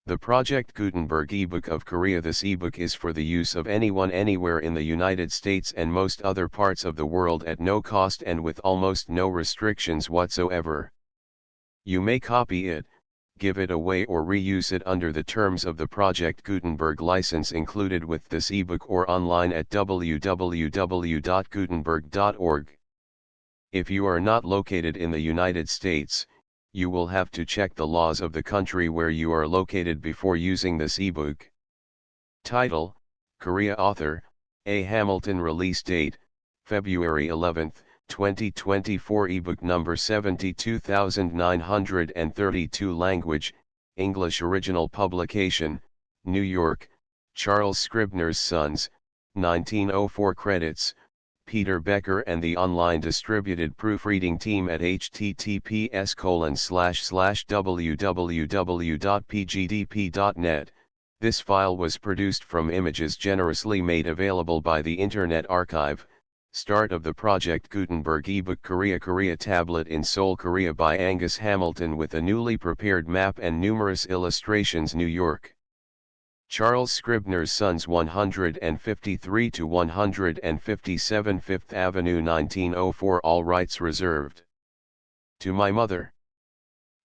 The Project Gutenberg ebook of Korea. This ebook is for the use of anyone anywhere in the United States and most other parts of the world at no cost and with almost no restrictions whatsoever. You may copy it, give it away or reuse it under the terms of the Project Gutenberg license included with this ebook or online at www.gutenberg.org. If you are not located in the United States, you will have to check the laws of the country where you are located before using this ebook. Title: Korea. Author: A. Hamilton. Release date: February 11, 2024. Ebook number 72932. Language: English. Original publication: New York, Charles Scribner's Sons, 1904. Credits: Peter Becker and the online distributed proofreading team at https://www.pgdp.net. This file was produced from images generously made available by the Internet Archive. Start of the Project Gutenberg ebook. Korea tablet in Seoul, Korea by Angus Hamilton with a newly prepared map and numerous illustrations. New York, Charles Scribner's Sons, 153 to 157 Fifth Avenue, 1904. All rights reserved. To my mother.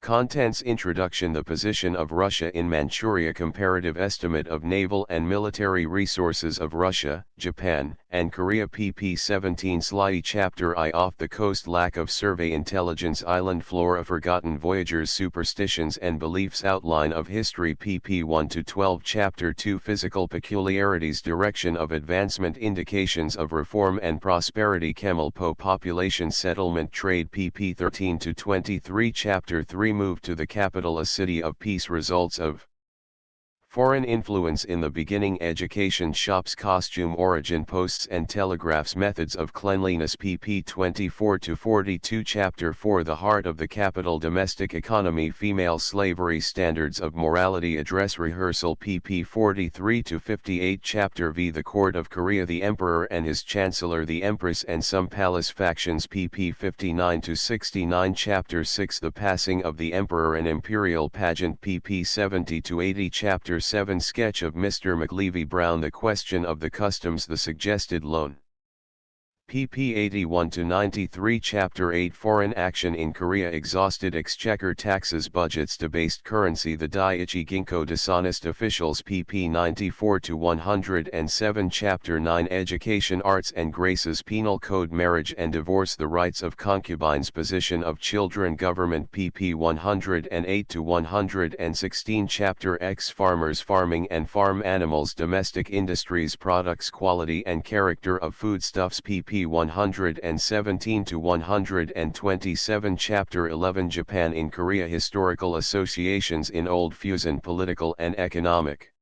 Contents: Introduction. The position of Russia in Manchuria. Comparative estimate of naval and military resources of Russia, Japan, and Korea. pp. 17. Sly. Chapter I. Off the coast. Lack of survey intelligence. Island flora. Forgotten voyagers. Superstitions and beliefs. Outline of history. pp. 1 to 12. Chapter 2. Physical peculiarities. Direction of advancement. Indications of reform and prosperity. Kemalpo. Population. Settlement. Trade. pp. 13 to 23. Chapter 3. Move to the capital, a city of peace. Results of foreign influence in the beginning. Education. Shops. Costume. Origin. Posts and telegraphs. Methods of cleanliness. pp. 24 to 42. Chapter 4. The heart of the capital. Domestic economy. Female slavery. Standards of morality. Address rehearsal. pp. 43 to 58. Chapter V. The court of Korea. The emperor and his chancellor. The empress and some palace factions. pp. 59 to 69. Chapter 6. The passing of the emperor and imperial pageant. pp. 70 to 80. Chapter 7. Sketch of Mr. McLeavy Brown. The question of the customs. The suggested loan. pp. 81 to 93. Chapter 8. Foreign action in Korea. Exhausted exchequer. Taxes. Budgets. Debased currency. The Daiichi Ginko. Dishonest officials. pp. 94 to 107. Chapter 9. Education. Arts and graces. Penal code. Marriage and divorce. The rights of concubines. Position of children. Government. pp. 108 to 116. Chapter X. Farmers. Farming and farm animals. Domestic industries. Products. Quality and character of foodstuffs. pp. 117 to 127. Chapter 11. Japan in Korea. Historical associations in Old Fusion. Political and economic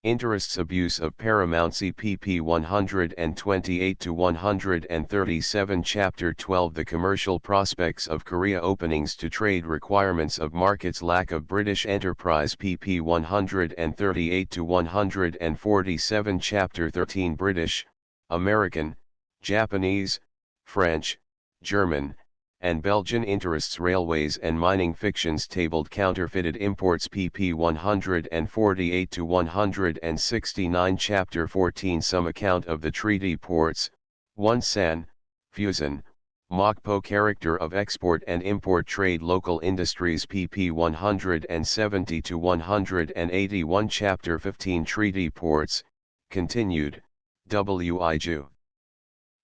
interests. Abuse of paramountcy. pp. 128 to 137. Chapter 12. The commercial prospects of Korea. Openings to trade. Requirements of markets. Lack of British enterprise. pp. 138 to 147. Chapter 13. British, American, Japanese, French, German, and Belgian interests. Railways and mining fictions. Tabled counterfeited imports. pp. 148 to 169. Chapter 14. Some account of the treaty ports. 1. San, Fusion, Mokpo. Character of export and import trade. Local industries. pp. 170 to 181. Chapter 15. Treaty ports, continued. Wiju.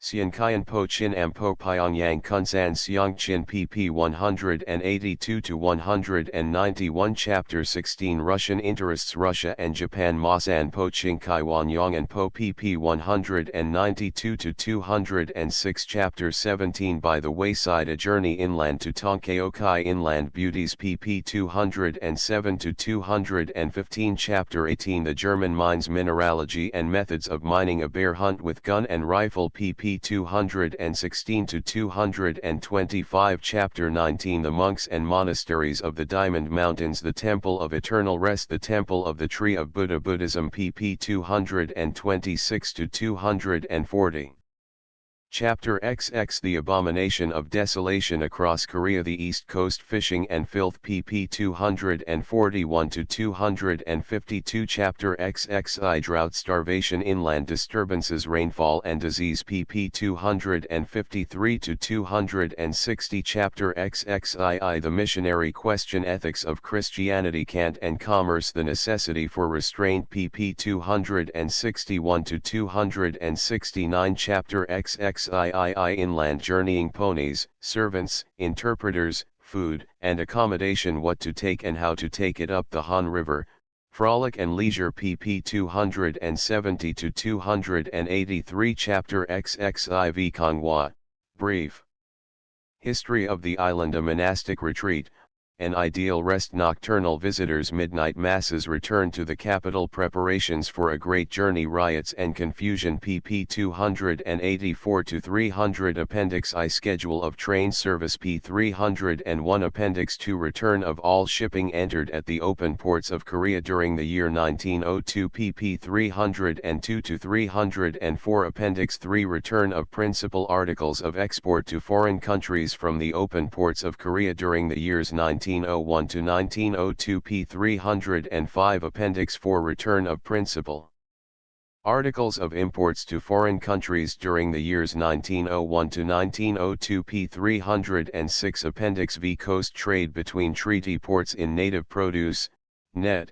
Xianqian Po Chin Ampo Pyongyang Kunsan Xiangqin. pp. 182 to 191. Chapter 16. Russian interests. Russia and Japan. Masan Po Qingkai Wanyang Po. pp. 192 to 206. Chapter 17. By the wayside. A journey inland to Tonkaokai. Inland beauties. pp. 207 to 215. Chapter 18. The German mines. Mineralogy and methods of mining. A bear hunt with gun and rifle. pp. 216 to 225. Chapter 19. The monks and monasteries of the Diamond Mountains. The Temple of Eternal Rest. The Temple of the Tree of Buddha. Buddhism. pp. 226 to 240. Chapter XX The Abomination of Desolation Across Korea The East Coast Fishing and Filth pp 241-252 Chapter XXI Drought Starvation Inland Disturbances Rainfall and Disease pp 253-260 Chapter XXII The Missionary Question Ethics of Christianity Kant and Commerce The Necessity for Restraint pp 261-269 Chapter XXIII Inland Journeying Ponies, Servants, Interpreters, Food and Accommodation What to Take and How to Take It Up the Han River, Frolic and Leisure pp 270-283 Chapter XXIV Konghwa, Brief History of the Island A monastic retreat, an ideal rest Nocturnal visitors Midnight masses Return to the capital Preparations for a great journey Riots and confusion pp 284-300 Appendix I Schedule of train service p 301 Appendix II Return of all shipping entered at the open ports of Korea during the year 1902 pp 302-304 Appendix III Return of principal articles of export to foreign countries from the open ports of Korea during the years 1901 to 1902 p 305 Appendix 4 Return of principal articles of imports to foreign countries during the years 1901 to 1902 p 306 Appendix V Coast trade between treaty ports in native produce, net,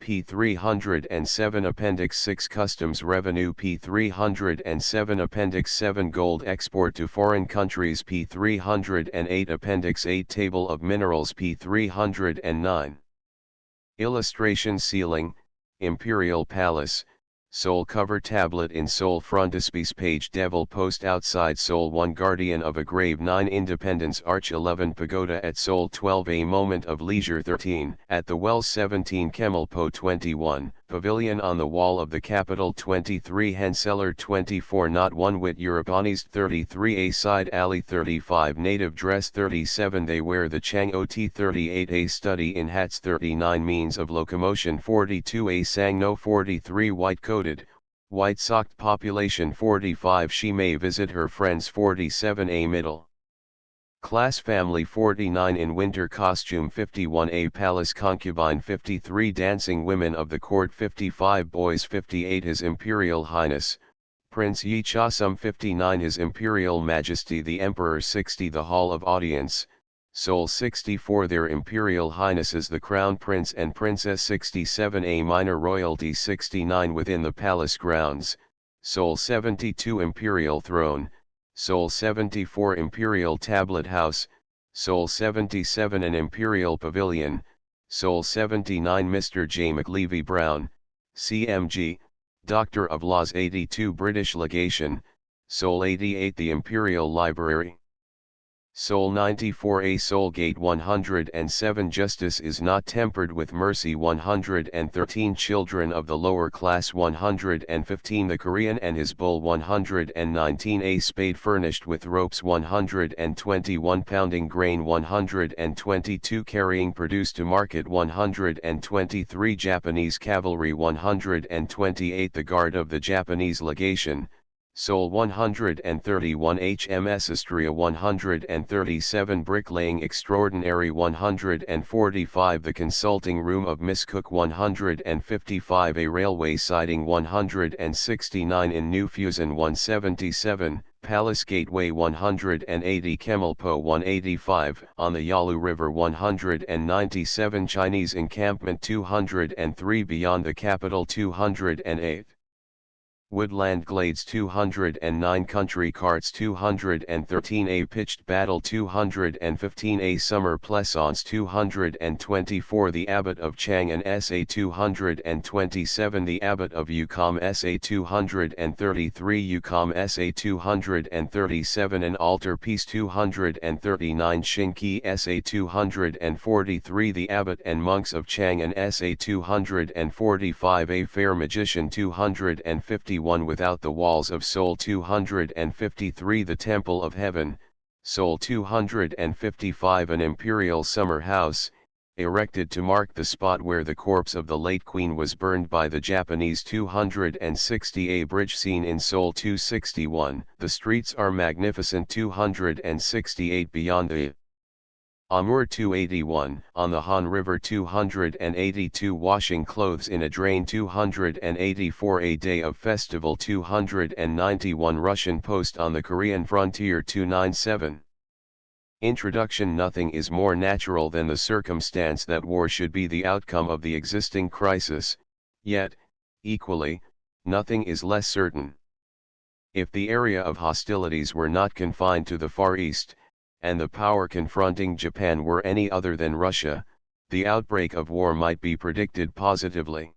p 307 Appendix 6 Customs revenue p 307 Appendix 7 Gold export to foreign countries p 308 Appendix 8 Table of minerals p 309 Illustration Ceiling, Imperial Palace, Seoul cover tablet in Seoul frontispiece page Devil post outside Seoul 1 Guardian of a grave 9 Independence Arch 11 Pagoda at Seoul 12 A Moment of Leisure 13 At the Wells 17 Kemalpo 21 Pavilion on the Wall of the Capital 23 Henseller 24 Not 1 Wit Europanese 33 A Side Alley 35 Native Dress 37 They wear the Chang Ot 38 A Study in Hats 39 Means of Locomotion 42 A Sangno 43 White Coated, white-socked population 45 She may visit her friends 47 A Middle class family 49 In winter costume 51 A palace concubine 53 Dancing women of the court 55 Boys 58 His Imperial Highness, Prince Yi Cha-sum 59 His Imperial Majesty the Emperor 60 The Hall of Audience, Seoul 64 Their Imperial Highnesses the Crown Prince and Princess 67 A Minor Royalty 69 Within the Palace Grounds, Seoul 72 Imperial Throne, Seoul 74 Imperial Tablet House, Seoul 77 An Imperial Pavilion, Seoul 79 Mr. J. McLevy Brown, CMG, Doctor of Laws 82 British Legation, Seoul 88 The Imperial Library. Seoul 94 A Seoul Gate 107 Justice is not tempered with mercy 113 Children of the lower class 115 The Korean and his bull 119 A Spade furnished with ropes 121 Pounding grain 122 Carrying produce to market 123 Japanese cavalry 128 The Guard of the Japanese Legation, Seoul 131 HMS Istria 137 Bricklaying Extraordinary 145 The Consulting Room of Miss Cook 155 A Railway Siding 169 In New Fusion 177, Palace Gateway 180 Kemalpo 185 On the Yalu River 197 Chinese Encampment 203 Beyond the Capital 208 Woodland Glades 209 Country Carts 213 A Pitched Battle 215 A Summer Pleasance 224 The Abbot of Chang'an SA 227 The Abbot of Yukam SA 233 Yukam SA 237 An Altar Piece 239 Shinki SA 243 The Abbot and Monks of Chang'an SA 245 A Fair Magician 251 Without the Walls of Seoul 253 The Temple of Heaven, Seoul 255 An Imperial Summer House, erected to mark the spot where the corpse of the late queen was burned by the Japanese 260A bridge seen in Seoul 261. The streets are magnificent. 268 beyond the Amur 281, on the Han River 282, washing clothes in a drain 284, a day of festival 291, Russian post on the Korean frontier 297. Introduction. Nothing is more natural than the circumstance that war should be the outcome of the existing crisis, yet, equally, nothing is less certain. If the area of hostilities were not confined to the Far East, and the power confronting Japan were any other than Russia, the outbreak of war might be predicted positively.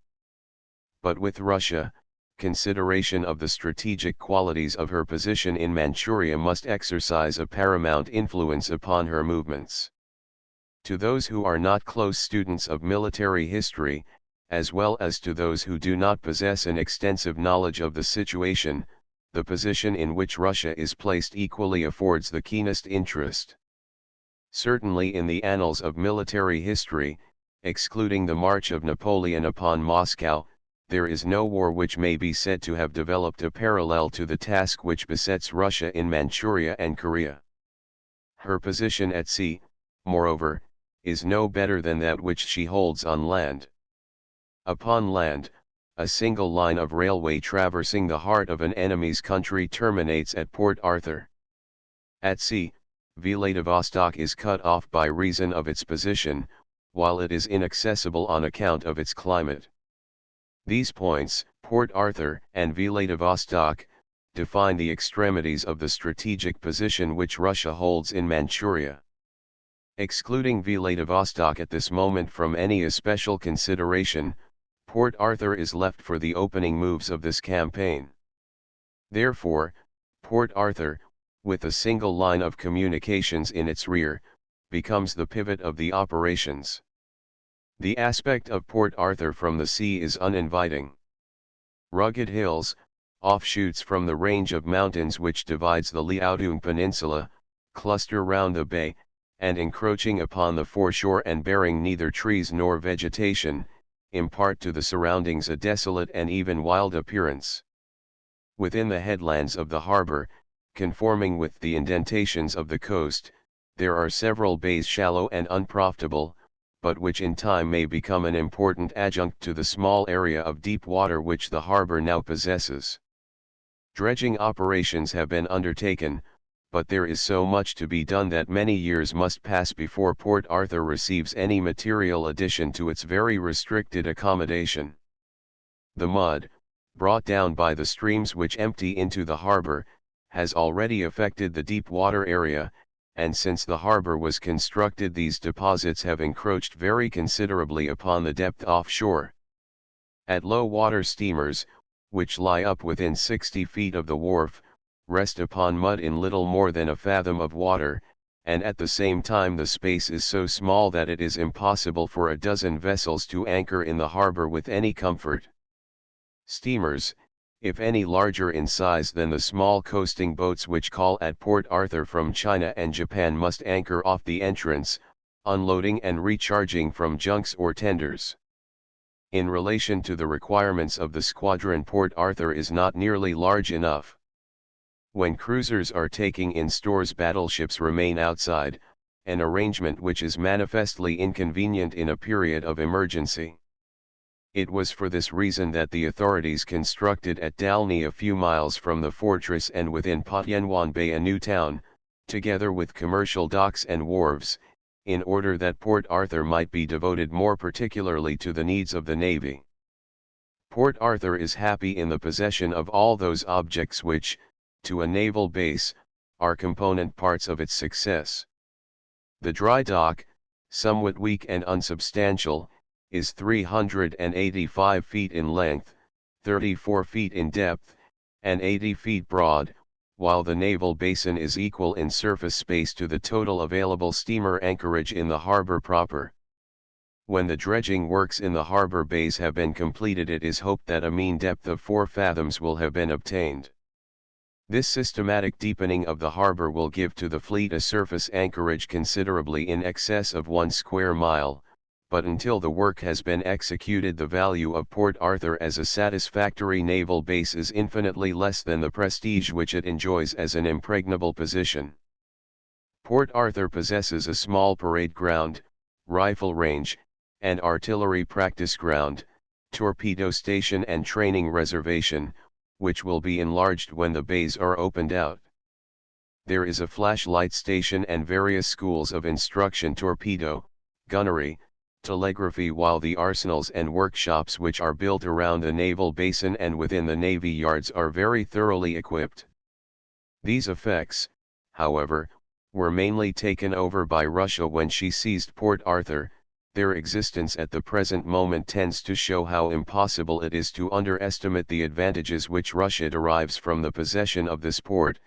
But with Russia, consideration of the strategic qualities of her position in Manchuria must exercise a paramount influence upon her movements. To those who are not close students of military history, as well as to those who do not possess an extensive knowledge of the situation, the position in which Russia is placed equally affords the keenest interest. Certainly in the annals of military history, excluding the march of Napoleon upon Moscow, there is no war which may be said to have developed a parallel to the task which besets Russia in Manchuria and Korea. Her position at sea, moreover, is no better than that which she holds on land. Upon land, a single line of railway traversing the heart of an enemy's country terminates at Port Arthur. At sea, Vladivostok is cut off by reason of its position, while it is inaccessible on account of its climate. These points, Port Arthur and Vladivostok, define the extremities of the strategic position which Russia holds in Manchuria. Excluding Vladivostok at this moment from any especial consideration, Port Arthur is left for the opening moves of this campaign. Therefore, Port Arthur, with a single line of communications in its rear, becomes the pivot of the operations. The aspect of Port Arthur from the sea is uninviting. Rugged hills, offshoots from the range of mountains which divides the Liaodong Peninsula, cluster round the bay, and encroaching upon the foreshore and bearing neither trees nor vegetation, impart to the surroundings a desolate and even wild appearance. Within the headlands of the harbor, conforming with the indentations of the coast, there are several bays shallow and unprofitable, but which in time may become an important adjunct to the small area of deep water which the harbor now possesses. Dredging operations have been undertaken, but there is so much to be done that many years must pass before Port Arthur receives any material addition to its very restricted accommodation. The mud, brought down by the streams which empty into the harbor, has already affected the deep water area, and since the harbor was constructed these deposits have encroached very considerably upon the depth offshore. At low water steamers, which lie up within 60 feet of the wharf, rest upon mud in little more than a fathom of water, and at the same time the space is so small that it is impossible for a dozen vessels to anchor in the harbor with any comfort. Steamers, if any larger in size than the small coasting boats which call at Port Arthur from China and Japan, must anchor off the entrance, unloading and recharging from junks or tenders. In relation to the requirements of the squadron, Port Arthur is not nearly large enough. When cruisers are taking in stores, battleships remain outside, an arrangement which is manifestly inconvenient in a period of emergency. It was for this reason that the authorities constructed at Dalny, a few miles from the fortress and within Patianwan Bay, a new town, together with commercial docks and wharves, in order that Port Arthur might be devoted more particularly to the needs of the Navy. Port Arthur is happy in the possession of all those objects which, to a naval base, are component parts of its success. The dry dock, somewhat weak and unsubstantial, is 385 feet in length, 34 feet in depth, and 80 feet broad, while the naval basin is equal in surface space to the total available steamer anchorage in the harbor proper. When the dredging works in the harbor bays have been completed, it is hoped that a mean depth of 4 fathoms will have been obtained. This systematic deepening of the harbor will give to the fleet a surface anchorage considerably in excess of 1 square mile, but until the work has been executed the value of Port Arthur as a satisfactory naval base is infinitely less than the prestige which it enjoys as an impregnable position. Port Arthur possesses a small parade ground, rifle range, and artillery practice ground, torpedo station and training reservation, which will be enlarged when the bays are opened out. There is a flashlight station and various schools of instruction, torpedo, gunnery, telegraphy, while the arsenals and workshops which are built around the naval basin and within the navy yards are very thoroughly equipped. These effects, however, were mainly taken over by Russia when she seized Port Arthur. Their existence at the present moment tends to show how impossible it is to underestimate the advantages which Russia derives from the possession of this port,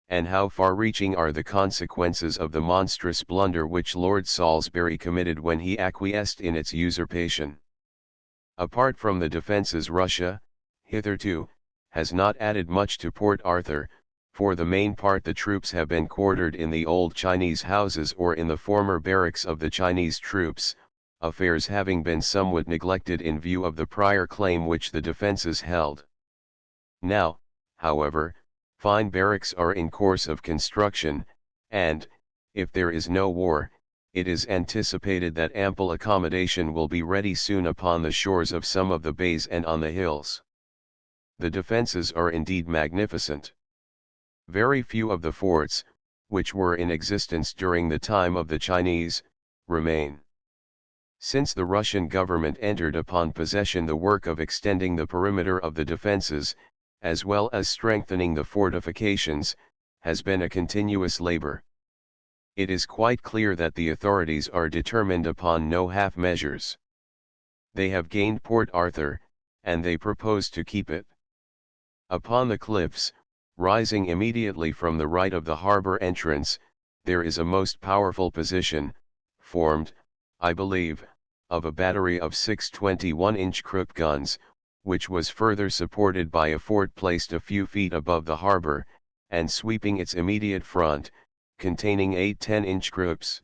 and how far-reaching are the consequences of the monstrous blunder which Lord Salisbury committed when he acquiesced in its usurpation. Apart from the defences, Russia, hitherto, has not added much to Port Arthur. For the main part the troops have been quartered in the old Chinese houses or in the former barracks of the Chinese troops, affairs having been somewhat neglected in view of the prior claim which the defences held. Now, however, fine barracks are in course of construction, and, if there is no war, it is anticipated that ample accommodation will be ready soon upon the shores of some of the bays and on the hills. The defences are indeed magnificent. Very few of the forts, which were in existence during the time of the Chinese, remain. Since the Russian government entered upon possession, the work of extending the perimeter of the defenses, as well as strengthening the fortifications, has been a continuous labor. It is quite clear that the authorities are determined upon no half measures. They have gained Port Arthur, and they propose to keep it. Upon the cliffs, rising immediately from the right of the harbour entrance, there is a most powerful position, formed, I believe, of a battery of 6 21-inch Krupp guns, which was further supported by a fort placed a few feet above the harbour, and sweeping its immediate front, containing 8 10-inch Krupps.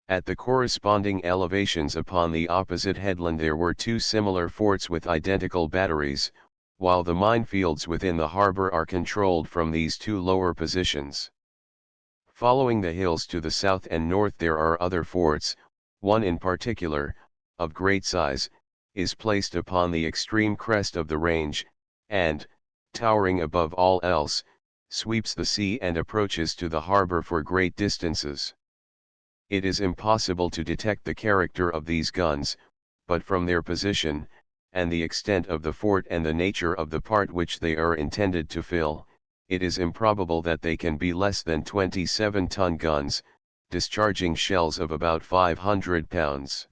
At the corresponding elevations upon the opposite headland there were 2 similar forts with identical batteries, while the minefields within the harbour are controlled from these 2 lower positions. Following the hills to the south and north there are other forts. One in particular, of great size, is placed upon the extreme crest of the range, and, towering above all else, sweeps the sea and approaches to the harbour for great distances. It is impossible to detect the character of these guns, but from their position, and the extent of the fort and the nature of the part which they are intended to fill, it is improbable that they can be less than 27-ton guns, discharging shells of about 500 pounds.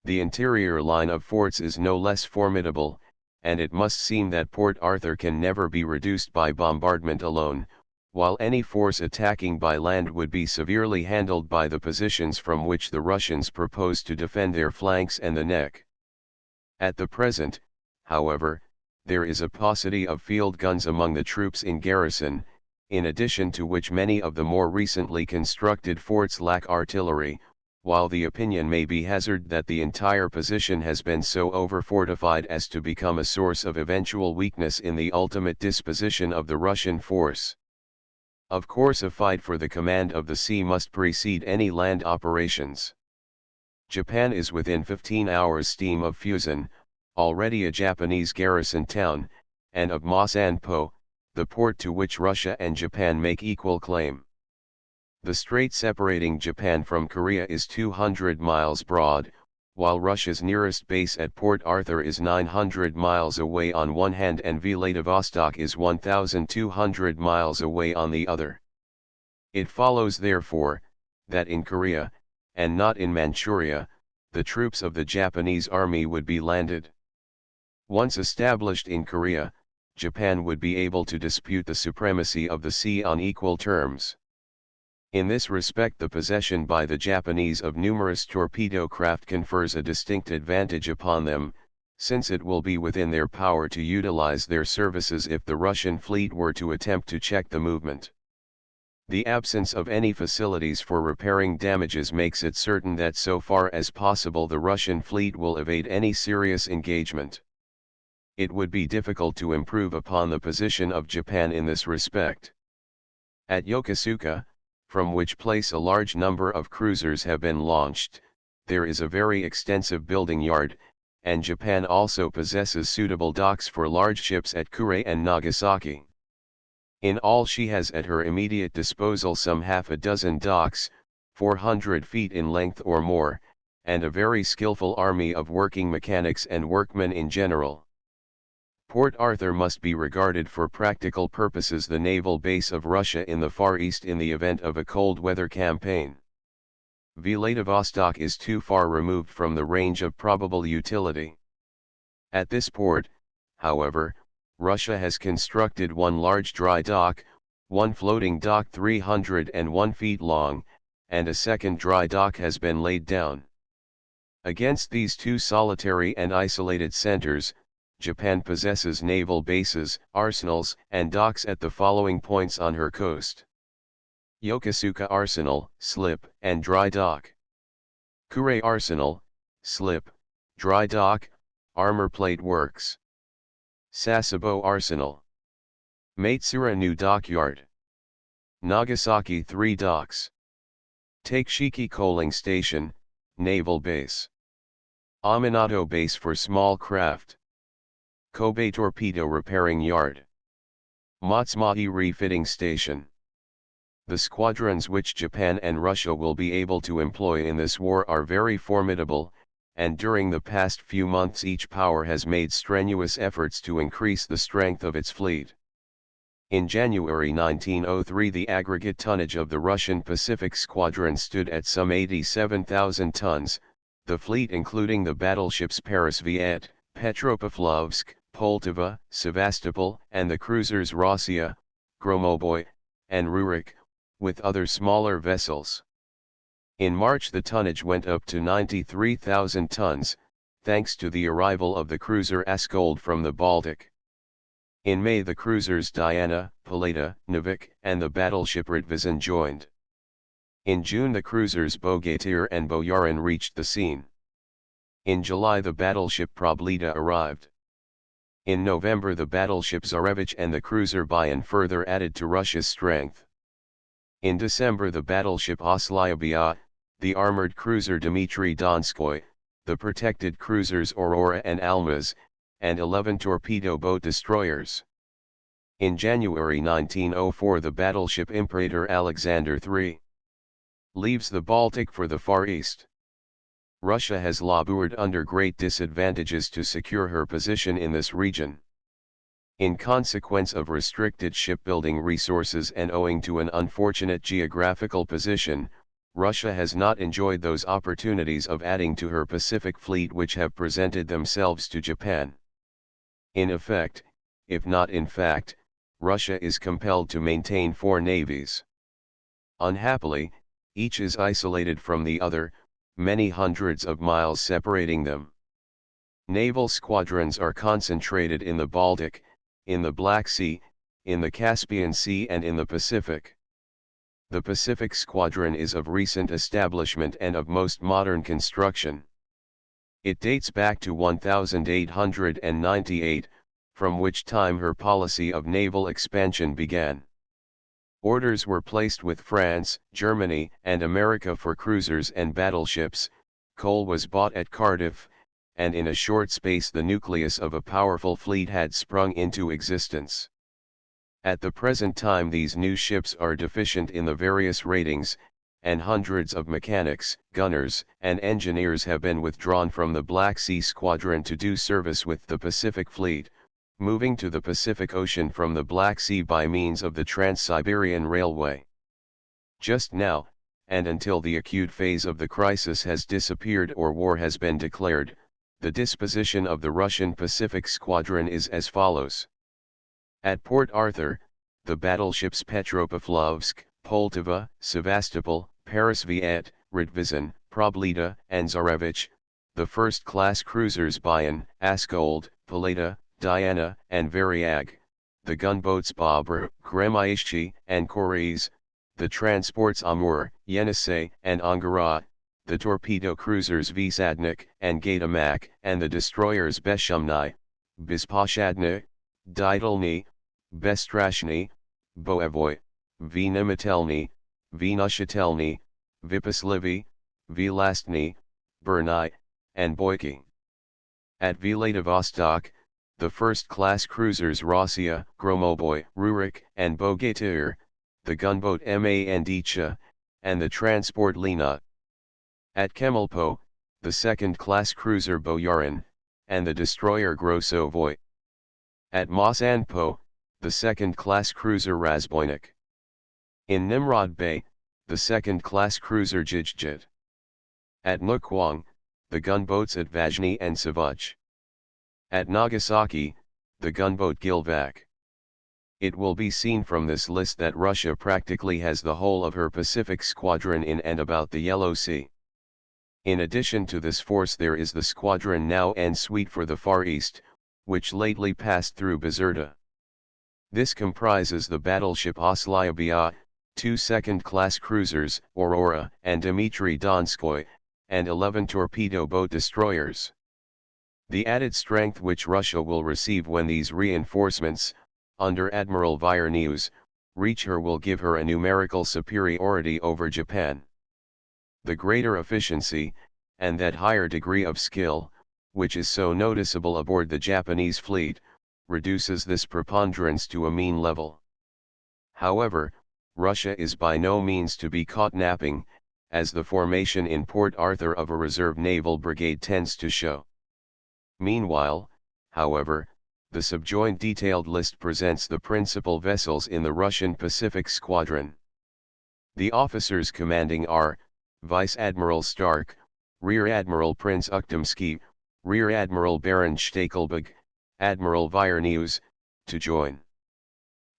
The interior line of forts is no less formidable, and it must seem that Port Arthur can never be reduced by bombardment alone, while any force attacking by land would be severely handled by the positions from which the Russians propose to defend their flanks and the neck. At the present, however, there is a paucity of field guns among the troops in garrison, in addition to which many of the more recently constructed forts lack artillery, while the opinion may be hazarded that the entire position has been so over-fortified as to become a source of eventual weakness in the ultimate disposition of the Russian force. Of course, a fight for the command of the sea must precede any land operations. Japan is within 15 hours' steam of Fusan, already a Japanese garrison town, and of Masanpo, the port to which Russia and Japan make equal claim. The strait separating Japan from Korea is 200 miles broad, while Russia's nearest base at Port Arthur is 900 miles away on one hand and Vladivostok is 1,200 miles away on the other. It follows therefore, that in Korea, and not in Manchuria, the troops of the Japanese army would be landed. Once established in Korea, Japan would be able to dispute the supremacy of the sea on equal terms. In this respect the possession by the Japanese of numerous torpedo craft confers a distinct advantage upon them, since it will be within their power to utilize their services if the Russian fleet were to attempt to check the movement. The absence of any facilities for repairing damages makes it certain that so far as possible the Russian fleet will evade any serious engagement. It would be difficult to improve upon the position of Japan in this respect. At Yokosuka, from which place a large number of cruisers have been launched, there is a very extensive building yard, and Japan also possesses suitable docks for large ships at Kure and Nagasaki. In all, she has at her immediate disposal some half a dozen docks, 400 feet in length or more, and a very skillful army of working mechanics and workmen in general. Port Arthur must be regarded for practical purposes the naval base of Russia in the Far East in the event of a cold weather campaign. Vladivostok is too far removed from the range of probable utility. At this port, however, Russia has constructed one large dry dock, one floating dock 301 feet long, and a second dry dock has been laid down. Against these two solitary and isolated centers, Japan possesses naval bases, arsenals, and docks at the following points on her coast: Yokosuka Arsenal, slip, and dry dock. Kure Arsenal, slip, dry dock, armor plate works. Sasebo Arsenal. Matsura New Dockyard. Nagasaki 3 docks. Takeshiki Coaling Station, Naval Base. Aminato Base for small craft. Kobe Torpedo Repairing Yard. Matsumai Refitting Station. The squadrons which Japan and Russia will be able to employ in this war are very formidable, and during the past few months each power has made strenuous efforts to increase the strength of its fleet. In January 1903 the aggregate tonnage of the Russian Pacific Squadron stood at some 87,000 tons, the fleet including the battleships Peresviet, Petropavlovsk, Poltava, Sevastopol, and the cruisers Rossiya, Gromoboy, and Rurik, with other smaller vessels. In March the tonnage went up to 93,000 tons, thanks to the arrival of the cruiser Askold from the Baltic. In May the cruisers Diana, Poleta, Novik, and the battleship Ritvizin joined. In June the cruisers Bogatyr and Boyarin reached the scene. In July the battleship Problita arrived. In November the battleship Tsarevich and the cruiser Bayan further added to Russia's strength. In December the battleship Oslyabia, the armored cruiser Dmitry Donskoy, the protected cruisers Aurora and Almaz, and 11 torpedo boat destroyers. In January 1904 the battleship Imperator Alexander III leaves the Baltic for the Far East. Russia has labored under great disadvantages to secure her position in this region. In consequence of restricted shipbuilding resources and owing to an unfortunate geographical position, Russia has not enjoyed those opportunities of adding to her Pacific fleet which have presented themselves to Japan. In effect, if not in fact, Russia is compelled to maintain 4 navies. Unhappily, each is isolated from the other, many hundreds of miles separating them. Naval squadrons are concentrated in the Baltic, in the Black Sea, in the Caspian Sea and in the Pacific. The Pacific Squadron is of recent establishment and of most modern construction. It dates back to 1898, from which time her policy of naval expansion began. Orders were placed with France, Germany, and America for cruisers and battleships, coal was bought at Cardiff, and in a short space the nucleus of a powerful fleet had sprung into existence. At the present time these new ships are deficient in the various ratings, and hundreds of mechanics, gunners, and engineers have been withdrawn from the Black Sea Squadron to do service with the Pacific Fleet, moving to the Pacific Ocean from the Black Sea by means of the Trans-Siberian Railway. Just now, and until the acute phase of the crisis has disappeared or war has been declared, the disposition of the Russian Pacific Squadron is as follows. At Port Arthur, the battleships Petropavlovsk, Poltava, Sevastopol, Peresviet, Ritvizin, Problita, and Tsarevich, the first-class cruisers Bayan, Askold, Poleta, Diana, and Variag, the gunboats Bobr, Kremaishchi, and Koriz, the transports Amur, Yenisei, and Angara, the torpedo cruisers Visadnik and Gaydamak, and the destroyers Beshumni, Bispashadne, Didalny, Bestrashny, Boevoy, Vnematelny, Vnushatelny, Vipaslivy, Vilastny, Bernai, and Boyki. At Vladivostok, the first-class cruisers Rossiya, Gromoboy, Rurik, and Bogatyr, the gunboat Mandcha, and the transport Lena. At Chemulpo, the second-class cruiser Boyarin, and the destroyer Grossovoy. At Mosanpo, the second-class cruiser Razboynik. In Nimrod Bay, the second-class cruiser Jijjit. At Nukwang, the gunboats at Vajny and Savuch. At Nagasaki, the gunboat Gilvak. It will be seen from this list that Russia practically has the whole of her Pacific Squadron in and about the Yellow Sea. In addition to this force there is the squadron now en suite for the Far East, which lately passed through Bizerta. This comprises the battleship Oslyabia, 2 second-class cruisers, Aurora and Dmitry Donskoy, and 11 torpedo boat destroyers. The added strength which Russia will receive when these reinforcements, under Admiral Vyernius, reach her will give her a numerical superiority over Japan. The greater efficiency, and that higher degree of skill, which is so noticeable aboard the Japanese fleet, reduces this preponderance to a mean level. However, Russia is by no means to be caught napping, as the formation in Port Arthur of a reserve naval brigade tends to show. Meanwhile, however, the subjoined detailed list presents the principal vessels in the Russian Pacific Squadron. The officers commanding are, Vice Admiral Stark, Rear Admiral Prince Uktomsky, Rear Admiral Baron Stekelberg, Admiral Vyernius, to join.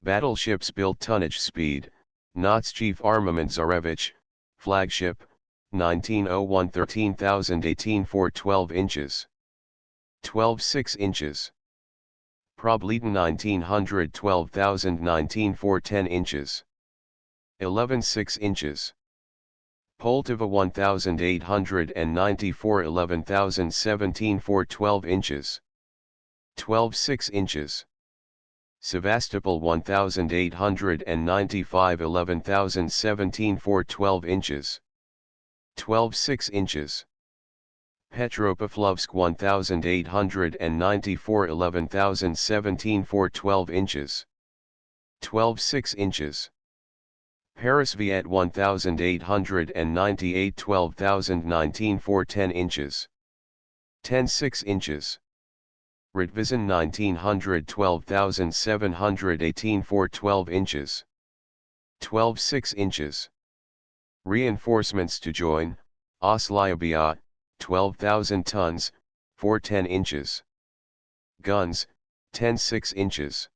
Battleships built tonnage speed, Knots Chief Armament Tsarevich, flagship, 1901 13,018 4 12 inches. 12 6 inches. Probleden 1900 12,019 4 10 inches. 11 6 inches. Poltava 1894 11,017 4 12 inches. 12 6 inches. Sevastopol 1895 11,017 4 12 inches. 12 6 inches. Petropavlovsk 1894 11,017 4 12 inches. 12 6 inches. Peresviet 1898 12,019 4 10 inches. 10 6 inches. Ritvizin 1900 12,718 4 12 inches. 12 6 inches. Reinforcements to join, Oslyabia, 12,000 tons, 4 10 inches. Guns, 10 6 inches.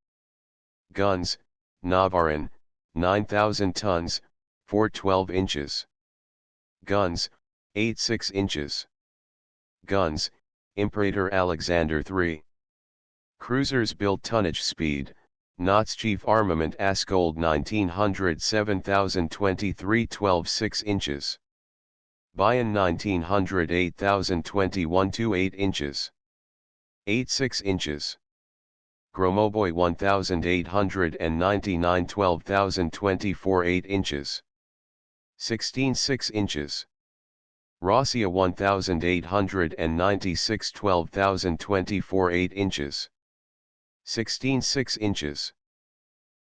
Guns, Navarin, 9,000 tons, 4 12 inches. Guns, 8 6 inches. Guns, Imperator Alexander III. Cruisers built tonnage speed, Knots Chief Armament Askold 1900 7023 12 6 inches. Bayan 1900 8021 2 8 inches. 8 6 inches. Gromoboy 1899 12,024 8 inches. 16 6 inches. Rossiya 1896 12,024 8 inches. 16 6 inches.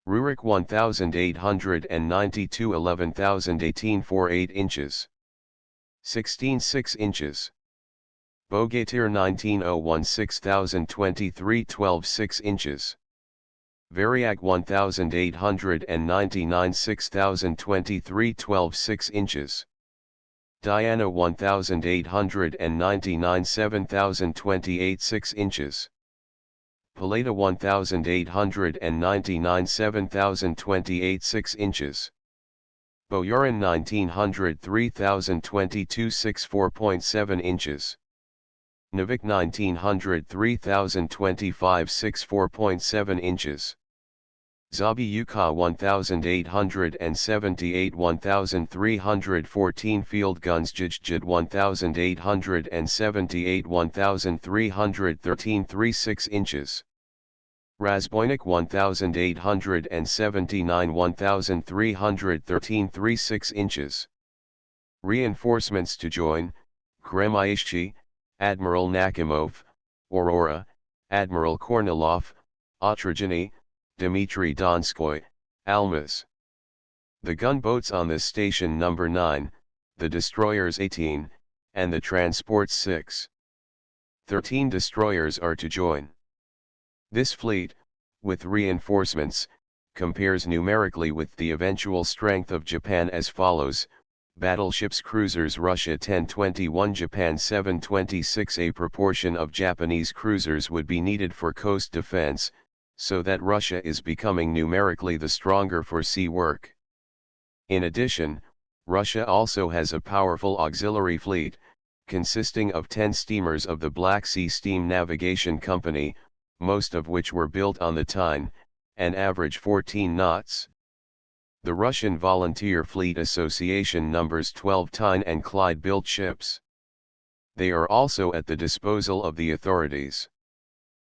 Rurik 1892 11,018 4 8 inches. 16 6 inches. Bogatyr 1901 6023 12 6 inches. Variag 1899 6023 12 6 inches. Diana 1899 7028 6 inches. Paleta 1899 7028 6 inches. Boyarin 1900 3022 6 4.7 inches. Navik 1900 3025 6 4.7 inches. Zabi-Yuka 1878 1314 Field Guns Jijjid 1878 1313 36 inches. Razboynik 1879 1313 36 inches. Reinforcements to join: Gremaishchi, Admiral Nakimov, Aurora, Admiral Kornilov, Otrogeny, Dmitry Donskoy, Almaz. The gunboats on this station number 9, the destroyers 18, and the transports 6. 13 destroyers are to join. This fleet, with reinforcements, compares numerically with the eventual strength of Japan as follows: battleships, cruisers, Russia 1021, Japan 726. A proportion of Japanese cruisers would be needed for coast defense, so that Russia is becoming numerically the stronger for sea work. In addition, Russia also has a powerful auxiliary fleet, consisting of 10 steamers of the Black Sea Steam Navigation Company, most of which were built on the Tyne, and average 14 knots. The Russian Volunteer Fleet Association numbers 12 Tyne and Clyde-built ships. They are also at the disposal of the authorities.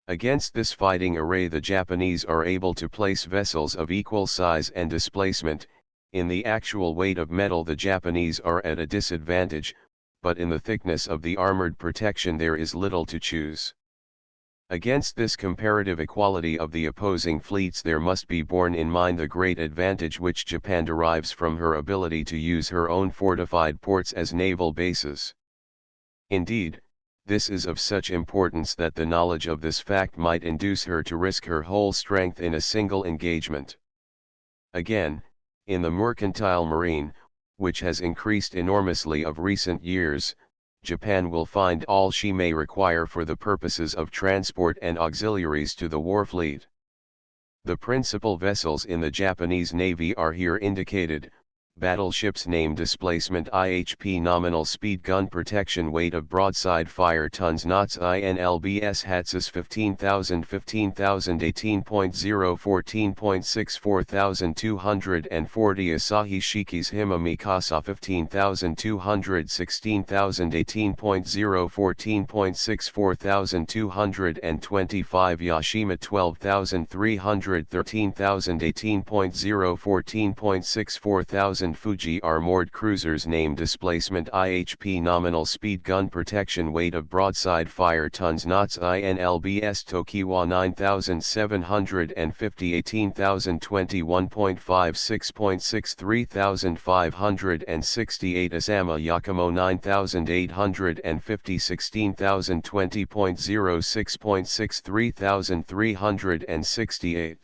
Against this fighting array, the Japanese are able to place vessels of equal size and displacement. In the actual weight of metal, the Japanese are at a disadvantage, but in the thickness of the armored protection there is little to choose. Against this comparative equality of the opposing fleets, there must be borne in mind the great advantage which Japan derives from her ability to use her own fortified ports as naval bases. Indeed, this is of such importance that the knowledge of this fact might induce her to risk her whole strength in a single engagement. Again, in the mercantile marine, which has increased enormously of recent years, Japan will find all she may require for the purposes of transport and auxiliaries to the war fleet. The principal vessels in the Japanese Navy are here indicated: battleships name, displacement IHP, nominal speed, gun protection, weight of broadside fire, tons, knots, INLBS, Hatsus 15,000, 15,000, 18.0, 14.6, 4,240, Asahi Shikis, Hima Mikasa 15,200, 16,000, 18.0, 14.6, 4,225, Yashima 12,300, 13,000, 18.0, 14.6, 4,000, Fuji armored cruisers name, displacement IHP, nominal speed, gun protection, weight of broadside fire, tons, knots, INLBS, Tokiwa 9,750, 18,021.5, 6.6, 3,568, Asama Yakumo 9,850, 16,020.0, 6.6, 3,368.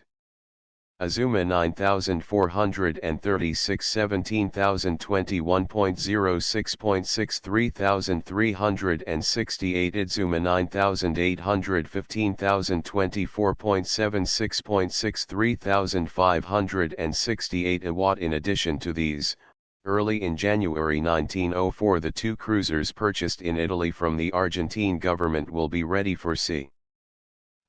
Azuma 9,436, 17,021.0, 6.6, 3,368, Idzuma 9,800, 15,024.7, 6.6, 3,568 Iwat. In addition to these, early in January 1904, the 2 cruisers purchased in Italy from the Argentine government will be ready for sea.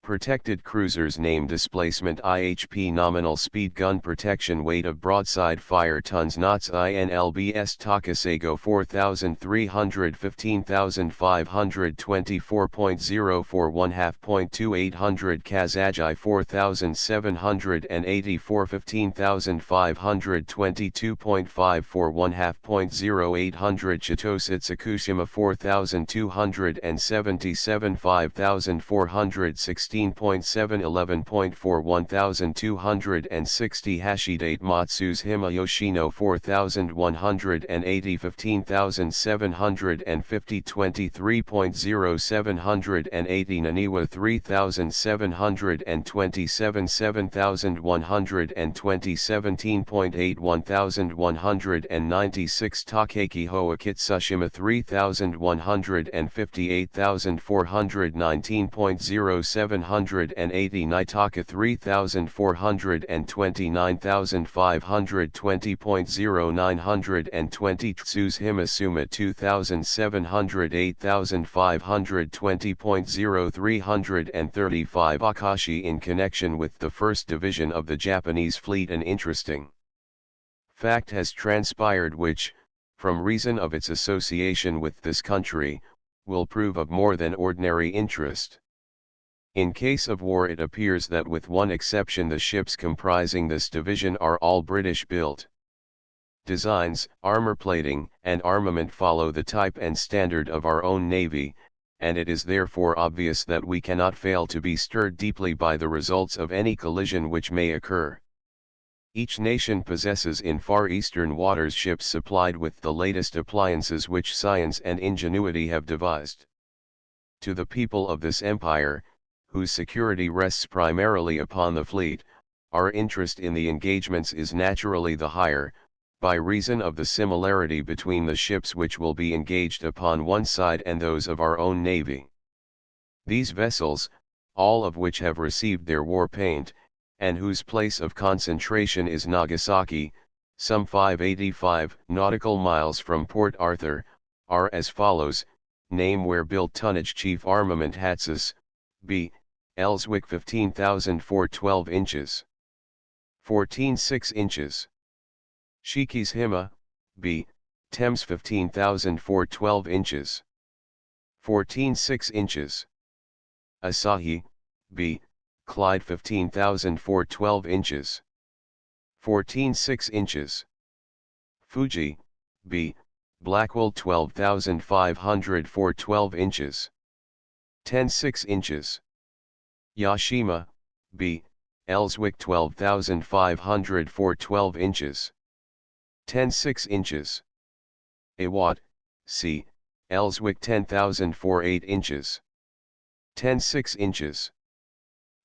Protected cruisers name, displacement IHP, nominal speed, gun protection, weight of broadside fire, tons, knots, INLBS, Takasago 4,300, 15,524.0, 1/2.2, 800, Kazagi 4,784, 15,522.5, 1/2.0, 800, Chitose Tsukushima 4,277, 5,416. 16.7, 11.4, 1,260, Hashidate Matsu's Hima Yoshino 4,180, 15,750, 23.0, 780, Naniwa 3,727, 7,120, 17.8, 1,196, Takeki Hoa Kitsushima 3,150, 8,419.0, 700 180 Nitaka 3420 9520.0 920 Tsushima Suma 2700 8520.0 335 Akashi. In connection with the first division of the Japanese fleet, an interesting fact has transpired which, from reason of its association with this country, will prove of more than ordinary interest. In case of war, it appears that with one exception the ships comprising this division are all British built. Designs, armor plating, and armament follow the type and standard of our own navy, and it is therefore obvious that we cannot fail to be stirred deeply by the results of any collision which may occur. Each nation possesses in Far Eastern waters ships supplied with the latest appliances which science and ingenuity have devised. To the people of this empire, whose security rests primarily upon the fleet, our interest in the engagements is naturally the higher, by reason of the similarity between the ships which will be engaged upon one side and those of our own navy. These vessels, all of which have received their war paint, and whose place of concentration is Nagasaki, some 585 nautical miles from Port Arthur, are as follows: name where built tonnage chief armament Hatsus, B. Elswick 15,412 inches. 14.6 inches. Shikis Hima, B. Thames 15,412 inches. 14.6 inches. Asahi, B. Clyde 15,412 inches. 14.6 inches. Fuji, B. Blackwell 12,504 12 inches. 10.6 inches. Yashima, B. Elswick 12,504 12 inches. 10.6 inches. Awat, C. Elswick 10,004 8 inches. 10.6 inches.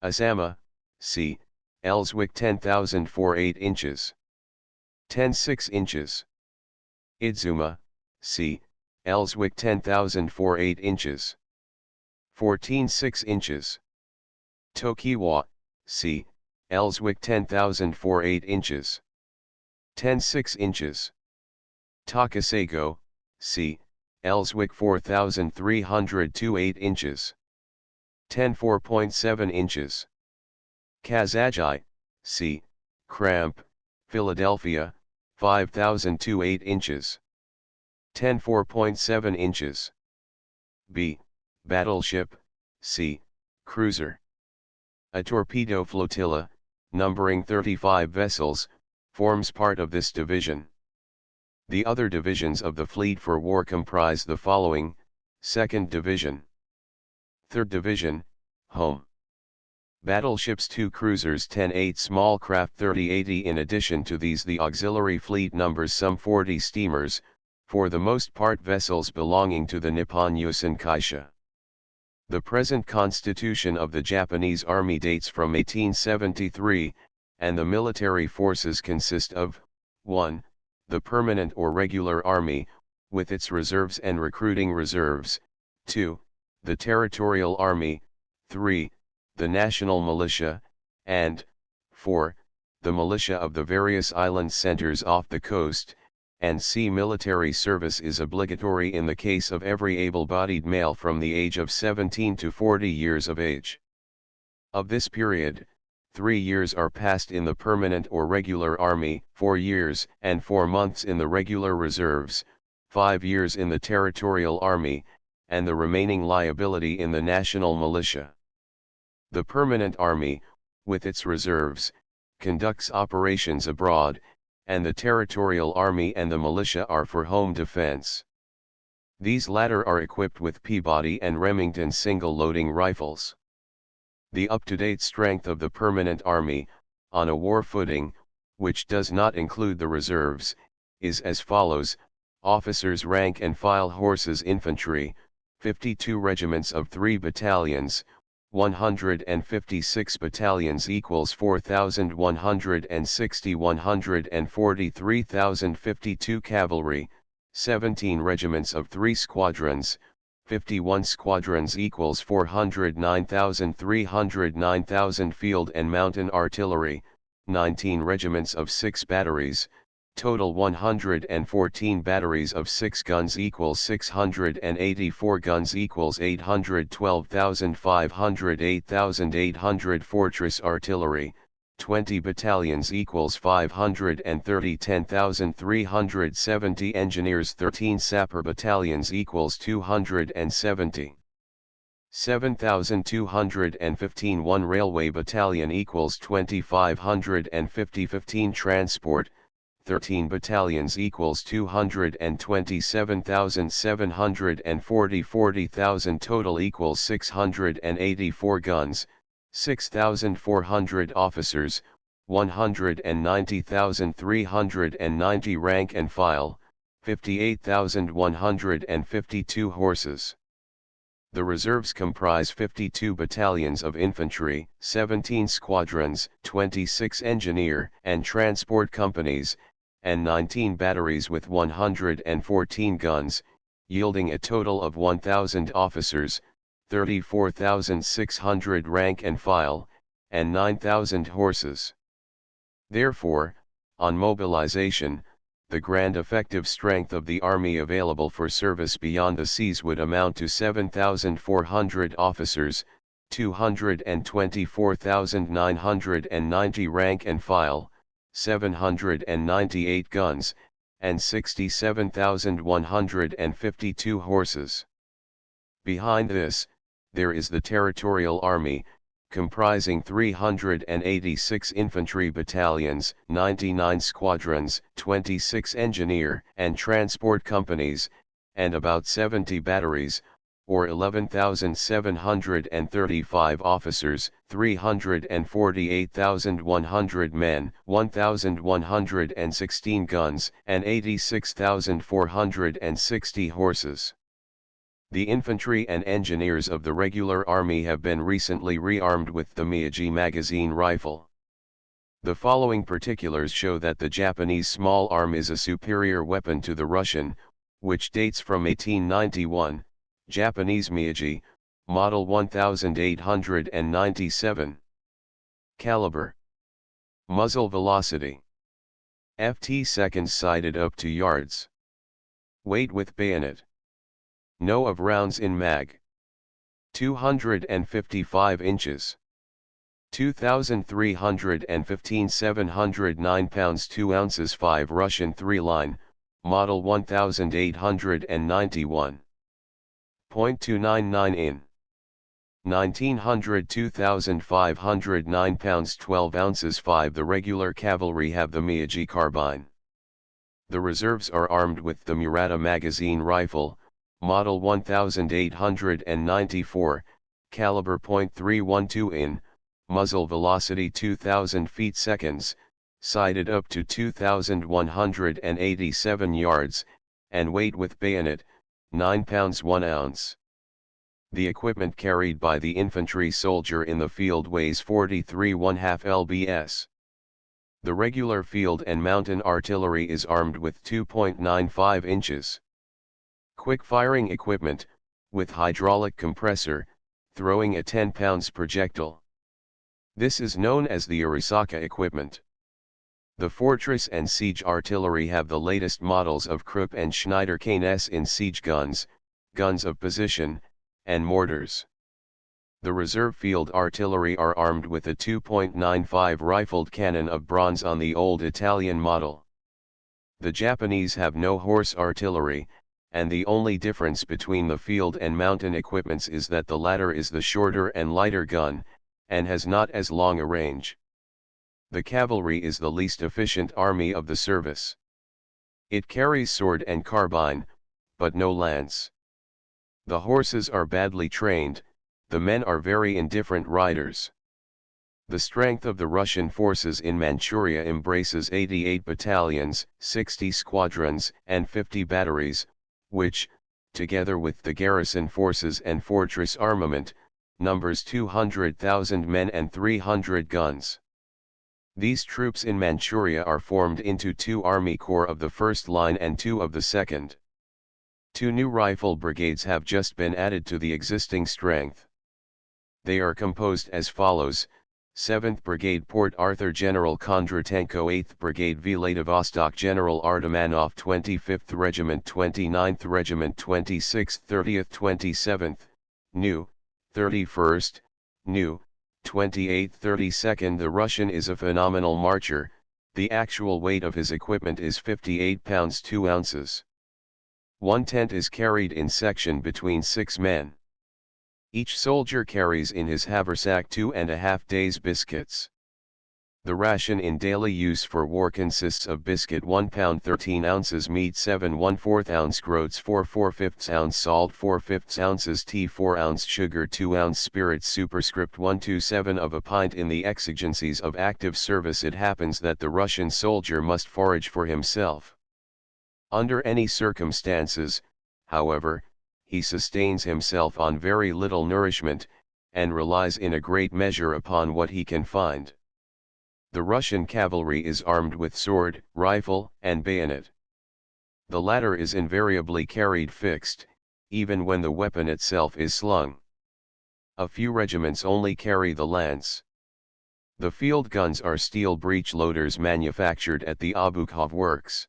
Asama, C. Elswick 10,004 8 inches. 10.6 inches. Idzuma, C. Elswick 10,004 8 inches. 14.6 inches. Tokiwa, C. Elswick 10,004 8 inches. 10.6 inches. Takasago, C. Elswick 4,302 8 inches. 10.4.7 inches. Kazajai, C. Cramp, Philadelphia, 5,002 8 inches. 10.4.7 inches. B. Battleship, C. Cruiser. A torpedo flotilla, numbering 35 vessels, forms part of this division. The other divisions of the fleet for war comprise the following: 2nd Division, 3rd Division, Home. Battleships, 2 cruisers, 10 8 small craft, 30 80. In addition to these, the auxiliary fleet numbers some 40 steamers, for the most part vessels belonging to the Nippon Yusen Kaisha. The present constitution of the Japanese Army dates from 1873, and the military forces consist of 1. The permanent or regular army, with its reserves and recruiting reserves; 2. The territorial army; 3. The national militia; and 4. The militia of the various island centers off the coast. And C. Military service is obligatory in the case of every able-bodied male from the age of 17 to 40 years of age. Of this period, 3 years are passed in the permanent or regular army, 4 years and 4 months in the regular reserves, 5 years in the territorial army, and the remaining liability in the national militia. The permanent army, with its reserves, conducts operations abroad, and the territorial army and the militia are for home defense. These latter are equipped with Peabody and Remington single-loading rifles. The up-to-date strength of the permanent army, on a war footing, which does not include the reserves, is as follows: officers rank and file horses infantry, 52 regiments of 3 battalions, 156 battalions equals 4,160 143,052 cavalry, 17 regiments of 3 squadrons, 51 squadrons equals 409,300. 9,000 field and mountain artillery, 19 regiments of 6 batteries, total 114 batteries of 6 guns equals 684 guns equals 812,500. 8,800 fortress artillery, 20 battalions equals 530. 10,370 engineers, 13 sapper battalions equals 270. 7,215 1 railway battalion equals 2,550. 15 transport, 13 battalions equals 227,740. 40,000 total equals 684 guns, 6,400 officers, 190,390 rank and file, 58,152 horses. The reserves comprise 52 battalions of infantry, 17 squadrons, 26 engineer and transport companies, and 19 batteries with 114 guns, yielding a total of 1,000 officers, 34,600 rank and file, and 9,000 horses. Therefore, on mobilization, the grand effective strength of the army available for service beyond the seas would amount to 7,400 officers, 224,990 rank and file, 798 guns, and 67,152 horses. Behind this, there is the Territorial Army, comprising 386 infantry battalions, 99 squadrons, 26 engineer and transport companies, and about 70 batteries, or 11,735 officers, 348,100 men, 1,116 guns, and 86,460 horses. The infantry and engineers of the regular army have been recently rearmed with the Miyagi magazine rifle. The following particulars show that the Japanese small arm is a superior weapon to the Russian, which dates from 1891, Japanese Miyagi, model 1897. Caliber. Muzzle velocity. Ft seconds sighted up to yards. Weight with bayonet. No of rounds in mag. 255 inches. 2,315 709 pounds 2 ounces 5 Russian 3-line, model 1891. 0.299 in. 1900 2,509 pounds 12 ounces 5 The regular cavalry have the Miyagi carbine. The reserves are armed with the Murata magazine rifle, model 1894, caliber .312 in, muzzle velocity 2000 feet seconds, sighted up to 2,187 yards, and weight with bayonet, 9 pounds 1 ounce. The equipment carried by the infantry soldier in the field weighs 43½ lbs. The regular field and mountain artillery is armed with 2.95 inches. Quick-firing equipment, with hydraulic compressor, throwing a 10 pounds projectile. This is known as the Arisaka equipment. The fortress and siege artillery have the latest models of Krupp and Schneider Canes in siege guns, guns of position, and mortars. The reserve field artillery are armed with a 2.95 rifled cannon of bronze on the old Italian model. The Japanese have no horse artillery, and the only difference between the field and mountain equipments is that the latter is the shorter and lighter gun, and has not as long a range. The cavalry is the least efficient army of the service. It carries sword and carbine, but no lance. The horses are badly trained, the men are very indifferent riders. The strength of the Russian forces in Manchuria embraces 88 battalions, 60 squadrons, and 50 batteries, which, together with the garrison forces and fortress armament, numbers 200,000 men and 300 guns. These troops in Manchuria are formed into 2 army corps of the first line and 2 of the second. Two new rifle brigades have just been added to the existing strength. They are composed as follows: 7th Brigade Port Arthur General Kondratenko, 8th Brigade Vladivostok General Artemanov, 25th Regiment 29th Regiment 26th 30th 27th, new, 31st, new, 28th 32nd. The Russian is a phenomenal marcher. The actual weight of his equipment is 58 pounds 2 ounces. One tent is carried in section between 6 men. Each soldier carries in his haversack 2.5 days biscuits. The ration in daily use for war consists of biscuit 1 pound 13 ounces, meat 7 1/4 ounce, groats 4 4/5 ounce, salt 4/5 ounces, tea 4 ounce, sugar 2 ounce, spirits superscript 127 of a pint. In the exigencies of active service, it happens that the Russian soldier must forage for himself. Under any circumstances, however, he sustains himself on very little nourishment, and relies in a great measure upon what he can find. The Russian cavalry is armed with sword, rifle, and bayonet. The latter is invariably carried fixed, even when the weapon itself is slung. A few regiments only carry the lance. The field guns are steel breech loaders manufactured at the Obukhov works.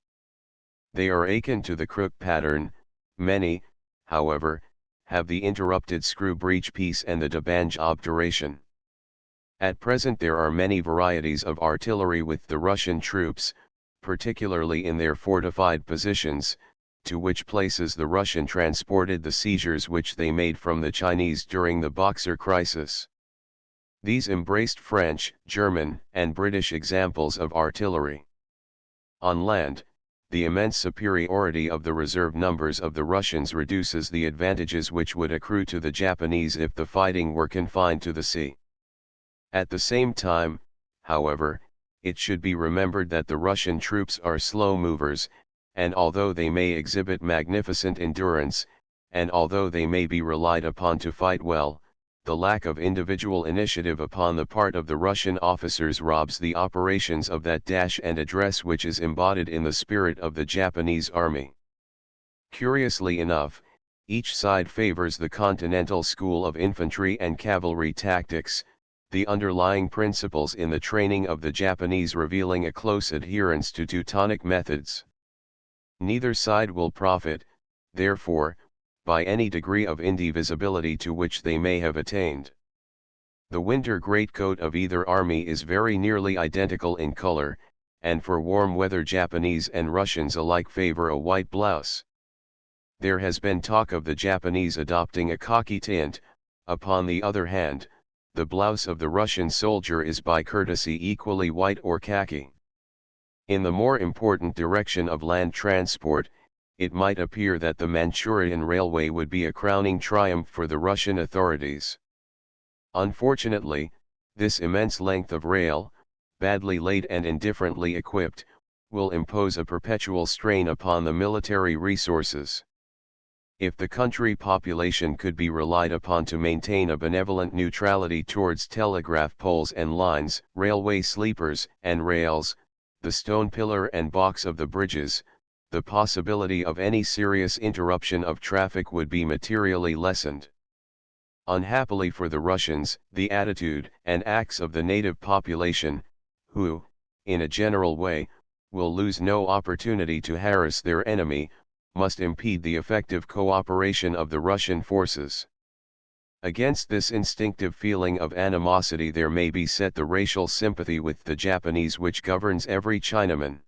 They are akin to the Kruk pattern. Many, however, have the interrupted screw breech piece and the Dabanj obturation. At present there are many varieties of artillery with the Russian troops, particularly in their fortified positions, to which places the Russian transported the seizures which they made from the Chinese during the Boxer crisis. These embraced French, German, and British examples of artillery. On land, the immense superiority of the reserve numbers of the Russians reduces the advantages which would accrue to the Japanese if the fighting were confined to the sea. At the same time, however, it should be remembered that the Russian troops are slow movers, and although they may exhibit magnificent endurance, and although they may be relied upon to fight well, the lack of individual initiative upon the part of the Russian officers robs the operations of that dash and address which is embodied in the spirit of the Japanese army. Curiously enough, each side favors the continental school of infantry and cavalry tactics, the underlying principles in the training of the Japanese revealing a close adherence to Teutonic methods. Neither side will profit, therefore, by any degree of indivisibility to which they may have attained. The winter greatcoat of either army is very nearly identical in color, and for warm weather Japanese and Russians alike favor a white blouse. There has been talk of the Japanese adopting a khaki tint. Upon the other hand, the blouse of the Russian soldier is by courtesy equally white or khaki. In the more important direction of land transport, it might appear that the Manchurian Railway would be a crowning triumph for the Russian authorities. Unfortunately, this immense length of rail, badly laid and indifferently equipped, will impose a perpetual strain upon the military resources. If the country population could be relied upon to maintain a benevolent neutrality towards telegraph poles and lines, railway sleepers and rails, the stone pillar and box of the bridges, the possibility of any serious interruption of traffic would be materially lessened. Unhappily for the Russians, the attitude and acts of the native population, who, in a general way, will lose no opportunity to harass their enemy, must impede the effective cooperation of the Russian forces. Against this instinctive feeling of animosity there may be set the racial sympathy with the Japanese which governs every Chinaman.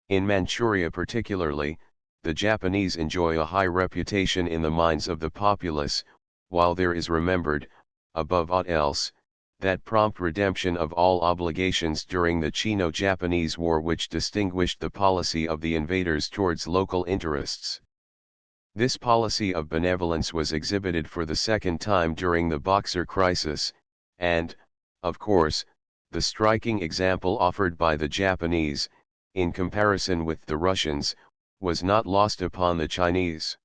In Manchuria particularly, the Japanese enjoy a high reputation in the minds of the populace, while there is remembered, above aught else, that prompt redemption of all obligations during the Chino-Japanese War which distinguished the policy of the invaders towards local interests. This policy of benevolence was exhibited for the second time during the Boxer crisis, and, of course, the striking example offered by the Japanese, in comparison with the Russians, was not lost upon the Chinese.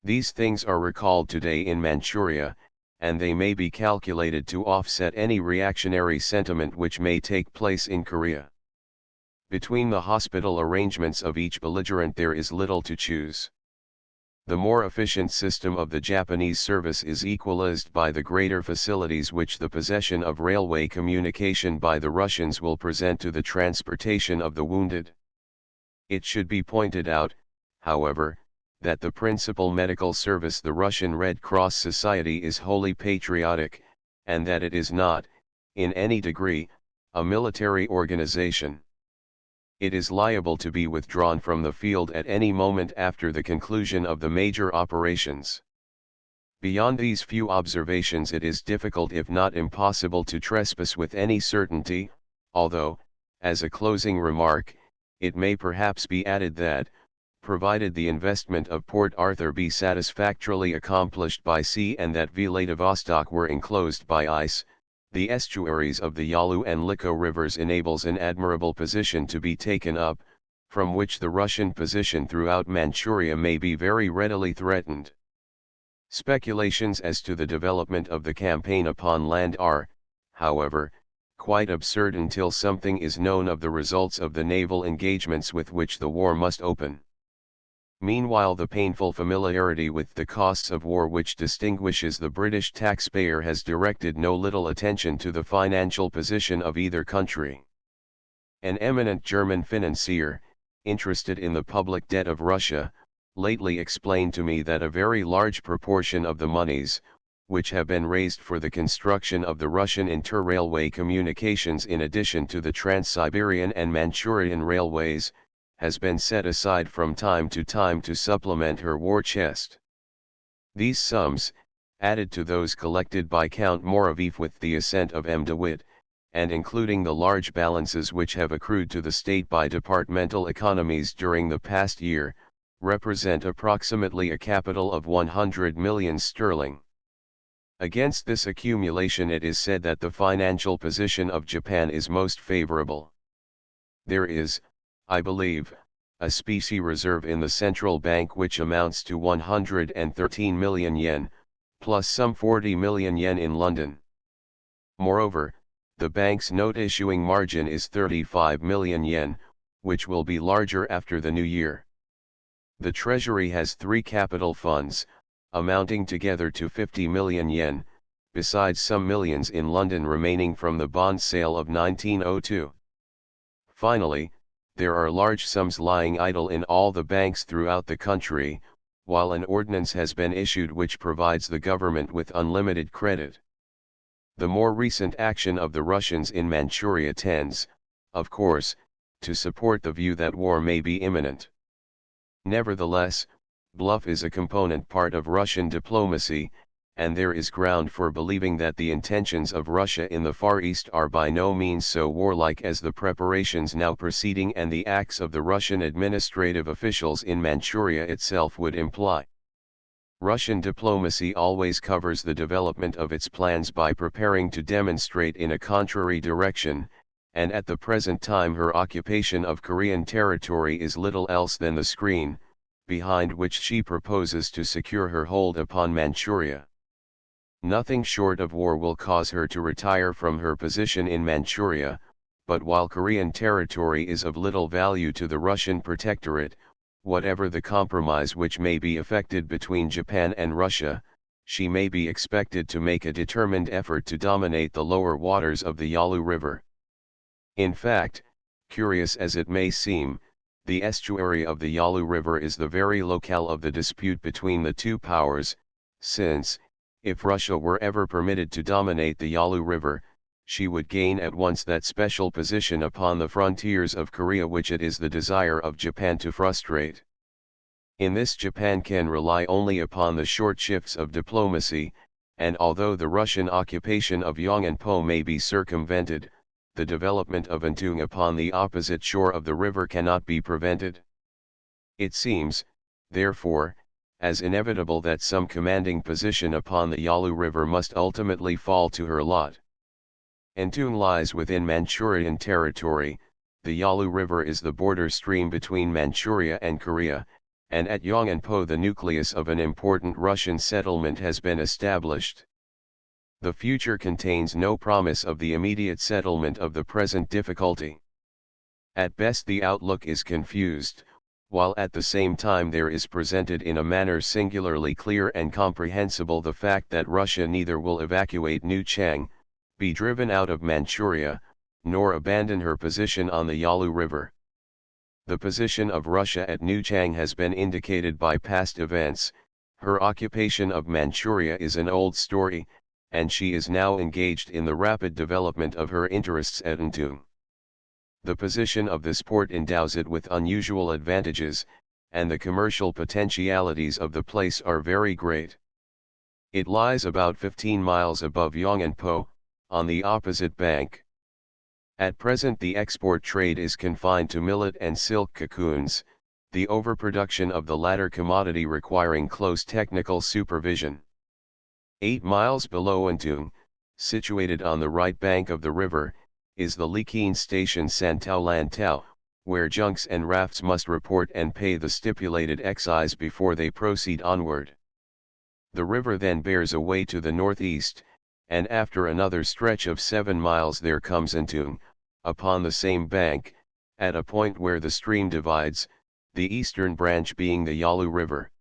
These things are recalled today in Manchuria, and they may be calculated to offset any reactionary sentiment which may take place in Korea. Between the hospital arrangements of each belligerent there is little to choose. The more efficient system of the Japanese service is equalized by the greater facilities which the possession of railway communication by the Russians will present to the transportation of the wounded. It should be pointed out, however, that the principal medical service, the Russian Red Cross Society, is wholly patriotic, and that it is not, in any degree, a military organization. It is liable to be withdrawn from the field at any moment after the conclusion of the major operations. Beyond these few observations, it is difficult if not impossible to trespass with any certainty, although, as a closing remark, it may perhaps be added that, provided the investment of Port Arthur be satisfactorily accomplished by sea and that Vladivostok were enclosed by ice, the estuaries of the Yalu and Liko rivers enables an admirable position to be taken up, from which the Russian position throughout Manchuria may be very readily threatened. Speculations as to the development of the campaign upon land are, however, quite absurd until something is known of the results of the naval engagements with which the war must open. Meanwhile, the painful familiarity with the costs of war which distinguishes the British taxpayer has directed no little attention to the financial position of either country. An eminent German financier, interested in the public debt of Russia, lately explained to me that a very large proportion of the moneys, which have been raised for the construction of the Russian inter-railway communications in addition to the Trans-Siberian and Manchurian railways, has been set aside from time to supplement her war chest. These sums, added to those collected by Count Moroveev with the assent of M. de Witt, and including the large balances which have accrued to the state by departmental economies during the past year, represent approximately a capital of 100 millions sterling. Against this accumulation, it is said that the financial position of Japan is most favorable. There is, I believe, a specie reserve in the central bank which amounts to 113 million yen, plus some 40 million yen in London. Moreover, the bank's note issuing margin is 35 million yen, which will be larger after the new year. The treasury has 3 capital funds, amounting together to 50 million yen, besides some millions in London remaining from the bond sale of 1902. Finally, there are large sums lying idle in all the banks throughout the country, while an ordinance has been issued which provides the government with unlimited credit. The more recent action of the Russians in Manchuria tends, of course, to support the view that war may be imminent. Nevertheless, bluff is a component part of Russian diplomacy, and there is ground for believing that the intentions of Russia in the Far East are by no means so warlike as the preparations now proceeding and the acts of the Russian administrative officials in Manchuria itself would imply. Russian diplomacy always covers the development of its plans by preparing to demonstrate in a contrary direction, and at the present time her occupation of Korean territory is little else than the screen, behind which she proposes to secure her hold upon Manchuria. Nothing short of war will cause her to retire from her position in Manchuria, but while Korean territory is of little value to the Russian protectorate, whatever the compromise which may be effected between Japan and Russia, she may be expected to make a determined effort to dominate the lower waters of the Yalu River. In fact, curious as it may seem, the estuary of the Yalu River is the very locale of the dispute between the two powers, since, if Russia were ever permitted to dominate the Yalu River, she would gain at once that special position upon the frontiers of Korea which it is the desire of Japan to frustrate. In this Japan can rely only upon the short shifts of diplomacy, and although the Russian occupation of Yong'anpo may be circumvented, the development of Antung upon the opposite shore of the river cannot be prevented. It seems, therefore, as inevitable that some commanding position upon the Yalu River must ultimately fall to her lot. Antung lies within Manchurian territory, the Yalu River is the border stream between Manchuria and Korea, and at Yong'anpo the nucleus of an important Russian settlement has been established. The future contains no promise of the immediate settlement of the present difficulty. At best the outlook is confused, while at the same time there is presented in a manner singularly clear and comprehensible the fact that Russia neither will evacuate New Chang, be driven out of Manchuria, nor abandon her position on the Yalu River. The position of Russia at New Chang has been indicated by past events. Her occupation of Manchuria is an old story, and she is now engaged in the rapid development of her interests at Ntung. The position of this port endows it with unusual advantages, and the commercial potentialities of the place are very great. It lies about 15 miles above Yong'anpo, on the opposite bank. At present the export trade is confined to millet and silk cocoons, the overproduction of the latter commodity requiring close technical supervision. 8 miles below Ntung, situated on the right bank of the river, is the Liqin station Santao Lantao, where junks and rafts must report and pay the stipulated excise before they proceed onward. The river then bears away to the northeast, and after another stretch of 7 miles there comes Ntung, upon the same bank, at a point where the stream divides, the eastern branch being the Yalu River.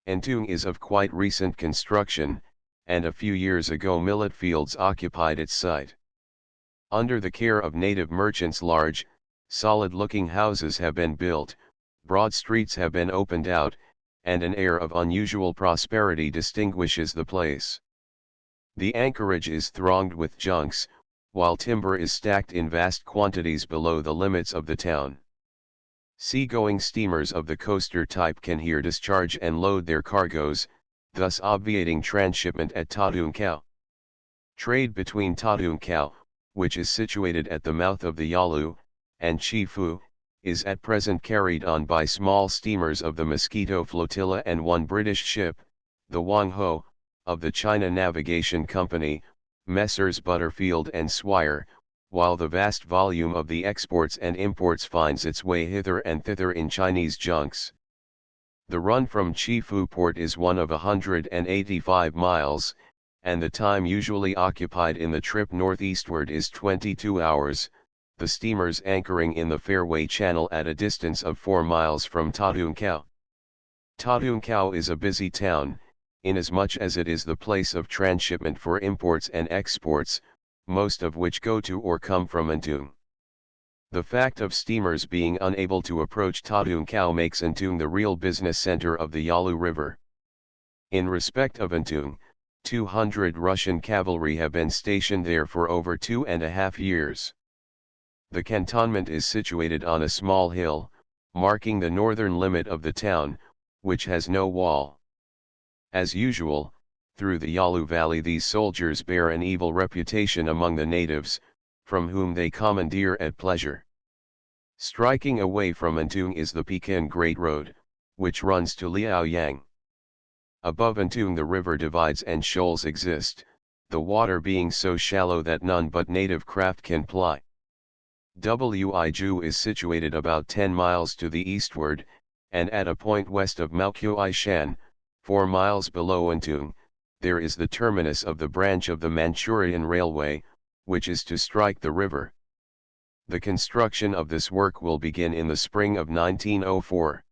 Ntung is of quite recent construction, and a few years ago millet fields occupied its site. Under the care of native merchants large, solid-looking houses have been built, broad streets have been opened out, and an air of unusual prosperity distinguishes the place. The anchorage is thronged with junks, while timber is stacked in vast quantities below the limits of the town. Sea-going steamers of the coaster type can here discharge and load their cargoes, thus obviating transshipment at Tatung Khao. Trade between Tatung Khao, which is situated at the mouth of the Yalu, and Chifu, is at present carried on by small steamers of the Mosquito Flotilla and one British ship, the Wang Ho, of the China Navigation Company, Messrs. Butterfield and Swire, while the vast volume of the exports and imports finds its way hither and thither in Chinese junks. The run from Chifu port is one of 185 miles, and the time usually occupied in the trip northeastward is 22 hours, the steamers anchoring in the Fairway Channel at a distance of 4 miles from Tatung Khao. Tatung Khao is a busy town, inasmuch as it is the place of transshipment for imports and exports, most of which go to or come from Ntung. The fact of steamers being unable to approach Tatung Khao makes Ntung the real business center of the Yalu River. In respect of Ntung, 200 Russian cavalry have been stationed there for over 2.5 years. The cantonment is situated on a small hill, marking the northern limit of the town, which has no wall. As usual, through the Yalu Valley these soldiers bear an evil reputation among the natives, from whom they commandeer at pleasure. Striking away from Ntung is the Pekin Great Road, which runs to Liaoyang. Above Ntung the river divides and shoals exist, the water being so shallow that none but native craft can ply. Wuiju is situated about 10 miles to the eastward, and at a point west of Maoqiuishan, 4 miles below Ntung, there is the terminus of the branch of the Manchurian Railway, which is to strike the river. The construction of this work will begin in the spring of 1904.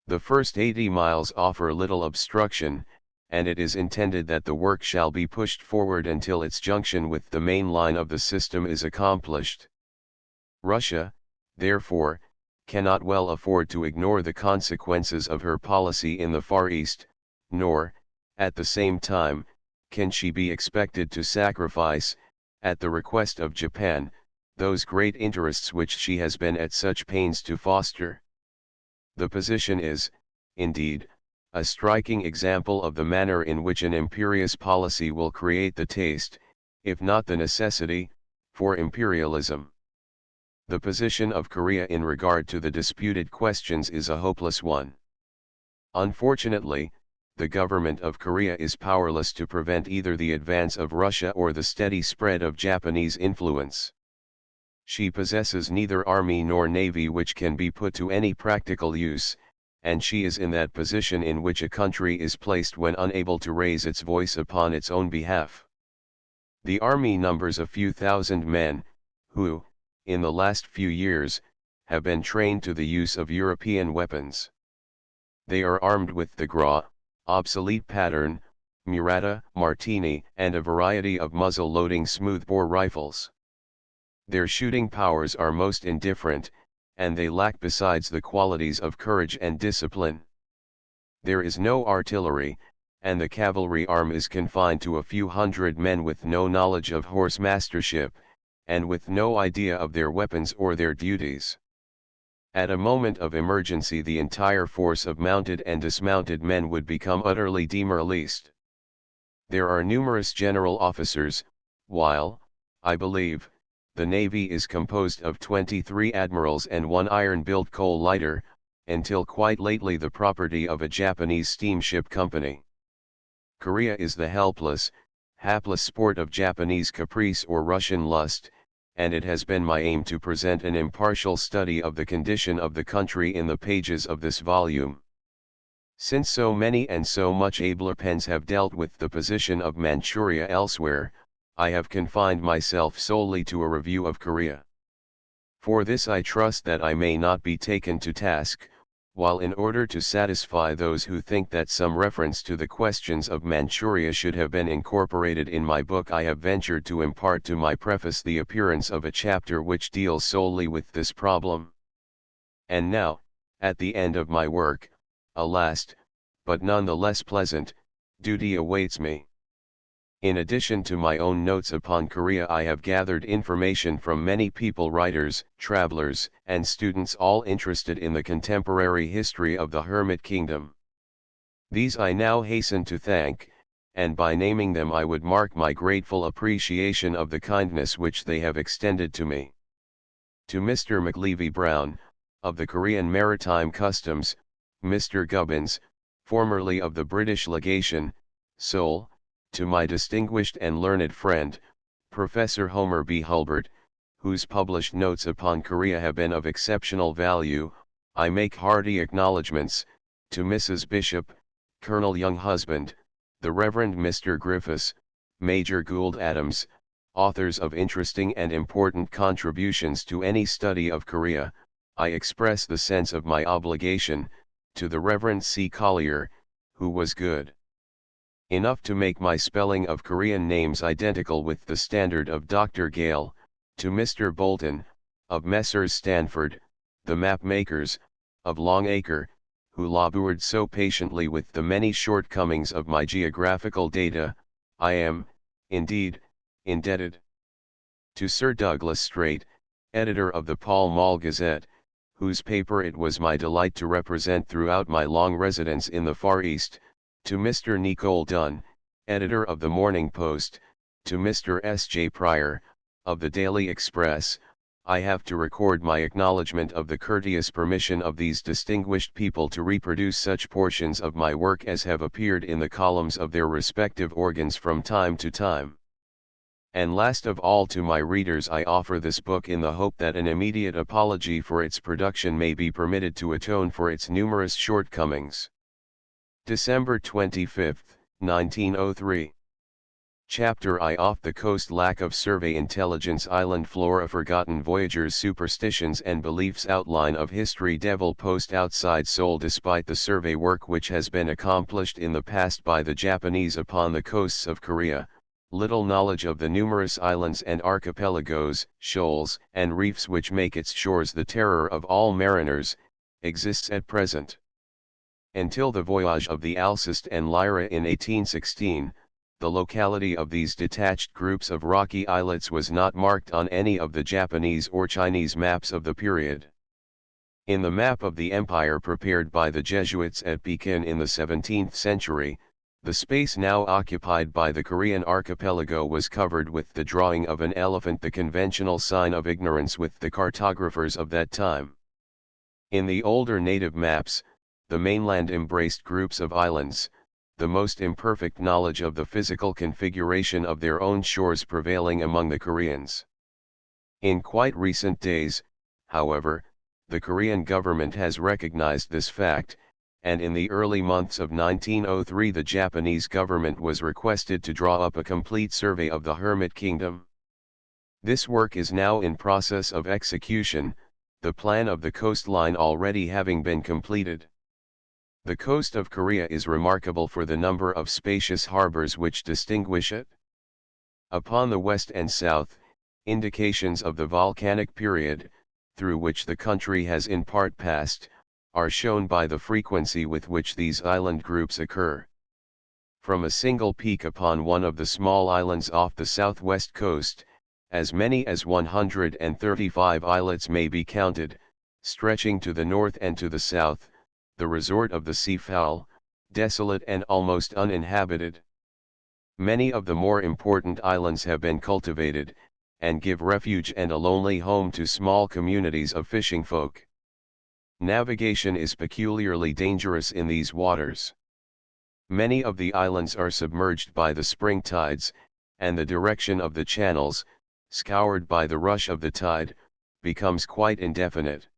The first 80 miles offer little obstruction, and it is intended that the work shall be pushed forward until its junction with the main line of the system is accomplished. Russia, therefore, cannot well afford to ignore the consequences of her policy in the Far East, nor, at the same time, can she be expected to sacrifice, at the request of Japan, those great interests which she has been at such pains to foster. The position is, indeed, a striking example of the manner in which an imperious policy will create the taste, if not the necessity, for imperialism. The position of Korea in regard to the disputed questions is a hopeless one. Unfortunately, the government of Korea is powerless to prevent either the advance of Russia or the steady spread of Japanese influence. She possesses neither army nor navy which can be put to any practical use, and she is in that position in which a country is placed when unable to raise its voice upon its own behalf. The army numbers a few thousand men, who, in the last few years, have been trained to the use of European weapons. They are armed with the GRA, obsolete pattern, Murata, Martini, and a variety of muzzle-loading smoothbore rifles. Their shooting powers are most indifferent, and they lack besides the qualities of courage and discipline. There is no artillery, and the cavalry arm is confined to a few hundred men with no knowledge of horse mastership, and with no idea of their weapons or their duties. At a moment of emergency the entire force of mounted and dismounted men would become utterly demoralized. There are numerous general officers, while, I believe, the Navy is composed of 23 admirals and one iron-built coal lighter, until quite lately the property of a Japanese steamship company. Korea is the helpless, hapless sport of Japanese caprice or Russian lust, and it has been my aim to present an impartial study of the condition of the country in the pages of this volume. Since so many and so much abler pens have dealt with the position of Manchuria elsewhere, I have confined myself solely to a review of Korea. For this I trust that I may not be taken to task, while in order to satisfy those who think that some reference to the questions of Manchuria should have been incorporated in my book, I have ventured to impart to my preface the appearance of a chapter which deals solely with this problem. And now, at the end of my work, a last, but none the less pleasant, duty awaits me. In addition to my own notes upon Korea, I have gathered information from many people, writers, travelers, and students all interested in the contemporary history of the Hermit Kingdom. These I now hasten to thank, and by naming them I would mark my grateful appreciation of the kindness which they have extended to me. To Mr. McLevy Brown, of the Korean Maritime Customs, Mr. Gubbins, formerly of the British Legation, Seoul, to my distinguished and learned friend, Professor Homer B. Hulbert, whose published notes upon Korea have been of exceptional value, I make hearty acknowledgments, to Mrs. Bishop, Colonel Younghusband, the Reverend Mr. Griffiths, Major Gould Adams, authors of interesting and important contributions to any study of Korea. I express the sense of my obligation, to the Reverend C. Collier, who was good enough to make my spelling of Korean names identical with the standard of Dr. Gale, to Mr. Bolton, of Messrs. Stanford, the map makers, of Longacre, who labored so patiently with the many shortcomings of my geographical data. I am, indeed, indebted to Sir Douglas Strait, editor of the Pall Mall Gazette, whose paper it was my delight to represent throughout my long residence in the Far East, to Mr. Nicole Dunn, editor of the Morning Post, to Mr. S. J. Pryor, of the Daily Express. I have to record my acknowledgement of the courteous permission of these distinguished people to reproduce such portions of my work as have appeared in the columns of their respective organs from time to time. And last of all, to my readers I offer this book in the hope that an immediate apology for its production may be permitted to atone for its numerous shortcomings. December 25, 1903. Chapter I. Off the coast, lack of survey intelligence, island flora, forgotten voyagers, superstitions and beliefs, outline of history, Devil Post outside Seoul. Despite the survey work which has been accomplished in the past by the Japanese upon the coasts of Korea, little knowledge of the numerous islands and archipelagos, shoals, and reefs which make its shores the terror of all mariners, exists at present. Until the voyage of the Alceste and Lyra in 1816, the locality of these detached groups of rocky islets was not marked on any of the Japanese or Chinese maps of the period. In the map of the empire prepared by the Jesuits at Pekin in the 17th century, the space now occupied by the Korean archipelago was covered with the drawing of an elephant, the conventional sign of ignorance with the cartographers of that time. In the older native maps, the mainland embraced groups of islands, the most imperfect knowledge of the physical configuration of their own shores prevailing among the Koreans. In quite recent days, however, the Korean government has recognized this fact, and in the early months of 1903 the Japanese government was requested to draw up a complete survey of the Hermit Kingdom. This work is now in process of execution. the plan of the coastline already having been completed. The coast of Korea is remarkable for the number of spacious harbors which distinguish it. Upon the west and south, indications of the volcanic period, through which the country has in part passed, are shown by the frequency with which these island groups occur. From a single peak upon one of the small islands off the southwest coast, as many as 135 islets may be counted, stretching to the north and to the south, the resort of the seafowl, desolate and almost uninhabited. Many of the more important islands have been cultivated, and give refuge and a lonely home to small communities of fishing folk. Navigation is peculiarly dangerous in these waters. Many of the islands are submerged by the spring tides, and the direction of the channels, scoured by the rush of the tide, becomes quite indefinite.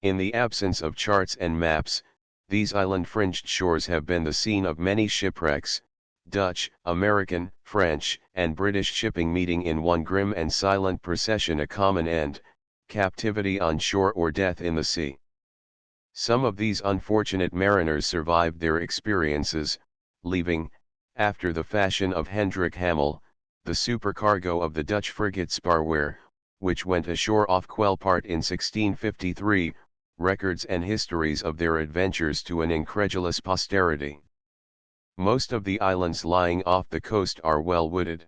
In the absence of charts and maps, these island-fringed shores have been the scene of many shipwrecks, Dutch, American, French, and British shipping meeting in one grim and silent procession, a common end, captivity on shore or death in the sea. Some of these unfortunate mariners survived their experiences, leaving, after the fashion of Hendrik Hamel, the supercargo of the Dutch frigate Sparware, which went ashore off Quelpart in 1653, records and histories of their adventures to an incredulous posterity. Most of the islands lying off the coast are well wooded.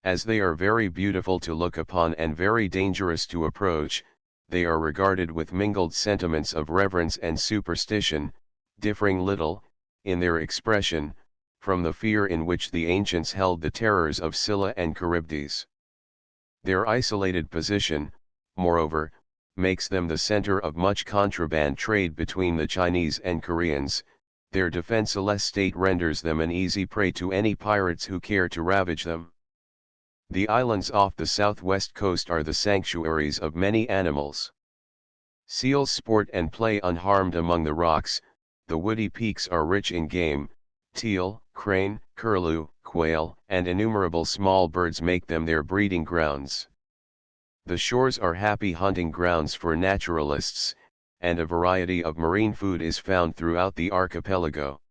As they are very beautiful to look upon and very dangerous to approach, they are regarded with mingled sentiments of reverence and superstition, differing little, in their expression, from the fear in which the ancients held the terrors of Scylla and Charybdis. Their isolated position, moreover, makes them the center of much contraband trade between the Chinese and Koreans. Their defenseless state renders them an easy prey to any pirates who care to ravage them. The islands off the southwest coast are the sanctuaries of many animals. Seals sport and play unharmed among the rocks, the woody peaks are rich in game, teal, crane, curlew, quail, and innumerable small birds make them their breeding grounds. The shores are happy hunting grounds for naturalists, and a variety of marine food is found throughout the archipelago.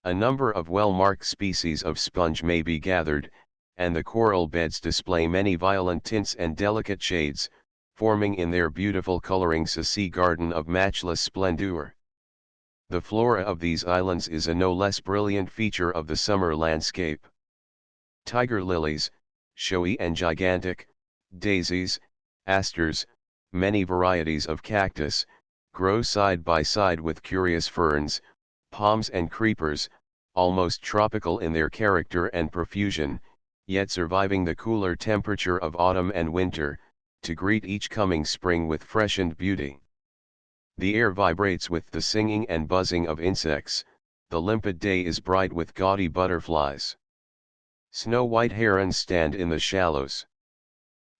A number of well-marked species of sponge may be gathered, and the coral beds display many violent tints and delicate shades, forming in their beautiful colorings a sea garden of matchless splendor. The flora of these islands is a no less brilliant feature of the summer landscape. Tiger lilies, showy and gigantic, daisies, asters, many varieties of cactus, grow side by side with curious ferns, palms and creepers, almost tropical in their character and profusion, yet surviving the cooler temperature of autumn and winter, to greet each coming spring with freshened beauty. The air vibrates with the singing and buzzing of insects, the limpid day is bright with gaudy butterflies. Snow-white herons stand in the shallows.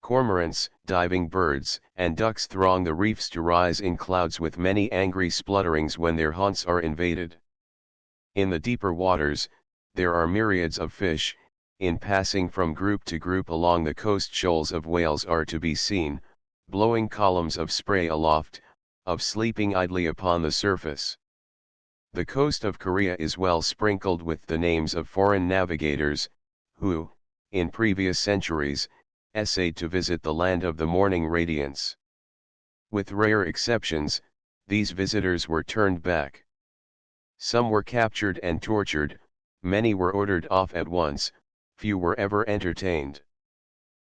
Cormorants, diving birds, and ducks throng the reefs to rise in clouds with many angry splutterings when their haunts are invaded. In the deeper waters, there are myriads of fish. In passing from group to group along the coast, shoals of whales are to be seen, blowing columns of spray aloft, of sleeping idly upon the surface. The coast of Korea is well sprinkled with the names of foreign navigators, who, in previous centuries, essayed to visit the land of the morning radiance. With rare exceptions, these visitors were turned back. Some were captured and tortured, many were ordered off at once, few were ever entertained.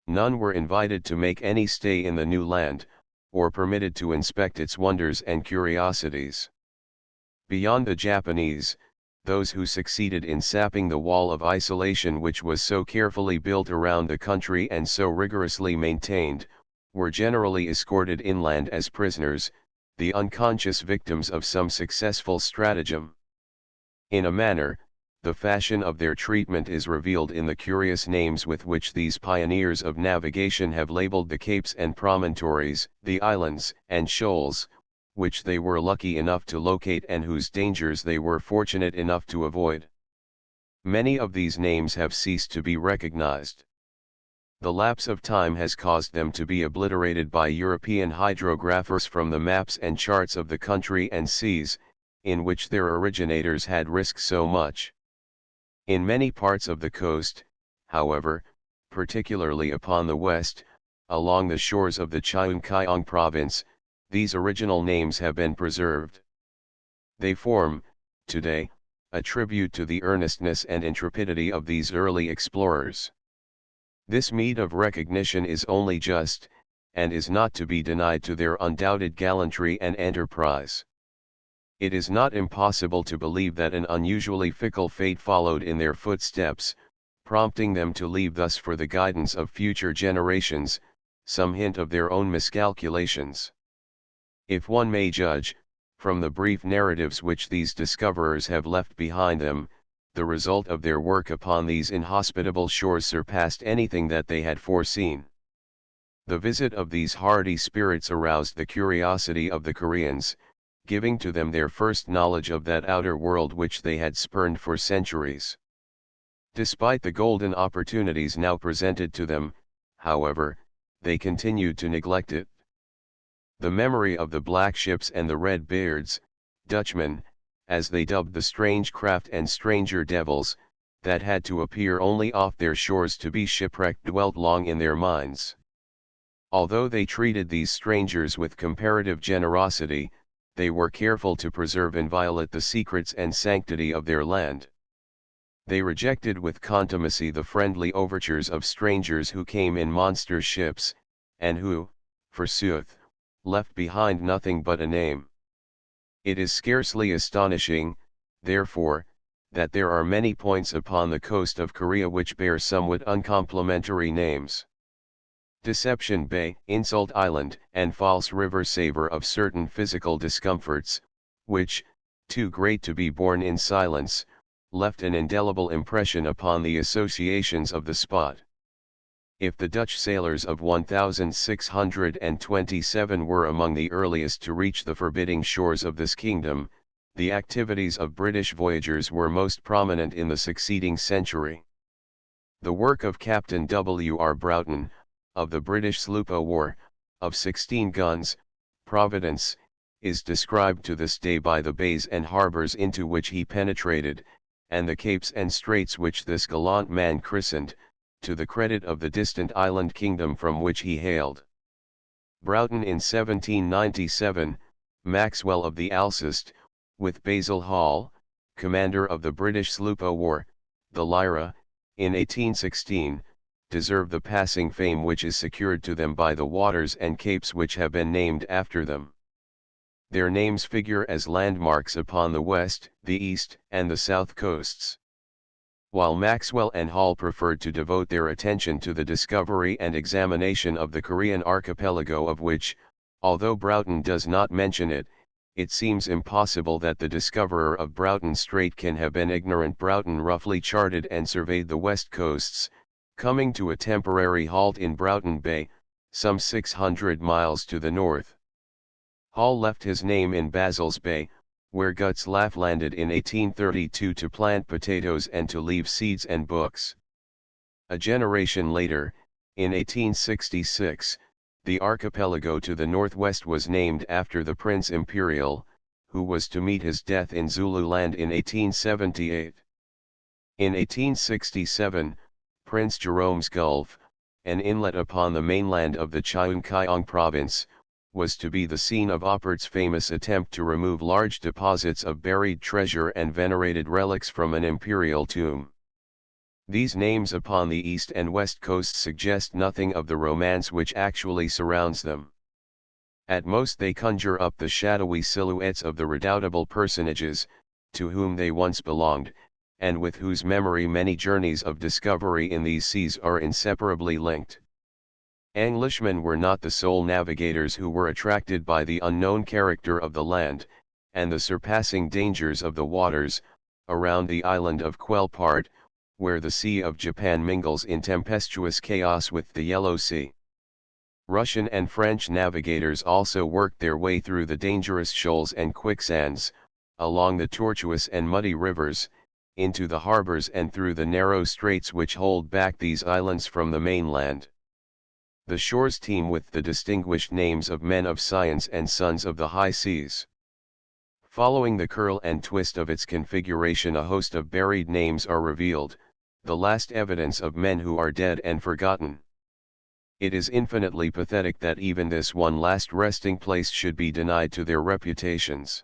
None were invited to make any stay in the new land, or permitted to inspect its wonders and curiosities. Beyond the Japanese, those who succeeded in sapping the wall of isolation which was so carefully built around the country and so rigorously maintained, were generally escorted inland as prisoners, the unconscious victims of some successful stratagem. In a manner, the fashion of their treatment is revealed in the curious names with which these pioneers of navigation have labeled the capes and promontories, the islands and shoals, which they were lucky enough to locate and whose dangers they were fortunate enough to avoid. Many of these names have ceased to be recognized. The lapse of time has caused them to be obliterated by European hydrographers from the maps and charts of the country and seas, in which their originators had risked so much. In many parts of the coast, however, particularly upon the west, along the shores of the Chayung Kiang province, these original names have been preserved. They form, today, a tribute to the earnestness and intrepidity of these early explorers. This meed of recognition is only just, and is not to be denied to their undoubted gallantry and enterprise. It is not impossible to believe that an unusually fickle fate followed in their footsteps, prompting them to leave thus for the guidance of future generations, some hint of their own miscalculations. If one may judge, from the brief narratives which these discoverers have left behind them, the result of their work upon these inhospitable shores surpassed anything that they had foreseen. The visit of these hardy spirits aroused the curiosity of the Koreans, giving to them their first knowledge of that outer world which they had spurned for centuries. Despite the golden opportunities now presented to them, however, they continued to neglect it. The memory of the black ships and the red beards, Dutchmen, as they dubbed the strange craft and stranger devils, that had to appear only off their shores to be shipwrecked dwelt long in their minds. Although they treated these strangers with comparative generosity, they were careful to preserve inviolate the secrets and sanctity of their land. They rejected with contumacy the friendly overtures of strangers who came in monster ships, and who, forsooth, left behind nothing but a name. It is scarcely astonishing, therefore, that there are many points upon the coast of Korea which bear somewhat uncomplimentary names. Deception Bay, Insult Island, and False River savor of certain physical discomforts, which, too great to be borne in silence, left an indelible impression upon the associations of the spot. If the Dutch sailors of 1627 were among the earliest to reach the forbidding shores of this kingdom, the activities of British voyagers were most prominent in the succeeding century. The work of Captain W. R. Broughton, of the British sloop of war, of 16 guns, Providence, is described to this day by the bays and harbors into which he penetrated, and the capes and straits which this gallant man christened, to the credit of the distant island kingdom from which he hailed. Broughton in 1797, Maxwell of the Alceste, with Basil Hall, commander of the British sloop of war, the Lyra, in 1816, deserve the passing fame which is secured to them by the waters and capes which have been named after them. Their names figure as landmarks upon the west, the east, and the south coasts. While Maxwell and Hall preferred to devote their attention to the discovery and examination of the Korean archipelago of which, although Broughton does not mention it, it seems impossible that the discoverer of Broughton Strait can have been ignorant. Broughton roughly charted and surveyed the west coasts, coming to a temporary halt in Broughton Bay, some 600 miles to the north. Hall left his name in Basil's Bay, where Gutzlaff landed in 1832 to plant potatoes and to leave seeds and books. A generation later, in 1866, the archipelago to the northwest was named after the Prince Imperial, who was to meet his death in Zululand in 1878. In 1867, Prince Jerome's Gulf, an inlet upon the mainland of the Chayung Kiang province, was to be the scene of Oppert's famous attempt to remove large deposits of buried treasure and venerated relics from an imperial tomb. These names upon the east and west coasts suggest nothing of the romance which actually surrounds them. At most they conjure up the shadowy silhouettes of the redoubtable personages, to whom they once belonged, and with whose memory many journeys of discovery in these seas are inseparably linked. Englishmen were not the sole navigators who were attracted by the unknown character of the land, and the surpassing dangers of the waters, around the island of Quelpart, where the Sea of Japan mingles in tempestuous chaos with the Yellow Sea. Russian and French navigators also worked their way through the dangerous shoals and quicksands, along the tortuous and muddy rivers, into the harbors and through the narrow straits which hold back these islands from the mainland. The shores teem with the distinguished names of men of science and sons of the high seas. Following the curl and twist of its configuration, a host of buried names are revealed, the last evidence of men who are dead and forgotten. It is infinitely pathetic that even this one last resting place should be denied to their reputations.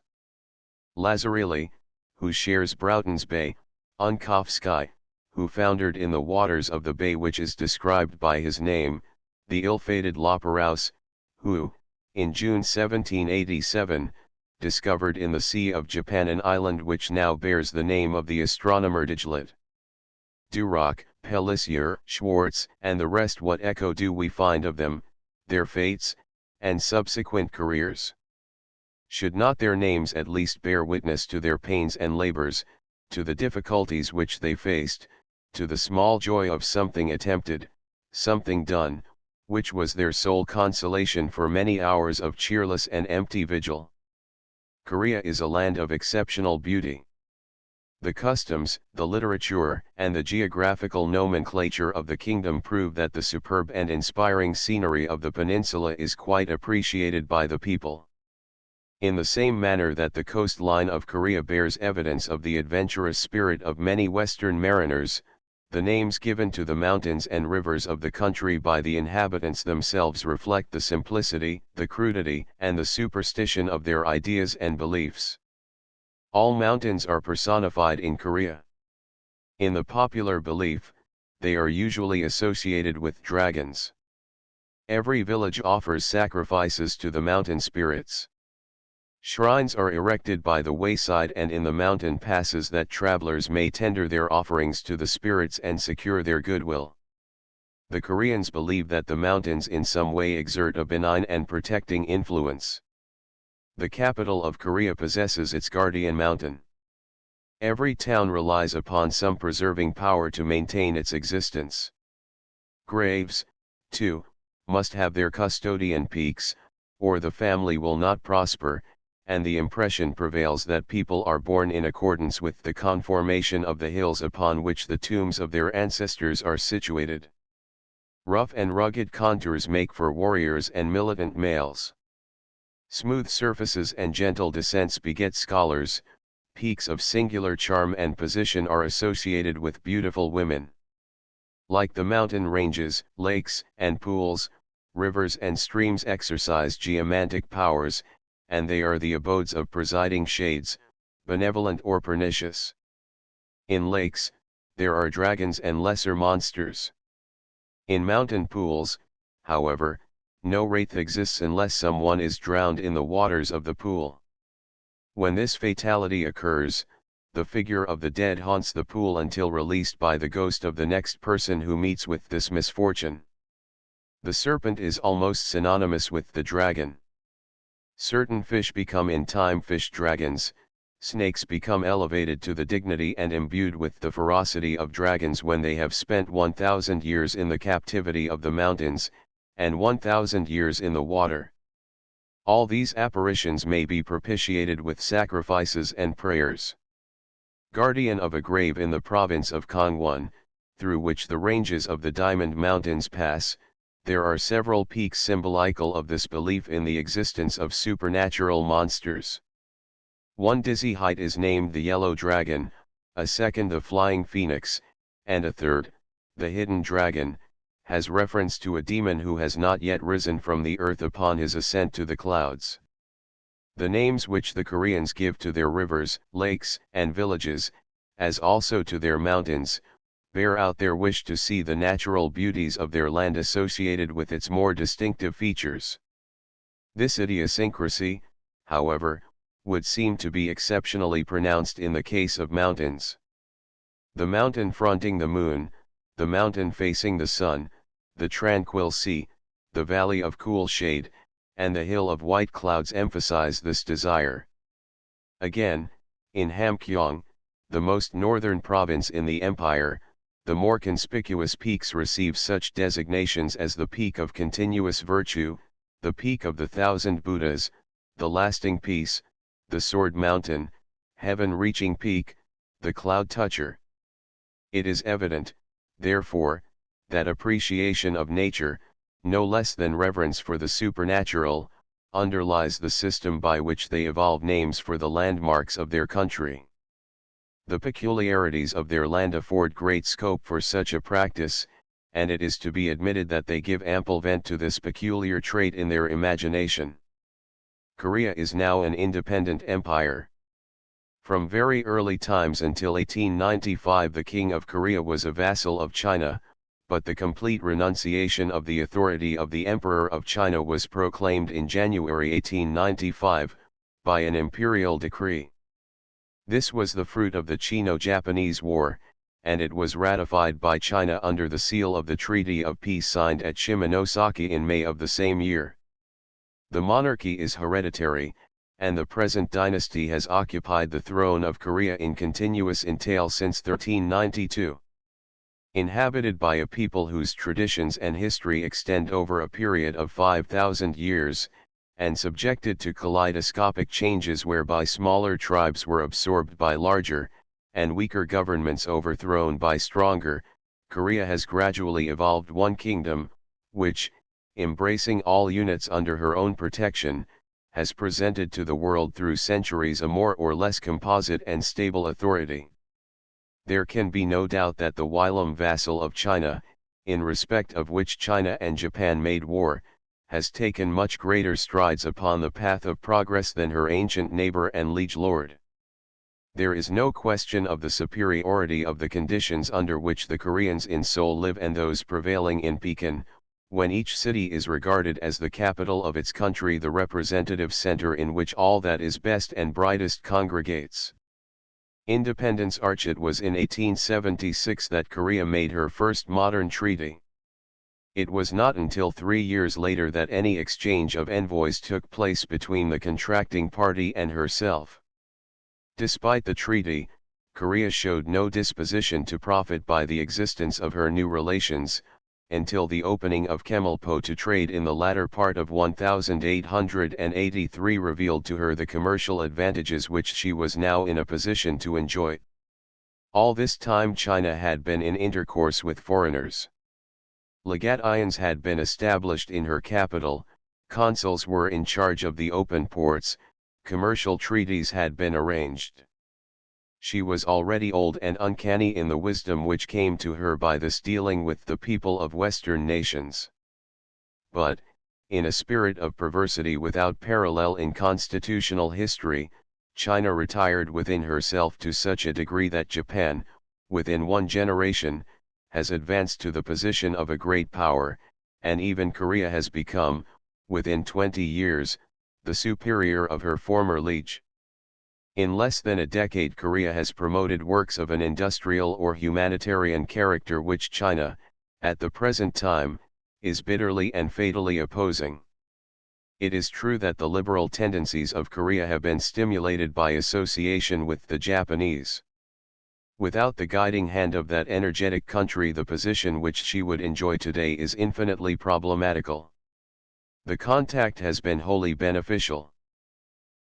Lazarilli, who shares Broughton's Bay, Unkovsky, who foundered in the waters of the bay which is described by his name, the ill-fated Lapérouse, who, in June 1787, discovered in the Sea of Japan an island which now bears the name of the astronomer Dirichlet. Duroc, Pelissier, Schwartz, and the rest, what echo do we find of them, their fates, and subsequent careers? Should not their names at least bear witness to their pains and labors, to the difficulties which they faced, to the small joy of something attempted, something done, which was their sole consolation for many hours of cheerless and empty vigil? Korea is a land of exceptional beauty. The customs, the literature, and the geographical nomenclature of the kingdom prove that the superb and inspiring scenery of the peninsula is quite appreciated by the people. In the same manner that the coastline of Korea bears evidence of the adventurous spirit of many Western mariners, the names given to the mountains and rivers of the country by the inhabitants themselves reflect the simplicity, the crudity, and the superstition of their ideas and beliefs. All mountains are personified in Korea. In the popular belief, they are usually associated with dragons. Every village offers sacrifices to the mountain spirits. Shrines are erected by the wayside and in the mountain passes that travelers may tender their offerings to the spirits and secure their goodwill. The Koreans believe that the mountains in some way exert a benign and protecting influence. The capital of Korea possesses its guardian mountain. Every town relies upon some preserving power to maintain its existence. Graves, too, must have their custodian peaks, or the family will not prosper, and the impression prevails that people are born in accordance with the conformation of the hills upon which the tombs of their ancestors are situated. Rough and rugged contours make for warriors and militant males. Smooth surfaces and gentle descents beget scholars, peaks of singular charm and position are associated with beautiful women. Like the mountain ranges, lakes and pools, rivers and streams exercise geomantic powers, and they are the abodes of presiding shades, benevolent or pernicious. In lakes, there are dragons and lesser monsters. In mountain pools, however, no wraith exists unless someone is drowned in the waters of the pool. When this fatality occurs, the figure of the dead haunts the pool until released by the ghost of the next person who meets with this misfortune. The serpent is almost synonymous with the dragon. Certain fish become in time fish dragons, snakes become elevated to the dignity and imbued with the ferocity of dragons when they have spent 1,000 years in the captivity of the mountains, and 1,000 years in the water. All these apparitions may be propitiated with sacrifices and prayers. Guardian of a grave in the province of Gangwon, through which the ranges of the Diamond Mountains pass, there are several peaks symbolical of this belief in the existence of supernatural monsters. One dizzy height is named the Yellow Dragon, a second the Flying Phoenix, and a third, the Hidden Dragon, has reference to a demon who has not yet risen from the earth upon his ascent to the clouds. The names which the Koreans give to their rivers, lakes, and villages, as also to their mountains, bear out their wish to see the natural beauties of their land associated with its more distinctive features. This idiosyncrasy, however, would seem to be exceptionally pronounced in the case of mountains. The mountain fronting the moon, the mountain facing the sun, the tranquil sea, the valley of cool shade, and the hill of white clouds emphasize this desire. Again, in Hamgyong, the most northern province in the empire, the more conspicuous peaks receive such designations as the Peak of Continuous Virtue, the Peak of the Thousand Buddhas, the Lasting Peace, the Sword Mountain, Heaven-Reaching Peak, the cloud toucher. It is evident, therefore, that appreciation of nature, no less than reverence for the supernatural, underlies the system by which they evolve names for the landmarks of their country. The peculiarities of their land afford great scope for such a practice, and it is to be admitted that they give ample vent to this peculiar trait in their imagination. Korea is now an independent empire. From very early times until 1895 the King of Korea was a vassal of China, but the complete renunciation of the authority of the Emperor of China was proclaimed in January 1895, by an imperial decree. This was the fruit of the Sino-Japanese War, and it was ratified by China under the seal of the Treaty of Peace signed at Shimonoseki in May of the same year. The monarchy is hereditary, and the present dynasty has occupied the throne of Korea in continuous entail since 1392. Inhabited by a people whose traditions and history extend over a period of 5,000 years, and subjected to kaleidoscopic changes whereby smaller tribes were absorbed by larger, and weaker governments overthrown by stronger, Korea has gradually evolved one kingdom, which, embracing all units under her own protection, has presented to the world through centuries a more or less composite and stable authority. There can be no doubt that the whilom vassal of China, in respect of which China and Japan made war, has taken much greater strides upon the path of progress than her ancient neighbor and liege lord. There is no question of the superiority of the conditions under which the Koreans in Seoul live and those prevailing in Pekin, when each city is regarded as the capital of its country, the representative center in which all that is best and brightest congregates. Independence Arch. It was in 1876 that Korea made her first modern treaty. It was not until 3 years later that any exchange of envoys took place between the contracting party and herself. Despite the treaty, Korea showed no disposition to profit by the existence of her new relations, until the opening of Chemulpo to trade in the latter part of 1883 revealed to her the commercial advantages which she was now in a position to enjoy. All this time China had been in intercourse with foreigners. Legations had been established in her capital, consuls were in charge of the open ports, commercial treaties had been arranged. She was already old and uncanny in the wisdom which came to her by this dealing with the people of Western nations. But, in a spirit of perversity without parallel in constitutional history, China retired within herself to such a degree that Japan, within one generation, has advanced to the position of a great power, and even Korea has become, within 20 years, the superior of her former liege. In less than a decade Korea has promoted works of an industrial or humanitarian character which China, at the present time, is bitterly and fatally opposing. It is true that the liberal tendencies of Korea have been stimulated by association with the Japanese. Without the guiding hand of that energetic country the position which she would enjoy today is infinitely problematical. The contact has been wholly beneficial.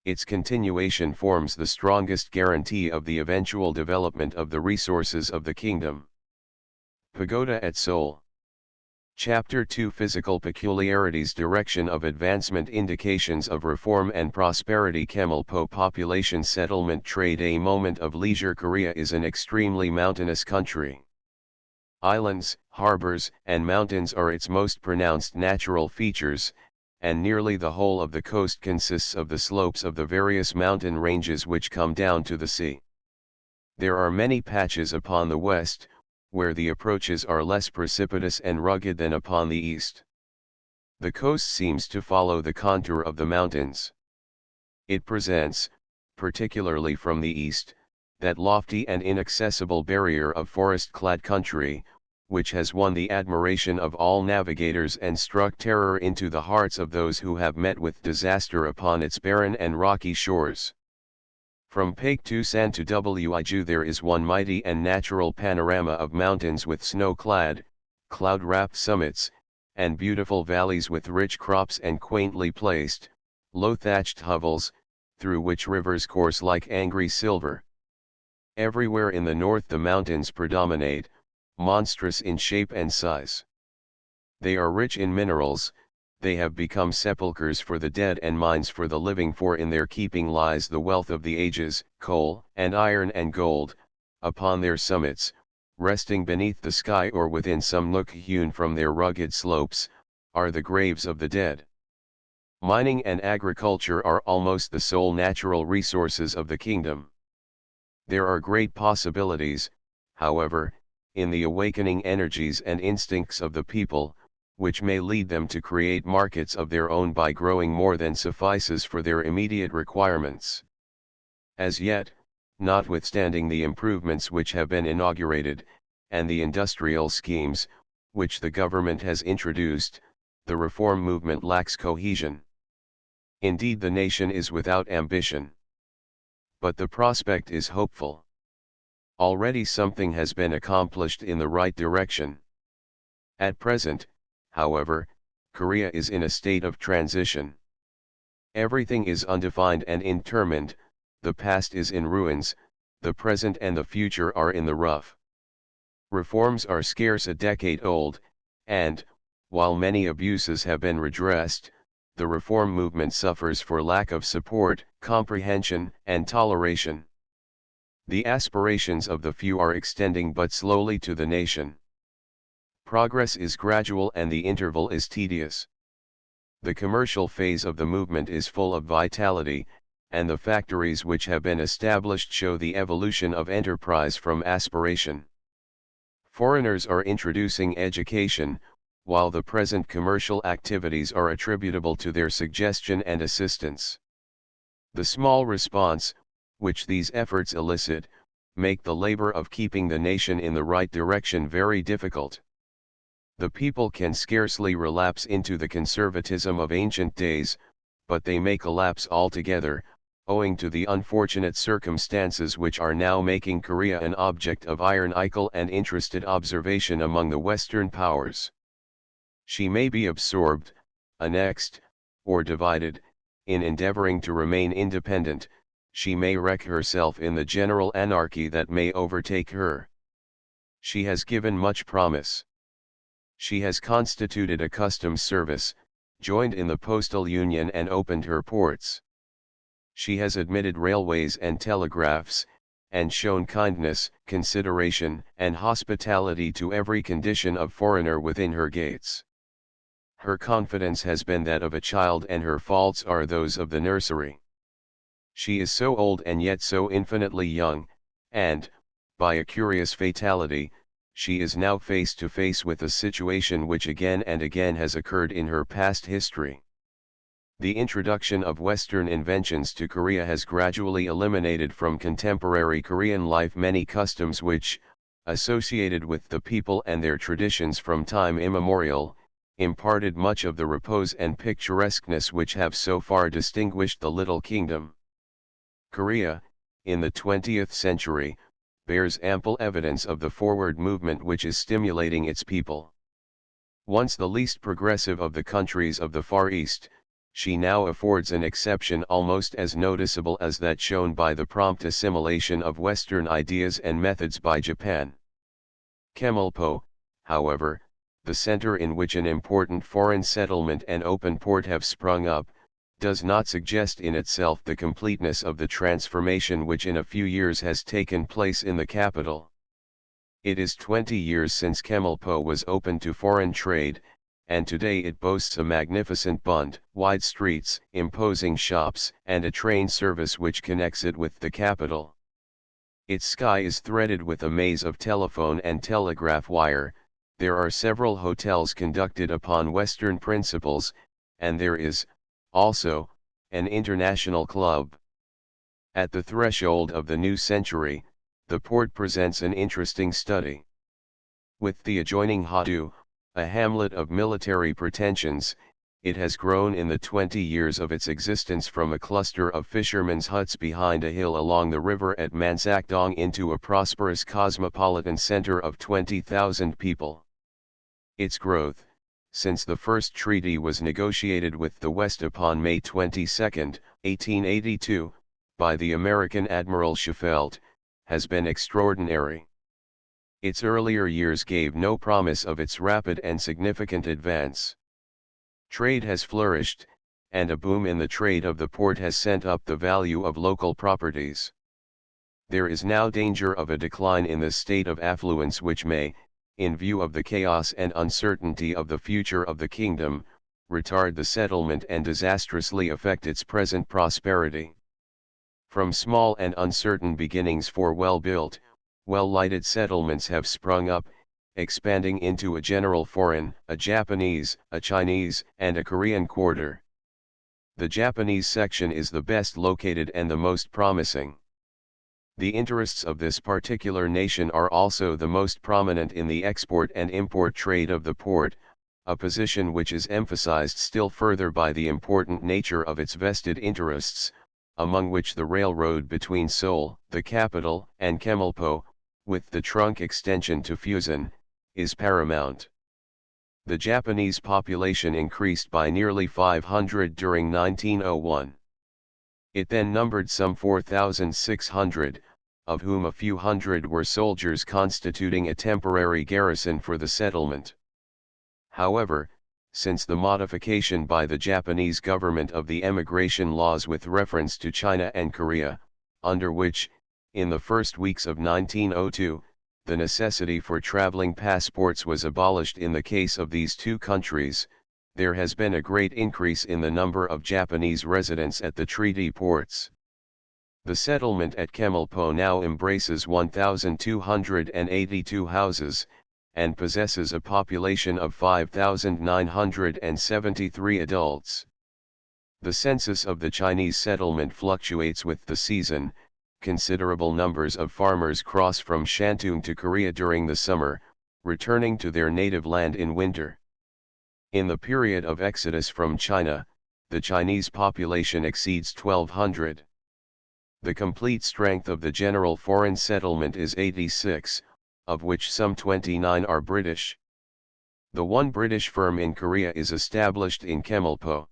Its continuation forms the strongest guarantee of the eventual development of the resources of the kingdom. Pagoda at Seoul. Chapter 2 Physical Peculiarities Direction of Advancement Indications of Reform and Prosperity Chemulpo Population Settlement Trade A moment of leisure Korea is an extremely mountainous country. Islands, harbors, and mountains are its most pronounced natural features, and nearly the whole of the coast consists of the slopes of the various mountain ranges which come down to the sea. There are many patches upon the west, where the approaches are less precipitous and rugged than upon the east. The coast seems to follow the contour of the mountains. It presents, particularly from the east, that lofty and inaccessible barrier of forest-clad country, which has won the admiration of all navigators and struck terror into the hearts of those who have met with disaster upon its barren and rocky shores. From Paektusan to Wiju there is one mighty and natural panorama of mountains with snow-clad, cloud-wrapped summits, and beautiful valleys with rich crops and quaintly placed, low-thatched hovels, through which rivers course like angry silver. Everywhere in the north the mountains predominate, monstrous in shape and size. They are rich in minerals, they have become sepulchres for the dead and mines for the living, for in their keeping lies the wealth of the ages, coal, and iron and gold, upon their summits, resting beneath the sky or within some nook hewn from their rugged slopes, are the graves of the dead. Mining and agriculture are almost the sole natural resources of the kingdom. There are great possibilities, however, in the awakening energies and instincts of the people, which may lead them to create markets of their own by growing more than suffices for their immediate requirements. As yet, notwithstanding the improvements which have been inaugurated, and the industrial schemes, which the government has introduced, the reform movement lacks cohesion. Indeed, the nation is without ambition. But the prospect is hopeful. Already something has been accomplished in the right direction. At present, however, Korea is in a state of transition. Everything is undefined and intermingled, the past is in ruins, the present and the future are in the rough. Reforms are scarce a decade old, and, while many abuses have been redressed, the reform movement suffers for lack of support, comprehension, and toleration. The aspirations of the few are extending but slowly to the nation. Progress is gradual and the interval is tedious. The commercial phase of the movement is full of vitality, and the factories which have been established show the evolution of enterprise from aspiration. Foreigners are introducing education, while the present commercial activities are attributable to their suggestion and assistance. The small response, which these efforts elicit, make the labor of keeping the nation in the right direction very difficult. The people can scarcely relapse into the conservatism of ancient days, but they may collapse altogether, owing to the unfortunate circumstances which are now making Korea an object of ironical and interested observation among the Western powers. She may be absorbed, annexed, or divided. In endeavoring to remain independent, she may wreck herself in the general anarchy that may overtake her. She has given much promise. She has constituted a customs service, joined in the postal union and opened her ports. She has admitted railways and telegraphs, and shown kindness, consideration, and hospitality to every condition of foreigner within her gates. Her confidence has been that of a child and her faults are those of the nursery. She is so old and yet so infinitely young, and, by a curious fatality, she is now face to face with a situation which again and again has occurred in her past history. The introduction of Western inventions to Korea has gradually eliminated from contemporary Korean life many customs which, associated with the people and their traditions from time immemorial, imparted much of the repose and picturesqueness which have so far distinguished the little kingdom. Korea, in the 20th century, bears ample evidence of the forward movement which is stimulating its people. Once the least progressive of the countries of the Far East, she now affords an exception almost as noticeable as that shown by the prompt assimilation of Western ideas and methods by Japan. Chemulpo, however, the center in which an important foreign settlement and open port have sprung up, does not suggest in itself the completeness of the transformation which in a few years has taken place in the capital. It is 20 years since Chemulpo was opened to foreign trade, and today it boasts a magnificent bund, wide streets, imposing shops, and a train service which connects it with the capital. Its sky is threaded with a maze of telephone and telegraph wire, there are several hotels conducted upon Western principles, and there is, also, an international club. At the threshold of the new century, the port presents an interesting study. With the adjoining Hadu, a hamlet of military pretensions, it has grown in the 20 years of its existence from a cluster of fishermen's huts behind a hill along the river at Mansakdong into a prosperous cosmopolitan center of 20,000 people. Its growth, since the first treaty was negotiated with the West upon May 22, 1882, by the American Admiral Schofield, has been extraordinary. Its earlier years gave no promise of its rapid and significant advance. Trade has flourished, and a boom in the trade of the port has sent up the value of local properties. There is now danger of a decline in the state of affluence which may, in view of the chaos and uncertainty of the future of the kingdom, retard the settlement and disastrously affect its present prosperity. From small and uncertain beginnings for well-built, well-lighted settlements have sprung up, expanding into a general foreign, a Japanese, a Chinese, and a Korean quarter. The Japanese section is the best located and the most promising. The interests of this particular nation are also the most prominent in the export and import trade of the port, a position which is emphasized still further by the important nature of its vested interests, among which the railroad between Seoul, the capital, and Chemulpo, with the trunk extension to Fusan, is paramount. The Japanese population increased by nearly 500 during 1901. It then numbered some 4,600, of whom a few hundred were soldiers constituting a temporary garrison for the settlement. However, since the modification by the Japanese government of the emigration laws with reference to China and Korea, under which, in the first weeks of 1902, the necessity for traveling passports was abolished in the case of these two countries, there has been a great increase in the number of Japanese residents at the treaty ports. The settlement at Chemulpo now embraces 1,282 houses, and possesses a population of 5,973 adults. The census of the Chinese settlement fluctuates with the season. Considerable numbers of farmers cross from Shantung to Korea during the summer, returning to their native land in winter. In the period of exodus from China, the Chinese population exceeds 1,200. The complete strength of the general foreign settlement is 86, of which some 29 are British. The one British firm in Korea is established in Chemulpo.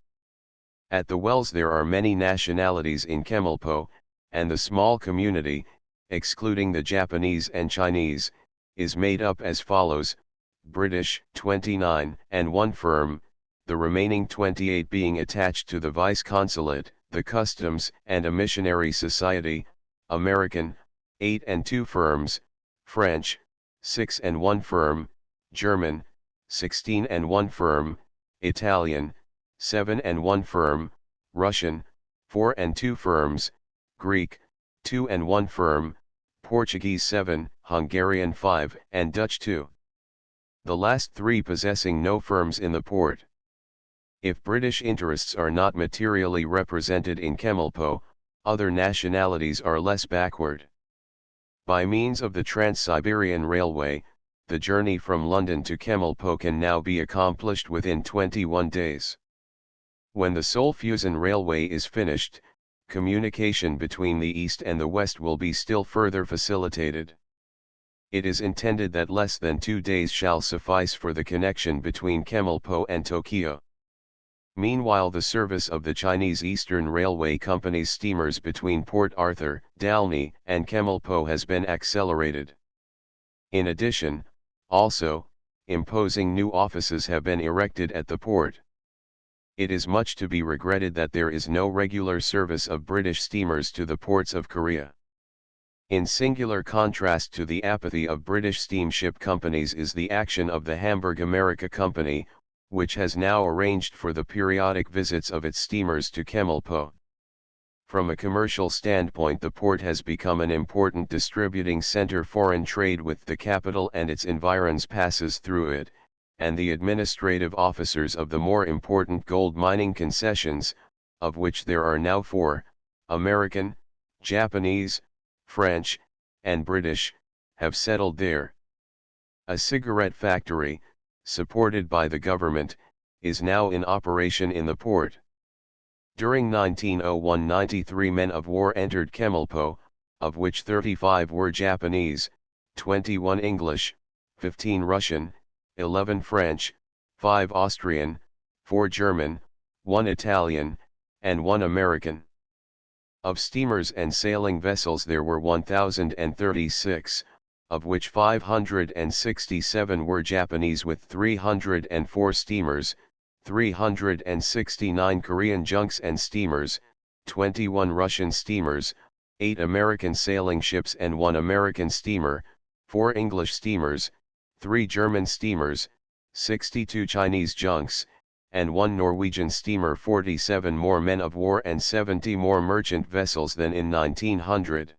At the wells there are many nationalities in Chemulpo, and the small community, excluding the Japanese and Chinese, is made up as follows: British 29 and one firm, the remaining 28 being attached to the vice consulate, the customs and a missionary society; American 8 and 2 firms, French 6 and 1 firm, German 16 and 1 firm, Italian 7 and 1 firm, Russian 4 and 2 firms, Greek 2 and 1 firm, Portuguese 7, Hungarian 5 and Dutch 2. The last three possessing no firms in the port. If British interests are not materially represented in Chemulpo, other nationalities are less backward. By means of the Trans-Siberian Railway, the journey from London to Chemulpo can now be accomplished within 21 days. When the Seoul-Fusan Railway is finished, communication between the East and the West will be still further facilitated. It is intended that less than 2 days shall suffice for the connection between Chemulpo and Tokyo. Meanwhile, the service of the Chinese Eastern Railway Company's steamers between Port Arthur, Dalny, and Chemulpo has been accelerated. In addition, also, imposing new offices have been erected at the port. It is much to be regretted that there is no regular service of British steamers to the ports of Korea. In singular contrast to the apathy of British steamship companies is the action of the Hamburg America Company, which has now arranged for the periodic visits of its steamers to Chemulpo. From a commercial standpoint, the port has become an important distributing center. Foreign trade with the capital and its environs passes through it, and the administrative officers of the more important gold mining concessions, of which there are now 4, American, Japanese, French, and British, have settled there. A cigarette factory, supported by the government, is now in operation in the port. During 1901, 93 men of war entered Chemulpo, of which 35 were Japanese, 21 English, 15 Russian, 11 French, 5 Austrian, 4 German, 1 Italian, and 1 American. Of steamers and sailing vessels there were 1,036, of which 567 were Japanese with 304 steamers, 369 Korean junks and steamers, 21 Russian steamers, 8 American sailing ships and 1 American steamer, 4 English steamers, 3 German steamers, 62 Chinese junks, and 1 Norwegian steamer. 47 more men of war and 70 more merchant vessels than in 1900.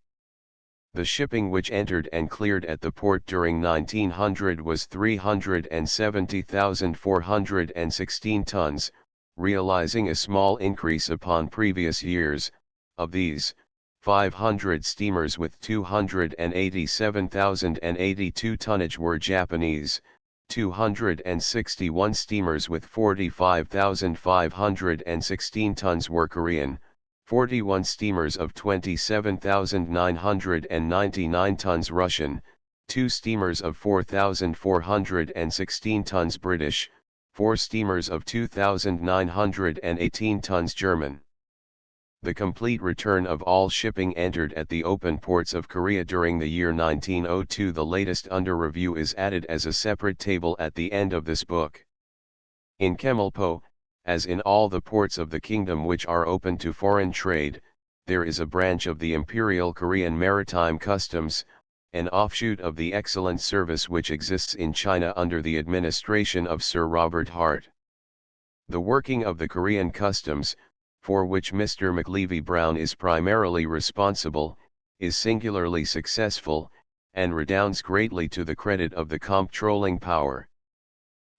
The shipping which entered and cleared at the port during 1900 was 370,416 tons, realizing a small increase upon previous years. Of these, 500 steamers with 287,082 tonnage were Japanese, 261 steamers with 45,516 tons were Korean, 41 steamers of 27,999 tons Russian, 2 steamers of 4,416 tons British, 4 steamers of 2,918 tons German. The complete return of all shipping entered at the open ports of Korea during the year 1902. The latest under review is added as a separate table at the end of this book. In Chemulpo, as in all the ports of the kingdom which are open to foreign trade, there is a branch of the Imperial Korean Maritime Customs, an offshoot of the excellent service which exists in China under the administration of Sir Robert Hart. The working of the Korean customs, for which Mr. McLevy Brown is primarily responsible, is singularly successful, and redounds greatly to the credit of the comptrolling power.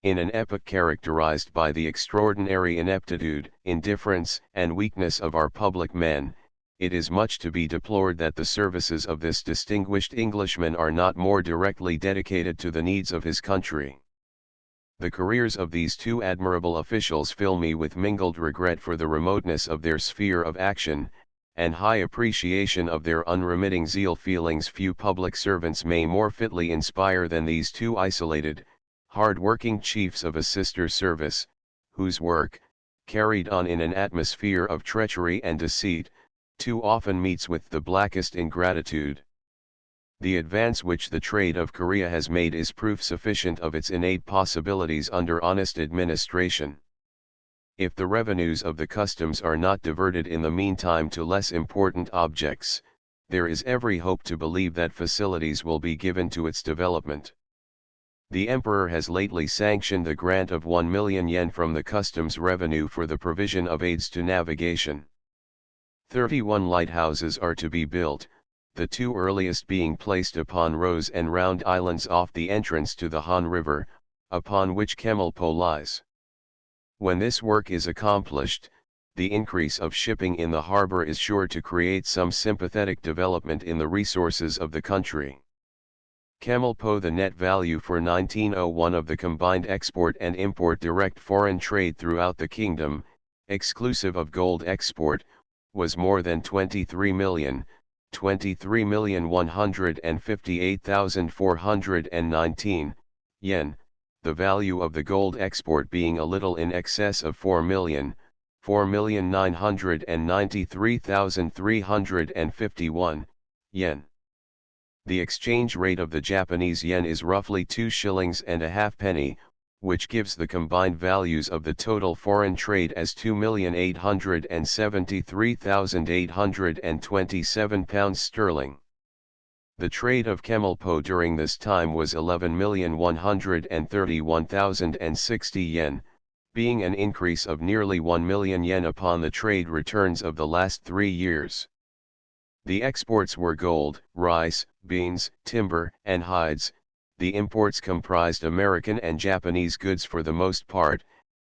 In an epoch characterized by the extraordinary ineptitude, indifference, and weakness of our public men, it is much to be deplored that the services of this distinguished Englishman are not more directly dedicated to the needs of his country. The careers of these two admirable officials fill me with mingled regret for the remoteness of their sphere of action, and high appreciation of their unremitting zeal. Feelings few public servants may more fitly inspire than these two isolated, hard-working chiefs of a sister service, whose work, carried on in an atmosphere of treachery and deceit, too often meets with the blackest ingratitude. The advance which the trade of Korea has made is proof sufficient of its innate possibilities under honest administration. If the revenues of the customs are not diverted in the meantime to less important objects, there is every hope to believe that facilities will be given to its development. The Emperor has lately sanctioned the grant of 1 million yen from the customs revenue for the provision of aids to navigation. 31 lighthouses are to be built, the two earliest being placed upon Rose and Round Islands off the entrance to the Han River, upon which Chemulpo lies. When this work is accomplished, the increase of shipping in the harbor is sure to create some sympathetic development in the resources of the country. Chemulpo. The net value for 1901 of the combined export and import direct foreign trade throughout the kingdom, exclusive of gold export, was more than 23,158,419 yen, the value of the gold export being a little in excess of 4,993,351 yen. The exchange rate of the Japanese yen is roughly 2 shillings and a halfpenny, which gives the combined values of the total foreign trade as £2,873,827 sterling. The trade of Chemulpo during this time was 11,131,060 yen, being an increase of nearly 1 million yen upon the trade returns of the last 3 years. The exports were gold, rice, beans, timber, and hides. The imports comprised American and Japanese goods for the most part,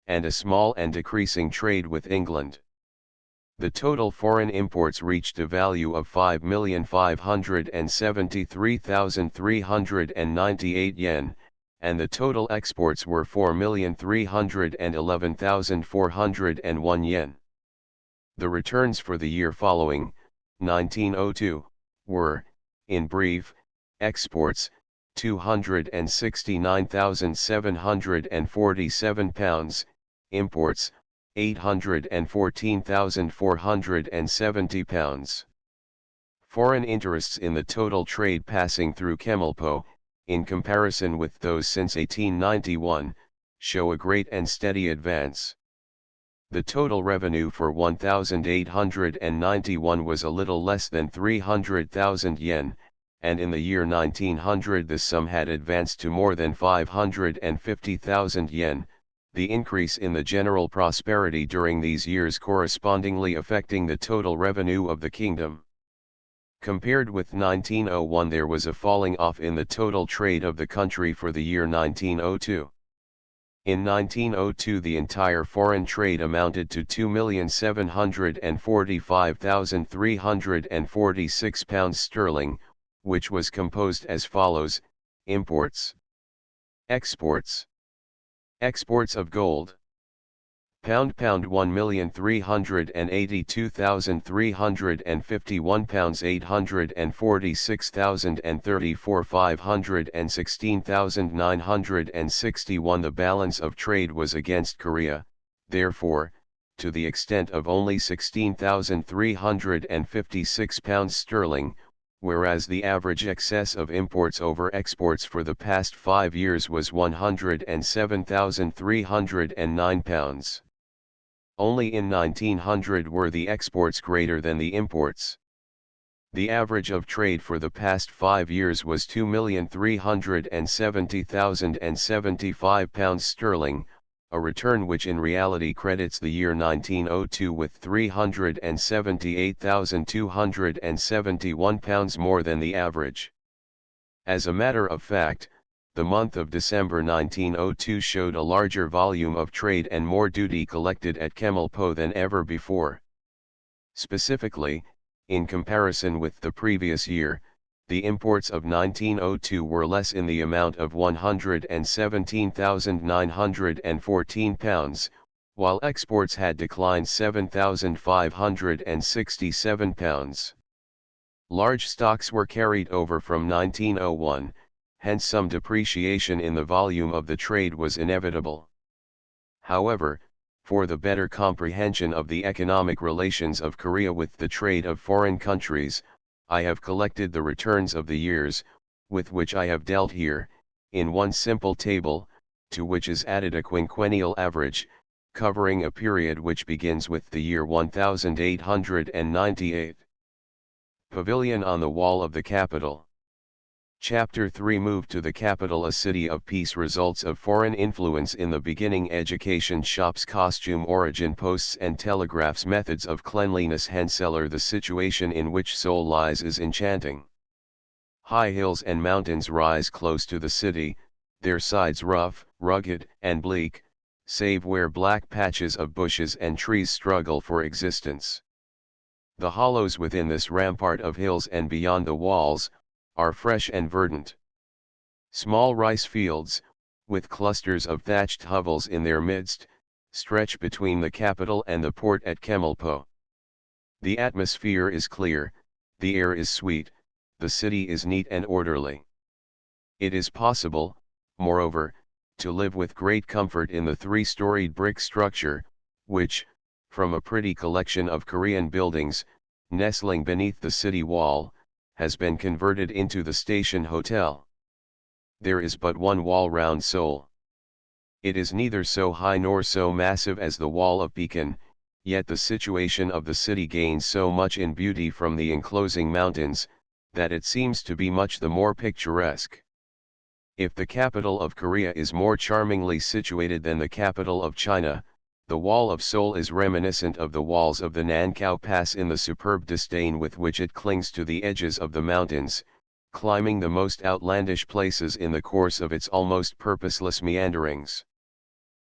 and a small and decreasing trade with England. The total foreign imports reached a value of 5,573,398 yen, and the total exports were 4,311,401 yen. The returns for the year following, 1902, were, in brief, exports, £269,747, imports, £814,470. Foreign interests in the total trade passing through Chemulpo, in comparison with those since 1891, show a great and steady advance. The total revenue for 1891 was a little less than 300,000 yen, and in the year 1900 this sum had advanced to more than 550,000 yen, the increase in the general prosperity during these years correspondingly affecting the total revenue of the kingdom. Compared with 1901, there was a falling off in the total trade of the country for the year 1902. In 1902 the entire foreign trade amounted to £2,745,346, which was composed as follows: imports, exports. Exports of gold. Pound £1,382,351, 846,034, 516,961. The balance of trade was against Korea, therefore, to the extent of only £16,356, whereas the average excess of imports over exports for the past 5 years was £107,309. Only in 1900 were the exports greater than the imports. The average of trade for the past 5 years was £2,370,075, a return which in reality credits the year 1902 with £378,271 more than the average. As a matter of fact, the month of December 1902 showed a larger volume of trade and more duty collected at Chemulpo than ever before. Specifically, in comparison with the previous year, the imports of 1902 were less in the amount of £117,914, while exports had declined £7,567. Large stocks were carried over from 1901, hence some depreciation in the volume of the trade was inevitable. However, for the better comprehension of the economic relations of Korea with the trade of foreign countries, I have collected the returns of the years, with which I have dealt here, in one simple table, to which is added a quinquennial average, covering a period which begins with the year 1898. Pavilion on the wall of the capital. Chapter 3. Move to the capital, a city of peace. Results of foreign influence in the beginning. Education, shops, costume, origin, posts and telegraphs, methods of cleanliness. Henseler. The situation in which Seoul lies is enchanting. High hills and mountains rise close to the city, their sides rough, rugged, and bleak, save where black patches of bushes and trees struggle for existence. The hollows within this rampart of hills and beyond the walls, are fresh and verdant. Small rice fields, with clusters of thatched hovels in their midst, stretch between the capital and the port at Chemulpo. The atmosphere is clear, the air is sweet, the city is neat and orderly. It is possible, moreover, to live with great comfort in the 3-storied brick structure, which, from a pretty collection of Korean buildings, nestling beneath the city wall, has been converted into the Station Hotel. There is but one wall round Seoul. It is neither so high nor so massive as the wall of Pekin, yet the situation of the city gains so much in beauty from the enclosing mountains, that it seems to be much the more picturesque. If the capital of Korea is more charmingly situated than the capital of China, the wall of Seoul is reminiscent of the walls of the Nankow Pass in the superb disdain with which it clings to the edges of the mountains, climbing the most outlandish places in the course of its almost purposeless meanderings.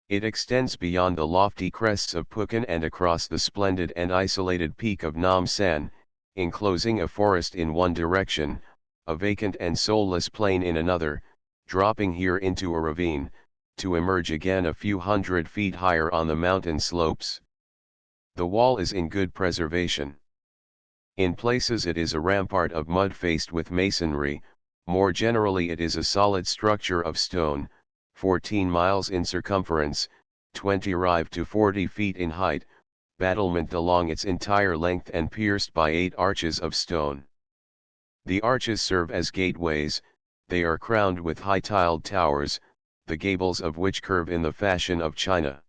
It extends beyond the lofty crests of Pukin and across the splendid and isolated peak of Namsan, enclosing a forest in one direction, a vacant and soulless plain in another, dropping here into a ravine, to emerge again a few hundred feet higher on the mountain slopes. The wall is in good preservation. In places it is a rampart of mud faced with masonry, more generally it is a solid structure of stone, 14 miles in circumference, 25 to 40 feet in height, battlement along its entire length and pierced by 8 arches of stone. The arches serve as gateways, they are crowned with high tiled towers, the gables of which curve in the fashion of China.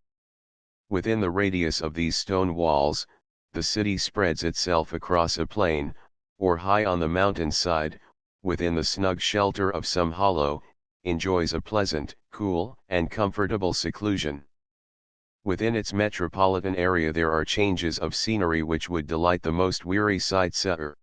Within the radius of these stone walls, the city spreads itself across a plain, or high on the mountainside, within the snug shelter of some hollow, enjoys a pleasant, cool, and comfortable seclusion. Within its metropolitan area there are changes of scenery which would delight the most weary sightseer.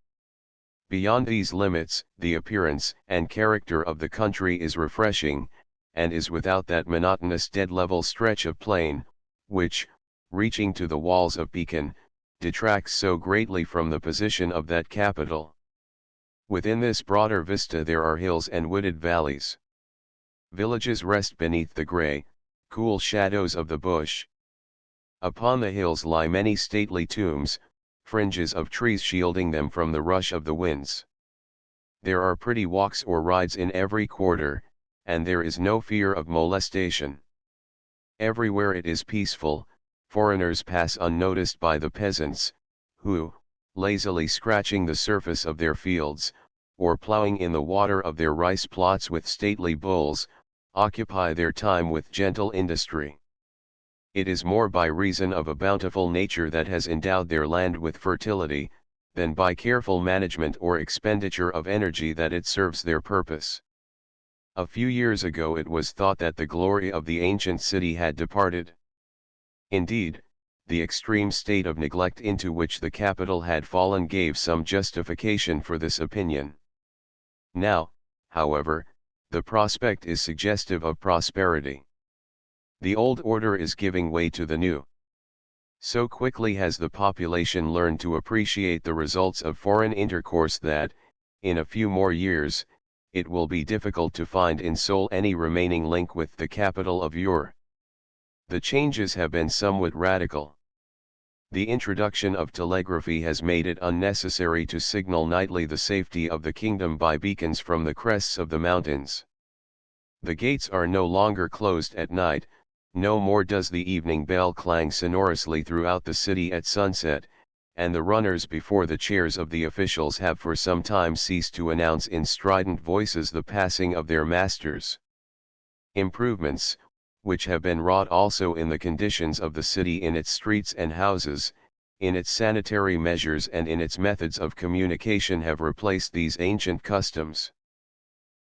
Beyond these limits, the appearance and character of the country is refreshing, and is without that monotonous dead-level stretch of plain, which, reaching to the walls of Pekin, detracts so greatly from the position of that capital. Within this broader vista there are hills and wooded valleys. Villages rest beneath the grey, cool shadows of the bush. Upon the hills lie many stately tombs, fringes of trees shielding them from the rush of the winds. There are pretty walks or rides in every quarter, and there is no fear of molestation. Everywhere it is peaceful, foreigners pass unnoticed by the peasants, who, lazily scratching the surface of their fields, or ploughing in the water of their rice plots with stately bulls, occupy their time with gentle industry. It is more by reason of a bountiful nature that has endowed their land with fertility, than by careful management or expenditure of energy that it serves their purpose. A few years ago it was thought that the glory of the ancient city had departed. Indeed, the extreme state of neglect into which the capital had fallen gave some justification for this opinion. Now, however, the prospect is suggestive of prosperity. The old order is giving way to the new. So quickly has the population learned to appreciate the results of foreign intercourse that, in a few more years, it will be difficult to find in Seoul any remaining link with the capital of Ur. The changes have been somewhat radical. The introduction of telegraphy has made it unnecessary to signal nightly the safety of the kingdom by beacons from the crests of the mountains. The gates are no longer closed at night, no more does the evening bell clang sonorously throughout the city at sunset, and the runners before the chairs of the officials have for some time ceased to announce in strident voices the passing of their masters. Improvements, which have been wrought also in the conditions of the city in its streets and houses, in its sanitary measures and in its methods of communication have replaced these ancient customs.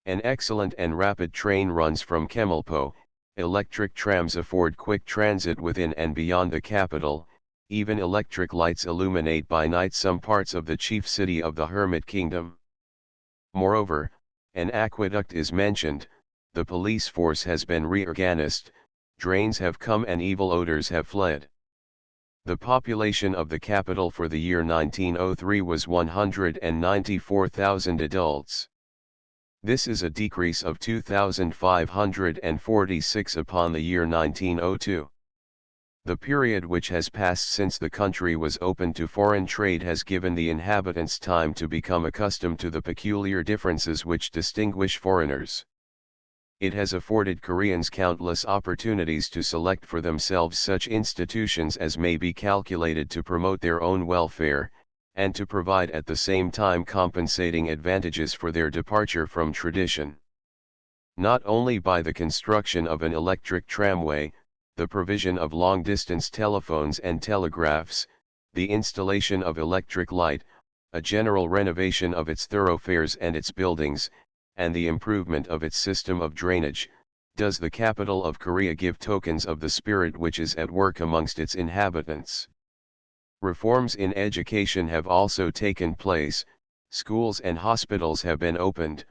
An excellent and rapid train runs from Chemulpo, electric trams afford quick transit within and beyond the capital, even electric lights illuminate by night some parts of the chief city of the Hermit Kingdom. Moreover, an aqueduct is mentioned, the police force has been reorganized, drains have come and evil odors have fled. The population of the capital for the year 1903 was 194,000 adults. This is a decrease of 2,546 upon the year 1902. The period which has passed since the country was opened to foreign trade has given the inhabitants time to become accustomed to the peculiar differences which distinguish foreigners. It has afforded Koreans countless opportunities to select for themselves such institutions as may be calculated to promote their own welfare, and to provide at the same time compensating advantages for their departure from tradition. Not only by the construction of an electric tramway, the provision of long-distance telephones and telegraphs, the installation of electric light, a general renovation of its thoroughfares and its buildings, and the improvement of its system of drainage, does the capital of Korea give tokens of the spirit which is at work amongst its inhabitants. Reforms in education have also taken place, schools and hospitals have been opened,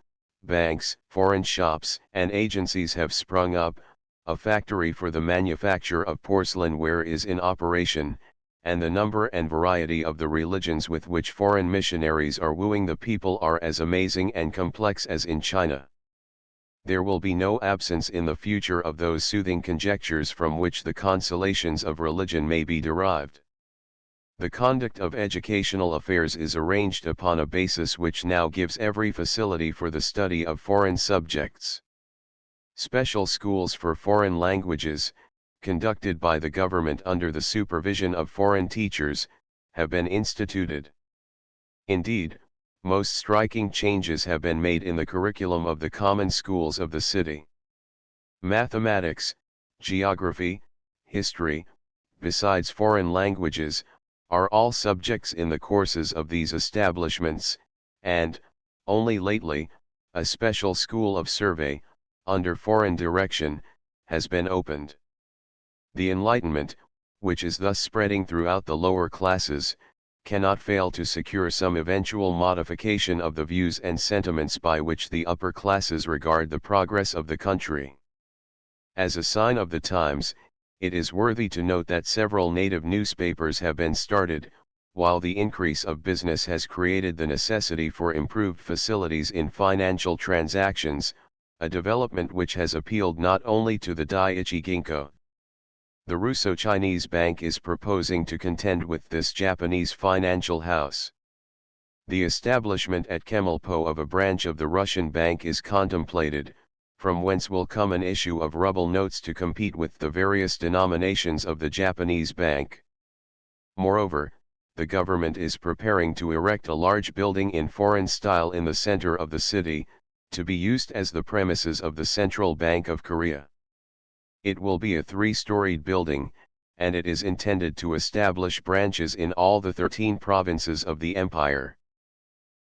banks, foreign shops and agencies have sprung up, a factory for the manufacture of porcelain ware is in operation, and the number and variety of the religions with which foreign missionaries are wooing the people are as amazing and complex as in China. There will be no absence in the future of those soothing conjectures from which the consolations of religion may be derived. The conduct of educational affairs is arranged upon a basis which now gives every facility for the study of foreign subjects. Special schools for foreign languages, conducted by the government under the supervision of foreign teachers, have been instituted. Indeed, most striking changes have been made in the curriculum of the common schools of the city. Mathematics, geography, history, besides foreign languages, are all subjects in the courses of these establishments, and, only lately, a special school of survey, under foreign direction, has been opened. The Enlightenment, which is thus spreading throughout the lower classes, cannot fail to secure some eventual modification of the views and sentiments by which the upper classes regard the progress of the country. As a sign of the times, it is worthy to note that several native newspapers have been started, while the increase of business has created the necessity for improved facilities in financial transactions, a development which has appealed not only to the Daiichi Ginko. The Russo-Chinese Bank is proposing to contend with this Japanese financial house. The establishment at Chemulpo of a branch of the Russian bank is contemplated, from whence will come an issue of ruble notes to compete with the various denominations of the Japanese bank. Moreover, the government is preparing to erect a large building in foreign style in the center of the city, to be used as the premises of the Central Bank of Korea. It will be a 3-storied building, and it is intended to establish branches in all the 13 provinces of the empire.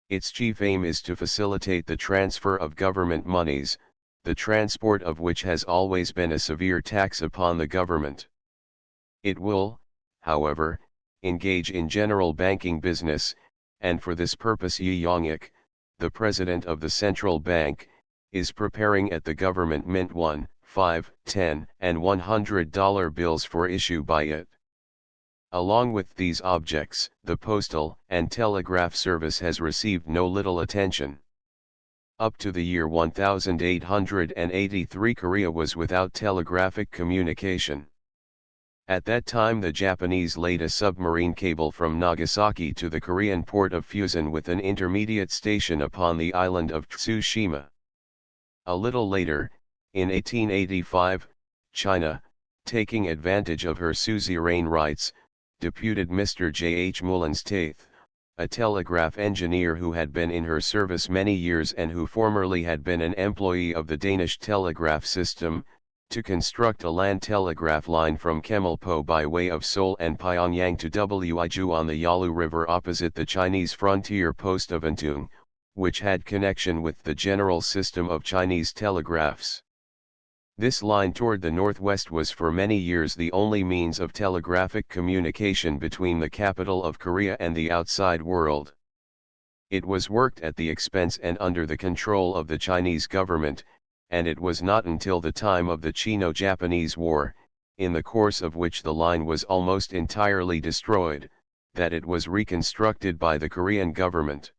Its chief aim is to facilitate the transfer of government monies, the transport of which has always been a severe tax upon the government. It will, however, engage in general banking business, and for this purpose Yi Yong-ik, the president of the central bank, is preparing at the government mint 1, 5, 10, and $100 bills for issue by it. Along with these objects, the postal and telegraph service has received no little attention. Up to the year 1883 Korea was without telegraphic communication. At that time the Japanese laid a submarine cable from Nagasaki to the Korean port of Fusen with an intermediate station upon the island of Tsushima. A little later, in 1885, China, taking advantage of her suzerain rights, deputed Mr. J. H. Mullins Taith, a telegraph engineer who had been in her service many years and who formerly had been an employee of the Danish telegraph system, to construct a land telegraph line from Chemulpo by way of Seoul and Pyongyang to Wuiju on the Yalu River opposite the Chinese frontier post of Antung, which had connection with the general system of Chinese telegraphs. This line toward the northwest was for many years the only means of telegraphic communication between the capital of Korea and the outside world. It was worked at the expense and under the control of the Chinese government, and it was not until the time of the Chino-Japanese War, in the course of which the line was almost entirely destroyed, that it was reconstructed by the Korean government.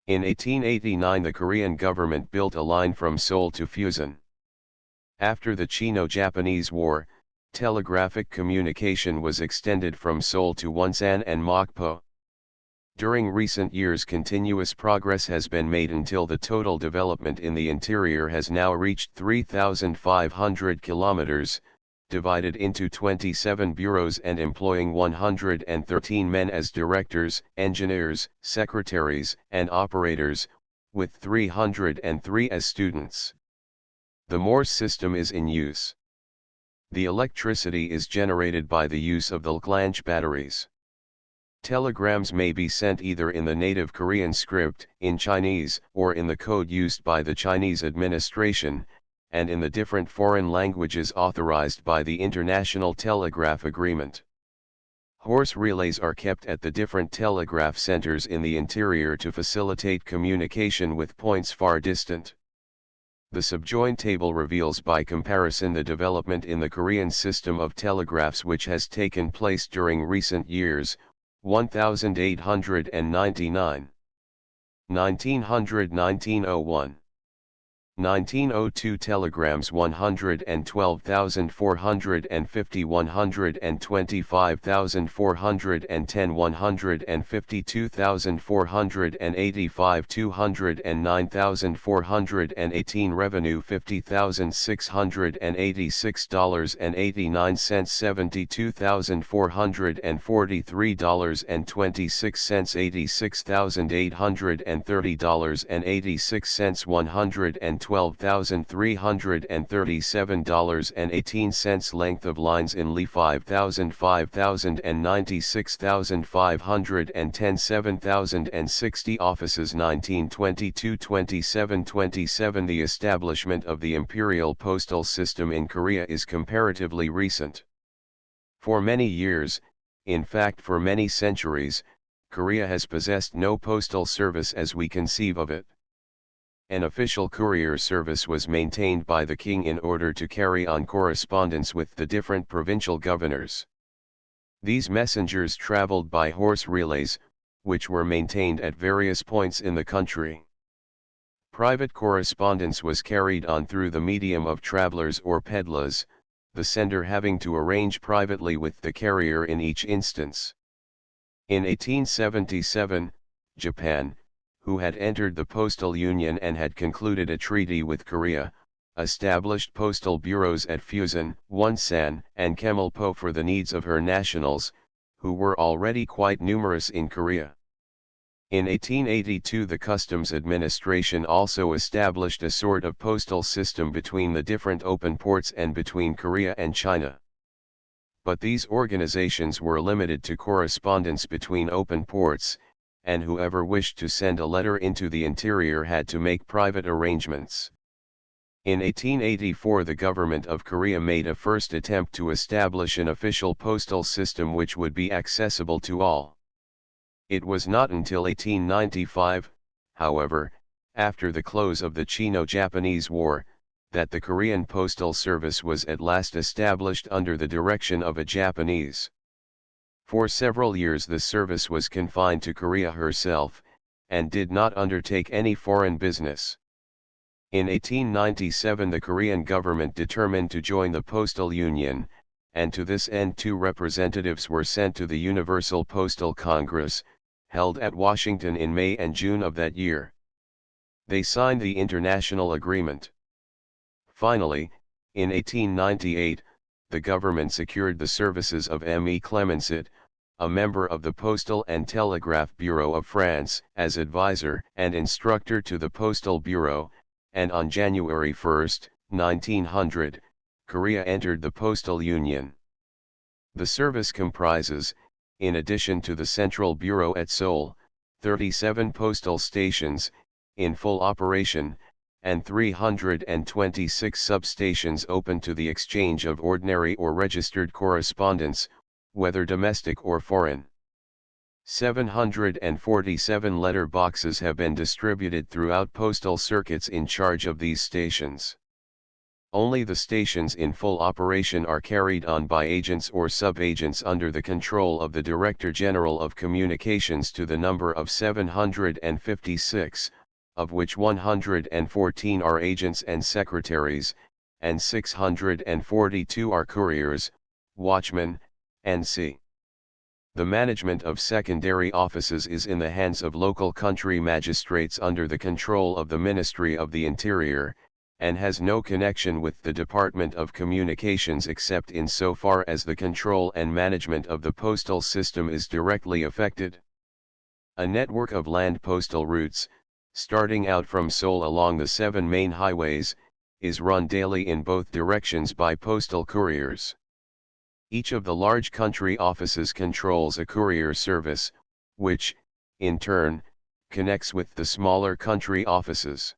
In 1889 the Korean government built a line from Seoul to Fusen. After the Chino-Japanese War, telegraphic communication was extended from Seoul to Wonsan and Mokpo. During recent years continuous progress has been made until the total development in the interior has now reached 3,500 kilometers, divided into 27 bureaus and employing 113 men as directors, engineers, secretaries, and operators, with 303 as students. The Morse system is in use. The electricity is generated by the use of the Lagrange batteries. Telegrams may be sent either in the native Korean script, in Chinese, or in the code used by the Chinese administration, and in the different foreign languages authorized by the International Telegraph Agreement. Horse relays are kept at the different telegraph centers in the interior to facilitate communication with points far distant. The subjoined table reveals by comparison the development in the Korean system of telegraphs which has taken place during recent years, 1899, 1900-1901, 1902 telegrams 112,450 125,410 152,485 209,418 revenue $50,686.89 $72,443.26 $86,830.86 $112,337.18 length of lines in Li 5,000 5,000 96,510 7,060 offices 1922 27 27 The establishment of the imperial postal system in Korea is comparatively recent. For many years, in fact for many centuries, Korea has possessed no postal service as we conceive of it. An official courier service was maintained by the king in order to carry on correspondence with the different provincial governors. These messengers traveled by horse relays, which were maintained at various points in the country. Private correspondence was carried on through the medium of travelers or pedlars, the sender having to arrange privately with the carrier in each instance. In 1877, Japan, who had entered the Postal Union and had concluded a treaty with Korea, established postal bureaus at Fusan, Wonsan, and Chemalpo for the needs of her nationals, who were already quite numerous in Korea. In 1882 the Customs Administration also established a sort of postal system between the different open ports and between Korea and China. But these organizations were limited to correspondence between open ports, and whoever wished to send a letter into the interior had to make private arrangements. In 1884 the government of Korea made a first attempt to establish an official postal system which would be accessible to all. It was not until 1895, however, after the close of the Sino-Japanese War, that the Korean Postal Service was at last established under the direction of a Japanese. For several years the service was confined to Korea herself, and did not undertake any foreign business. In 1897 the Korean government determined to join the Postal Union, and to this end 2 representatives were sent to the Universal Postal Congress, held at Washington in May and June of that year. They signed the international agreement. Finally, in 1898, the government secured the services of M. E. Clemenceau, a member of the Postal and Telegraph Bureau of France, as advisor and instructor to the Postal Bureau, and on January 1, 1900, Korea entered the Postal Union. The service comprises, in addition to the Central Bureau at Seoul, 37 postal stations, in full operation, and 326 substations open to the exchange of ordinary or registered correspondence, whether domestic or foreign. 747 letter boxes have been distributed throughout postal circuits in charge of these stations. Only the stations in full operation are carried on by agents or sub-agents under the control of the Director General of Communications to the number of 756, of which 114 are agents and secretaries, and 642 are couriers, watchmen, and the management of secondary offices is in the hands of local country magistrates under the control of the Ministry of the Interior, and has no connection with the Department of Communications except in so far as the control and management of the postal system is directly affected. A network of land postal routes, starting out from Seoul along the 7 main highways, is run daily in both directions by postal couriers. Each of the large country offices controls a courier service, which, in turn, connects with the smaller country offices.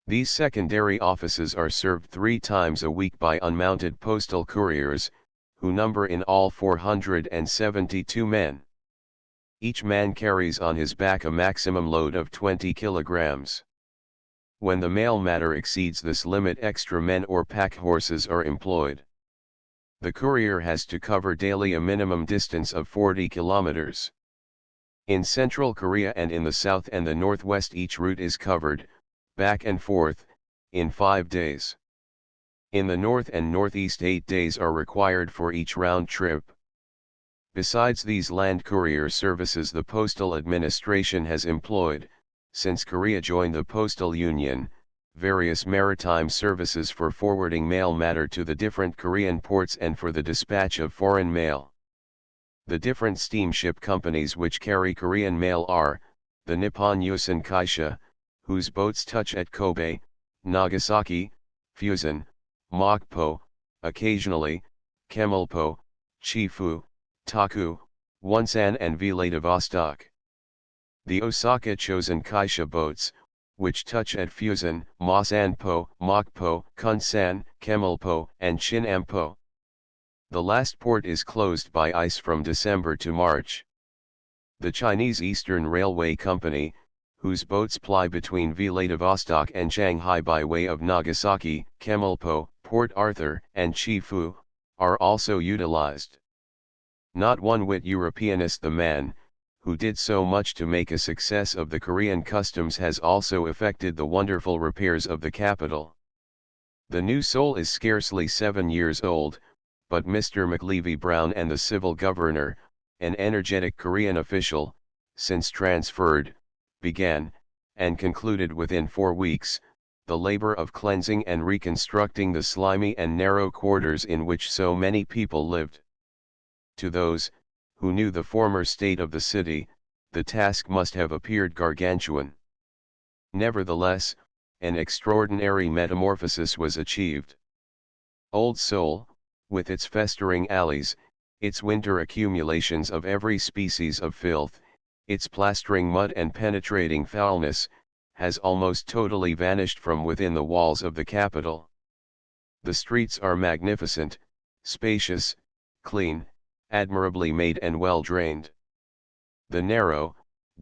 These secondary offices are served 3 times a week by unmounted postal couriers, who number in all 472 men. Each man carries on his back a maximum load of 20 kilograms. When the mail matter exceeds this limit, extra men or pack horses are employed. The courier has to cover daily a minimum distance of 40 kilometers. In Central Korea and in the south and the northwest each route is covered, back and forth, in 5 days. In the north and northeast 8 days are required for each round trip. Besides these land courier services the Postal Administration has employed, since Korea joined the Postal Union, various maritime services for forwarding mail matter to the different Korean ports and for the dispatch of foreign mail. The different steamship companies which carry Korean mail are, the Nippon Yusen Kaisha, whose boats touch at Kobe, Nagasaki, Fusen, Mokpo, occasionally, Chemulpo, Chifu, Taku, Wonsan and Vladivostok. The Osaka Chosen Kaisha boats, which touch at Fusen, Masanpo, Mokpo, Kunsan, Chemulpo, and Chinampo. The last port is closed by ice from December to March. The Chinese Eastern Railway Company, whose boats ply between Vladivostok and Shanghai by way of Nagasaki, Chemulpo, Port Arthur, and Chifu, are also utilized. Not one whit Europeanist. The man, who did so much to make a success of the Korean customs, has also effected the wonderful repairs of the capital. The new Seoul is scarcely 7 years old, but Mr. McLevy Brown and the civil governor, an energetic Korean official, since transferred, began, and concluded within 4 weeks, the labor of cleansing and reconstructing the slimy and narrow quarters in which so many people lived. To those, who knew the former state of the city, the task must have appeared gargantuan. Nevertheless, an extraordinary metamorphosis was achieved. Old Seoul, with its festering alleys, its winter accumulations of every species of filth, its plastering mud and penetrating foulness, has almost totally vanished from within the walls of the capital. The streets are magnificent, spacious, clean, admirably made and well drained. The narrow,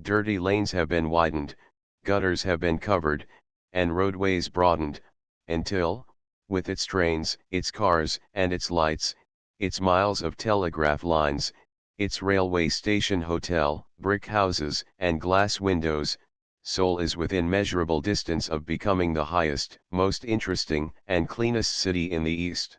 dirty lanes have been widened, gutters have been covered, and roadways broadened, until, with its trains, its cars, and its lights, its miles of telegraph lines, its railway station, hotel, brick houses, and glass windows, Seoul is within measurable distance of becoming the highest, most interesting, and cleanest city in the East.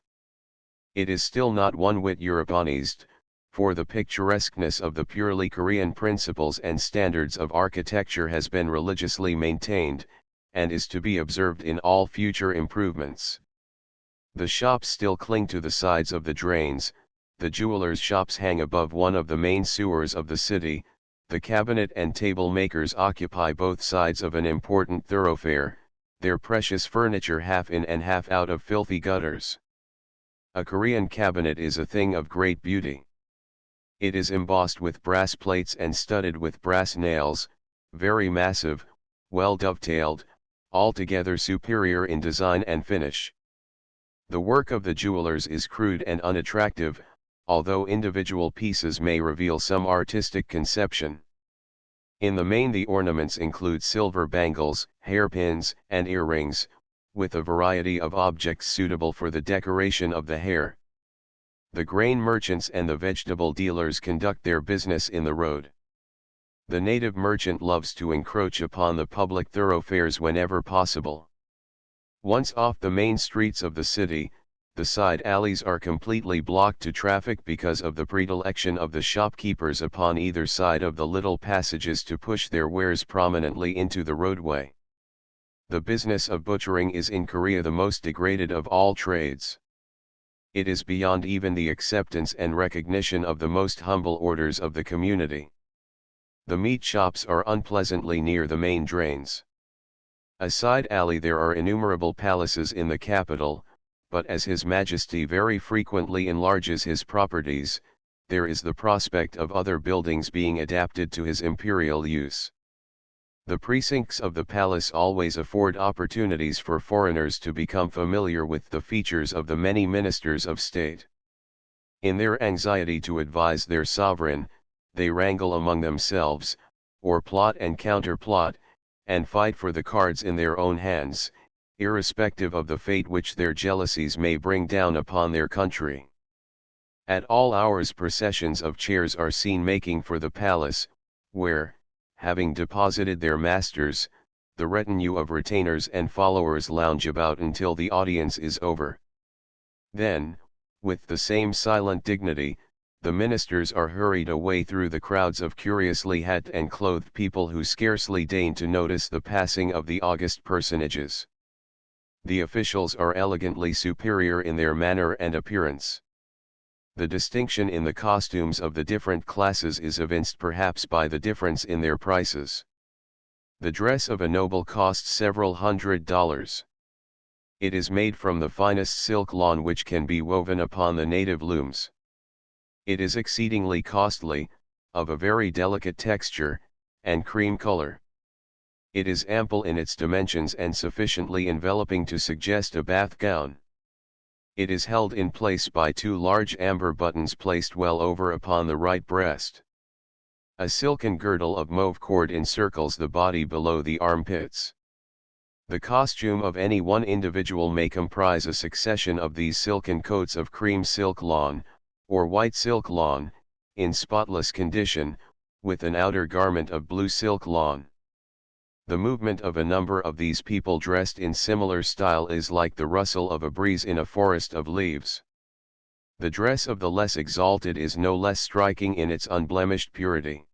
It is still not one whit Europeanized, for the picturesqueness of the purely Korean principles and standards of architecture has been religiously maintained, and is to be observed in all future improvements. The shops still cling to the sides of the drains, the jewelers' shops hang above one of the main sewers of the city, the cabinet and table makers occupy both sides of an important thoroughfare, their precious furniture half in and half out of filthy gutters. A Korean cabinet is a thing of great beauty. It is embossed with brass plates and studded with brass nails, very massive, well dovetailed, altogether superior in design and finish. The work of the jewelers is crude and unattractive, although individual pieces may reveal some artistic conception. In the main the ornaments include silver bangles, hairpins, and earrings, with a variety of objects suitable for the decoration of the hair. The grain merchants and the vegetable dealers conduct their business in the road. The native merchant loves to encroach upon the public thoroughfares whenever possible. Once off the main streets of the city, the side alleys are completely blocked to traffic because of the predilection of the shopkeepers upon either side of the little passages to push their wares prominently into the roadway. The business of butchering is in Korea the most degraded of all trades. It is beyond even the acceptance and recognition of the most humble orders of the community. The meat shops are unpleasantly near the main drains. A side alley. There are innumerable palaces in the capital, but as His Majesty very frequently enlarges his properties, there is the prospect of other buildings being adapted to his imperial use. The precincts of the palace always afford opportunities for foreigners to become familiar with the features of the many ministers of state. In their anxiety to advise their sovereign, they wrangle among themselves, or plot and counterplot, and fight for the cards in their own hands, irrespective of the fate which their jealousies may bring down upon their country. At all hours processions of chairs are seen making for the palace, where, having deposited their masters, the retinue of retainers and followers lounge about until the audience is over. Then, with the same silent dignity, the ministers are hurried away through the crowds of curiously hatted and clothed people who scarcely deign to notice the passing of the august personages. The officials are elegantly superior in their manner and appearance. The distinction in the costumes of the different classes is evinced perhaps by the difference in their prices. The dress of a noble costs several $100s. It is made from the finest silk lawn which can be woven upon the native looms. It is exceedingly costly, of a very delicate texture, and cream color. It is ample in its dimensions and sufficiently enveloping to suggest a bath gown. It is held in place by two large amber buttons placed well over upon the right breast. A silken girdle of mauve cord encircles the body below the armpits. The costume of any one individual may comprise a succession of these silken coats of cream silk lawn, or white silk lawn, in spotless condition, with an outer garment of blue silk lawn. The movement of a number of these people dressed in similar style is like the rustle of a breeze in a forest of leaves. The dress of the less exalted is no less striking in its unblemished purity.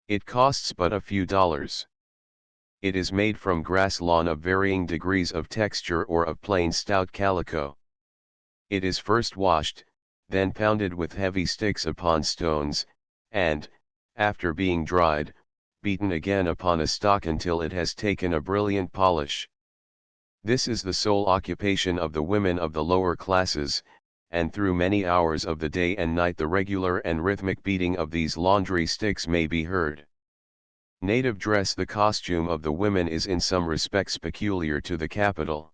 It costs but a few dollars. It is made from grass lawn of varying degrees of texture or of plain stout calico. It is first washed, then pounded with heavy sticks upon stones, and, after being dried, beaten again upon a stock until it has taken a brilliant polish. This is the sole occupation of the women of the lower classes, and through many hours of the day and night the regular and rhythmic beating of these laundry sticks may be heard. Native dress. The costume of the women is in some respects peculiar to the capital.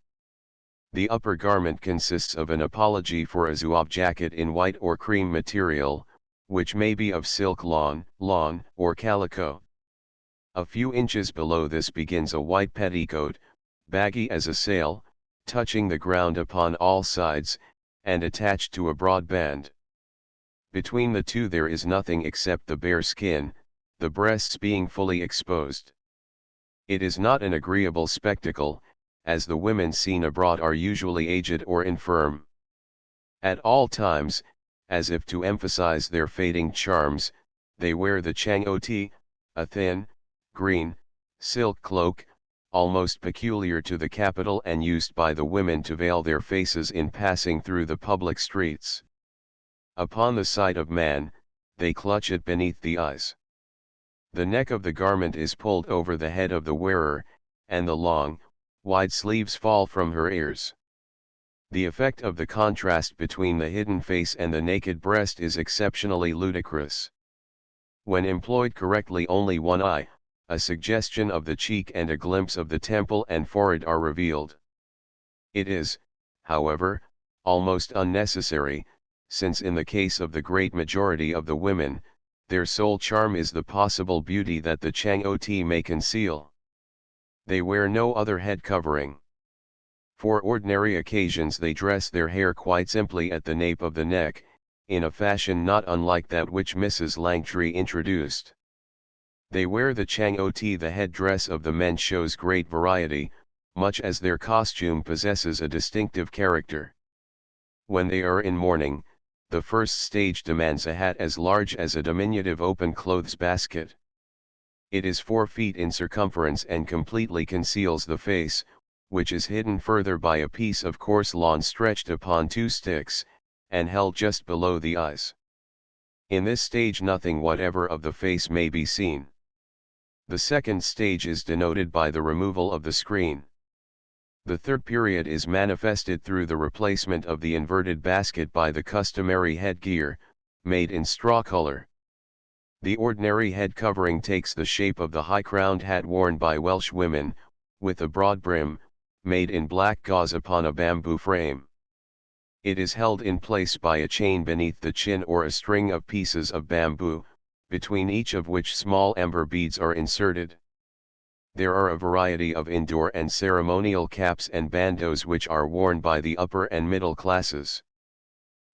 The upper garment consists of an apology for a zouave jacket in white or cream material, which may be of silk lawn, or calico. A few inches below this begins a white petticoat, baggy as a sail, touching the ground upon all sides, and attached to a broad band. Between the two there is nothing except the bare skin, the breasts being fully exposed. It is not an agreeable spectacle, as the women seen abroad are usually aged or infirm. At all times, as if to emphasize their fading charms, they wear the changoti, a thin, green, silk cloak, almost peculiar to the capital and used by the women to veil their faces in passing through the public streets. Upon the sight of man, they clutch it beneath the eyes. The neck of the garment is pulled over the head of the wearer, and the long, wide sleeves fall from her ears. The effect of the contrast between the hidden face and the naked breast is exceptionally ludicrous. When employed correctly, only one eye, a suggestion of the cheek and a glimpse of the temple and forehead are revealed. It is, however, almost unnecessary, since in the case of the great majority of the women, their sole charm is the possible beauty that the changoti may conceal. They wear no other head covering. For ordinary occasions they dress their hair quite simply at the nape of the neck, in a fashion not unlike that which Mrs. Langtry introduced. They wear the changoti. The headdress of the men shows great variety, much as their costume possesses a distinctive character. When they are in mourning, the first stage demands a hat as large as a diminutive open clothes basket. It is 4 feet in circumference and completely conceals the face, which is hidden further by a piece of coarse lawn stretched upon 2 sticks, and held just below the eyes. In this stage nothing whatever of the face may be seen. The second stage is denoted by the removal of the screen. The third period is manifested through the replacement of the inverted basket by the customary headgear, made in straw color. The ordinary head covering takes the shape of the high-crowned hat worn by Welsh women, with a broad brim, made in black gauze upon a bamboo frame. It is held in place by a chain beneath the chin or a string of pieces of bamboo, between each of which small amber beads are inserted. There are a variety of indoor and ceremonial caps and bandeaus which are worn by the upper and middle classes.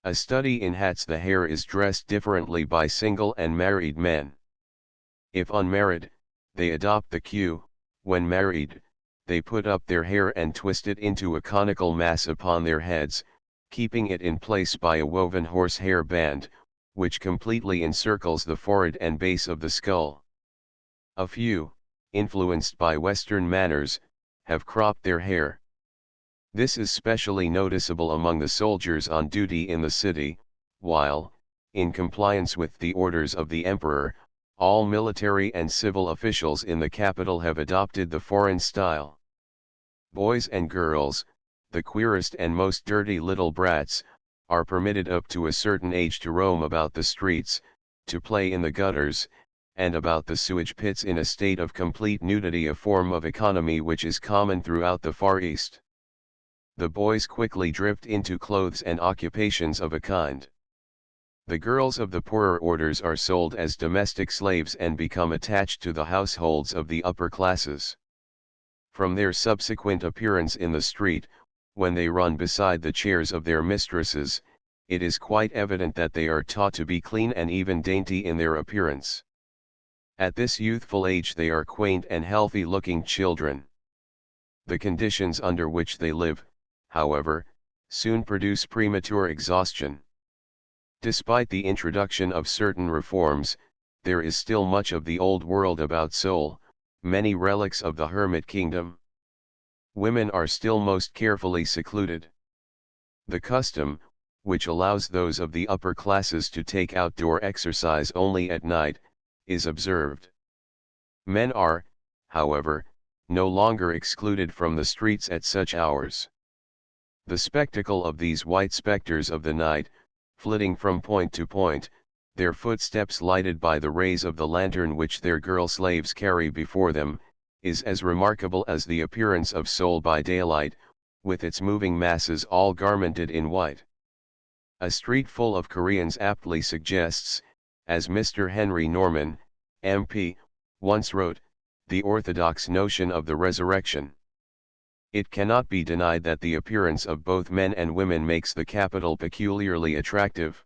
A study in hats. The hair is dressed differently by single and married men. If unmarried, they adopt the queue, When married, they put up their hair and twist it into a conical mass upon their heads, keeping it in place by a woven horsehair band, which completely encircles the forehead and base of the skull. A few, influenced by Western manners, have cropped their hair. This is specially noticeable among the soldiers on duty in the city, while, in compliance with the orders of the emperor, all military and civil officials in the capital have adopted the foreign style. Boys and girls, the queerest and most dirty little brats, are permitted up to a certain age to roam about the streets, to play in the gutters, and about the sewage pits in a state of complete nudity, a form of economy which is common throughout the Far East. The boys quickly drift into clothes and occupations of a kind. The girls of the poorer orders are sold as domestic slaves and become attached to the households of the upper classes. From their subsequent appearance in the street, when they run beside the chairs of their mistresses, it is quite evident that they are taught to be clean and even dainty in their appearance. At this youthful age they are quaint and healthy-looking children. The conditions under which they live, however, soon produce premature exhaustion. Despite the introduction of certain reforms, there is still much of the old world about Seoul, many relics of the hermit kingdom. Women are still most carefully secluded. The custom, which allows those of the upper classes to take outdoor exercise only at night, is observed. Men are, however, no longer excluded from the streets at such hours. The spectacle of these white specters of the night, flitting from point to point, their footsteps lighted by the rays of the lantern which their girl slaves carry before them, is as remarkable as the appearance of Seoul by daylight, with its moving masses all garmented in white. A street full of Koreans aptly suggests, as Mr. Henry Norman, MP, once wrote, the orthodox notion of the resurrection. It cannot be denied that the appearance of both men and women makes the capital peculiarly attractive.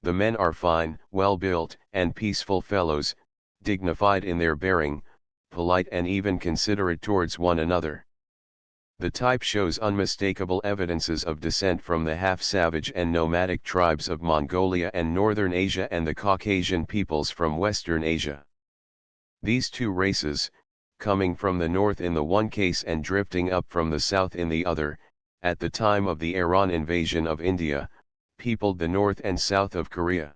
The men are fine, well-built, and peaceful fellows, dignified in their bearing, polite and even considerate towards one another. The type shows unmistakable evidences of descent from the half-savage and nomadic tribes of Mongolia and Northern Asia and the Caucasian peoples from Western Asia. These two races, coming from the north in the one case and drifting up from the south in the other, at the time of the Iran invasion of India, peopled the north and south of Korea.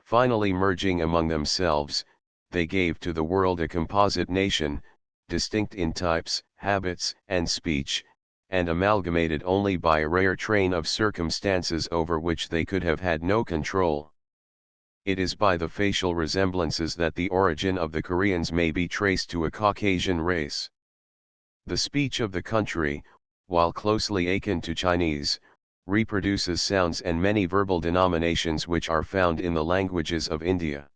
Finally merging among themselves, they gave to the world a composite nation, distinct in types, habits, and speech, and amalgamated only by a rare train of circumstances over which they could have had no control. It is by the facial resemblances that the origin of the Koreans may be traced to a Caucasian race. The speech of the country, while closely akin to Chinese, reproduces sounds and many verbal denominations which are found in the languages of India.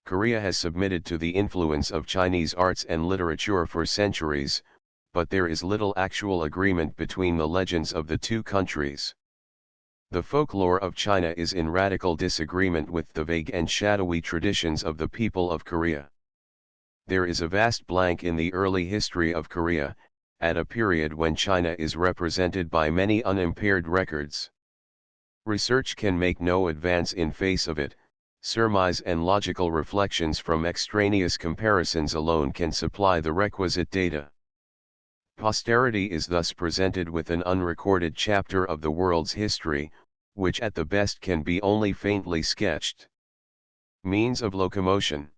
Korea has submitted to the influence of Chinese arts and literature for centuries, but there is little actual agreement between the legends of the two countries. The folklore of China is in radical disagreement with the vague and shadowy traditions of the people of Korea. There is a vast blank in the early history of Korea, at a period when China is represented by many unimpaired records. Research can make no advance in face of it. Surmise and logical reflections from extraneous comparisons alone can supply the requisite data. Posterity is thus presented with an unrecorded chapter of the world's history, which at the best can be only faintly sketched. Means of locomotion.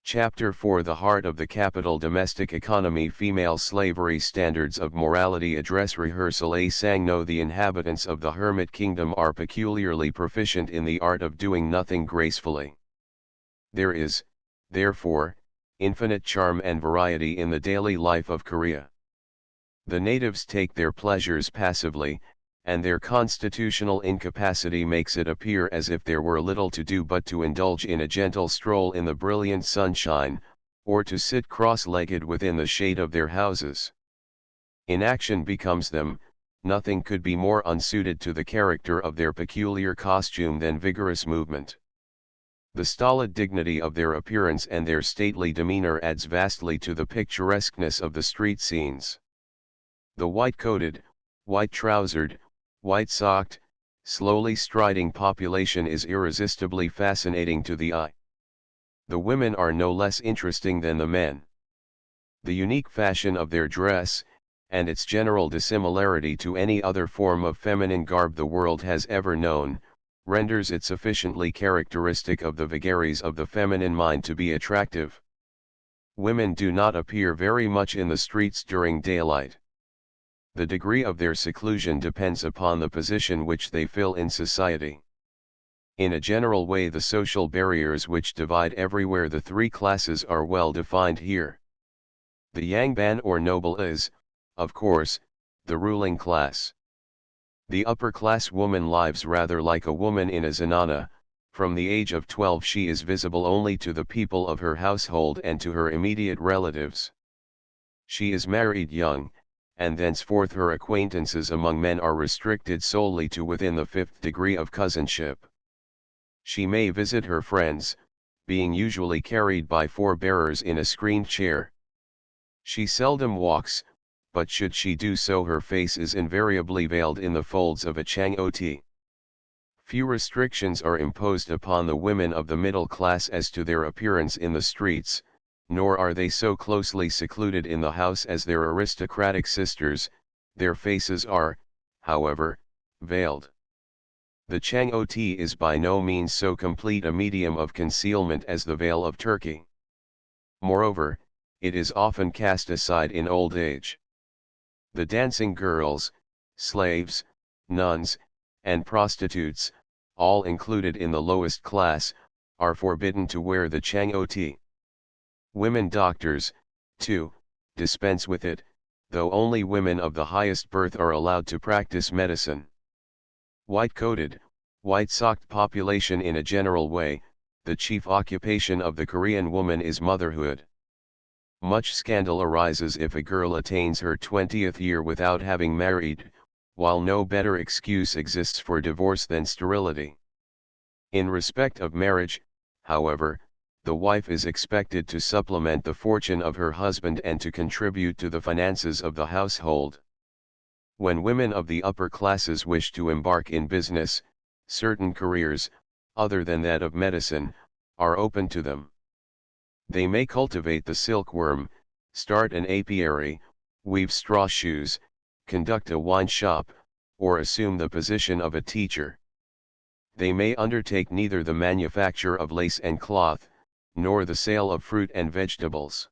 Chapter 4 The Heart of the Capital Domestic Economy Female Slavery Standards of Morality Address Rehearsal A Sangno The inhabitants of the Hermit Kingdom are peculiarly proficient in the art of doing nothing gracefully. There is, therefore, infinite charm and variety in the daily life of Korea. The natives take their pleasures passively, and their constitutional incapacity makes it appear as if there were little to do but to indulge in a gentle stroll in the brilliant sunshine, or to sit cross-legged within the shade of their houses. Inaction becomes them. Nothing could be more unsuited to the character of their peculiar costume than vigorous movement. The stolid dignity of their appearance and their stately demeanor adds vastly to the picturesqueness of the street scenes. The white-coated, white-trousered, white-socked, slowly striding population is irresistibly fascinating to the eye. The women are no less interesting than the men. The unique fashion of their dress, and its general dissimilarity to any other form of feminine garb the world has ever known, renders it sufficiently characteristic of the vagaries of the feminine mind to be attractive. Women do not appear very much in the streets during daylight. The degree of their seclusion depends upon the position which they fill in society. In a general way, the social barriers which divide everywhere the three classes are well defined here. The Yangban or noble is, of course, the ruling class. The upper-class woman lives rather like a woman in a zenana. From the age of 12 she is visible only to the people of her household and to her immediate relatives. She is married young, and thenceforth her acquaintances among men are restricted solely to within the 5th degree of cousinship. She may visit her friends, being usually carried by 4 bearers in a screened chair. She seldom walks, but should she do so her face is invariably veiled in the folds of a changoti. Few restrictions are imposed upon the women of the middle class as to their appearance in the streets, nor are they so closely secluded in the house as their aristocratic sisters. Their faces are, however, veiled. The changoti is by no means so complete a medium of concealment as the veil of Turkey. Moreover, it is often cast aside in old age. The dancing girls, slaves, nuns, and prostitutes, all included in the lowest class, are forbidden to wear the changoti. Women doctors, too, dispense with it, though only women of the highest birth are allowed to practice medicine. White-coated, white-socked population. In a general way, the chief occupation of the Korean woman is motherhood. Much scandal arises if a girl attains her 20th year without having married, while no better excuse exists for divorce than sterility. In respect of marriage, however, the wife is expected to supplement the fortune of her husband and to contribute to the finances of the household. When women of the upper classes wish to embark in business, certain careers, other than that of medicine, are open to them. They may cultivate the silkworm, start an apiary, weave straw shoes, conduct a wine shop, or assume the position of a teacher. They may undertake neither the manufacture of lace and cloth, nor the sale of fruit and vegetables.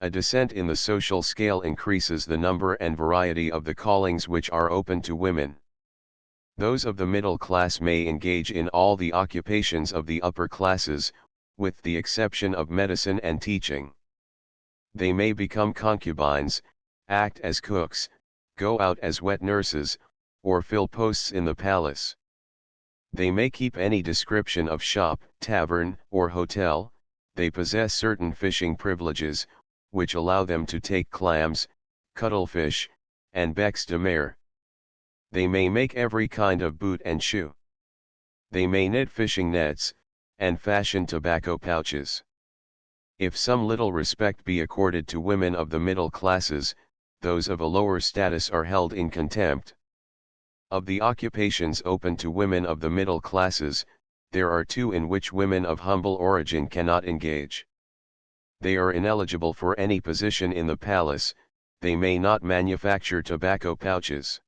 A descent in the social scale increases the number and variety of the callings which are open to women. Those of the middle class may engage in all the occupations of the upper classes, with the exception of medicine and teaching. They may become concubines, act as cooks, go out as wet nurses, or fill posts in the palace. They may keep any description of shop, tavern, or hotel. They possess certain fishing privileges, which allow them to take clams, cuttlefish, and becs de mer. They may make every kind of boot and shoe. They may knit fishing nets, and fashion tobacco pouches. If some little respect be accorded to women of the middle classes, those of a lower status are held in contempt. Of the occupations open to women of the middle classes, there are 2 in which women of humble origin cannot engage. They are ineligible for any position in the palace. They may not manufacture tobacco pouches.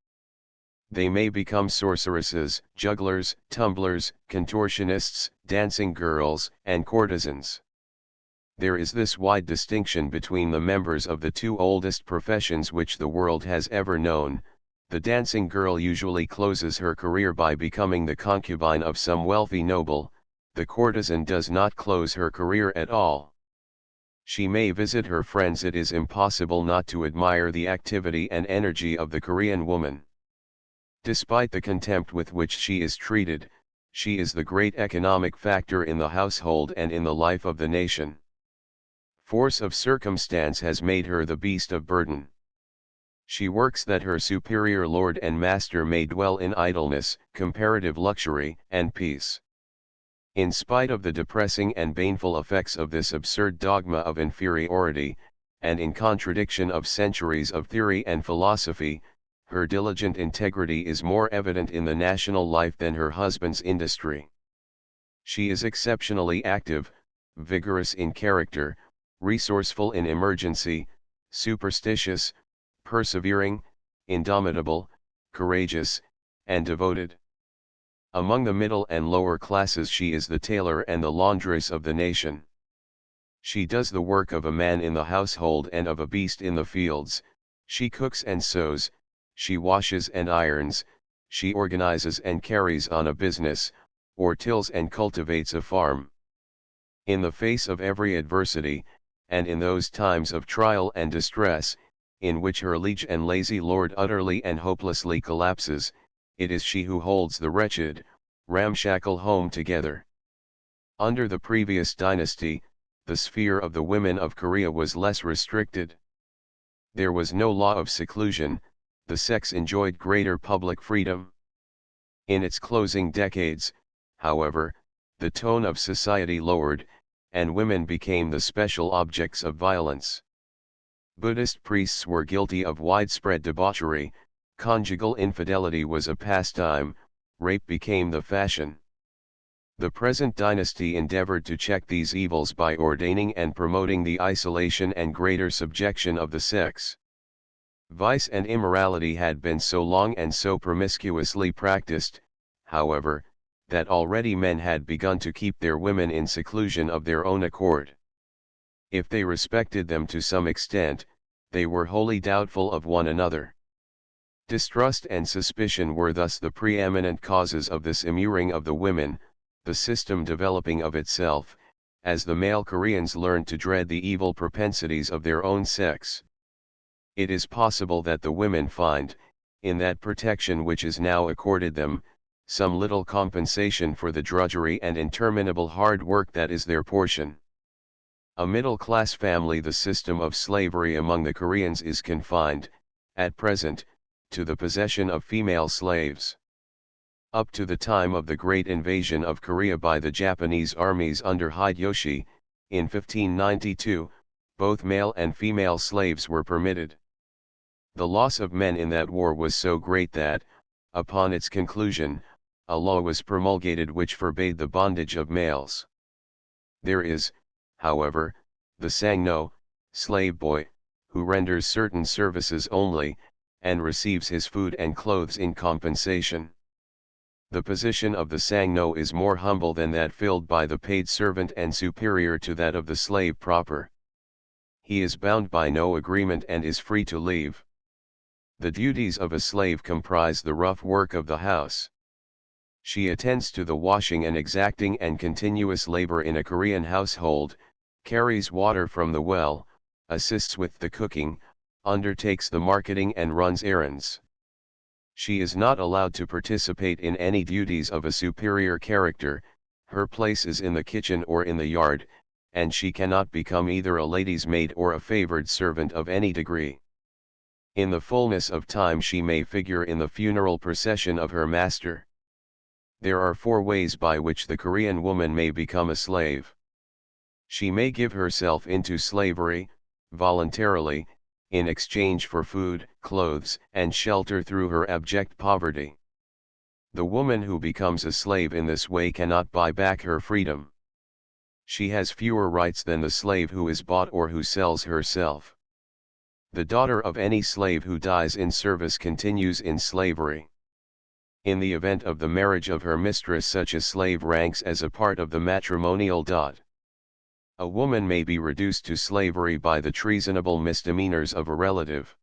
They may become sorceresses, jugglers, tumblers, contortionists, dancing girls, and courtesans. There is this wide distinction between the members of the 2 oldest professions which the world has ever known. The dancing girl usually closes her career by becoming the concubine of some wealthy noble. The courtesan does not close her career at all. She may visit her friends. It is impossible not to admire the activity and energy of the Korean woman. Despite the contempt with which she is treated, she is the great economic factor in the household and in the life of the nation. Force of circumstance has made her the beast of burden. She works that her superior lord and master may dwell in idleness, comparative luxury, and peace. In spite of the depressing and baneful effects of this absurd dogma of inferiority, and in contradiction of centuries of theory and philosophy, her diligent integrity is more evident in the national life than her husband's industry. She is exceptionally active, vigorous in character, resourceful in emergency, superstitious, persevering, indomitable, courageous, and devoted. Among the middle and lower classes she is the tailor and the laundress of the nation. She does the work of a man in the household and of a beast in the fields, she cooks and sews, she washes and irons, she organizes and carries on a business, or tills and cultivates a farm. In the face of every adversity, and in those times of trial and distress, in which her liege and lazy lord utterly and hopelessly collapses, it is she who holds the wretched, ramshackle home together. Under the previous dynasty, the sphere of the women of Korea was less restricted. There was no law of seclusion, the sex enjoyed greater public freedom. In its closing decades, however, the tone of society lowered, and women became the special objects of violence. Buddhist priests were guilty of widespread debauchery, conjugal infidelity was a pastime, rape became the fashion. The present dynasty endeavored to check these evils by ordaining and promoting the isolation and greater subjection of the sex. Vice and immorality had been so long and so promiscuously practiced, however, that already men had begun to keep their women in seclusion of their own accord. If they respected them to some extent, they were wholly doubtful of one another. Distrust and suspicion were thus the preeminent causes of this immuring of the women, the system developing of itself, as the male Koreans learned to dread the evil propensities of their own sex. It is possible that the women find, in that protection which is now accorded them, some little compensation for the drudgery and interminable hard work that is their portion. A middle-class family. The system of slavery among the Koreans is confined, at present, to the possession of female slaves. Up to the time of the great invasion of Korea by the Japanese armies under Hideyoshi, in 1592, both male and female slaves were permitted. The loss of men in that war was so great that, upon its conclusion, a law was promulgated which forbade the bondage of males. There is, however, the Sangno, slave boy, who renders certain services only, and receives his food and clothes in compensation. The position of the Sangno is more humble than that filled by the paid servant and superior to that of the slave proper. He is bound by no agreement and is free to leave. The duties of a slave comprise the rough work of the house. She attends to the washing and exacting and continuous labor in a Korean household, carries water from the well, assists with the cooking, undertakes the marketing and runs errands. She is not allowed to participate in any duties of a superior character, her place is in the kitchen or in the yard, and she cannot become either a lady's maid or a favored servant of any degree. In the fullness of time she may figure in the funeral procession of her master. There are 4 ways by which the Korean woman may become a slave. She may give herself into slavery, voluntarily, in exchange for food, clothes, and shelter through her abject poverty. The woman who becomes a slave in this way cannot buy back her freedom. She has fewer rights than the slave who is bought or who sells herself. The daughter of any slave who dies in service continues in slavery. In the event of the marriage of her mistress, such a slave ranks as a part of the matrimonial dot. A woman may be reduced to slavery by the treasonable misdemeanors of a relative.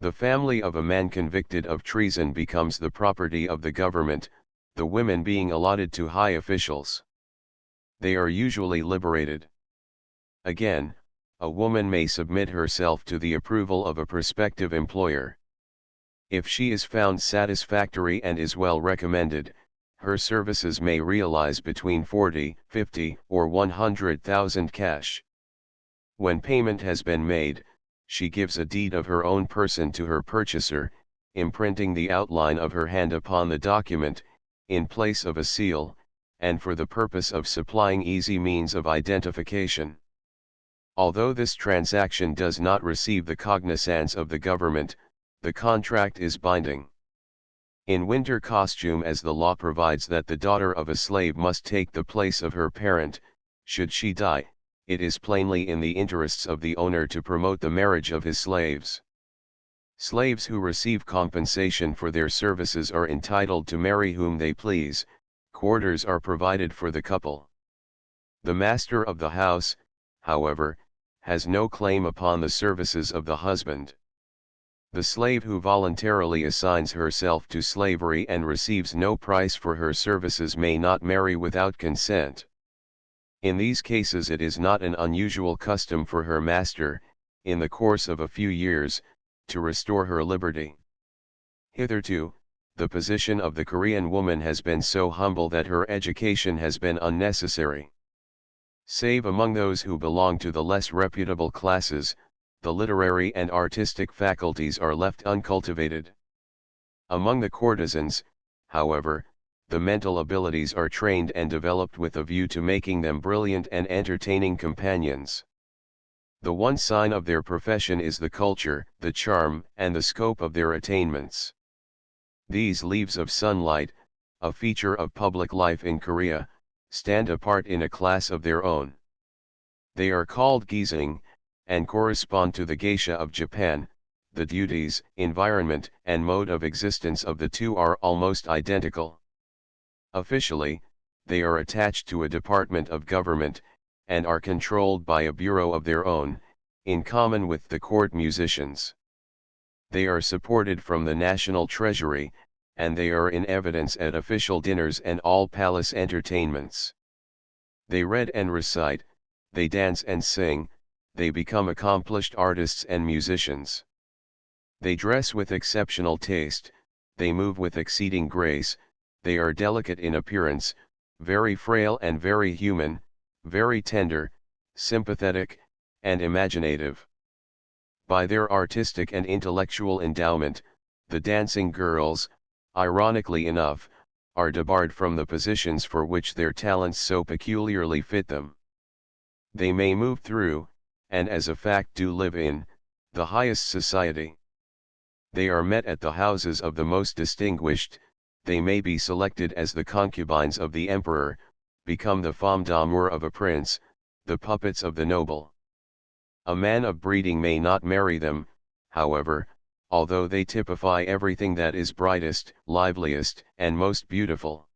The family of a man convicted of treason becomes the property of the government, the women being allotted to high officials. They are usually liberated. Again, a woman may submit herself to the approval of a prospective employer. If she is found satisfactory and is well recommended, her services may realize between 40, 50, or 100,000 cash. When payment has been made, she gives a deed of her own person to her purchaser, imprinting the outline of her hand upon the document, in place of a seal, and for the purpose of supplying easy means of identification. Although this transaction does not receive the cognizance of the government, the contract is binding. In winter costume, as the law provides that the daughter of a slave must take the place of her parent, should she die, it is plainly in the interests of the owner to promote the marriage of his slaves. Slaves who receive compensation for their services are entitled to marry whom they please. Quarters are provided for the couple. The master of the house, however, has no claim upon the services of the husband. The slave who voluntarily assigns herself to slavery and receives no price for her services may not marry without consent. In these cases it is not an unusual custom for her master, in the course of a few years, to restore her liberty. Hitherto, the position of the Korean woman has been so humble that her education has been unnecessary. Save among those who belong to the less reputable classes, the literary and artistic faculties are left uncultivated. Among the courtesans, however, the mental abilities are trained and developed with a view to making them brilliant and entertaining companions. The one sign of their profession is the culture, the charm, and the scope of their attainments. These leaves of sunlight, a feature of public life in Korea, stand apart in a class of their own. They are called gising, and correspond to the geisha of Japan. The duties, environment, and mode of existence of the two are almost identical. Officially, they are attached to a department of government, and are controlled by a bureau of their own, in common with the court musicians. They are supported from the national treasury, and they are in evidence at official dinners and all palace entertainments. They read and recite, they dance and sing, they become accomplished artists and musicians. They dress with exceptional taste, they move with exceeding grace, they are delicate in appearance, very frail and very human, very tender, sympathetic, and imaginative. By their artistic and intellectual endowment, the dancing girls, ironically enough, are debarred from the positions for which their talents so peculiarly fit them. They may move through, and as a fact do live in, the highest society. They are met at the houses of the most distinguished, they may be selected as the concubines of the emperor, become the femme d'amour of a prince, the puppets of the noble. A man of breeding may not marry them, however, although they typify everything that is brightest, liveliest, and most beautiful.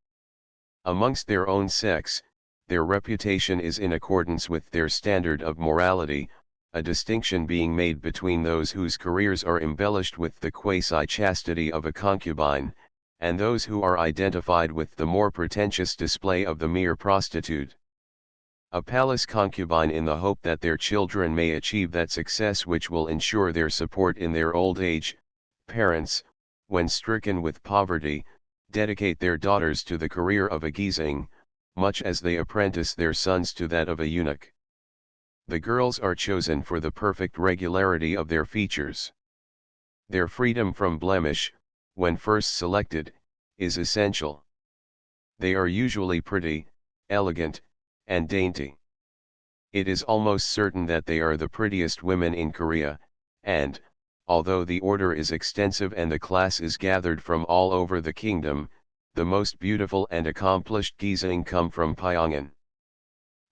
Amongst their own sex, their reputation is in accordance with their standard of morality, a distinction being made between those whose careers are embellished with the quasi-chastity of a concubine, and those who are identified with the more pretentious display of the mere prostitute. A palace concubine, in the hope that their children may achieve that success which will ensure their support in their old age, parents, when stricken with poverty, dedicate their daughters to the career of a gising, much as they apprentice their sons to that of a eunuch. The girls are chosen for the perfect regularity of their features. Their freedom from blemish, when first selected, is essential. They are usually pretty, elegant, and dainty. It is almost certain that they are the prettiest women in Korea, and, although the order is extensive and the class is gathered from all over the kingdom, the most beautiful and accomplished gising come from Pyongan.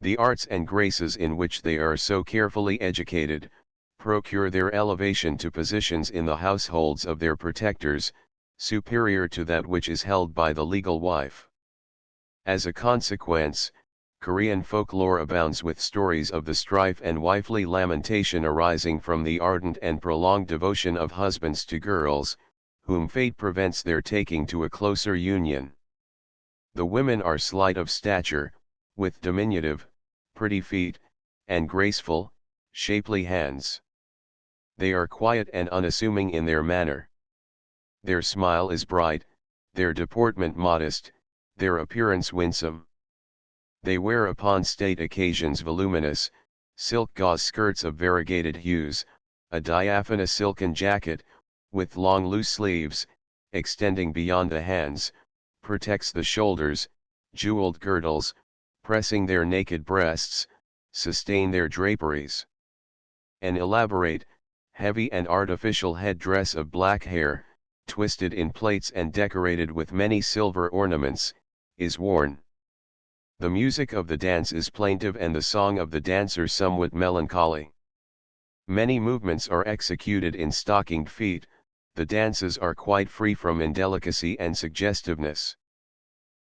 The arts and graces in which they are so carefully educated, procure their elevation to positions in the households of their protectors, superior to that which is held by the legal wife. As a consequence, Korean folklore abounds with stories of the strife and wifely lamentation arising from the ardent and prolonged devotion of husbands to girls, whom fate prevents their taking to a closer union. The women are slight of stature, with diminutive, pretty feet, and graceful, shapely hands. They are quiet and unassuming in their manner. Their smile is bright, their deportment modest, their appearance winsome. They wear upon state occasions voluminous, silk gauze skirts of variegated hues, a diaphanous silken jacket, with long loose sleeves, extending beyond the hands, protects the shoulders, jeweled girdles, pressing their naked breasts, sustain their draperies. An elaborate, heavy and artificial headdress of black hair, twisted in plaits and decorated with many silver ornaments, is worn. The music of the dance is plaintive and the song of the dancer somewhat melancholy. Many movements are executed in stockinged feet, the dances are quite free from indelicacy and suggestiveness.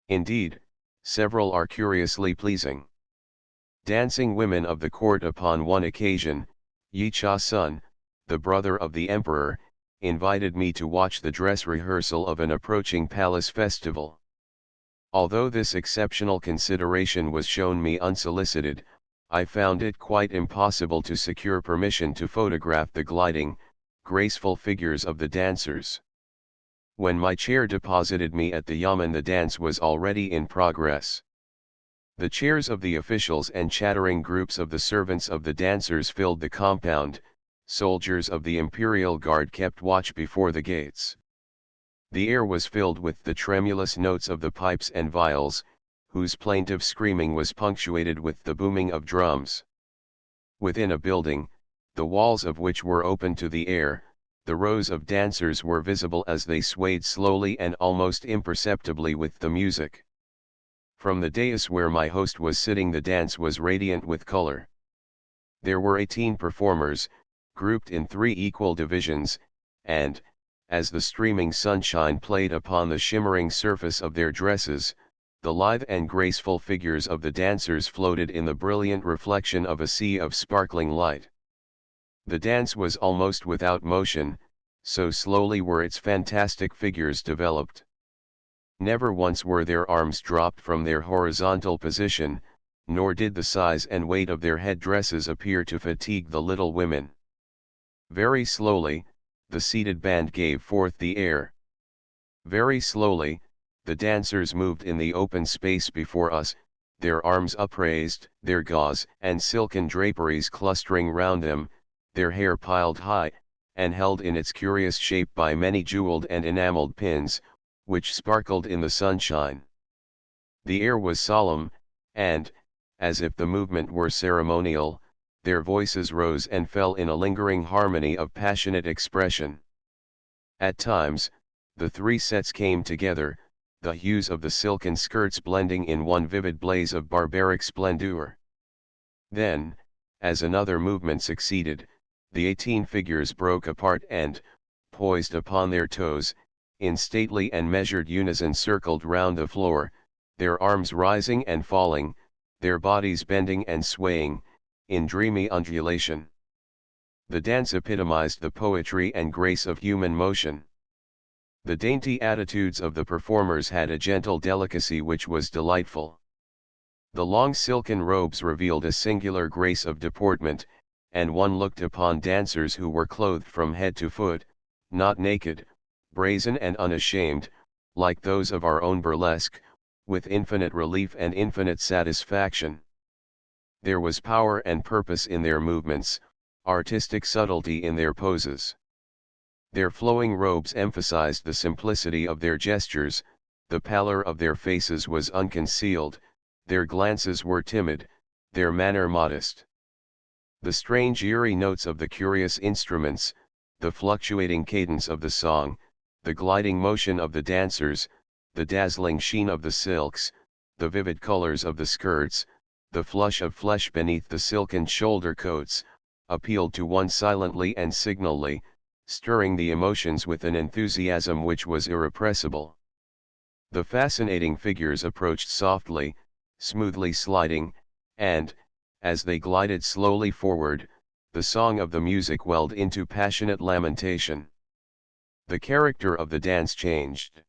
Indeed, several are curiously pleasing. Dancing women of the court. Upon one occasion, Yi Cha-sun, the brother of the emperor, invited me to watch the dress rehearsal of an approaching palace festival. Although this exceptional consideration was shown me unsolicited, I found it quite impossible to secure permission to photograph the gliding, graceful figures of the dancers. When my chair deposited me at the yamen, the dance was already in progress. The chairs of the officials and chattering groups of the servants of the dancers filled the compound. Soldiers of the imperial guard kept watch before the gates. The air was filled with the tremulous notes of the pipes and viols, whose plaintive screaming was punctuated with the booming of drums. Within a building, the walls of which were open to the air, the rows of dancers were visible as they swayed slowly and almost imperceptibly with the music. From the dais where my host was sitting, the dance was radiant with color. There were 18 performers, grouped in 3 equal divisions, and, as the streaming sunshine played upon the shimmering surface of their dresses, the lithe and graceful figures of the dancers floated in the brilliant reflection of a sea of sparkling light. The dance was almost without motion, so slowly were its fantastic figures developed. Never once were their arms dropped from their horizontal position, nor did the size and weight of their headdresses appear to fatigue the little women. Very slowly, the seated band gave forth the air. Very slowly, the dancers moved in the open space before us, their arms upraised, their gauze and silken draperies clustering round them, their hair piled high, and held in its curious shape by many jeweled and enameled pins, which sparkled in the sunshine. The air was solemn, and, as if the movement were ceremonial, their voices rose and fell in a lingering harmony of passionate expression. At times, the 3 sets came together, the hues of the silken skirts blending in one vivid blaze of barbaric splendor. Then, as another movement succeeded, the 18 figures broke apart and, poised upon their toes, in stately and measured unison circled round the floor, their arms rising and falling, their bodies bending and swaying, in dreamy undulation. The dance epitomized the poetry and grace of human motion. The dainty attitudes of the performers had a gentle delicacy which was delightful. The long silken robes revealed a singular grace of deportment, and one looked upon dancers who were clothed from head to foot, not naked, brazen and unashamed, like those of our own burlesque, with infinite relief and infinite satisfaction. There was power and purpose in their movements, artistic subtlety in their poses. Their flowing robes emphasized the simplicity of their gestures, the pallor of their faces was unconcealed, their glances were timid, their manner modest. The strange eerie notes of the curious instruments, the fluctuating cadence of the song, the gliding motion of the dancers, the dazzling sheen of the silks, the vivid colors of the skirts, the flush of flesh beneath the silken shoulder coats, appealed to one silently and signally, stirring the emotions with an enthusiasm which was irrepressible. The fascinating figures approached softly, smoothly sliding, and, as they glided slowly forward, the song of the music welled into passionate lamentation. The character of the dance changed.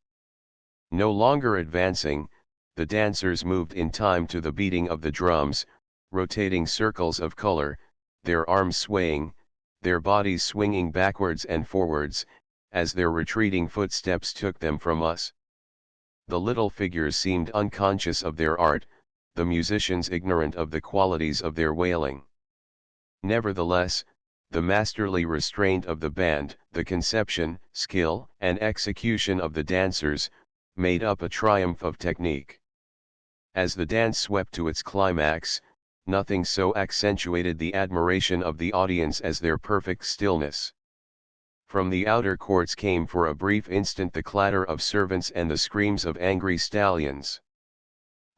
No longer advancing, the dancers moved in time to the beating of the drums, rotating circles of color, their arms swaying, their bodies swinging backwards and forwards, as their retreating footsteps took them from us. The little figures seemed unconscious of their art, the musicians ignorant of the qualities of their wailing. Nevertheless, the masterly restraint of the band, the conception, skill, and execution of the dancers, made up a triumph of technique. As the dance swept to its climax, nothing so accentuated the admiration of the audience as their perfect stillness. From the outer courts came for a brief instant the clatter of servants and the screams of angry stallions.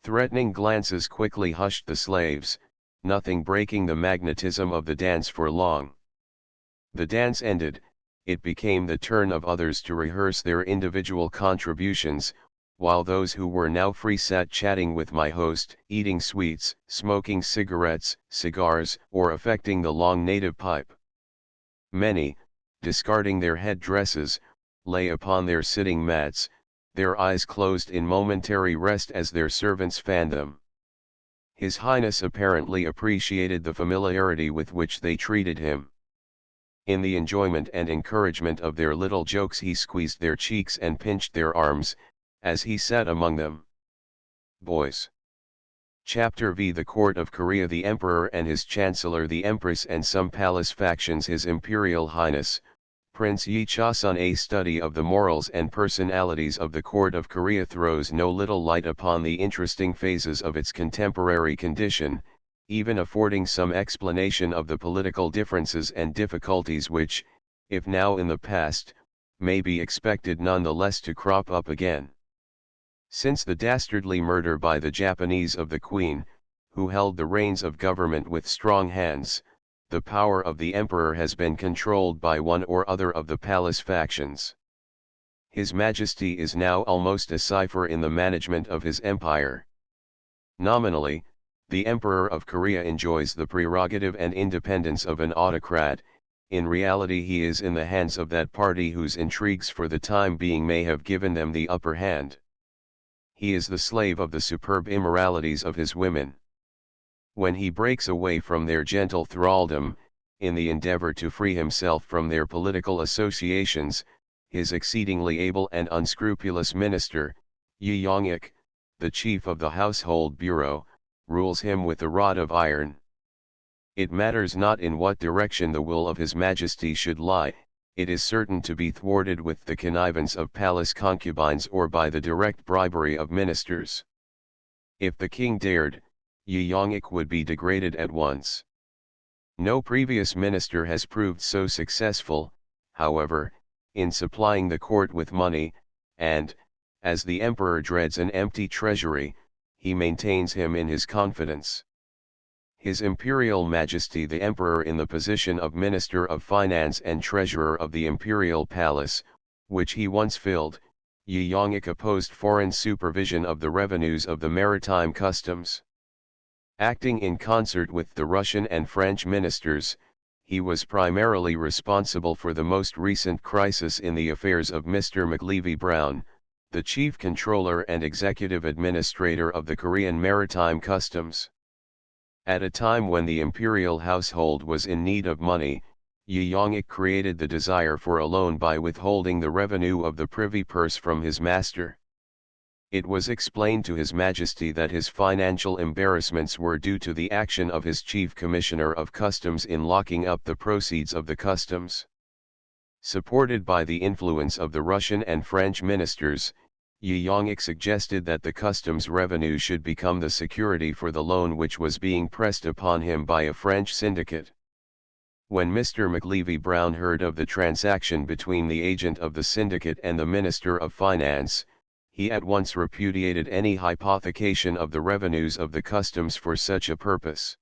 Threatening glances quickly hushed the slaves, nothing breaking the magnetism of the dance for long. The dance ended, it became the turn of others to rehearse their individual contributions, while those who were now free sat chatting with my host, eating sweets, smoking cigarettes, cigars, or affecting the long native pipe. Many, discarding their head dresses, lay upon their sitting mats, their eyes closed in momentary rest as their servants fanned them. His Highness apparently appreciated the familiarity with which they treated him. In the enjoyment and encouragement of their little jokes he squeezed their cheeks and pinched their arms, as he sat among them. Boys. Chapter V. The Court of Korea. The Emperor and his Chancellor, the Empress, and some palace factions. His Imperial Highness, Prince Yi Chasun. A study of the morals and personalities of the Court of Korea throws no little light upon the interesting phases of its contemporary condition, even affording some explanation of the political differences and difficulties which, if now in the past, may be expected nonetheless to crop up again. Since the dastardly murder by the Japanese of the Queen, who held the reins of government with strong hands, the power of the Emperor has been controlled by one or other of the palace factions. His Majesty is now almost a cipher in the management of his empire. Nominally, the Emperor of Korea enjoys the prerogative and independence of an autocrat. In reality he is in the hands of that party whose intrigues for the time being may have given them the upper hand. He is the slave of the superb immoralities of his women. When he breaks away from their gentle thraldom, in the endeavor to free himself from their political associations, his exceedingly able and unscrupulous minister, Yi Yong-ik, the chief of the household bureau, rules him with a rod of iron. It matters not in what direction the will of his Majesty should lie, it is certain to be thwarted with the connivance of palace concubines or by the direct bribery of ministers. If the king dared, Yi Yong-ik would be degraded at once. No previous minister has proved so successful, however, in supplying the court with money, and, as the emperor dreads an empty treasury, he maintains him in his confidence. His Imperial Majesty the Emperor, in the position of Minister of Finance and Treasurer of the Imperial Palace, which he once filled, Yi Yong-ik opposed foreign supervision of the revenues of the maritime customs. Acting in concert with the Russian and French ministers, he was primarily responsible for the most recent crisis in the affairs of Mr. McLeavy Brown, the Chief Controller and Executive Administrator of the Korean Maritime Customs. At a time when the imperial household was in need of money, Yi Yong-ik created the desire for a loan by withholding the revenue of the privy purse from his master. It was explained to His Majesty that his financial embarrassments were due to the action of his Chief Commissioner of Customs in locking up the proceeds of the customs. Supported by the influence of the Russian and French ministers, Yi Yong-ik suggested that the customs revenue should become the security for the loan which was being pressed upon him by a French syndicate. When Mr. McLeavy Brown heard of the transaction between the agent of the syndicate and the Minister of Finance, he at once repudiated any hypothecation of the revenues of the customs for such a purpose.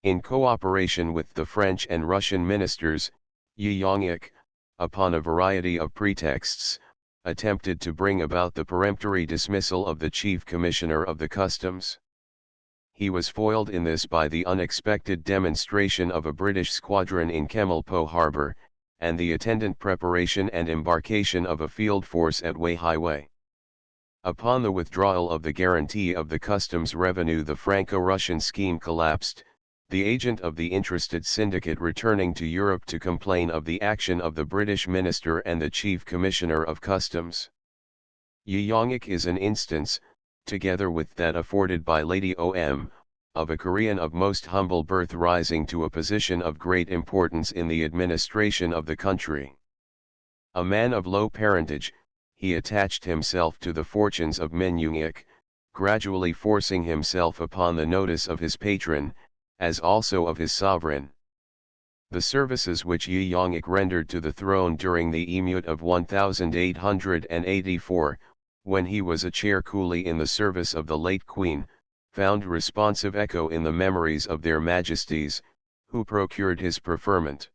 In cooperation with the French and Russian ministers, Yi Yong-ik, upon a variety of pretexts, attempted to bring about the peremptory dismissal of the Chief Commissioner of the Customs. He was foiled in this by the unexpected demonstration of a British squadron in Chemulpo harbor, and the attendant preparation and embarkation of a field force at Wei Highway. Upon the withdrawal of the guarantee of the customs revenue, the Franco-Russian scheme collapsed, the agent of the interested syndicate returning to Europe to complain of the action of the British minister and the Chief Commissioner of Customs. Yi Yong-ik is an instance, together with that afforded by Lady O.M., of a Korean of most humble birth rising to a position of great importance in the administration of the country. A man of low parentage, he attached himself to the fortunes of Min Young-ik, gradually forcing himself upon the notice of his patron, as also of his sovereign. The services which Yi Yongik rendered to the throne during the emeute of 1884, when he was a chair coolie in the service of the late Queen, found responsive echo in the memories of their Majesties, who procured his preferment.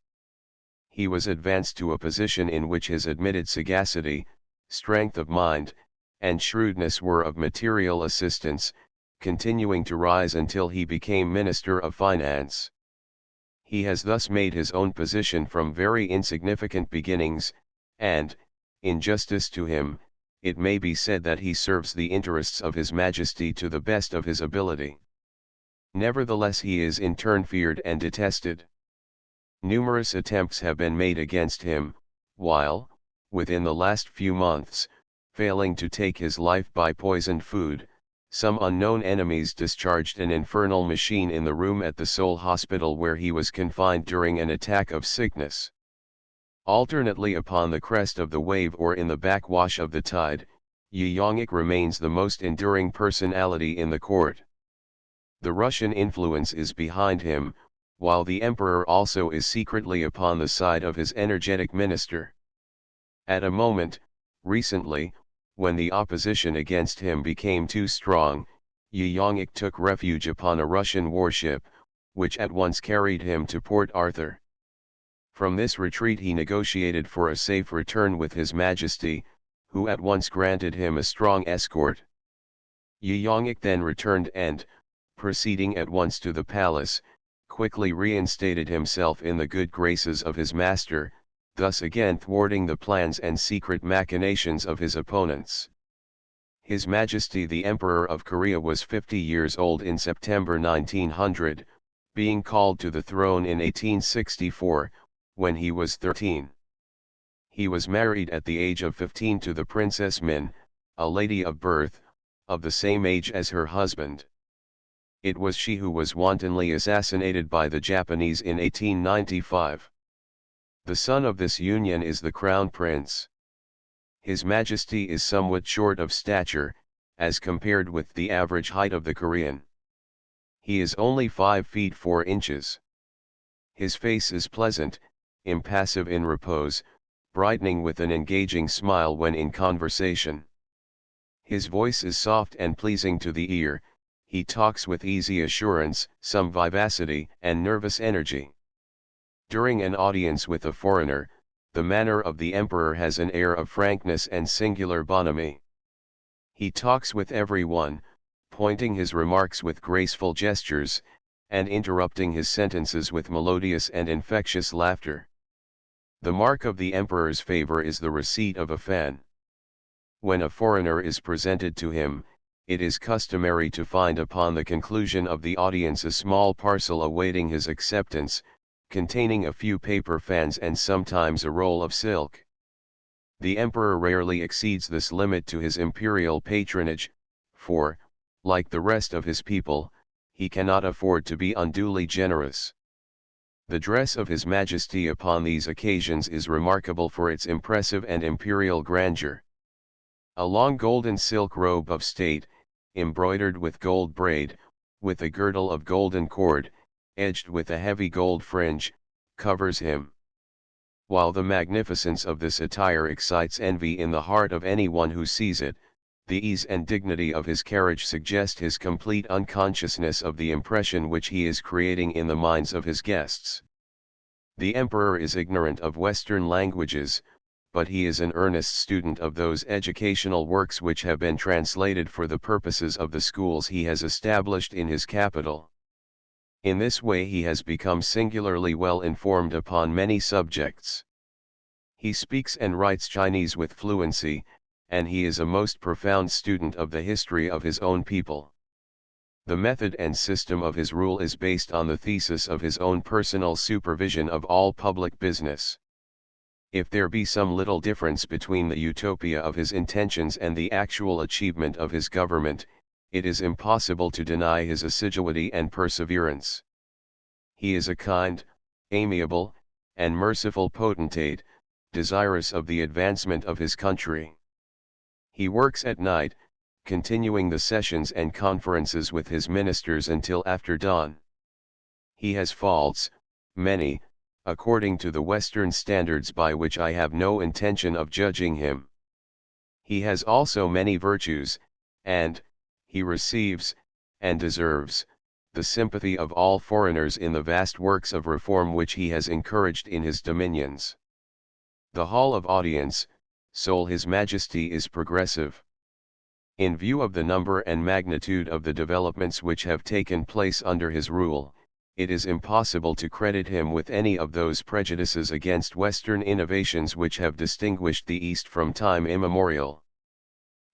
He was advanced to a position in which his admitted sagacity, strength of mind, and shrewdness were of material assistance, continuing to rise until he became Minister of Finance. He has thus made his own position from very insignificant beginnings, and, in justice to him, it may be said that he serves the interests of His Majesty to the best of his ability. Nevertheless, he is in turn feared and detested. Numerous attempts have been made against him, while, within the last few months, failing to take his life by poisoned food, some unknown enemies discharged an infernal machine in the room at the Seoul hospital where he was confined during an attack of sickness. Alternately upon the crest of the wave or in the backwash of the tide, Yi Yongik remains the most enduring personality in the court. The Russian influence is behind him, while the emperor also is secretly upon the side of his energetic minister. At a moment, recently, when the opposition against him became too strong, Yi Yongik took refuge upon a Russian warship, which at once carried him to Port Arthur. From this retreat he negotiated for a safe return with His Majesty, who at once granted him a strong escort. Yi Yongik then returned and, proceeding at once to the palace, quickly reinstated himself in the good graces of his master, thus again thwarting the plans and secret machinations of his opponents. His Majesty the Emperor of Korea was 50 years old in September 1900, being called to the throne in 1864, when he was 13. He was married at the age of 15 to the Princess Min, a lady of birth, of the same age as her husband. It was she who was wantonly assassinated by the Japanese in 1895. The son of this union is the Crown Prince. His Majesty is somewhat short of stature, as compared with the average height of the Korean. He is only 5 feet 4 inches. His face is pleasant, impassive in repose, brightening with an engaging smile when in conversation. His voice is soft and pleasing to the ear. He talks with easy assurance, some vivacity and nervous energy. During an audience with a foreigner, the manner of the emperor has an air of frankness and singular bonhomie. He talks with everyone, pointing his remarks with graceful gestures, and interrupting his sentences with melodious and infectious laughter. The mark of the emperor's favor is the receipt of a fan. When a foreigner is presented to him, it is customary to find upon the conclusion of the audience a small parcel awaiting his acceptance, containing a few paper fans and sometimes a roll of silk. The emperor rarely exceeds this limit to his imperial patronage, for, like the rest of his people, he cannot afford to be unduly generous. The dress of His Majesty upon these occasions is remarkable for its impressive and imperial grandeur. A long golden silk robe of state, embroidered with gold braid, with a girdle of golden cord, edged with a heavy gold fringe, covers him. While the magnificence of this attire excites envy in the heart of anyone who sees it, the ease and dignity of his carriage suggest his complete unconsciousness of the impression which he is creating in the minds of his guests. The emperor is ignorant of Western languages, but he is an earnest student of those educational works which have been translated for the purposes of the schools he has established in his capital. In this way he has become singularly well informed upon many subjects. He speaks and writes Chinese with fluency, and he is a most profound student of the history of his own people. The method and system of his rule is based on the thesis of his own personal supervision of all public business. If there be some little difference between the utopia of his intentions and the actual achievement of his government, it is impossible to deny his assiduity and perseverance. He is a kind, amiable, and merciful potentate, desirous of the advancement of his country. He works at night, continuing the sessions and conferences with his ministers until after dawn. He has faults, many, according to the Western standards by which I have no intention of judging him. He has also many virtues, and he receives, and deserves, the sympathy of all foreigners in the vast works of reform which he has encouraged in his dominions. The Hall of Audience, Seoul His Majesty is progressive. In view of the number and magnitude of the developments which have taken place under his rule, it is impossible to credit him with any of those prejudices against Western innovations which have distinguished the East from time immemorial.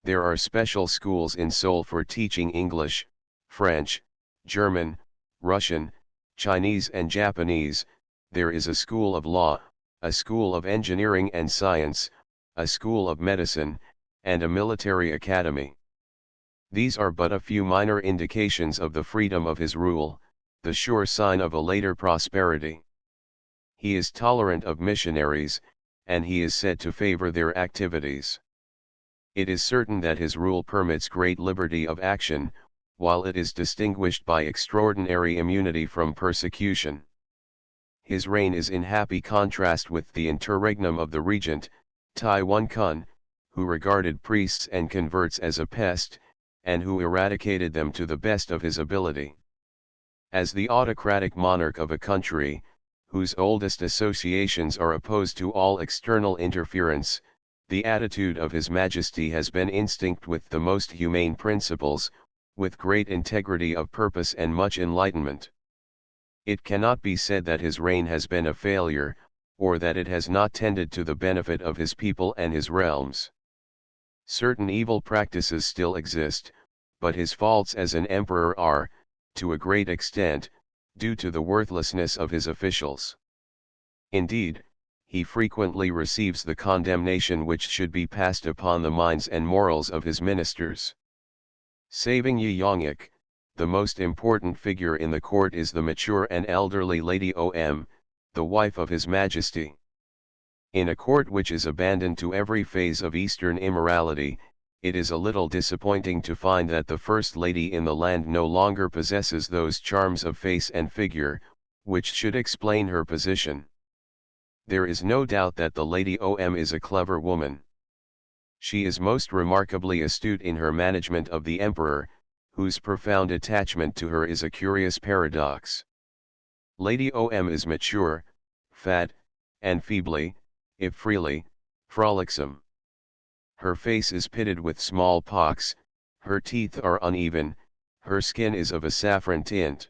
There are special schools in Seoul for teaching English, French, German, Russian, Chinese and Japanese. There is a school of law, a school of engineering and science, a school of medicine, and a military academy. These are but a few minor indications of the freedom of his rule, the sure sign of a later prosperity. He is tolerant of missionaries, and he is said to favor their activities. It is certain that his rule permits great liberty of action, while it is distinguished by extraordinary immunity from persecution. His reign is in happy contrast with the interregnum of the regent, Tai Wan-kun, who regarded priests and converts as a pest, and who eradicated them to the best of his ability. As the autocratic monarch of a country, whose oldest associations are opposed to all external interference, the attitude of His Majesty has been instinct with the most humane principles, with great integrity of purpose and much enlightenment. It cannot be said that his reign has been a failure, or that it has not tended to the benefit of his people and his realms. Certain evil practices still exist, but his faults as an emperor are, to a great extent, due to the worthlessness of his officials. Indeed, he frequently receives the condemnation which should be passed upon the minds and morals of his ministers. Saving Yi Yongyuk, the most important figure in the court is the mature and elderly Lady O.M., the wife of His Majesty. In a court which is abandoned to every phase of Eastern immorality, it is a little disappointing to find that the First Lady in the land no longer possesses those charms of face and figure, which should explain her position. There is no doubt that the Lady O.M. is a clever woman. She is most remarkably astute in her management of the Emperor, whose profound attachment to her is a curious paradox. Lady O.M. is mature, fat, and feebly, if freely, frolicsome. Her face is pitted with smallpox, her teeth are uneven, her skin is of a saffron tint.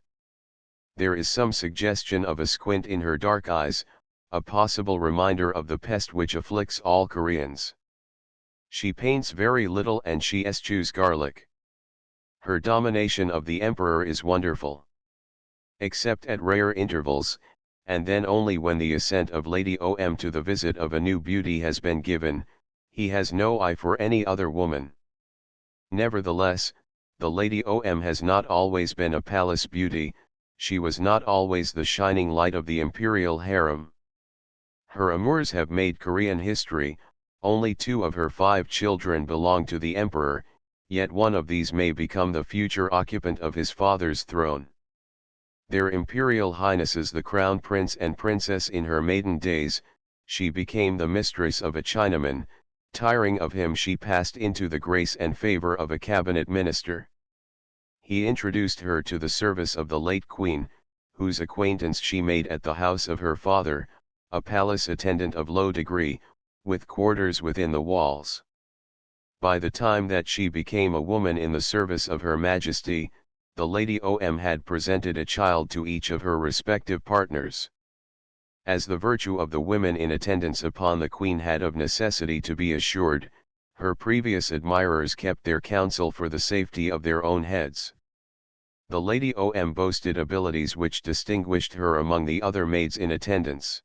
There is some suggestion of a squint in her dark eyes, a possible reminder of the pest which afflicts all Koreans. She paints very little and she eschews garlic. Her domination of the emperor is wonderful. Except at rare intervals, and then only when the assent of Lady O.M. to the visit of a new beauty has been given, he has no eye for any other woman. Nevertheless, the Lady O.M. has not always been a palace beauty, she was not always the shining light of the imperial harem. Her amours have made Korean history, only 2 of her 5 children belong to the emperor, yet one of these may become the future occupant of his father's throne. Their Imperial Highnesses the Crown Prince and Princess in her maiden days, she became the mistress of a Chinaman, tiring of him she passed into the grace and favor of a cabinet minister. He introduced her to the service of the late queen, whose acquaintance she made at the house of her father, a palace attendant of low degree, with quarters within the walls. By the time that she became a woman in the service of Her Majesty, the Lady O.M. had presented a child to each of her respective partners. As the virtue of the women in attendance upon the Queen had of necessity to be assured, her previous admirers kept their counsel for the safety of their own heads. The Lady O.M. boasted abilities which distinguished her among the other maids in attendance.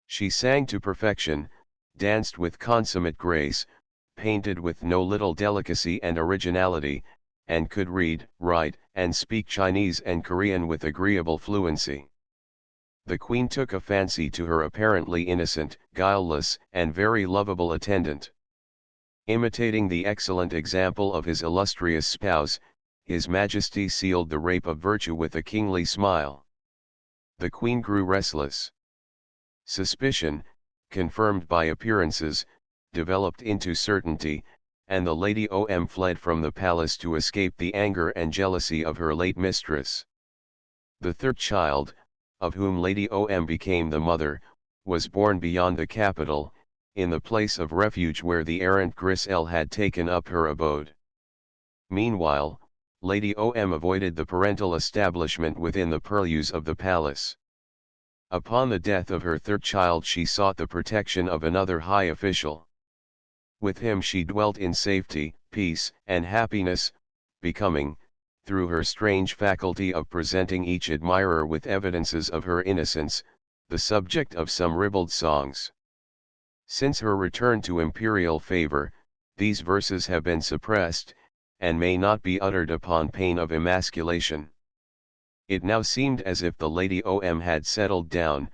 She sang to perfection, danced with consummate grace, painted with no little delicacy and originality, and could read, write, and speak Chinese and Korean with agreeable fluency. The Queen took a fancy to her apparently innocent, guileless, and very lovable attendant. Imitating the excellent example of his illustrious spouse, His Majesty sealed the rape of virtue with a kingly smile. The Queen grew restless. Suspicion, confirmed by appearances, developed into certainty, and the Lady Om fled from the palace to escape the anger and jealousy of her late mistress. The third child, of whom Lady Om became the mother, was born beyond the capital, in the place of refuge where the errant Grisel had taken up her abode. Meanwhile, Lady Om avoided the parental establishment within the purlieus of the palace. Upon the death of her third child she sought the protection of another high official. With him she dwelt in safety, peace, and happiness, becoming, through her strange faculty of presenting each admirer with evidences of her innocence, the subject of some ribald songs. Since her return to imperial favor, these verses have been suppressed, and may not be uttered upon pain of emasculation. It now seemed as if the Lady Om had settled down,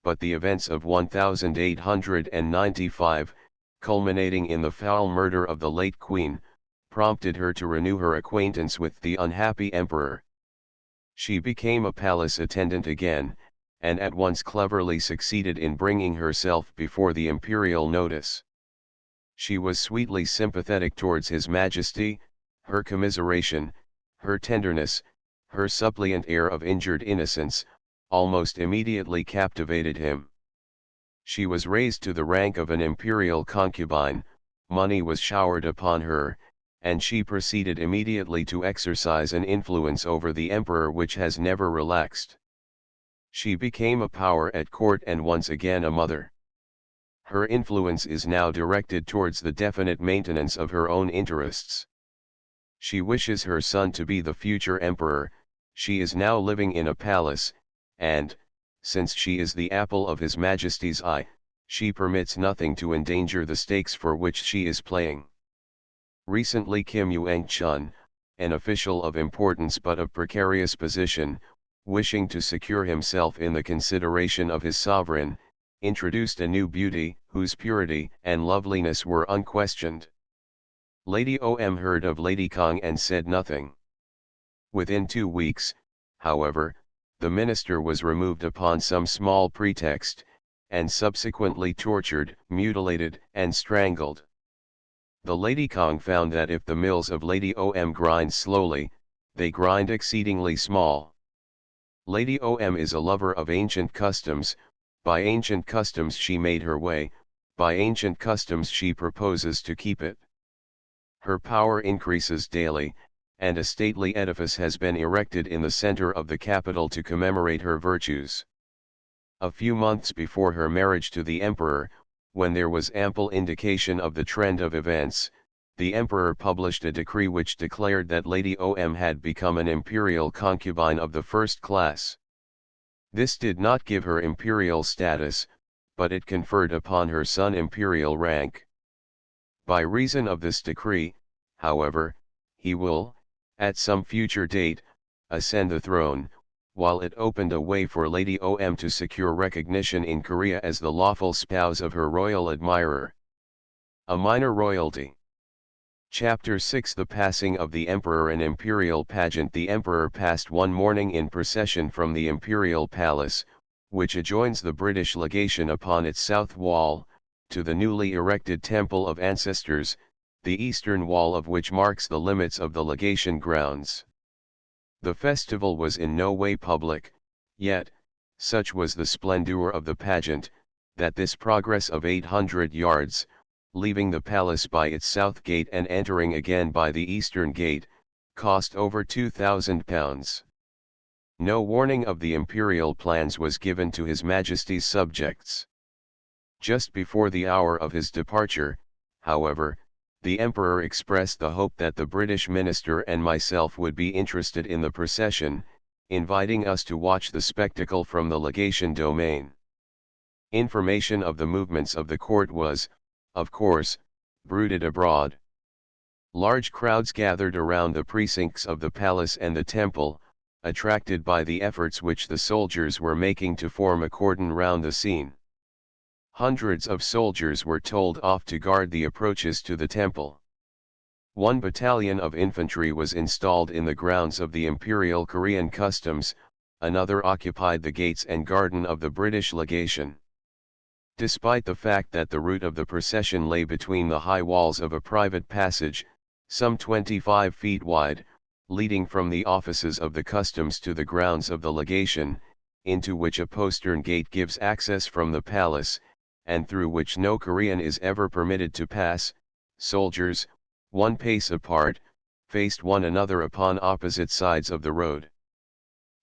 but the events of 1895, culminating in the foul murder of the late Queen, prompted her to renew her acquaintance with the unhappy Emperor. She became a palace attendant again, and at once cleverly succeeded in bringing herself before the imperial notice. She was sweetly sympathetic towards His Majesty, her commiseration, her tenderness, her suppliant air of injured innocence, almost immediately captivated him. She was raised to the rank of an imperial concubine, money was showered upon her, and she proceeded immediately to exercise an influence over the emperor which has never relaxed. She became a power at court and once again a mother. Her influence is now directed towards the definite maintenance of her own interests. She wishes her son to be the future emperor. She is now living in a palace, and, since she is the apple of His Majesty's eye, she permits nothing to endanger the stakes for which she is playing. Recently Kim Yuang-chun, an official of importance but of precarious position, wishing to secure himself in the consideration of his sovereign, introduced a new beauty, whose purity and loveliness were unquestioned. Lady Om heard of Lady Kang and said nothing. Within 2 weeks, however, the minister was removed upon some small pretext, and subsequently tortured, mutilated, and strangled. The Lady Kang found that if the mills of Lady Om grind slowly, they grind exceedingly small. Lady Om is a lover of ancient customs, by ancient customs she made her way, by ancient customs she proposes to keep it. Her power increases daily, and a stately edifice has been erected in the center of the capital to commemorate her virtues. A few months before her marriage to the emperor, when there was ample indication of the trend of events, the emperor published a decree which declared that Lady Om had become an imperial concubine of the first class. This did not give her imperial status, but it conferred upon her son imperial rank. By reason of this decree, however, he will, at some future date, ascend the throne, while it opened a way for Lady Om to secure recognition in Korea as the lawful spouse of her royal admirer. A minor royalty. Chapter 6 The passing of the Emperor. An imperial pageant. The Emperor passed one morning in procession from the imperial palace, which adjoins the British legation upon its south wall, to the newly erected Temple of Ancestors, the eastern wall of which marks the limits of the legation grounds. The festival was in no way public, yet, such was the splendor of the pageant, that this progress of 800 yards, leaving the palace by its south gate and entering again by the eastern gate, cost over £2,000. No warning of the imperial plans was given to His Majesty's subjects. Just before the hour of his departure, however, the Emperor expressed the hope that the British minister and myself would be interested in the procession, inviting us to watch the spectacle from the legation domain. Information of the movements of the court was, of course, bruited abroad. Large crowds gathered around the precincts of the palace and the temple, attracted by the efforts which the soldiers were making to form a cordon round the scene. Hundreds of soldiers were told off to guard the approaches to the temple. One battalion of infantry was installed in the grounds of the Imperial Korean Customs, another occupied the gates and garden of the British legation. Despite the fact that the route of the procession lay between the high walls of a private passage, some 25 feet wide, leading from the offices of the customs to the grounds of the legation, into which a postern gate gives access from the palace, and through which no Korean is ever permitted to pass, soldiers, one pace apart, faced one another upon opposite sides of the road.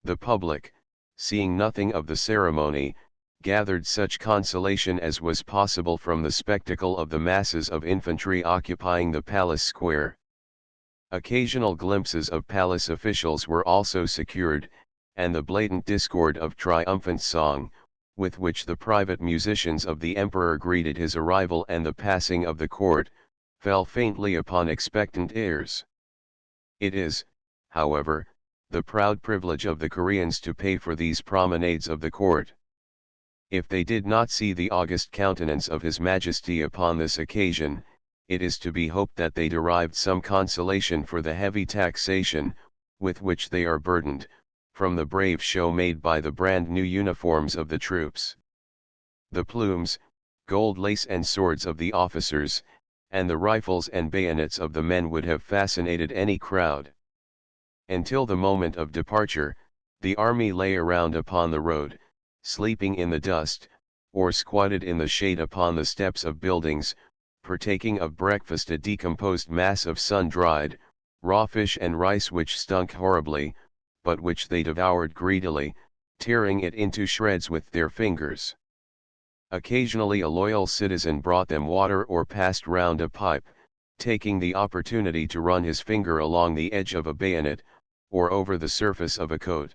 The public, seeing nothing of the ceremony, gathered such consolation as was possible from the spectacle of the masses of infantry occupying the palace square. Occasional glimpses of palace officials were also secured, and the blatant discord of triumphant song, with which the private musicians of the emperor greeted his arrival and the passing of the court, fell faintly upon expectant ears. It is, however, the proud privilege of the Koreans to pay for these promenades of the court. If they did not see the august countenance of His Majesty upon this occasion, it is to be hoped that they derived some consolation for the heavy taxation, with which they are burdened, from the brave show made by the brand new uniforms of the troops. The plumes, gold lace and swords of the officers, and the rifles and bayonets of the men would have fascinated any crowd. Until the moment of departure, the army lay around upon the road, sleeping in the dust, or squatted in the shade upon the steps of buildings, partaking of breakfast a decomposed mass of sun-dried, raw fish and rice which stunk horribly, but which they devoured greedily, tearing it into shreds with their fingers. Occasionally a loyal citizen brought them water or passed round a pipe, taking the opportunity to run his finger along the edge of a bayonet, or over the surface of a coat.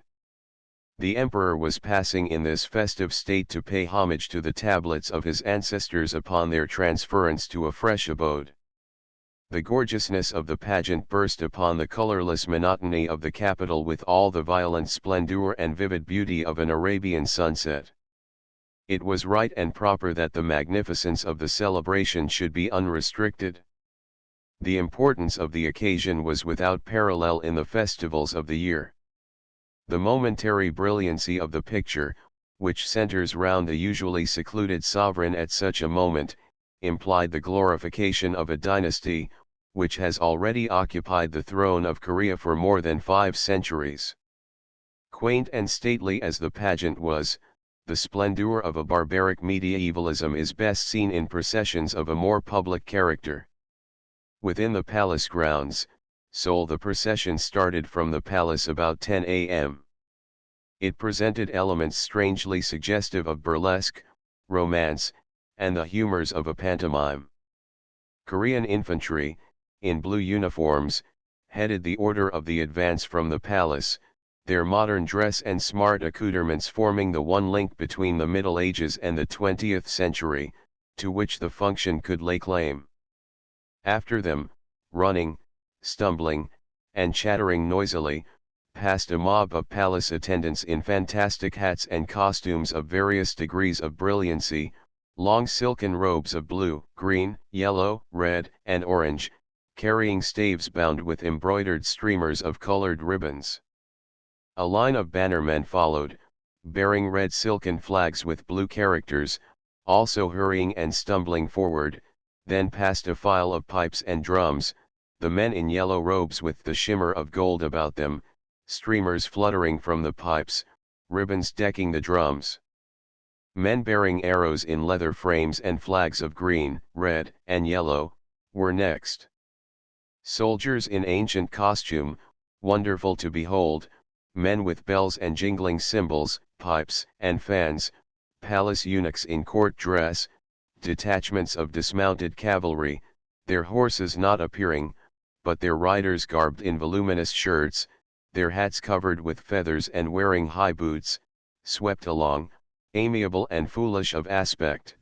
The emperor was passing in this festive state to pay homage to the tablets of his ancestors upon their transference to a fresh abode. The gorgeousness of the pageant burst upon the colorless monotony of the capital with all the violent splendor and vivid beauty of an Arabian sunset. It was right and proper that the magnificence of the celebration should be unrestricted. The importance of the occasion was without parallel in the festivals of the year. The momentary brilliancy of the picture, which centers round the usually secluded sovereign at such a moment, implied the glorification of a dynasty, which has already occupied the throne of Korea for more than 5 centuries. Quaint and stately as the pageant was, the splendor of a barbaric medievalism is best seen in processions of a more public character. Within the palace grounds, Seoul, the procession started from the palace about 10 a.m. It presented elements strangely suggestive of burlesque, romance, and the humors of a pantomime. Korean infantry, in blue uniforms, headed the order of the advance from the palace, their modern dress and smart accoutrements forming the one link between the Middle Ages and the 20th century, to which the function could lay claim. After them, running, stumbling, and chattering noisily, passed a mob of palace attendants in fantastic hats and costumes of various degrees of brilliancy, long silken robes of blue, green, yellow, red, and orange, carrying staves bound with embroidered streamers of colored ribbons. A line of bannermen followed, bearing red silken flags with blue characters, also hurrying and stumbling forward, then passed a file of pipes and drums, the men in yellow robes with the shimmer of gold about them, streamers fluttering from the pipes, ribbons decking the drums. Men bearing arrows in leather frames and flags of green, red, and yellow, were next. Soldiers in ancient costume, wonderful to behold, men with bells and jingling cymbals, pipes, and fans, palace eunuchs in court dress, detachments of dismounted cavalry, their horses not appearing, but their riders garbed in voluminous shirts, their hats covered with feathers and wearing high boots, swept along, amiable and foolish of aspect.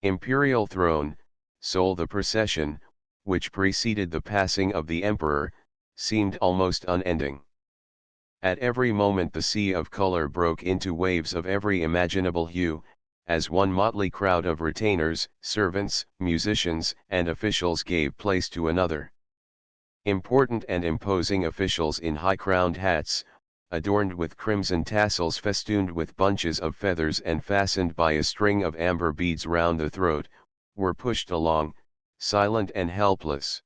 Imperial throne, Seoul, the procession, which preceded the passing of the emperor, seemed almost unending. At every moment the sea of color broke into waves of every imaginable hue, as one motley crowd of retainers, servants, musicians, and officials gave place to another. Important and imposing officials in high-crowned hats, adorned with crimson tassels festooned with bunches of feathers and fastened by a string of amber beads round the throat, were pushed along, silent and helpless.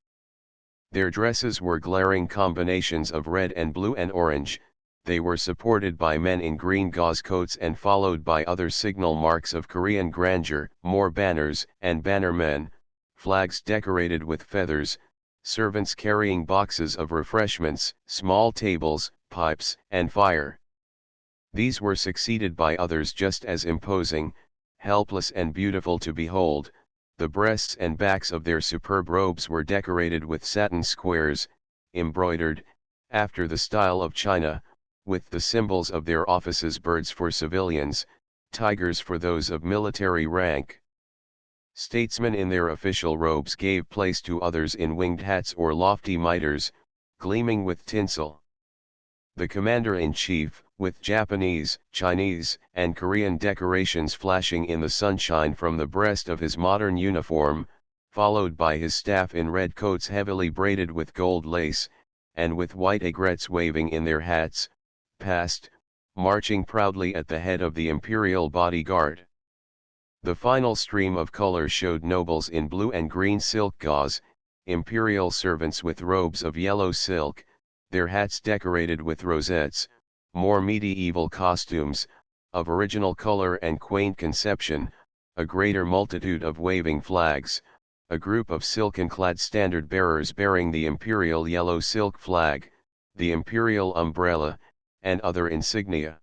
Their dresses were glaring combinations of red and blue and orange. They were supported by men in green gauze coats and followed by other signal marks of Korean grandeur, more banners and bannermen, flags decorated with feathers, servants carrying boxes of refreshments, small tables, pipes, and fire. These were succeeded by others just as imposing, helpless and beautiful to behold. The breasts and backs of their superb robes were decorated with satin squares, embroidered, after the style of China, with the symbols of their offices: birds for civilians, tigers for those of military rank. Statesmen in their official robes gave place to others in winged hats or lofty mitres, gleaming with tinsel. The commander-in-chief, with Japanese, Chinese, and Korean decorations flashing in the sunshine from the breast of his modern uniform, followed by his staff in red coats heavily braided with gold lace, and with white aigrettes waving in their hats, passed, marching proudly at the head of the imperial bodyguard. The final stream of color showed nobles in blue and green silk gauze, imperial servants with robes of yellow silk, their hats decorated with rosettes, more medieval costumes, of original color and quaint conception, a greater multitude of waving flags, a group of silken-clad standard-bearers bearing the imperial yellow silk flag, the imperial umbrella, and other insignia.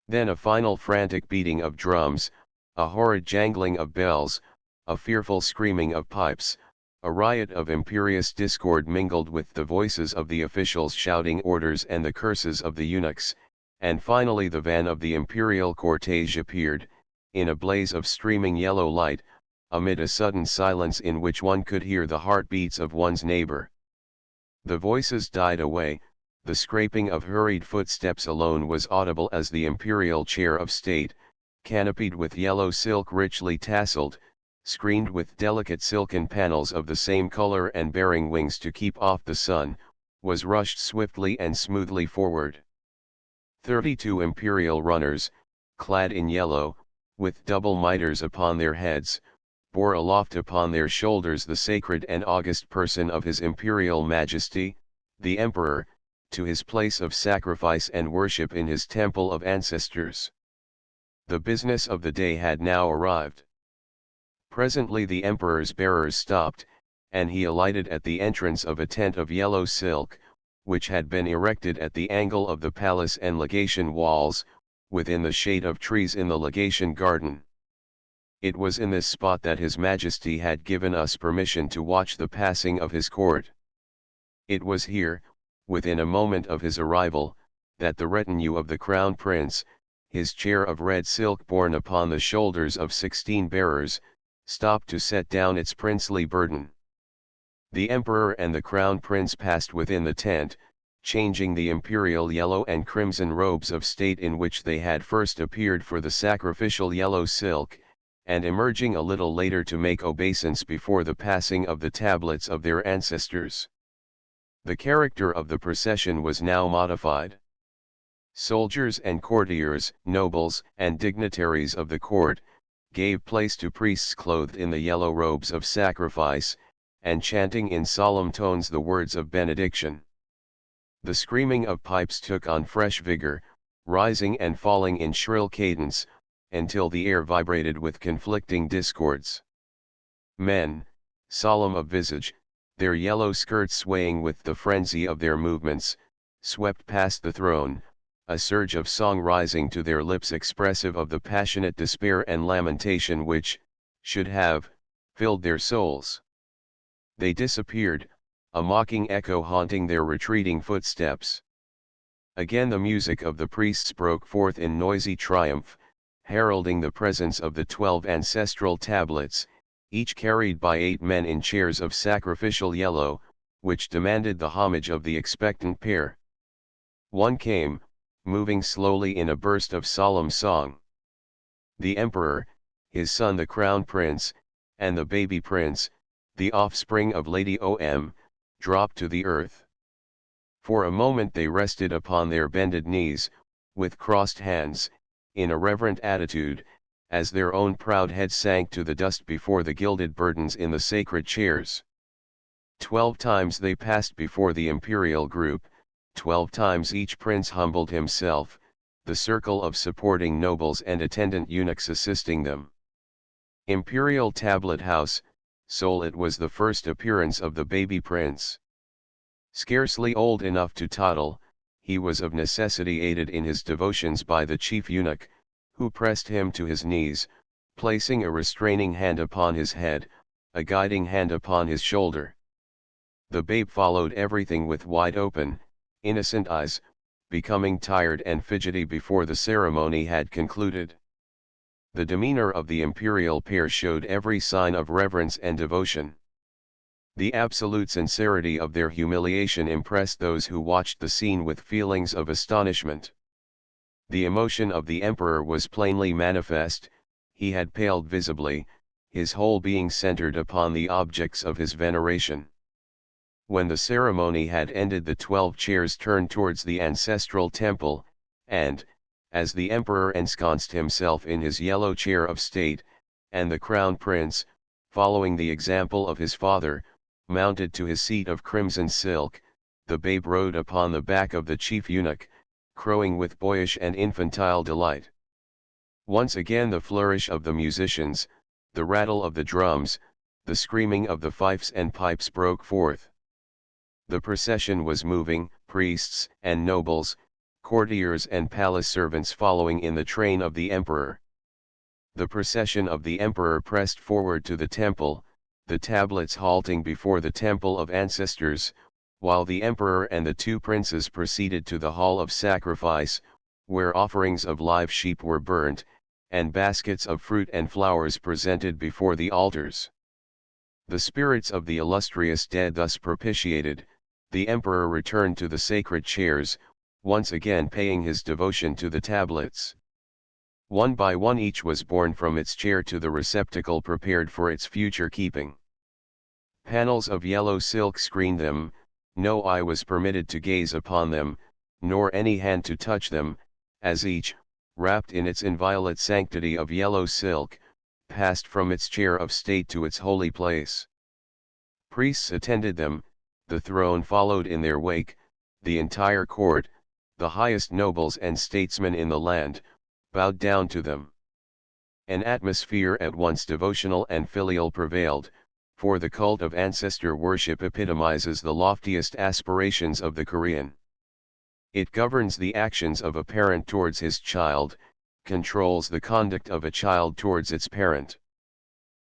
Then a final frantic beating of drums, a horrid jangling of bells, a fearful screaming of pipes, a riot of imperious discord mingled with the voices of the officials shouting orders and the curses of the eunuchs, and finally the van of the imperial cortege appeared, in a blaze of streaming yellow light, amid a sudden silence in which one could hear the heartbeats of one's neighbor. The voices died away. The scraping of hurried footsteps alone was audible as the imperial chair of state, canopied with yellow silk richly tasseled, screened with delicate silken panels of the same color and bearing wings to keep off the sun, was rushed swiftly and smoothly forward. 32 imperial runners, clad in yellow, with double mitres upon their heads, bore aloft upon their shoulders the sacred and august person of His Imperial Majesty, the Emperor, to his place of sacrifice and worship in his temple of ancestors. The business of the day had now arrived. Presently the emperor's bearers stopped, and he alighted at the entrance of a tent of yellow silk, which had been erected at the angle of the palace and legation walls, within the shade of trees in the legation garden. It was in this spot that His Majesty had given us permission to watch the passing of his court. It was here, within a moment of his arrival, that the retinue of the Crown Prince, his chair of red silk borne upon the shoulders of 16 bearers, stopped to set down its princely burden. The Emperor and the Crown Prince passed within the tent, changing the imperial yellow and crimson robes of state in which they had first appeared for the sacrificial yellow silk, and emerging a little later to make obeisance before the passing of the tablets of their ancestors. The character of the procession was now modified. Soldiers and courtiers, nobles and dignitaries of the court, gave place to priests clothed in the yellow robes of sacrifice, and chanting in solemn tones the words of benediction. The screaming of pipes took on fresh vigor, rising and falling in shrill cadence, until the air vibrated with conflicting discords. Men, solemn of visage, their yellow skirts swaying with the frenzy of their movements, swept past the throne, a surge of song rising to their lips expressive of the passionate despair and lamentation which, should have, filled their souls. They disappeared, a mocking echo haunting their retreating footsteps. Again the music of the priests broke forth in noisy triumph, heralding the presence of the 12 ancestral tablets, each carried by 8 men in chairs of sacrificial yellow, which demanded the homage of the expectant pair. One came, moving slowly in a burst of solemn song. the emperor, his son the crown prince, and the baby prince, the offspring of Lady Om, dropped to the earth. For a moment they rested upon their bended knees, with crossed hands, in a reverent attitude, as their own proud heads sank to the dust before the gilded burdens in the sacred chairs. 12 times they passed before the imperial group, 12 times each prince humbled himself, the circle of supporting nobles and attendant eunuchs assisting them. Imperial Tablet House, Seoul. It was the first appearance of the baby prince. Scarcely old enough to toddle, he was of necessity aided in his devotions by the chief eunuch, who pressed him to his knees, placing a restraining hand upon his head, a guiding hand upon his shoulder. The babe followed everything with wide open, innocent eyes, becoming tired and fidgety before the ceremony had concluded. The demeanor of the imperial pair showed every sign of reverence and devotion. The absolute sincerity of their humiliation impressed those who watched the scene with feelings of astonishment. The emotion of the emperor was plainly manifest, he had paled visibly, his whole being centered upon the objects of his veneration. When the ceremony had ended, the 12 chairs turned towards the ancestral temple, and, as the emperor ensconced himself in his yellow chair of state, and the crown prince, following the example of his father, mounted to his seat of crimson silk, the babe rode upon the back of the chief eunuch, crowing with boyish and infantile delight. Once again the flourish of the musicians, the rattle of the drums, the screaming of the fifes and pipes broke forth. The procession was moving, priests and nobles, courtiers and palace servants following in the train of the emperor. The procession of the emperor pressed forward to the temple, the tablets halting before the temple of ancestors, while the emperor and the 2 princes proceeded to the hall of sacrifice, where offerings of live sheep were burnt, and baskets of fruit and flowers presented before the altars. The spirits of the illustrious dead thus propitiated, the emperor returned to the sacred chairs, once again paying his devotion to the tablets. One by one each was borne from its chair to the receptacle prepared for its future keeping. Panels of yellow silk screened them, no eye was permitted to gaze upon them, nor any hand to touch them, as each, wrapped in its inviolate sanctity of yellow silk, passed from its chair of state to its holy place. Priests attended them, the throne followed in their wake, the entire court, the highest nobles and statesmen in the land, bowed down to them. An atmosphere at once devotional and filial prevailed, for the cult of ancestor worship epitomizes the loftiest aspirations of the Korean. It governs the actions of a parent towards his child, controls the conduct of a child towards its parent.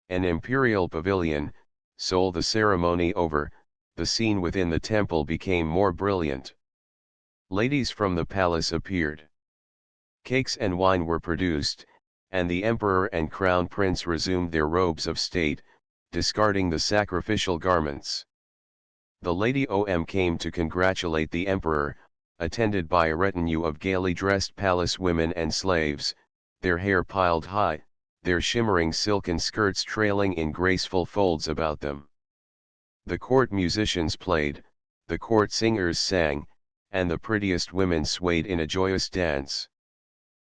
An imperial pavilion, Seoul. The ceremony over, the scene within the temple became more brilliant. Ladies from the palace appeared. Cakes and wine were produced, and the emperor and crown prince resumed their robes of state, discarding the sacrificial garments. The Lady Om came to congratulate the emperor, attended by a retinue of gaily dressed palace women and slaves, their hair piled high, their shimmering silken skirts trailing in graceful folds about them. The court musicians played, the court singers sang, and the prettiest women swayed in a joyous dance.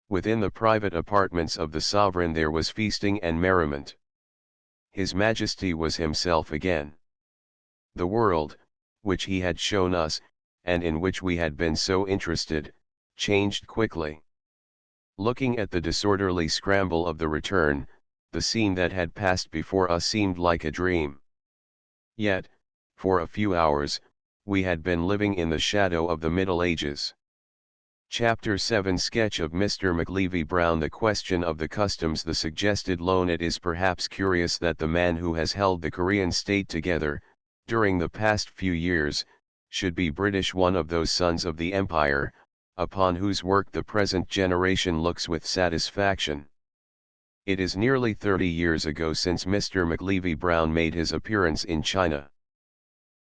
Within the private apartments of the sovereign there was feasting and merriment. His Majesty was himself again. The world, which he had shown us, and in which we had been so interested, changed quickly. Looking at the disorderly scramble of the return, the scene that had passed before us seemed like a dream. Yet, for a few hours, we had been living in the shadow of the Middle Ages. Chapter 7 Sketch of Mr. McLeavy Brown. The question of the customs. The suggested loan. It is perhaps curious that the man who has held the Korean state together, during the past few years, should be British, one of those sons of the empire, upon whose work the present generation looks with satisfaction. It is nearly 30 years ago since Mr. McLeavy Brown made his appearance in China.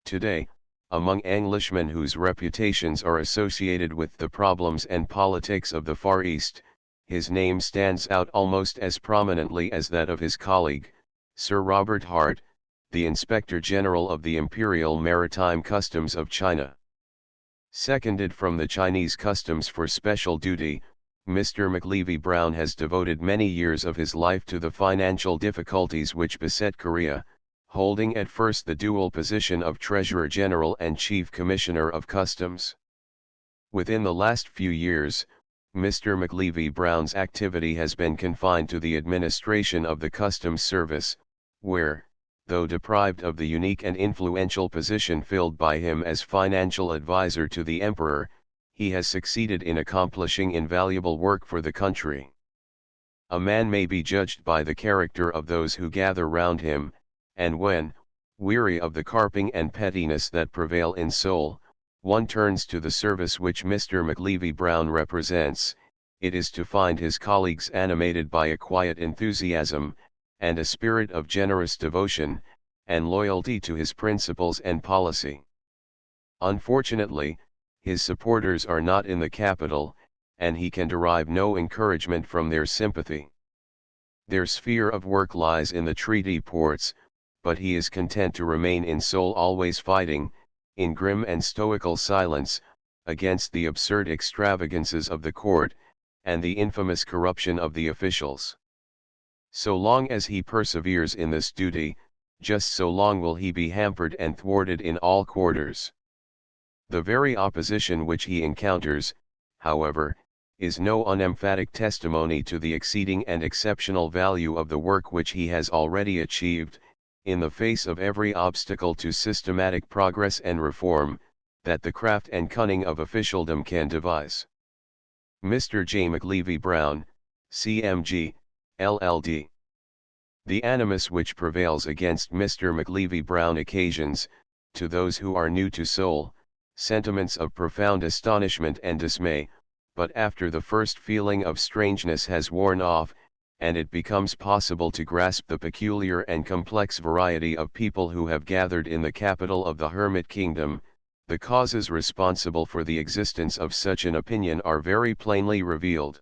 Today, among Englishmen whose reputations are associated with the problems and politics of the Far East, his name stands out almost as prominently as that of his colleague, Sir Robert Hart, the Inspector General of the Imperial Maritime Customs of China. Seconded from the Chinese customs for special duty, Mr. McLeavy Brown has devoted many years of his life to the financial difficulties which beset Korea, holding at first the dual position of Treasurer General and Chief Commissioner of Customs. Within the last few years, Mr. McLeavy Brown's activity has been confined to the administration of the Customs Service, where, though deprived of the unique and influential position filled by him as financial advisor to the Emperor, he has succeeded in accomplishing invaluable work for the country. A man may be judged by the character of those who gather round him, and when, weary of the carping and pettiness that prevail in Seoul, one turns to the service which Mr. McLeavy Brown represents, it is to find his colleagues animated by a quiet enthusiasm, and a spirit of generous devotion, and loyalty to his principles and policy. Unfortunately, his supporters are not in the capital, and he can derive no encouragement from their sympathy. Their sphere of work lies in the treaty ports, but he is content to remain in Seoul always fighting, in grim and stoical silence, against the absurd extravagances of the court, and the infamous corruption of the officials. So long as he perseveres in this duty, just so long will he be hampered and thwarted in all quarters. The very opposition which he encounters, however, is no unemphatic testimony to the exceeding and exceptional value of the work which he has already achieved, in the face of every obstacle to systematic progress and reform, that the craft and cunning of officialdom can devise. Mr. J. McLeavy Brown, CMG, LLD. The animus which prevails against Mr. McLeavy Brown occasions, to those who are new to Seoul, sentiments of profound astonishment and dismay, but after the first feeling of strangeness has worn off, and it becomes possible to grasp the peculiar and complex variety of people who have gathered in the capital of the Hermit Kingdom, the causes responsible for the existence of such an opinion are very plainly revealed.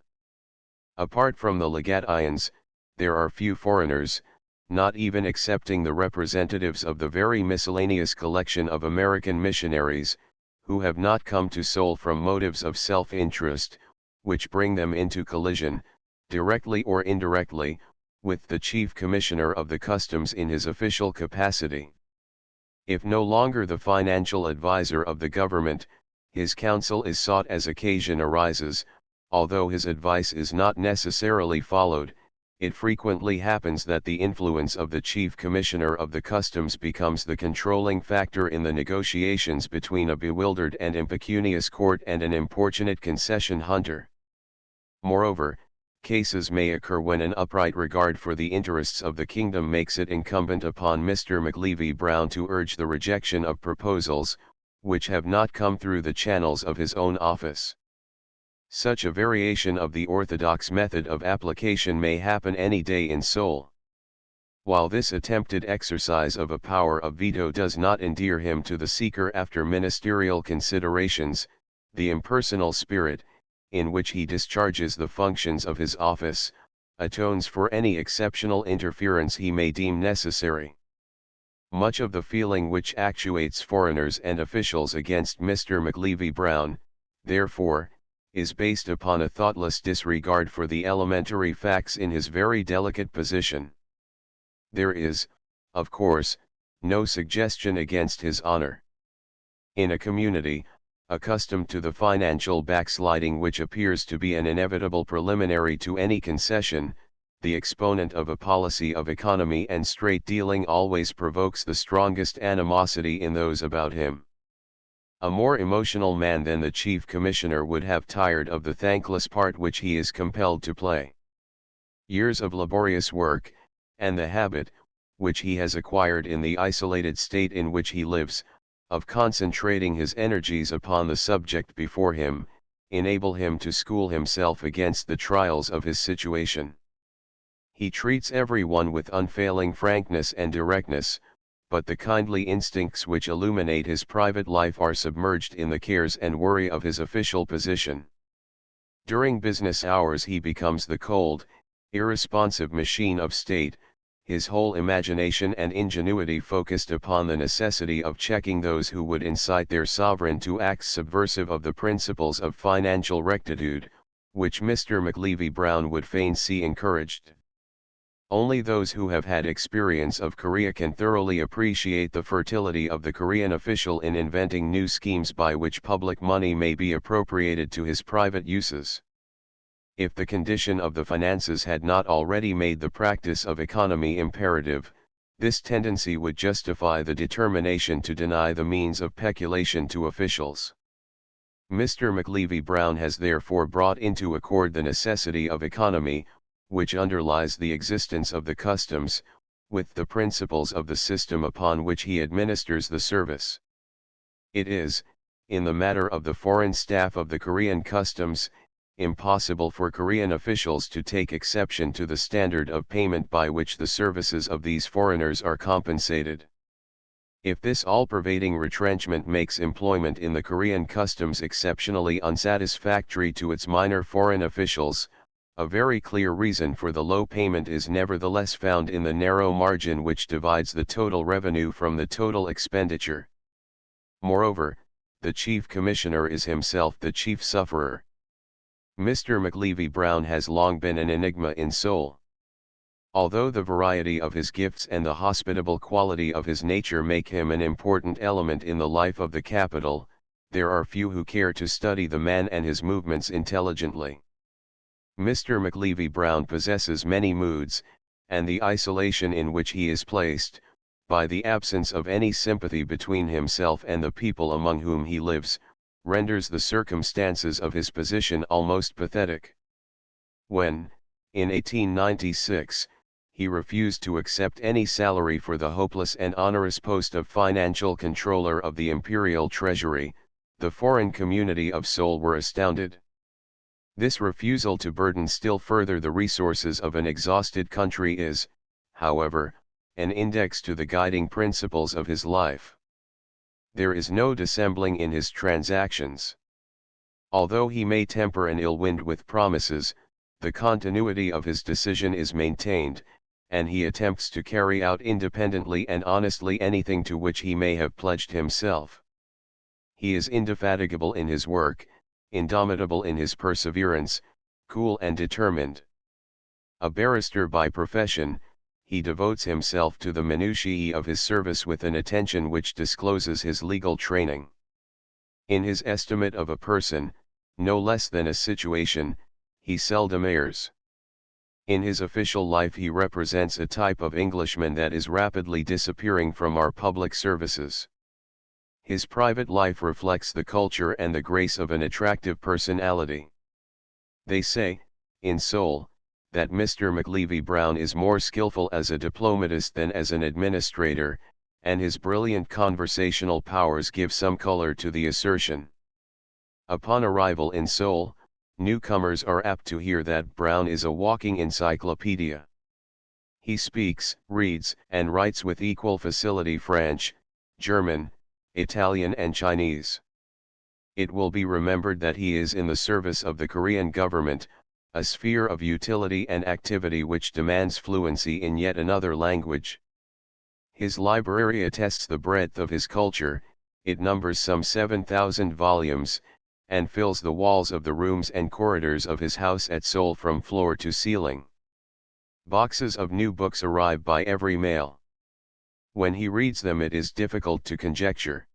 Apart from the Legatians, there are few foreigners, not even excepting the representatives of the very miscellaneous collection of American missionaries, who have not come to Seoul from motives of self-interest, which bring them into collision, directly or indirectly, with the Chief Commissioner of the Customs in his official capacity. If no longer the financial advisor of the government, his counsel is sought as occasion arises, although his advice is not necessarily followed. It frequently happens that the influence of the Chief Commissioner of the Customs becomes the controlling factor in the negotiations between a bewildered and impecunious court and an importunate concession hunter. Moreover, cases may occur when an upright regard for the interests of the kingdom makes it incumbent upon Mr. McLeavy Brown to urge the rejection of proposals, which have not come through the channels of his own office. Such a variation of the orthodox method of application may happen any day in Seoul. While this attempted exercise of a power of veto does not endear him to the seeker after ministerial considerations, the impersonal spirit, in which he discharges the functions of his office, atones for any exceptional interference he may deem necessary. Much of the feeling which actuates foreigners and officials against Mr. McLeavy Brown, therefore, is based upon a thoughtless disregard for the elementary facts in his very delicate position. There is, of course, no suggestion against his honor. In a community, accustomed to the financial backsliding which appears to be an inevitable preliminary to any concession, the exponent of a policy of economy and straight dealing always provokes the strongest animosity in those about him. A more emotional man than the Chief Commissioner would have tired of the thankless part which he is compelled to play. Years of laborious work, and the habit, which he has acquired in the isolated state in which he lives, of concentrating his energies upon the subject before him, enable him to school himself against the trials of his situation. He treats everyone with unfailing frankness and directness, but the kindly instincts which illuminate his private life are submerged in the cares and worry of his official position. During business hours he becomes the cold, irresponsive machine of state, his whole imagination and ingenuity focused upon the necessity of checking those who would incite their sovereign to acts subversive of the principles of financial rectitude, which Mr. McLeavy Brown would fain see encouraged. Only those who have had experience of Korea can thoroughly appreciate the fertility of the Korean official in inventing new schemes by which public money may be appropriated to his private uses. If the condition of the finances had not already made the practice of economy imperative, this tendency would justify the determination to deny the means of peculation to officials. Mr. McLeavy Brown has therefore brought into accord the necessity of economy, which underlies the existence of the customs, with the principles of the system upon which he administers the service. It is, in the matter of the foreign staff of the Korean customs, impossible for Korean officials to take exception to the standard of payment by which the services of these foreigners are compensated. If this all-pervading retrenchment makes employment in the Korean customs exceptionally unsatisfactory to its minor foreign officials, a very clear reason for the low payment is nevertheless found in the narrow margin which divides the total revenue from the total expenditure. Moreover, the Chief Commissioner is himself the chief sufferer. Mr. McLeavy Brown has long been an enigma in Seoul. Although the variety of his gifts and the hospitable quality of his nature make him an important element in the life of the capital, there are few who care to study the man and his movements intelligently. Mr. McLeavy Brown possesses many moods, and the isolation in which he is placed, by the absence of any sympathy between himself and the people among whom he lives, renders the circumstances of his position almost pathetic. When, in 1896, he refused to accept any salary for the hopeless and onerous post of financial controller of the Imperial Treasury, the foreign community of Seoul were astounded. This refusal to burden still further the resources of an exhausted country is, however, an index to the guiding principles of his life. There is no dissembling in his transactions. Although he may temper an ill wind with promises, the continuity of his decision is maintained, and he attempts to carry out independently and honestly anything to which he may have pledged himself. He is indefatigable in his work, indomitable in his perseverance, cool and determined. A barrister by profession, he devotes himself to the minutiae of his service with an attention which discloses his legal training. In his estimate of a person, no less than a situation, he seldom errs. In his official life he represents a type of Englishman that is rapidly disappearing from our public services. His private life reflects the culture and the grace of an attractive personality. They say, in Seoul, that Mr. McLeavy Brown is more skillful as a diplomatist than as an administrator, and his brilliant conversational powers give some color to the assertion. Upon arrival in Seoul, newcomers are apt to hear that Brown is a walking encyclopedia. He speaks, reads, and writes with equal facility French, German, Italian and Chinese. It will be remembered that he is in the service of the Korean government, a sphere of utility and activity which demands fluency in yet another language. His library attests the breadth of his culture, it numbers some 7,000 volumes, and fills the walls of the rooms and corridors of his house at Seoul from floor to ceiling. Boxes of new books arrive by every mail. When he reads them it is difficult to conjecture.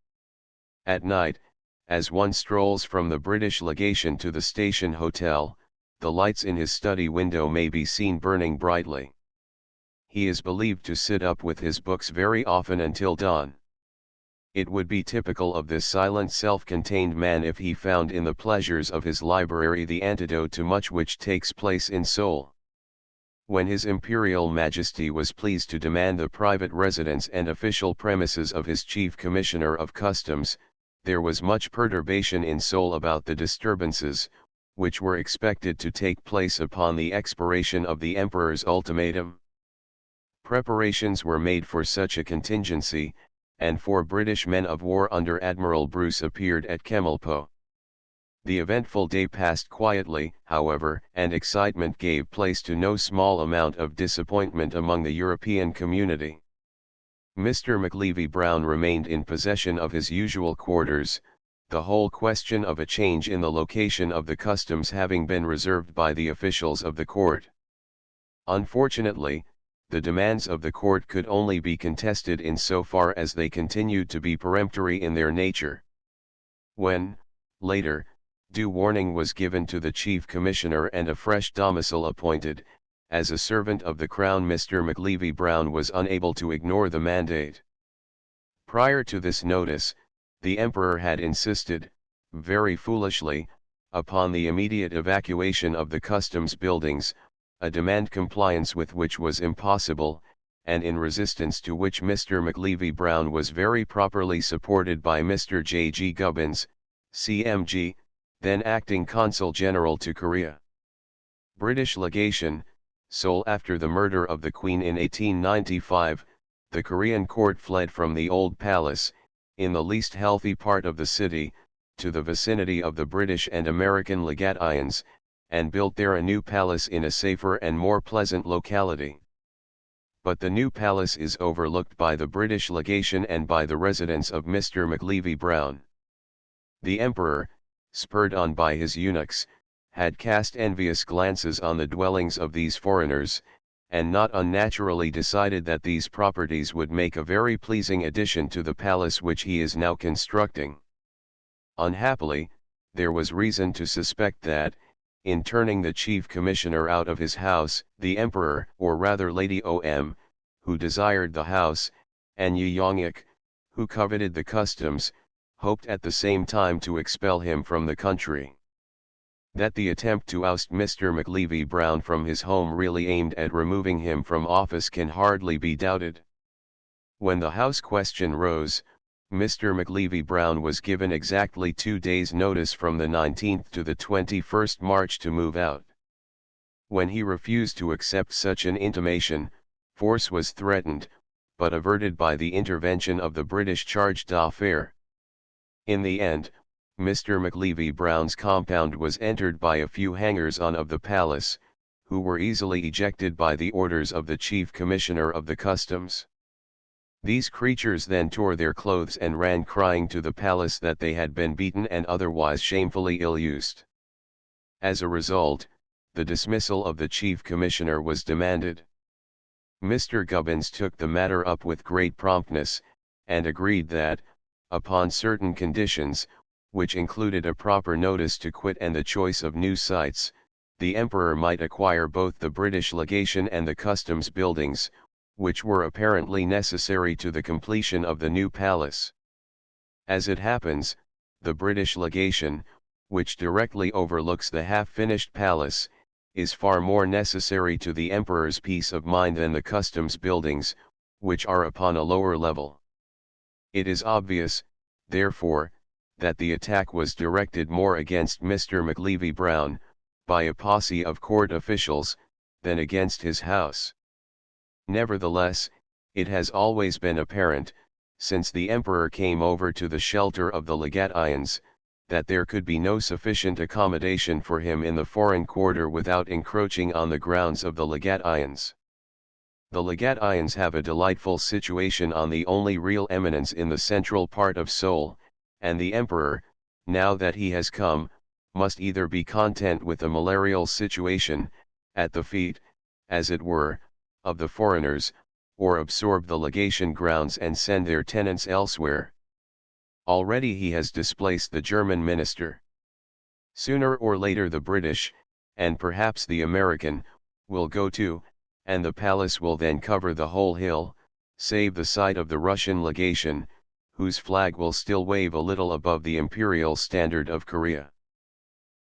At night, as one strolls from the British legation to the station hotel, the lights in his study window may be seen burning brightly. He is believed to sit up with his books very often until dawn. It would be typical of this silent self-contained man if he found in the pleasures of his library the antidote to much which takes place in Seoul. When His Imperial Majesty was pleased to demand the private residence and official premises of his Chief Commissioner of Customs, there was much perturbation in Seoul about the disturbances, which were expected to take place upon the expiration of the Emperor's ultimatum. Preparations were made for such a contingency, and 4 British men of war under Admiral Bruce appeared at Chemulpo. The eventful day passed quietly, however, and excitement gave place to no small amount of disappointment among the European community. Mr. McLeavy Brown remained in possession of his usual quarters, the whole question of a change in the location of the customs having been reserved by the officials of the court. Unfortunately, the demands of the court could only be contested in so far as they continued to be peremptory in their nature. When, later, due warning was given to the Chief Commissioner and a fresh domicile appointed, as a servant of the Crown, Mr. McLeavy Brown was unable to ignore the mandate. Prior to this notice, the Emperor had insisted, very foolishly, upon the immediate evacuation of the customs buildings, a demand compliance with which was impossible, and in resistance to which Mr. McLeavy Brown was very properly supported by Mr. J. G. Gubbins, CMG, then acting Consul General to Korea. British Legation, Seoul. After the murder of the Queen in 1895, the Korean court fled from the old palace, in the least healthy part of the city, to the vicinity of the British and American Legatians, and built there a new palace in a safer and more pleasant locality. But the new palace is overlooked by the British Legation and by the residence of Mr. McLeavy Brown. The Emperor, spurred on by his eunuchs, had cast envious glances on the dwellings of these foreigners, and not unnaturally decided that these properties would make a very pleasing addition to the palace which he is now constructing. Unhappily, there was reason to suspect that, in turning the Chief Commissioner out of his house, the Emperor, or rather Lady O.M., who desired the house, and Yi Yong-ik, who coveted the customs, hoped at the same time to expel him from the country. That the attempt to oust Mr. McLeavy Brown from his home really aimed at removing him from office can hardly be doubted. When the house question rose, Mr. McLeavy Brown was given exactly 2 days' notice from the 19th to the 21st March to move out. When he refused to accept such an intimation, force was threatened, but averted by the intervention of the British charge d'affaires. In the end, Mr. McLeavy Brown's compound was entered by a few hangers-on of the palace, who were easily ejected by the orders of the Chief Commissioner of the Customs. These creatures then tore their clothes and ran crying to the palace that they had been beaten and otherwise shamefully ill-used. As a result, the dismissal of the Chief Commissioner was demanded. Mr. Gubbins took the matter up with great promptness, and agreed that, upon certain conditions, which included a proper notice to quit and the choice of new sites, the Emperor might acquire both the British Legation and the customs buildings, which were apparently necessary to the completion of the new palace. As it happens, the British Legation, which directly overlooks the half-finished palace, is far more necessary to the Emperor's peace of mind than the customs buildings, which are upon a lower level. It is obvious, therefore, that the attack was directed more against Mr. McLeavy Brown, by a posse of court officials, than against his house. Nevertheless, it has always been apparent, since the Emperor came over to the shelter of the Legatians, that there could be no sufficient accommodation for him in the foreign quarter without encroaching on the grounds of the Legatians. The Legatians have a delightful situation on the only real eminence in the central part of Seoul, and the Emperor, now that he has come, must either be content with a malarial situation, at the feet, as it were, of the foreigners, or absorb the legation grounds and send their tenants elsewhere. Already he has displaced the German minister. Sooner or later the British, and perhaps the American, will go too, and the palace will then cover the whole hill, save the site of the Russian legation, whose flag will still wave a little above the imperial standard of Korea.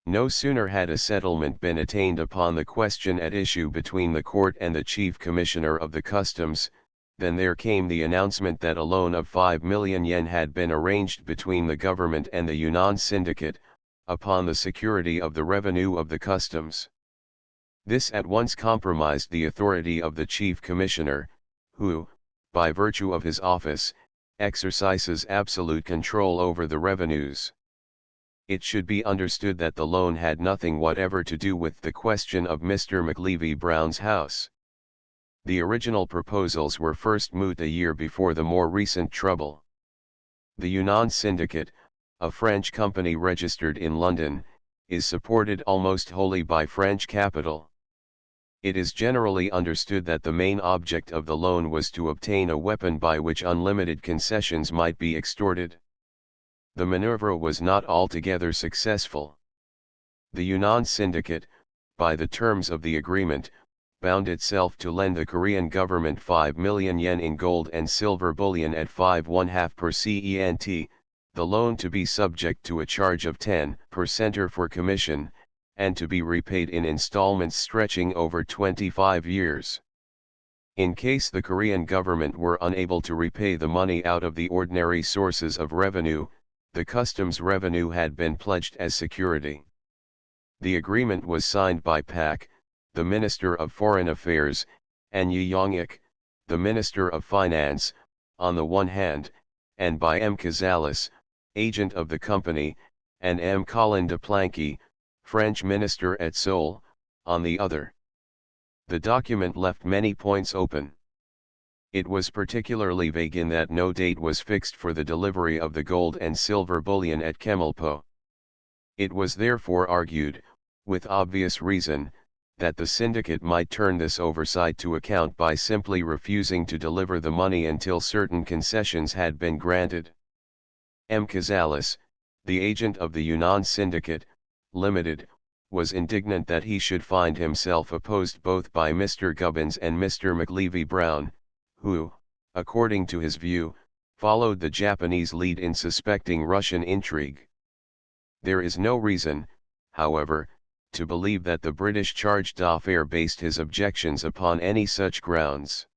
No sooner had a settlement been attained upon the question at issue between the court and the Chief Commissioner of the Customs, than there came the announcement that a loan of 5 million yen had been arranged between the government and the Yunnan Syndicate, upon the security of the revenue of the customs. This at once compromised the authority of the Chief Commissioner, who, by virtue of his office, exercises absolute control over the revenues. It should be understood that the loan had nothing whatever to do with the question of Mr. McLevy Brown's house. The original proposals were first moot a year before the more recent trouble. The Yunnan Syndicate, a French company registered in London, is supported almost wholly by French capital. It is generally understood that the main object of the loan was to obtain a weapon by which unlimited concessions might be extorted. The maneuver was not altogether successful. The Yunnan Syndicate, by the terms of the agreement, bound itself to lend the Korean government 5 million yen in gold and silver bullion at 5.5 per cent, the loan to be subject to a charge of 10% for commission, and to be repaid in installments stretching over 25 years. In case the Korean government were unable to repay the money out of the ordinary sources of revenue, the customs revenue had been pledged as security. The agreement was signed by Pak, the Minister of Foreign Affairs, and Yi Yong-ik, the Minister of Finance, on the one hand, and by M. Cazalis, agent of the company, and M. Colin de Plancky, French Minister at Seoul, on the other. The document left many points open. It was particularly vague in that no date was fixed for the delivery of the gold and silver bullion at Chemulpo. It was therefore argued, with obvious reason, that the syndicate might turn this oversight to account by simply refusing to deliver the money until certain concessions had been granted. M. Cazalis, the agent of the Yunnan Syndicate, Limited, was indignant that he should find himself opposed both by Mr. Gubbins and Mr. McLevy Brown, who, according to his view, followed the Japanese lead in suspecting Russian intrigue. There is no reason, however, to believe that the British charge d'affaires based his objections upon any such grounds.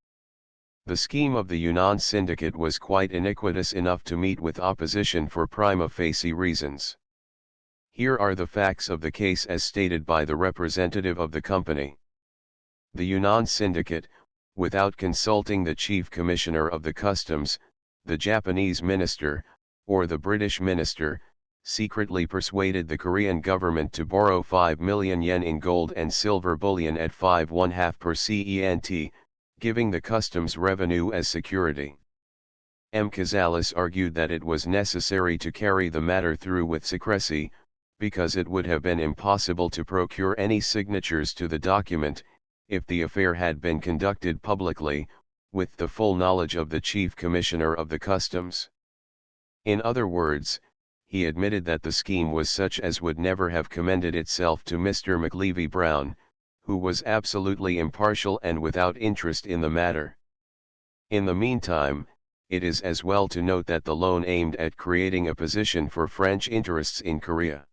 The scheme of the Yunnan Syndicate was quite iniquitous enough to meet with opposition for prima facie reasons. Here are the facts of the case as stated by the representative of the company. The Yunnan Syndicate, without consulting the Chief Commissioner of the Customs, the Japanese Minister, or the British Minister, secretly persuaded the Korean government to borrow 5 million yen in gold and silver bullion at 5.5 per cent, giving the customs revenue as security. M. Cazalis argued that it was necessary to carry the matter through with secrecy, because it would have been impossible to procure any signatures to the document, if the affair had been conducted publicly, with the full knowledge of the Chief Commissioner of the Customs. In other words, he admitted that the scheme was such as would never have commended itself to Mr. McLevy Brown, who was absolutely impartial and without interest in the matter. In the meantime, it is as well to note that the loan aimed at creating a position for French interests in Korea.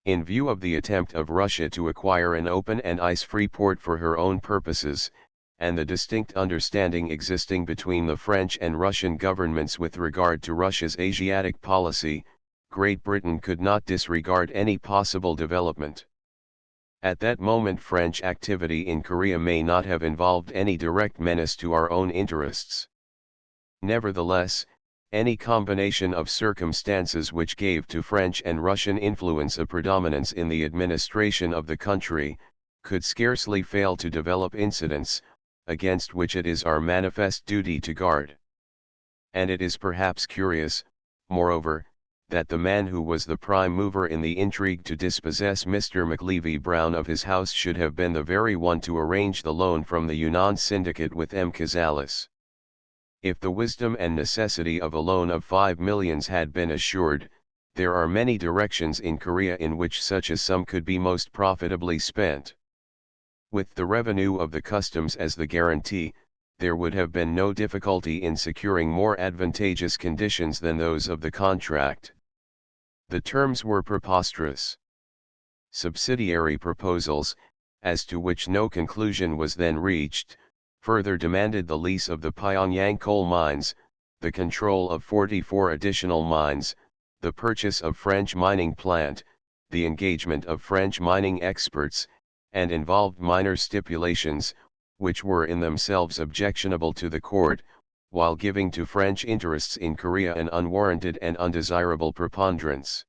In view of the attempt of Russia to acquire an open and ice-free port for her own purposes, and the distinct understanding existing between the French and Russian governments with regard to Russia's Asiatic policy, Great Britain could not disregard any possible development. At that moment French activity in Korea may not have involved any direct menace to our own interests. Nevertheless, any combination of circumstances which gave to French and Russian influence a predominance in the administration of the country, could scarcely fail to develop incidents, against which it is our manifest duty to guard. And it is perhaps curious, moreover, that the man who was the prime mover in the intrigue to dispossess Mr. McLevy Brown of his house should have been the very one to arrange the loan from the Yunnan Syndicate with M. Cazalis. If the wisdom and necessity of a loan of 5 millions had been assured, there are many directions in Korea in which such a sum could be most profitably spent. With the revenue of the customs as the guarantee, there would have been no difficulty in securing more advantageous conditions than those of the contract. The terms were preposterous. Subsidiary proposals, as to which no conclusion was then reached, further demanded the lease of the Pyongyang coal mines, the control of 44 additional mines, the purchase of French mining plant, the engagement of French mining experts, and involved minor stipulations, which were in themselves objectionable to the court, while giving to French interests in Korea an unwarranted and undesirable preponderance.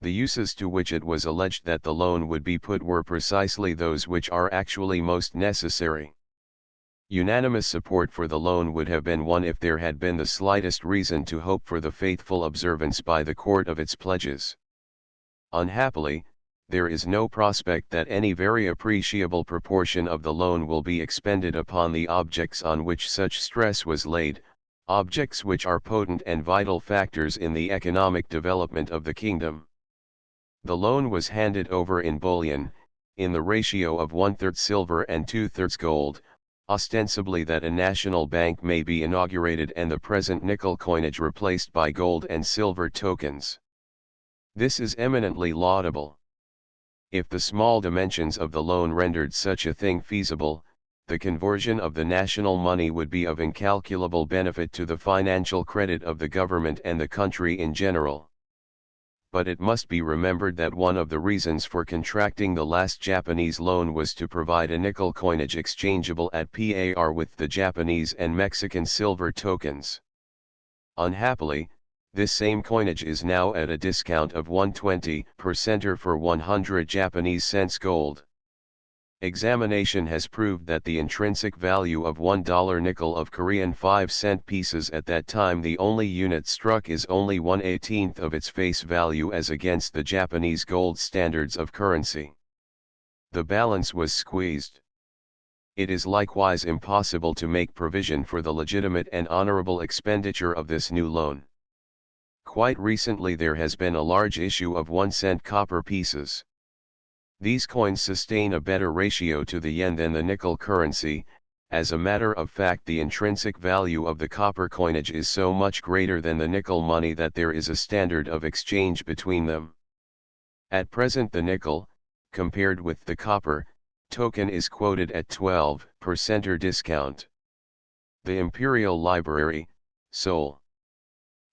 The uses to which it was alleged that the loan would be put were precisely those which are actually most necessary. Unanimous support for the loan would have been won if there had been the slightest reason to hope for the faithful observance by the court of its pledges. Unhappily, there is no prospect that any very appreciable proportion of the loan will be expended upon the objects on which such stress was laid, objects which are potent and vital factors in the economic development of the kingdom. The loan was handed over in bullion, in the ratio of 1/3 silver and 2/3 gold, ostensibly that a national bank may be inaugurated and the present nickel coinage replaced by gold and silver tokens. This is eminently laudable. If the small dimensions of the loan rendered such a thing feasible, the conversion of the national money would be of incalculable benefit to the financial credit of the government and the country in general. But it must be remembered that one of the reasons for contracting the last Japanese loan was to provide a nickel coinage exchangeable at par with the Japanese and Mexican silver tokens. Unhappily, this same coinage is now at a discount of 120% for 100 Japanese cents gold. Examination has proved that the intrinsic value of $1 nickel of Korean 5-cent pieces at that time, the only unit struck, is only 1/18 of its face value as against the Japanese gold standards of currency. The balance was squeezed. It is likewise impossible to make provision for the legitimate and honorable expenditure of this new loan. Quite recently there has been a large issue of 1-cent copper pieces. These coins sustain a better ratio to the yen than the nickel currency. As a matter of fact, the intrinsic value of the copper coinage is so much greater than the nickel money that there is a standard of exchange between them. At present the nickel, compared with the copper, token is quoted at 12% discount. The Imperial Library, Seoul.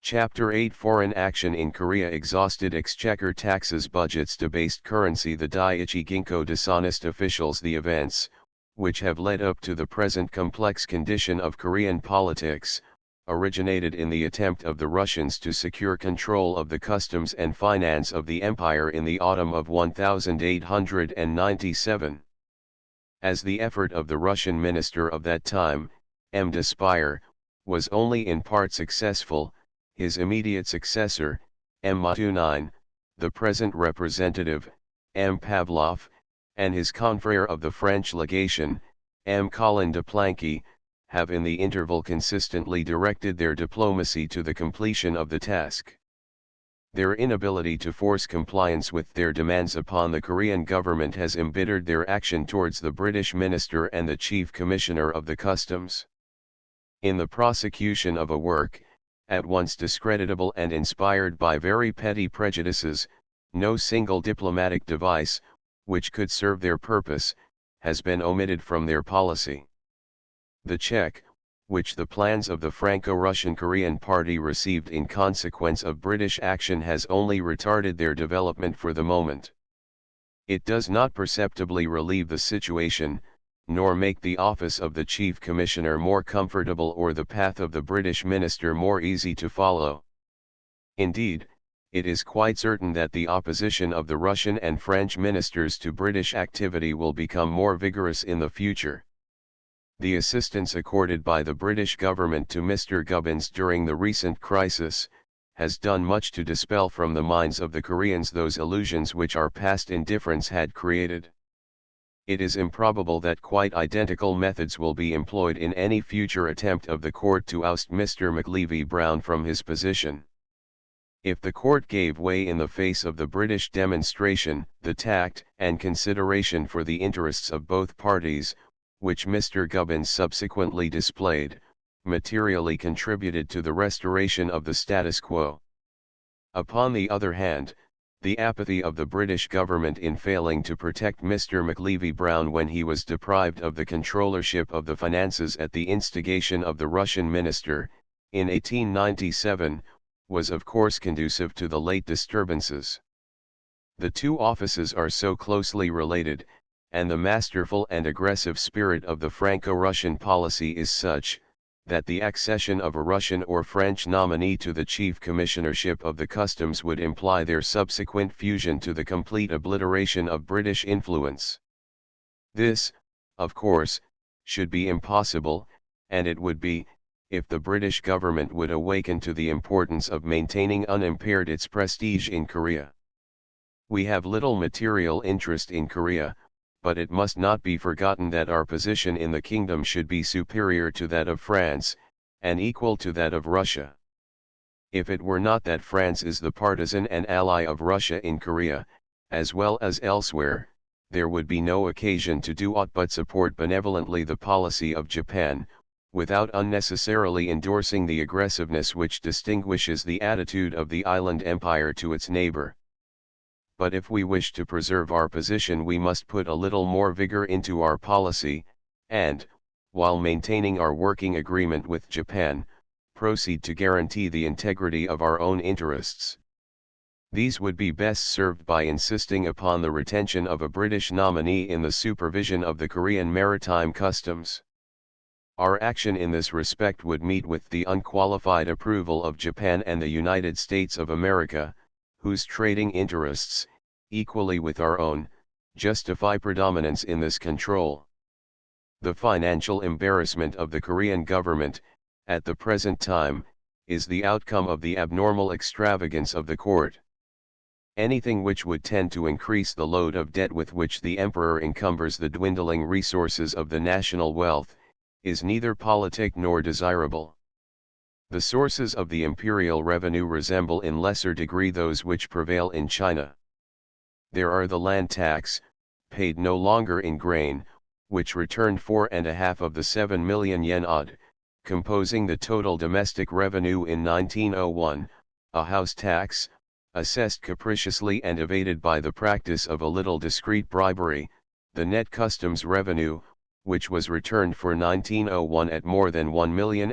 Chapter 8 Foreign action in Korea exhausted exchequer taxes budgets debased currency. The Daiichi Ginko dishonest officials. The events, which have led up to the present complex condition of Korean politics, originated in the attempt of the Russians to secure control of the customs and finance of the empire in the autumn of 1897. As the effort of the Russian minister of that time, M. de Speyer, was only in part successful, his immediate successor, M. Matunin, the present representative, M. Pavlov, and his confrere of the French legation, M. Colin de Plancky, have in the interval consistently directed their diplomacy to the completion of the task. Their inability to force compliance with their demands upon the Korean government has embittered their action towards the British minister and the chief commissioner of the customs. In the prosecution of a work, at once discreditable and inspired by very petty prejudices, no single diplomatic device, which could serve their purpose, has been omitted from their policy. The check, which the plans of the Franco-Russian Korean Party received in consequence of British action, has only retarded their development for the moment. It does not perceptibly relieve the situation, nor make the office of the Chief Commissioner more comfortable or the path of the British minister more easy to follow. Indeed, it is quite certain that the opposition of the Russian and French ministers to British activity will become more vigorous in the future. The assistance accorded by the British government to Mr. Gubbins during the recent crisis, has done much to dispel from the minds of the Koreans those illusions which our past indifference had created. It is improbable that quite identical methods will be employed in any future attempt of the court to oust Mr. McLeavy Brown from his position. If the court gave way in the face of the British demonstration, the tact and consideration for the interests of both parties, which Mr. Gubbins subsequently displayed, materially contributed to the restoration of the status quo. Upon the other hand, the apathy of the British government in failing to protect Mr. McLeavy Brown when he was deprived of the controllership of the finances at the instigation of the Russian minister, in 1897, was of course conducive to the late disturbances. The two offices are so closely related, and the masterful and aggressive spirit of the Franco-Russian policy is such, that the accession of a Russian or French nominee to the chief commissionership of the customs would imply their subsequent fusion to the complete obliteration of British influence. This, of course, should be impossible, and it would be, if the British government would awaken to the importance of maintaining unimpaired its prestige in Korea. We have little material interest in Korea, but it must not be forgotten that our position in the kingdom should be superior to that of France, and equal to that of Russia. If it were not that France is the partisan and ally of Russia in Korea, as well as elsewhere, there would be no occasion to do aught but support benevolently the policy of Japan, without unnecessarily endorsing the aggressiveness which distinguishes the attitude of the island empire to its neighbor. But if we wish to preserve our position, we must put a little more vigor into our policy, and, while maintaining our working agreement with Japan, proceed to guarantee the integrity of our own interests. These would be best served by insisting upon the retention of a British nominee in the supervision of the Korean maritime customs. Our action in this respect would meet with the unqualified approval of Japan and the United States of America, whose trading interests, equally with our own, justify predominance in this control. The financial embarrassment of the Korean government, at the present time, is the outcome of the abnormal extravagance of the court. Anything which would tend to increase the load of debt with which the emperor encumbers the dwindling resources of the national wealth, is neither politic nor desirable. The sources of the imperial revenue resemble in lesser degree those which prevail in China. There are the land tax, paid no longer in grain, which returned 4.5 of the 7 million yen odd, composing the total domestic revenue in 1901, a house tax, assessed capriciously and evaded by the practice of a little discreet bribery, the net customs revenue, which was returned for 1901 at more than 1.25 million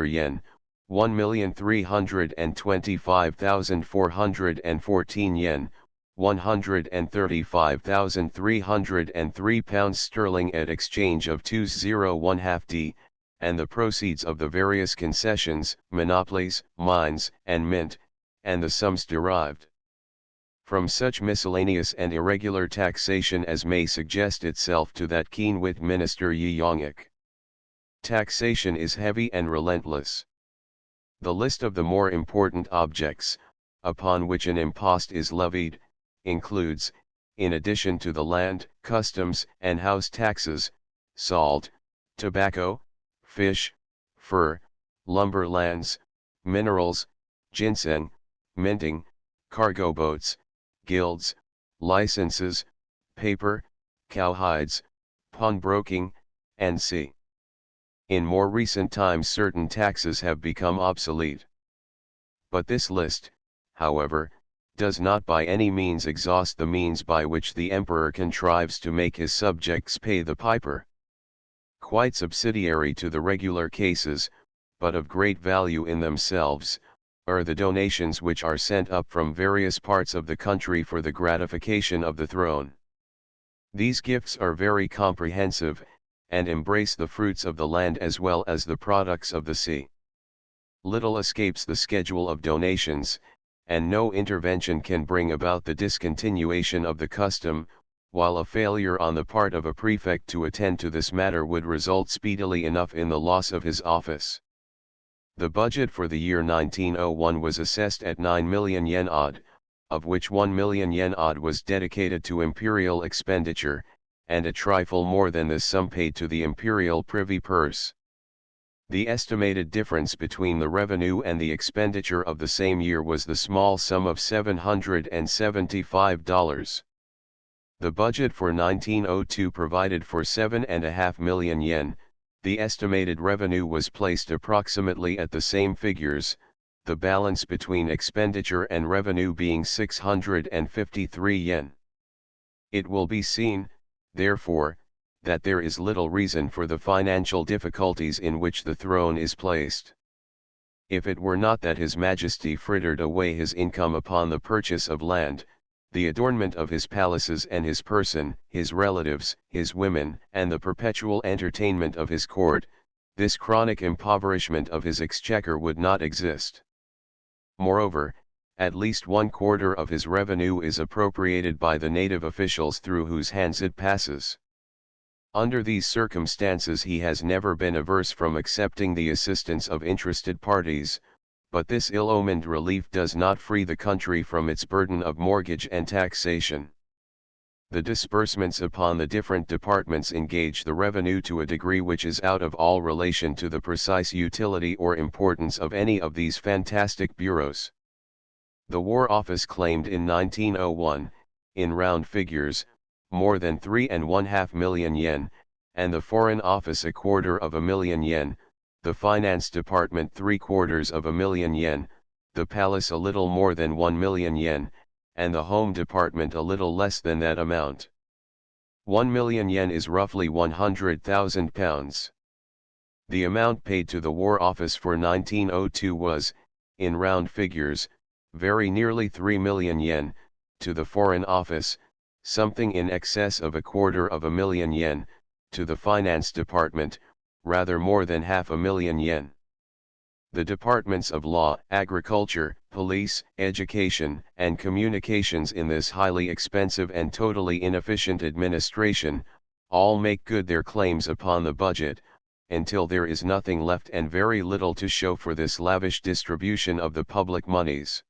yen, 1,325,414 yen, 135,303 pounds sterling at exchange of 201/2d, and the proceeds of the various concessions, monopolies, mines, and mint, and the sums derived from such miscellaneous and irregular taxation as may suggest itself to that keen-wit minister Yi Yong-ik. Taxation is heavy and relentless. The list of the more important objects, upon which an impost is levied, includes, in addition to the land, customs, and house taxes, salt, tobacco, fish, fur, lumber lands, minerals, ginseng, minting, cargo boats, guilds, licenses, paper, cowhides, pawnbroking, and c. In more recent times certain taxes have become obsolete. But this list, however, does not by any means exhaust the means by which the emperor contrives to make his subjects pay the piper. Quite subsidiary to the regular cases, but of great value in themselves, are the donations which are sent up from various parts of the country for the gratification of the throne. These gifts are very comprehensive, and embrace the fruits of the land as well as the products of the sea. Little escapes the schedule of donations, and no intervention can bring about the discontinuation of the custom, while a failure on the part of a prefect to attend to this matter would result speedily enough in the loss of his office. The budget for the year 1901 was assessed at 9 million yen odd, of which 1 million yen odd was dedicated to imperial expenditure, and a trifle more than this sum paid to the imperial privy purse. The estimated difference between the revenue and the expenditure of the same year was the small sum of $775. The budget for 1902 provided for 7.5 million yen, the estimated revenue was placed approximately at the same figures, the balance between expenditure and revenue being 653 yen. It will be seen, therefore, that there is little reason for the financial difficulties in which the throne is placed. If it were not that His Majesty frittered away his income upon the purchase of land, the adornment of his palaces and his person, his relatives, his women, and the perpetual entertainment of his court, this chronic impoverishment of his exchequer would not exist. Moreover, at least 1/4 of his revenue is appropriated by the native officials through whose hands it passes. Under these circumstances he has never been averse from accepting the assistance of interested parties, but this ill-omened relief does not free the country from its burden of mortgage and taxation. The disbursements upon the different departments engage the revenue to a degree which is out of all relation to the precise utility or importance of any of these fantastic bureaus. The War Office claimed in 1901, in round figures, more than 3.5 million yen, and the Foreign Office 250,000 yen, the Finance Department 750,000 yen, the Palace a little more than 1 million yen, and the Home Department a little less than that amount. 1 million yen is roughly 100,000 pounds. The amount paid to the War Office for 1902 was, in round figures, very nearly 3 million yen, to the Foreign Office, something in excess of 250,000 yen, to the Finance Department, rather more than 500,000 yen. The departments of law, agriculture, police, education, and communications in this highly expensive and totally inefficient administration, all make good their claims upon the budget, until there is nothing left and very little to show for this lavish distribution of the public monies.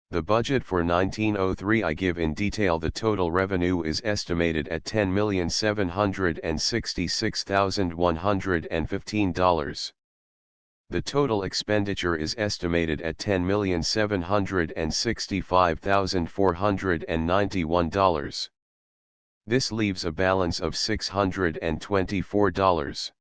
The budget for 1903 I give in detail. The total revenue is estimated at $10,766,115. The total expenditure is estimated at $10,765,491. This leaves a balance of $624.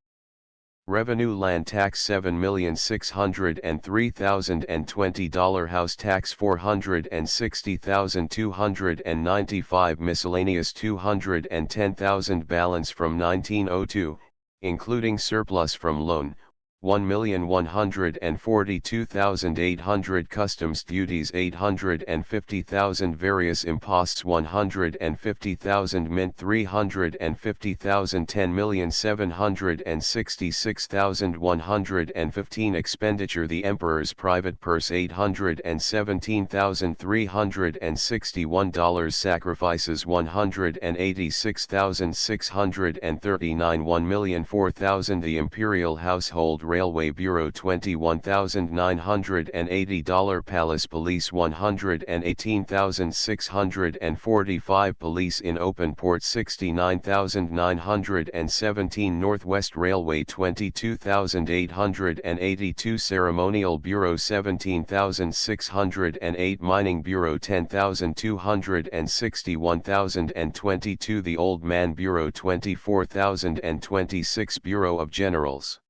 Revenue land tax $7,603,020, house tax $460,295, miscellaneous $210,000, balance from 1902, including surplus from loan, $1,142,800, customs duties $850,000, various imposts $150,000, mint $350,000, $10,766,115, expenditure the Emperor's private purse $817,361, sacrifices $186,639, $1,004,000, the Imperial Household Railway Bureau $21,980, Palace Police $118,645, Police in Open Port $69,917, Northwest Railway $22,882, Ceremonial Bureau $17,608, Mining Bureau $10,261,022, the Old Man Bureau $24,026, Bureau of Generals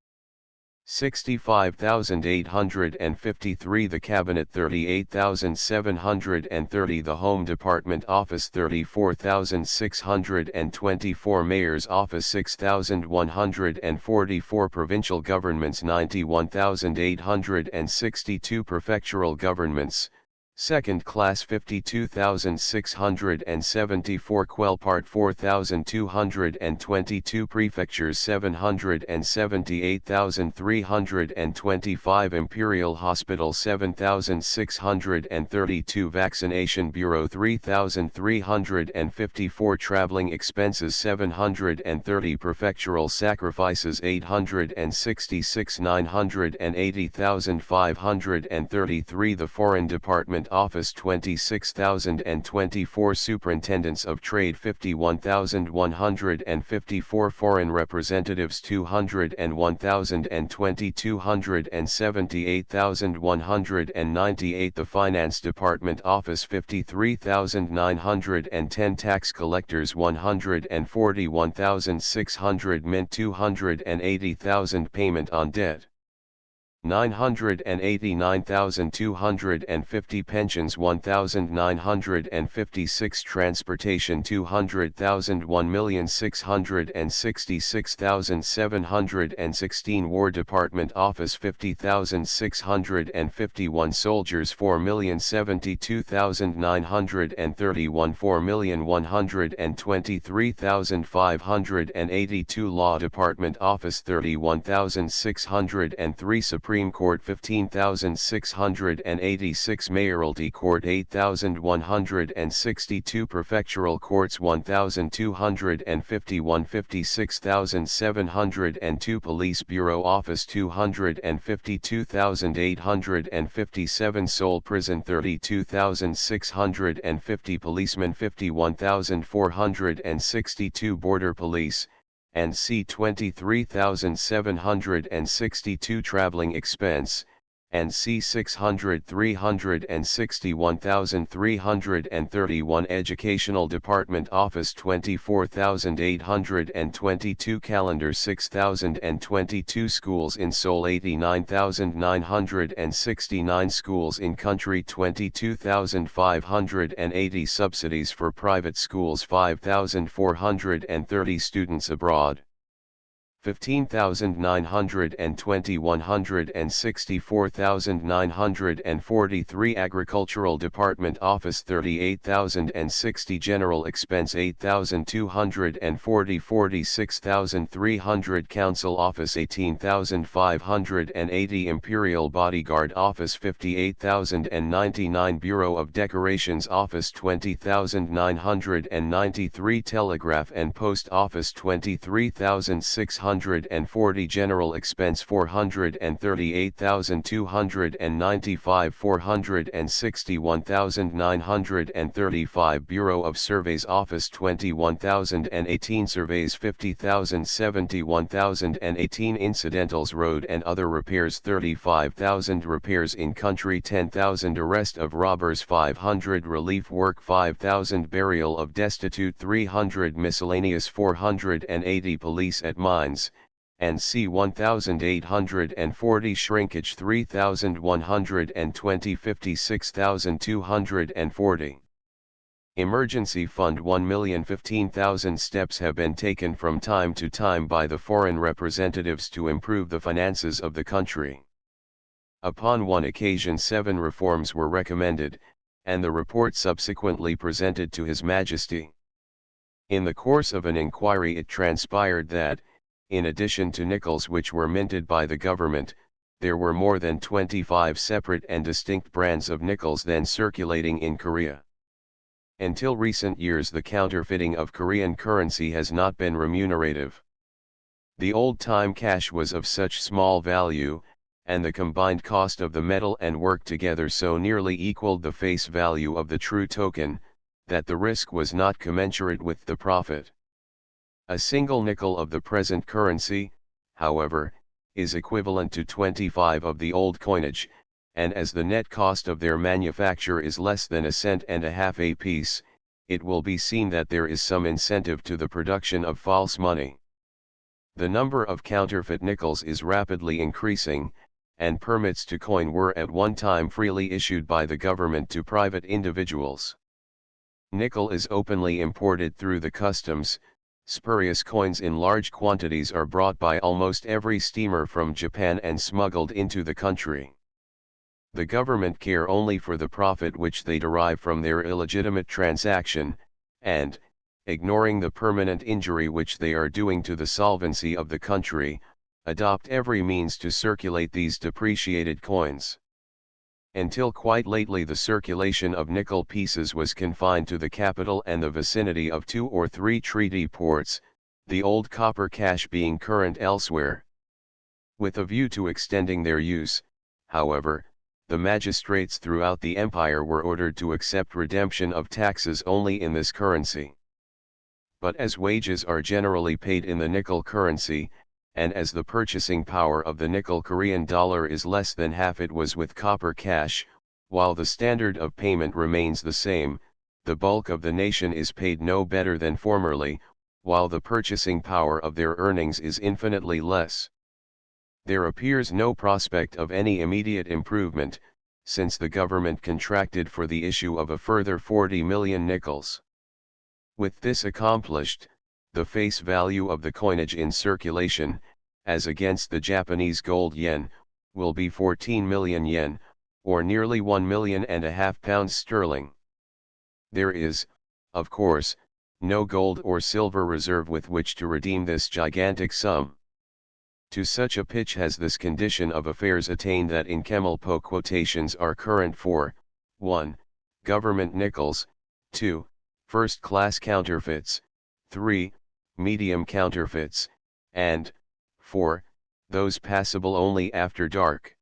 $65,853, the Cabinet $38,730, the Home Department Office $34,624, Mayor's Office $6,144, Provincial Governments $91,862, Prefectural Governments, Second Class 52,674, Quelpart 4,222, Prefectures 778,325, Imperial Hospital 7,632, Vaccination Bureau 3,354, Traveling Expenses 730, Prefectural Sacrifices 866, 980,533, the Foreign Department Office 26,024, Superintendents of Trade 51,154, Foreign Representatives 201,020, 278,198, the Finance Department Office 53,910, Tax Collectors 141,600, Mint 280,000, Payment on Debt 989,250 pensions 1,956 transportation 200,000 1,666,716 War Department Office 50,651 Soldiers 4,072,931 4,123,582 Law Department Office 31,603 Supreme Court 15,686 Mayoralty Court 8,162 Prefectural Courts 1,251 56,702 Police Bureau Office 252,857 Seoul Prison 32,650 Policemen 51,462 Border Police and C 23,762 Traveling Expense, and C 361,331 Educational Department Office 24,822 Calendar 6,022 Schools in Seoul 89,969 Schools in Country 22,580 Subsidies for private schools 5,430 Students abroad 15,920 164,943 Agricultural Department Office 38,060 General Expense 8,240 46,300 Council Office 18,580 Imperial Bodyguard Office 58,099 Bureau of Decorations Office 20,993 Telegraph and Post Office 23,640 General Expense 438,295 461,935 Bureau of Surveys Office 21,018 Surveys 50,000 71,018 Incidentals Road and Other Repairs 35,000 Repairs in Country 10,000 Arrest of Robbers 500 Relief Work 5,000 Burial of Destitute 300 Miscellaneous 480 Police at Mines and C 1,840 Shrinkage 3,120 56,240 Emergency Fund 1,015,000 Steps have been taken from time to time by the foreign representatives to improve the finances of the country. Upon one occasion 7 reforms were recommended, and the report subsequently presented to His Majesty. In the course of an inquiry it transpired that, in addition to nickels which were minted by the government, there were more than 25 separate and distinct brands of nickels then circulating in Korea. Until recent years the counterfeiting of Korean currency has not been remunerative. The old-time cash was of such small value, and the combined cost of the metal and work together so nearly equaled the face value of the true token, that the risk was not commensurate with the profit. A single nickel of the present currency, however, is equivalent to 25 of the old coinage, and as the net cost of their manufacture is less than 1.5 cents a piece, it will be seen that there is some incentive to the production of false money. The number of counterfeit nickels is rapidly increasing, and permits to coin were at one time freely issued by the government to private individuals. Nickel is openly imported through the customs. Spurious coins in large quantities are brought by almost every steamer from Japan and smuggled into the country. The government care only for the profit which they derive from their illegitimate transaction, and, ignoring the permanent injury which they are doing to the solvency of the country, adopt every means to circulate these depreciated coins. Until quite lately the circulation of nickel pieces was confined to the capital and the vicinity of 2 or 3 treaty ports, the old copper cash being current elsewhere. With a view to extending their use, however, the magistrates throughout the empire were ordered to accept redemption of taxes only in this currency. But as wages are generally paid in the nickel currency, and as the purchasing power of the nickel Korean dollar is less than half it was with copper cash, while the standard of payment remains the same, the bulk of the nation is paid no better than formerly, while the purchasing power of their earnings is infinitely less. There appears no prospect of any immediate improvement, since the government contracted for the issue of a further 40 million nickels. With this accomplished, the face value of the coinage in circulation, as against the Japanese gold yen, will be 14 million yen, or nearly £1.5 million sterling. There is, of course, no gold or silver reserve with which to redeem this gigantic sum. To such a pitch has this condition of affairs attained that in Kemalpo quotations are current for 1. Government nickels, 2. First-class counterfeits, 3. Medium counterfeits, and 4. Those passable only after dark.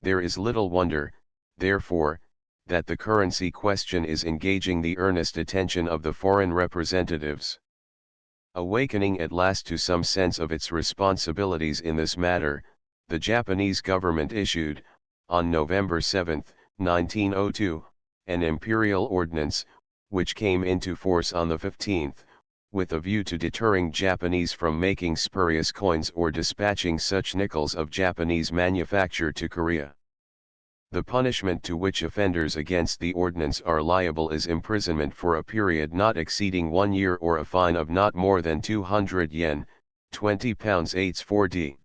There is little wonder, therefore, that the currency question is engaging the earnest attention of the foreign representatives. Awakening at last to some sense of its responsibilities in this matter, the Japanese government issued, on November 7, 1902, an imperial ordinance, which came into force on the 15th, with a view to deterring Japanese from making spurious coins or dispatching such nickels of Japanese manufacture to Korea. The punishment to which offenders against the ordinance are liable is imprisonment for a period not exceeding 1 year or a fine of not more than 200 yen, £20 8 4d.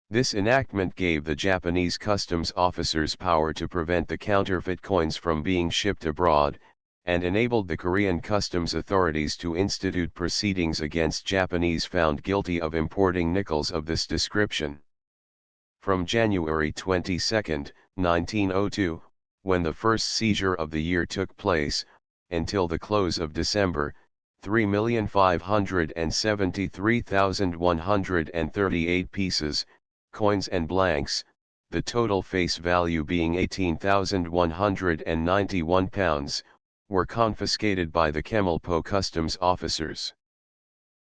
This enactment gave the Japanese customs officers power to prevent the counterfeit coins from being shipped abroad, and enabled the Korean customs authorities to institute proceedings against Japanese found guilty of importing nickels of this description. From January 22, 1902, when the first seizure of the year took place, until the close of December, 3,573,138 pieces, coins and blanks, the total face value being £18,191, were confiscated by the Kemalpo customs officers.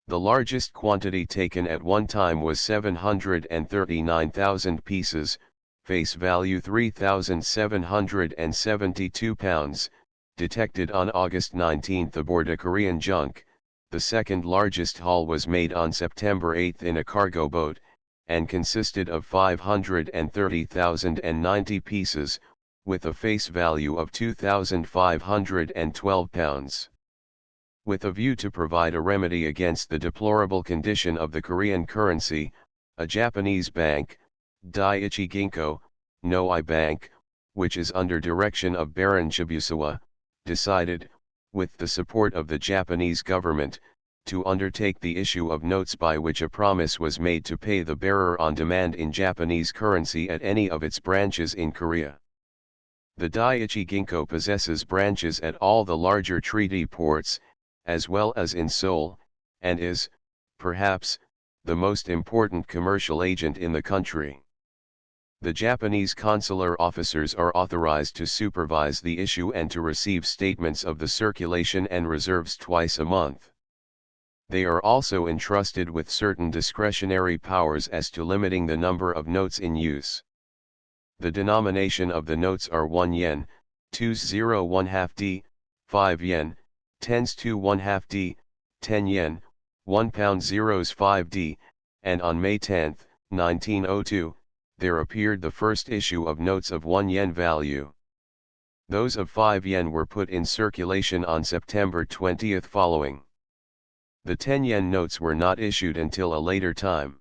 The largest quantity taken at one time was 739,000 pieces, face value £3,772, detected on August 19 aboard a Korean junk. The second largest haul was made on September 8 in a cargo boat, and consisted of 530,090 pieces, with a face value of £2,512. With a view to provide a remedy against the deplorable condition of the Korean currency, a Japanese bank, Daiichi Ginko, No-I Bank, which is under direction of Baron Chibusawa, decided, with the support of the Japanese government, to undertake the issue of notes by which a promise was made to pay the bearer on demand in Japanese currency at any of its branches in Korea. The Daiichi Ginko possesses branches at all the larger treaty ports, as well as in Seoul, and is, perhaps, the most important commercial agent in the country. The Japanese consular officers are authorized to supervise the issue and to receive statements of the circulation and reserves twice a month. They are also entrusted with certain discretionary powers as to limiting the number of notes in use. The denomination of the notes are 1 yen, 20 1/2 d, 5 yen, 10s to 1/2 d, 10 yen, £1 zeros 5 d, and on May 10, 1902, there appeared the first issue of notes of 1 yen value. Those of 5 yen were put in circulation on September 20 following. The 10 yen notes were not issued until a later time.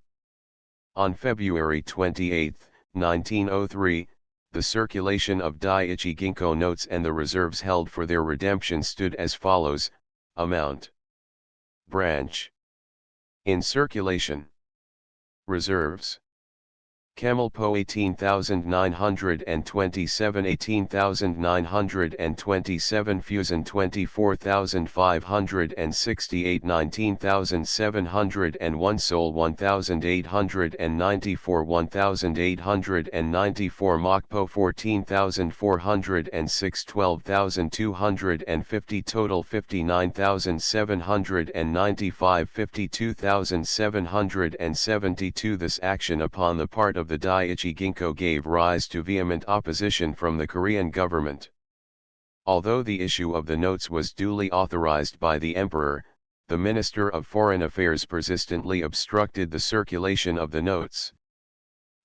On February 28, 1903, the circulation of Daiichi Ginko notes and the reserves held for their redemption stood as follows: amount, branch, in circulation, reserves, Kemalpo 18,927, 18,927 Fusen 24,568, 19,701 Seoul 1,894, 1,894 Mokpo 14,406, 12,250 total 59,795, 52,772. This action upon the part of the Daiichi Ginko gave rise to vehement opposition from the Korean government. Although the issue of the notes was duly authorized by the Emperor, the Minister of Foreign Affairs persistently obstructed the circulation of the notes.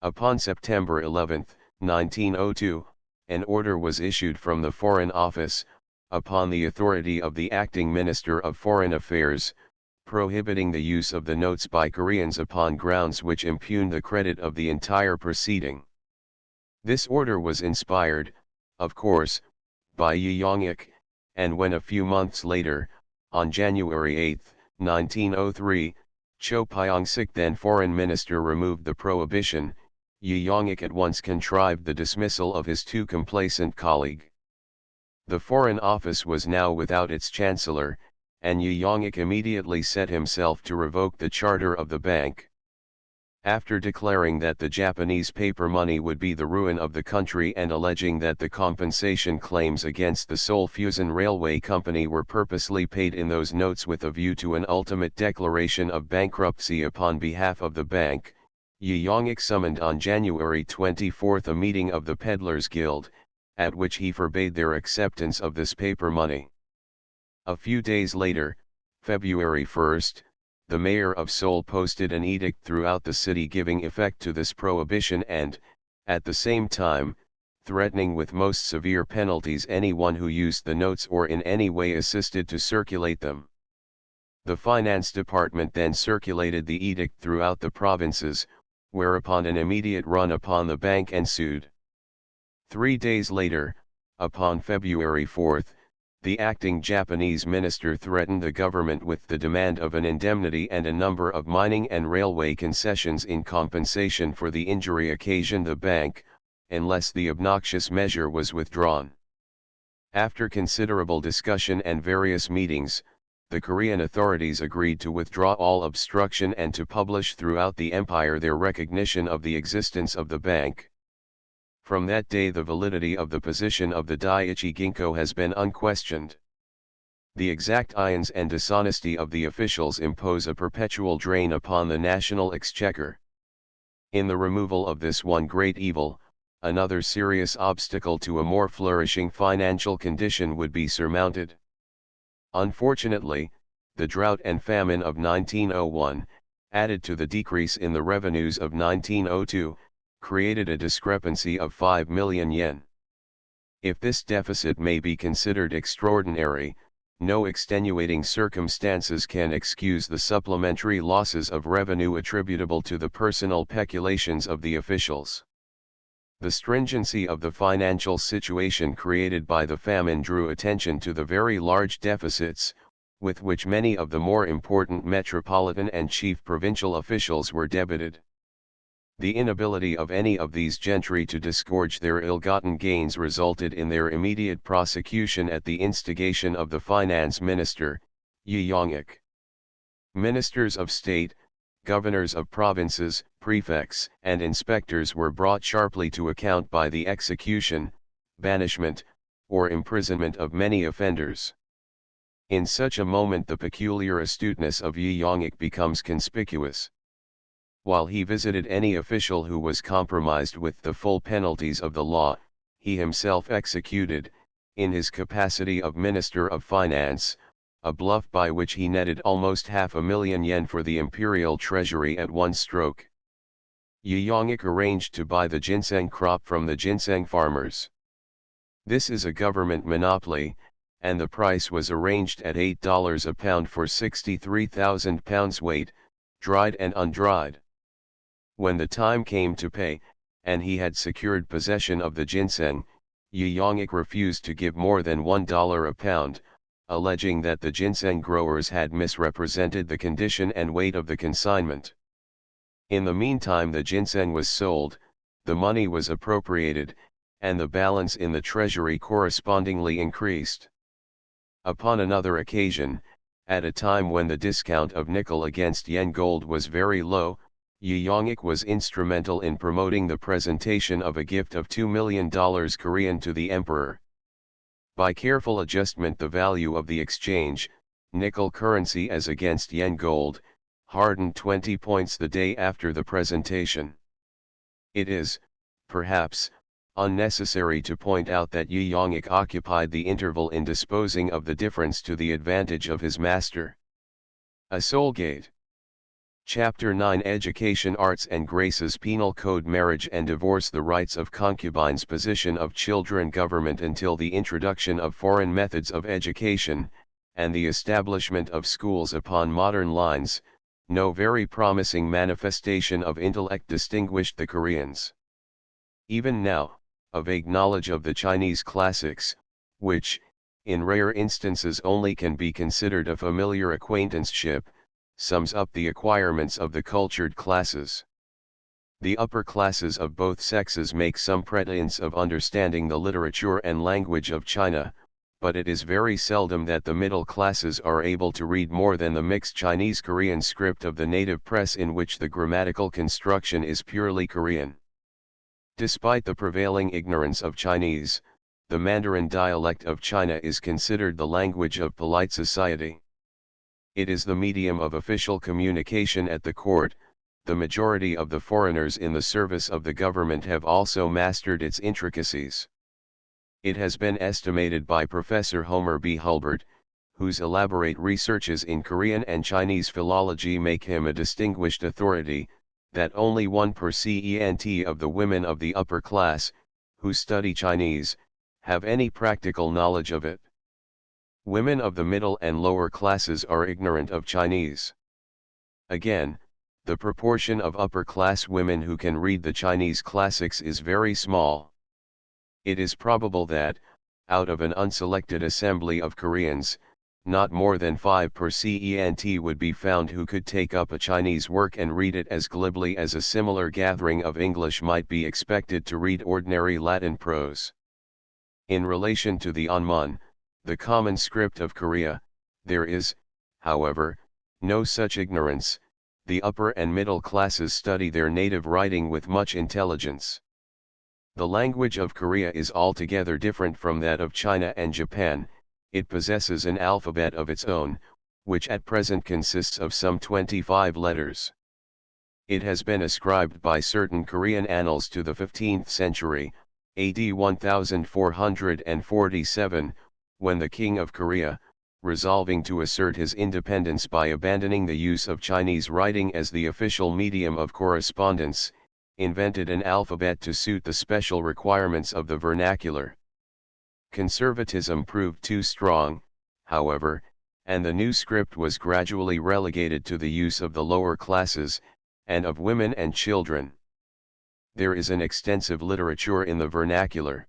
Upon September 11, 1902, an order was issued from the Foreign Office, upon the authority of the acting Minister of Foreign Affairs, prohibiting the use of the notes by Koreans upon grounds which impugn the credit of the entire proceeding. This order was inspired, of course, by Yi Yong-ik, and when a few months later, on January 8, 1903, Cho Pyong-sik, then foreign minister, removed the prohibition, Yi Yong-ik at once contrived the dismissal of his too complacent colleague. The Foreign Office was now without its chancellor, and Yi Yong-ik immediately set himself to revoke the charter of the bank. After declaring that the Japanese paper money would be the ruin of the country and alleging that the compensation claims against the Seoul Fusan Railway Company were purposely paid in those notes with a view to an ultimate declaration of bankruptcy upon behalf of the bank, Yi Yong-ik summoned on January 24 a meeting of the Peddlers' Guild, at which he forbade their acceptance of this paper money. A few days later, February 1, the mayor of Seoul posted an edict throughout the city giving effect to this prohibition and, at the same time, threatening with most severe penalties anyone who used the notes or in any way assisted to circulate them. The finance department then circulated the edict throughout the provinces, whereupon an immediate run upon the bank ensued. 3 days later, upon February 4, the acting Japanese minister threatened the government with the demand of an indemnity and a number of mining and railway concessions in compensation for the injury occasioned the bank, unless the obnoxious measure was withdrawn. After considerable discussion and various meetings, the Korean authorities agreed to withdraw all obstruction and to publish throughout the empire their recognition of the existence of the bank. From that day the validity of the position of the Daiichi Ginko has been unquestioned. The exact ions and dishonesty of the officials impose a perpetual drain upon the national exchequer. In the removal of this one great evil, another serious obstacle to a more flourishing financial condition would be surmounted. Unfortunately, the drought and famine of 1901, added to the decrease in the revenues of 1902, created a discrepancy of 5 million yen. If this deficit may be considered extraordinary, no extenuating circumstances can excuse the supplementary losses of revenue attributable to the personal peculations of the officials. The stringency of the financial situation created by the famine drew attention to the very large deficits, with which many of the more important metropolitan and chief provincial officials were debited. The inability of any of these gentry to disgorge their ill-gotten gains resulted in their immediate prosecution at the instigation of the finance minister, Yi Yong-ik. Ministers of state, governors of provinces, prefects, and inspectors were brought sharply to account by the execution, banishment, or imprisonment of many offenders. In such a moment the peculiar astuteness of Yi Yong-ik becomes conspicuous. While he visited any official who was compromised with the full penalties of the law, he himself executed, in his capacity of Minister of Finance, a bluff by which he netted almost 500,000 yen for the imperial treasury at one stroke. Yi Yong-ik arranged to buy the ginseng crop from the ginseng farmers. This is a government monopoly, and the price was arranged at $8 a pound for 63,000 pounds weight, dried and undried. When the time came to pay, and he had secured possession of the ginseng, Yi Yong-ik refused to give more than $1 a pound, alleging that the ginseng growers had misrepresented the condition and weight of the consignment. In the meantime the ginseng was sold, the money was appropriated, and the balance in the treasury correspondingly increased. Upon another occasion, at a time when the discount of nickel against yen gold was very low, Yi Yong-ik was instrumental in promoting the presentation of a gift of $2 million Korean to the emperor. By careful adjustment the value of the exchange, nickel currency as against yen gold, hardened 20 points the day after the presentation. It is, perhaps, unnecessary to point out that Yi Yong-ik occupied the interval in disposing of the difference to the advantage of his master. A Soulgate. Chapter 9 Education Arts and Graces Penal Code Marriage and Divorce The rights of concubines Position of children Government until the introduction of foreign methods of education, and the establishment of schools upon modern lines, no very promising manifestation of intellect distinguished the Koreans. Even now, a vague knowledge of the Chinese classics, which, in rare instances only can be considered a familiar acquaintanceship, sums up the acquirements of the cultured classes. The upper classes of both sexes make some pretense of understanding the literature and language of China, but it is very seldom that the middle classes are able to read more than the mixed Chinese-Korean script of the native press in which the grammatical construction is purely Korean. Despite the prevailing ignorance of Chinese, the Mandarin dialect of China is considered the language of polite society. It is the medium of official communication at the court. The majority of the foreigners in the service of the government have also mastered its intricacies. It has been estimated by Professor Homer B. Hulbert, whose elaborate researches in Korean and Chinese philology make him a distinguished authority, that only 1% of the women of the upper class, who study Chinese, have any practical knowledge of it. Women of the middle and lower classes are ignorant of Chinese. Again, the proportion of upper-class women who can read the Chinese classics is very small. It is probable that, out of an unselected assembly of Koreans, not more than 5% would be found who could take up a Chinese work and read it as glibly as a similar gathering of English might be expected to read ordinary Latin prose. In relation to the Onmun, the common script of Korea, there is, however, no such ignorance. The upper and middle classes study their native writing with much intelligence. The language of Korea is altogether different from that of China and Japan. It possesses an alphabet of its own, which at present consists of some 25 letters. It has been ascribed by certain Korean annals to the 15th century, AD 1447, when the King of Korea, resolving to assert his independence by abandoning the use of Chinese writing as the official medium of correspondence, invented an alphabet to suit the special requirements of the vernacular. Conservatism proved too strong, however, and the new script was gradually relegated to the use of the lower classes, and of women and children. There is an extensive literature in the vernacular.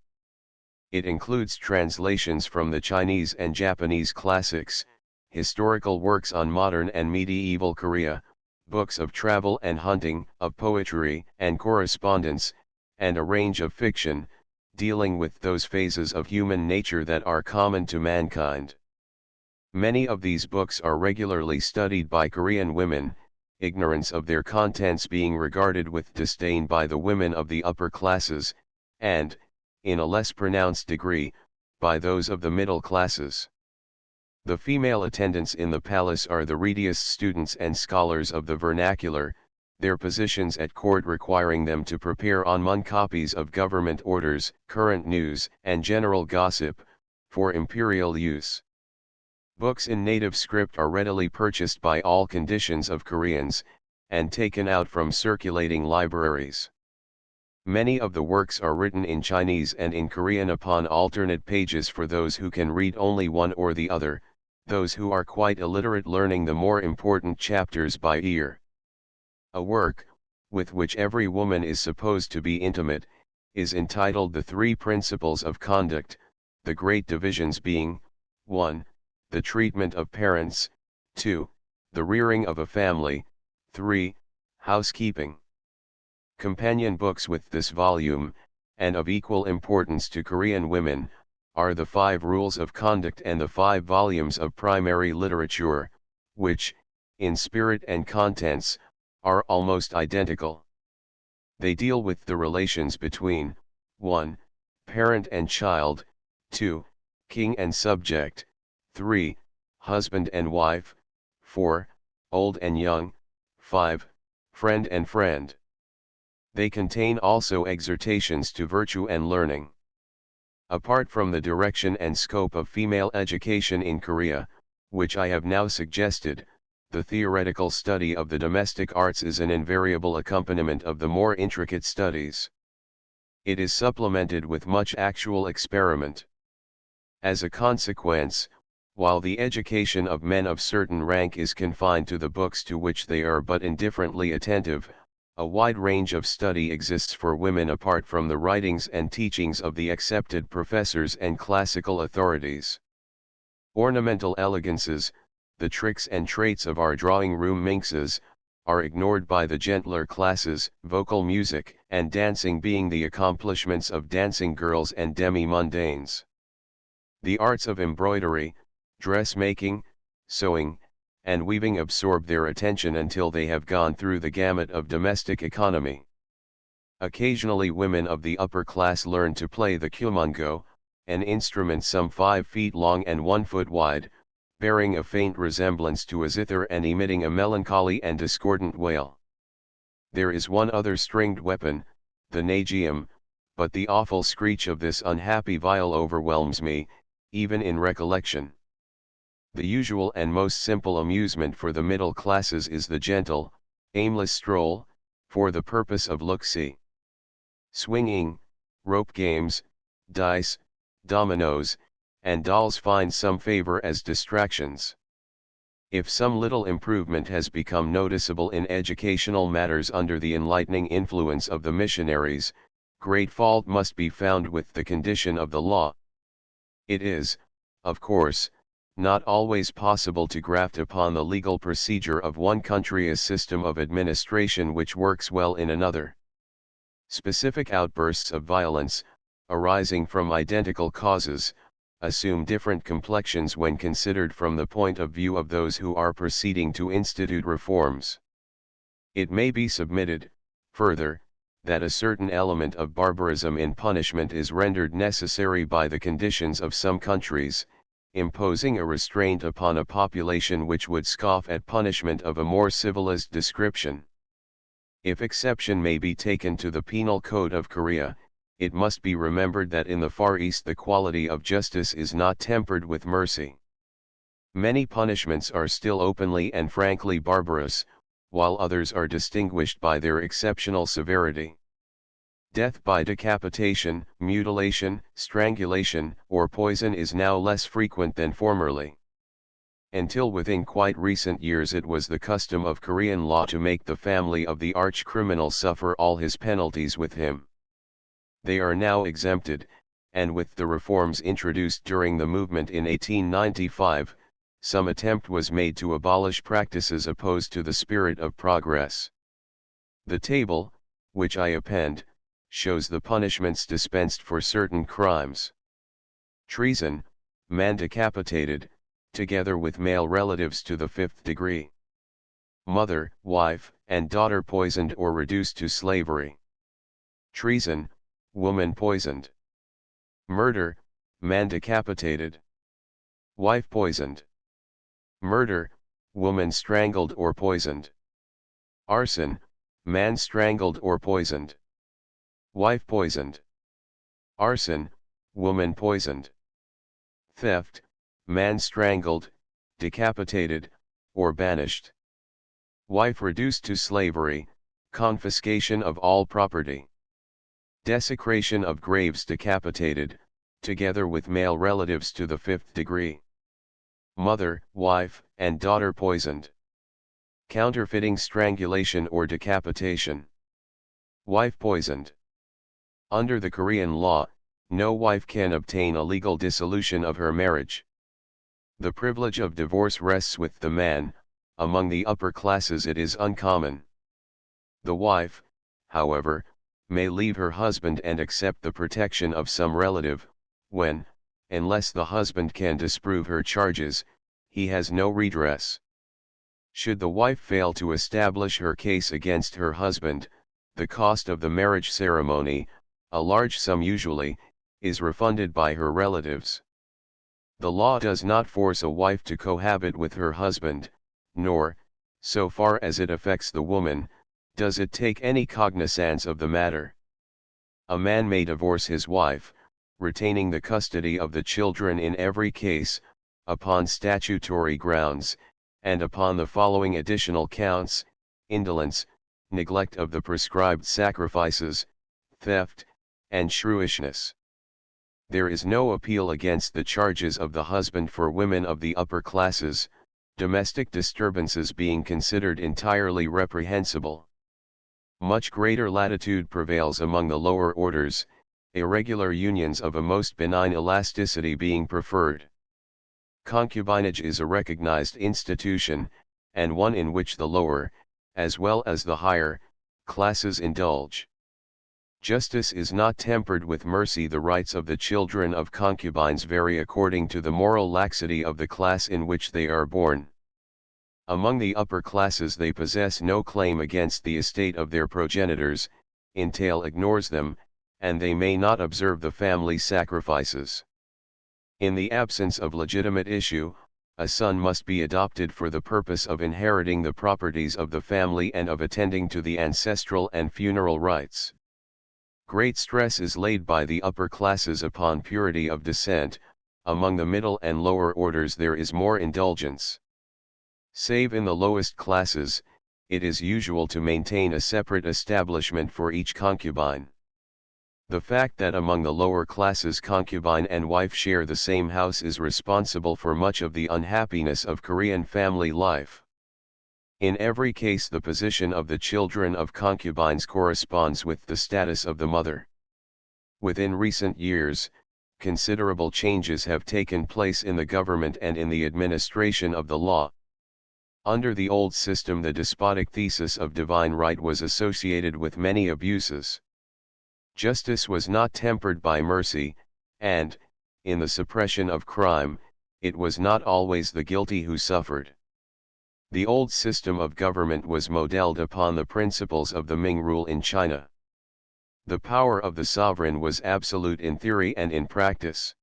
It includes translations from the Chinese and Japanese classics, historical works on modern and medieval Korea, books of travel and hunting, of poetry and correspondence, and a range of fiction, dealing with those phases of human nature that are common to mankind. Many of these books are regularly studied by Korean women, ignorance of their contents being regarded with disdain by the women of the upper classes, and, in a less pronounced degree, by those of the middle classes. The female attendants in the palace are the readiest students and scholars of the vernacular, their positions at court requiring them to prepare Onmun copies of government orders, current news, and general gossip, for imperial use. Books in native script are readily purchased by all conditions of Koreans, and taken out from circulating libraries. Many of the works are written in Chinese and in Korean upon alternate pages for those who can read only one or the other, those who are quite illiterate learning the more important chapters by ear. A work, with which every woman is supposed to be intimate, is entitled The Three Principles of Conduct, the great divisions being, 1. The treatment of parents, 2. The rearing of a family, 3. Housekeeping. Companion books with this volume, and of equal importance to Korean women, are the 5 Rules of Conduct and the 5 volumes of primary literature, which, in spirit and contents, are almost identical. They deal with the relations between, 1. Parent and child, 2. King and subject, 3. Husband and wife, 4. Old and young, 5. Friend and friend. They contain also exhortations to virtue and learning. Apart from the direction and scope of female education in Korea, which I have now suggested, the theoretical study of the domestic arts is an invariable accompaniment of the more intricate studies. It is supplemented with much actual experiment. As a consequence, while the education of men of certain rank is confined to the books to which they are but indifferently attentive, a wide range of study exists for women apart from the writings and teachings of the accepted professors and classical authorities. Ornamental elegances, the tricks and traits of our drawing-room minxes, are ignored by the gentler classes, vocal music and dancing being the accomplishments of dancing girls and demi-mondaines. The arts of embroidery, dressmaking, sewing, and weaving absorb their attention until they have gone through the gamut of domestic economy. Occasionally women of the upper class learn to play the kumongo, an instrument some 5 feet long and 1 foot wide, bearing a faint resemblance to a zither and emitting a melancholy and discordant wail. There is one other stringed weapon, the nagium, but the awful screech of this unhappy viol overwhelms me, even in recollection. The usual and most simple amusement for the middle classes is the gentle, aimless stroll, for the purpose of look-see. Swinging, rope games, dice, dominoes, and dolls find some favor as distractions. If some little improvement has become noticeable in educational matters under the enlightening influence of the missionaries, great fault must be found with the condition of the law. It is, of course, not always possible to graft upon the legal procedure of one country a system of administration which works well in another. Specific outbursts of violence, arising from identical causes, assume different complexions when considered from the point of view of those who are proceeding to institute reforms. It may be submitted, further, that a certain element of barbarism in punishment is rendered necessary by the conditions of some countries, imposing a restraint upon a population which would scoff at punishment of a more civilized description. If exception may be taken to the penal code of Korea, it must be remembered that in the Far East the quality of justice is not tempered with mercy. Many punishments are still openly and frankly barbarous, while others are distinguished by their exceptional severity. Death by decapitation, mutilation, strangulation, or poison is now less frequent than formerly. Until within quite recent years it was the custom of Korean law to make the family of the arch-criminal suffer all his penalties with him. They are now exempted, and with the reforms introduced during the movement in 1895, some attempt was made to abolish practices opposed to the spirit of progress. The table, which I append, shows the punishments dispensed for certain crimes. Treason, man decapitated, together with male relatives to the 5th degree. Mother, wife, and daughter poisoned or reduced to slavery. Treason, woman poisoned. Murder, man decapitated. Wife poisoned. Murder, woman strangled or poisoned. Arson, man strangled or poisoned. Wife poisoned. Arson, woman poisoned. Theft, man strangled, decapitated, or banished. Wife reduced to slavery, confiscation of all property. Desecration of graves decapitated, together with male relatives to the 5th degree. Mother, wife, and daughter poisoned. Counterfeiting strangulation or decapitation. Wife poisoned. Under the Korean law, no wife can obtain a legal dissolution of her marriage. The privilege of divorce rests with the man. Among the upper classes it is uncommon. The wife, however, may leave her husband and accept the protection of some relative, when, unless the husband can disprove her charges, he has no redress. Should the wife fail to establish her case against her husband, the cost of the marriage ceremony, a large sum usually, is refunded by her relatives. The law does not force a wife to cohabit with her husband, nor, so far as it affects the woman, does it take any cognizance of the matter. A man may divorce his wife, retaining the custody of the children in every case, upon statutory grounds, and upon the following additional counts: indolence, neglect of the prescribed sacrifices, theft, and shrewishness. There is no appeal against the charges of the husband for women of the upper classes, domestic disturbances being considered entirely reprehensible. Much greater latitude prevails among the lower orders, irregular unions of a most benign elasticity being preferred. Concubinage is a recognized institution, and one in which the lower, as well as the higher, classes indulge. Justice is not tempered with mercy. The rights of the children of concubines vary according to the moral laxity of the class in which they are born. Among the upper classes they possess no claim against the estate of their progenitors, entail ignores them, and they may not observe the family sacrifices. In the absence of legitimate issue, a son must be adopted for the purpose of inheriting the properties of the family and of attending to the ancestral and funeral rites. Great stress is laid by the upper classes upon purity of descent. Among the middle and lower orders there is more indulgence. Save in the lowest classes, it is usual to maintain a separate establishment for each concubine. The fact that among the lower classes concubine and wife share the same house is responsible for much of the unhappiness of Korean family life. In every case the position of the children of concubines corresponds with the status of the mother. Within recent years, considerable changes have taken place in the government and in the administration of the law. Under the old system the despotic thesis of divine right was associated with many abuses. Justice was not tempered by mercy, and, in the suppression of crime, it was not always the guilty who suffered. The old system of government was modeled upon the principles of the Ming rule in China. The power of the sovereign was absolute in theory and in practice.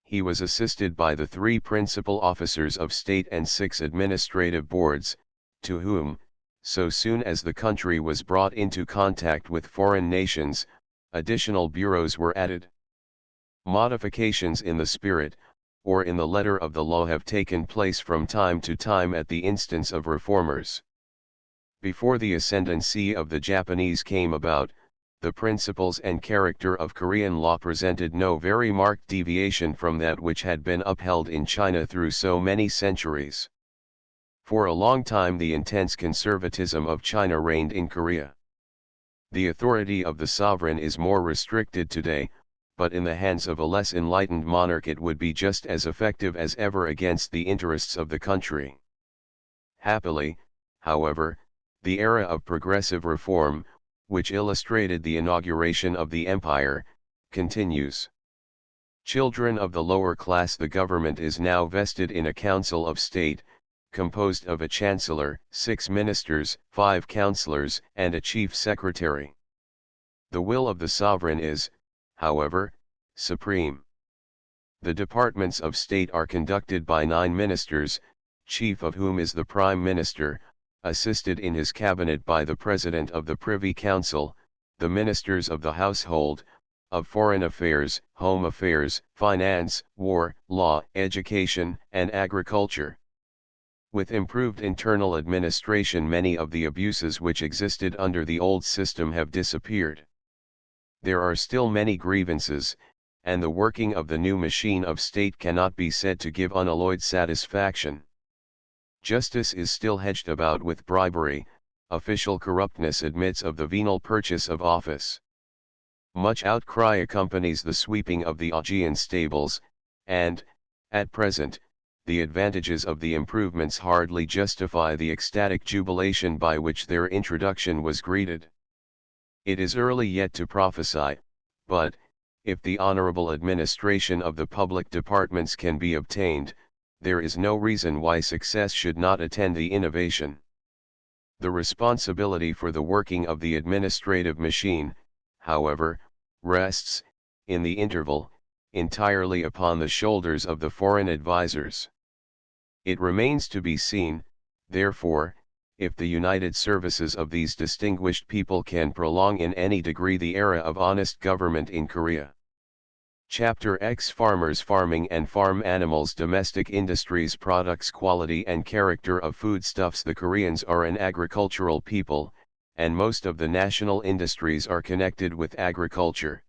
He was assisted by the 3 principal officers of state and 6 administrative boards, to whom, so soon as the country was brought into contact with foreign nations, additional bureaus were added. Modifications in the spirit, or in the letter of the law have taken place from time to time at the instance of reformers. Before the ascendancy of the Japanese came about, the principles and character of Korean law presented no very marked deviation from that which had been upheld in China through so many centuries. For a long time the intense conservatism of China reigned in Korea. The authority of the sovereign is more restricted today, but in the hands of a less enlightened monarch it would be just as effective as ever against the interests of the country. Happily, however, the era of progressive reform, which illustrated the inauguration of the empire, continues. Children of the lower class, the government is now vested in a council of state, composed of a chancellor, 6 ministers, 5 councillors, and a chief secretary. The will of the sovereign is, however, supreme. The departments of state are conducted by 9 ministers, chief of whom is the Prime Minister, assisted in his cabinet by the President of the Privy Council, the ministers of the household, of foreign affairs, home affairs, finance, war, law, education, and agriculture. With improved internal administration many of the abuses which existed under the old system have disappeared. There are still many grievances, and the working of the new machine of state cannot be said to give unalloyed satisfaction. Justice is still hedged about with bribery, official corruptness admits of the venal purchase of office. Much outcry accompanies the sweeping of the Augean stables, and, at present, the advantages of the improvements hardly justify the ecstatic jubilation by which their introduction was greeted. It is early yet to prophesy, but, if the honorable administration of the public departments can be obtained, there is no reason why success should not attend the innovation. The responsibility for the working of the administrative machine, however, rests, in the interval, entirely upon the shoulders of the foreign advisers. It remains to be seen, therefore, if the united services of these distinguished people can prolong in any degree the era of honest government in Korea. Chapter X Farmers Farming and Farm Animals Domestic Industries Products Quality and Character of Foodstuffs The Koreans are an agricultural people, and most of the national industries are connected with agriculture.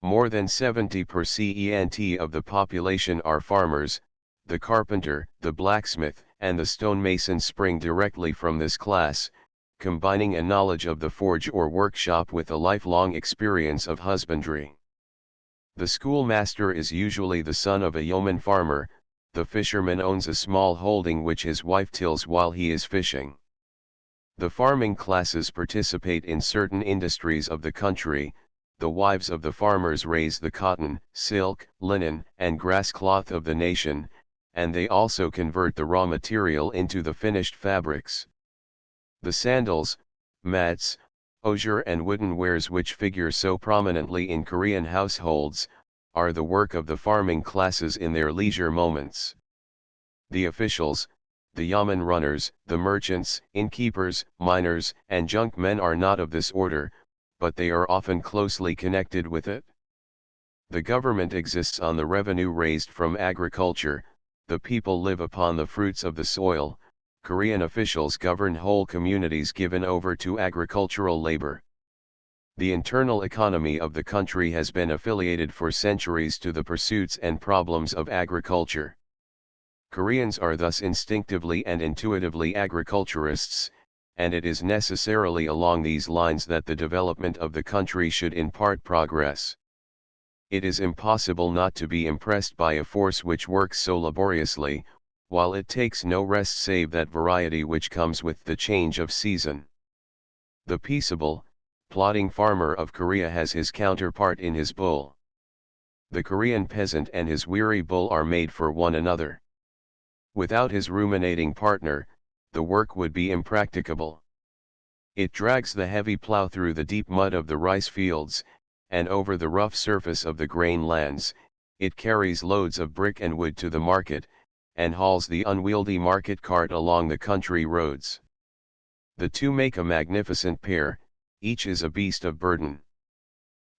More than 70% of the population are farmers. The carpenter, the blacksmith, and the stonemason spring directly from this class, combining a knowledge of the forge or workshop with a lifelong experience of husbandry. The schoolmaster is usually the son of a yeoman farmer. The fisherman owns a small holding which his wife tills while he is fishing. The farming classes participate in certain industries of the country. The wives of the farmers raise the cotton, silk, linen, and grass cloth of the nation, and they also convert the raw material into the finished fabrics. The sandals, mats, osier and wooden wares which figure so prominently in Korean households, are the work of the farming classes in their leisure moments. The officials, the yeoman runners, the merchants, innkeepers, miners, and junkmen are not of this order, but they are often closely connected with it. The government exists on the revenue raised from agriculture. The people live upon the fruits of the soil. Korean officials govern whole communities given over to agricultural labor. The internal economy of the country has been affiliated for centuries to the pursuits and problems of agriculture. Koreans are thus instinctively and intuitively agriculturists, and it is necessarily along these lines that the development of the country should in part progress. It is impossible not to be impressed by a force which works so laboriously, while it takes no rest save that variety which comes with the change of season. The peaceable, plodding farmer of Korea has his counterpart in his bull. The Korean peasant and his weary bull are made for one another. Without his ruminating partner, the work would be impracticable. It drags the heavy plow through the deep mud of the rice fields, and over the rough surface of the grain lands. It carries loads of brick and wood to the market, and hauls the unwieldy market cart along the country roads. The two make a magnificent pair. Each is a beast of burden.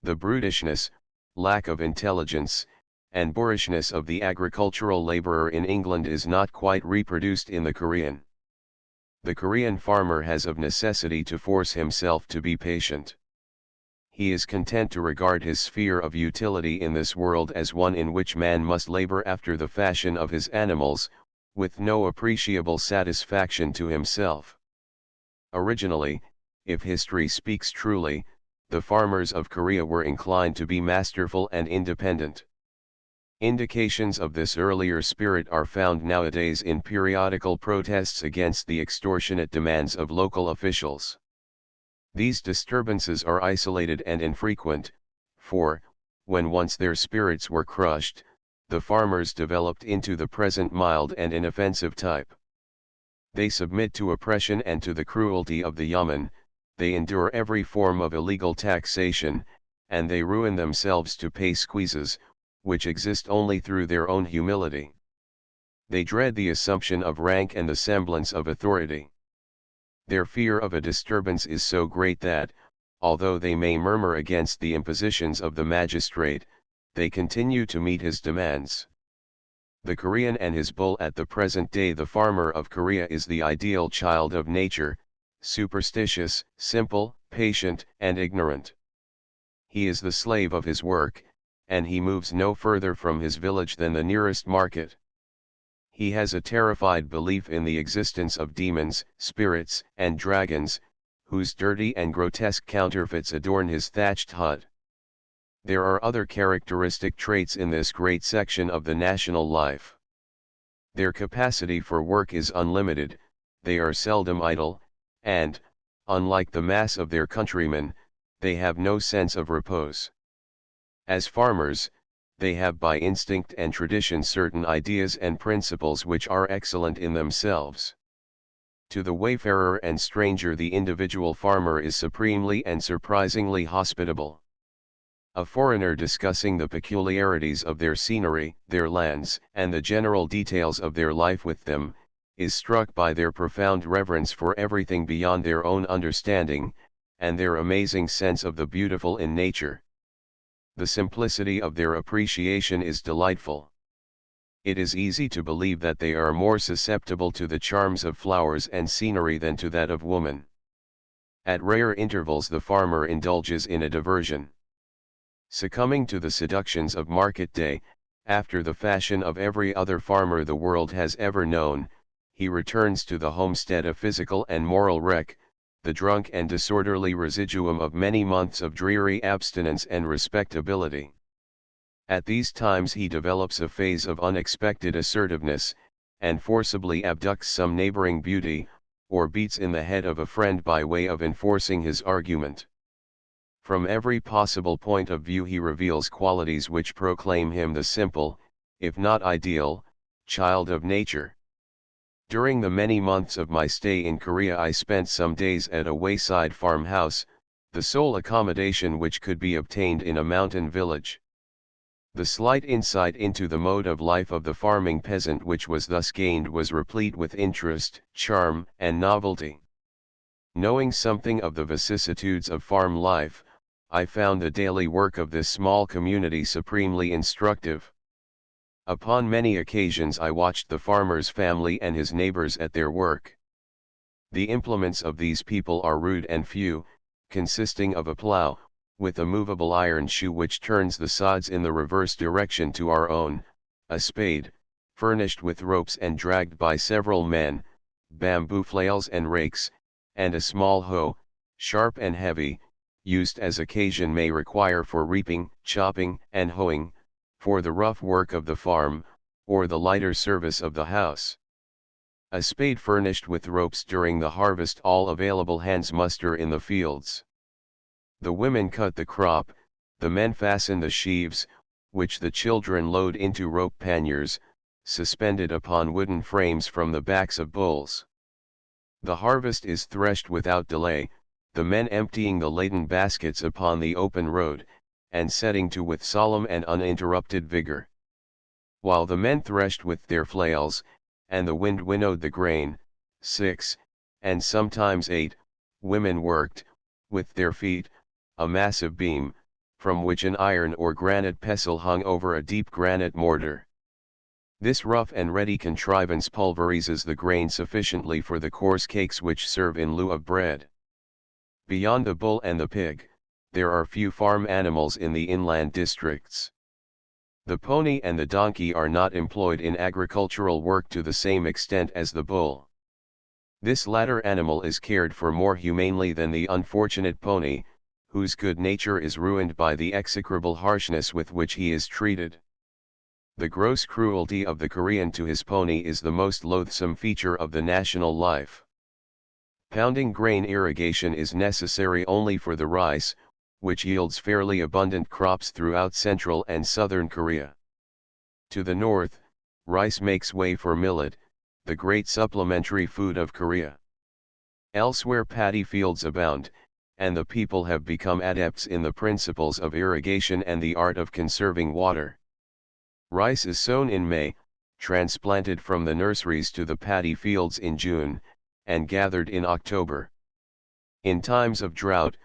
The brutishness, lack of intelligence, and boorishness of the agricultural laborer in England is not quite reproduced in the Korean. The Korean farmer has of necessity to force himself to be patient. He is content to regard his sphere of utility in this world as one in which man must labor after the fashion of his animals, with no appreciable satisfaction to himself. Originally, if history speaks truly, the farmers of Korea were inclined to be masterful and independent. Indications of this earlier spirit are found nowadays in periodical protests against the extortionate demands of local officials. These disturbances are isolated and infrequent, for, when once their spirits were crushed, the farmers developed into the present mild and inoffensive type. They submit to oppression and to the cruelty of the yeoman, they endure every form of illegal taxation, and they ruin themselves to pay squeezes, which exist only through their own humility. They dread the assumption of rank and the semblance of authority. Their fear of a disturbance is so great that, although they may murmur against the impositions of the magistrate, they continue to meet his demands. The Korean and his bull at the present day. The farmer of Korea is the ideal child of nature, superstitious, simple, patient, and ignorant. He is the slave of his work, and he moves no further from his village than the nearest market. He has a terrified belief in the existence of demons, spirits, and dragons, whose dirty and grotesque counterfeits adorn his thatched hut. There are other characteristic traits in this great section of the national life. Their capacity for work is unlimited, they are seldom idle, and, unlike the mass of their countrymen, they have no sense of repose. As farmers, they have by instinct and tradition certain ideas and principles which are excellent in themselves. To the wayfarer and stranger the individual farmer is supremely and surprisingly hospitable. A foreigner discussing the peculiarities of their scenery, their lands, and the general details of their life with them, is struck by their profound reverence for everything beyond their own understanding, and their amazing sense of the beautiful in nature. The simplicity of their appreciation is delightful. It is easy to believe that they are more susceptible to the charms of flowers and scenery than to that of woman. At rare intervals the farmer indulges in a diversion. Succumbing to the seductions of market day, after the fashion of every other farmer the world has ever known, he returns to the homestead a physical and moral wreck, the drunk and disorderly residuum of many months of dreary abstinence and respectability. At these times he develops a phase of unexpected assertiveness, and forcibly abducts some neighboring beauty, or beats in the head of a friend by way of enforcing his argument. From every possible point of view he reveals qualities which proclaim him the simple, if not ideal, child of nature. During the many months of my stay in Korea I spent some days at a wayside farmhouse, the sole accommodation which could be obtained in a mountain village. The slight insight into the mode of life of the farming peasant which was thus gained was replete with interest, charm, and novelty. Knowing something of the vicissitudes of farm life, I found the daily work of this small community supremely instructive. Upon many occasions I watched the farmer's family and his neighbors at their work. The implements of these people are rude and few, consisting of a plough, with a movable iron shoe which turns the sods in the reverse direction to our own, a spade, furnished with ropes and dragged by several men, bamboo flails and rakes, and a small hoe, sharp and heavy, used as occasion may require for reaping, chopping, and hoeing, for the rough work of the farm, or the lighter service of the house. A spade furnished with ropes during the harvest. All available hands muster in the fields. The women cut the crop, the men fasten the sheaves, which the children load into rope panniers, suspended upon wooden frames from the backs of bulls. The harvest is threshed without delay, the men emptying the laden baskets upon the open road, and setting to with solemn and uninterrupted vigor. While the men threshed with their flails, and the wind winnowed the grain, 6, and sometimes 8, women worked, with their feet, a massive beam, from which an iron or granite pestle hung over a deep granite mortar. This rough and ready contrivance pulverizes the grain sufficiently for the coarse cakes which serve in lieu of bread. Beyond the bull and the pig, there are few farm animals in the inland districts. The pony and the donkey are not employed in agricultural work to the same extent as the bull. This latter animal is cared for more humanely than the unfortunate pony, whose good nature is ruined by the execrable harshness with which he is treated. The gross cruelty of the Korean to his pony is the most loathsome feature of the national life. Pounding grain irrigation is necessary only for the rice, which yields fairly abundant crops throughout central and southern Korea. To the north, rice makes way for millet, the great supplementary food of Korea. Elsewhere paddy fields abound, and the people have become adepts in the principles of irrigation and the art of conserving water. Rice is sown in May, transplanted from the nurseries to the paddy fields in June, and gathered in October. In times of drought,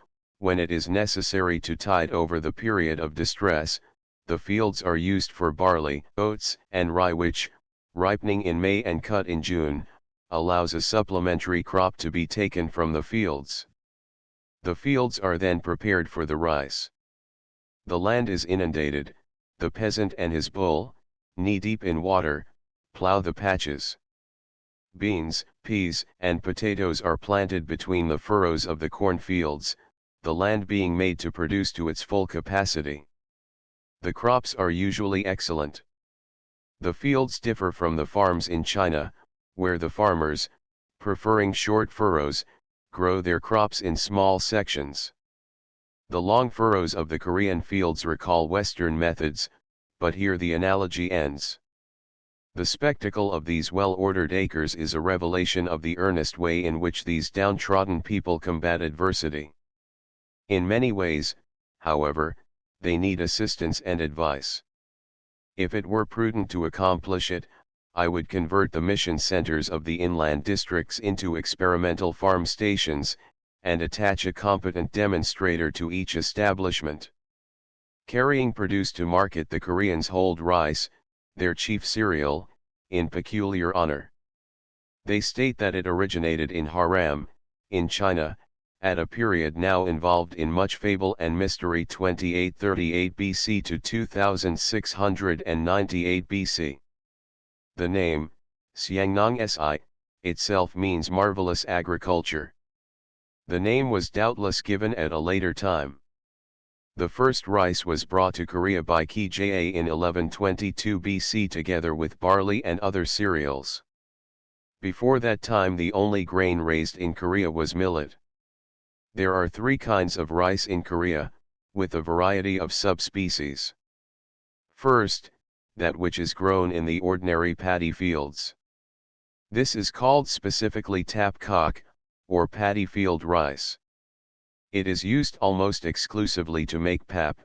when it is necessary to tide over the period of distress, the fields are used for barley, oats, and rye which, ripening in May and cut in June, allows a supplementary crop to be taken from the fields. The fields are then prepared for the rice. The land is inundated, the peasant and his bull, knee-deep in water, plow the patches. Beans, peas, and potatoes are planted between the furrows of the cornfields, the land being made to produce to its full capacity. The crops are usually excellent. The fields differ from the farms in China, where the farmers, preferring short furrows, grow their crops in small sections. The long furrows of the Korean fields recall Western methods, but here the analogy ends. The spectacle of these well-ordered acres is a revelation of the earnest way in which these downtrodden people combat adversity. In many ways, however, they need assistance and advice. If it were prudent to accomplish it, I would convert the mission centers of the inland districts into experimental farm stations, and attach a competent demonstrator to each establishment. Carrying produce to market, the Koreans hold rice, their chief cereal, in peculiar honor. They state that it originated in Haram, in China, at a period now involved in much fable and mystery, 2838 BC to 2698 BC. The name, Xiangnong Si, itself means marvelous agriculture. The name was doubtless given at a later time. The first rice was brought to Korea by Ki Ja in 1122 BC together with barley and other cereals. Before that time the only grain raised in Korea was millet. There are three kinds of rice in Korea, with a variety of subspecies. First, that which is grown in the ordinary paddy fields. This is called specifically tapkok, or paddy field rice. It is used almost exclusively to make pap,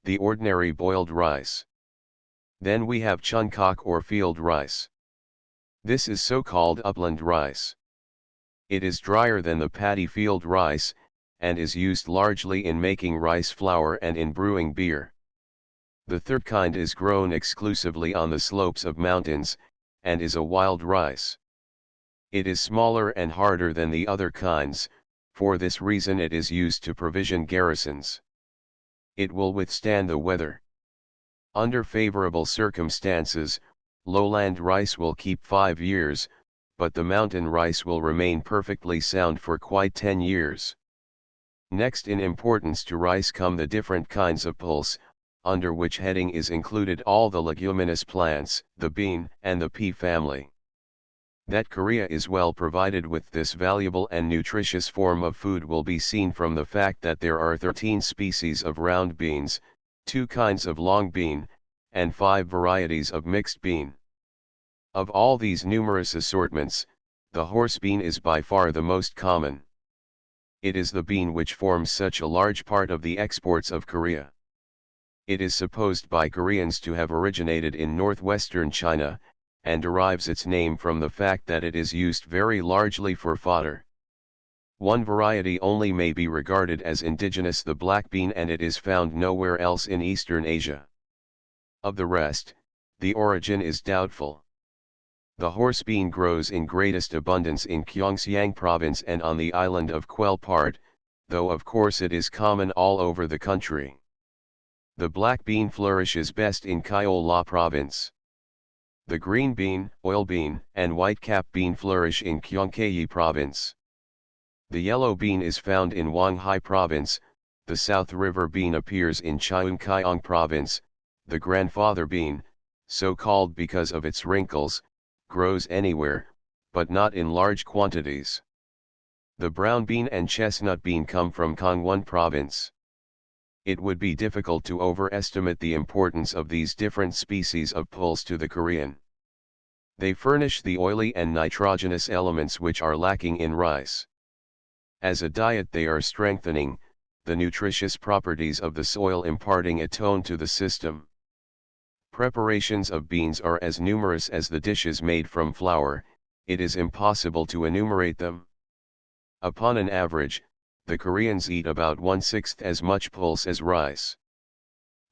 the ordinary boiled rice. Then we have chunkok or field rice. This is so-called upland rice. It is drier than the paddy field rice, and is used largely in making rice flour and in brewing beer. The third kind is grown exclusively on the slopes of mountains, and is a wild rice. It is smaller and harder than the other kinds, for this reason it is used to provision garrisons. It will withstand the weather. Under favorable circumstances, lowland rice will keep 5 years, but the mountain rice will remain perfectly sound for quite 10 years. Next in importance to rice come the different kinds of pulse, under which heading is included all the leguminous plants, the bean and the pea family. That Korea is well provided with this valuable and nutritious form of food will be seen from the fact that there are 13 species of round beans, 2 kinds of long bean, and 5 varieties of mixed bean. Of all these numerous assortments, the horse bean is by far the most common. It is the bean which forms such a large part of the exports of Korea. It is supposed by Koreans to have originated in northwestern China, and derives its name from the fact that it is used very largely for fodder. One variety only may be regarded as indigenous, the black bean, and it is found nowhere else in Eastern Asia. Of the rest, the origin is doubtful. The horse bean grows in greatest abundance in Gyeongsang province and on the island of Kwelpart, though of course it is common all over the country. The black bean flourishes best in Gyeolla province. The green bean, oil bean, and white-cap bean flourish in Gyeonggi province. The yellow bean is found in Hwanghae province, the South River bean appears in Cheongkyong province, the grandfather bean, so called because of its wrinkles, grows anywhere, but not in large quantities. The brown bean and chestnut bean come from Gangwon province. It would be difficult to overestimate the importance of these different species of pulse to the Korean. They furnish the oily and nitrogenous elements which are lacking in rice. As a diet they are strengthening, the nutritious properties of the soil imparting a tone to the system. Preparations of beans are as numerous as the dishes made from flour, it is impossible to enumerate them. Upon an average, the Koreans eat about 1/6 as much pulse as rice.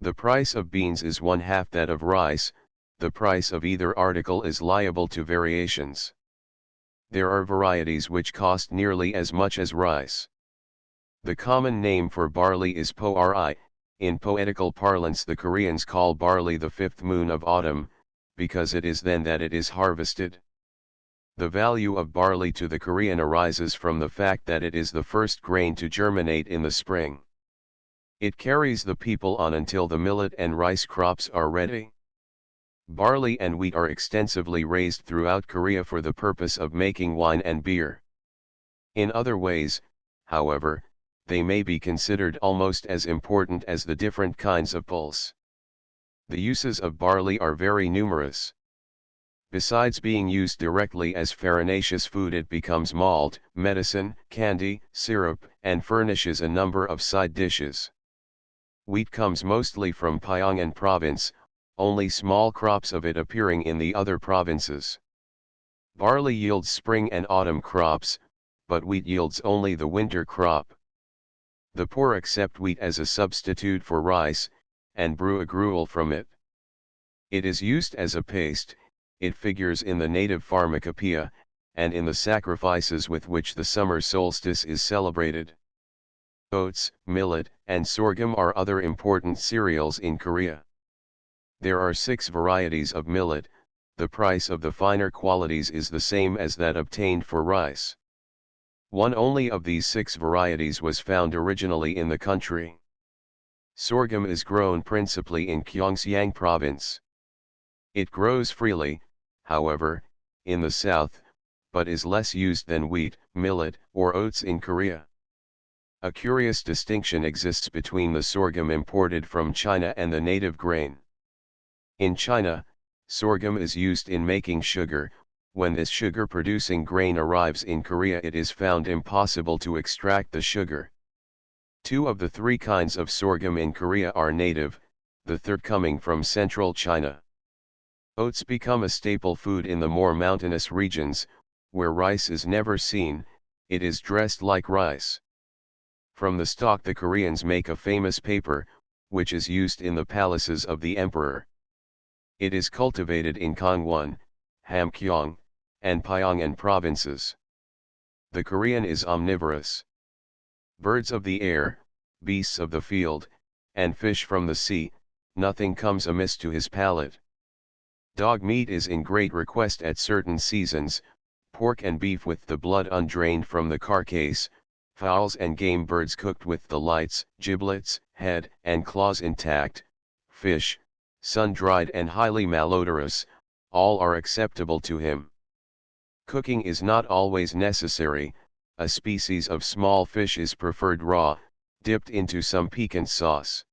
The price of beans is 1/2 that of rice, the price of either article is liable to variations. There are varieties which cost nearly as much as rice. The common name for barley is po-ri. In poetical parlance the Koreans call barley the 5th moon of autumn, because it is then that it is harvested. The value of barley to the Korean arises from the fact that it is the first grain to germinate in the spring. It carries the people on until the millet and rice crops are ready. Barley and wheat are extensively raised throughout Korea for the purpose of making wine and beer. In other ways, however, they may be considered almost as important as the different kinds of pulse. The uses of barley are very numerous. Besides being used directly as farinaceous food, it becomes malt, medicine, candy, syrup, and furnishes a number of side dishes. Wheat comes mostly from Pyongan province, only small crops of it appearing in the other provinces. Barley yields spring and autumn crops, but wheat yields only the winter crop. The poor accept wheat as a substitute for rice, and brew a gruel from it. It is used as a paste, it figures in the native pharmacopoeia, and in the sacrifices with which the summer solstice is celebrated. Oats, millet, and sorghum are other important cereals in Korea. There are 6 varieties of millet. The price of the finer qualities is the same as that obtained for rice. One only of these 6 varieties was found originally in the country. Sorghum is grown principally in Gyeongsang province. It grows freely, however, in the south, but is less used than wheat, millet, or oats in Korea. A curious distinction exists between the sorghum imported from China and the native grain. In China, sorghum is used in making sugar. When this sugar-producing grain arrives in Korea, it is found impossible to extract the sugar. 2 of the 3 kinds of sorghum in Korea are native, the third coming from central China. Oats become a staple food in the more mountainous regions, where rice is never seen. It is dressed like rice. From the stalk the Koreans make a famous paper, which is used in the palaces of the emperor. It is cultivated in Gangwon, Hamgyong, and Pyongan provinces. The Korean is omnivorous. Birds of the air, beasts of the field, and fish from the sea, nothing comes amiss to his palate. Dog meat is in great request at certain seasons, pork and beef with the blood undrained from the carcass, fowls and game birds cooked with the lights, giblets, head and claws intact, fish, sun-dried and highly malodorous, all are acceptable to him. Cooking is not always necessary. A species of small fish is preferred raw, dipped into some piquant sauce.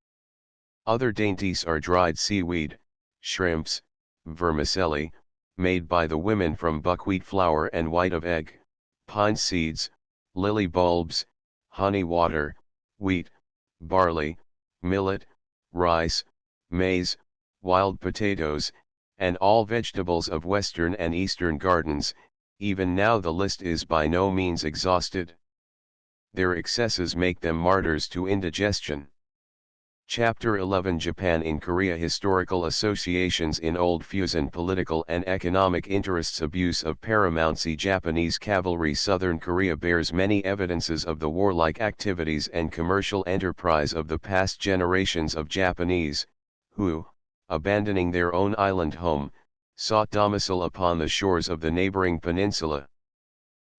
Other dainties are dried seaweed, shrimps, vermicelli, made by the women from buckwheat flour and white of egg, pine seeds, lily bulbs, honey water, wheat, barley, millet, rice, maize, wild potatoes, and all vegetables of western and eastern gardens. Even now the list is by no means exhausted. Their excesses make them martyrs to indigestion. Chapter 11 Japan in Korea. Historical associations in Old Fusion. Political and economic interests. Abuse of paramountcy. Japanese cavalry. Southern Korea bears many evidences of the warlike activities and commercial enterprise of the past generations of Japanese, who, abandoning their own island home, sought domicile upon the shores of the neighboring peninsula.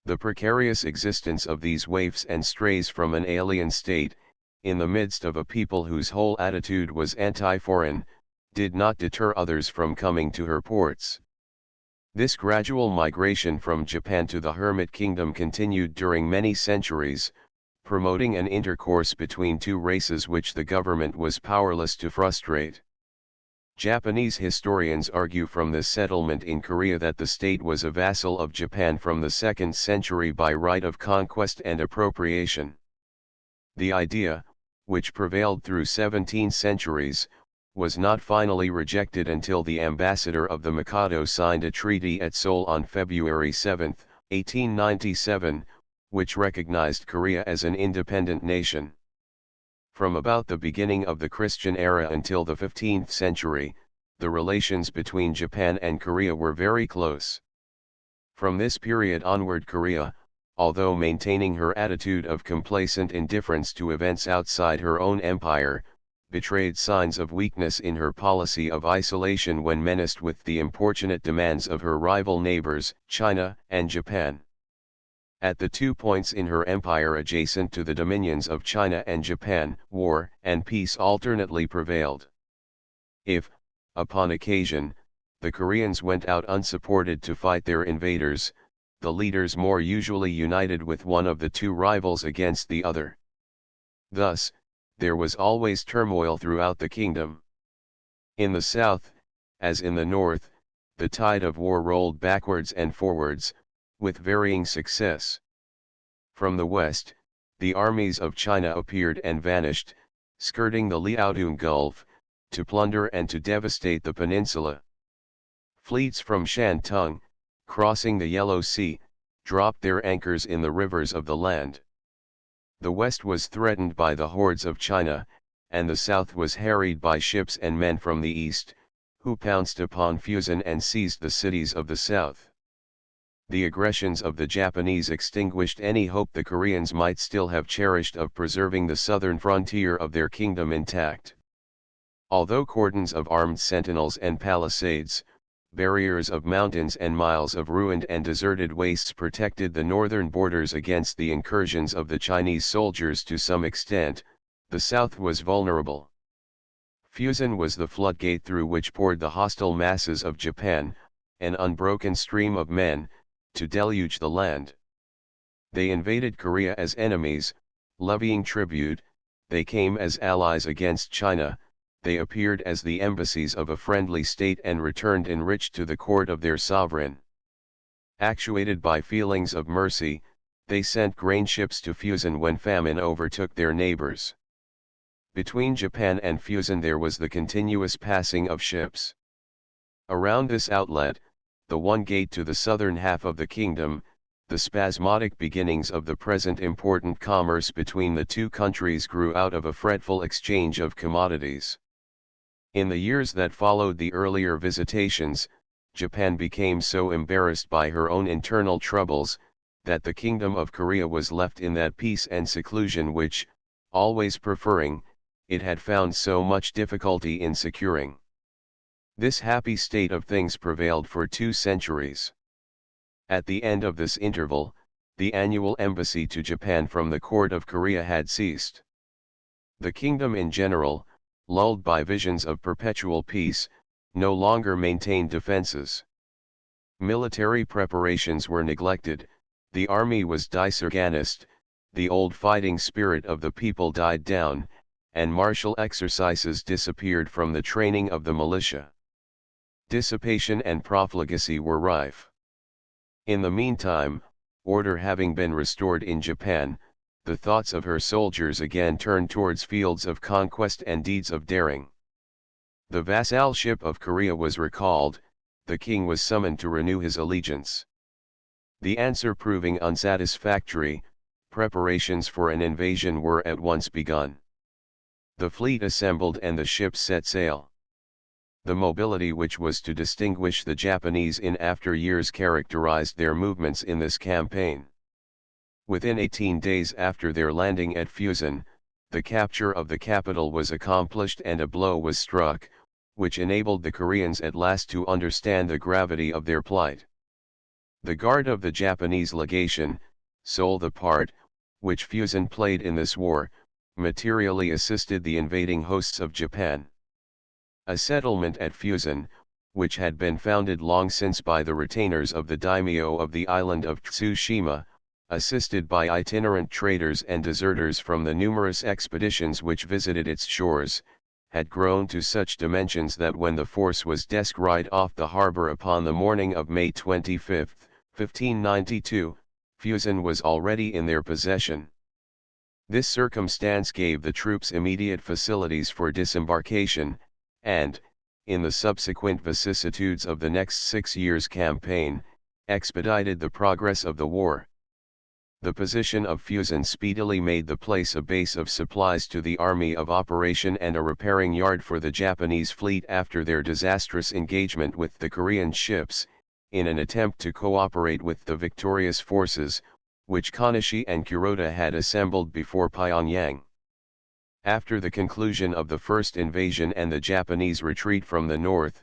The precarious existence of these waifs and strays from an alien state, in the midst of a people whose whole attitude was anti-foreign, did not deter others from coming to her ports. This gradual migration from Japan to the Hermit Kingdom continued during many centuries, promoting an intercourse between 2 races which the government was powerless to frustrate. Japanese historians argue from this settlement in Korea that the state was a vassal of Japan from the 2nd century by right of conquest and appropriation. The idea, which prevailed through 17 centuries, was not finally rejected until the ambassador of the Mikado signed a treaty at Seoul on February 7, 1897, which recognized Korea as an independent nation. From about the beginning of the Christian era until the 15th century, the relations between Japan and Korea were very close. From this period onward Korea, although maintaining her attitude of complacent indifference to events outside her own empire, betrayed signs of weakness in her policy of isolation when menaced with the importunate demands of her rival neighbors, China and Japan. At the 2 points in her empire adjacent to the dominions of China and Japan, war and peace alternately prevailed. If, upon occasion, the Koreans went out unsupported to fight their invaders, the leaders more usually united with one of the 2 rivals against the other. Thus, there was always turmoil throughout the kingdom. In the south, as in the north, the tide of war rolled backwards and forwards, with varying success. From the west, the armies of China appeared and vanished, skirting the Liaodong Gulf, to plunder and to devastate the peninsula. Fleets from Shantung, crossing the Yellow Sea, dropped their anchors in the rivers of the land. The west was threatened by the hordes of China, and the south was harried by ships and men from the east, who pounced upon Fusen and seized the cities of the south. The aggressions of the Japanese extinguished any hope the Koreans might still have cherished of preserving the southern frontier of their kingdom intact. Although cordons of armed sentinels and palisades, barriers of mountains and miles of ruined and deserted wastes protected the northern borders against the incursions of the Chinese soldiers to some extent, the south was vulnerable. Fusen was the floodgate through which poured the hostile masses of Japan, an unbroken stream of men, to deluge the land. They invaded Korea as enemies, levying tribute, they came as allies against China, they appeared as the embassies of a friendly state and returned enriched to the court of their sovereign. Actuated by feelings of mercy, they sent grain ships to Fusen when famine overtook their neighbors. Between Japan and Fusen there was the continuous passing of ships. Around this outlet, the one gate to the southern half of the kingdom, the spasmodic beginnings of the present important commerce between the two countries grew out of a fretful exchange of commodities. In the years that followed the earlier visitations, Japan became so embarrassed by her own internal troubles, that the Kingdom of Korea was left in that peace and seclusion which, always preferring, it had found so much difficulty in securing. This happy state of things prevailed for 2 centuries. At the end of this interval, the annual embassy to Japan from the court of Korea had ceased. The kingdom in general, lulled by visions of perpetual peace, no longer maintained defenses. Military preparations were neglected, the army was disorganized, the old fighting spirit of the people died down, and martial exercises disappeared from the training of the militia. Dissipation and profligacy were rife. In the meantime, order having been restored in Japan, the thoughts of her soldiers again turned towards fields of conquest and deeds of daring. The vassalship of Korea was recalled, the king was summoned to renew his allegiance. The answer proving unsatisfactory, preparations for an invasion were at once begun. The fleet assembled and the ships set sail. The mobility which was to distinguish the Japanese in after years characterized their movements in this campaign. Within 18 days after their landing at Fusen, the capture of the capital was accomplished and a blow was struck, which enabled the Koreans at last to understand the gravity of their plight. The guard of the Japanese legation, sole the part, which Fusen played in this war, materially assisted the invading hosts of Japan. A settlement at Fusen, which had been founded long since by the retainers of the daimyo of the island of Tsushima, assisted by itinerant traders and deserters from the numerous expeditions which visited its shores, had grown to such dimensions that when the force was descried off the harbor upon the morning of May 25, 1592, Fusen was already in their possession. This circumstance gave the troops immediate facilities for disembarkation, and, in the subsequent vicissitudes of the next 6 years' campaign, expedited the progress of the war. The position of Fusen speedily made the place a base of supplies to the army of operation and a repairing yard for the Japanese fleet after their disastrous engagement with the Korean ships, in an attempt to cooperate with the victorious forces, which Konishi and Kuroda had assembled before Pyongyang. After the conclusion of the first invasion and the Japanese retreat from the north,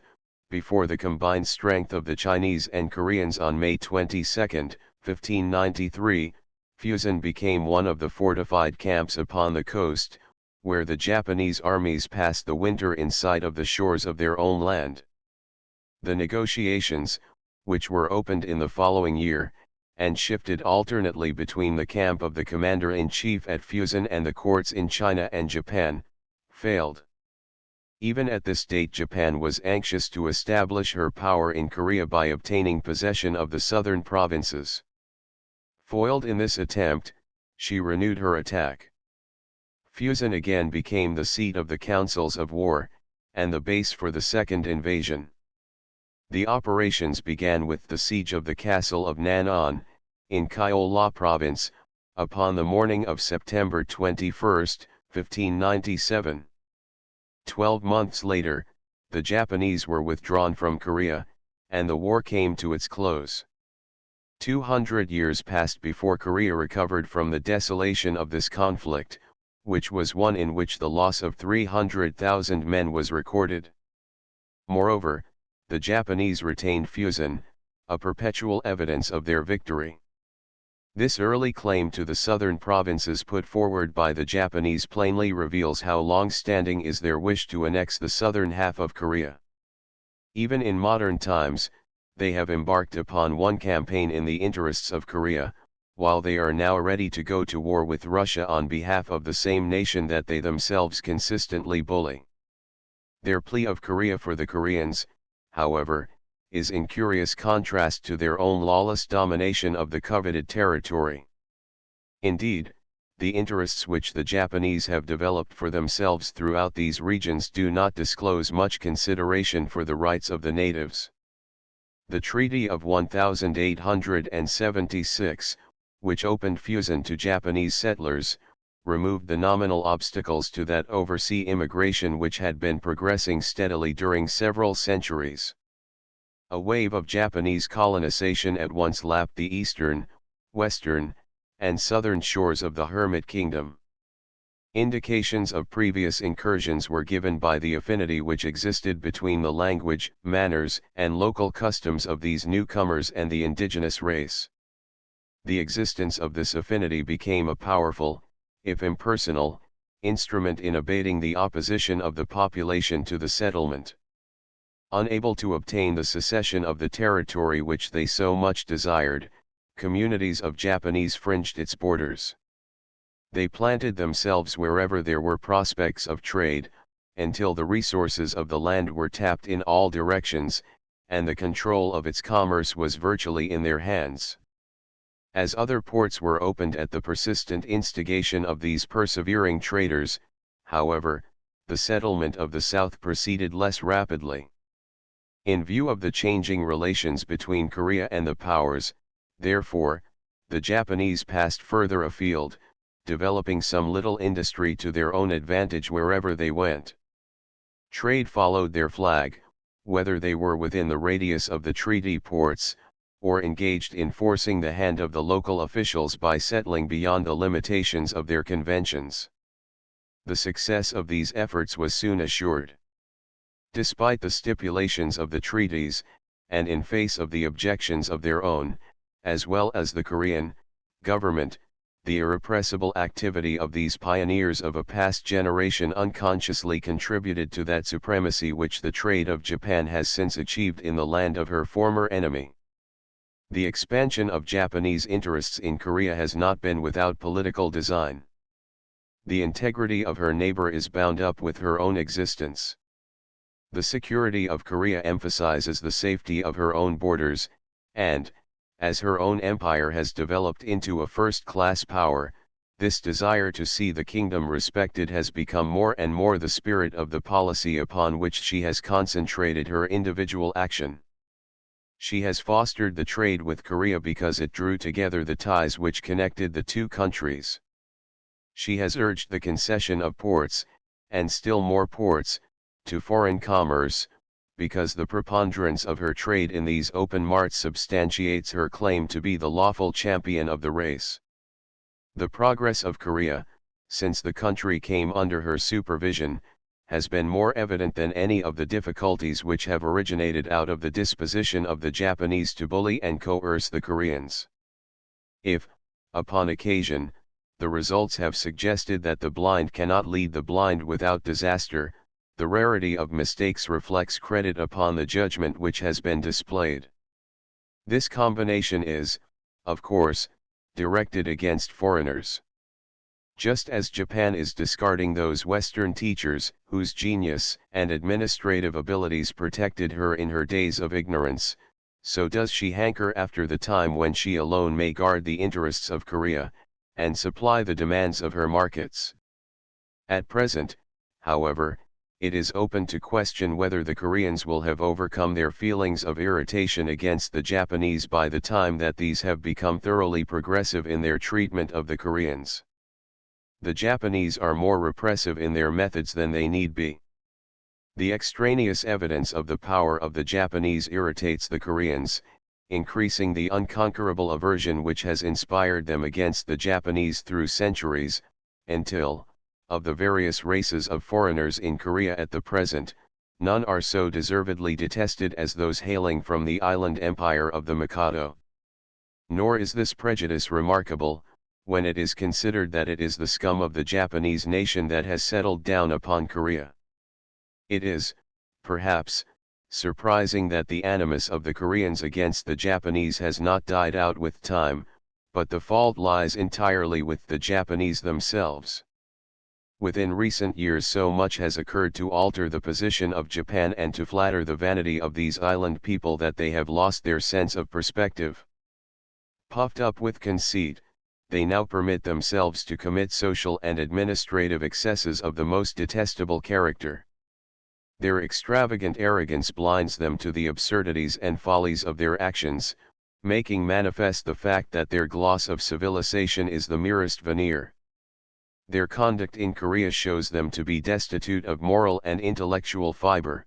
before the combined strength of the Chinese and Koreans on May 22, 1593, Fusen became one of the fortified camps upon the coast, where the Japanese armies passed the winter in sight of the shores of their own land. The negotiations, which were opened in the following year, and shifted alternately between the camp of the commander-in-chief at Fusen and the courts in China and Japan, failed. Even at this date Japan was anxious to establish her power in Korea by obtaining possession of the southern provinces. Foiled in this attempt, she renewed her attack. Fusen again became the seat of the councils of war, and the base for the second invasion. The operations began with the siege of the castle of Nanan, in Kyola province, upon the morning of September 21, 1597. 12 months later, the Japanese were withdrawn from Korea, and the war came to its close. 200 years passed before Korea recovered from the desolation of this conflict, which was one in which the loss of 300,000 men was recorded. Moreover, the Japanese retained Fusen, a perpetual evidence of their victory. This early claim to the southern provinces put forward by the Japanese plainly reveals how long-standing is their wish to annex the southern half of Korea. Even in modern times, they have embarked upon one campaign in the interests of Korea, while they are now ready to go to war with Russia on behalf of the same nation that they themselves consistently bully. Their plea of Korea for the Koreans, however, is in curious contrast to their own lawless domination of the coveted territory. Indeed, the interests which the Japanese have developed for themselves throughout these regions do not disclose much consideration for the rights of the natives. The Treaty of 1876, which opened Fusen to Japanese settlers, removed the nominal obstacles to that oversea immigration which had been progressing steadily during several centuries. A wave of Japanese colonization at once lapped the eastern, western, and southern shores of the Hermit Kingdom. Indications of previous incursions were given by the affinity which existed between the language, manners, and local customs of these newcomers and the indigenous race. The existence of this affinity became a powerful, if impersonal, instrument in abating the opposition of the population to the settlement. Unable to obtain the cession of the territory which they so much desired, communities of Japanese fringed its borders. They planted themselves wherever there were prospects of trade, until the resources of the land were tapped in all directions, and the control of its commerce was virtually in their hands. As other ports were opened at the persistent instigation of these persevering traders, however, the settlement of the South proceeded less rapidly. In view of the changing relations between Korea and the powers, therefore, the Japanese passed further afield, developing some little industry to their own advantage wherever they went. Trade followed their flag, whether they were within the radius of the treaty ports, or engaged in forcing the hand of the local officials by settling beyond the limitations of their conventions. The success of these efforts was soon assured. Despite the stipulations of the treaties, and in face of the objections of their own, as well as the Korean, government, the irrepressible activity of these pioneers of a past generation unconsciously contributed to that supremacy which the trade of Japan has since achieved in the land of her former enemy. The expansion of Japanese interests in Korea has not been without political design. The integrity of her neighbor is bound up with her own existence. The security of Korea emphasizes the safety of her own borders, and, as her own empire has developed into a first-class power, this desire to see the kingdom respected has become more and more the spirit of the policy upon which she has concentrated her individual action. She has fostered the trade with Korea because it drew together the ties which connected the two countries. She has urged the concession of ports, and still more ports, to foreign commerce, because the preponderance of her trade in these open marts substantiates her claim to be the lawful champion of the race. The progress of Korea, since the country came under her supervision, has been more evident than any of the difficulties which have originated out of the disposition of the Japanese to bully and coerce the Koreans. If, upon occasion, the results have suggested that the blind cannot lead the blind without disaster, the rarity of mistakes reflects credit upon the judgment which has been displayed. This combination is, of course, directed against foreigners. Just as Japan is discarding those Western teachers whose genius and administrative abilities protected her in her days of ignorance, so does she hanker after the time when she alone may guard the interests of Korea, and supply the demands of her markets. At present, however, it is open to question whether the Koreans will have overcome their feelings of irritation against the Japanese by the time that these have become thoroughly progressive in their treatment of the Koreans. The Japanese are more repressive in their methods than they need be. The extraneous evidence of the power of the Japanese irritates the Koreans, increasing the unconquerable aversion which has inspired them against the Japanese through centuries, until, of the various races of foreigners in Korea at the present, none are so deservedly detested as those hailing from the island empire of the Mikado. Nor is this prejudice remarkable, when it is considered that it is the scum of the Japanese nation that has settled down upon Korea. It is, perhaps, surprising that the animus of the Koreans against the Japanese has not died out with time, but the fault lies entirely with the Japanese themselves. Within recent years so much has occurred to alter the position of Japan and to flatter the vanity of these island people that they have lost their sense of perspective. Puffed up with conceit, they now permit themselves to commit social and administrative excesses of the most detestable character. Their extravagant arrogance blinds them to the absurdities and follies of their actions, making manifest the fact that their gloss of civilization is the merest veneer. Their conduct in Korea shows them to be destitute of moral and intellectual fiber.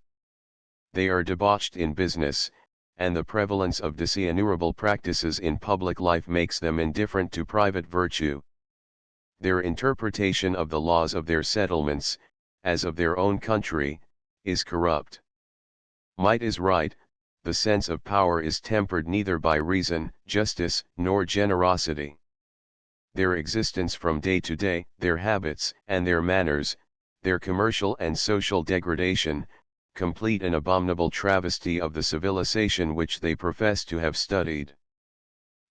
They are debauched in business, and the prevalence of dishonorable practices in public life makes them indifferent to private virtue. Their interpretation of the laws of their settlements, as of their own country, is corrupt. Might is right, the sense of power is tempered neither by reason, justice, nor generosity. Their existence from day to day, their habits and their manners, their commercial and social degradation, complete an abominable travesty of the civilization which they profess to have studied.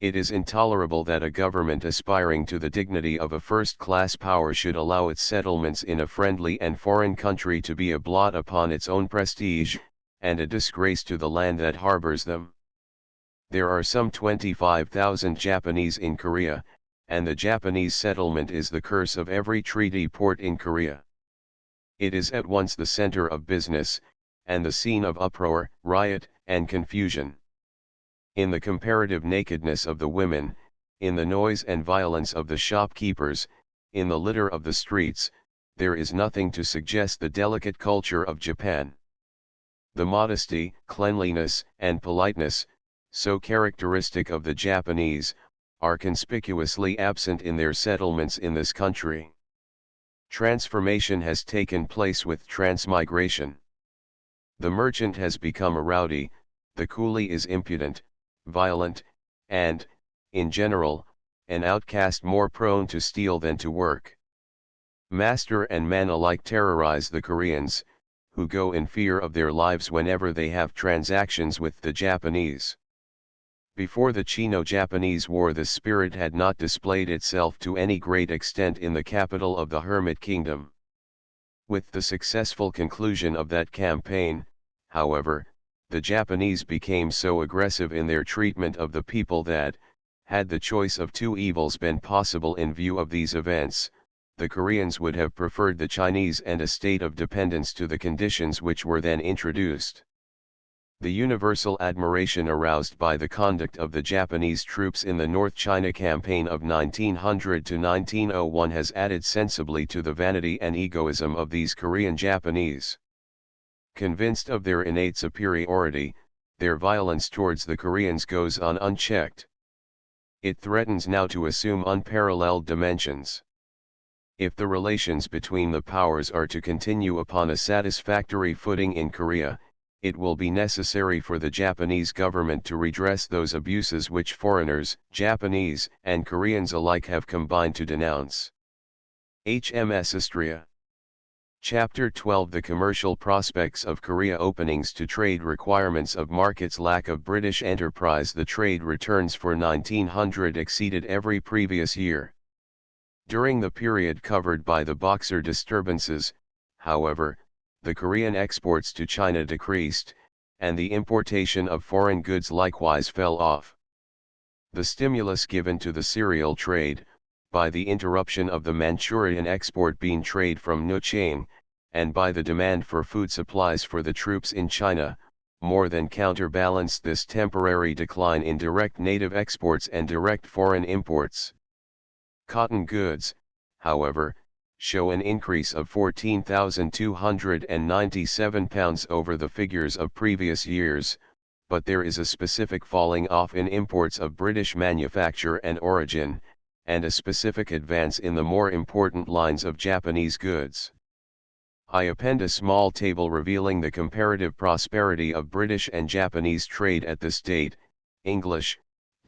It is intolerable that a government aspiring to the dignity of a first-class power should allow its settlements in a friendly and foreign country to be a blot upon its own prestige, and a disgrace to the land that harbors them. There are some 25,000 Japanese in Korea, and the Japanese settlement is the curse of every treaty port in Korea. It is at once the center of business, and the scene of uproar, riot, and confusion. In the comparative nakedness of the women, in the noise and violence of the shopkeepers, in the litter of the streets, there is nothing to suggest the delicate culture of Japan. The modesty, cleanliness, and politeness, so characteristic of the Japanese, are conspicuously absent in their settlements in this country. Transformation has taken place with transmigration. The merchant has become a rowdy, the coolie is impudent, violent, and, in general, an outcast more prone to steal than to work. Master and man alike terrorize the Koreans, who go in fear of their lives whenever they have transactions with the Japanese. Before the Chino-Japanese War, this spirit had not displayed itself to any great extent in the capital of the Hermit Kingdom. With the successful conclusion of that campaign, however, the Japanese became so aggressive in their treatment of the people that, had the choice of two evils been possible in view of these events, the Koreans would have preferred the Chinese and a state of dependence to the conditions which were then introduced. The universal admiration aroused by the conduct of the Japanese troops in the North China campaign of 1900 to 1901 has added sensibly to the vanity and egoism of these Korean Japanese. Convinced of their innate superiority, their violence towards the Koreans goes on unchecked. It threatens now to assume unparalleled dimensions. If the relations between the powers are to continue upon a satisfactory footing in Korea, it will be necessary for the Japanese government to redress those abuses which foreigners, Japanese, and Koreans alike have combined to denounce. HMS Istria. Chapter 12 The commercial prospects of Korea. Openings to trade. Requirements of markets. Lack of British enterprise. The trade returns for 1900 exceeded every previous year. During the period covered by the Boxer disturbances, however, the Korean exports to China decreased, and the importation of foreign goods likewise fell off. The stimulus given to the cereal trade, by the interruption of the Manchurian export bean trade from Nuchang, and by the demand for food supplies for the troops in China, more than counterbalanced this temporary decline in direct native exports and direct foreign imports. Cotton goods, however, show an increase of £14,297 over the figures of previous years, but there is a specific falling off in imports of British manufacture and origin, and a specific advance in the more important lines of Japanese goods. I append a small table revealing the comparative prosperity of British and Japanese trade at this date: English,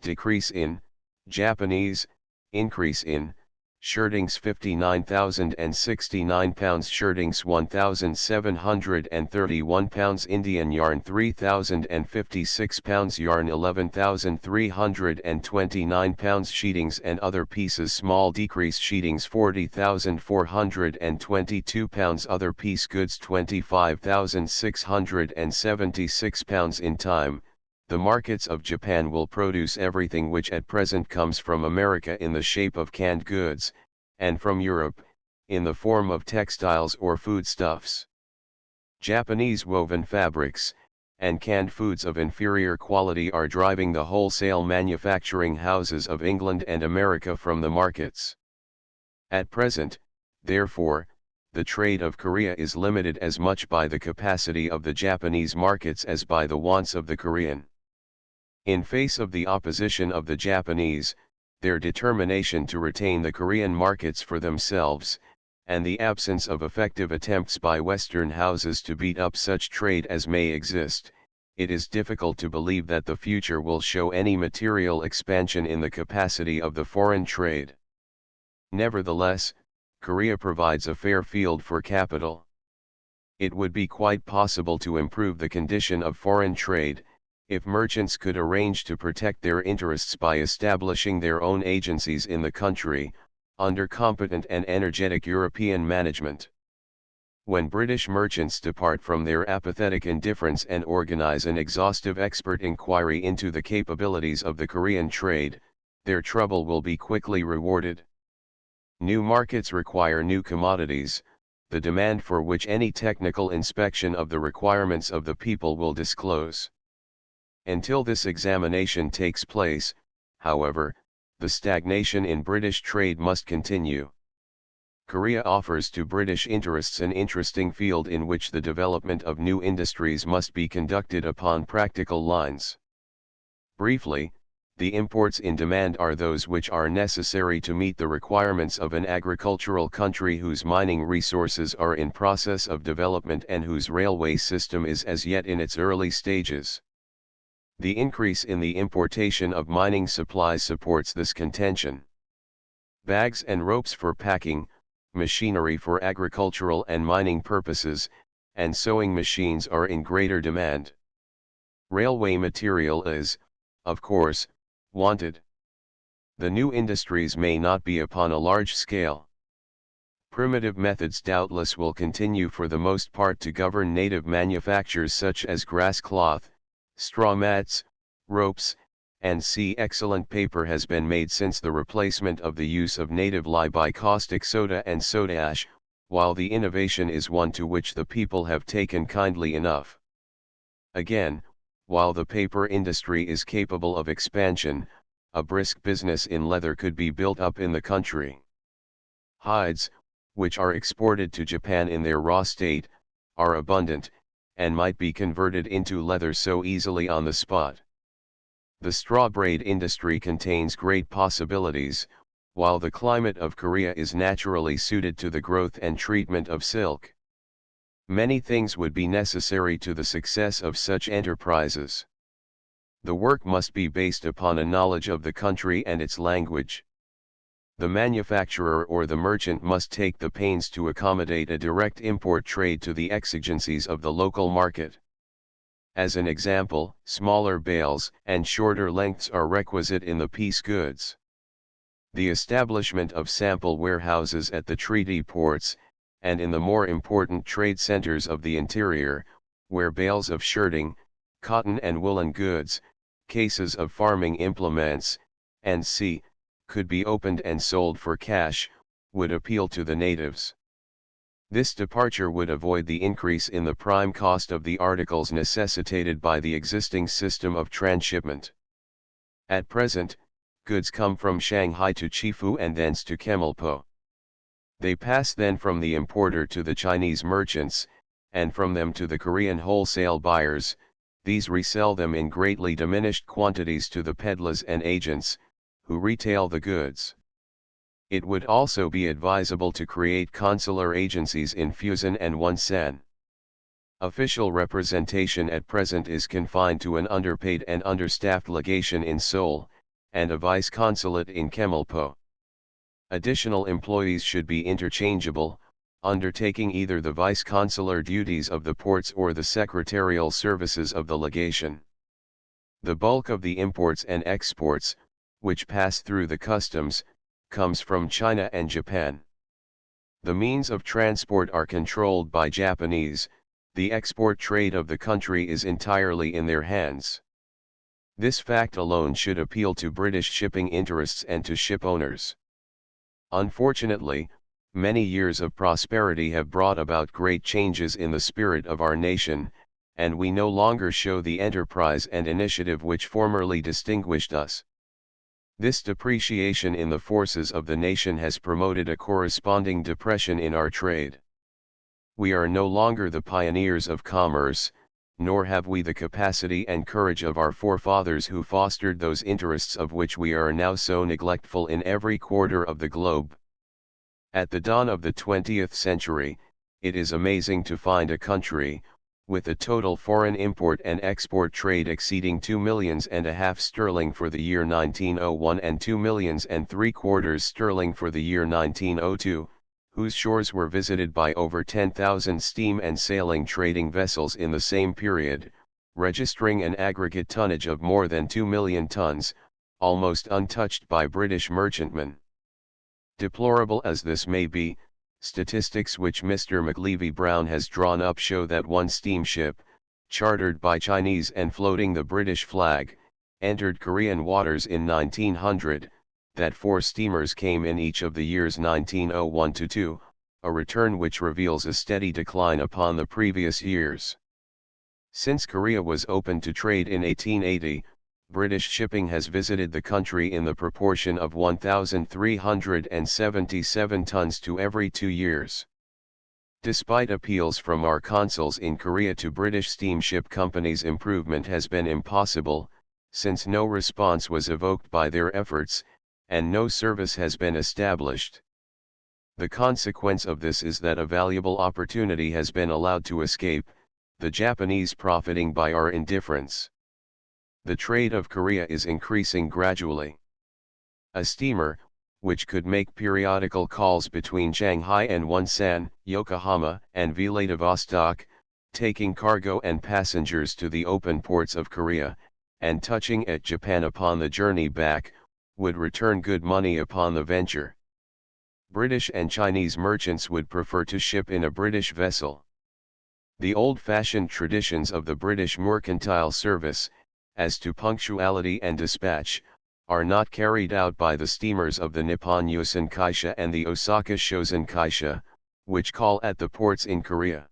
decrease in; Japanese, increase in. Shirtings £59,069, shirtings £1,731, Indian yarn £3,056, yarn £11,329, sheetings and other pieces small decrease, sheetings £40,422, other piece goods £25,676. In time, the markets of Japan will produce everything which at present comes from America in the shape of canned goods, and from Europe, in the form of textiles or foodstuffs. Japanese woven fabrics, and canned foods of inferior quality are driving the wholesale manufacturing houses of England and America from the markets. At present, therefore, the trade of Korea is limited as much by the capacity of the Japanese markets as by the wants of the Korean. In face of the opposition of the Japanese, their determination to retain the Korean markets for themselves, and the absence of effective attempts by Western houses to beat up such trade as may exist, it is difficult to believe that the future will show any material expansion in the capacity of the foreign trade. Nevertheless, Korea provides a fair field for capital. It would be quite possible to improve the condition of foreign trade, if merchants could arrange to protect their interests by establishing their own agencies in the country, under competent and energetic European management. When British merchants depart from their apathetic indifference and organize an exhaustive expert inquiry into the capabilities of the Korean trade, their trouble will be quickly rewarded. New markets require new commodities, the demand for which any technical inspection of the requirements of the people will disclose. Until this examination takes place, however, the stagnation in British trade must continue. Korea offers to British interests an interesting field in which the development of new industries must be conducted upon practical lines. Briefly, the imports in demand are those which are necessary to meet the requirements of an agricultural country whose mining resources are in process of development and whose railway system is as yet in its early stages. The increase in the importation of mining supplies supports this contention. Bags and ropes for packing, machinery for agricultural and mining purposes, and sewing machines are in greater demand. Railway material is, of course, wanted. The new industries may not be upon a large scale. Primitive methods doubtless will continue for the most part to govern native manufactures such as grass cloth, straw mats, ropes, and excellent paper has been made since the replacement of the use of native lye by caustic soda and soda ash, while the innovation is one to which the people have taken kindly enough. Again, while the paper industry is capable of expansion, a brisk business in leather could be built up in the country. Hides, which are exported to Japan in their raw state, are abundant, and might be converted into leather so easily on the spot. The straw braid industry contains great possibilities, while the climate of Korea is naturally suited to the growth and treatment of silk. Many things would be necessary to the success of such enterprises. The work must be based upon a knowledge of the country and its language. The manufacturer or the merchant must take the pains to accommodate a direct import trade to the exigencies of the local market. As an example, smaller bales and shorter lengths are requisite in the piece goods. The establishment of sample warehouses at the treaty ports, and in the more important trade centers of the interior, where bales of shirting, cotton and woolen goods, cases of farming implements, and could be opened and sold for cash, would appeal to the natives. This departure would avoid the increase in the prime cost of the articles necessitated by the existing system of transshipment. At present, goods come from Shanghai to Chifu and thence to Kemalpo. They pass then from the importer to the Chinese merchants, and from them to the Korean wholesale buyers. These resell them in greatly diminished quantities to the peddlers and agents, who retail the goods. It would also be advisable to create consular agencies in Fusan and Wonsan. Official representation at present is confined to an underpaid and understaffed legation in Seoul, and a vice-consulate in Chemelpo. Additional employees should be interchangeable, undertaking either the vice-consular duties of the ports or the secretarial services of the legation. The bulk of the imports and exports, which pass through the customs, comes from China and Japan. The means of transport are controlled by Japanese. The export trade of the country is entirely in their hands. This fact alone should appeal to British shipping interests and to ship owners. Unfortunately, many years of prosperity have brought about great changes in the spirit of our nation, and we no longer show the enterprise and initiative which formerly distinguished us. This depreciation in the forces of the nation has promoted a corresponding depression in our trade. We are no longer the pioneers of commerce, nor have we the capacity and courage of our forefathers who fostered those interests of which we are now so neglectful in every quarter of the globe. At the dawn of the 20th century, it is amazing to find a country, with a total foreign import and export trade exceeding 2.5 millions sterling for the year 1901 and 2.75 millions sterling for the year 1902, whose shores were visited by over 10,000 steam and sailing trading vessels in the same period, registering an aggregate tonnage of more than 2 million tons, almost untouched by British merchantmen. Deplorable as this may be, statistics which Mr. McLevy Brown has drawn up show that one steamship, chartered by Chinese and floating the British flag, entered Korean waters in 1900, that 4 steamers came in each of the years 1901 to 2, a return which reveals a steady decline upon the previous years. Since Korea was opened to trade in 1880, British shipping has visited the country in the proportion of 1,377 tons to every 2 years. Despite appeals from our consuls in Korea to British steamship companies, improvement has been impossible, since no response was evoked by their efforts, and no service has been established. The consequence of this is that a valuable opportunity has been allowed to escape, the Japanese profiting by our indifference. The trade of Korea is increasing gradually. A steamer, which could make periodical calls between Shanghai and Wonsan, Yokohama and Vladivostok, taking cargo and passengers to the open ports of Korea, and touching at Japan upon the journey back, would return good money upon the venture. British and Chinese merchants would prefer to ship in a British vessel. The old-fashioned traditions of the British mercantile service, as to punctuality and dispatch, are not carried out by the steamers of the Nippon Yusen Kaisha and the Osaka Shosen Kaisha, which call at the ports in Korea.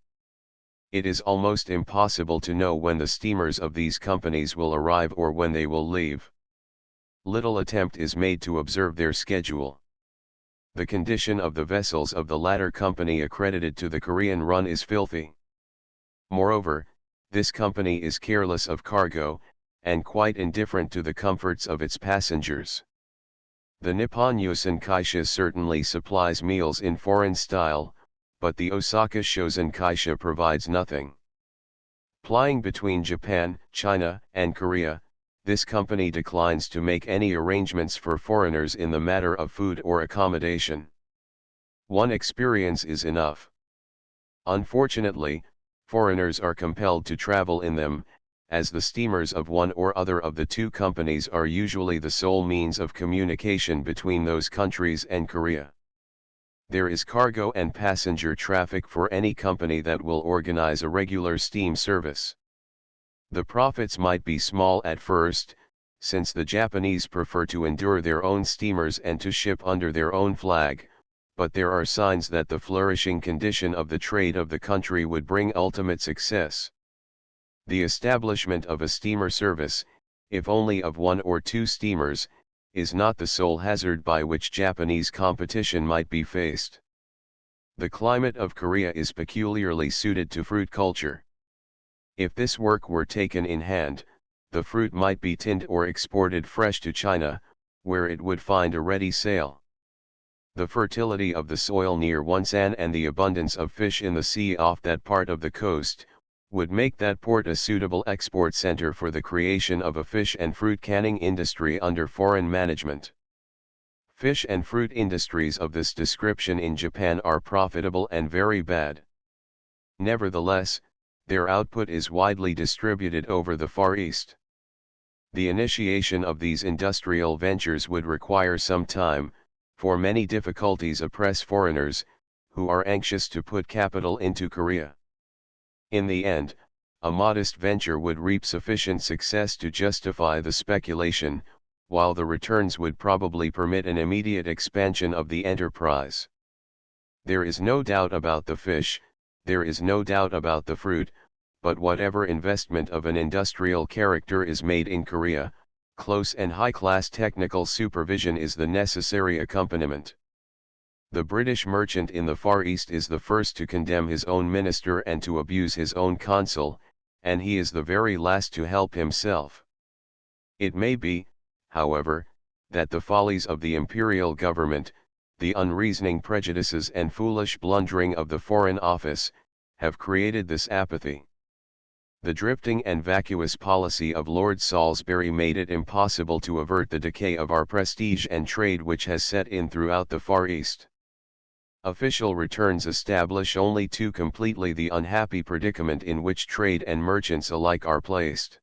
It is almost impossible to know when the steamers of these companies will arrive or when they will leave. Little attempt is made to observe their schedule. The condition of the vessels of the latter company accredited to the Korean run is filthy. Moreover, this company is careless of cargo, and quite indifferent to the comforts of its passengers. The Nippon Yusen Kaisha certainly supplies meals in foreign style, but the Osaka Shosen Kaisha provides nothing. Plying between Japan, China, and Korea, this company declines to make any arrangements for foreigners in the matter of food or accommodation. One experience is enough. Unfortunately, foreigners are compelled to travel in them, as the steamers of one or other of the two companies are usually the sole means of communication between those countries and Korea. There is cargo and passenger traffic for any company that will organize a regular steam service. The profits might be small at first, since the Japanese prefer to endure their own steamers and to ship under their own flag, but there are signs that the flourishing condition of the trade of the country would bring ultimate success. The establishment of a steamer service, if only of 1 or 2 steamers, is not the sole hazard by which Japanese competition might be faced. The climate of Korea is peculiarly suited to fruit culture. If this work were taken in hand, the fruit might be tinned or exported fresh to China, where it would find a ready sale. The fertility of the soil near Wonsan and the abundance of fish in the sea off that part of the coast, would make that port a suitable export center for the creation of a fish and fruit canning industry under foreign management. Fish and fruit industries of this description in Japan are profitable and very bad. Nevertheless, their output is widely distributed over the Far East. The initiation of these industrial ventures would require some time, for many difficulties oppress foreigners, who are anxious to put capital into Korea. In the end, a modest venture would reap sufficient success to justify the speculation, while the returns would probably permit an immediate expansion of the enterprise. There is no doubt about the fish, there is no doubt about the fruit, but whatever investment of an industrial character is made in Korea, close and high-class technical supervision is the necessary accompaniment. The British merchant in the Far East is the first to condemn his own minister and to abuse his own consul, and he is the very last to help himself. It may be, however, that the follies of the imperial government, the unreasoning prejudices and foolish blundering of the Foreign Office, have created this apathy. The drifting and vacuous policy of Lord Salisbury made it impossible to avert the decay of our prestige and trade which has set in throughout the Far East. Official returns establish only too completely the unhappy predicament in which trade and merchants alike are placed.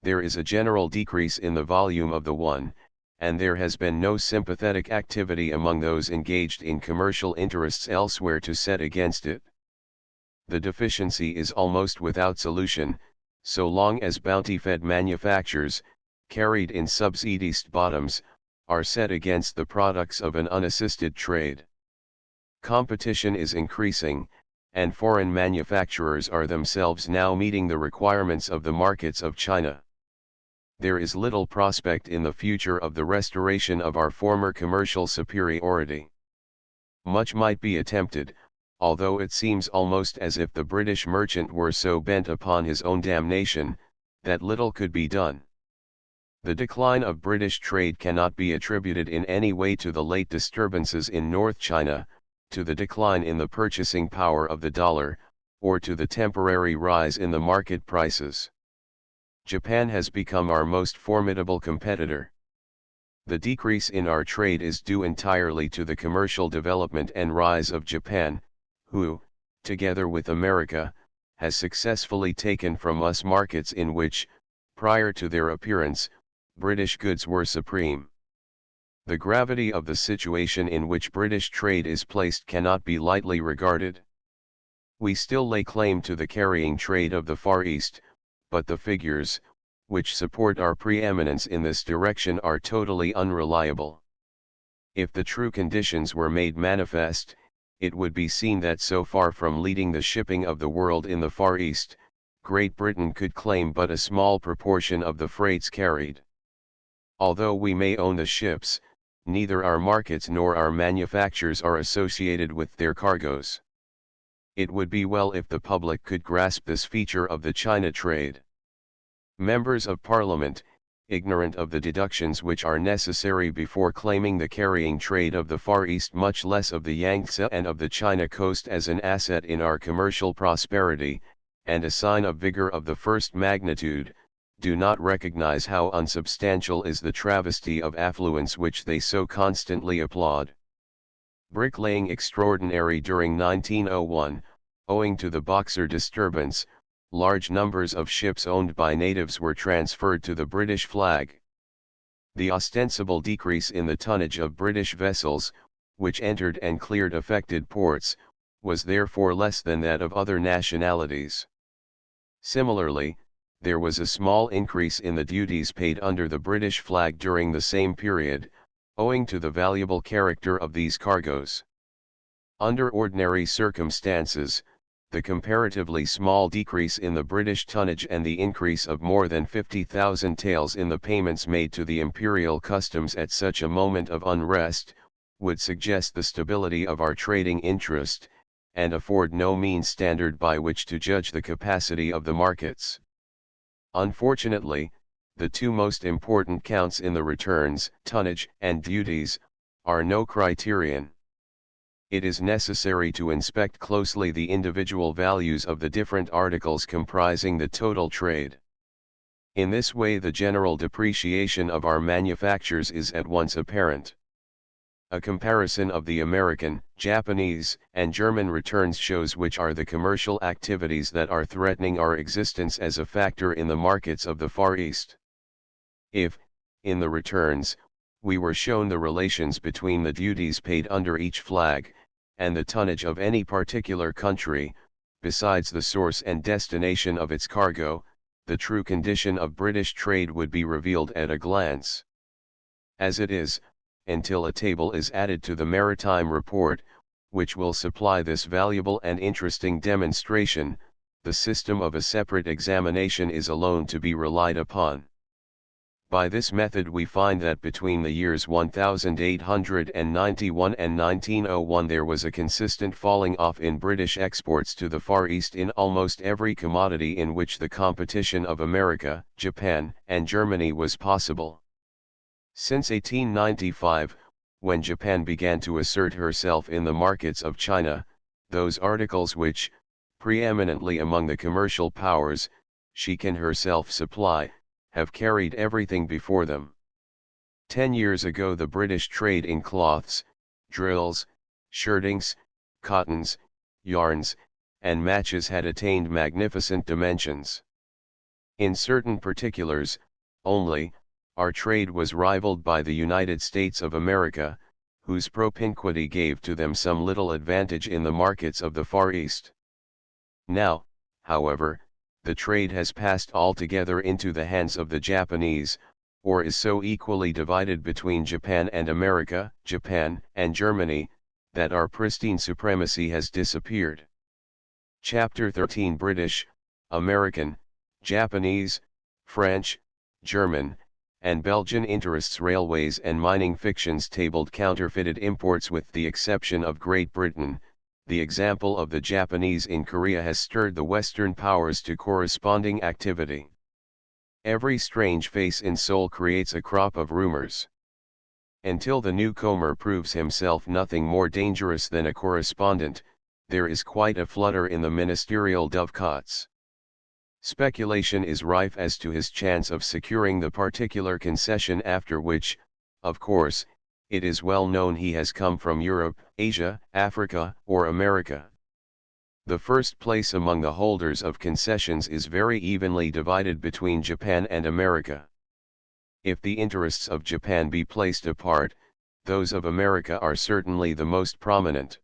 There is a general decrease in the volume of the one, and there has been no sympathetic activity among those engaged in commercial interests elsewhere to set against it. The deficiency is almost without solution, so long as bounty-fed manufactures, carried in subsidized bottoms, are set against the products of an unassisted trade. Competition is increasing, and foreign manufacturers are themselves now meeting the requirements of the markets of China. There is little prospect in the future of the restoration of our former commercial superiority. Much might be attempted, although it seems almost as if the British merchant were so bent upon his own damnation, that little could be done. The decline of British trade cannot be attributed in any way to the late disturbances in North China, to the decline in the purchasing power of the dollar, or to the temporary rise in the market prices. Japan has become our most formidable competitor. The decrease in our trade is due entirely to the commercial development and rise of Japan, who, together with America, has successfully taken from us markets in which, prior to their appearance, British goods were supreme. The gravity of the situation in which British trade is placed cannot be lightly regarded. We still lay claim to the carrying trade of the Far East, but the figures, which support our preeminence in this direction are totally unreliable. If the true conditions were made manifest, it would be seen that so far from leading the shipping of the world in the Far East, Great Britain could claim but a small proportion of the freights carried. Although we may own the ships, neither our markets nor our manufactures are associated with their cargoes. It would be well if the public could grasp this feature of the China trade. Members of Parliament, ignorant of the deductions which are necessary before claiming the carrying trade of the Far East, much less of the Yangtze and of the China coast as an asset in our commercial prosperity, and a sign of vigor of the first magnitude, do not recognize how unsubstantial is the travesty of affluence which they so constantly applaud. Bricklaying extraordinary during 1901, owing to the Boxer disturbance, large numbers of ships owned by natives were transferred to the British flag. The ostensible decrease in the tonnage of British vessels, which entered and cleared affected ports, was therefore less than that of other nationalities. Similarly, there was a small increase in the duties paid under the British flag during the same period, owing to the valuable character of these cargoes. Under ordinary circumstances, the comparatively small decrease in the British tonnage and the increase of more than 50,000 taels in the payments made to the imperial customs at such a moment of unrest, would suggest the stability of our trading interest, and afford no mean standard by which to judge the capacity of the markets. Unfortunately, the two most important counts in the returns, tonnage and duties, are no criterion. It is necessary to inspect closely the individual values of the different articles comprising the total trade. In this way the general depreciation of our manufactures is at once apparent. A comparison of the American, Japanese, and German returns shows which are the commercial activities that are threatening our existence as a factor in the markets of the Far East. If, in the returns, we were shown the relations between the duties paid under each flag, and the tonnage of any particular country, besides the source and destination of its cargo, the true condition of British trade would be revealed at a glance. As it is, until a table is added to the Maritime Report, which will supply this valuable and interesting demonstration, the system of a separate examination is alone to be relied upon. By this method we find that between the years 1891 and 1901 there was a consistent falling off in British exports to the Far East in almost every commodity in which the competition of America, Japan, and Germany was possible. Since 1895, when Japan began to assert herself in the markets of China, those articles which, preeminently among the commercial powers, she can herself supply, have carried everything before them. 10 years ago the British trade in cloths, drills, shirtings, cottons, yarns, and matches had attained magnificent dimensions. In certain particulars, only, our trade was rivaled by the United States of America, whose propinquity gave to them some little advantage in the markets of the Far East. Now, however, the trade has passed altogether into the hands of the Japanese, or is so equally divided between Japan and America, Japan and Germany, that our pristine supremacy has disappeared. Chapter 13 British, American, Japanese, French, German, and Belgian interests. Railways and mining fictions tabled counterfeited imports. With the exception of Great Britain, the example of the Japanese in Korea has stirred the Western powers to corresponding activity. Every strange face in Seoul creates a crop of rumors. Until the newcomer proves himself nothing more dangerous than a correspondent, there is quite a flutter in the ministerial dovecots. Speculation is rife as to his chance of securing the particular concession, after which, of course, it is well known he has come from Europe, Asia, Africa, or America. The first place among the holders of concessions is very evenly divided between Japan and America. If the interests of Japan be placed apart, those of America are certainly the most prominent.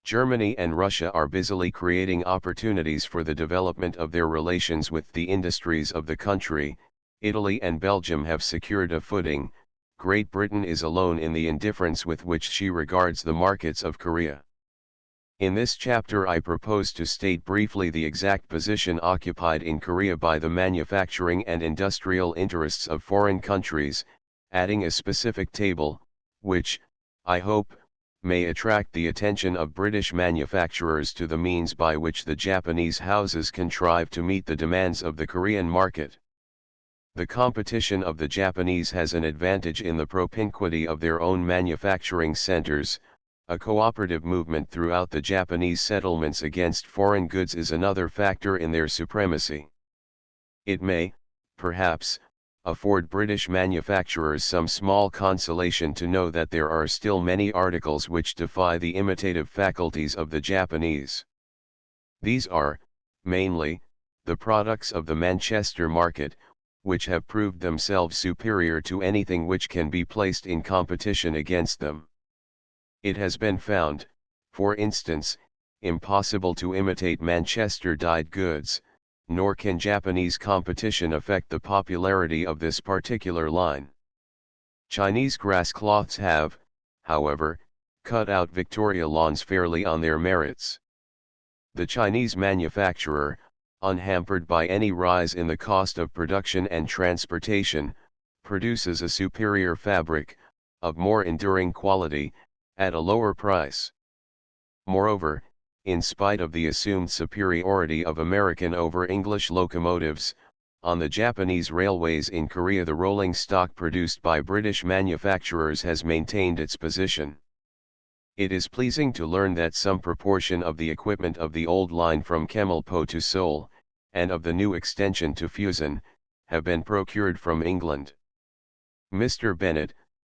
Germany and Russia are busily creating opportunities for the development of their relations with the industries of the country. Italy and Belgium have secured a footing. Great Britain is alone in the indifference with which she regards the markets of Korea. In this chapter I propose to state briefly the exact position occupied in Korea by the manufacturing and industrial interests of foreign countries, adding a specific table, which, I hope, may attract the attention of British manufacturers to the means by which the Japanese houses contrive to meet the demands of the Korean market. The competition of the Japanese has an advantage in the propinquity of their own manufacturing centers. A cooperative movement throughout the Japanese settlements against foreign goods is another factor in their supremacy. It may, perhaps, afford British manufacturers some small consolation to know that there are still many articles which defy the imitative faculties of the Japanese. These are, mainly, the products of the Manchester market, which have proved themselves superior to anything which can be placed in competition against them. It has been found, for instance, impossible to imitate Manchester dyed goods, nor can Japanese competition affect the popularity of this particular line. Chinese grass cloths have, however, cut out Victoria lawns fairly on their merits. The Chinese manufacturer, unhampered by any rise in the cost of production and transportation, produces a superior fabric, of more enduring quality, at a lower price. Moreover, in spite of the assumed superiority of American over English locomotives, on the Japanese railways in Korea the rolling stock produced by British manufacturers has maintained its position. It is pleasing to learn that some proportion of the equipment of the old line from Chemulpo to Seoul, and of the new extension to Fusan, have been procured from England. Mr. Bennett,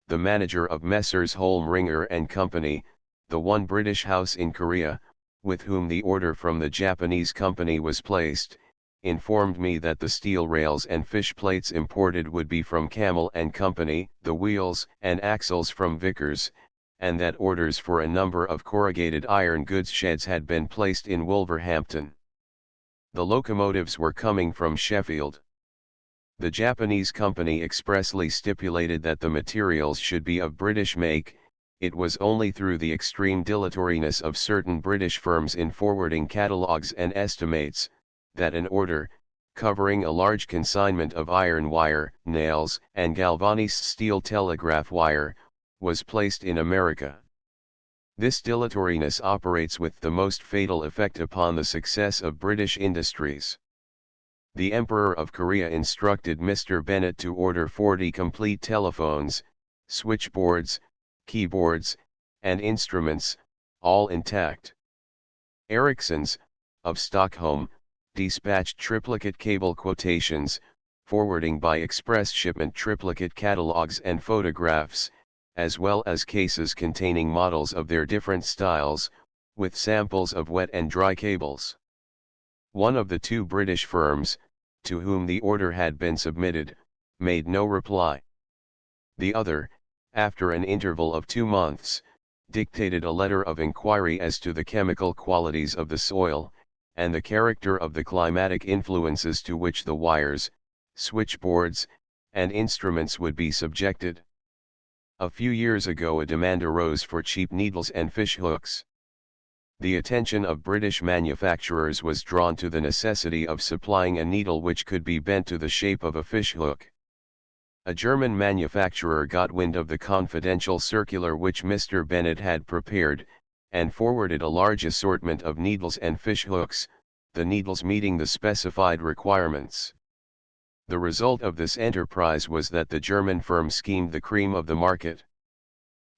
the manager of Messrs. Holm Ringer and Company, the one British house in Korea, with whom the order from the Japanese company was placed, informed me that the steel rails and fish plates imported would be from Camel and Company, the wheels and axles from Vickers, and that orders for a number of corrugated iron goods sheds had been placed in Wolverhampton. The locomotives were coming from Sheffield. The Japanese company expressly stipulated that the materials should be of British make. It was only through the extreme dilatoriness of certain British firms in forwarding catalogues and estimates, that an order, covering a large consignment of iron wire, nails, and galvanized steel telegraph wire, was placed in America. This dilatoriness operates with the most fatal effect upon the success of British industries. The Emperor of Korea instructed Mr. Bennett to order 40 complete telephones, switchboards, keyboards, and instruments, all intact. Ericsson's, of Stockholm, dispatched triplicate cable quotations, forwarding by express shipment triplicate catalogs and photographs, as well as cases containing models of their different styles, with samples of wet and dry cables. One of the two British firms, to whom the order had been submitted, made no reply. The other, after an interval of 2 months, dictated a letter of inquiry as to the chemical qualities of the soil, and the character of the climatic influences to which the wires, switchboards, and instruments would be subjected. A few years ago a demand arose for cheap needles and fish hooks. The attention of British manufacturers was drawn to the necessity of supplying a needle which could be bent to the shape of a fish hook. A German manufacturer got wind of the confidential circular which Mr. Bennett had prepared, and forwarded a large assortment of needles and fish hooks, the needles meeting the specified requirements. The result of this enterprise was that the German firm schemed the cream of the market.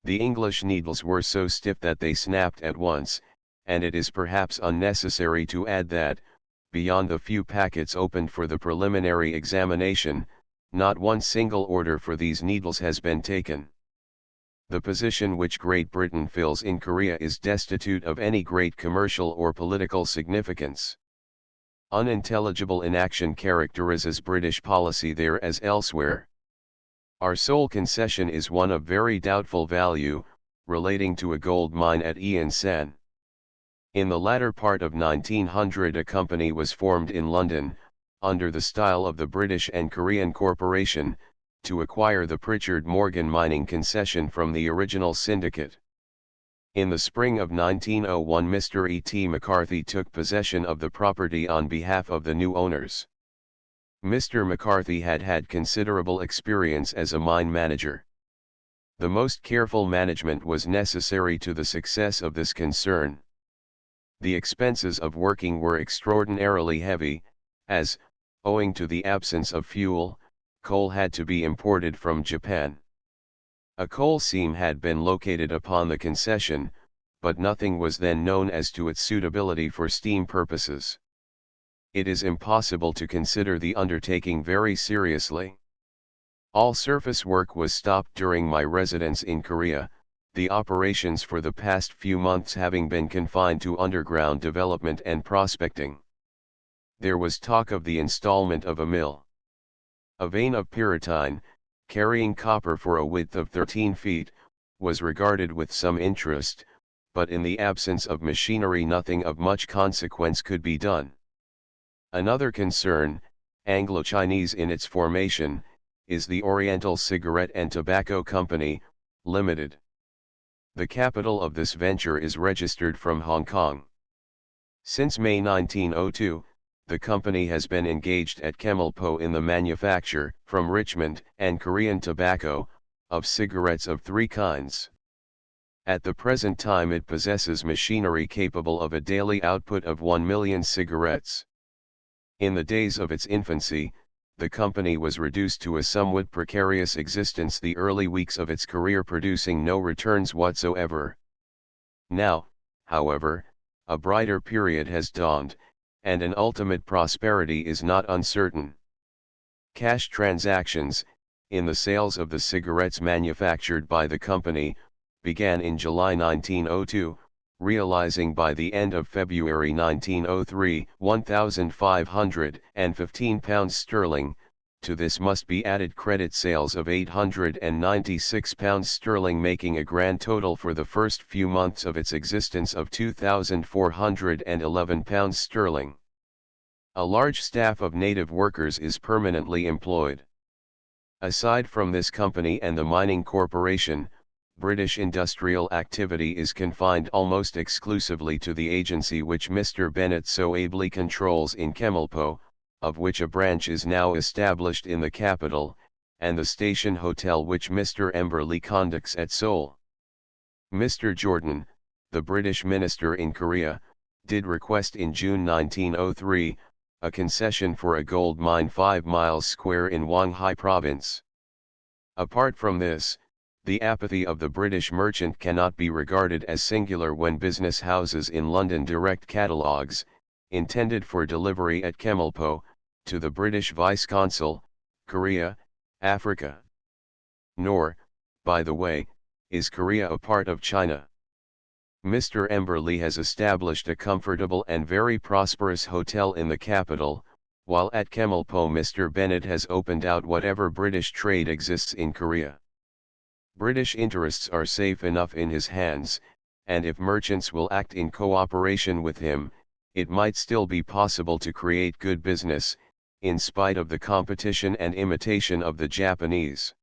The English needles were so stiff that they snapped at once, and it is perhaps unnecessary to add that, beyond the few packets opened for the preliminary examination, not one single order for these needles has been taken. The position which Great Britain fills in Korea is destitute of any great commercial or political significance. Unintelligible inaction characterizes British policy there as elsewhere. Our sole concession is one of very doubtful value, relating to a gold mine at Eunsan. In the latter part of 1900 a company was formed in London, under the style of the British and Korean Corporation, to acquire the Pritchard Morgan mining concession from the original syndicate. In the spring of 1901 Mr. E. T. McCarthy took possession of the property on behalf of the new owners. Mr. McCarthy had had considerable experience as a mine manager. The most careful management was necessary to the success of this concern. The expenses of working were extraordinarily heavy, as, owing to the absence of fuel, coal had to be imported from Japan. A coal seam had been located upon the concession, but nothing was then known as to its suitability for steam purposes. It is impossible to consider the undertaking very seriously. All surface work was stopped during my residence in Korea, the operations for the past few months having been confined to underground development and prospecting. There was talk of the installment of a mill. A vein of pyritine, carrying copper for a width of 13 feet, was regarded with some interest, but in the absence of machinery nothing of much consequence could be done. Another concern, Anglo-Chinese in its formation, is the Oriental Cigarette and Tobacco Company, Limited. The capital of this venture is registered from Hong Kong. Since May 1902, the company has been engaged at Chemulpo in the manufacture, from Richmond and Korean tobacco, of cigarettes of 3 kinds. At the present time it possesses machinery capable of a daily output of 1 million cigarettes. In the days of its infancy, the company was reduced to a somewhat precarious existence, the early weeks of its career producing no returns whatsoever. Now, however, a brighter period has dawned, and an ultimate prosperity is not uncertain. Cash transactions, in the sales of the cigarettes manufactured by the company, began in July 1902, realizing by the end of February 1903 £1,515 sterling. To this must be added credit sales of £896 sterling, making a grand total for the first few months of its existence of £2,411 sterling. A large staff of native workers is permanently employed. Aside from this company and the mining corporation, British industrial activity is confined almost exclusively to the agency which Mr. Bennett so ably controls in Chemulpo, of which a branch is now established in the capital, and the station hotel which Mr. Emberley conducts at Seoul. Mr. Jordan, the British minister in Korea, did request in June 1903, a concession for a gold mine 5 miles square in Hwanghae province. Apart from this, the apathy of the British merchant cannot be regarded as singular when business houses in London direct catalogues, intended for delivery at Chemulpo, to the British Vice-Consul, Korea, Africa. Nor, by the way, is Korea a part of China. Mr. Emberley has established a comfortable and very prosperous hotel in the capital, while at Chemulpo Mr. Bennett has opened out whatever British trade exists in Korea. British interests are safe enough in his hands, and if merchants will act in cooperation with him, it might still be possible to create good business, in spite of the competition and imitation of the Japanese.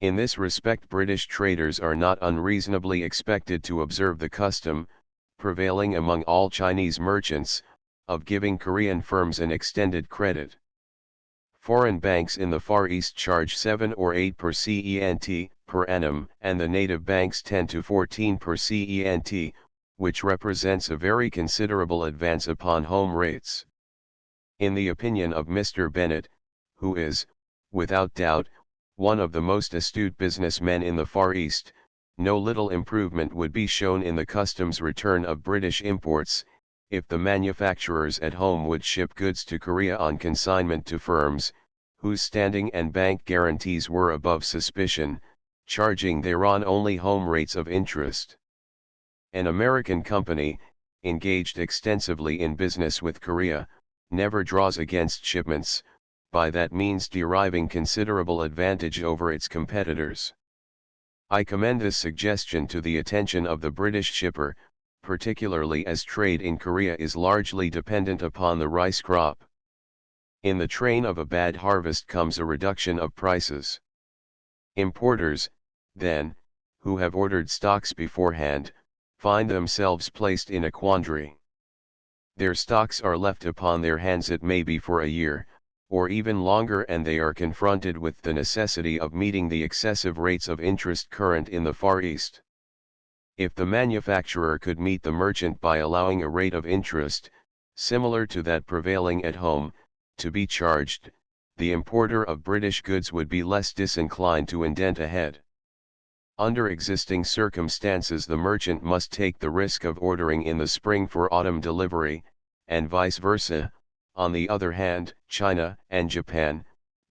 In this respect British traders are not unreasonably expected to observe the custom, prevailing among all Chinese merchants, of giving Korean firms an extended credit. Foreign banks in the Far East charge 7 or 8% per annum, and the native banks 10 to 14%, which represents a very considerable advance upon home rates. In the opinion of Mr. Bennett, who is, without doubt, one of the most astute businessmen in the Far East, no little improvement would be shown in the customs return of British imports, if the manufacturers at home would ship goods to Korea on consignment to firms, whose standing and bank guarantees were above suspicion, charging thereon only home rates of interest. An American company, engaged extensively in business with Korea, never draws against shipments, by that means deriving considerable advantage over its competitors. I commend this suggestion to the attention of the British shipper, particularly as trade in Korea is largely dependent upon the rice crop. In the train of a bad harvest comes a reduction of prices. Importers, then, who have ordered stocks beforehand, find themselves placed in a quandary. Their stocks are left upon their hands, it may be for a year, or even longer, and they are confronted with the necessity of meeting the excessive rates of interest current in the Far East. If the manufacturer could meet the merchant by allowing a rate of interest, similar to that prevailing at home, to be charged, the importer of British goods would be less disinclined to indent ahead. Under existing circumstances the merchant must take the risk of ordering in the spring for autumn delivery, and vice versa. On the other hand, China and Japan,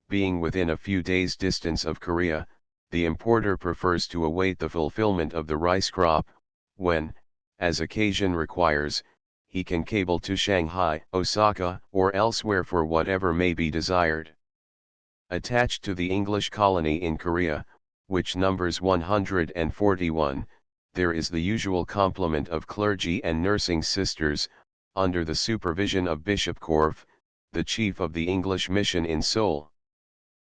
being within a few days' distance of Korea, the importer prefers to await the fulfillment of the rice crop, when, as occasion requires, he can cable to Shanghai, Osaka, or elsewhere for whatever may be desired. Attached to the English colony in Korea, which numbers 141, there is the usual complement of clergy and nursing sisters, under the supervision of Bishop Korf, the chief of the English mission in Seoul.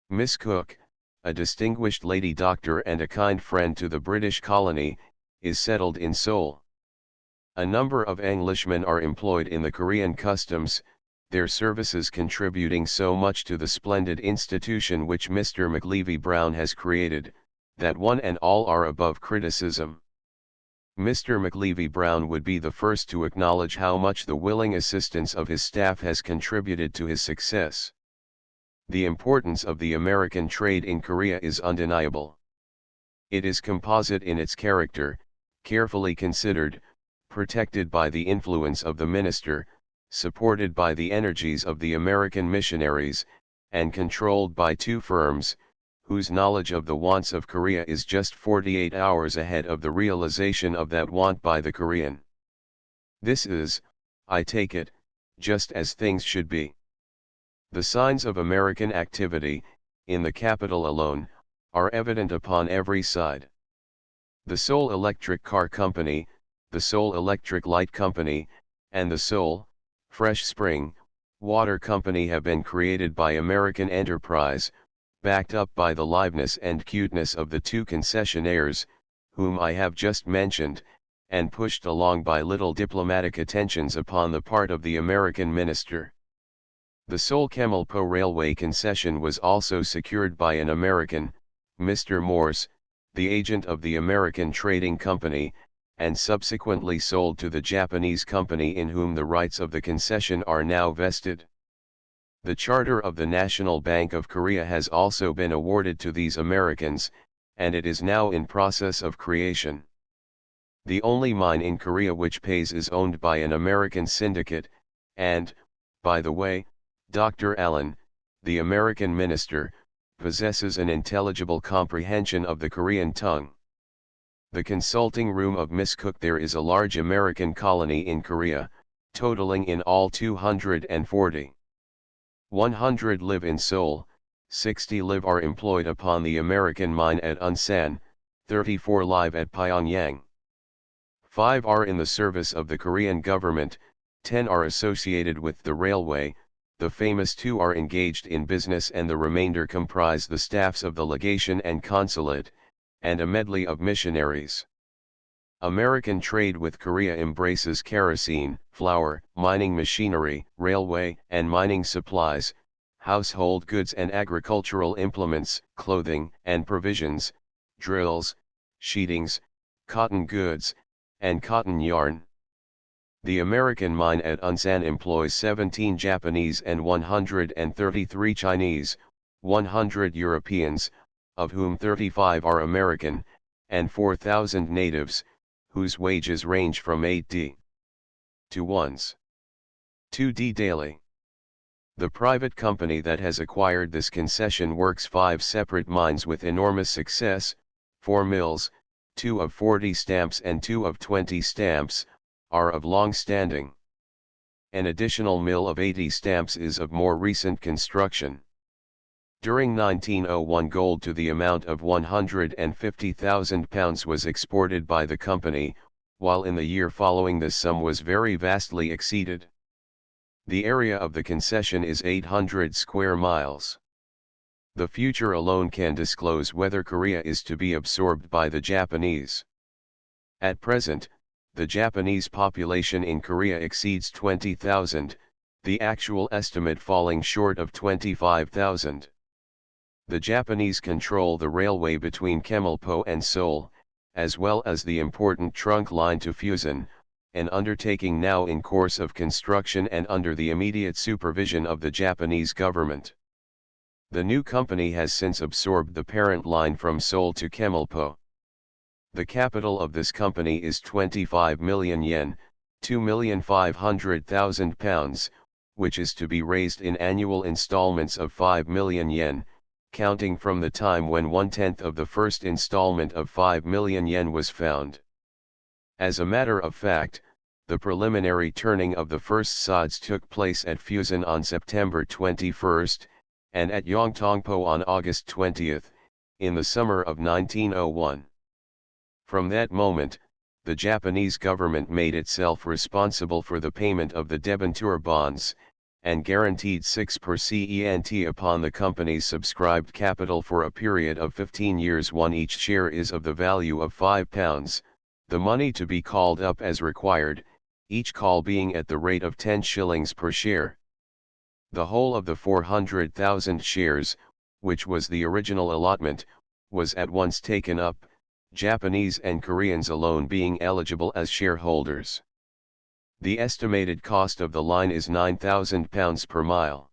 Miss Cook, a distinguished lady doctor and a kind friend to the British colony, is settled in Seoul. A number of Englishmen are employed in the Korean customs, their services contributing so much to the splendid institution which Mr. McLevy Brown has created, that one and all are above criticism. Mr. McLevy Brown would be the first to acknowledge how much the willing assistance of his staff has contributed to his success. The importance of the American trade in Korea is undeniable. It is composite in its character, carefully considered, protected by the influence of the minister, supported by the energies of the American missionaries, and controlled by two firms, whose knowledge of the wants of Korea is just 48 hours ahead of the realization of that want by the Korean. This is, I take it, just as things should be. The signs of American activity, in the capital alone, are evident upon every side. The Seoul Electric Car Company, the Seoul Electric Light Company, and the Seoul, Fresh Spring, Water Company have been created by American enterprise, backed up by the liveness and cuteness of the two concessionaires, whom I have just mentioned, and pushed along by little diplomatic attentions upon the part of the American minister. The Seoul Kemalpo Railway concession was also secured by an American, Mr. Morse, the agent of the American Trading Company, and subsequently sold to the Japanese company in whom the rights of the concession are now vested. The charter of the National Bank of Korea has also been awarded to these Americans, and it is now in process of creation. The only mine in Korea which pays is owned by an American syndicate, and, by the way, Dr. Allen, the American minister, possesses an intelligible comprehension of the Korean tongue. The consulting room of Miss Cook. There is a large American colony in Korea, totaling in all 240. 100 live in Seoul, 60 live are employed upon the American mine at Unsan, 34 live at Pyongyang. 5 are in the service of the Korean government, 10 are associated with the railway, the famous 2 are engaged in business, and the remainder comprise the staffs of the legation and consulate, and a medley of missionaries. American trade with Korea embraces kerosene, flour, mining machinery, railway and mining supplies, household goods and agricultural implements, clothing and provisions, drills, sheetings, cotton goods, and cotton yarn. The American mine at Unsan employs 17 Japanese and 133 Chinese, 100 Europeans, of whom 35 are American, and 4,000 natives, whose wages range from 8D to 2D daily. The private company that has acquired this concession works 5 separate mines with enormous success, 4 mills, 2 of 40 stamps and 2 of 20 stamps, are of long standing. An additional mill of 80 stamps is of more recent construction. During 1901 gold to the amount of £150,000 was exported by the company, while in the year following this sum was very vastly exceeded. The area of the concession is 800 square miles. The future alone can disclose whether Korea is to be absorbed by the Japanese. At present, the Japanese population in Korea exceeds 20,000, the actual estimate falling short of 25,000. The Japanese control the railway between Kemalpo and Seoul, as well as the important trunk line to Fusan, an undertaking now in course of construction and under the immediate supervision of the Japanese government. The new company has since absorbed the parent line from Seoul to Kemalpo. The capital of this company is 25 million yen, £2,500,000, which is to be raised in annual installments of 5 million yen, counting from the time when 1/10 of the first installment of 5 million yen was found. As a matter of fact, the preliminary turning of the first sods took place at Fusan on September 21, and at Yongtongpo on August 20, in the summer of 1901. From that moment, the Japanese government made itself responsible for the payment of the debenture bonds, and guaranteed 6% upon the company's subscribed capital for a period of 15 years. Each share is of the value of £5, the money to be called up as required, each call being at the rate of 10 shillings per share. The whole of the 400,000 shares, which was the original allotment, was at once taken up, Japanese and Koreans alone being eligible as shareholders. The estimated cost of the line is £9,000 per mile.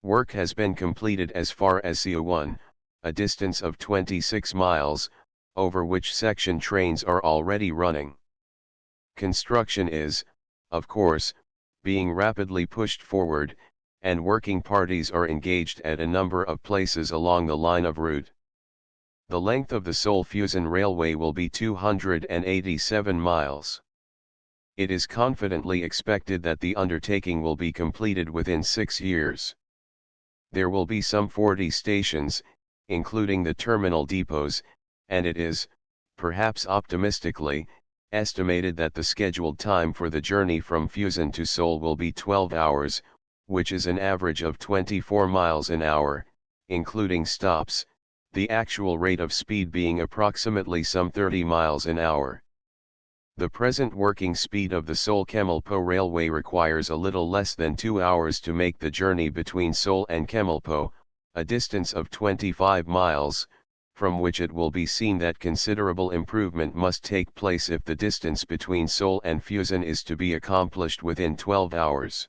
Work has been completed as far as Seo-1, a distance of 26 miles, over which section trains are already running. Construction is, of course, being rapidly pushed forward, and working parties are engaged at a number of places along the line of route. The length of the Seoul-Fusan Railway will be 287 miles. It is confidently expected that the undertaking will be completed within 6 years. There will be some 40 stations, including the terminal depots, and it is, perhaps optimistically, estimated that the scheduled time for the journey from Fusan to Seoul will be 12 hours, which is an average of 24 miles an hour, including stops, the actual rate of speed being approximately some 30 miles an hour. The present working speed of the Seoul-Kemalpo Railway requires a little less than 2 hours to make the journey between Seoul and Kemalpo, a distance of 25 miles, from which it will be seen that considerable improvement must take place if the distance between Seoul and Fusan is to be accomplished within 12 hours.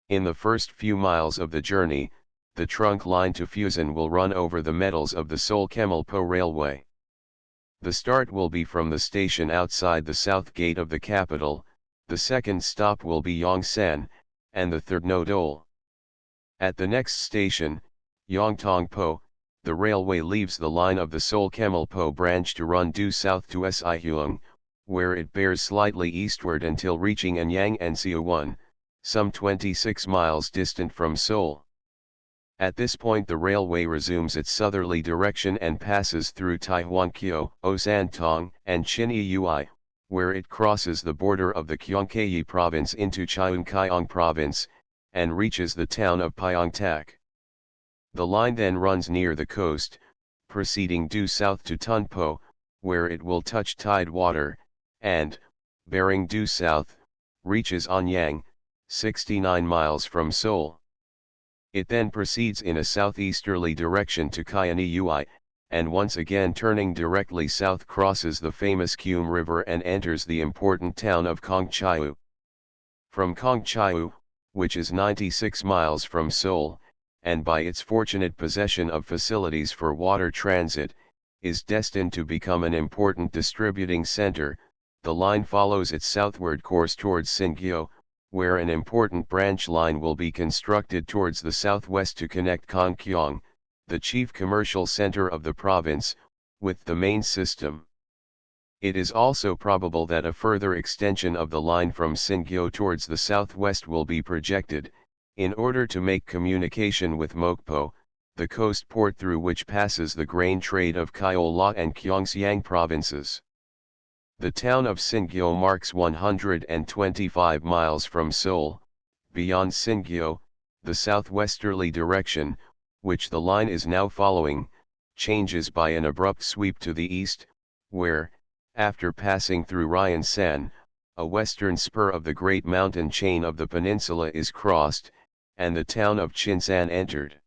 In the first few miles of the journey, the trunk line to Fusan will run over the metals of the Seoul-Kemalpo Railway. The start will be from the station outside the south gate of the capital, the second stop will be Yongsan, and the third Nodol. At the next station, Yongtongpo, the railway leaves the line of the Seoul-Kemalpo branch to run due south to Siheung, where it bears slightly eastward until reaching Anyang and Seo-1, some 26 miles distant from Seoul. At this point the railway resumes its southerly direction and passes through Taihwankyo, Osantong, and Chiniyui, where it crosses the border of the Gyeonggi province into Cheongkyong province, and reaches the town of Pyeongtaek. The line then runs near the coast, proceeding due south to Tunpo, where it will touch tidewater, and, bearing due south, reaches Anyang, 69 miles from Seoul. It then proceeds in a southeasterly direction to Kaeonui, and once again turning directly south crosses the famous Kyum River and enters the important town of Kongchau. From Kongchau, which is 96 miles from Seoul, and by its fortunate possession of facilities for water transit, is destined to become an important distributing center, the line follows its southward course towards Singyo, where an important branch line will be constructed towards the southwest to connect Kongkyong, the chief commercial center of the province, with the main system. It is also probable that a further extension of the line from Singyo towards the southwest will be projected, in order to make communication with Mokpo, the coast port through which passes the grain trade of Gyeolla and Gyeongseong provinces. The town of Singyo marks 125 miles from Seoul. Beyond Singyo, the southwesterly direction, which the line is now following, changes by an abrupt sweep to the east, where, after passing through Ryansan, a western spur of the great mountain chain of the peninsula is crossed, and the town of Chinsan entered.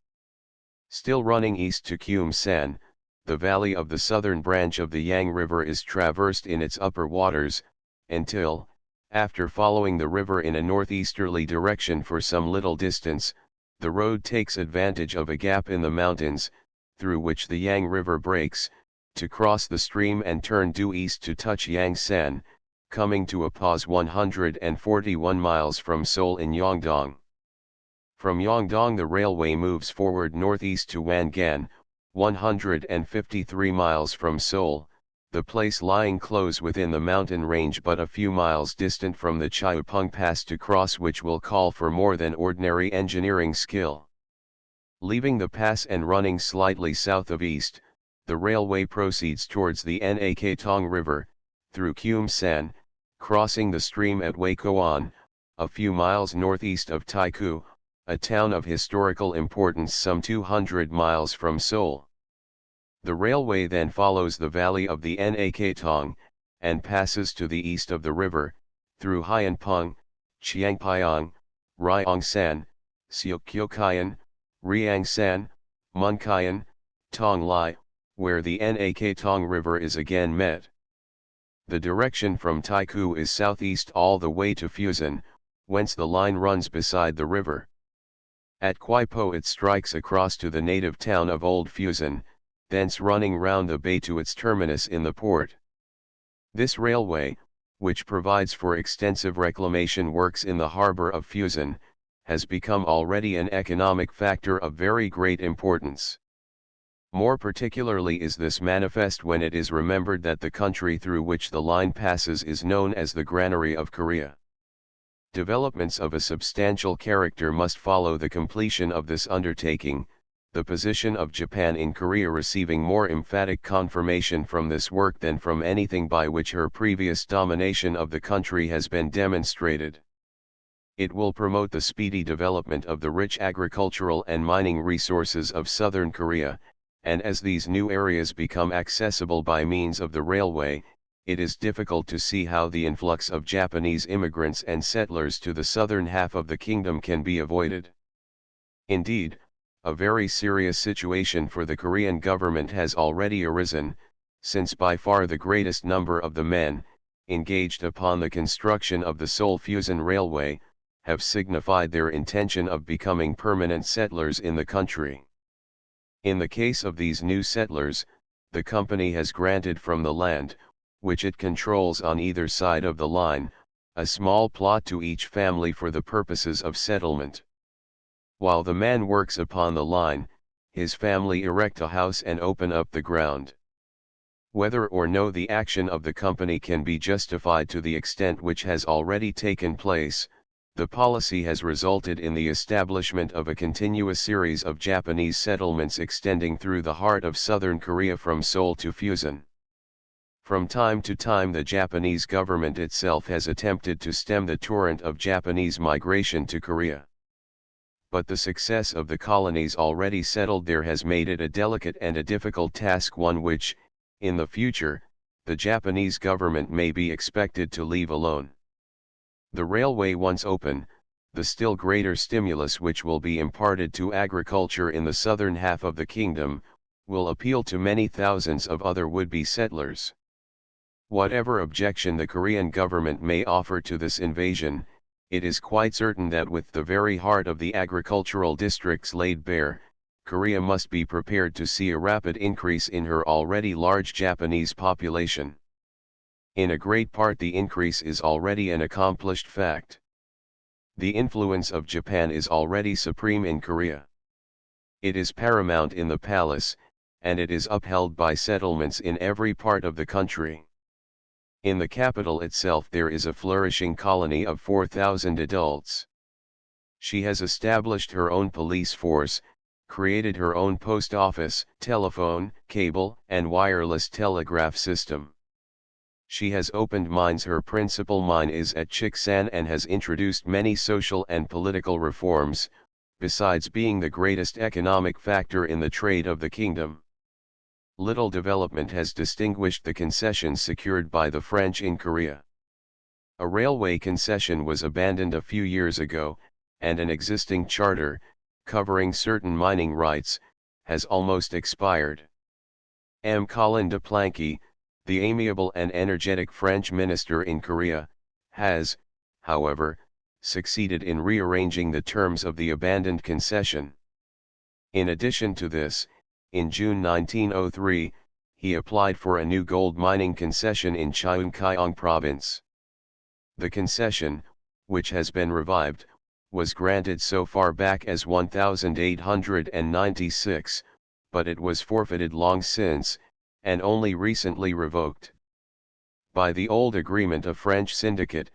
Still running east to Kyumsan, the valley of the southern branch of the Yang River is traversed in its upper waters, until, after following the river in a northeasterly direction for some little distance, the road takes advantage of a gap in the mountains, through which the Yang River breaks, to cross the stream and turn due east to touch Yangsan, coming to a pause 141 miles from Seoul in Yeongdong. From Yeongdong the railway moves forward northeast to Wangan, 153 miles from Seoul, the place lying close within the mountain range but a few miles distant from the Chaupung Pass, to cross which will call for more than ordinary engineering skill. Leaving the pass and running slightly south of east, the railway proceeds towards the Nak-tong River, through Kyumsan, crossing the stream at Waikoan, a few miles northeast of Taiku, a town of historical importance some 200 miles from Seoul. The railway then follows the valley of the Nak-tong, and passes to the east of the river, through Hyeonpung, Chiangpyeong, Ryongsan, Seokgyeokyeon, Ryangsan, Munkyeon, Tonglai, where the Nak-Tong River is again met. The direction from Taikou is southeast all the way to Fusan, whence the line runs beside the river. At Kwaipo it strikes across to the native town of Old Fusan, thence running round the bay to its terminus in the port. This railway, which provides for extensive reclamation works in the harbour of Fusan, has become already an economic factor of very great importance. More particularly is this manifest when it is remembered that the country through which the line passes is known as the Granary of Korea. Developments of a substantial character must follow the completion of this undertaking, the position of Japan in Korea receiving more emphatic confirmation from this work than from anything by which her previous domination of the country has been demonstrated. It will promote the speedy development of the rich agricultural and mining resources of southern Korea, and as these new areas become accessible by means of the railway, it is difficult to see how the influx of Japanese immigrants and settlers to the southern half of the kingdom can be avoided. Indeed, a very serious situation for the Korean government has already arisen, since by far the greatest number of the men, engaged upon the construction of the Seoul-Fusan Railway, have signified their intention of becoming permanent settlers in the country. In the case of these new settlers, the company has granted from the land, which it controls on either side of the line, a small plot to each family for the purposes of settlement. While the man works upon the line, his family erect a house and open up the ground. Whether or no the action of the company can be justified to the extent which has already taken place, the policy has resulted in the establishment of a continuous series of Japanese settlements extending through the heart of southern Korea from Seoul to Fusan. From time to time the Japanese government itself has attempted to stem the torrent of Japanese migration to Korea. But the success of the colonies already settled there has made it a delicate and a difficult task, one which, in the future, the Japanese government may be expected to leave alone. The railway once open, the still greater stimulus which will be imparted to agriculture in the southern half of the kingdom, will appeal to many thousands of other would-be settlers. Whatever objection the Korean government may offer to this invasion, it is quite certain that with the very heart of the agricultural districts laid bare, Korea must be prepared to see a rapid increase in her already large Japanese population. In a great part the increase is already an accomplished fact. The influence of Japan is already supreme in Korea. It is paramount in the palace, and it is upheld by settlements in every part of the country. In the capital itself there is a flourishing colony of 4,000 adults. She has established her own police force, created her own post office, telephone, cable, and wireless telegraph system. She has opened mines. Her principal mine is at Chiksan and has introduced many social and political reforms, besides being the greatest economic factor in the trade of the kingdom. Little development has distinguished the concessions secured by the French in Korea. A railway concession was abandoned a few years ago, and an existing charter, covering certain mining rights, has almost expired. M. Colin de Plancky, the amiable and energetic French minister in Korea, has, however, succeeded in rearranging the terms of the abandoned concession. In addition to this, in June 1903, he applied for a new gold mining concession in Cheongkyong province. The concession, which has been revived, was granted so far back as 1896, but it was forfeited long since, and only recently revoked. By the old agreement a French syndicate,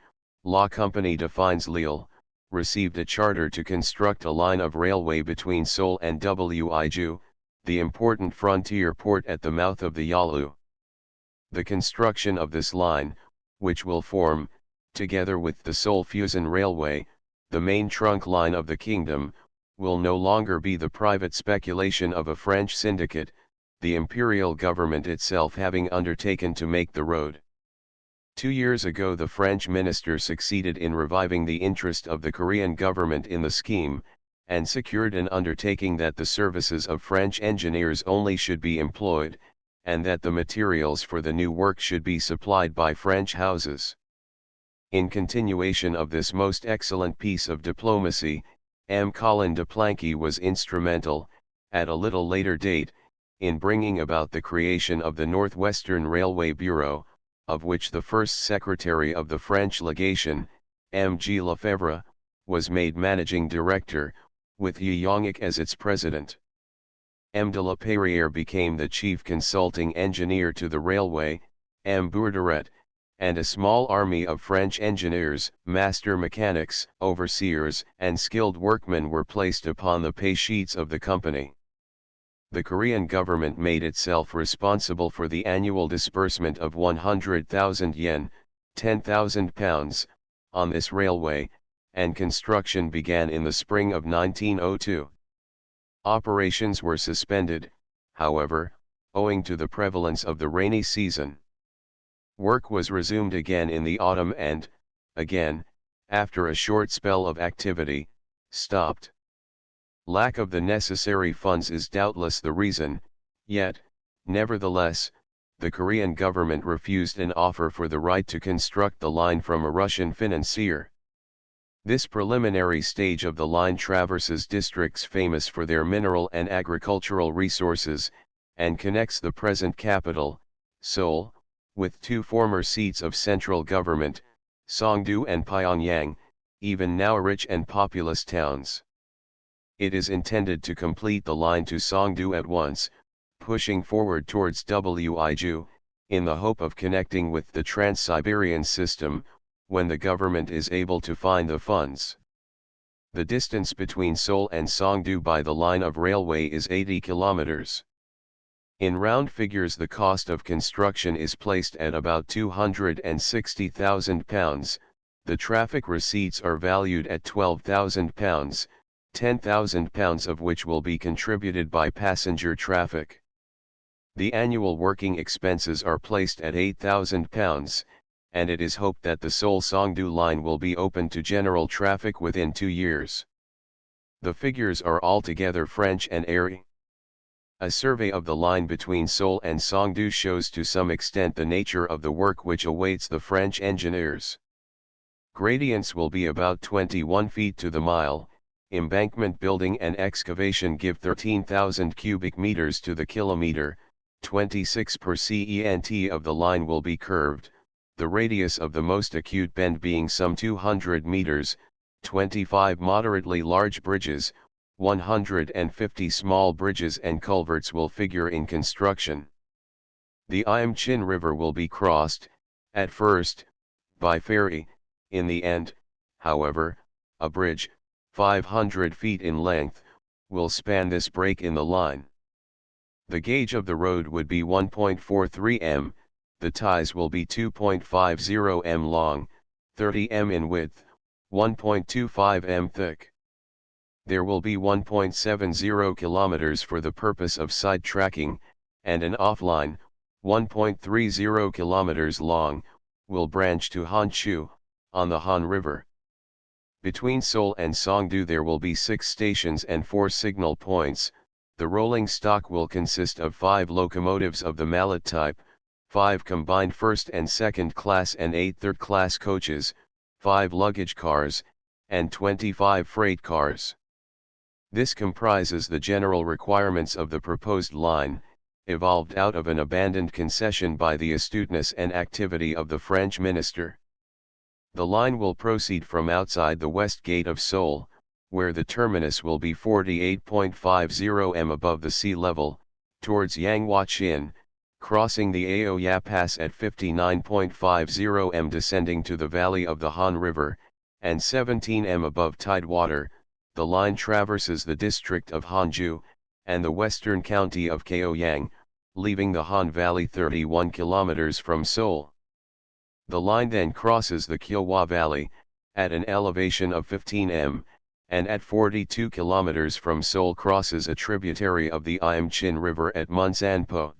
La Compagnie de Fines Lille, received a charter to construct a line of railway between Seoul and Wiju, the important frontier port at the mouth of the Yalu. The construction of this line, which will form, together with the Seoul-Fusan Railway, the main trunk line of the kingdom, will no longer be the private speculation of a French syndicate, the imperial government itself having undertaken to make the road. 2 years ago the French minister succeeded in reviving the interest of the Korean government in the scheme, and secured an undertaking that the services of French engineers only should be employed, and that the materials for the new work should be supplied by French houses. In continuation of this most excellent piece of diplomacy, M. Colin de Plancky was instrumental, at a little later date, in bringing about the creation of the Northwestern Railway Bureau, of which the first secretary of the French legation, M. G. Lefebvre, was made managing director, with Ye Yongik as its president. M. de la Perrière became the chief consulting engineer to the railway, M. Bourderet, and a small army of French engineers, master mechanics, overseers, and skilled workmen were placed upon the pay sheets of the company. The Korean government made itself responsible for the annual disbursement of 100,000 yen, £10,000, on this railway, and construction began in the spring of 1902. Operations were suspended, however, owing to the prevalence of the rainy season. Work was resumed again in the autumn and, again, after a short spell of activity, stopped. Lack of the necessary funds is doubtless the reason, yet, nevertheless, the Korean government refused an offer for the right to construct the line from a Russian financier. This preliminary stage of the line traverses districts famous for their mineral and agricultural resources, and connects the present capital, Seoul, with two former seats of central government, Songdo and Pyongyang, even now rich and populous towns. It is intended to complete the line to Songdo at once, pushing forward towards Wiju, in the hope of connecting with the Trans-Siberian system, when the government is able to find the funds. The distance between Seoul and Songdo by the line of railway is 80 kilometers. In round figures, the cost of construction is placed at about £260,000, the traffic receipts are valued at £12,000, £10,000 of which will be contributed by passenger traffic. The annual working expenses are placed at £8,000, and it is hoped that the Seoul-Songdo line will be open to general traffic within 2 years. The figures are altogether French and airy. A survey of the line between Seoul and Songdo shows to some extent the nature of the work which awaits the French engineers. Gradients will be about 21 feet to the mile, embankment building and excavation give 13,000 cubic meters to the kilometer, 26 per cent of the line will be curved, the radius of the most acute bend being some 200 meters, 25 moderately large bridges, 150 small bridges and culverts will figure in construction. The Yeomchin River will be crossed, at first, by ferry, in the end, however, a bridge, 500 feet in length, will span this break in the line. The gauge of the road would be 1.43 m, the ties will be 2.50 m long, 30 m in width, 1.25 m thick. There will be 1.70 kilometers for the purpose of side tracking, and an offline, 1.30 kilometers long, will branch to Honshu, on the Han River. Between Seoul and Songdo there will be 6 stations and 4 signal points. The rolling stock will consist of 5 locomotives of the mallet type, 5 combined first and second class and 8 third class coaches, 5 luggage cars, and 25 freight cars. This comprises the general requirements of the proposed line, evolved out of an abandoned concession by the astuteness and activity of the French minister. The line will proceed from outside the west gate of Seoul, where the terminus will be 48.50 m above the sea level, towards Yanghwa-chin, crossing the Aoya Pass at 59.50 m descending to the valley of the Han River, and 17 m above tidewater. The line traverses the district of Hanju, and the western county of Gyeogyang, leaving the Han Valley 31 kilometers from Seoul. The line then crosses the Kyowa Valley, at an elevation of 15 m, and at 42 kilometers from Seoul crosses a tributary of the Yeomchin River at Munsanpo.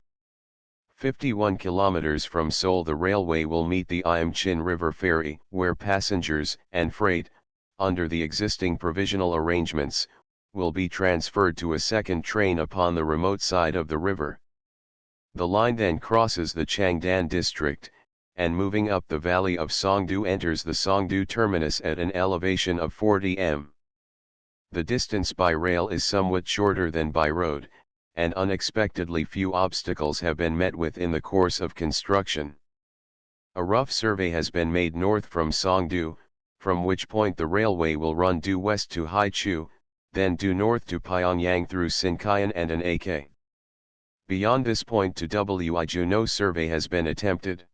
51 kilometers from Seoul the railway will meet the Yeomchin River ferry, where passengers and freight, under the existing provisional arrangements, will be transferred to a second train upon the remote side of the river. The line then crosses the Changdan district, and moving up the valley of Songdo enters the Songdo terminus at an elevation of 40 m. The distance by rail is somewhat shorter than by road, and unexpectedly few obstacles have been met with in the course of construction. A rough survey has been made north from Songdo, from which point the railway will run due west to Haichu, then due north to Pyongyang through Sinkian and an AK. Beyond this point to Wiju no survey has been attempted.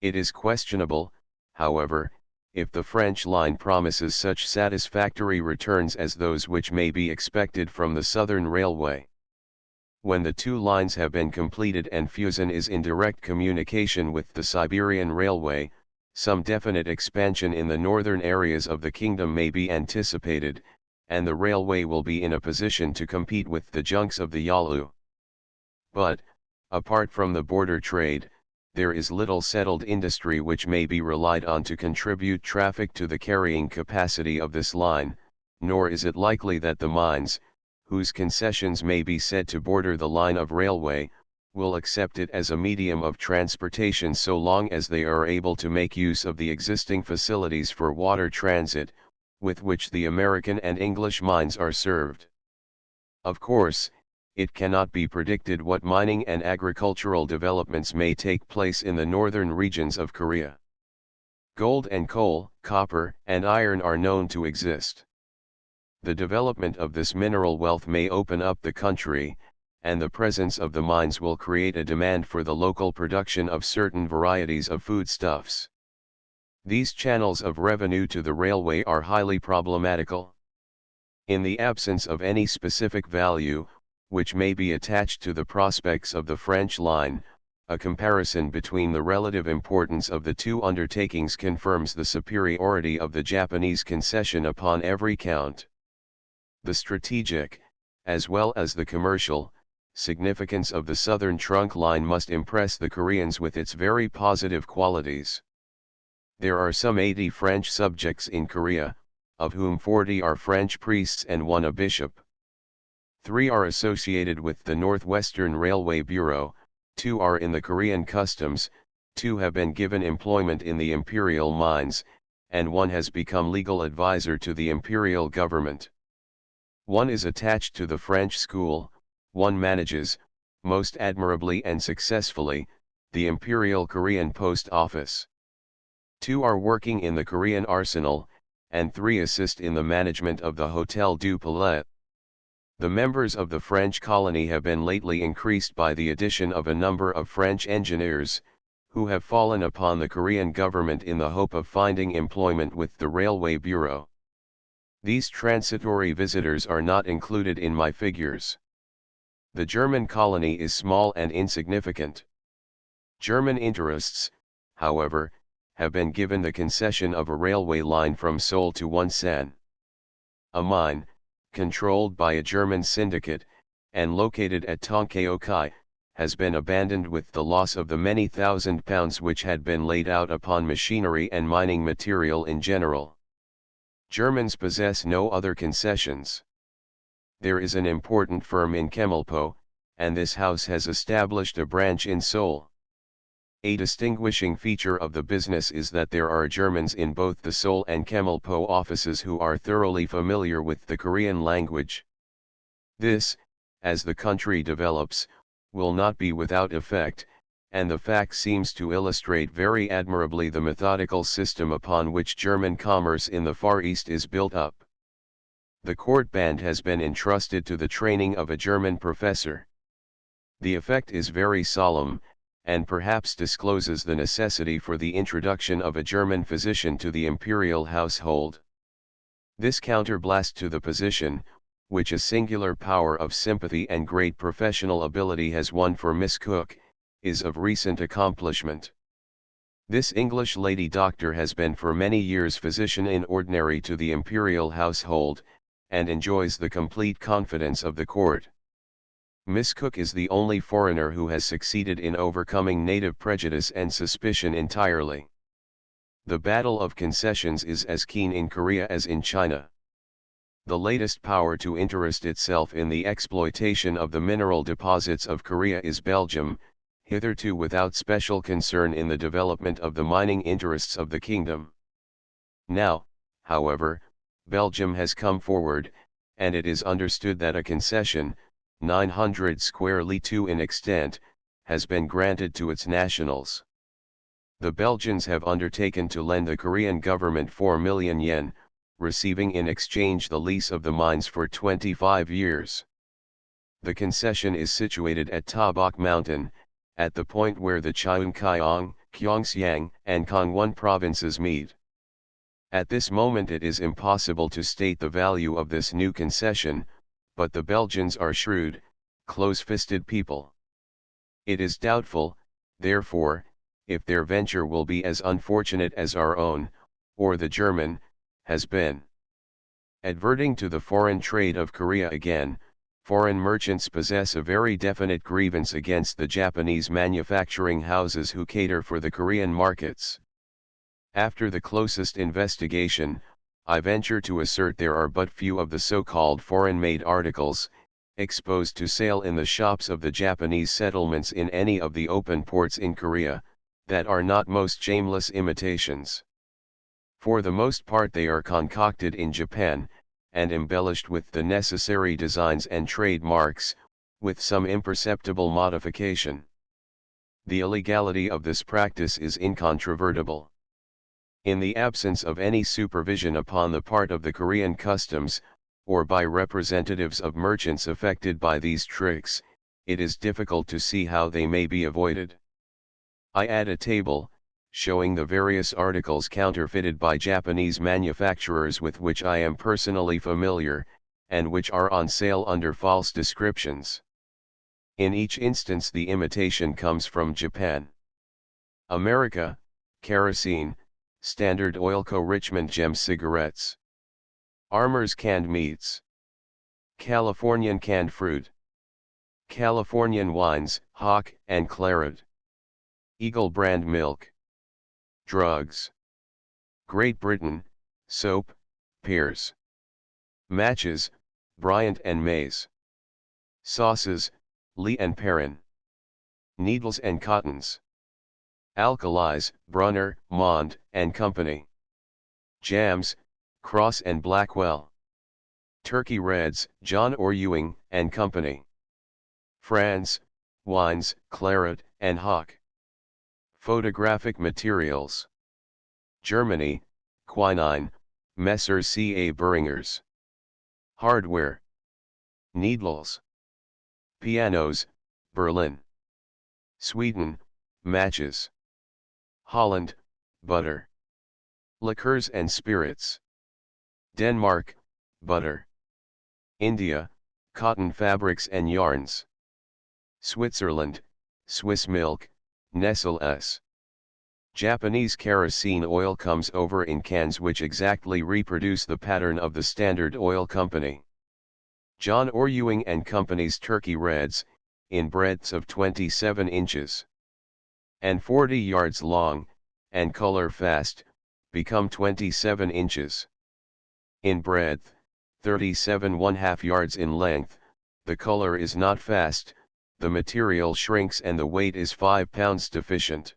It is questionable, however, if the French line promises such satisfactory returns as those which may be expected from the Southern Railway. When the two lines have been completed and Fusen is in direct communication with the Siberian Railway, some definite expansion in the northern areas of the kingdom may be anticipated, and the railway will be in a position to compete with the junks of the Yalu. But, apart from the border trade, there is little settled industry which may be relied on to contribute traffic to the carrying capacity of this line, nor is it likely that the mines, whose concessions may be said to border the line of railway, will accept it as a medium of transportation so long as they are able to make use of the existing facilities for water transit, with which the American and English mines are served. Of course, it cannot be predicted what mining and agricultural developments may take place in the northern regions of Korea. Gold and coal, copper, and iron are known to exist. The development of this mineral wealth may open up the country, and the presence of the mines will create a demand for the local production of certain varieties of foodstuffs. These channels of revenue to the railway are highly problematical. In the absence of any specific value, which may be attached to the prospects of the French line, a comparison between the relative importance of the two undertakings confirms the superiority of the Japanese concession upon every count. The strategic, as well as the commercial, significance of the Southern Trunk Line must impress the Koreans with its very positive qualities. There are some 80 French subjects in Korea, of whom 40 are French priests and 1 a bishop. 3 are associated with the Northwestern Railway Bureau, 2 are in the Korean Customs, 2 have been given employment in the imperial mines, and 1 has become legal advisor to the imperial government. 1 is attached to the French school, 1 manages, most admirably and successfully, the Imperial Korean Post Office. 2 are working in the Korean Arsenal, and 3 assist in the management of the Hotel du Palais. The members of the French colony have been lately increased by the addition of a number of French engineers, who have fallen upon the Korean government in the hope of finding employment with the Railway Bureau. These transitory visitors are not included in my figures. The German colony is small and insignificant. German interests, however, have been given the concession of a railway line from Seoul to Wonsan. A mine, controlled by a German syndicate, and located at Tongkaeokai, has been abandoned with the loss of the many £1,000s which had been laid out upon machinery and mining material in general. Germans possess no other concessions. There is an important firm in Chemelpo, and this house has established a branch in Seoul. A distinguishing feature of the business is that there are Germans in both the Seoul and Chemelpo offices who are thoroughly familiar with the Korean language. This, as the country develops, will not be without effect, and the fact seems to illustrate very admirably the methodical system upon which German commerce in the Far East is built up. The court band has been entrusted to the training of a German professor. The effect is very solemn, and perhaps discloses the necessity for the introduction of a German physician to the imperial household. This counterblast to the position, which a singular power of sympathy and great professional ability has won for Miss Cook, is of recent accomplishment. This English lady doctor has been for many years physician in ordinary to the imperial household, and enjoys the complete confidence of the court. Miss Cook is the only foreigner who has succeeded in overcoming native prejudice and suspicion entirely. The battle of concessions is as keen in Korea as in China. the latest power to interest itself in the exploitation of the mineral deposits of Korea is Belgium, hitherto without special concern in the development of the mining interests of the kingdom. Now, however, Belgium has come forward, and it is understood that a concession, 900 square li in extent, has been granted to its nationals. The Belgians have undertaken to lend the Korean government 4 million yen, receiving in exchange the lease of the mines for 25 years. The concession is situated at Tabok Mountain, at the point where the Cheonggyeong, Gyeongsangbuk, and Gangwon provinces meet. At this moment it is impossible to state the value of this new concession, but the Belgians are shrewd, close-fisted people. It is doubtful, therefore, if their venture will be as unfortunate as our own, or the German, has been. Adverting to the foreign trade of Korea again, foreign merchants possess a very definite grievance against the Japanese manufacturing houses who cater for the Korean markets. After the closest investigation, I venture to assert there are but few of the so-called foreign-made articles, exposed to sale in the shops of the Japanese settlements in any of the open ports in Korea, that are not most shameless imitations. For the most part they are concocted in Japan, and embellished with the necessary designs and trademarks, with some imperceptible modification. The illegality of this practice is incontrovertible. In the absence of any supervision upon the part of the Korean customs, or by representatives of merchants affected by these tricks, it is difficult to see how they may be avoided. I add a table, showing the various articles counterfeited by Japanese manufacturers with which I am personally familiar, and which are on sale under false descriptions. In each instance the imitation comes from Japan. America, kerosene, Standard Oil Co. Richmond Gem cigarettes. Armour's canned meats. Californian canned fruit. Californian wines, hock and claret. Eagle brand milk. Drugs. Great Britain, soap, pears. Matches, Bryant and Mays. Sauces, Lee and Perrin. Needles and cottons. Alkalis, Brunner, Mond, and Company. Jams, Cross and Blackwell. Turkey Reds, John Orr Ewing, and Company. France, wines, claret, and hock. Photographic materials. Germany, quinine, Messrs. C.A. Boehringers. Hardware. Needles. Pianos, Berlin. Sweden, matches. Holland, butter. Liqueurs and spirits. Denmark, butter. India, cotton fabrics and yarns. Switzerland, Swiss milk, Nestle S. Japanese kerosene oil comes over in cans which exactly reproduce the pattern of the Standard Oil Company. John Orr Ewing and Company's Turkey Reds, in breadths of 27 inches and 40 yards long, and color fast, become 27 inches. In breadth, 37½ yards in length, the color is not fast, the material shrinks and the weight is 5 pounds deficient.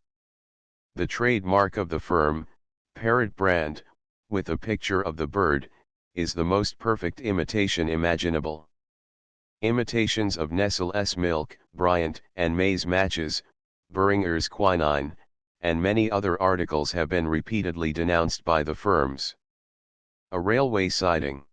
The trademark of the firm, Parrot brand, with a picture of the bird, is the most perfect imitation imaginable. Imitations of Nestle S milk, Bryant and Mays matches, Boehringer's quinine, and many other articles have been repeatedly denounced by the firms. A railway siding.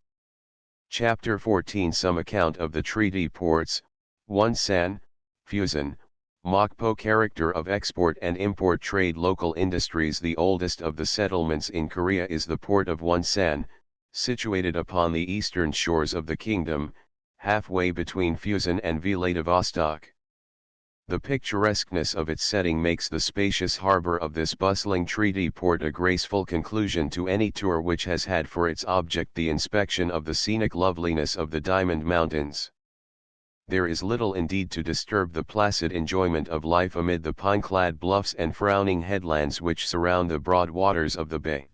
Chapter 14 Some account of the treaty ports, Wonsan, Fusan, Mokpo. Character of export and import trade. Local industries. The oldest of the settlements in Korea is the port of Wonsan, situated upon the eastern shores of the kingdom, halfway between Fusan and Vladivostok. The picturesqueness of its setting makes the spacious harbor of this bustling treaty port a graceful conclusion to any tour which has had for its object the inspection of the scenic loveliness of the Diamond Mountains. There is little indeed to disturb the placid enjoyment of life amid the pine-clad bluffs and frowning headlands which surround the broad waters of the bay.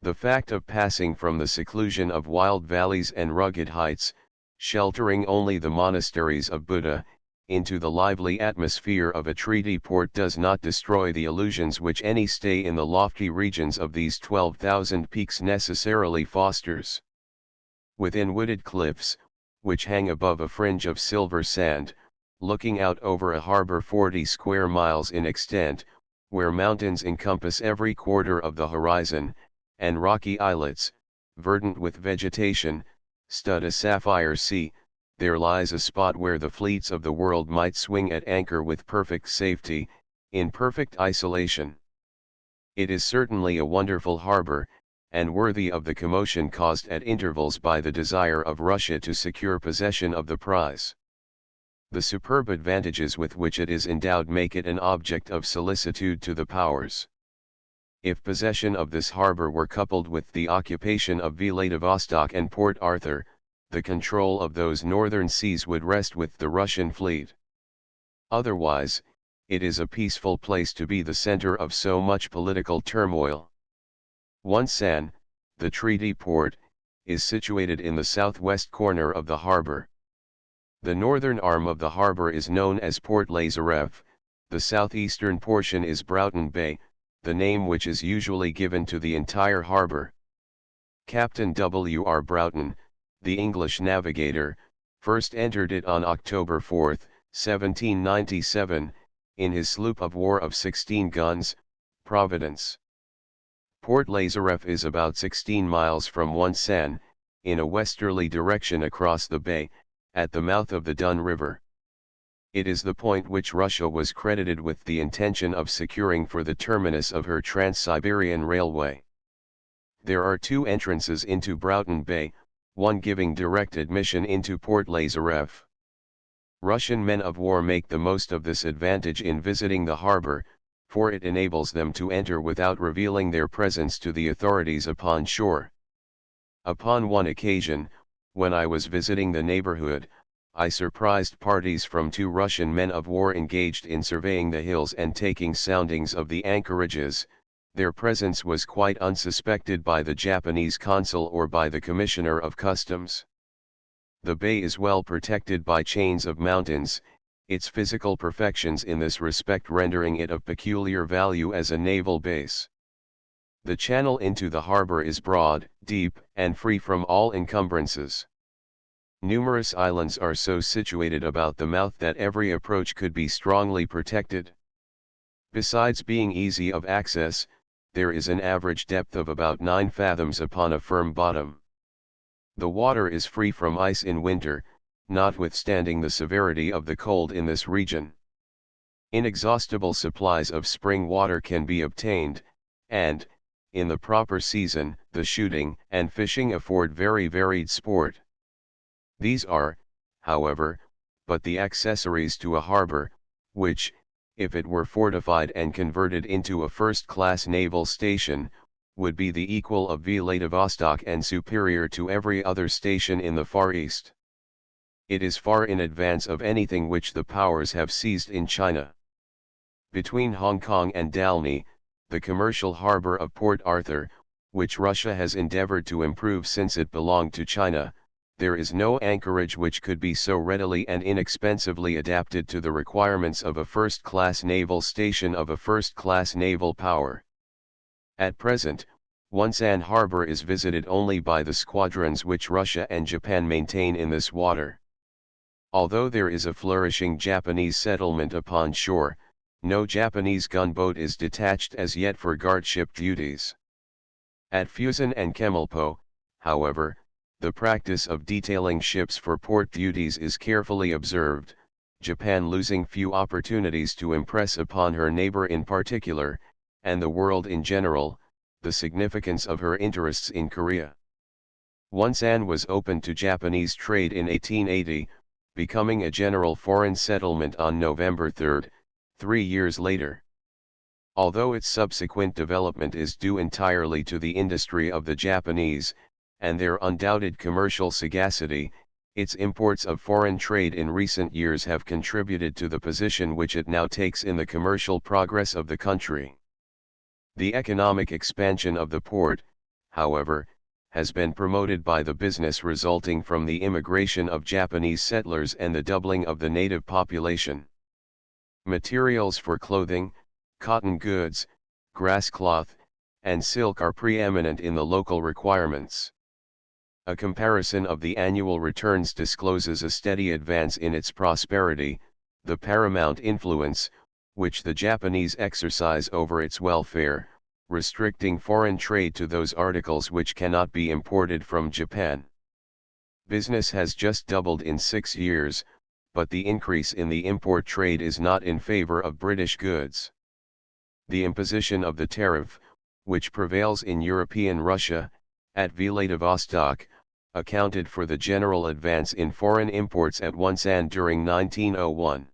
The fact of passing from the seclusion of wild valleys and rugged heights, sheltering only the monasteries of Buddha, into the lively atmosphere of a treaty port does not destroy the illusions which any stay in the lofty regions of these 12,000 peaks necessarily fosters. Within wooded cliffs, which hang above a fringe of silver sand, looking out over a harbor 40 square miles in extent, where mountains encompass every quarter of the horizon, and rocky islets, verdant with vegetation, stud a sapphire sea, there lies a spot where the fleets of the world might swing at anchor with perfect safety, in perfect isolation. It is certainly a wonderful harbor, and worthy of the commotion caused at intervals by the desire of Russia to secure possession of the prize. The superb advantages with which it is endowed make it an object of solicitude to the powers. If possession of this harbor were coupled with the occupation of Vladivostok and Port Arthur, the control of those northern seas would rest with the Russian fleet. Otherwise, it is a peaceful place to be the center of so much political turmoil. Wonsan, the treaty port, is situated in the southwest corner of the harbor. The northern arm of the harbor is known as Port Lazarev, the southeastern portion is Broughton Bay, the name which is usually given to the entire harbor. Captain W. R. Broughton, the English navigator, first entered it on October 4, 1797, in his sloop of war of 16 guns, Providence. Port Lazarev is about 16 miles from Wonsan, in a westerly direction across the bay, at the mouth of the Don River. It is the point which Russia was credited with the intention of securing for the terminus of her Trans-Siberian Railway. There are two entrances into Broughton Bay, one giving direct admission into Port Lazarev. Russian men of war make the most of this advantage in visiting the harbor, for it enables them to enter without revealing their presence to the authorities upon shore. Upon one occasion, when I was visiting the neighborhood, I surprised parties from 2 Russian men of war engaged in surveying the hills and taking soundings of the anchorages. Their presence was quite unsuspected by the Japanese consul or by the Commissioner of Customs. The bay is well protected by chains of mountains, its physical perfections in this respect rendering it of peculiar value as a naval base. The channel into the harbor is broad, deep, and free from all encumbrances. Numerous islands are so situated about the mouth that every approach could be strongly protected. Besides being easy of access, there is an average depth of about 9 fathoms upon a firm bottom. The water is free from ice in winter, notwithstanding the severity of the cold in this region. Inexhaustible supplies of spring water can be obtained, and, in the proper season, the shooting and fishing afford very varied sport. These are, however, but the accessories to a harbor, which, if it were fortified and converted into a first-class naval station, would be the equal of Vladivostok and superior to every other station in the Far East. It is far in advance of anything which the powers have seized in China. Between Hong Kong and Dalny, the commercial harbor of Port Arthur, which Russia has endeavored to improve since it belonged to China, there is no anchorage which could be so readily and inexpensively adapted to the requirements of a first-class naval station of a first-class naval power. At present, Wonsan harbor is visited only by the squadrons which Russia and Japan maintain in this water. Although there is a flourishing Japanese settlement upon shore, no Japanese gunboat is detached as yet for guardship duties. At Fusan and Kemalpo, however, the practice of detailing ships for port duties is carefully observed, Japan losing few opportunities to impress upon her neighbor in particular, and the world in general, the significance of her interests in Korea. Wonsan was opened to Japanese trade in 1880, becoming a general foreign settlement on November 3, 3 years later. Although its subsequent development is due entirely to the industry of the Japanese, and their undoubted commercial sagacity, its imports of foreign trade in recent years have contributed to the position which it now takes in the commercial progress of the country. The economic expansion of the port, however, has been promoted by the business resulting from the immigration of Japanese settlers and the doubling of the native population. Materials for clothing, cotton goods, grass cloth, and silk are preeminent in the local requirements. A comparison of the annual returns discloses a steady advance in its prosperity, the paramount influence, which the Japanese exercise over its welfare, restricting foreign trade to those articles which cannot be imported from Japan. Business has just doubled in 6 years, but the increase in the import trade is not in favor of British goods. The imposition of the tariff, which prevails in European Russia, at Vladivostok, accounted for the general advance in foreign imports at Wonsan during 1901.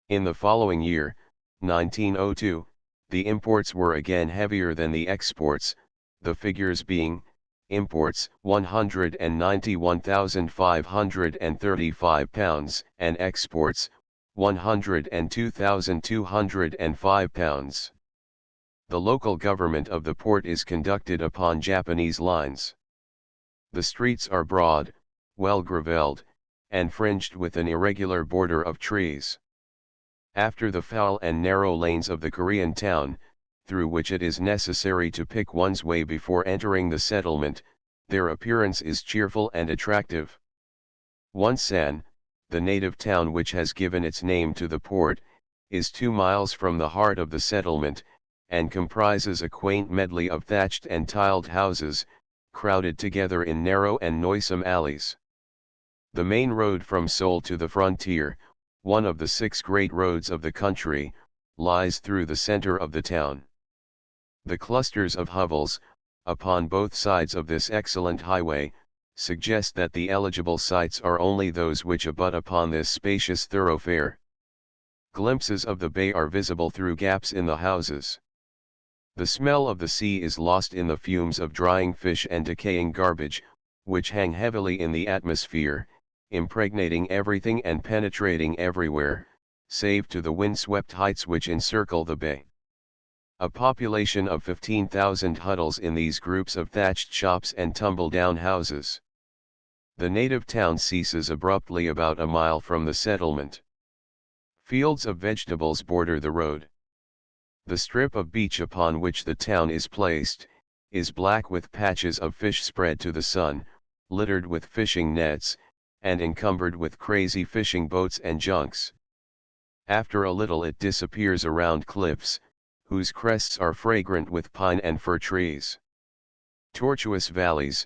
In the following year, 1902, the imports were again heavier than the exports, the figures being, imports 191,535 pounds and exports 102,205 pounds. The local government of the port is conducted upon Japanese lines. The streets are broad, well gravelled, and fringed with an irregular border of trees. After the foul and narrow lanes of the Korean town, through which it is necessary to pick one's way before entering the settlement, their appearance is cheerful and attractive. Wonsan, the native town which has given its name to the port, is 2 miles from the heart of the settlement, and comprises a quaint medley of thatched and tiled houses, crowded together in narrow and noisome alleys. The main road from Seoul to the frontier, one of the 6 great roads of the country, lies through the center of the town. The clusters of hovels, upon both sides of this excellent highway, suggest that the eligible sites are only those which abut upon this spacious thoroughfare. Glimpses of the bay are visible through gaps in the houses. The smell of the sea is lost in the fumes of drying fish and decaying garbage, which hang heavily in the atmosphere, impregnating everything and penetrating everywhere, save to the wind-swept heights which encircle the bay. A population of 15,000 huddles in these groups of thatched shops and tumble-down houses. The native town ceases abruptly about a mile from the settlement. Fields of vegetables border the road. The strip of beach upon which the town is placed, is black with patches of fish spread to the sun, littered with fishing nets, and encumbered with crazy fishing boats and junks. After a little it disappears around cliffs, whose crests are fragrant with pine and fir trees. Tortuous valleys,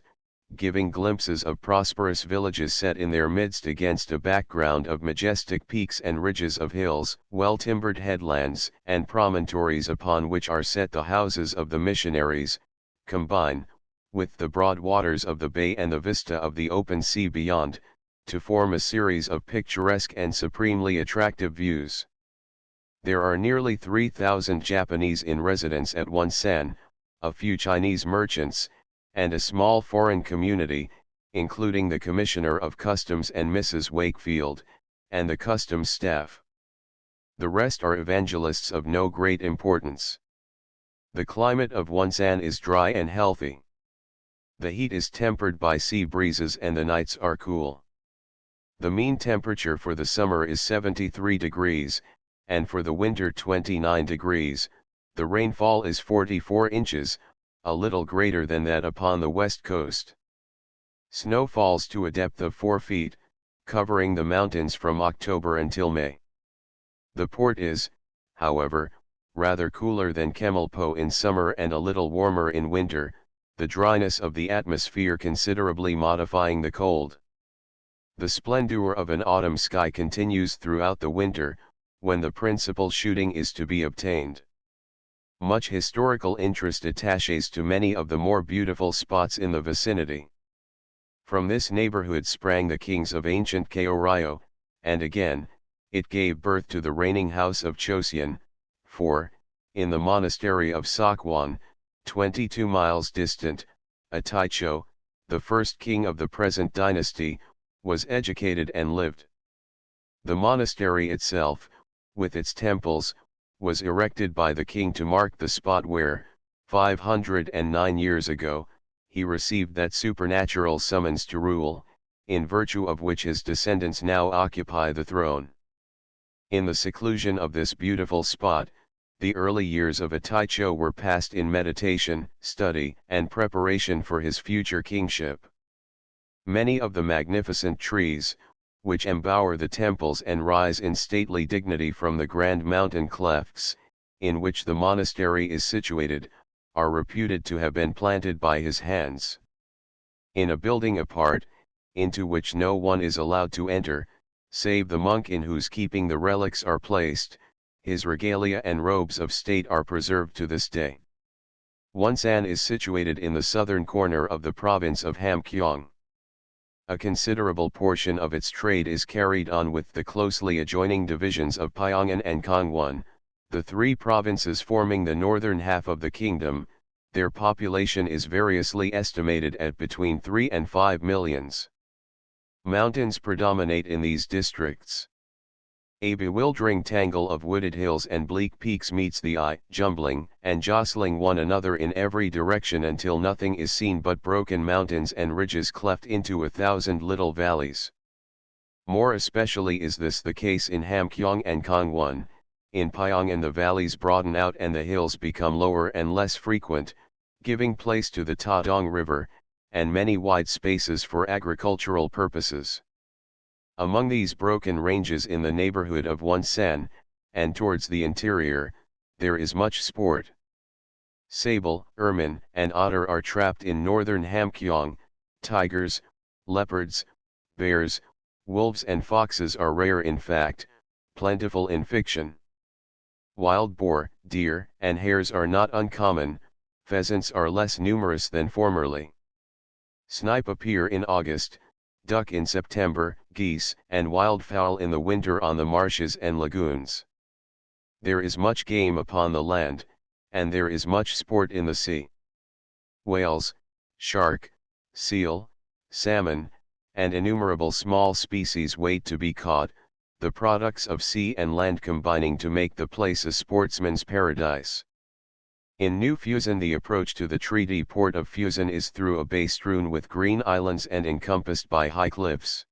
giving glimpses of prosperous villages set in their midst against a background of majestic peaks and ridges of hills, well-timbered headlands and promontories upon which are set the houses of the missionaries, combine, with the broad waters of the bay and the vista of the open sea beyond, to form a series of picturesque and supremely attractive views. There are nearly 3,000 Japanese in residence at Wonsan, a few Chinese merchants, and a small foreign community, including the Commissioner of Customs and Mrs. Wakefield, and the customs staff. The rest are evangelists of no great importance. The climate of Wonsan is dry and healthy. The heat is tempered by sea breezes and the nights are cool. The mean temperature for the summer is 73 degrees, and for the winter 29 degrees, the rainfall is 44 inches, a little greater than that upon the west coast. Snow falls to a depth of 4 feet, covering the mountains from October until May. The port is, however, rather cooler than Chemulpo in summer and a little warmer in winter, the dryness of the atmosphere considerably modifying the cold. The splendor of an autumn sky continues throughout the winter, when the principal shooting is to be obtained. Much historical interest attaches to many of the more beautiful spots in the vicinity. From this neighborhood sprang the kings of ancient Kyoryo, and again, it gave birth to the reigning house of Choseon, for, in the monastery of Seokwan, 22 miles distant, Ataicho, the first king of the present dynasty, was educated and lived. The monastery itself, with its temples, was erected by the king to mark the spot where, 509 years ago, he received that supernatural summons to rule, in virtue of which his descendants now occupy the throne. In the seclusion of this beautiful spot, the early years of Ataicho were passed in meditation, study, and preparation for his future kingship. Many of the magnificent trees, which embower the temples and rise in stately dignity from the grand mountain clefts, in which the monastery is situated, are reputed to have been planted by his hands. In a building apart, into which no one is allowed to enter, save the monk in whose keeping the relics are placed, his regalia and robes of state are preserved to this day. Wonsan is situated in the southern corner of the province of Hamgyong. A considerable portion of its trade is carried on with the closely adjoining divisions of Pyongan and Kangwon, the three provinces forming the northern half of the kingdom. Their population is variously estimated at between 3 and 5 millions. Mountains predominate in these districts. A bewildering tangle of wooded hills and bleak peaks meets the eye, jumbling and jostling one another in every direction until nothing is seen but broken mountains and ridges cleft into 1,000 little valleys. More especially is this the case in Hamgyong and Kangwon. In Pyongan the valleys broaden out and the hills become lower and less frequent, giving place to the Tadong River, and many wide spaces for agricultural purposes. Among these broken ranges in the neighborhood of Wonsan, and towards the interior, there is much sport. Sable, ermine, and otter are trapped in northern Hamgyong. Tigers, leopards, bears, wolves and foxes are rare in fact, plentiful in fiction. Wild boar, deer, and hares are not uncommon, pheasants are less numerous than formerly. Snipe appear in August, duck in September, geese and wildfowl in the winter on the marshes and lagoons. There is much game upon the land, and there is much sport in the sea. Whales, shark, seal, salmon, and innumerable small species wait to be caught, the products of sea and land combining to make the place a sportsman's paradise. In New Fusen the approach to the treaty port of Fusen is through a bay strewn with green islands and encompassed by high cliffs.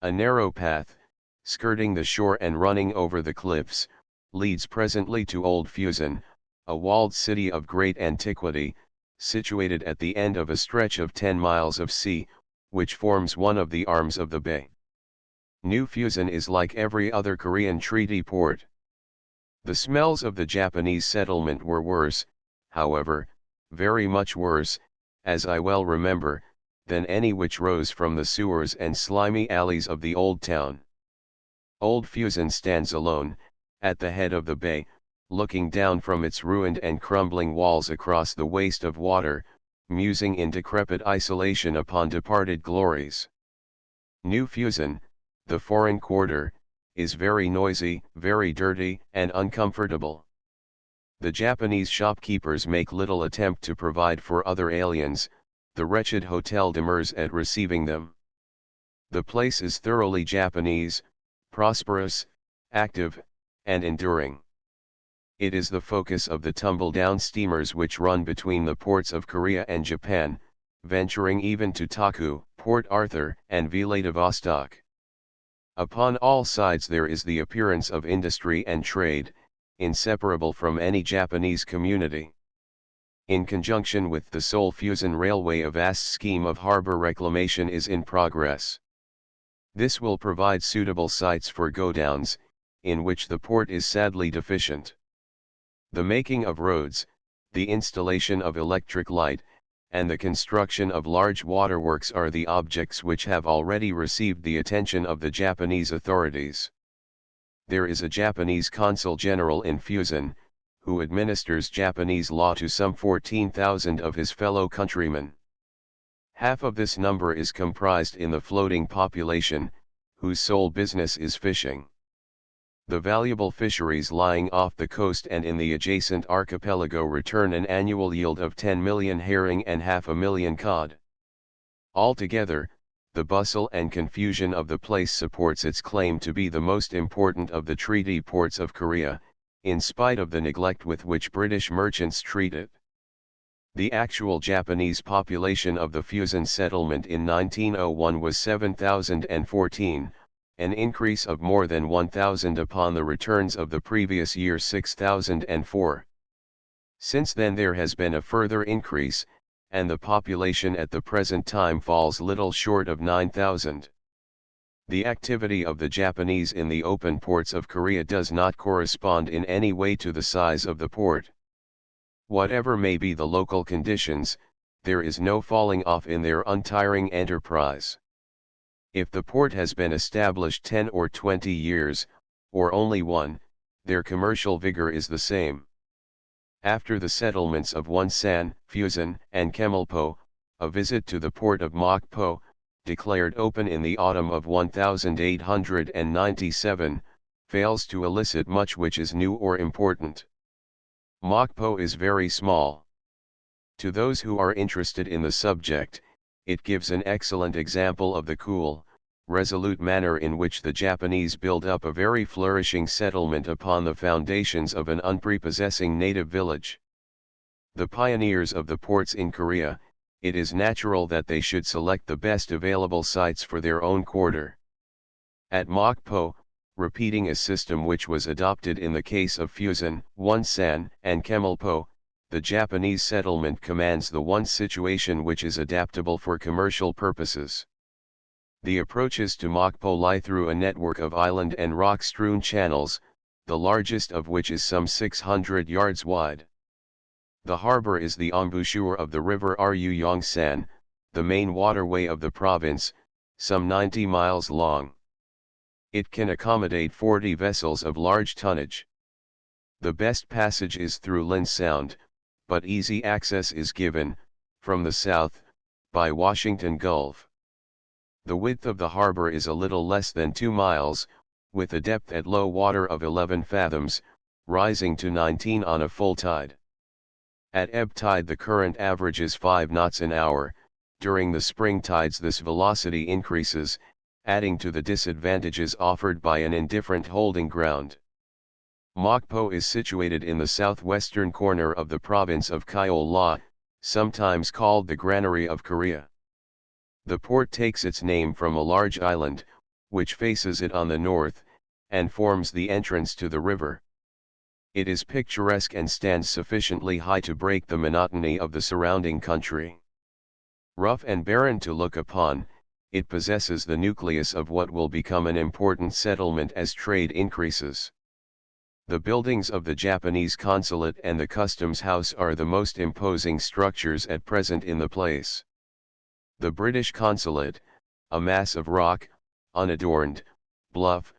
A narrow path, skirting the shore and running over the cliffs, leads presently to Old Fusen, a walled city of great antiquity, situated at the end of a stretch of 10 miles of sea, which forms one of the arms of the bay. New Fusen is like every other Korean treaty port. The smells of the Japanese settlement were worse, however, very much worse, as I well remember, than any which rose from the sewers and slimy alleys of the old town. Old Fusen stands alone, at the head of the bay, looking down from its ruined and crumbling walls across the waste of water, musing in decrepit isolation upon departed glories. New Fusen, the foreign quarter, is very noisy, very dirty, and uncomfortable. The Japanese shopkeepers make little attempt to provide for other aliens, the wretched hotel demurs at receiving them. The place is thoroughly Japanese, prosperous, active, and enduring. It is the focus of the tumble-down steamers which run between the ports of Korea and Japan, venturing even to Taku, Port Arthur, and Vladivostok. Upon all sides there is the appearance of industry and trade, inseparable from any Japanese community. In conjunction with the Seoul Fusen Railway a vast scheme of harbor reclamation is in progress. This will provide suitable sites for godowns, in which the port is sadly deficient. The making of roads, the installation of electric light, and the construction of large waterworks are the objects which have already received the attention of the Japanese authorities. There is a Japanese consul general in Fusen, who administers Japanese law to some 14,000 of his fellow countrymen. Half of this number is comprised in the floating population, whose sole business is fishing. The valuable fisheries lying off the coast and in the adjacent archipelago return an annual yield of 10 million herring and 500,000 cod. Altogether, the bustle and confusion of the place supports its claim to be the most important of the treaty ports of Korea, in spite of the neglect with which British merchants treat it. The actual Japanese population of the Fusen settlement in 1901 was 7,014, an increase of more than 1,000 upon the returns of the previous year 6,004. Since then there has been a further increase, and the population at the present time falls little short of 9,000. The activity of the Japanese in the open ports of Korea does not correspond in any way to the size of the port. Whatever may be the local conditions, there is no falling off in their untiring enterprise. If the port has been established 10 or 20 years, or only one, their commercial vigor is the same. After the settlements of Wonsan, Fusen, and Chemulpo, a visit to the port of Mokpo, declared open in the autumn of 1897, fails to elicit much which is new or important. Mokpo is very small. To those who are interested in the subject, it gives an excellent example of the cool, resolute manner in which the Japanese build up a very flourishing settlement upon the foundations of an unprepossessing native village. The pioneers of the ports in Korea, it is natural that they should select the best available sites for their own quarter. At Mokpo, repeating a system which was adopted in the case of Fusen, Wonsan, and Chemulpo, the Japanese settlement commands the one situation which is adaptable for commercial purposes. The approaches to Mokpo lie through a network of island and rock-strewn channels, the largest of which is some 600 yards wide. The harbor is the embouchure of the river Ru Yongsan, the main waterway of the province, some 90 miles long. It can accommodate 40 vessels of large tonnage. The best passage is through Lin Sound, but easy access is given, from the south, by Washington Gulf. The width of the harbor is a little less than 2 miles, with a depth at low water of 11 fathoms, rising to 19 on a full tide. At ebb tide the current averages 5 knots an hour, during the spring tides this velocity increases, adding to the disadvantages offered by an indifferent holding ground. Mokpo is situated in the southwestern corner of the province of Gyeolla, sometimes called the Granary of Korea. The port takes its name from a large island, which faces it on the north, and forms the entrance to the river. It is picturesque and stands sufficiently high to break the monotony of the surrounding country. Rough and barren to look upon, it possesses the nucleus of what will become an important settlement as trade increases. The buildings of the Japanese consulate and the customs house are the most imposing structures at present in the place. The British consulate, a mass of rock, unadorned, bluff,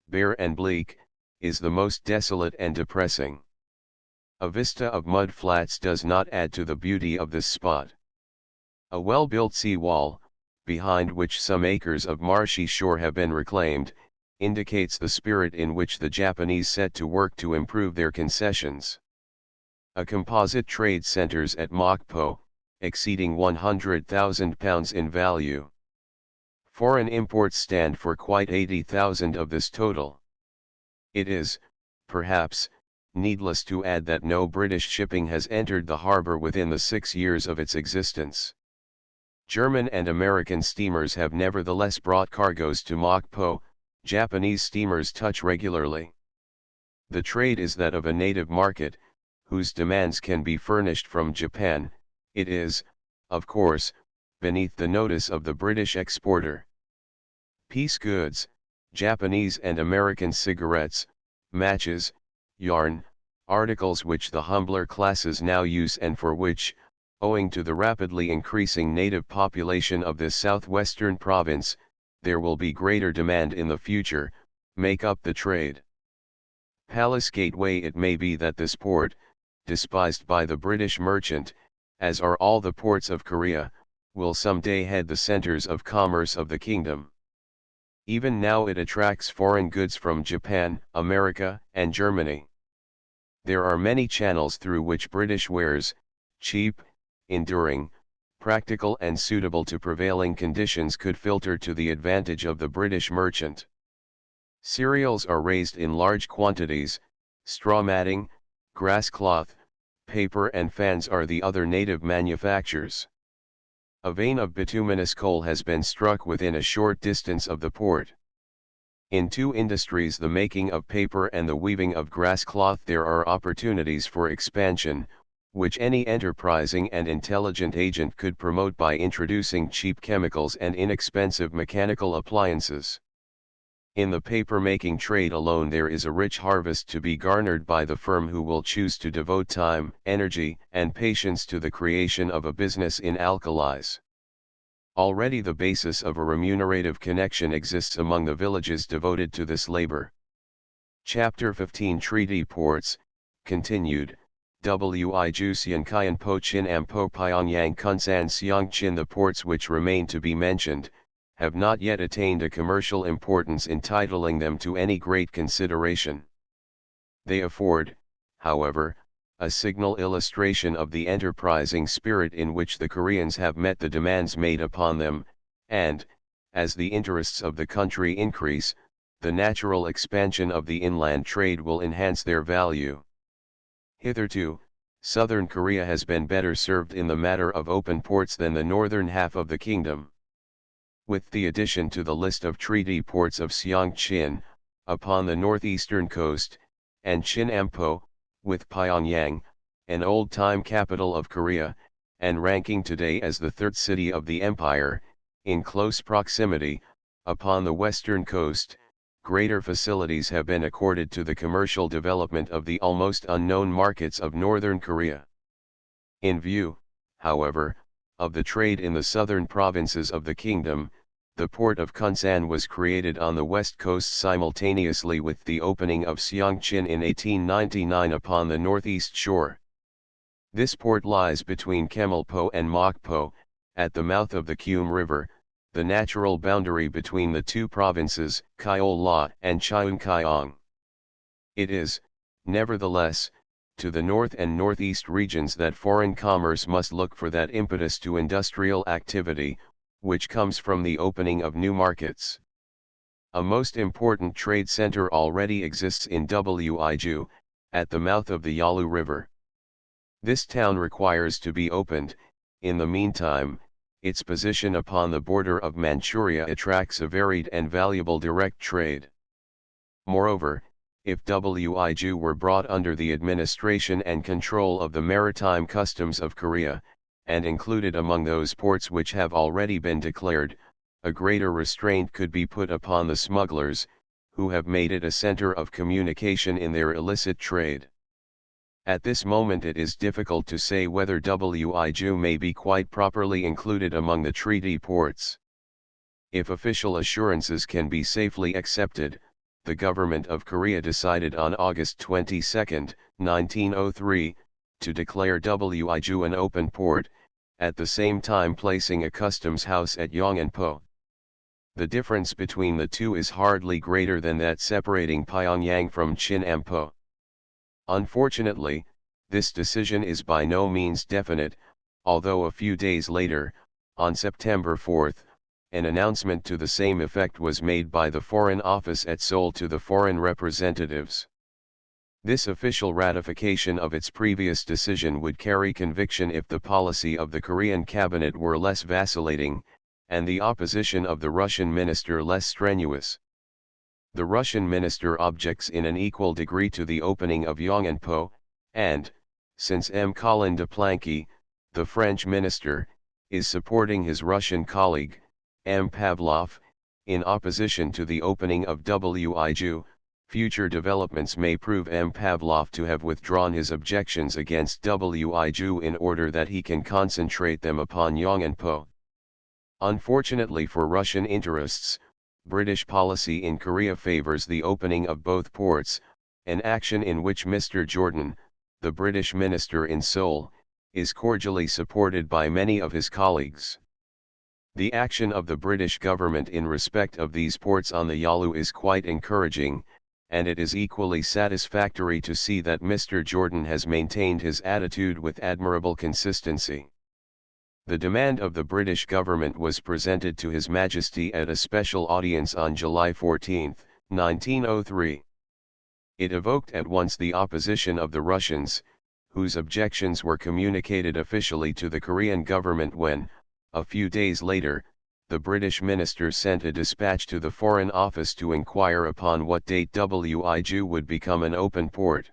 bare and bleak, is the most desolate and depressing. A vista of mud flats does not add to the beauty of this spot. A well-built sea wall, behind which some acres of marshy shore have been reclaimed, indicates the spirit in which the Japanese set to work to improve their concessions. A composite trade centers at Mokpo, exceeding £100,000 in value. Foreign imports stand for quite 80,000 of this total. It is, perhaps, needless to add that no British shipping has entered the harbor within the 6 years of its existence. German and American steamers have nevertheless brought cargoes to Mokpo. Japanese steamers touch regularly. The trade is that of a native market, whose demands can be furnished from Japan. It is, of course, beneath the notice of the British exporter. Piece goods, Japanese and American cigarettes, matches, yarn, articles which the humbler classes now use and for which, owing to the rapidly increasing native population of this southwestern province, there will be greater demand in the future, make up the trade. Palace Gateway. It may be that this port, despised by the British merchant, as are all the ports of Korea, will someday head the centers of commerce of the kingdom. Even now it attracts foreign goods from Japan, America, and Germany. There are many channels through which British wares, cheap, enduring, practical and suitable to prevailing conditions could filter to the advantage of the British merchant. Cereals are raised in large quantities, straw matting, grass cloth, paper and fans are the other native manufactures. A vein of bituminous coal has been struck within a short distance of the port. In two industries, the making of paper and the weaving of grass cloth, there are opportunities for expansion, which any enterprising and intelligent agent could promote by introducing cheap chemicals and inexpensive mechanical appliances. In the paper-making trade alone, there is a rich harvest to be garnered by the firm who will choose to devote time, energy, and patience to the creation of a business in alkalis. Already the basis of a remunerative connection exists among the villages devoted to this labor. Chapter 15 Treaty Ports, continued, Wi Jusian Kayan Po Chin Ampo Pyongyang Kunsan Siang Chin. The ports which remain to be mentioned, have not yet attained a commercial importance entitling them to any great consideration. They afford, however, a signal illustration of the enterprising spirit in which the Koreans have met the demands made upon them, and, as the interests of the country increase, the natural expansion of the inland trade will enhance their value. Hitherto, southern Korea has been better served in the matter of open ports than the northern half of the kingdom. With the addition to the list of treaty ports of Seong-chin, upon the northeastern coast, and Chin-ampo, with Pyongyang, an old-time capital of Korea, and ranking today as the third city of the empire, in close proximity, upon the western coast, greater facilities have been accorded to the commercial development of the almost unknown markets of northern Korea. In view, however, of the trade in the southern provinces of the kingdom, the port of Kunsan was created on the west coast simultaneously with the opening of Seong-chin in 1899 upon the northeast shore. This port lies between Kemalpo and Mokpo, at the mouth of the Kyum River, the natural boundary between the two provinces, Gyeol-la and Cheonggyeong. It is, nevertheless, to the north and northeast regions that foreign commerce must look for that impetus to industrial activity, which comes from the opening of new markets. A most important trade center already exists in Wiju, at the mouth of the Yalu River. This town requires to be opened. In the meantime, its position upon the border of Manchuria attracts a varied and valuable direct trade. Moreover, if Wiju were brought under the administration and control of the maritime customs of Korea, and included among those ports which have already been declared, a greater restraint could be put upon the smugglers, who have made it a center of communication in their illicit trade. At this moment it is difficult to say whether Wiju may be quite properly included among the treaty ports. If official assurances can be safely accepted, the government of Korea decided on August 22, 1903, to declare Wiju an open port, at the same time placing a customs house at Yongganpo. The difference between the two is hardly greater than that separating Pyongyang from Chin-ampo. Unfortunately, this decision is by no means definite, although a few days later, on September 4, an announcement to the same effect was made by the Foreign Office at Seoul to the foreign representatives. This official ratification of its previous decision would carry conviction if the policy of the Korean cabinet were less vacillating, and the opposition of the Russian minister less strenuous. The Russian minister objects in an equal degree to the opening of Yongganpo, and, since M. Colin de Plancky, the French minister, is supporting his Russian colleague, M. Pavlov, in opposition to the opening of Wiju, future developments may prove M. Pavlov to have withdrawn his objections against Wiju in order that he can concentrate them upon Yongganpo. Unfortunately for Russian interests, British policy in Korea favors the opening of both ports, an action in which Mr. Jordan, the British minister in Seoul, is cordially supported by many of his colleagues. The action of the British government in respect of these ports on the Yalu is quite encouraging, and it is equally satisfactory to see that Mr. Jordan has maintained his attitude with admirable consistency. The demand of the British government was presented to His Majesty at a special audience on July 14, 1903. It evoked at once the opposition of the Russians, whose objections were communicated officially to the Korean government when, a few days later, the British minister sent a dispatch to the Foreign Office to inquire upon what date Wiju would become an open port.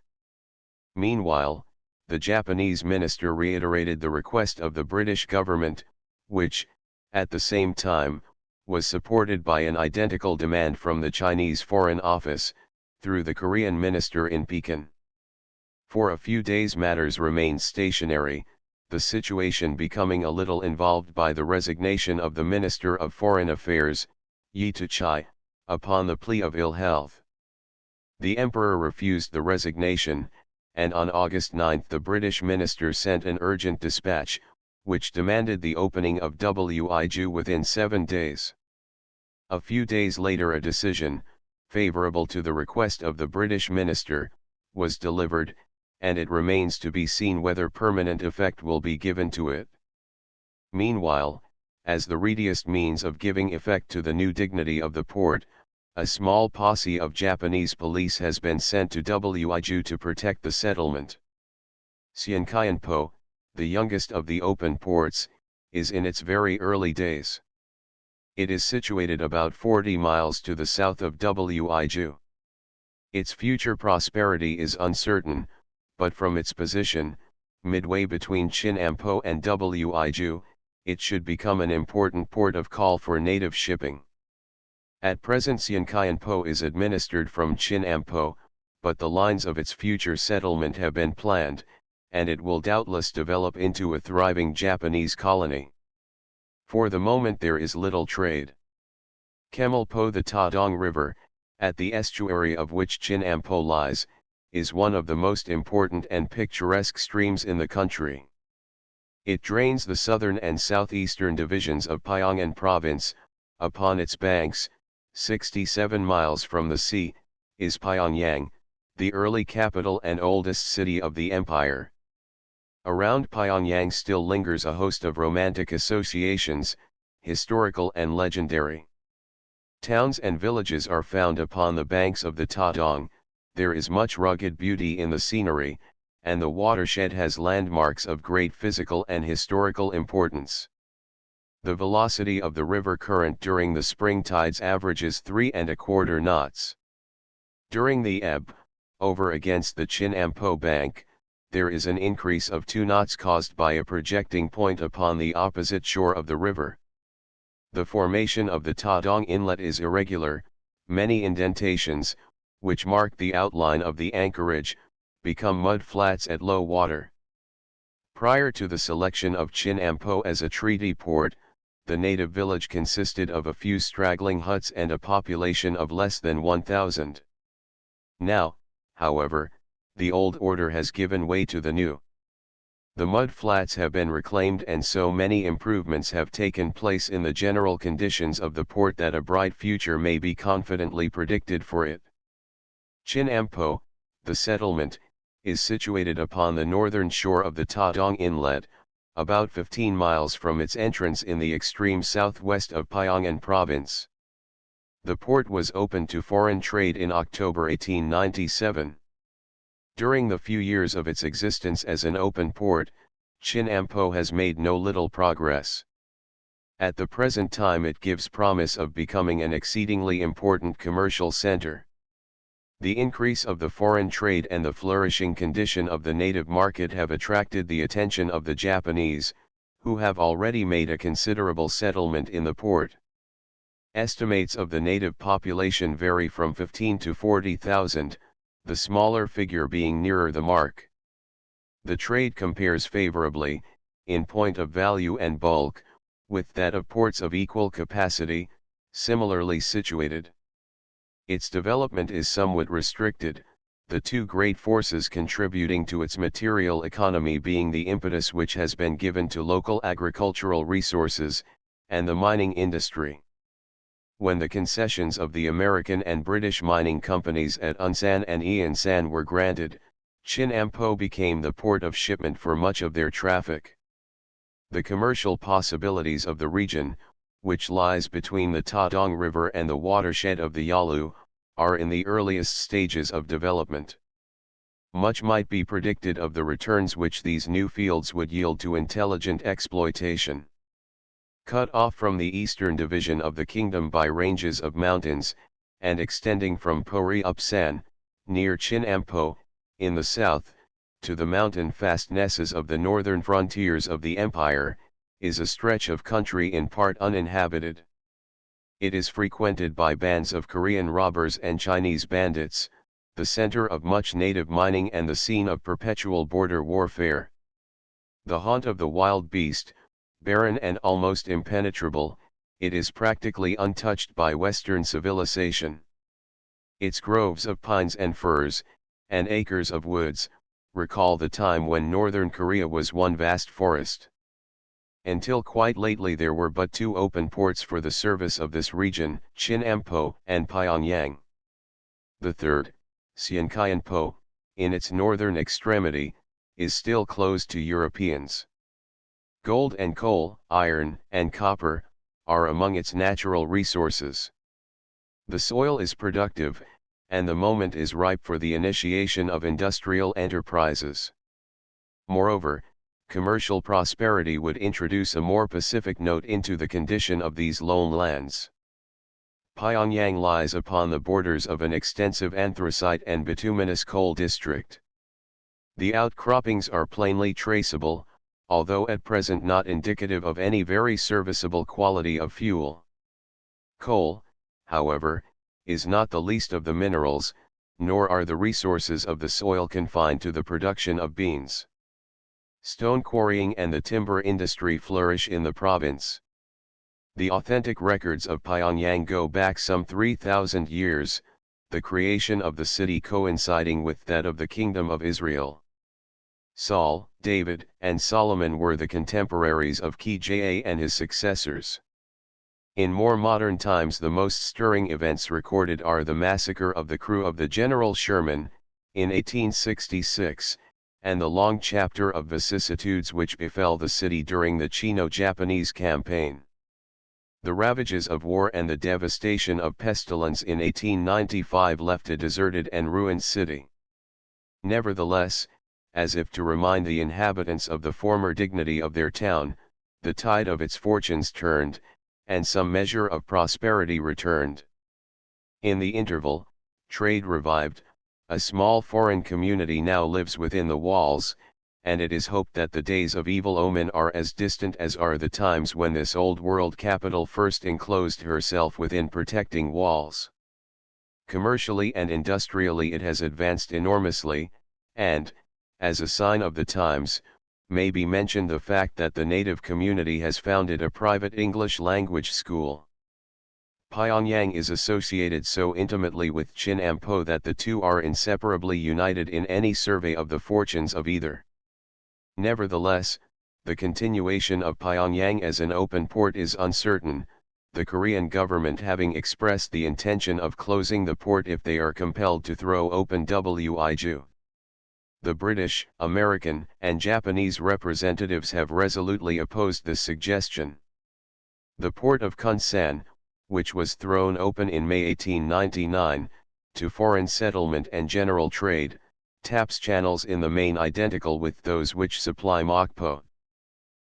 Meanwhile, the Japanese minister reiterated the request of the British government, which, at the same time, was supported by an identical demand from the Chinese Foreign Office, through the Korean minister in Pekin. For a few days matters remained stationary, the situation becoming a little involved by the resignation of the Minister of Foreign Affairs, Yi Tuchai, upon the plea of ill health. The emperor refused the resignation, and on August 9 the British minister sent an urgent dispatch, which demanded the opening of Wiju within 7 days. A few days later a decision, favourable to the request of the British minister, was delivered, and it remains to be seen whether permanent effect will be given to it. Meanwhile, as the readiest means of giving effect to the new dignity of the port, a small posse of Japanese police has been sent to Wiju to protect the settlement. Seonkyeonpo, the youngest of the open ports, is in its very early days. It is situated about 40 miles to the south of Wiju. Its future prosperity is uncertain, but from its position, midway between Chinampo and Wiju, it should become an important port of call for native shipping. At present Seonkyeonpo is administered from Chinampo, but the lines of its future settlement have been planned, and it will doubtless develop into a thriving Japanese colony. For the moment there is little trade. Kemalpo, the Tadong River, at the estuary of which Chinampo lies, is one of the most important and picturesque streams in the country. It drains the southern and southeastern divisions of Pyongan Province. Upon its banks, 67 miles from the sea, is Pyongyang, the early capital and oldest city of the empire. Around Pyongyang still lingers a host of romantic associations, historical and legendary. Towns and villages are found upon the banks of the Tadong. There is much rugged beauty in the scenery, and the watershed has landmarks of great physical and historical importance. The velocity of the river current during the spring tides averages 3¼ knots. During the ebb, over against the Chinampo bank, there is an increase of 2 knots caused by a projecting point upon the opposite shore of the river. The formation of the Tadong Inlet is irregular, many indentations, which mark the outline of the anchorage, become mud flats at low water. Prior to the selection of Chinampo as a treaty port, the native village consisted of a few straggling huts and a population of less than 1,000. Now, however, the old order has given way to the new. The mud flats have been reclaimed and so many improvements have taken place in the general conditions of the port that a bright future may be confidently predicted for it. Chinampo, the settlement, is situated upon the northern shore of the Tadong Inlet, about 15 miles from its entrance in the extreme southwest of Pyongan Province. The port was opened to foreign trade in October 1897. During the few years of its existence as an open port, Chinampo has made no little progress. At the present time it gives promise of becoming an exceedingly important commercial center. The increase of the foreign trade and the flourishing condition of the native market have attracted the attention of the Japanese, who have already made a considerable settlement in the port. Estimates of the native population vary from 15 to 40,000, the smaller figure being nearer the mark. The trade compares favorably, in point of value and bulk, with that of ports of equal capacity, similarly situated. Its development is somewhat restricted, the two great forces contributing to its material economy being the impetus which has been given to local agricultural resources, and the mining industry. When the concessions of the American and British mining companies at Unsan and Eunsan were granted, Chinampo became the port of shipment for much of their traffic. The commercial possibilities of the region, which lies between the Tadong River and the watershed of the Yalu, are in the earliest stages of development. much might be predicted of the returns which these new fields would yield to intelligent exploitation. Cut off from the eastern division of the kingdom by ranges of mountains, and extending from Pori Upsan, near Chinampo, in the south, to the mountain fastnesses of the northern frontiers of the empire, is a stretch of country in part uninhabited. It is frequented by bands of Korean robbers and Chinese bandits, the center of much native mining and the scene of perpetual border warfare. The haunt of the wild beast, barren and almost impenetrable, it is practically untouched by Western civilization. Its groves of pines and firs, and acres of woods, recall the time when northern Korea was one vast forest. Until quite lately there were but two open ports for the service of this region, Chinampo and Pyongyang. The third, Seonkyanpo, in its northern extremity, is still closed to Europeans. Gold and coal, iron and copper, are among its natural resources. The soil is productive, and the moment is ripe for the initiation of industrial enterprises. Moreover, commercial prosperity would introduce a more pacific note into the condition of these lone lands. Pyongyang lies upon the borders of an extensive anthracite and bituminous coal district. The outcroppings are plainly traceable, although at present not indicative of any very serviceable quality of fuel. Coal, however, is not the least of the minerals, nor are the resources of the soil confined to the production of beans. Stone quarrying and the timber industry flourish in the province. The authentic records of Pyongyang go back some 3,000 years, the creation of the city coinciding with that of the Kingdom of Israel. Saul, David, and Solomon were the contemporaries of Kja and his successors. In more modern times the most stirring events recorded are the massacre of the crew of the General Sherman, in 1866, and the long chapter of vicissitudes which befell the city during the Chino-Japanese campaign. The ravages of war and the devastation of pestilence in 1895 left a deserted and ruined city. Nevertheless, as if to remind the inhabitants of the former dignity of their town, the tide of its fortunes turned, and some measure of prosperity returned. In the interval, trade revived, a small foreign community now lives within the walls, and it is hoped that the days of evil omen are as distant as are the times when this old world capital first enclosed herself within protecting walls. Commercially and industrially it has advanced enormously, and, as a sign of the times, may be mentioned the fact that the native community has founded a private English language school. Pyongyang is associated so intimately with Chinampo that the two are inseparably united in any survey of the fortunes of either. Nevertheless, the continuation of Pyongyang as an open port is uncertain, the Korean government having expressed the intention of closing the port if they are compelled to throw open Wiju. The British, American, and Japanese representatives have resolutely opposed this suggestion. The port of Kunsan, which was thrown open in May 1899, to foreign settlement and general trade, taps channels in the main identical with those which supply Mokpo.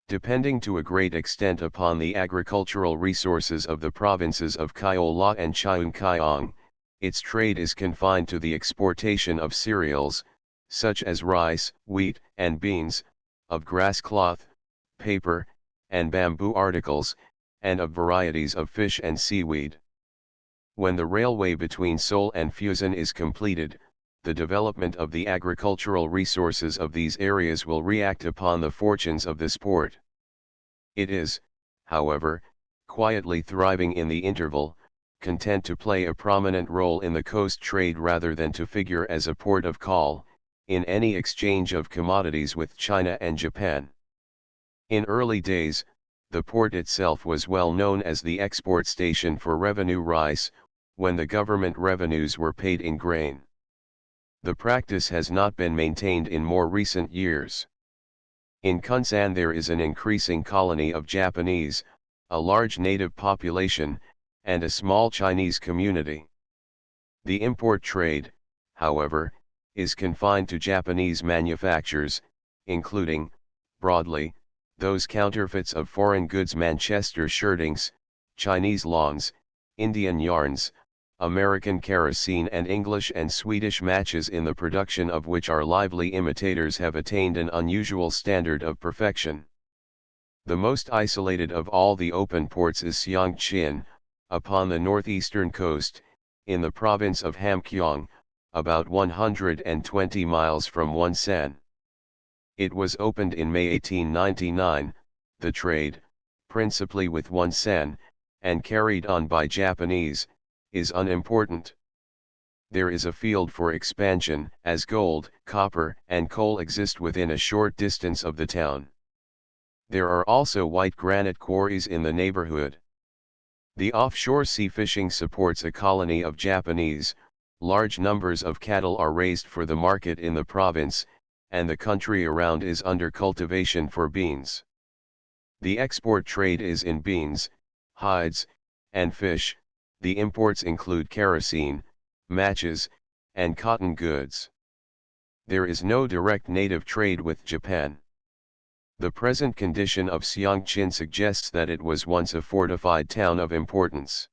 Depending to a great extent upon the agricultural resources of the provinces of Kyola and Cheonggyeong, its trade is confined to the exportation of cereals, such as rice, wheat, and beans, of grass cloth, paper, and bamboo articles, and of varieties of fish and seaweed. When the railway between Seoul and Fusan is completed, the development of the agricultural resources of these areas will react upon the fortunes of this port. It is, however, quietly thriving in the interval, content to play a prominent role in the coast trade rather than to figure as a port of call, in any exchange of commodities with China and Japan. In early days, the port itself was well known as the export station for revenue rice, when the government revenues were paid in grain. The practice has not been maintained in more recent years. In Kunsan there is an increasing colony of Japanese, a large native population, and a small Chinese community. The import trade, however, is confined to Japanese manufactures, including, broadly, those counterfeits of foreign goods: Manchester shirtings, Chinese lawns, Indian yarns, American kerosene, and English and Swedish matches, in the production of which our lively imitators have attained an unusual standard of perfection. The most isolated of all the open ports is Xiangqin, upon the northeastern coast, in the province of Hamgyong, about 120 miles from Wonsan. It was opened in May 1899, the trade, principally with Wonsan, and carried on by Japanese, is unimportant. There is a field for expansion, as gold, copper, and coal exist within a short distance of the town. There are also white granite quarries in the neighborhood. The offshore sea fishing supports a colony of Japanese. Large numbers of cattle are raised for the market in the province, and the country around is under cultivation for beans. The export trade is in beans, hides, and fish. The imports include kerosene, matches, and cotton goods. There is no direct native trade with Japan. The present condition of Xiangqin suggests that it was once a fortified town of importance.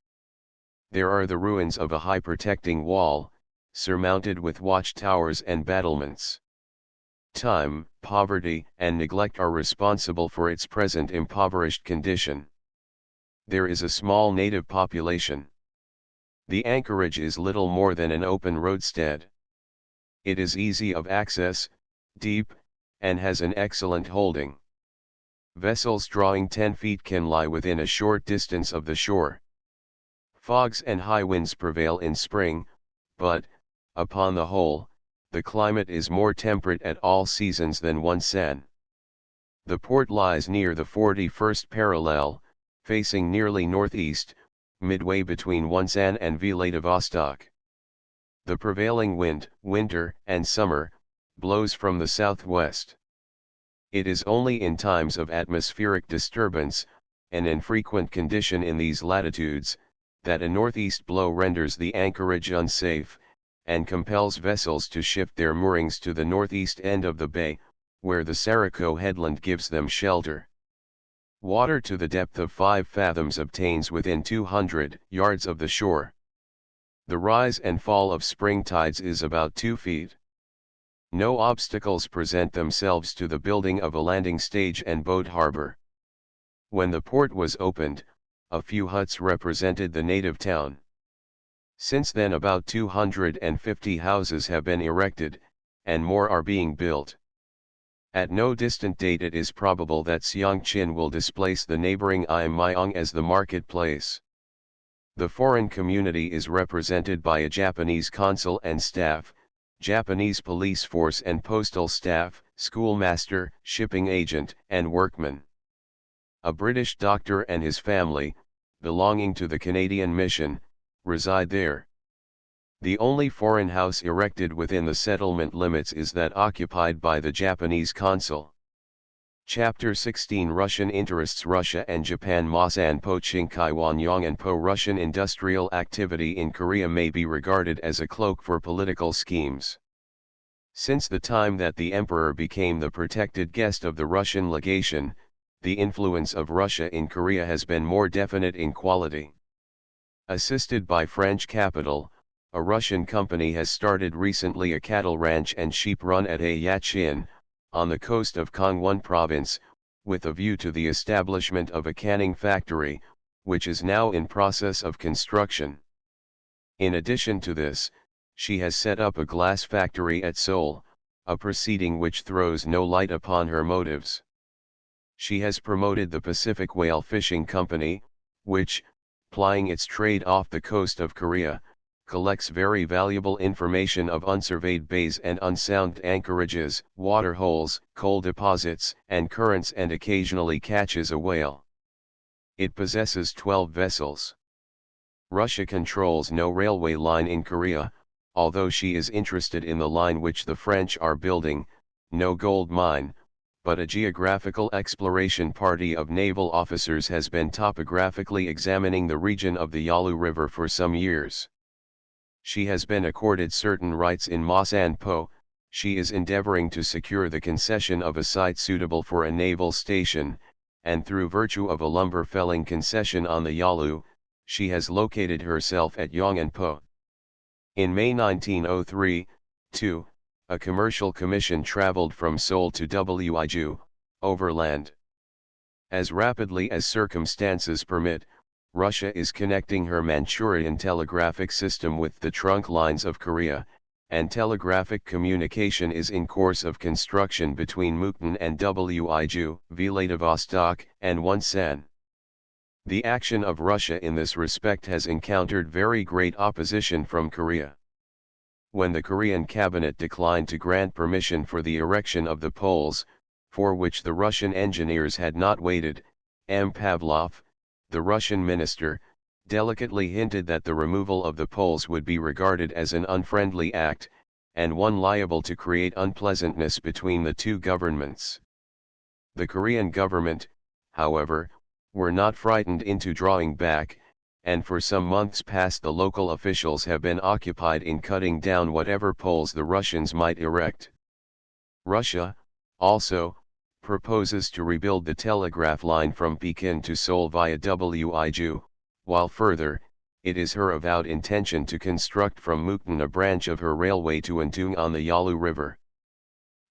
There are the ruins of a high protecting wall, surmounted with watchtowers and battlements. Time, poverty, and neglect are responsible for its present impoverished condition. There is a small native population. The anchorage is little more than an open roadstead. It is easy of access, deep, and has an excellent holding. Vessels drawing 10 feet can lie within a short distance of the shore. Fogs and high winds prevail in spring, but, upon the whole, the climate is more temperate at all seasons than Wonsan. The port lies near the 41st parallel, facing nearly northeast, midway between Wonsan and Vladivostok. The prevailing wind, winter and summer, blows from the southwest. It is only in times of atmospheric disturbance, an infrequent condition in these latitudes, that a northeast blow renders the anchorage unsafe, and compels vessels to shift their moorings to the northeast end of the bay, where the Saraco headland gives them shelter. Water to the depth of 5 fathoms obtains within 200 yards of the shore. The rise and fall of spring tides is about 2 feet. No obstacles present themselves to the building of a landing stage and boat harbor. When the port was opened, a few huts represented the native town. Since then about 250 houses have been erected, and more are being built. At no distant date it is probable that Xiangqin will displace the neighboring Imyong as the marketplace. The foreign community is represented by a Japanese consul and staff, Japanese police force and postal staff, schoolmaster, shipping agent, and workmen. A British doctor and his family, belonging to the Canadian mission, reside there. The only foreign house erected within the settlement limits is that occupied by the Japanese consul. Chapter 16 Russian interests. Russia and Japan. Masanpo Chinkai and Russian industrial activity in Korea may be regarded as a cloak for political schemes. Since the time that the emperor became the protected guest of the Russian legation, the influence of Russia in Korea has been more definite in quality. Assisted by French capital, a Russian company has started recently a cattle ranch and sheep run at Ayachin, on the coast of Gangwon Province, with a view to the establishment of a canning factory, which is now in process of construction. In addition to this, she has set up a glass factory at Seoul, a proceeding which throws no light upon her motives. She has promoted the Pacific Whale Fishing Company, which, plying its trade off the coast of Korea, collects very valuable information of unsurveyed bays and unsounded anchorages, water holes, coal deposits, and currents, and occasionally catches a whale. It possesses 12 vessels. Russia controls no railway line in Korea, although she is interested in the line which the French are building, no gold mine, but a geographical exploration party of naval officers has been topographically examining the region of the Yalu River for some years. She has been accorded certain rights in Masanpo, she is endeavoring to secure the concession of a site suitable for a naval station, and through virtue of a lumber felling concession on the Yalu, she has located herself at Yong'anpo. In May 1903, too, a commercial commission traveled from Seoul to Wuiju, overland. As rapidly as circumstances permit, Russia is connecting her Manchurian telegraphic system with the trunk lines of Korea, and telegraphic communication is in course of construction between Mukden and Wuiju, Vladivostok, and Wonsan. The action of Russia in this respect has encountered very great opposition from Korea. When the Korean cabinet declined to grant permission for the erection of the poles, for which the Russian engineers had not waited, M. Pavlov, the Russian minister, delicately hinted that the removal of the poles would be regarded as an unfriendly act, and one liable to create unpleasantness between the two governments. The Korean government, however, were not frightened into drawing back, and for some months past the local officials have been occupied in cutting down whatever poles the Russians might erect. Russia, also, proposes to rebuild the telegraph line from Pekin to Seoul via Wuiju, while further, it is her avowed intention to construct from Mukden a branch of her railway to Antung on the Yalu River.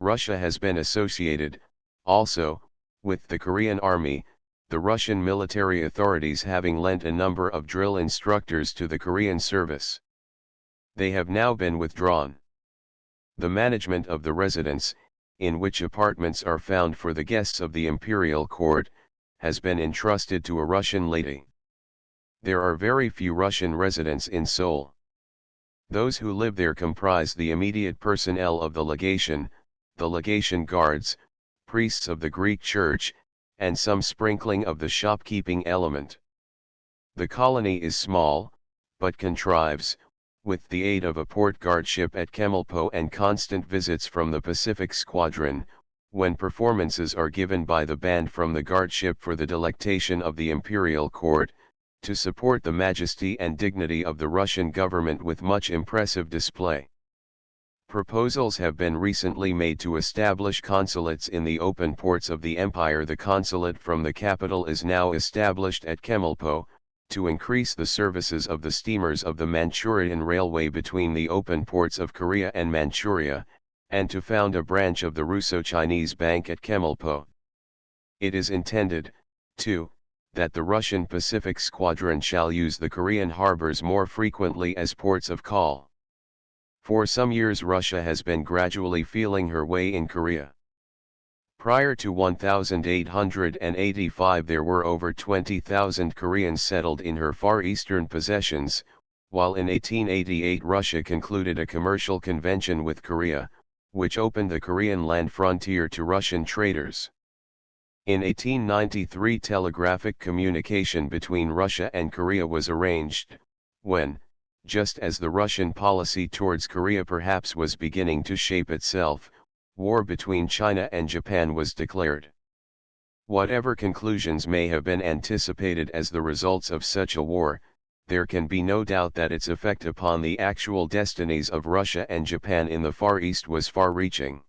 Russia has been associated, also, with the Korean Army, the Russian military authorities having lent a number of drill instructors to the Korean service. They have now been withdrawn. The management of the residence, in which apartments are found for the guests of the imperial court, has been entrusted to a Russian lady. There are very few Russian residents in Seoul. Those who live there comprise the immediate personnel of the legation guards, priests of the Greek Church, and some sprinkling of the shopkeeping element. The colony is small, but contrives, with the aid of a port guard ship at Chemulpo and constant visits from the Pacific Squadron, when performances are given by the band from the guard ship for the delectation of the imperial court, to support the majesty and dignity of the Russian government with much impressive display. Proposals have been recently made to establish consulates in the open ports of the empire. The consulate from the capital is now established at Chemulpo, to increase the services of the steamers of the Manchurian Railway between the open ports of Korea and Manchuria, and to found a branch of the Russo-Chinese Bank at Chemulpo. It is intended, too, that the Russian Pacific Squadron shall use the Korean harbors more frequently as ports of call. For some years Russia has been gradually feeling her way in Korea. Prior to 1885 there were over 20,000 Koreans settled in her far eastern possessions, while in 1888 Russia concluded a commercial convention with Korea, which opened the Korean land frontier to Russian traders. In 1893 telegraphic communication between Russia and Korea was arranged, when, just as the Russian policy towards Korea perhaps was beginning to shape itself, war between China and Japan was declared. Whatever conclusions may have been anticipated as the results of such a war, there can be no doubt that its effect upon the actual destinies of Russia and Japan in the Far East was far-reaching.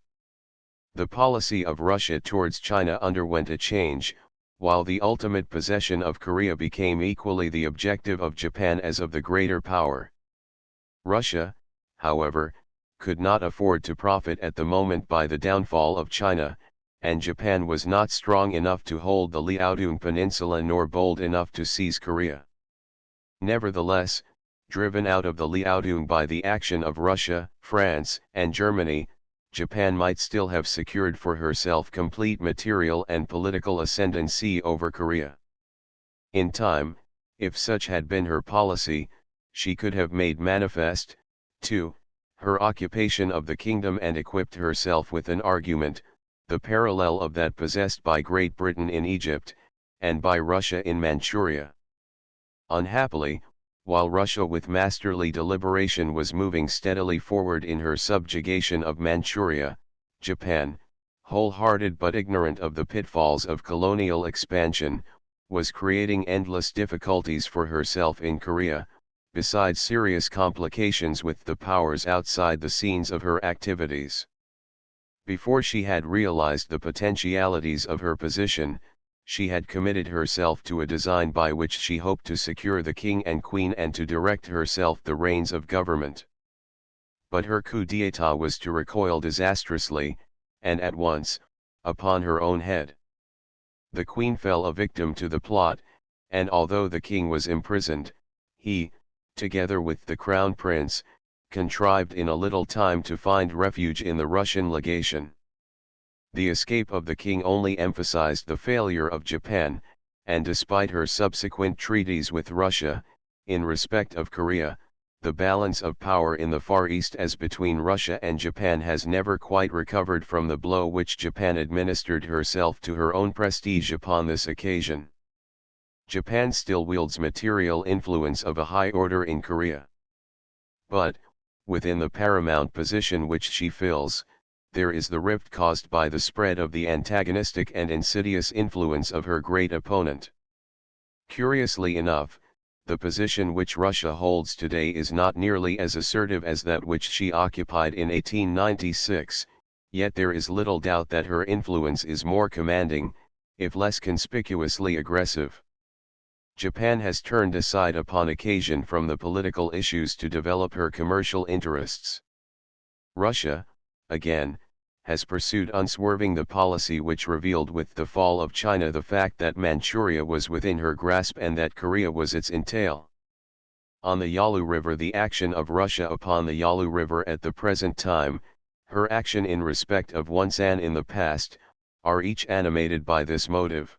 The policy of Russia towards China underwent a change, while the ultimate possession of Korea became equally the objective of Japan as of the greater power. Russia, however, could not afford to profit at the moment by the downfall of China, and Japan was not strong enough to hold the Liaodong Peninsula nor bold enough to seize Korea. Nevertheless, driven out of the Liaodong by the action of Russia, France, and Germany, Japan might still have secured for herself complete material and political ascendancy over Korea. In time, if such had been her policy, she could have made manifest, too, her occupation of the kingdom and equipped herself with an argument, the parallel of that possessed by Great Britain in Egypt, and by Russia in Manchuria. Unhappily, while Russia with masterly deliberation was moving steadily forward in her subjugation of Manchuria, Japan, wholehearted but ignorant of the pitfalls of colonial expansion, was creating endless difficulties for herself in Korea, besides serious complications with the powers outside the scenes of her activities. Before she had realized the potentialities of her position, she had committed herself to a design by which she hoped to secure the king and queen and to direct herself the reins of government. But her coup d'état was to recoil disastrously, and at once, upon her own head. The queen fell a victim to the plot, and although the king was imprisoned, he, together with the crown prince, contrived in a little time to find refuge in the Russian legation. The escape of the king only emphasized the failure of Japan, and despite her subsequent treaties with Russia, in respect of Korea, the balance of power in the Far East as between Russia and Japan has never quite recovered from the blow which Japan administered herself to her own prestige upon this occasion. Japan still wields material influence of a high order in Korea. But, within the paramount position which she fills, there is the rift caused by the spread of the antagonistic and insidious influence of her great opponent. Curiously enough, the position which Russia holds today is not nearly as assertive as that which she occupied in 1896, yet there is little doubt that her influence is more commanding, if less conspicuously aggressive. Japan has turned aside upon occasion from the political issues to develop her commercial interests. Russia, again, has pursued unswerving the policy which revealed with the fall of China the fact that Manchuria was within her grasp and that Korea was its entail. On the Yalu River, the action of Russia upon the Yalu River at the present time, her action in respect of Wonsan in the past, are each animated by this motive.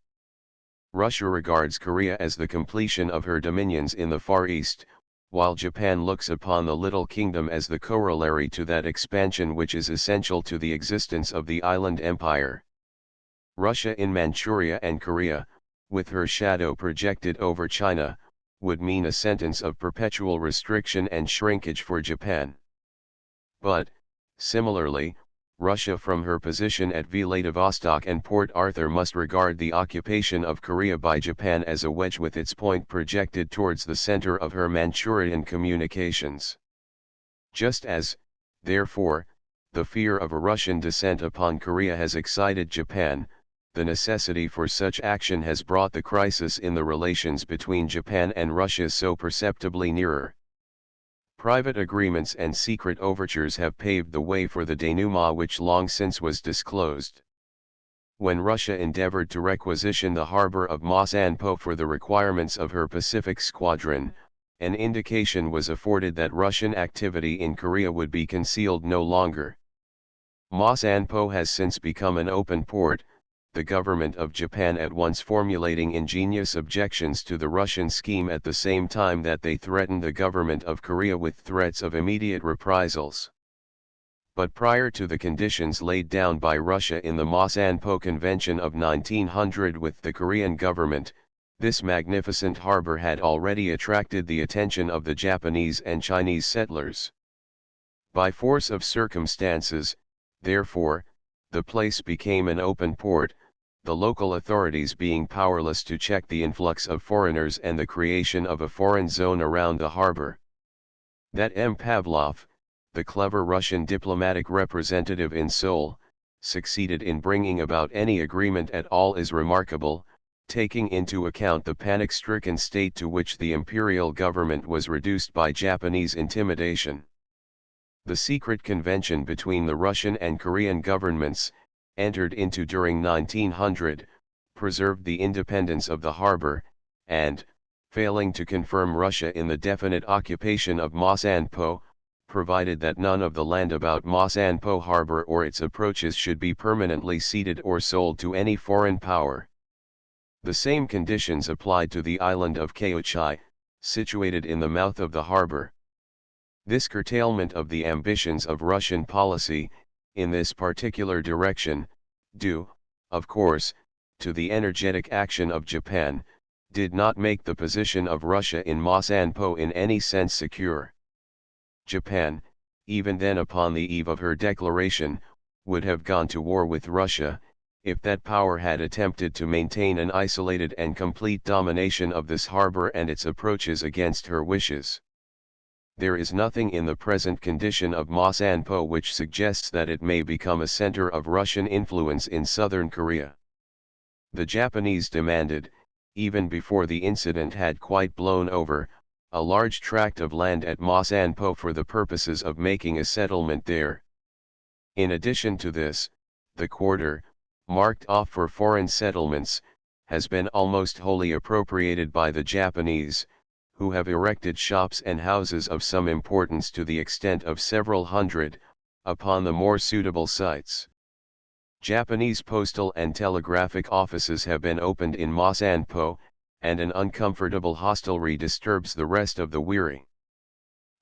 Russia regards Korea as the completion of her dominions in the Far East, while Japan looks upon the Little Kingdom as the corollary to that expansion which is essential to the existence of the island empire. Russia in Manchuria and Korea, with her shadow projected over China, would mean a sentence of perpetual restriction and shrinkage for Japan. But, similarly, Russia from her position at Vladivostok and Port Arthur must regard the occupation of Korea by Japan as a wedge with its point projected towards the center of her Manchurian communications. Just as, therefore, the fear of a Russian descent upon Korea has excited Japan, the necessity for such action has brought the crisis in the relations between Japan and Russia so perceptibly nearer. Private agreements and secret overtures have paved the way for the denouement which long since was disclosed. When Russia endeavored to requisition the harbor of Ma Sanpo for the requirements of her Pacific Squadron, an indication was afforded that Russian activity in Korea would be concealed no longer. Ma Sanpo has since become an open port, the government of Japan at once formulating ingenious objections to the Russian scheme at the same time that they threatened the government of Korea with threats of immediate reprisals. But prior to the conditions laid down by Russia in the Ma Sanpo Convention of 1900 with the Korean government, this magnificent harbor had already attracted the attention of the Japanese and Chinese settlers. By force of circumstances, therefore, the place became an open port, the local authorities being powerless to check the influx of foreigners and the creation of a foreign zone around the harbor. That M. Pavlov, the clever Russian diplomatic representative in Seoul, succeeded in bringing about any agreement at all is remarkable, taking into account the panic-stricken state to which the imperial government was reduced by Japanese intimidation. The secret convention between the Russian and Korean governments, entered into during 1900, preserved the independence of the harbor, and, failing to confirm Russia in the definite occupation of Ma Sanpo, provided that none of the land about Ma Sanpo harbor or its approaches should be permanently ceded or sold to any foreign power. The same conditions applied to the island of Kaohsiung, situated in the mouth of the harbor. This curtailment of the ambitions of Russian policy, in this particular direction, due, of course, to the energetic action of Japan, did not make the position of Russia in Ma Sanpo in any sense secure. Japan, even then upon the eve of her declaration, would have gone to war with Russia, if that power had attempted to maintain an isolated and complete domination of this harbor and its approaches against her wishes. There is nothing in the present condition of Masanpo which suggests that it may become a center of Russian influence in southern Korea. The Japanese demanded, even before the incident had quite blown over, a large tract of land at Masanpo for the purposes of making a settlement there. In addition to this, the quarter, marked off for foreign settlements, has been almost wholly appropriated by the Japanese, who have erected shops and houses of some importance to the extent of several hundred, upon the more suitable sites. Japanese postal and telegraphic offices have been opened in Masanpo, and an uncomfortable hostelry disturbs the rest of the Wiri.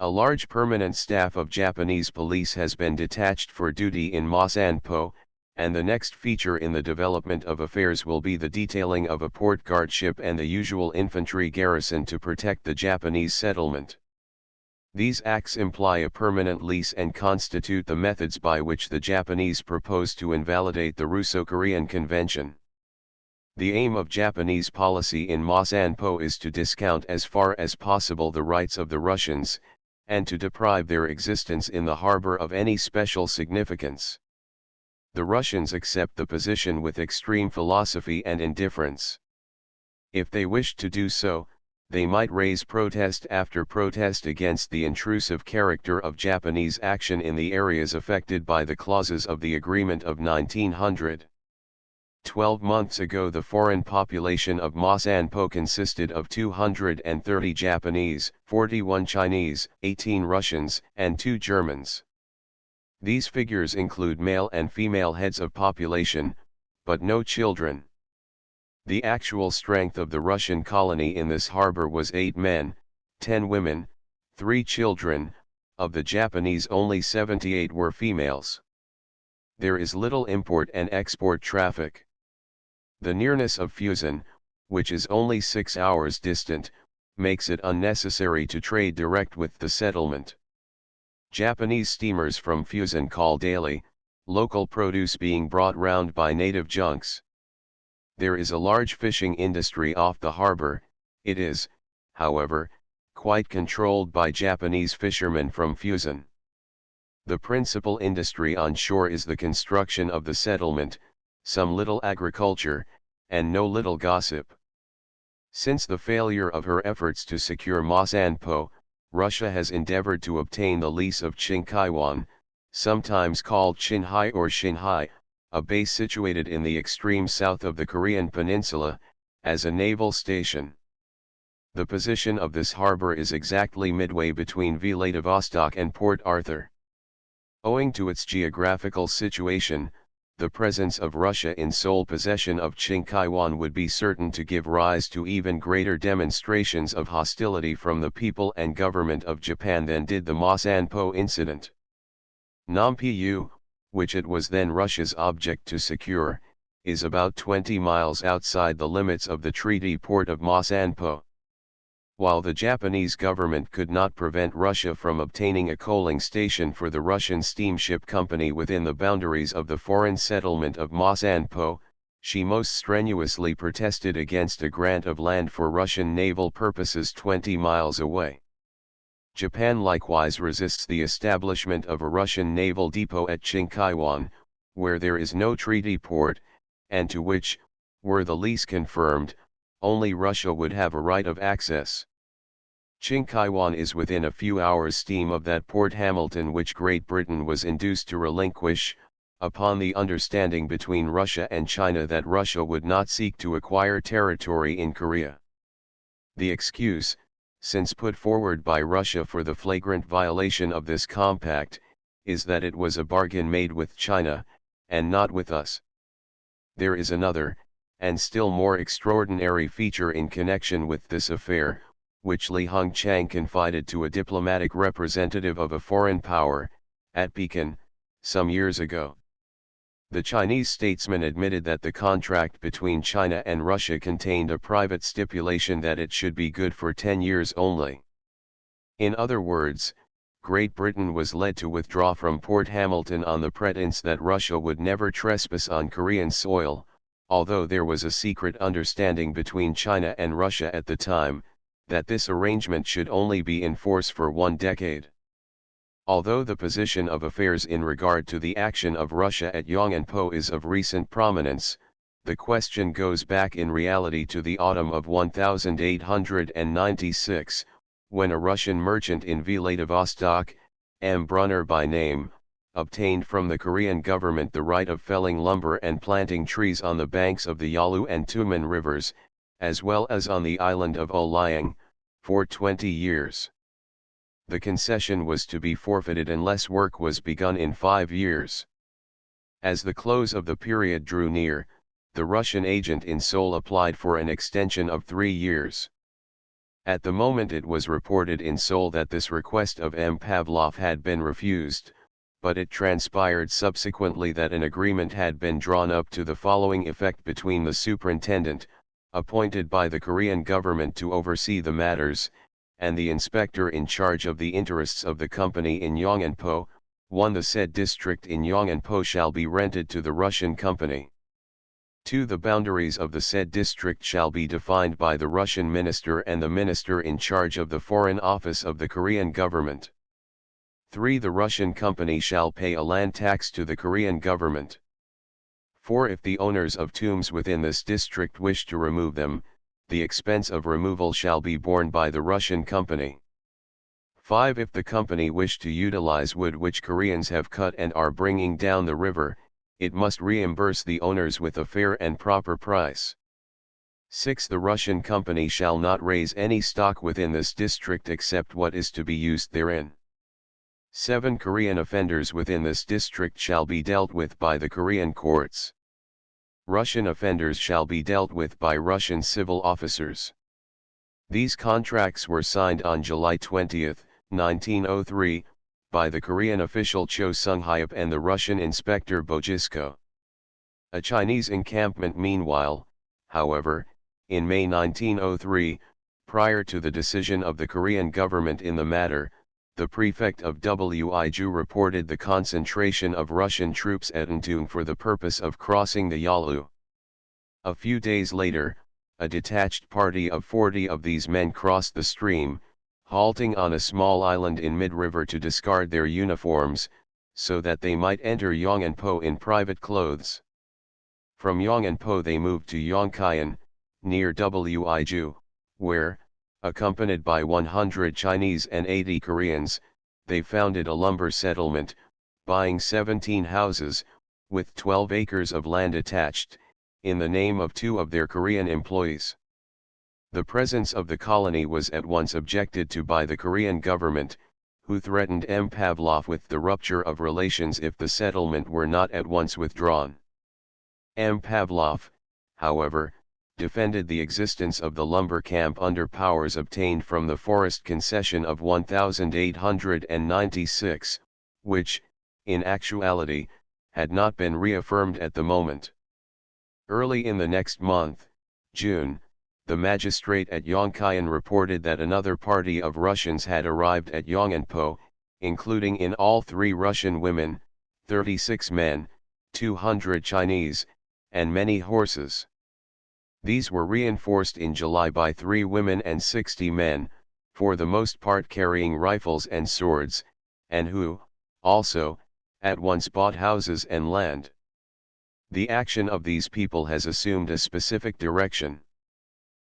A large permanent staff of Japanese police has been detached for duty in Masanpo, and the next feature in the development of affairs will be the detailing of a port guard ship and the usual infantry garrison to protect the Japanese settlement. These acts imply a permanent lease and constitute the methods by which the Japanese propose to invalidate the Russo-Korean Convention. The aim of Japanese policy in Masanpo is to discount as far as possible the rights of the Russians, and to deprive their existence in the harbor of any special significance. The Russians accept the position with extreme philosophy and indifference. If they wished to do so, they might raise protest after protest against the intrusive character of Japanese action in the areas affected by the clauses of the agreement of 1900. 12 months ago the foreign population of Masanpo consisted of 230 Japanese, 41 Chinese, 18 Russians, and 2 Germans. These figures include male and female heads of population, but no children. The actual strength of the Russian colony in this harbor was 8 men, 10 women, 3 children, of the Japanese only 78 were females. There is little import and export traffic. The nearness of Fusan, which is only 6 hours distant, makes it unnecessary to trade direct with the settlement. Japanese steamers from Fusan call daily, local produce being brought round by native junks. There is a large fishing industry off the harbor. It is, however, quite controlled by Japanese fishermen from Fusan. The principal industry on shore is the construction of the settlement, some little agriculture, and no little gossip. Since the failure of her efforts to secure Masanpo, Russia has endeavored to obtain the lease of Chinkaiwan, sometimes called Chinhai or Shinhai, a base situated in the extreme south of the Korean peninsula, as a naval station. The position of this harbor is exactly midway between Vladivostok and Port Arthur. Owing to its geographical situation, the presence of Russia in sole possession of Chinkaiwan would be certain to give rise to even greater demonstrations of hostility from the people and government of Japan than did the Masanpo incident. Nampiu, which it was then Russia's object to secure, is about 20 miles outside the limits of the treaty port of Masanpo. While the Japanese government could not prevent Russia from obtaining a coaling station for the Russian steamship company within the boundaries of the foreign settlement of Masanpo, she most strenuously protested against a grant of land for Russian naval purposes 20 miles away. Japan likewise resists the establishment of a Russian naval depot at Chinkaiwan, where there is no treaty port, and to which, were the lease confirmed, only Russia would have a right of access. Chinkaiwan is within a few hours' steam of that Port Hamilton which Great Britain was induced to relinquish, upon the understanding between Russia and China that Russia would not seek to acquire territory in Korea. The excuse, since put forward by Russia for the flagrant violation of this compact, is that it was a bargain made with China, and not with us. There is another, and still more extraordinary feature in connection with this affair, which Li Hongchang confided to a diplomatic representative of a foreign power, at Pekin, some years ago. The Chinese statesman admitted that the contract between China and Russia contained a private stipulation that it should be good for 10 years only. In other words, Great Britain was led to withdraw from Port Hamilton on the pretense that Russia would never trespass on Korean soil, although there was a secret understanding between China and Russia at the time, that this arrangement should only be in force for 1 decade. Although the position of affairs in regard to the action of Russia at Yong'anpo is of recent prominence, the question goes back in reality to the autumn of 1896, when a Russian merchant in Vladivostok, M. Brunner by name, obtained from the Korean government the right of felling lumber and planting trees on the banks of the Yalu and Tumen rivers, as well as on the island of Olyang, for 20 years. The concession was to be forfeited unless work was begun in 5 years. As the close of the period drew near, the Russian agent in Seoul applied for an extension of 3 years. At the moment it was reported in Seoul that this request of M. Pavlov had been refused, but it transpired subsequently that an agreement had been drawn up to the following effect between the superintendent, appointed by the Korean government to oversee the matters, and the inspector in charge of the interests of the company in Yong'anpo. 1. The said district in Yong'anpo shall be rented to the Russian company. 2. The boundaries of the said district shall be defined by the Russian minister and the minister in charge of the Foreign Office of the Korean government. 3. The Russian company shall pay a land tax to the Korean government. 4. If the owners of tombs within this district wish to remove them, the expense of removal shall be borne by the Russian company. 5. If the company wish to utilize wood which Koreans have cut and are bringing down the river, it must reimburse the owners with a fair and proper price. 6. The Russian company shall not raise any stock within this district except what is to be used therein. 7. Korean offenders within this district shall be dealt with by the Korean courts. Russian offenders shall be dealt with by Russian civil officers. These contracts were signed on July 20, 1903, by the Korean official Cho Sung-hyup and the Russian inspector Bojisko. A Chinese encampment meanwhile, however, in May 1903, prior to the decision of the Korean government in the matter, the prefect of Wiju reported the concentration of Russian troops at Antung for the purpose of crossing the Yalu. A few days later, a detached party of 40 of these men crossed the stream, halting on a small island in mid-river to discard their uniforms, so that they might enter Yong'anpo in private clothes. From Yong'anpo they moved to Yongkayan, near Wiju, where, accompanied by 100 Chinese and 80 Koreans, they founded a lumber settlement, buying 17 houses, with 12 acres of land attached, in the name of 2 of their Korean employees. The presence of the colony was at once objected to by the Korean government, who threatened M. Pavlov with the rupture of relations if the settlement were not at once withdrawn. M. Pavlov, however, defended the existence of the lumber camp under powers obtained from the forest concession of 1896, which, in actuality, had not been reaffirmed at the moment. Early in the next month, June, the magistrate at Yongkayan reported that another party of Russians had arrived at Yong'anpo, including in all 3 Russian women, 36 men, 200 Chinese, and many horses. These were reinforced in July by 3 women and 60 men, for the most part carrying rifles and swords, and who, also, at once bought houses and land. The action of these people has assumed a specific direction.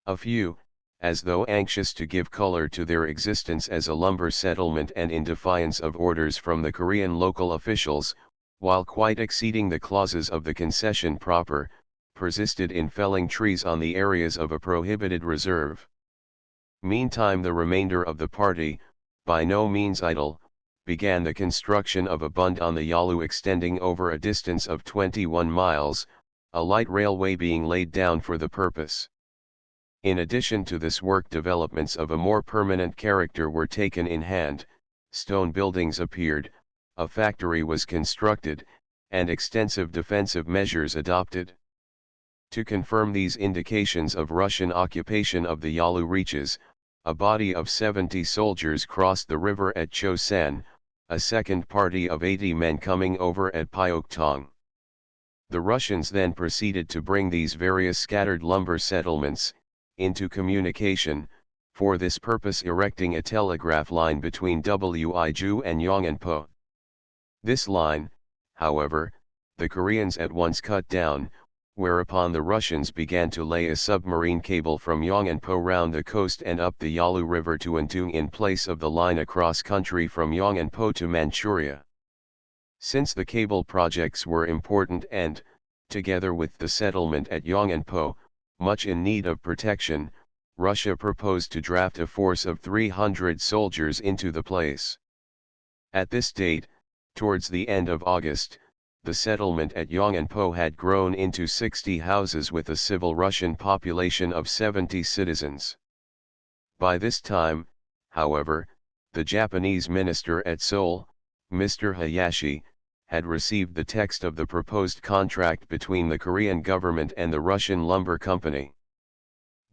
A few, as though anxious to give color to their existence as a lumber settlement and in defiance of orders from the Korean local officials, while quite exceeding the clauses of the concession proper, persisted in felling trees on the areas of a prohibited reserve. Meantime the remainder of the party, by no means idle, began the construction of a bund on the Yalu extending over a distance of 21 miles, a light railway being laid down for the purpose. In addition to this work, developments of a more permanent character were taken in hand, stone buildings appeared, a factory was constructed, and extensive defensive measures adopted. To confirm these indications of Russian occupation of the Yalu reaches, a body of 70 soldiers crossed the river at Chosan, a second party of 80 men coming over at Pyeongtaung. The Russians then proceeded to bring these various scattered lumber settlements into communication, for this purpose erecting a telegraph line between Wiju and Yonganpo. This line, however, the Koreans at once cut down, whereupon the Russians began to lay a submarine cable from Yonganpo round the coast and up the Yalu River to Antung in place of the line across country from Yonganpo to Manchuria. Since the cable projects were important and, together with the settlement at Yonganpo, much in need of protection, Russia proposed to draft a force of 300 soldiers into the place. At this date, towards the end of August, the settlement at Yonganpo had grown into 60 houses with a civil Russian population of 70 citizens. By this time, however, the Japanese minister at Seoul, Mr. Hayashi, had received the text of the proposed contract between the Korean government and the Russian Lumber Company.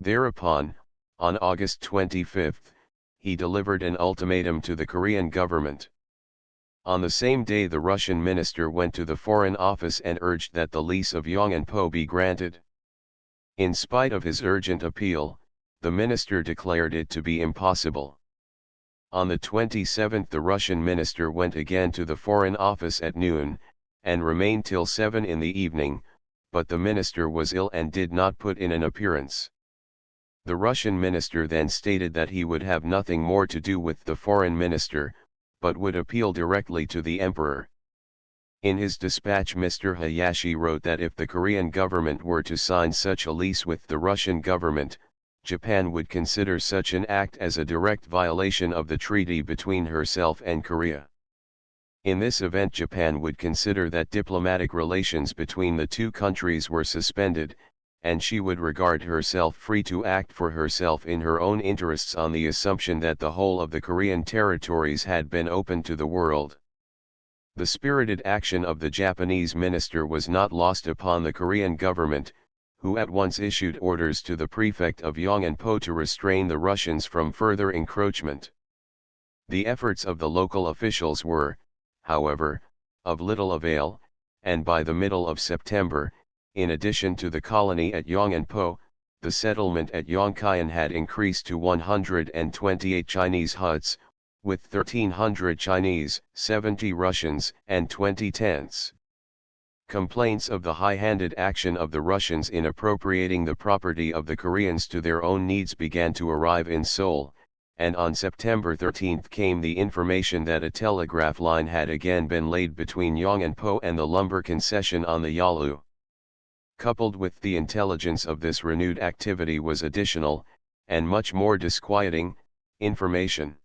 Thereupon, on August 25, he delivered an ultimatum to the Korean government. On the same day the Russian minister went to the Foreign Office and urged that the lease of Yonganpo be granted. In spite of his urgent appeal, the minister declared it to be impossible. On the 27th the Russian minister went again to the Foreign Office at noon, and remained till 7 in the evening, but the minister was ill and did not put in an appearance. The Russian minister then stated that he would have nothing more to do with the foreign minister, but would appeal directly to the emperor. In his dispatch Mr. Hayashi wrote that if the Korean government were to sign such a lease with the Russian government, Japan would consider such an act as a direct violation of the treaty between herself and Korea. In this event Japan would consider that diplomatic relations between the two countries were suspended, and she would regard herself free to act for herself in her own interests on the assumption that the whole of the Korean territories had been opened to the world. The spirited action of the Japanese minister was not lost upon the Korean government, who at once issued orders to the prefect of Yonganpo to restrain the Russians from further encroachment. The efforts of the local officials were, however, of little avail, and by the middle of September, in addition to the colony at Yonganpo, the settlement at Yongkayan had increased to 128 Chinese huts, with 1,300 Chinese, 70 Russians, and 20 tents. Complaints of the high-handed action of the Russians in appropriating the property of the Koreans to their own needs began to arrive in Seoul, and on September 13 came the information that a telegraph line had again been laid between Yonganpo and the lumber concession on the Yalu. Coupled with the intelligence of this renewed activity was additional, and much more disquieting, information.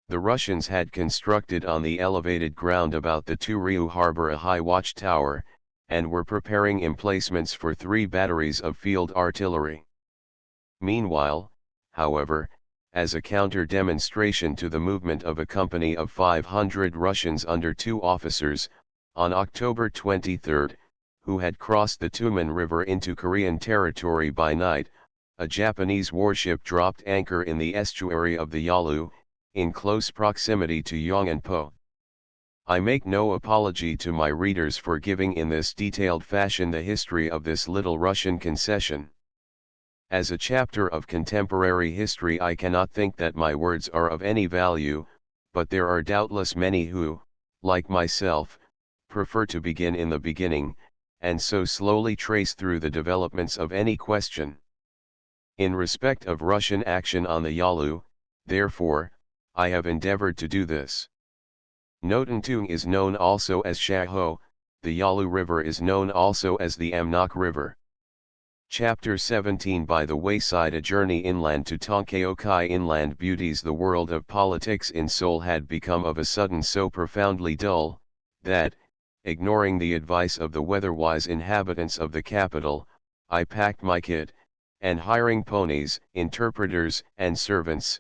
The Russians had constructed on the elevated ground about the Turiu harbor a high watchtower, and were preparing emplacements for 3 batteries of field artillery. Meanwhile, however, as a counter-demonstration to the movement of a company of 500 Russians under 2 officers, on October 23, who had crossed the Tumen River into Korean territory by night, a Japanese warship dropped anchor in the estuary of the Yalu, in close proximity to Yonganpo. I make no apology to my readers for giving in this detailed fashion the history of this little Russian concession. As a chapter of contemporary history I cannot think that my words are of any value, but there are doubtless many who, like myself, prefer to begin in the beginning, and so slowly trace through the developments of any question. In respect of Russian action on the Yalu, therefore, I have endeavored to do this. Notantung is known also as Shaho, the Yalu River is known also as the Amnok River. Chapter 17 By the wayside a journey inland to Tongkaokai inland beauties. The world of politics in Seoul had become of a sudden so profoundly dull, that, ignoring the advice of the weatherwise inhabitants of the capital, I packed my kit, and hiring ponies, interpreters, and servants,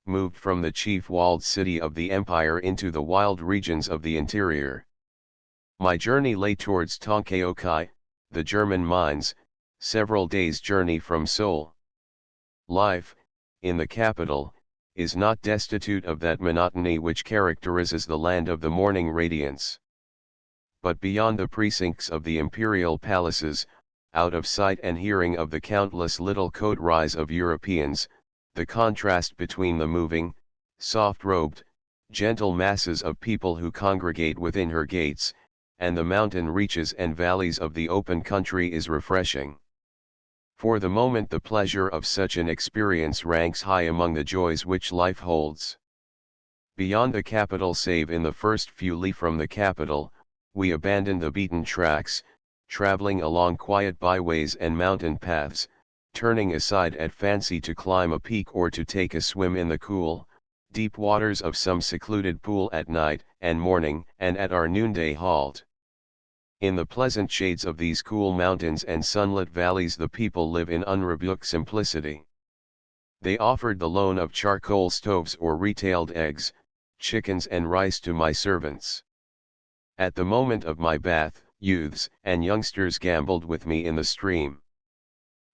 moved from the chief walled city of the empire into the wild regions of the interior. My journey lay towards Tongkaokai, the German mines, several days' journey from Seoul. Life, in the capital, is not destitute of that monotony which characterizes the land of the morning radiance. But beyond the precincts of the imperial palaces, out of sight and hearing of the countless little coteries of Europeans, the contrast between the moving, soft-robed, gentle masses of people who congregate within her gates, and the mountain reaches and valleys of the open country is refreshing. For the moment the pleasure of such an experience ranks high among the joys which life holds. Beyond the capital, save in the first few li from the capital, we abandon the beaten tracks, traveling along quiet byways and mountain paths, turning aside at fancy to climb a peak or to take a swim in the cool, deep waters of some secluded pool at night and morning and at our noonday halt. In the pleasant shades of these cool mountains and sunlit valleys the people live in unrebuked simplicity. They offered the loan of charcoal stoves or retailed eggs, chickens and rice to my servants. At the moment of my bath, youths and youngsters gambled with me in the stream.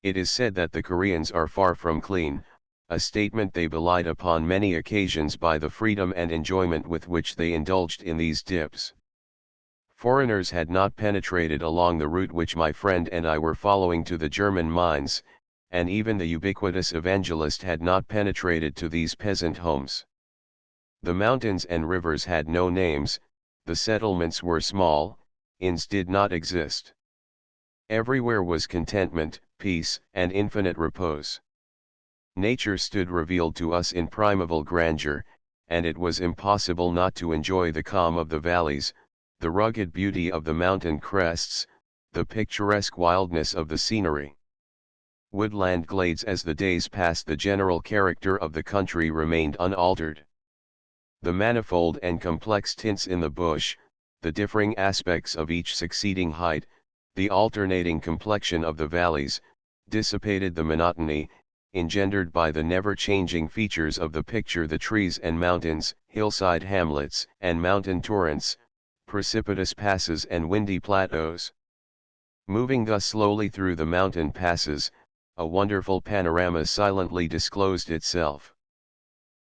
It is said that the Koreans are far from clean, a statement they belied upon many occasions by the freedom and enjoyment with which they indulged in these dips. Foreigners had not penetrated along the route which my friend and I were following to the German mines, and even the ubiquitous evangelist had not penetrated to these peasant homes. The mountains and rivers had no names, the settlements were small, inns did not exist. Everywhere was contentment, peace, and infinite repose. Nature stood revealed to us in primeval grandeur, and it was impossible not to enjoy the calm of the valleys, the rugged beauty of the mountain crests, the picturesque wildness of the scenery. Woodland glades. As the days passed, the general character of the country remained unaltered. The manifold and complex tints in the bush, the differing aspects of each succeeding height, the alternating complexion of the valleys, dissipated the monotony, engendered by the never-changing features of the picture: the trees and mountains, hillside hamlets and mountain torrents, precipitous passes and windy plateaus. Moving thus slowly through the mountain passes, a wonderful panorama silently disclosed itself.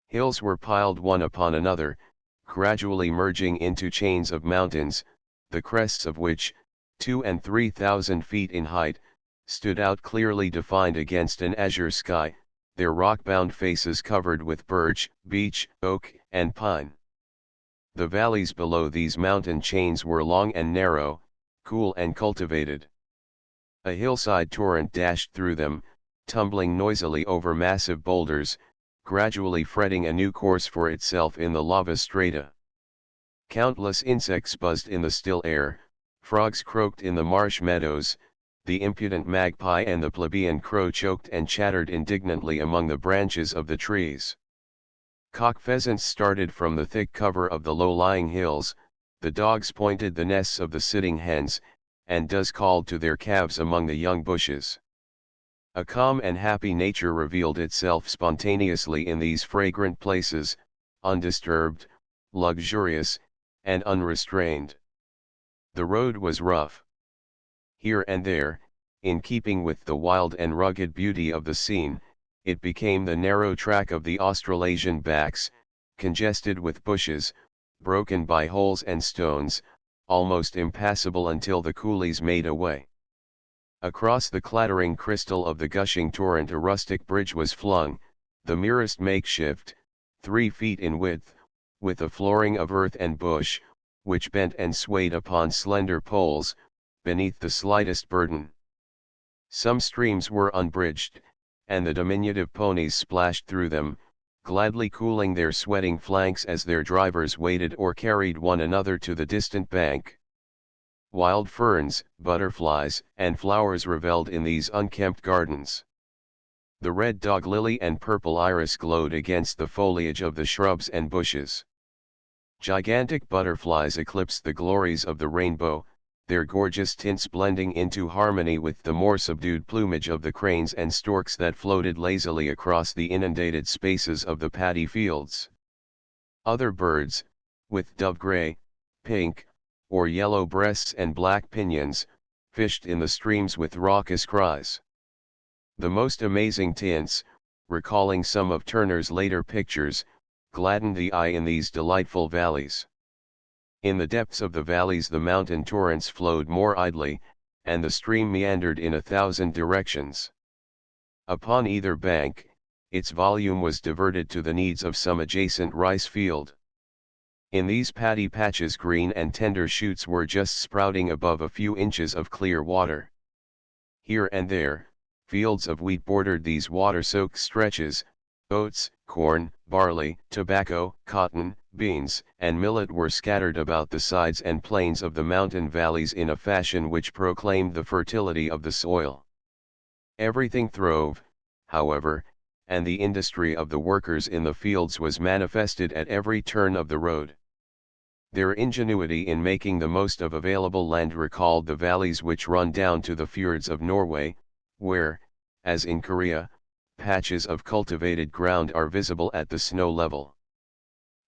Hills were piled one upon another, gradually merging into chains of mountains, the crests of which, 2,000 and 3,000 feet in height, stood out clearly defined against an azure sky, their rock-bound faces covered with birch, beech, oak, and pine. The valleys below these mountain chains were long and narrow, cool and cultivated. A hillside torrent dashed through them, tumbling noisily over massive boulders, gradually fretting a new course for itself in the lava strata. Countless insects buzzed in the still air, frogs croaked in the marsh meadows, the impudent magpie and the plebeian crow choked and chattered indignantly among the branches of the trees. Cock pheasants started from the thick cover of the low-lying hills, the dogs pointed the nests of the sitting hens, and does called to their calves among the young bushes. A calm and happy nature revealed itself spontaneously in these fragrant places, undisturbed, luxurious, and unrestrained. The road was rough. Here and there, in keeping with the wild and rugged beauty of the scene, it became the narrow track of the Australasian backs, congested with bushes, broken by holes and stones, almost impassable until the coolies made a way. Across the clattering crystal of the gushing torrent a rustic bridge was flung, the merest makeshift, 3 feet in width, with a flooring of earth and bush, which bent and swayed upon slender poles, beneath the slightest burden. Some streams were unbridged, and the diminutive ponies splashed through them, gladly cooling their sweating flanks as their drivers waded or carried one another to the distant bank. Wild ferns, butterflies, and flowers revelled in these unkempt gardens. The red dog lily and purple iris glowed against the foliage of the shrubs and bushes. Gigantic butterflies eclipsed the glories of the rainbow, their gorgeous tints blending into harmony with the more subdued plumage of the cranes and storks that floated lazily across the inundated spaces of the paddy fields. Other birds, with dove-gray, pink, or yellow breasts and black pinions, fished in the streams with raucous cries. The most amazing tints, recalling some of Turner's later pictures, gladdened the eye in these delightful valleys. In the depths of the valleys the mountain torrents flowed more idly, and the stream meandered in 1,000 directions. Upon either bank, its volume was diverted to the needs of some adjacent rice field. In these paddy patches green and tender shoots were just sprouting above a few inches of clear water. Here and there, fields of wheat bordered these water-soaked stretches. Oats, corn, barley, tobacco, cotton, beans, and millet were scattered about the sides and plains of the mountain valleys in a fashion which proclaimed the fertility of the soil. Everything throve, however, and the industry of the workers in the fields was manifested at every turn of the road. Their ingenuity in making the most of available land recalled the valleys which run down to the fjords of Norway, where, as in Korea, patches of cultivated ground are visible at the snow level.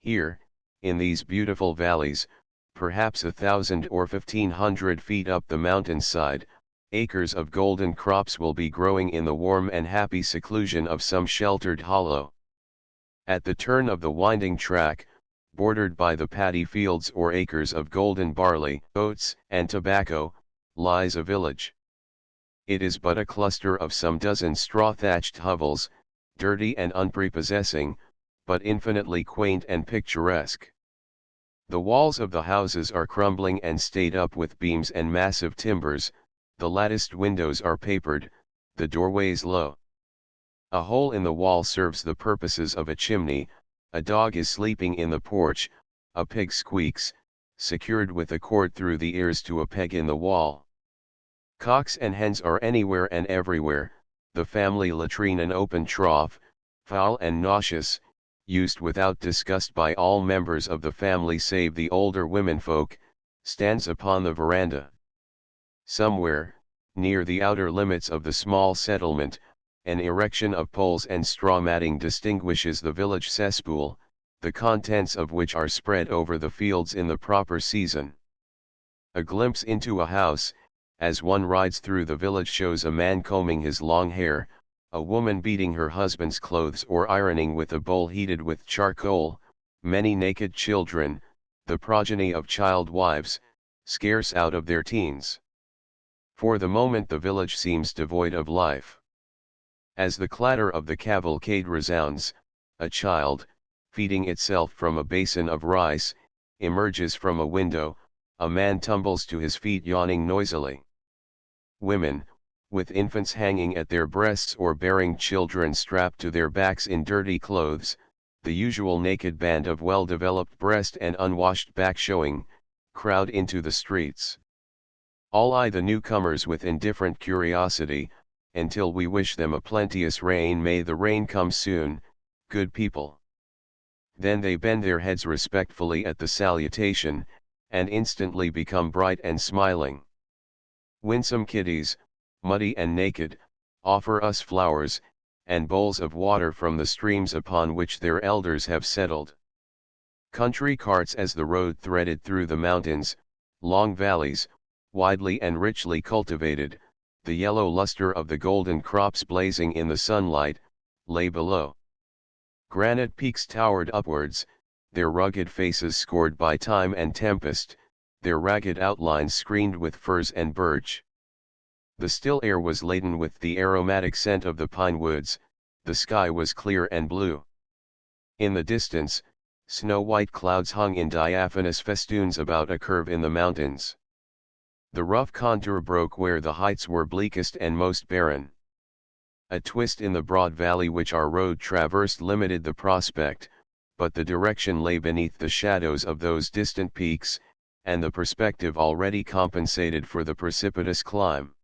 Here, in these beautiful valleys, perhaps 1,000 or 1,500 feet up the mountainside, acres of golden crops will be growing in the warm and happy seclusion of some sheltered hollow. At the turn of the winding track, bordered by the paddy fields or acres of golden barley, oats, and tobacco, lies a village. It is but a cluster of some dozen straw-thatched hovels, dirty and unprepossessing, but infinitely quaint and picturesque. The walls of the houses are crumbling and stayed up with beams and massive timbers, the latticed windows are papered, the doorways low. A hole in the wall serves the purposes of a chimney, a dog is sleeping in the porch, a pig squeaks, secured with a cord through the ears to a peg in the wall. Cocks and hens are anywhere and everywhere, the family latrine an open trough, foul and nauseous, used without disgust by all members of the family save the older womenfolk, stands upon the veranda. Somewhere, near the outer limits of the small settlement, an erection of poles and straw matting distinguishes the village cesspool, the contents of which are spread over the fields in the proper season. A glimpse into a house, as one rides through the village, shows a man combing his long hair, a woman beating her husband's clothes or ironing with a bowl heated with charcoal, many naked children, the progeny of child wives, scarce out of their teens. For the moment the village seems devoid of life. As the clatter of the cavalcade resounds, a child, feeding itself from a basin of rice, emerges from a window, a man tumbles to his feet yawning noisily. Women, with infants hanging at their breasts or bearing children strapped to their backs in dirty clothes, the usual naked band of well-developed breast and unwashed back showing, crowd into the streets. All eye the newcomers with indifferent curiosity, until we wish them a plenteous rain. May the rain come soon, good people. Then they bend their heads respectfully at the salutation, and instantly become bright and smiling. Winsome kiddies, muddy and naked, offer us flowers, and bowls of water from the streams upon which their elders have settled. Country carts as the road threaded through the mountains, long valleys, widely and richly cultivated, the yellow luster of the golden crops blazing in the sunlight, lay below. Granite peaks towered upwards, their rugged faces scored by time and tempest, their ragged outlines screened with firs and birch. The still air was laden with the aromatic scent of the pine woods, the sky was clear and blue. In the distance, snow-white clouds hung in diaphanous festoons about a curve in the mountains. The rough contour broke where the heights were bleakest and most barren. A twist in the broad valley which our road traversed limited the prospect, but the direction lay beneath the shadows of those distant peaks, and the perspective already compensated for the precipitous climb.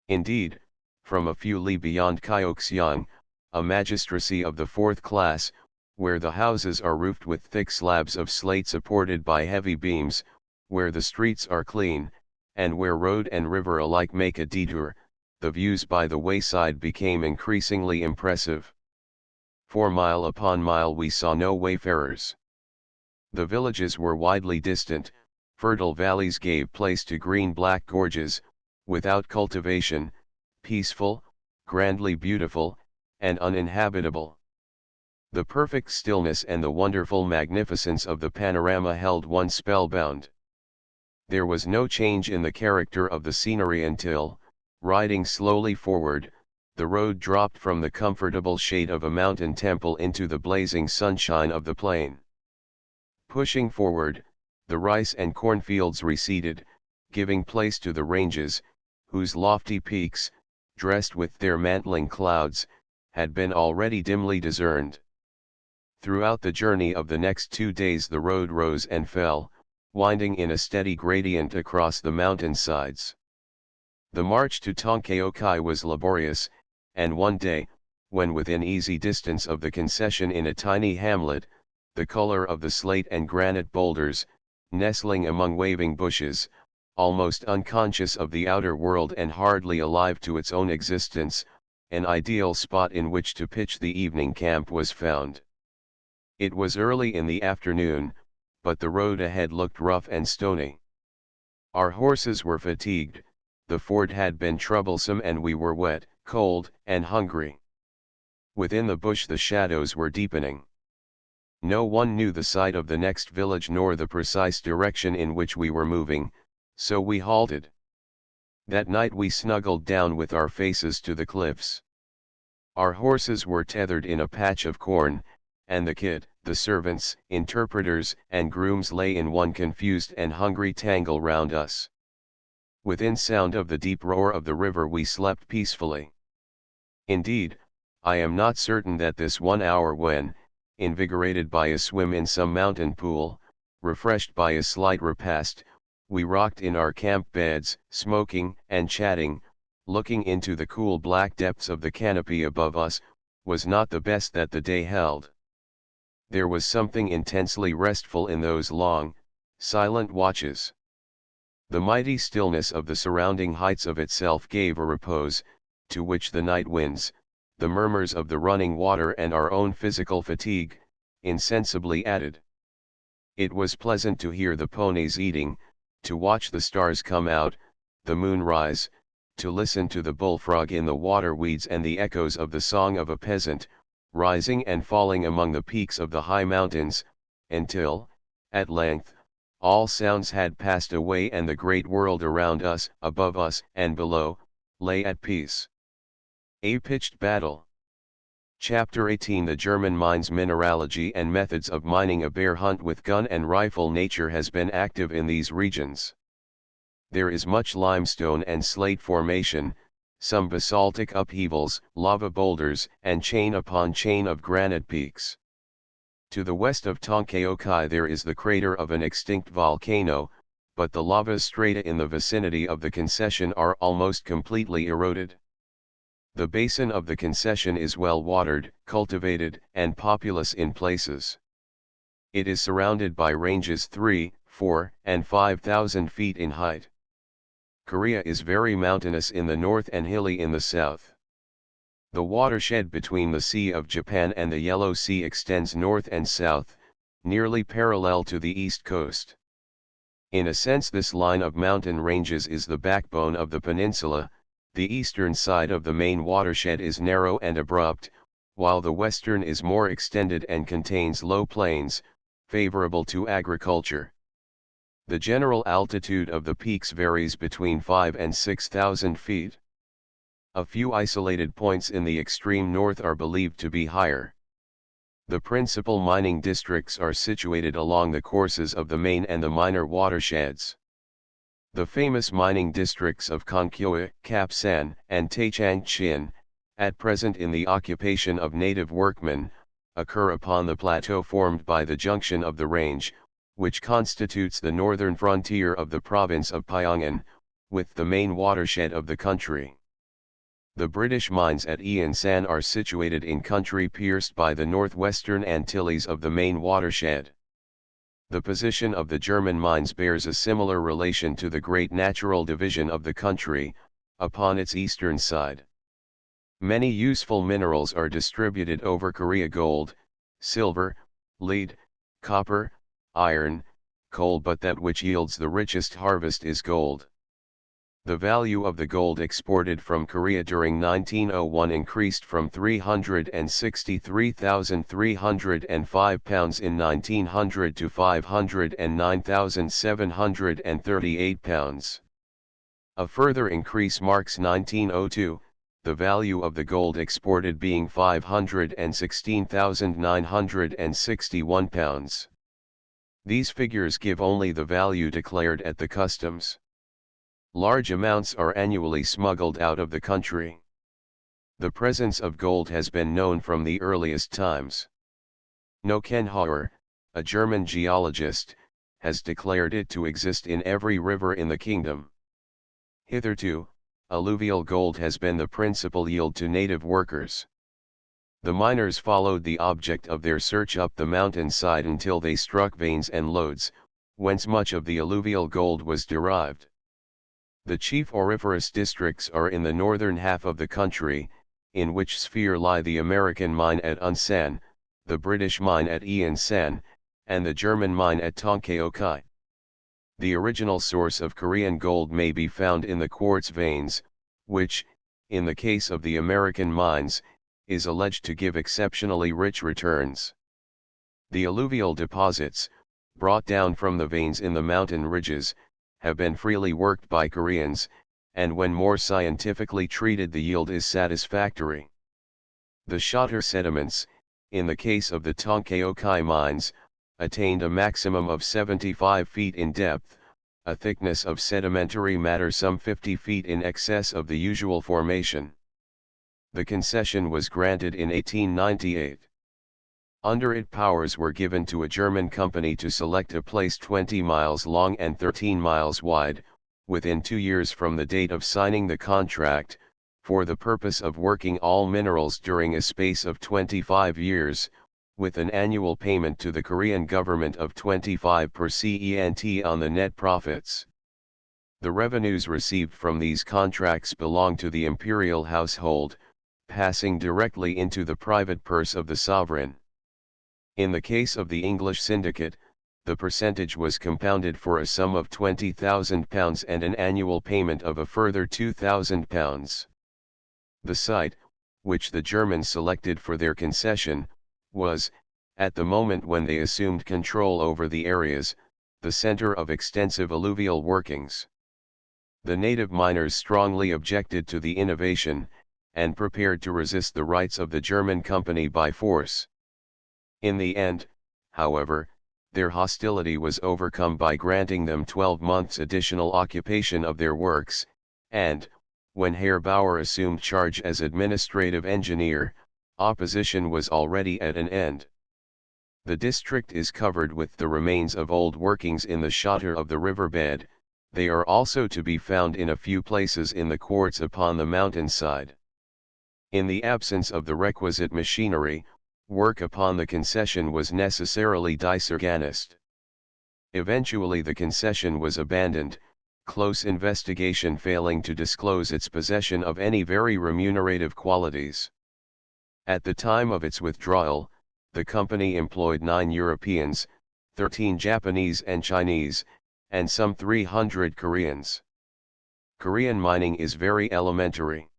Indeed, from a few li beyond Kyoksiang, a magistracy of the fourth class, where the houses are roofed with thick slabs of slate supported by heavy beams, where the streets are clean, and where road and river alike make a detour, the views by the wayside became increasingly impressive. For mile upon mile we saw no wayfarers. The villages were widely distant, fertile valleys gave place to green black gorges, without cultivation, peaceful, grandly beautiful, and uninhabitable. The perfect stillness and the wonderful magnificence of the panorama held one spellbound. There was no change in the character of the scenery until, riding slowly forward, the road dropped from the comfortable shade of a mountain temple into the blazing sunshine of the plain. Pushing forward, the rice and cornfields receded, giving place to the ranges, whose lofty peaks, dressed with their mantling clouds, had been already dimly discerned. Throughout the journey of the next 2 days the road rose and fell, winding in a steady gradient across the mountain sides. The march to Tonkaokai was laborious, and one day, when within easy distance of the concession in a tiny hamlet, the color of the slate and granite boulders, nestling among waving bushes, almost unconscious of the outer world and hardly alive to its own existence, an ideal spot in which to pitch the evening camp was found. It was early in the afternoon, but the road ahead looked rough and stony. Our horses were fatigued, the ford had been troublesome, and we were wet, cold, and hungry. Within the bush the shadows were deepening. No one knew the site of the next village nor the precise direction in which we were moving, so we halted. That night we snuggled down with our faces to the cliffs. Our horses were tethered in a patch of corn, and the kit, the servants, interpreters, and grooms lay in one confused and hungry tangle round us. Within sound of the deep roar of the river we slept peacefully. Indeed, I am not certain that this 1 hour when, invigorated by a swim in some mountain pool, refreshed by a slight repast, we rocked in our camp beds, smoking and chatting, looking into the cool black depths of the canopy above us, was not the best that the day held. There was something intensely restful in those long, silent watches. The mighty stillness of the surrounding heights of itself gave a repose, to which the night winds, the murmurs of the running water and our own physical fatigue, insensibly added. It was pleasant to hear the ponies eating, to watch the stars come out, the moon rise, to listen to the bullfrog in the water weeds and the echoes of the song of a peasant, rising and falling among the peaks of the high mountains, until, at length, all sounds had passed away and the great world around us, above us, and below, lay at peace. A pitched battle. Chapter 18 The German mines. Mineralogy and methods of mining. A bear hunt with gun and rifle. Nature has been active in these regions. There is much limestone and slate formation, some basaltic upheavals, lava boulders, and chain upon chain of granite peaks. To the west of Tonkaokai there is the crater of an extinct volcano, but the lava strata in the vicinity of the concession are almost completely eroded. The basin of the concession is well watered, cultivated, and populous in places. It is surrounded by ranges 3, 4, and 5,000 feet in height. Korea is very mountainous in the north and hilly in the south. The watershed between the Sea of Japan and the Yellow Sea extends north and south, nearly parallel to the east coast. In a sense this line of mountain ranges is the backbone of the peninsula. The eastern side of the main watershed is narrow and abrupt, while the western is more extended and contains low plains, favorable to agriculture. The general altitude of the peaks varies between 5 and 6,000 feet. A few isolated points in the extreme north are believed to be higher. The principal mining districts are situated along the courses of the main and the minor watersheds. The famous mining districts of Konkyo, Kapsan, and Taechangchin, at present in the occupation of native workmen, occur upon the plateau formed by the junction of the range, which constitutes the northern frontier of the province of Pyongan, with the main watershed of the country. The British mines at Eansan are situated in country pierced by the northwestern Antilles of the main watershed. The position of the German mines bears a similar relation to the great natural division of the country, upon its eastern side. Many useful minerals are distributed over Korea: gold, silver, lead, copper, iron, coal, but that which yields the richest harvest is gold. The value of the gold exported from Korea during 1901 increased from £363,305 in 1900 to £509,738. A further increase marks 1902, the value of the gold exported being £516,961. These figures give only the value declared at the customs. Large amounts are annually smuggled out of the country. The presence of gold has been known from the earliest times. Kochenhauer, a German geologist, has declared it to exist in every river in the kingdom. Hitherto, alluvial gold has been the principal yield to native workers. The miners followed the object of their search up the mountainside until they struck veins and lodes, whence much of the alluvial gold was derived. The chief auriferous districts are in the northern half of the country, in which sphere lie the American mine at Unsan, the British mine at Eansan, and the German mine at Tongkaokai. The original source of Korean gold may be found in the quartz veins, which, in the case of the American mines, is alleged to give exceptionally rich returns. The alluvial deposits, brought down from the veins in the mountain ridges, have been freely worked by Koreans, and when more scientifically treated the yield is satisfactory. The Schotter sediments, in the case of the Tongkaokai mines, attained a maximum of 75 feet in depth, a thickness of sedimentary matter some 50 feet in excess of the usual formation. The concession was granted in 1898. Under it powers were given to a German company to select a place 20 miles long and 13 miles wide, within 2 years from the date of signing the contract, for the purpose of working all minerals during a space of 25 years, with an annual payment to the Korean government of 25% on the net profits. The revenues received from these contracts belong to the imperial household, passing directly into the private purse of the sovereign. In the case of the English syndicate, the percentage was compounded for a sum of £20,000 and an annual payment of a further £2,000. The site, which the Germans selected for their concession, was, at the moment when they assumed control over the areas, the center of extensive alluvial workings. The native miners strongly objected to the innovation, and prepared to resist the rights of the German company by force. In the end, however, their hostility was overcome by granting them 12 months additional occupation of their works, and, when Herr Bauer assumed charge as administrative engineer, opposition was already at an end. The district is covered with the remains of old workings in the Schotter of the riverbed. They are also to be found in a few places in the quartz upon the mountainside. In the absence of the requisite machinery, work upon the concession was necessarily disorganized. Eventually the concession was abandoned, close investigation failing to disclose its possession of any very remunerative qualities. At the time of its withdrawal, the company employed 9 Europeans, 13 Japanese and Chinese, and some 300 Koreans. Korean mining is very elementary.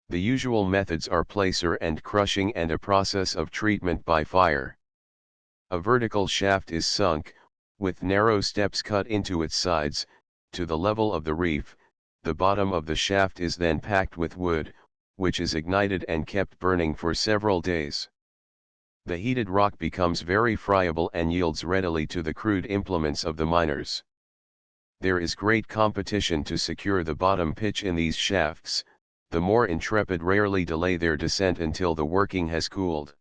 The usual methods are placer and crushing and a process of treatment by fire. A vertical shaft is sunk, with narrow steps cut into its sides, to the level of the reef. The bottom of the shaft is then packed with wood, which is ignited and kept burning for several days. The heated rock becomes very friable and yields readily to the crude implements of the miners. There is great competition to secure the bottom pitch in these shafts. The more intrepid rarely delay their descent until the working has cooled.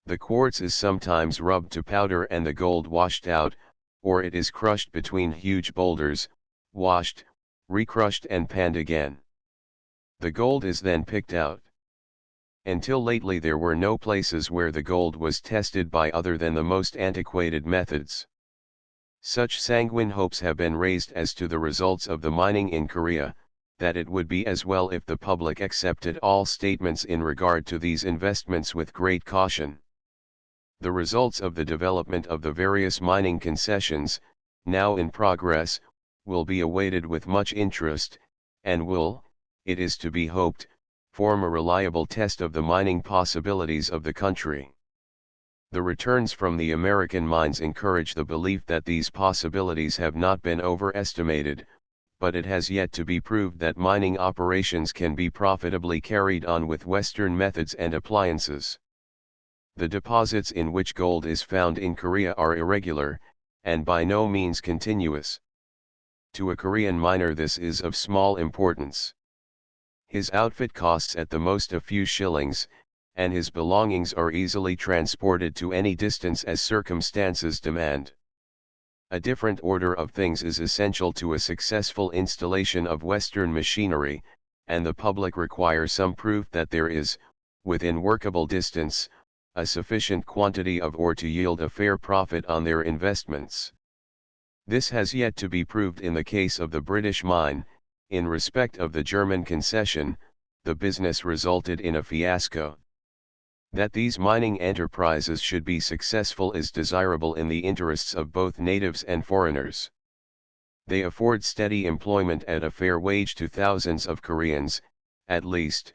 The quartz is sometimes rubbed to powder and the gold washed out, or it is crushed between huge boulders, washed, recrushed and panned again. The gold is then picked out. Until lately there were no places where the gold was tested by other than the most antiquated methods. Such sanguine hopes have been raised as to the results of the mining in Korea, that it would be as well if the public accepted all statements in regard to these investments with great caution. The results of the development of the various mining concessions, now in progress, will be awaited with much interest, and will, it is to be hoped, form a reliable test of the mining possibilities of the country. The returns from the American mines encourage the belief that these possibilities have not been overestimated, but it has yet to be proved that mining operations can be profitably carried on with Western methods and appliances. The deposits in which gold is found in Korea are irregular, and by no means continuous. To a Korean miner this is of small importance. His outfit costs at the most a few shillings, and his belongings are easily transported to any distance as circumstances demand. A different order of things is essential to a successful installation of Western machinery, and the public require some proof that there is, within workable distance, a sufficient quantity of ore to yield a fair profit on their investments. This has yet to be proved in the case of the British mine. In respect of the German concession, the business resulted in a fiasco. That these mining enterprises should be successful is desirable in the interests of both natives and foreigners. They afford steady employment at a fair wage to thousands of Koreans, at least,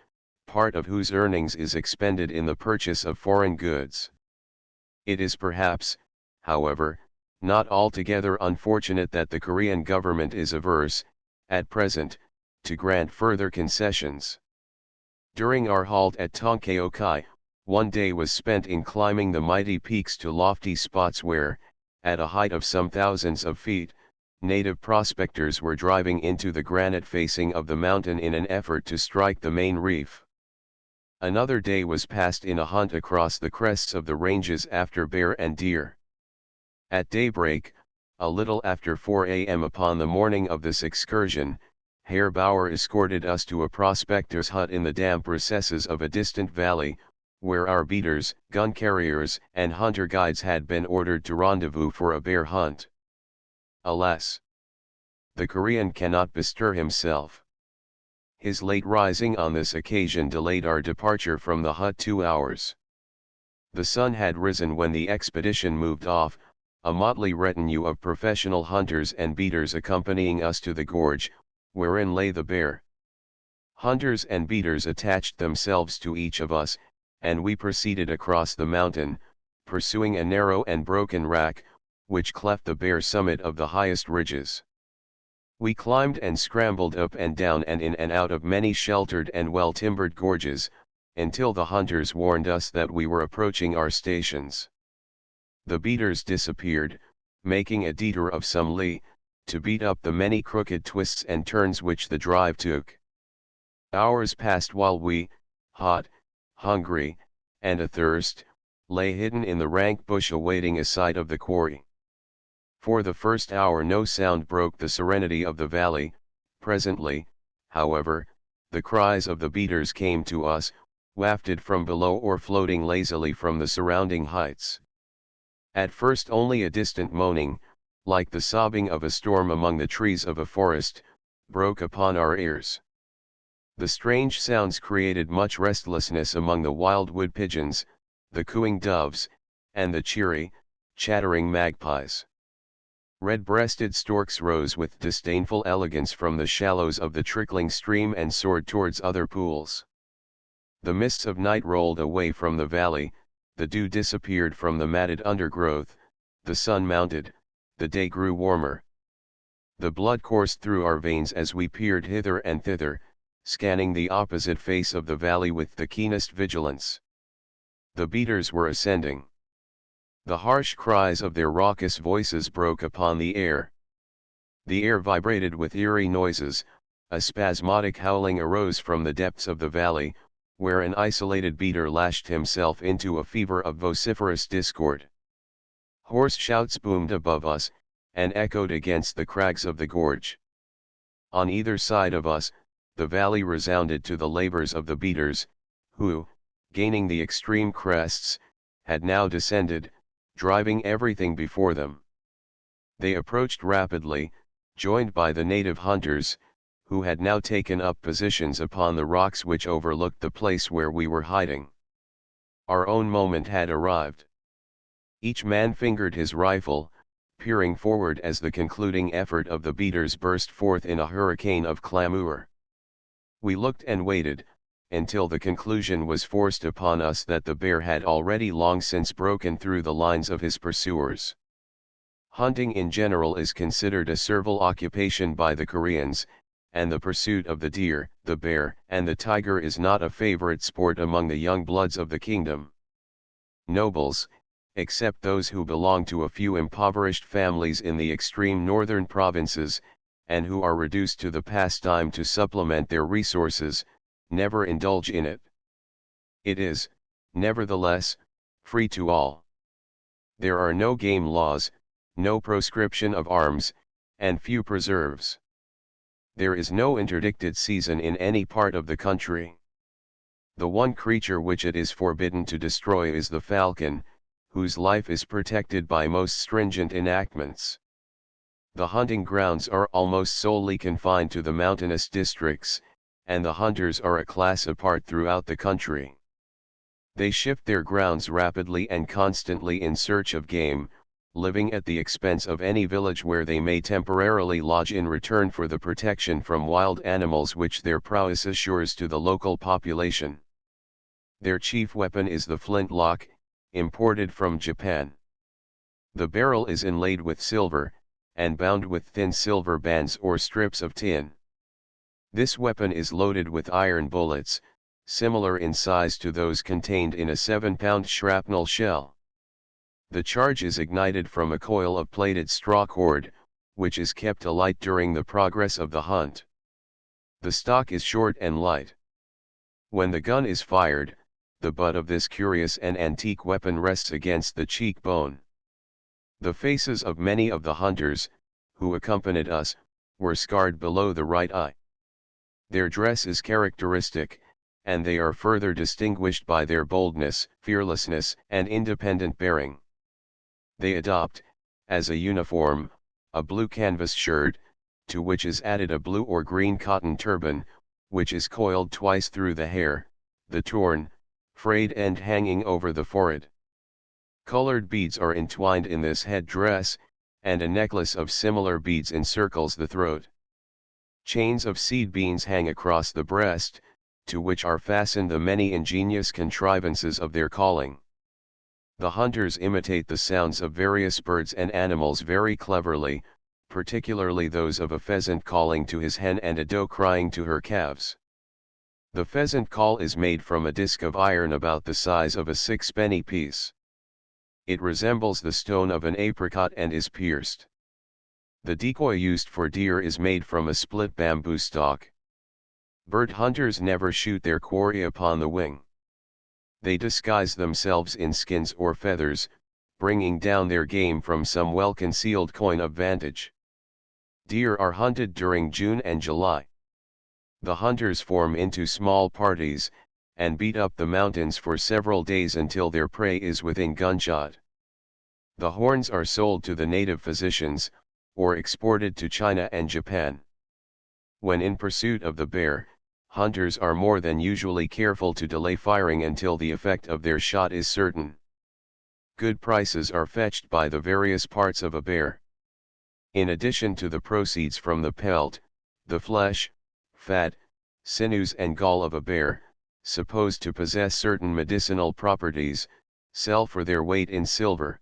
part of whose earnings is expended in the purchase of foreign goods. It is perhaps, however, not altogether unfortunate that the Korean government is averse, at present, to grant further concessions. During our halt at Tongkaeokai, one day was spent in climbing the mighty peaks to lofty spots where, at a height of some thousands of feet, native prospectors were driving into the granite facing of the mountain in an effort to strike the main reef. Another day was passed in a hunt across the crests of the ranges after bear and deer. At daybreak, a little after 4 a.m. upon the morning of this excursion, Herr Bauer escorted us to a prospector's hut in the damp recesses of a distant valley, where our beaters, gun carriers, and hunter guides had been ordered to rendezvous for a bear hunt. Alas! The Korean cannot bestir himself. His late rising on this occasion delayed our departure from the hut 2 hours. The sun had risen when the expedition moved off, a motley retinue of professional hunters and beaters accompanying us to the gorge, wherein lay the bear. Hunters and beaters attached themselves to each of us, and we proceeded across the mountain, pursuing a narrow and broken rack, which cleft the bare summit of the highest ridges. We climbed and scrambled up and down and in and out of many sheltered and well-timbered gorges, until the hunters warned us that we were approaching our stations. The beaters disappeared, making a detour of some li, to beat up the many crooked twists and turns which the drive took. Hours passed while we, hot, hungry, and athirst, lay hidden in the rank bush awaiting a sight of the quarry. For the first hour no sound broke the serenity of the valley. Presently, however, the cries of the beaters came to us, wafted from below or floating lazily from the surrounding heights. At first only a distant moaning, like the sobbing of a storm among the trees of a forest, broke upon our ears. The strange sounds created much restlessness among the wild wood pigeons, the cooing doves, and the cheery, chattering magpies. Red-breasted storks rose with disdainful elegance from the shallows of the trickling stream and soared towards other pools. The mists of night rolled away from the valley, the dew disappeared from the matted undergrowth, the sun mounted, the day grew warmer. The blood coursed through our veins as we peered hither and thither, scanning the opposite face of the valley with the keenest vigilance. The beaters were ascending. The harsh cries of their raucous voices broke upon the air. The air vibrated with eerie noises, a spasmodic howling arose from the depths of the valley, where an isolated beater lashed himself into a fever of vociferous discord. Hoarse shouts boomed above us, and echoed against the crags of the gorge. On either side of us, the valley resounded to the labors of the beaters, who, gaining the extreme crests, had now descended, driving everything before them. They approached rapidly, joined by the native hunters, who had now taken up positions upon the rocks which overlooked the place where we were hiding. Our own moment had arrived. Each man fingered his rifle, peering forward as the concluding effort of the beaters burst forth in a hurricane of clamor. We looked and waited, until the conclusion was forced upon us that the bear had already long since broken through the lines of his pursuers. Hunting in general is considered a servile occupation by the Koreans, and the pursuit of the deer, the bear, and the tiger is not a favorite sport among the young bloods of the kingdom. Nobles, except those who belong to a few impoverished families in the extreme northern provinces, and who are reduced to the pastime to supplement their resources, never indulge in it. It is, nevertheless, free to all. There are no game laws, no proscription of arms, and few preserves. There is no interdicted season in any part of the country. The one creature which it is forbidden to destroy is the falcon, whose life is protected by most stringent enactments. The hunting grounds are almost solely confined to the mountainous districts, and the hunters are a class apart throughout the country. They shift their grounds rapidly and constantly in search of game, living at the expense of any village where they may temporarily lodge in return for the protection from wild animals which their prowess assures to the local population. Their chief weapon is the flintlock, imported from Japan. The barrel is inlaid with silver, and bound with thin silver bands or strips of tin. This weapon is loaded with iron bullets, similar in size to those contained in a 7-pound shrapnel shell. The charge is ignited from a coil of plaited straw cord, which is kept alight during the progress of the hunt. The stock is short and light. When the gun is fired, the butt of this curious and antique weapon rests against the cheekbone. The faces of many of the hunters, who accompanied us, were scarred below the right eye. Their dress is characteristic, and they are further distinguished by their boldness, fearlessness, and independent bearing. They adopt, as a uniform, a blue canvas shirt, to which is added a blue or green cotton turban, which is coiled twice through the hair, the torn, frayed end hanging over the forehead. Colored beads are entwined in this head dress, and a necklace of similar beads encircles the throat. Chains of seed beans hang across the breast, to which are fastened the many ingenious contrivances of their calling. The hunters imitate the sounds of various birds and animals very cleverly, particularly those of a pheasant calling to his hen and a doe crying to her calves. The pheasant call is made from a disc of iron about the size of a sixpenny piece. It resembles the stone of an apricot and is pierced. The decoy used for deer is made from a split bamboo stalk. Bird hunters never shoot their quarry upon the wing. They disguise themselves in skins or feathers, bringing down their game from some well-concealed coign of vantage. Deer are hunted during June and July. The hunters form into small parties, and beat up the mountains for several days until their prey is within gunshot. The horns are sold to the native physicians, or exported to China and Japan. When in pursuit of the bear, hunters are more than usually careful to delay firing until the effect of their shot is certain. Good prices are fetched by the various parts of a bear. In addition to the proceeds from the pelt, the flesh, fat, sinews and gall of a bear, supposed to possess certain medicinal properties, sell for their weight in silver.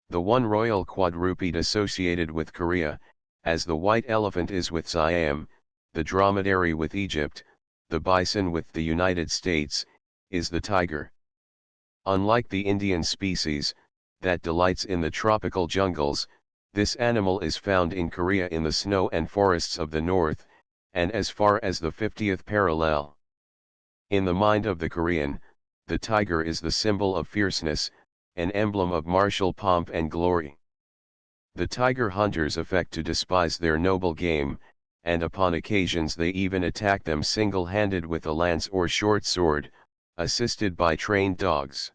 The one royal quadruped associated with Korea, as the white elephant is with Siam, the dromedary with Egypt, the bison with the United States, is the tiger. Unlike the Indian species, that delights in the tropical jungles, this animal is found in Korea in the snow and forests of the north, and as far as the 50th parallel. In the mind of the Korean, the tiger is the symbol of fierceness, an emblem of martial pomp and glory. The tiger hunters affect to despise their noble game, and upon occasions they even attack them single-handed with a lance or short sword, assisted by trained dogs.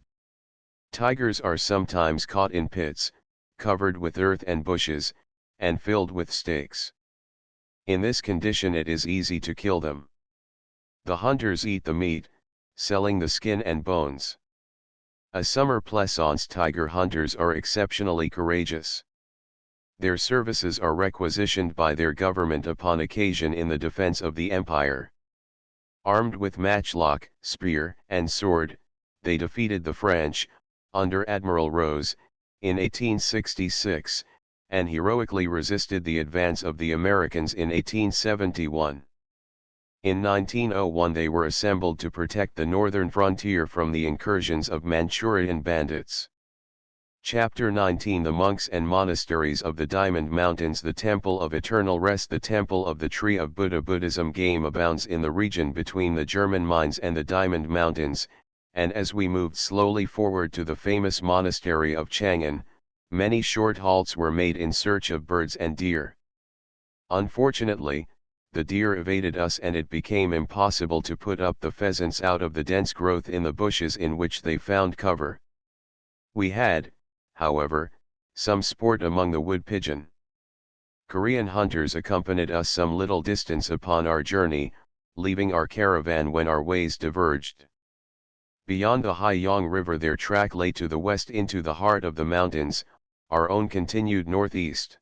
Tigers are sometimes caught in pits, covered with earth and bushes, and filled with stakes. In this condition it is easy to kill them. The hunters eat the meat, selling the skin and bones. A summer plaisance tiger hunters are exceptionally courageous. Their services are requisitioned by their government upon occasion in the defense of the empire. Armed with matchlock, spear, and sword, they defeated the French, under Admiral Rose, in 1866, and heroically resisted the advance of the Americans in 1871. In 1901 they were assembled to protect the northern frontier from the incursions of Manchurian bandits. Chapter 19 The Monks and Monasteries of the Diamond Mountains. The Temple of Eternal Rest. The Temple of the Tree of Buddha. Buddhism game abounds in the region between the German mines and the Diamond Mountains, and as we moved slowly forward to the famous monastery of Chang'an, many short halts were made in search of birds and deer. Unfortunately, the deer evaded us and it became impossible to put up the pheasants out of the dense growth in the bushes in which they found cover. We had, however, some sport among the wood pigeon. Korean hunters accompanied us some little distance upon our journey, leaving our caravan when our ways diverged. Beyond the Haiyang River their track lay to the west into the heart of the mountains, our own continued northeast.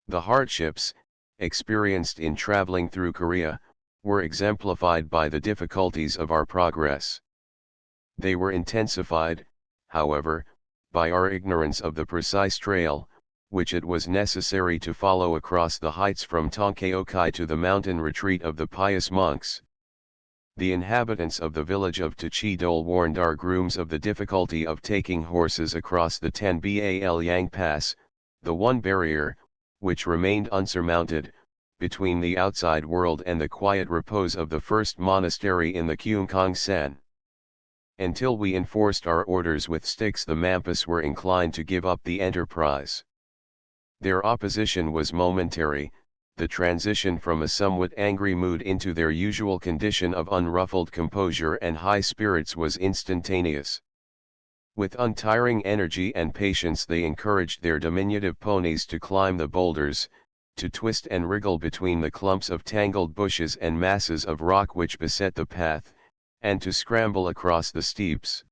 The hardships, experienced in traveling through Korea, were exemplified by the difficulties of our progress. They were intensified, however, by our ignorance of the precise trail, which it was necessary to follow across the heights from Tongkaeokai to the mountain retreat of the pious monks. The inhabitants of the village of Tachidol warned our grooms of the difficulty of taking horses across the Tanbal Yang Pass, the one barrier, which remained unsurmounted, between the outside world and the quiet repose of the first monastery in the Kyungkong-san. Until we enforced our orders with sticks, the Mampas were inclined to give up the enterprise. Their opposition was momentary. The transition from a somewhat angry mood into their usual condition of unruffled composure and high spirits was instantaneous. With untiring energy and patience they encouraged their diminutive ponies to climb the boulders, to twist and wriggle between the clumps of tangled bushes and masses of rock which beset the path, and to scramble across the steeps.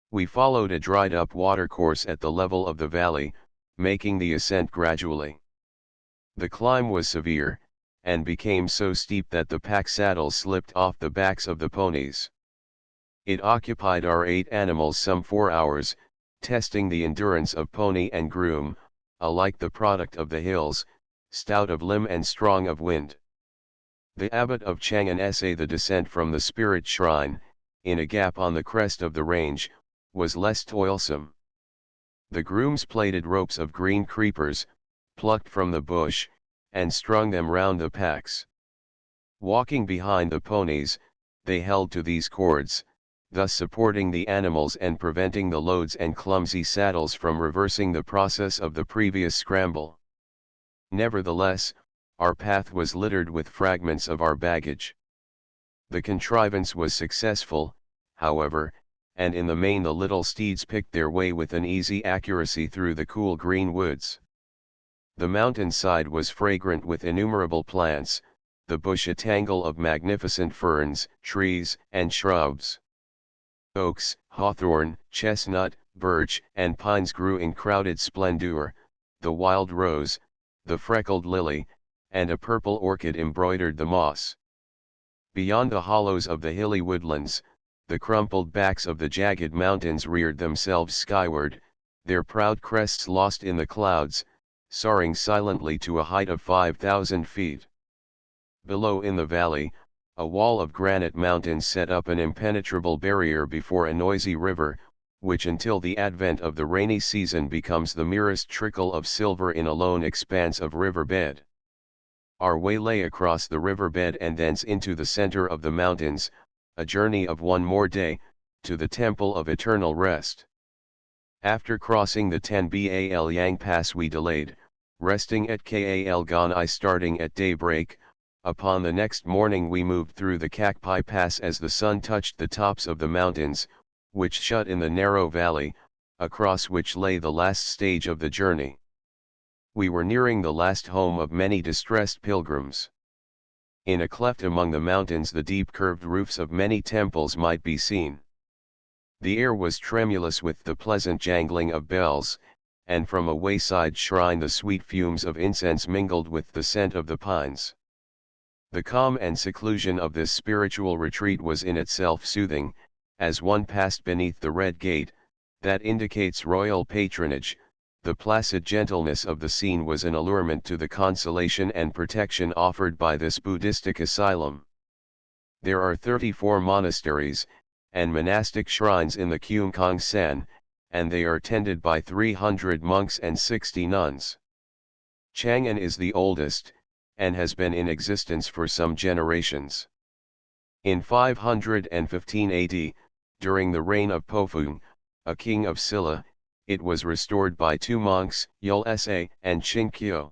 We followed a dried-up watercourse at the level of the valley, making the ascent gradually. The climb was severe, and became so steep that the pack saddles slipped off the backs of the ponies. It occupied our 8 animals some 4 hours, testing the endurance of pony and groom, alike the product of the hills, stout of limb and strong of wind. The abbot of Chang'an essay the descent from the spirit shrine, in a gap on the crest of the range, was less toilsome. The grooms plaited ropes of green creepers, plucked from the bush, and strung them round the packs. Walking behind the ponies, they held to these cords, thus supporting the animals and preventing the loads and clumsy saddles from reversing the process of the previous scramble. Nevertheless, our path was littered with fragments of our baggage. The contrivance was successful, however, and in the main the little steeds picked their way with an easy accuracy through the cool green woods. The mountainside was fragrant with innumerable plants, the bush a tangle of magnificent ferns, trees, and shrubs. Oaks, hawthorn, chestnut, birch, and pines grew in crowded splendor, the wild rose, the freckled lily, and a purple orchid embroidered the moss. Beyond the hollows of the hilly woodlands, the crumpled backs of the jagged mountains reared themselves skyward, their proud crests lost in the clouds, soaring silently to a height of 5,000 feet. Below in the valley, a wall of granite mountains set up an impenetrable barrier before a noisy river, which until the advent of the rainy season becomes the merest trickle of silver in a lone expanse of river bed. Our way lay across the river bed and thence into the center of the mountains, a journey of one more day, to the Temple of Eternal Rest. After crossing the Tanbal Yang Pass we delayed, resting at Kal Ganai starting at daybreak. Upon the next morning we moved through the Kakpai Pass as the sun touched the tops of the mountains, which shut in the narrow valley, across which lay the last stage of the journey. We were nearing the last home of many distressed pilgrims. In a cleft among the mountains the deep curved roofs of many temples might be seen. The air was tremulous with the pleasant jangling of bells, and from a wayside shrine the sweet fumes of incense mingled with the scent of the pines. The calm and seclusion of this spiritual retreat was in itself soothing. As one passed beneath the red gate, that indicates royal patronage, The placid gentleness of the scene was an allurement to the consolation and protection offered by this Buddhistic asylum. There are 34 monasteries and monastic shrines in the Kumkong-san, and they are tended by 300 monks and 60 nuns. Chang'an is the oldest, and has been in existence for some generations. In 515 AD, during the reign of Pofeng, a king of Silla, it was restored by two monks, Yul-sa and Qingqiu.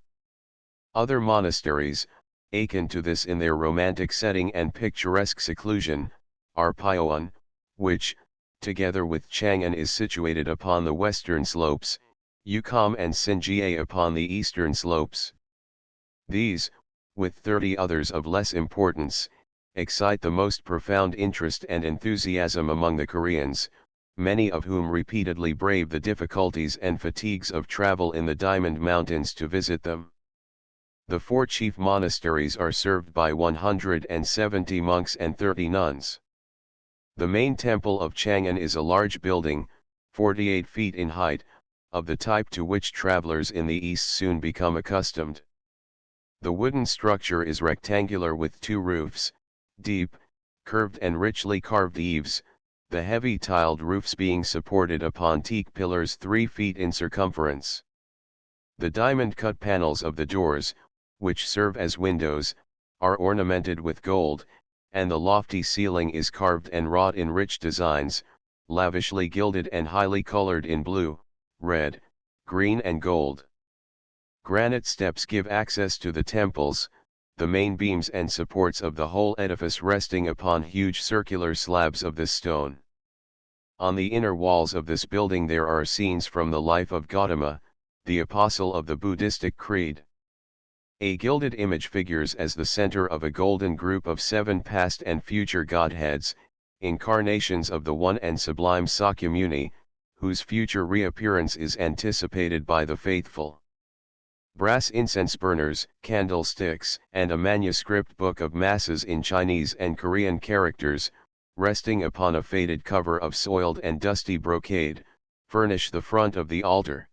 Other monasteries, akin to this in their romantic setting and picturesque seclusion, are Pyoan, which, together with Chang'an, is situated upon the western slopes, Yukam and Sinjie upon the eastern slopes. These, with 30 others of less importance, excite the most profound interest and enthusiasm among the Koreans, many of whom repeatedly brave the difficulties and fatigues of travel in the Diamond Mountains to visit them. The 4 chief monasteries are served by 170 monks and 30 nuns. The main temple of Chang'an is a large building, 48 feet in height, of the type to which travelers in the East soon become accustomed. The wooden structure is rectangular with 2 roofs, deep, curved and richly carved eaves, the heavy tiled roofs being supported upon teak pillars 3 feet in circumference. The diamond-cut panels of the doors, which serve as windows, are ornamented with gold, and the lofty ceiling is carved and wrought in rich designs, lavishly gilded and highly colored in blue, red, green and gold. Granite steps give access to the temples, the main beams and supports of the whole edifice resting upon huge circular slabs of this stone. On the inner walls of this building there are scenes from the life of Gautama, the apostle of the Buddhistic creed. A gilded image figures as the center of a golden group of 7 past and future godheads, incarnations of the one and sublime Sakyamuni, whose future reappearance is anticipated by the faithful. Brass incense burners, candlesticks, and a manuscript book of masses in Chinese and Korean characters, resting upon a faded cover of soiled and dusty brocade, furnish the front of the altar.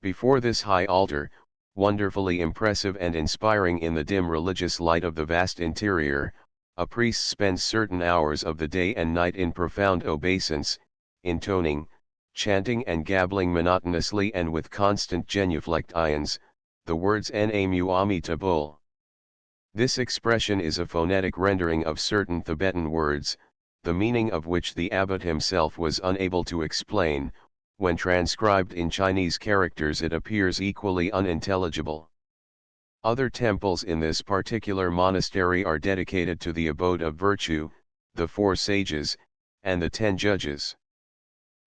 Before this high altar, wonderfully impressive and inspiring in the dim religious light of the vast interior, a priest spends certain hours of the day and night in profound obeisance, intoning, chanting and gabbling monotonously and with constant genuflections, the words Namu Amitabha. This expression is a phonetic rendering of certain Tibetan words, the meaning of which the abbot himself was unable to explain. When transcribed in Chinese characters it appears equally unintelligible. Other temples in this particular monastery are dedicated to the abode of virtue, the 4 sages, and the 10 judges.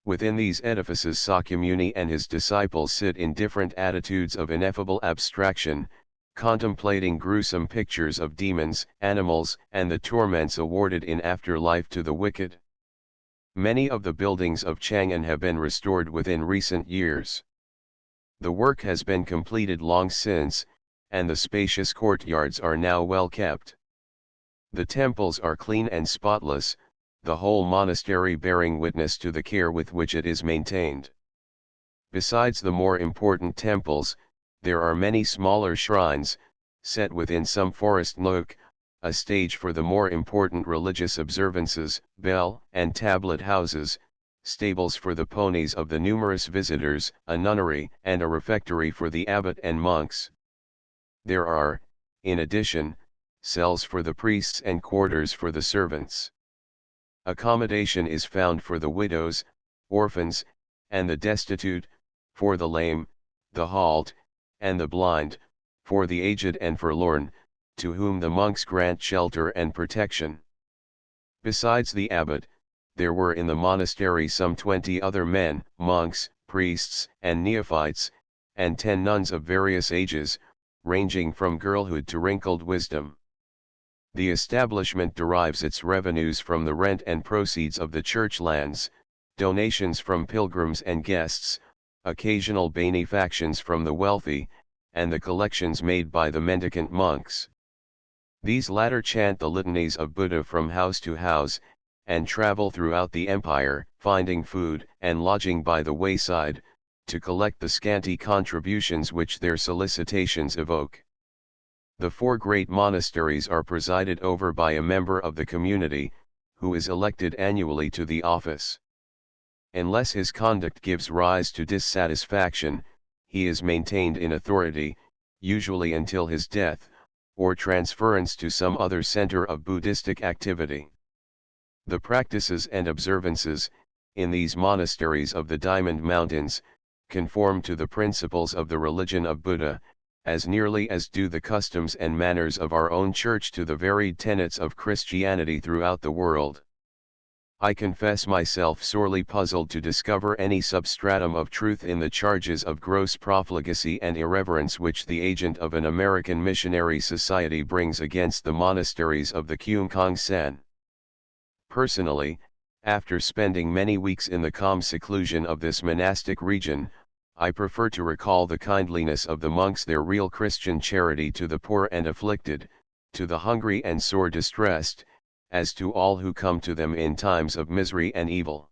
Within these edifices Sakyamuni and his disciples sit in different attitudes of ineffable abstraction, contemplating gruesome pictures of demons, animals, and the torments awarded in afterlife to the wicked. Many of the buildings of Chang'an have been restored within recent years. The work has been completed long since, and the spacious courtyards are now well kept. The temples are clean and spotless, the whole monastery bearing witness to the care with which it is maintained. Besides the more important temples, there are many smaller shrines, set within some forest nook, a stage for the more important religious observances, bell and tablet houses, stables for the ponies of the numerous visitors, a nunnery and a refectory for the abbot and monks. There are, in addition, cells for the priests and quarters for the servants. Accommodation is found for the widows, orphans, and the destitute, for the lame, the halt, and the blind, for the aged and forlorn, to whom the monks grant shelter and protection. Besides the abbot, there were in the monastery some 20 other men, monks, priests, and neophytes, and 10 nuns of various ages, ranging from girlhood to wrinkled wisdom. The establishment derives its revenues from the rent and proceeds of the church lands, donations from pilgrims and guests, occasional benefactions from the wealthy, and the collections made by the mendicant monks. These latter chant the litanies of Buddha from house to house, and travel throughout the empire, finding food and lodging by the wayside, to collect the scanty contributions which their solicitations evoke. The 4 great monasteries are presided over by a member of the community, who is elected annually to the office. Unless his conduct gives rise to dissatisfaction, he is maintained in authority, usually until his death, or transference to some other center of Buddhistic activity. The practices and observances, in these monasteries of the Diamond Mountains, conform to the principles of the religion of Buddha, as nearly as do the customs and manners of our own church to the varied tenets of Christianity throughout the world. I confess myself sorely puzzled to discover any substratum of truth in the charges of gross profligacy and irreverence which the agent of an American missionary society brings against the monasteries of the Kumkong-san. Personally, after spending many weeks in the calm seclusion of this monastic region, I prefer to recall the kindliness of the monks, their real Christian charity to the poor and afflicted, to the hungry and sore distressed, as to all who come to them in times of misery and evil.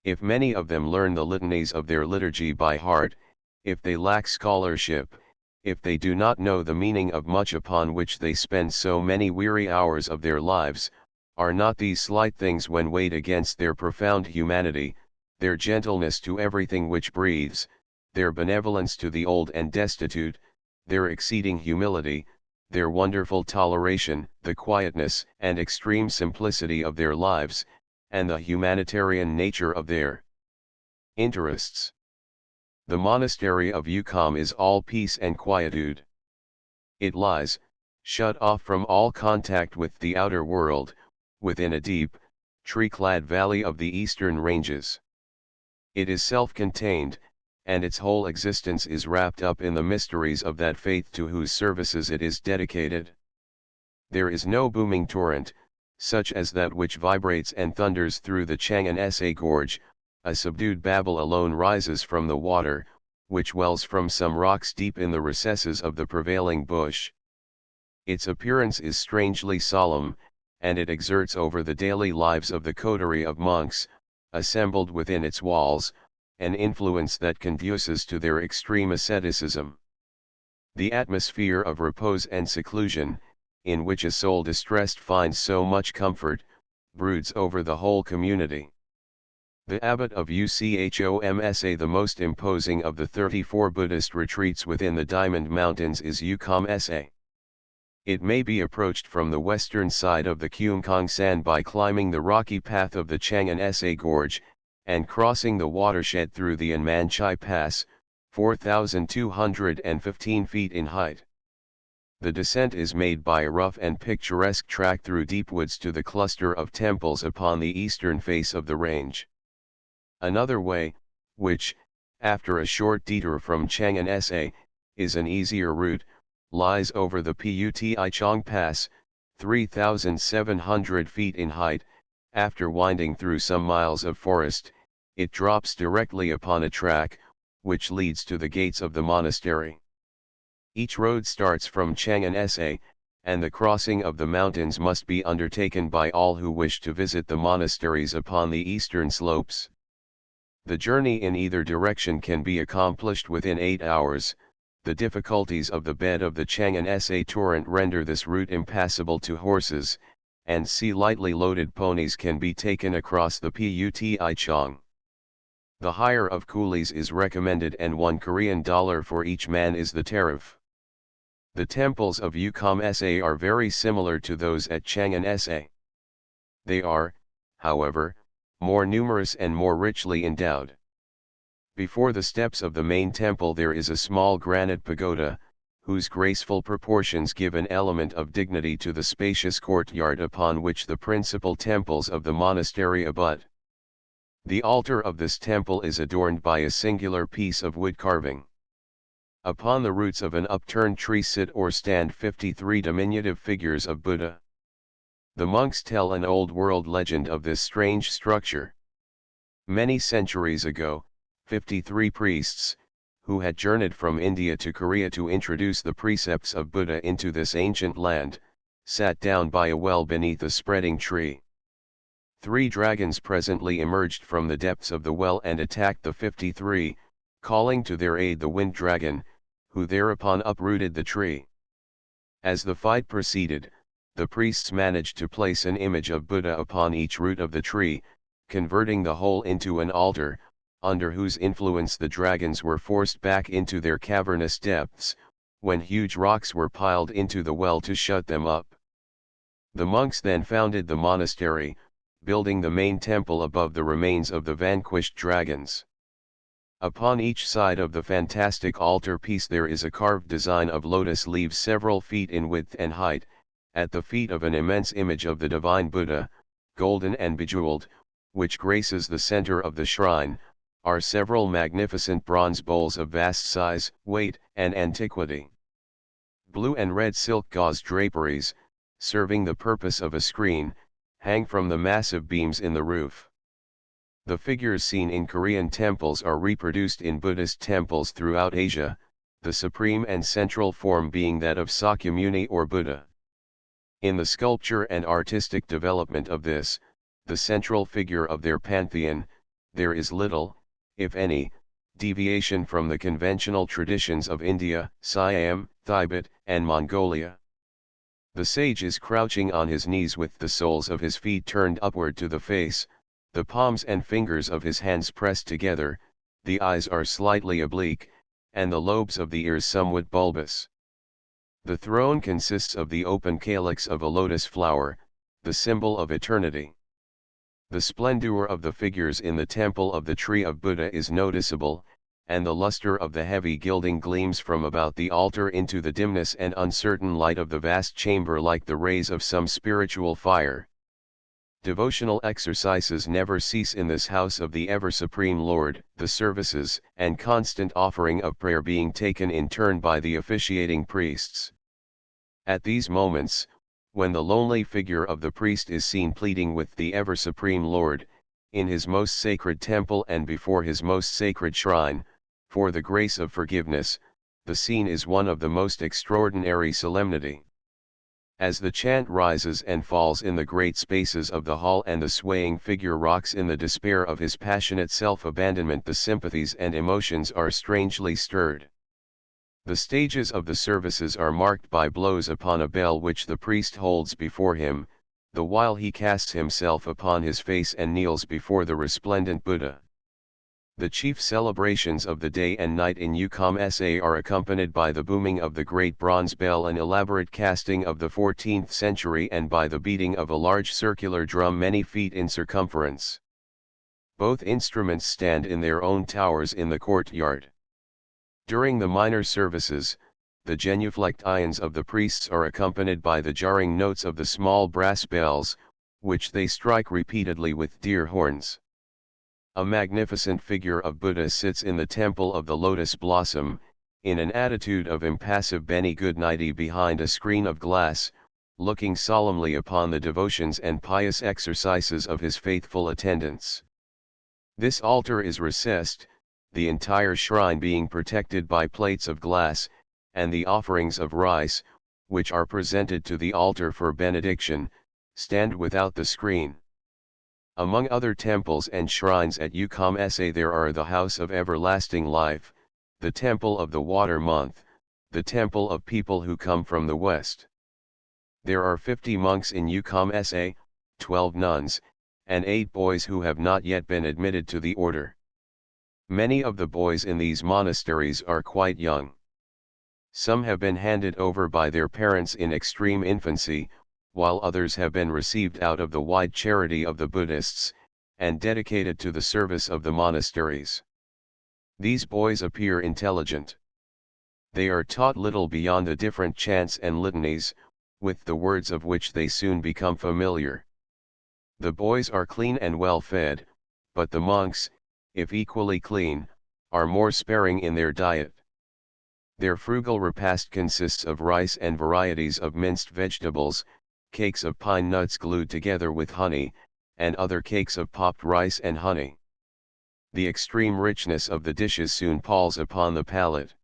If many of them learn the litanies of their liturgy by heart, if they lack scholarship, if they do not know the meaning of much upon which they spend so many weary hours of their lives, are not these slight things when weighed against their profound humanity, their gentleness to everything which breathes, their benevolence to the old and destitute, their exceeding humility, their wonderful toleration, the quietness and extreme simplicity of their lives, and the humanitarian nature of their interests. The monastery of Yukam is all peace and quietude. It lies, shut off from all contact with the outer world, within a deep, tree-clad valley of the eastern ranges. It is self-contained, and its whole existence is wrapped up in the mysteries of that faith to whose services it is dedicated. There is no booming torrent, such as that which vibrates and thunders through the Chang'an Sa Gorge. A subdued babble alone rises from the water, which wells from some rocks deep in the recesses of the prevailing bush. Its appearance is strangely solemn, and it exerts over the daily lives of the coterie of monks, assembled within its walls, an influence that conduces to their extreme asceticism. The atmosphere of repose and seclusion, in which a soul distressed finds so much comfort, broods over the whole community. The abbot of Ukhomsa, the most imposing of the 34 Buddhist retreats within the Diamond Mountains, is Ukhomsa. It may be approached from the western side of the Kumkong-san by climbing the rocky path of the Chang'an Sa Gorge, and crossing the watershed through the Anmanchai Pass, 4,215 feet in height. The descent is made by a rough and picturesque track through deep woods to the cluster of temples upon the eastern face of the range. Another way, which, after a short detour from Chang'an Sa, is an easier route, lies over the Putichong Pass, 3,700 feet in height. After winding through some miles of forest, it drops directly upon a track, which leads to the gates of the monastery. Each road starts from Chang'an Sa, and the crossing of the mountains must be undertaken by all who wish to visit the monasteries upon the eastern slopes. The journey in either direction can be accomplished within 8 hours. The difficulties of the bed of the Chang'an Sa torrent render this route impassable to horses, and lightly loaded ponies can be taken across the Putichong. The hire of coolies is recommended, and $1 for each man is the tariff. The temples of Ukhomsa are very similar to those at Chang'an Sa. They are, however, more numerous and more richly endowed. Before the steps of the main temple there is a small granite pagoda, whose graceful proportions give an element of dignity to the spacious courtyard upon which the principal temples of the monastery abut. The altar of this temple is adorned by a singular piece of wood carving. Upon the roots of an upturned tree sit or stand 53 diminutive figures of Buddha. The monks tell an old-world legend of this strange structure. Many centuries ago, 53 priests, who had journeyed from India to Korea to introduce the precepts of Buddha into this ancient land, sat down by a well beneath a spreading tree. 3 dragons presently emerged from the depths of the well and attacked the 53, calling to their aid the wind dragon, who thereupon uprooted the tree. As the fight proceeded, the priests managed to place an image of Buddha upon each root of the tree, converting the whole into an altar, under whose influence the dragons were forced back into their cavernous depths, when huge rocks were piled into the well to shut them up. The monks then founded the monastery, building the main temple above the remains of the vanquished dragons. Upon each side of the fantastic altar piece there is a carved design of lotus leaves several feet in width and height. At the feet of an immense image of the divine Buddha, golden and bejeweled, which graces the center of the shrine, are several magnificent bronze bowls of vast size, weight, and antiquity. Blue and red silk gauze draperies, serving the purpose of a screen, hang from the massive beams in the roof. The figures seen in Korean temples are reproduced in Buddhist temples throughout Asia, the supreme and central form being that of Sakyamuni or Buddha. In the sculpture and artistic development of this, the central figure of their pantheon, there is little, if any, deviation from the conventional traditions of India, Siam, Tibet, and Mongolia. The sage is crouching on his knees with the soles of his feet turned upward to the face, the palms and fingers of his hands pressed together, the eyes are slightly oblique, and the lobes of the ears somewhat bulbous. The throne consists of the open calyx of a lotus flower, the symbol of eternity. The splendor of the figures in the temple of the tree of Buddha is noticeable, and the luster of the heavy gilding gleams from about the altar into the dimness and uncertain light of the vast chamber like the rays of some spiritual fire. Devotional exercises never cease in this house of the ever-supreme Lord, the services and constant offering of prayer being taken in turn by the officiating priests. At these moments, when the lonely figure of the priest is seen pleading with the ever-supreme Lord, in his most sacred temple and before his most sacred shrine, for the grace of forgiveness, the scene is one of the most extraordinary solemnity. As the chant rises and falls in the great spaces of the hall and the swaying figure rocks in the despair of his passionate self-abandonment, the sympathies and emotions are strangely stirred. The stages of the services are marked by blows upon a bell which the priest holds before him, the while he casts himself upon his face and kneels before the resplendent Buddha. The chief celebrations of the day and night in Ukham-sa are accompanied by the booming of the great bronze bell, an elaborate casting of the 14th century, and by the beating of a large circular drum many feet in circumference. Both instruments stand in their own towers in the courtyard. During the minor services, the genuflect ions of the priests are accompanied by the jarring notes of the small brass bells, which they strike repeatedly with deer horns. A magnificent figure of Buddha sits in the temple of the lotus blossom, in an attitude of impassive benignity behind a screen of glass, looking solemnly upon the devotions and pious exercises of his faithful attendants. This altar is recessed, the entire shrine being protected by plates of glass, and the offerings of rice, which are presented to the altar for benediction, stand without the screen. Among other temples and shrines at Ukham-sa there are the House of Everlasting Life, the Temple of the Water Month, the Temple of People Who Come from the West. There are 50 monks in Ukham-sa, 12 nuns, and 8 boys who have not yet been admitted to the order. Many of the boys in these monasteries are quite young. Some have been handed over by their parents in extreme infancy, while others have been received out of the wide charity of the Buddhists, and dedicated to the service of the monasteries. These boys appear intelligent. They are taught little beyond the different chants and litanies, with the words of which they soon become familiar. The boys are clean and well fed, but the monks, if equally clean, are more sparing in their diet. Their frugal repast consists of rice and varieties of minced vegetables, cakes of pine nuts glued together with honey, and other cakes of popped rice and honey. The extreme richness of the dishes soon palls upon the palate.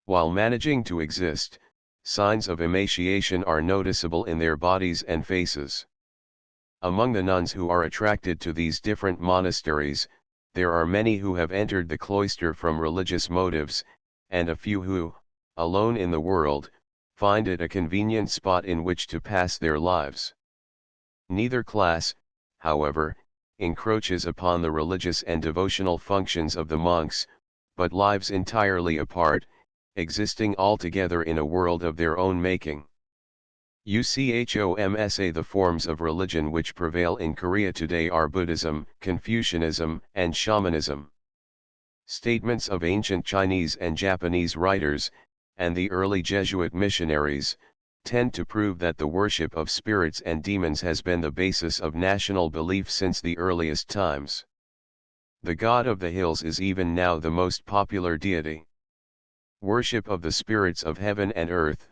While managing to exist, signs of emaciation are noticeable in their bodies and faces. Among the nuns who are attracted to these different monasteries, There are many who have entered the cloister from religious motives, and a few who, alone in the world, find it a convenient spot in which to pass their lives. Neither class, however, encroaches upon the religious and devotional functions of the monks, but lives entirely apart, existing altogether in a world of their own making. UCHOMSA The forms of religion which prevail in Korea today are Buddhism, Confucianism, and Shamanism. Statements of ancient Chinese and Japanese writers, and the early Jesuit missionaries, tend to prove that the worship of spirits and demons has been the basis of national belief since the earliest times. The God of the hills is even now the most popular deity. Worship of the spirits of heaven and earth,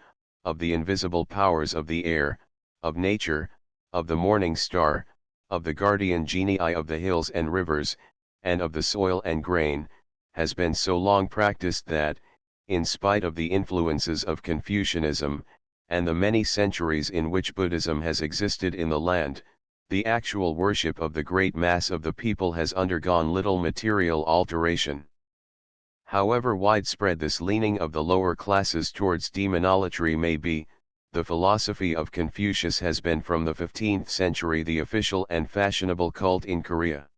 of the invisible powers of the air, of nature, of the morning star, of the guardian genii of the hills and rivers, and of the soil and grain, has been so long practiced that, in spite of the influences of Confucianism, and the many centuries in which Buddhism has existed in the land, the actual worship of the great mass of the people has undergone little material alteration. However widespread this leaning of the lower classes towards demonolatry may be, the philosophy of Confucius has been from the 15th century the official and fashionable cult in Korea.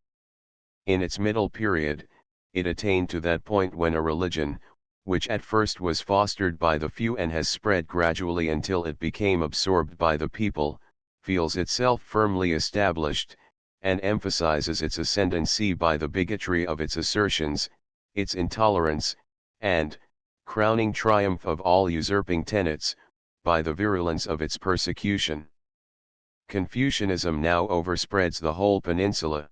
In its middle period, it attained to that point when a religion, which at first was fostered by the few and has spread gradually until it became absorbed by the people, feels itself firmly established, and emphasizes its ascendancy by the bigotry of its assertions, its intolerance, and, crowning triumph of all usurping tenets, by the virulence of its persecution. Confucianism now overspreads the whole peninsula.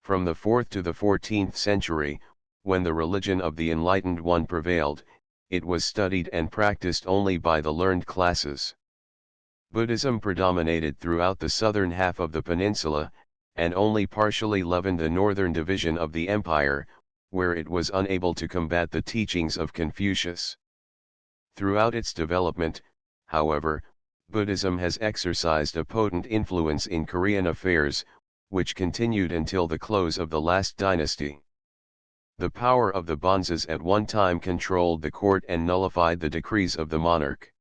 From the 4th to the 14th century, when the religion of the Enlightened One prevailed, it was studied and practiced only by the learned classes. Buddhism predominated throughout the southern half of the peninsula, and only partially leavened the northern division of the empire, where it was unable to combat the teachings of Confucius. Throughout its development, however, Buddhism has exercised a potent influence in Korean affairs, which continued until the close of the last dynasty. The power of the bonzes at one time controlled the court and nullified the decrees of the monarch.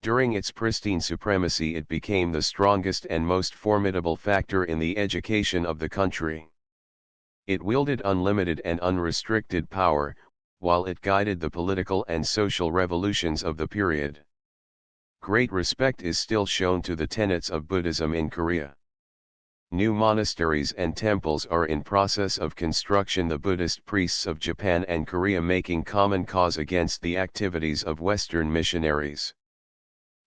During its pristine supremacy it became the strongest and most formidable factor in the education of the country. It wielded unlimited and unrestricted power, while it guided the political and social revolutions of the period. Great respect is still shown to the tenets of Buddhism in Korea. New monasteries and temples are in process of construction, the Buddhist priests of Japan and Korea making common cause against the activities of Western missionaries.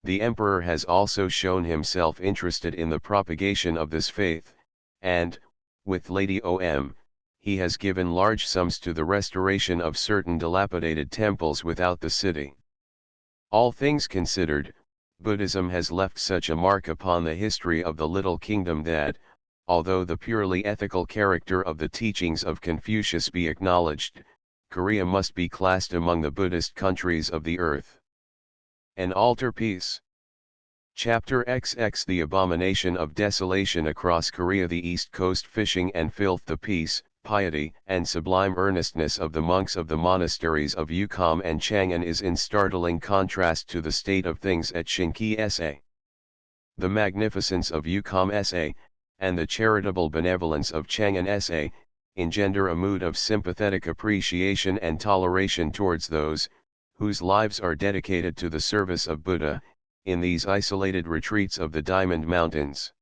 The emperor has also shown himself interested in the propagation of this faith, and, with Lady O.M., he has given large sums to the restoration of certain dilapidated temples without the city. All things considered, Buddhism has left such a mark upon the history of the little kingdom that, although the purely ethical character of the teachings of Confucius be acknowledged, Korea must be classed among the Buddhist countries of the earth. An altarpiece. Chapter XX The abomination of desolation across Korea. The East Coast fishing and filth. The peace, piety, and sublime earnestness of the monks of the monasteries of Yukom and Chang'an is in startling contrast to the state of things at Shinki SA. The magnificence of Yukom SA, and the charitable benevolence of Chang'an SA, engender a mood of sympathetic appreciation and toleration towards those, whose lives are dedicated to the service of Buddha, in these isolated retreats of the Diamond Mountains.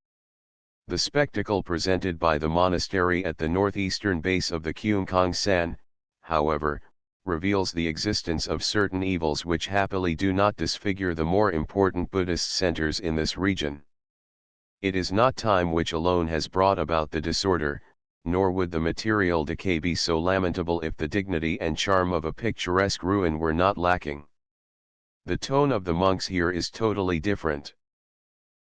The spectacle presented by the monastery at the northeastern base of the Kyungkong-san, however, reveals the existence of certain evils which happily do not disfigure the more important Buddhist centers in this region. It is not time which alone has brought about the disorder, nor would the material decay be so lamentable if the dignity and charm of a picturesque ruin were not lacking. The tone of the monks here is totally different.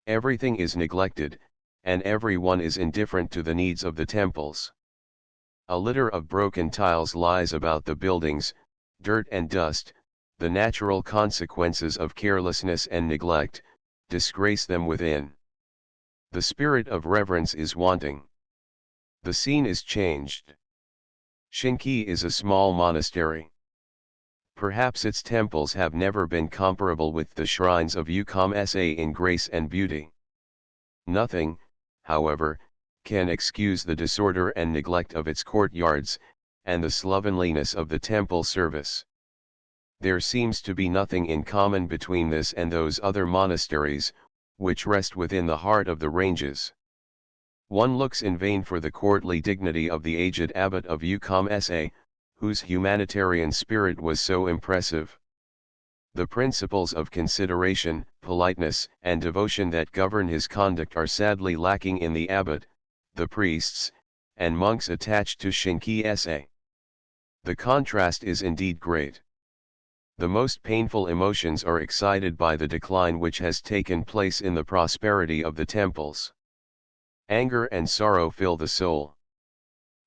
Everything is neglected, and everyone is indifferent to the needs of the temples. A litter of broken tiles lies about the buildings, dirt and dust, the natural consequences of carelessness and neglect, disgrace them within. The spirit of reverence is wanting. The scene is changed. Shinki is a small monastery. Perhaps its temples have never been comparable with the shrines of Ukham-sa in grace and beauty. Nothing, however, can excuse the disorder and neglect of its courtyards, and the slovenliness of the temple service. There seems to be nothing in common between this and those other monasteries, which rest within the heart of the ranges. One looks in vain for the courtly dignity of the aged abbot of Ukham-sa, whose humanitarian spirit was so impressive. The principles of consideration, politeness, and devotion that govern his conduct are sadly lacking in the abbot, the priests, and monks attached to Shinki-sa. The contrast is indeed great. The most painful emotions are excited by the decline which has taken place in the prosperity of the temples. Anger and sorrow fill the soul.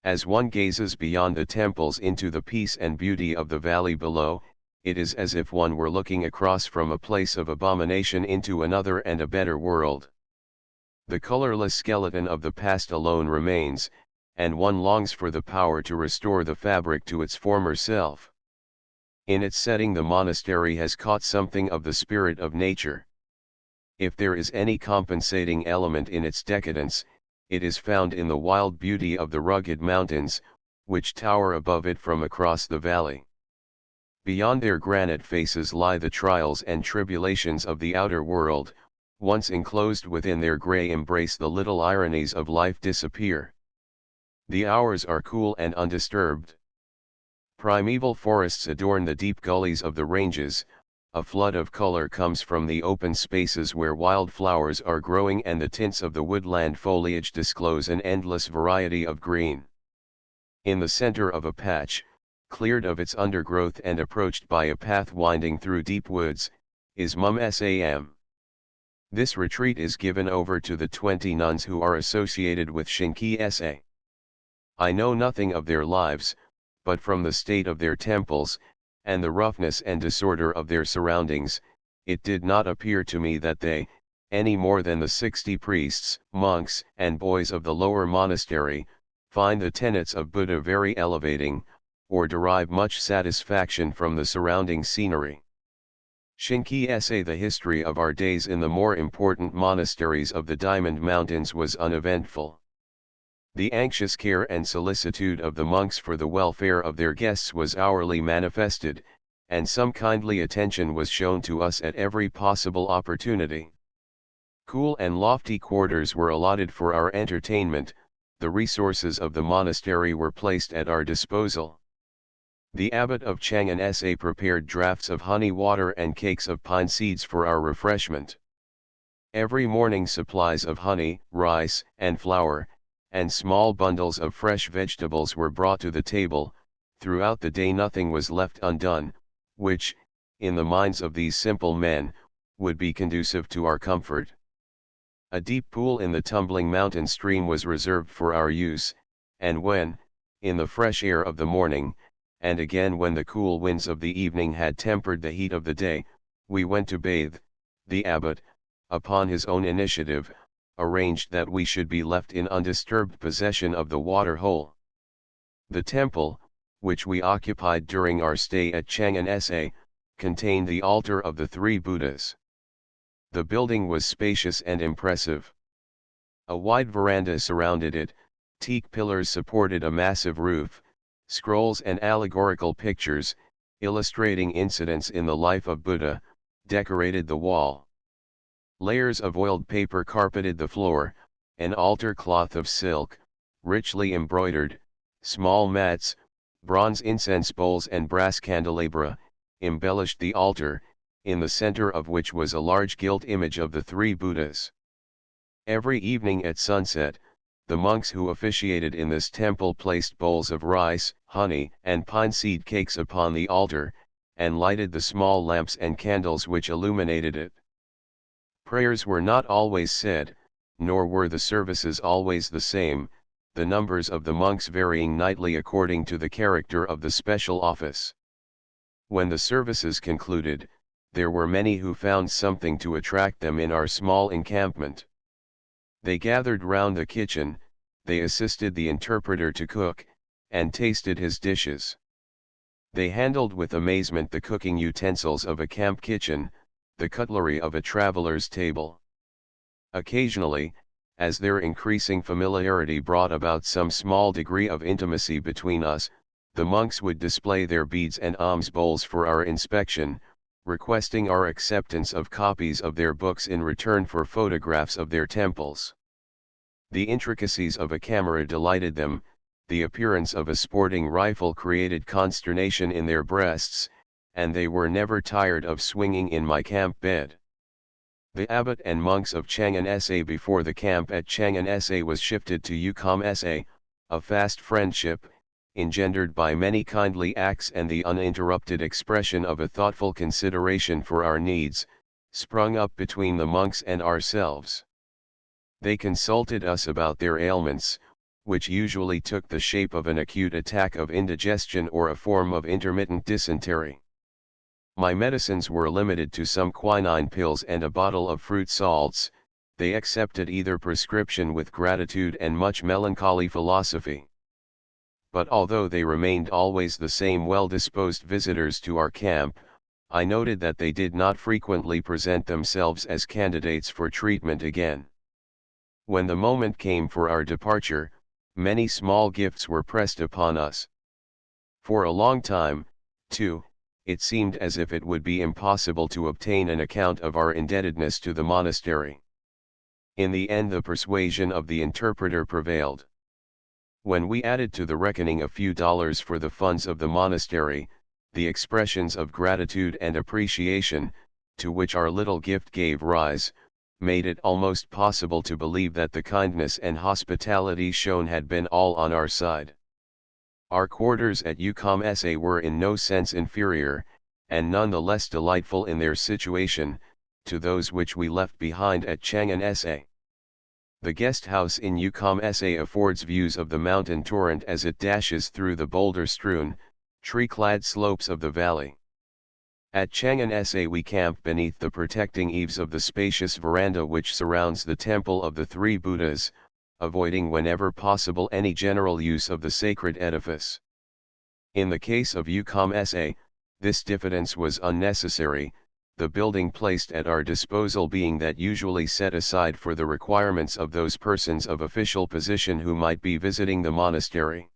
As one gazes beyond the temples into the peace and beauty of the valley below, it is as if one were looking across from a place of abomination into another and a better world. The colorless skeleton of the past alone remains, and one longs for the power to restore the fabric to its former self. In its setting, the monastery has caught something of the spirit of nature. If there is any compensating element in its decadence, it is found in the wild beauty of the rugged mountains, which tower above it from across the valley. Beyond their granite faces lie the trials and tribulations of the outer world. Once enclosed within their gray embrace, the little ironies of life disappear. The hours are cool and undisturbed. Primeval forests adorn the deep gullies of the ranges, a flood of color comes from the open spaces where wild flowers are growing, and the tints of the woodland foliage disclose an endless variety of green. In the center of a patch, cleared of its undergrowth and approached by a path winding through deep woods, is Mum-Sam. This retreat is given over to the 20 nuns who are associated with Shinki-sa. I know nothing of their lives, but from the state of their temples, and the roughness and disorder of their surroundings, it did not appear to me that they, any more than the 60 priests, monks, and boys of the lower monastery, find the tenets of Buddha very elevating, or derive much satisfaction from the surrounding scenery. Shinki-sa. The history of our days in the more important monasteries of the Diamond Mountains was uneventful. The anxious care and solicitude of the monks for the welfare of their guests was hourly manifested, and some kindly attention was shown to us at every possible opportunity. Cool and lofty quarters were allotted for our entertainment, the resources of the monastery were placed at our disposal. The abbot of Chang'an-sa prepared draughts of honey water and cakes of pine seeds for our refreshment. Every morning supplies of honey, rice, and flour, and small bundles of fresh vegetables were brought to the table. Throughout the day nothing was left undone, which, in the minds of these simple men, would be conducive to our comfort. A deep pool in the tumbling mountain stream was reserved for our use, and when, in the fresh air of the morning, and again when the cool winds of the evening had tempered the heat of the day, we went to bathe, the abbot, upon his own initiative, arranged that we should be left in undisturbed possession of the water hole. The temple, which we occupied during our stay at Chang'an-sa, contained the altar of the 3 Buddhas. The building was spacious and impressive. A wide veranda surrounded it, teak pillars supported a massive roof, scrolls and allegorical pictures, illustrating incidents in the life of Buddha, decorated the wall. Layers of oiled paper carpeted the floor, an altar cloth of silk, richly embroidered, small mats, bronze incense bowls and brass candelabra, embellished the altar, in the center of which was a large gilt image of the 3 Buddhas. Every evening at sunset, the monks who officiated in this temple placed bowls of rice, honey, and pine seed cakes upon the altar, and lighted the small lamps and candles which illuminated it. Prayers were not always said, nor were the services always the same, the numbers of the monks varying nightly according to the character of the special office. When the services concluded, there were many who found something to attract them in our small encampment. They gathered round the kitchen, they assisted the interpreter to cook, and tasted his dishes. They handled with amazement the cooking utensils of a camp kitchen, the cutlery of a traveler's table. Occasionally, as their increasing familiarity brought about some small degree of intimacy between us, the monks would display their beads and alms bowls for our inspection, requesting our acceptance of copies of their books in return for photographs of their temples. The intricacies of a camera delighted them, the appearance of a sporting rifle created consternation in their breasts, and they were never tired of swinging in my camp bed. The abbot and monks of Chang'an Sa before the camp at Chang'an Sa was shifted to Yukam Sa, a fast friendship, engendered by many kindly acts and the uninterrupted expression of a thoughtful consideration for our needs, sprung up between the monks and ourselves. They consulted us about their ailments, which usually took the shape of an acute attack of indigestion or a form of intermittent dysentery. My medicines were limited to some quinine pills and a bottle of fruit salts. They accepted either prescription with gratitude and much melancholy philosophy. But although they remained always the same well-disposed visitors to our camp, I noted that they did not frequently present themselves as candidates for treatment again. When the moment came for our departure, many small gifts were pressed upon us. For a long time, too, it seemed as if it would be impossible to obtain an account of our indebtedness to the monastery. In the end the persuasion of the interpreter prevailed. When we added to the reckoning a few dollars for the funds of the monastery, the expressions of gratitude and appreciation, to which our little gift gave rise, made it almost possible to believe that the kindness and hospitality shown had been all on our side. Our quarters at Yukam Sa were in no sense inferior, and none the less delightful in their situation, to those which we left behind at Chang'an Sa. The guest house in Yukam Sa affords views of the mountain torrent as it dashes through the boulder-strewn, tree-clad slopes of the valley. At Chang'an Sa we camp beneath the protecting eaves of the spacious veranda which surrounds the temple of the three Buddhas, avoiding whenever possible any general use of the sacred edifice. In the case of Yukam Sa, this diffidence was unnecessary, the building placed at our disposal being that usually set aside for the requirements of those persons of official position who might be visiting the monastery.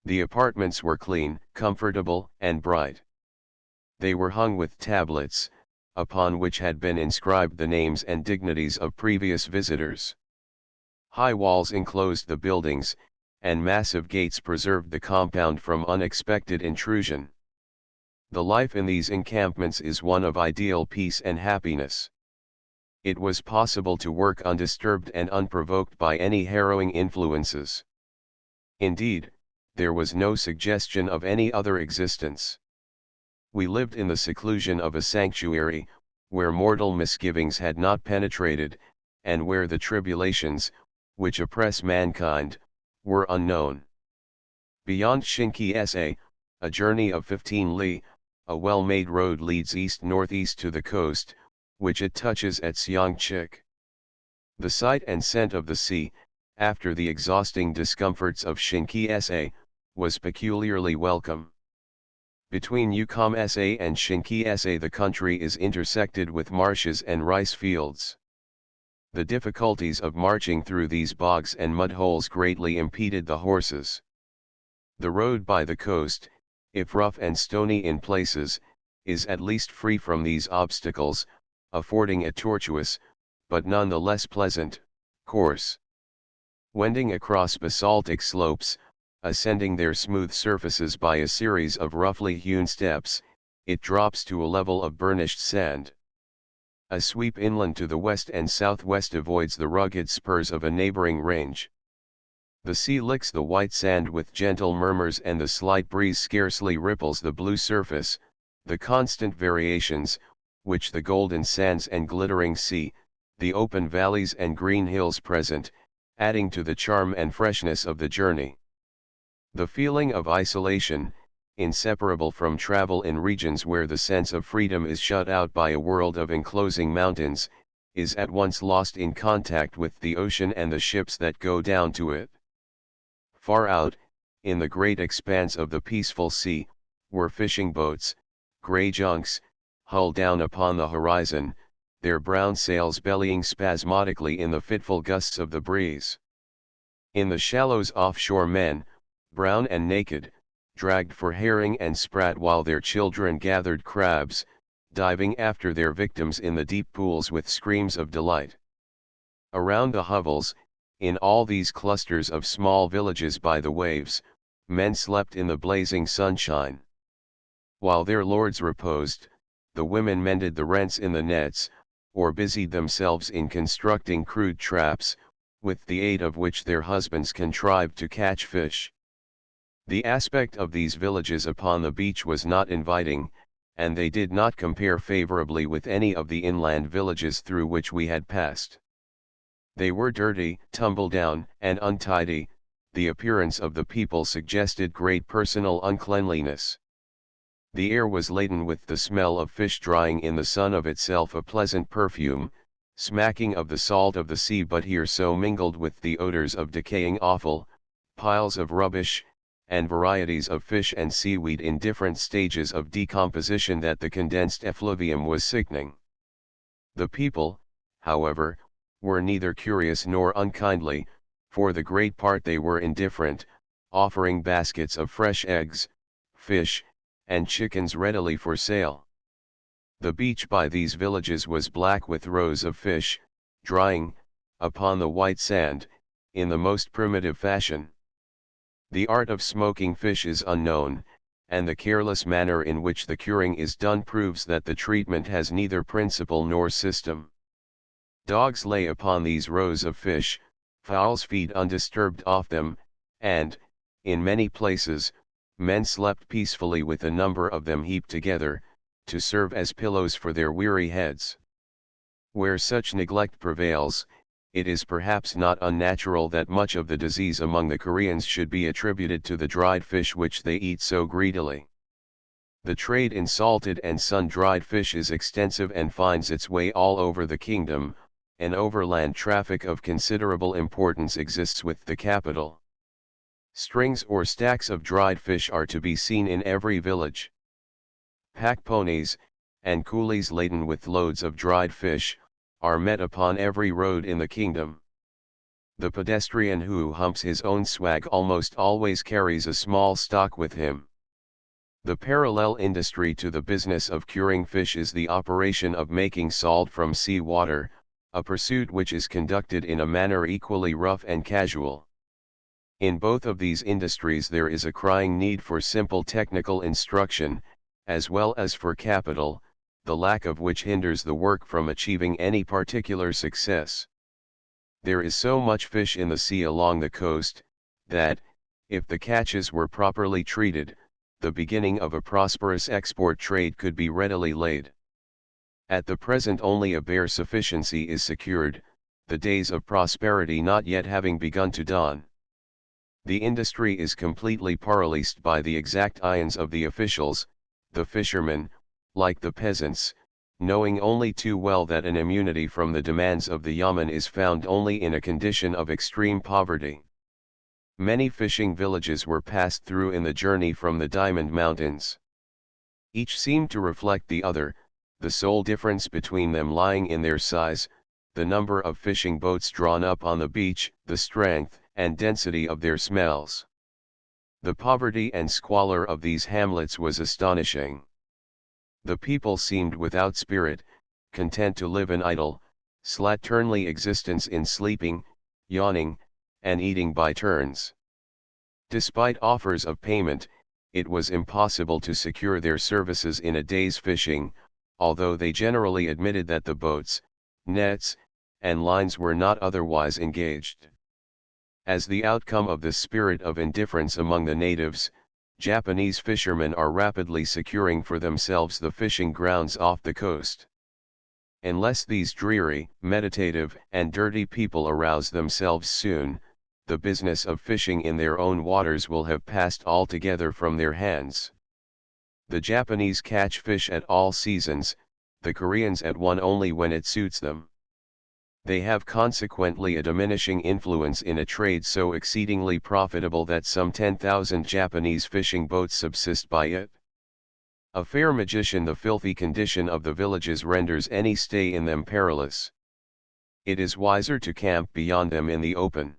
The apartments were clean, comfortable, and bright. They were hung with tablets, upon which had been inscribed the names and dignities of previous visitors. High walls enclosed the buildings, and massive gates preserved the compound from unexpected intrusion. The life in these encampments is one of ideal peace and happiness. It was possible to work undisturbed and unprovoked by any harrowing influences. Indeed, there was no suggestion of any other existence. We lived in the seclusion of a sanctuary, where mortal misgivings had not penetrated, and where the tribulations, which oppress mankind, were unknown. Beyond Shinki Sa, a journey of 15 li, a well-made road leads east-northeast to the coast, which it touches at Seongchik. The sight and scent of the sea, after the exhausting discomforts of Shinki Sa, was peculiarly welcome. Between Yukam Sa and Shinki Sa the country is intersected with marshes and rice fields. The difficulties of marching through these bogs and mudholes greatly impeded the horses. The road by the coast, if rough and stony in places, is at least free from these obstacles, affording a tortuous, but none the less pleasant, course. Wending across basaltic slopes, ascending their smooth surfaces by a series of roughly hewn steps, it drops to a level of burnished sand. A sweep inland to the west and southwest avoids the rugged spurs of a neighboring range. The sea licks the white sand with gentle murmurs and the slight breeze scarcely ripples the blue surface, the constant variations, which the golden sands and glittering sea, the open valleys and green hills present, adding to the charm and freshness of the journey. The feeling of isolation, inseparable from travel in regions where the sense of freedom is shut out by a world of enclosing mountains, is at once lost in contact with the ocean and the ships that go down to it. Far out, in the great expanse of the peaceful sea, were fishing boats, grey junks, hull down upon the horizon, their brown sails bellying spasmodically in the fitful gusts of the breeze. In the shallows offshore men, brown and naked, dragged for herring and sprat while their children gathered crabs, diving after their victims in the deep pools with screams of delight. Around the hovels, in all these clusters of small villages by the waves, men slept in the blazing sunshine. While their lords reposed, the women mended the rents in the nets, or busied themselves in constructing crude traps, with the aid of which their husbands contrived to catch fish. The aspect of these villages upon the beach was not inviting, and they did not compare favorably with any of the inland villages through which we had passed. They were dirty, tumble-down, and untidy. The appearance of the people suggested great personal uncleanliness. The air was laden with the smell of fish drying in the sun, of itself a pleasant perfume, smacking of the salt of the sea, but here so mingled with the odors of decaying offal, piles of rubbish, and varieties of fish and seaweed in different stages of decomposition that the condensed effluvium was sickening. The people, however, were neither curious nor unkindly, for the great part they were indifferent, offering baskets of fresh eggs, fish, and chickens readily for sale. The beach by these villages was black with rows of fish, drying, upon the white sand, in the most primitive fashion. The art of smoking fish is unknown, and the careless manner in which the curing is done proves that the treatment has neither principle nor system. Dogs lay upon these rows of fish, fowls feed undisturbed off them, and, in many places, men slept peacefully with a number of them heaped together, to serve as pillows for their weary heads. Where such neglect prevails, it is perhaps not unnatural that much of the disease among the Koreans should be attributed to the dried fish which they eat so greedily. The trade in salted and sun-dried fish is extensive and finds its way all over the kingdom. An overland traffic of considerable importance exists with the capital. Strings or stacks of dried fish are to be seen in every village. Pack ponies, and coolies laden with loads of dried fish, are met upon every road in the kingdom. The pedestrian who humps his own swag almost always carries a small stock with him. The parallel industry to the business of curing fish is the operation of making salt from sea water, a pursuit which is conducted in a manner equally rough and casual. In both of these industries there is a crying need for simple technical instruction, as well as for capital, the lack of which hinders the work from achieving any particular success. There is so much fish in the sea along the coast, that, if the catches were properly treated, the beginning of a prosperous export trade could be readily laid. At the present only a bare sufficiency is secured, the days of prosperity not yet having begun to dawn. The industry is completely paralysed by the exact ions of the officials, the fishermen, like the peasants, knowing only too well that an immunity from the demands of the yamen is found only in a condition of extreme poverty. Many fishing villages were passed through in the journey from the Diamond Mountains. Each seemed to reflect the other, the sole difference between them lying in their size, the number of fishing boats drawn up on the beach, the strength and density of their smells. The poverty and squalor of these hamlets was astonishing. The people seemed without spirit, content to live an idle, slatternly existence in sleeping, yawning, and eating by turns. Despite offers of payment, it was impossible to secure their services in a day's fishing, although they generally admitted that the boats, nets, and lines were not otherwise engaged. As the outcome of this spirit of indifference among the natives, Japanese fishermen are rapidly securing for themselves the fishing grounds off the coast. Unless these dreary, meditative, and dirty people arouse themselves soon, the business of fishing in their own waters will have passed altogether from their hands. The Japanese catch fish at all seasons, the Koreans at one only when it suits them. They have consequently a diminishing influence in a trade so exceedingly profitable that some 10,000 Japanese fishing boats subsist by it. A fair magician, the filthy condition of the villages renders any stay in them perilous. It is wiser to camp beyond them in the open.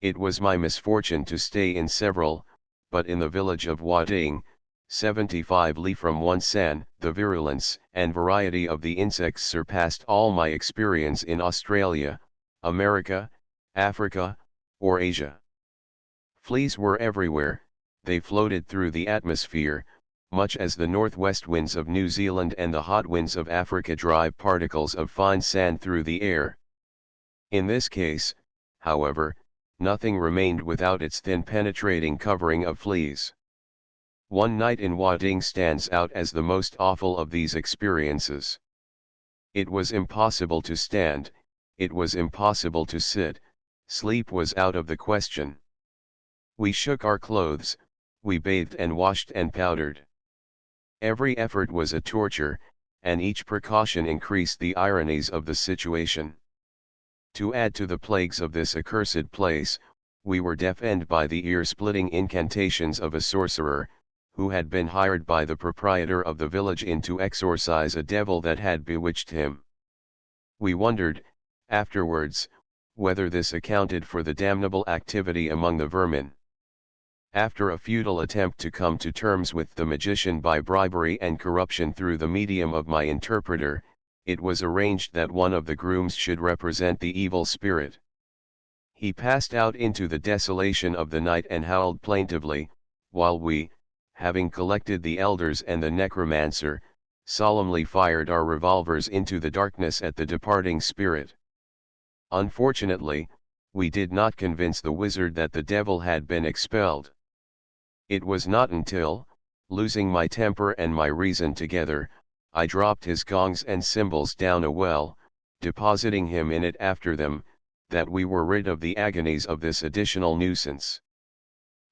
It was my misfortune to stay in several, but in the village of Wading, 75 li from Wonsan, the virulence and variety of the insects surpassed all my experience in Australia, America, Africa, or Asia. Fleas were everywhere, they floated through the atmosphere, much as the northwest winds of New Zealand and the hot winds of Africa drive particles of fine sand through the air. In this case, however, nothing remained without its thin penetrating covering of fleas. One night in Wading stands out as the most awful of these experiences. It was impossible to stand, it was impossible to sit, sleep was out of the question. We shook our clothes, we bathed and washed and powdered. Every effort was a torture, and each precaution increased the ironies of the situation. To add to the plagues of this accursed place, we were deafened by the ear-splitting incantations of a sorcerer, who had been hired by the proprietor of the village in to exorcise a devil that had bewitched him. We wondered, afterwards, whether this accounted for the damnable activity among the vermin. After a futile attempt to come to terms with the magician by bribery and corruption through the medium of my interpreter, it was arranged that one of the grooms should represent the evil spirit. He passed out into the desolation of the night and howled plaintively, while we, having collected the elders and the necromancer, solemnly fired our revolvers into the darkness at the departing spirit. Unfortunately, we did not convince the wizard that the devil had been expelled. It was not until, losing my temper and my reason together, I dropped his gongs and cymbals down a well, depositing him in it after them, that we were rid of the agonies of this additional nuisance.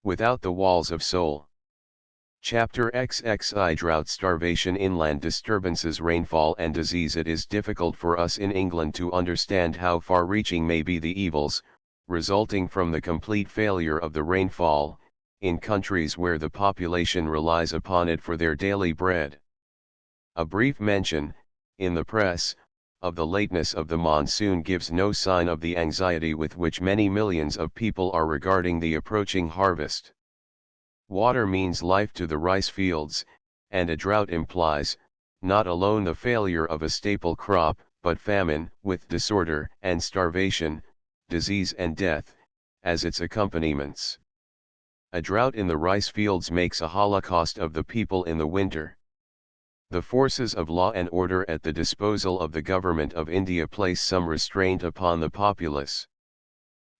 Without the walls of Seoul. Chapter XXI Drought, starvation, inland disturbances, rainfall and disease. It is difficult for us in England to understand how far-reaching may be the evils, resulting from the complete failure of the rainfall, in countries where the population relies upon it for their daily bread. A brief mention, in the press, of the lateness of the monsoon gives no sign of the anxiety with which many millions of people are regarding the approaching harvest. Water means life to the rice fields, and a drought implies, not alone the failure of a staple crop, but famine, with disorder and starvation, disease and death, as its accompaniments. A drought in the rice fields makes a holocaust of the people in the winter. The forces of law and order at the disposal of the government of India place some restraint upon the populace.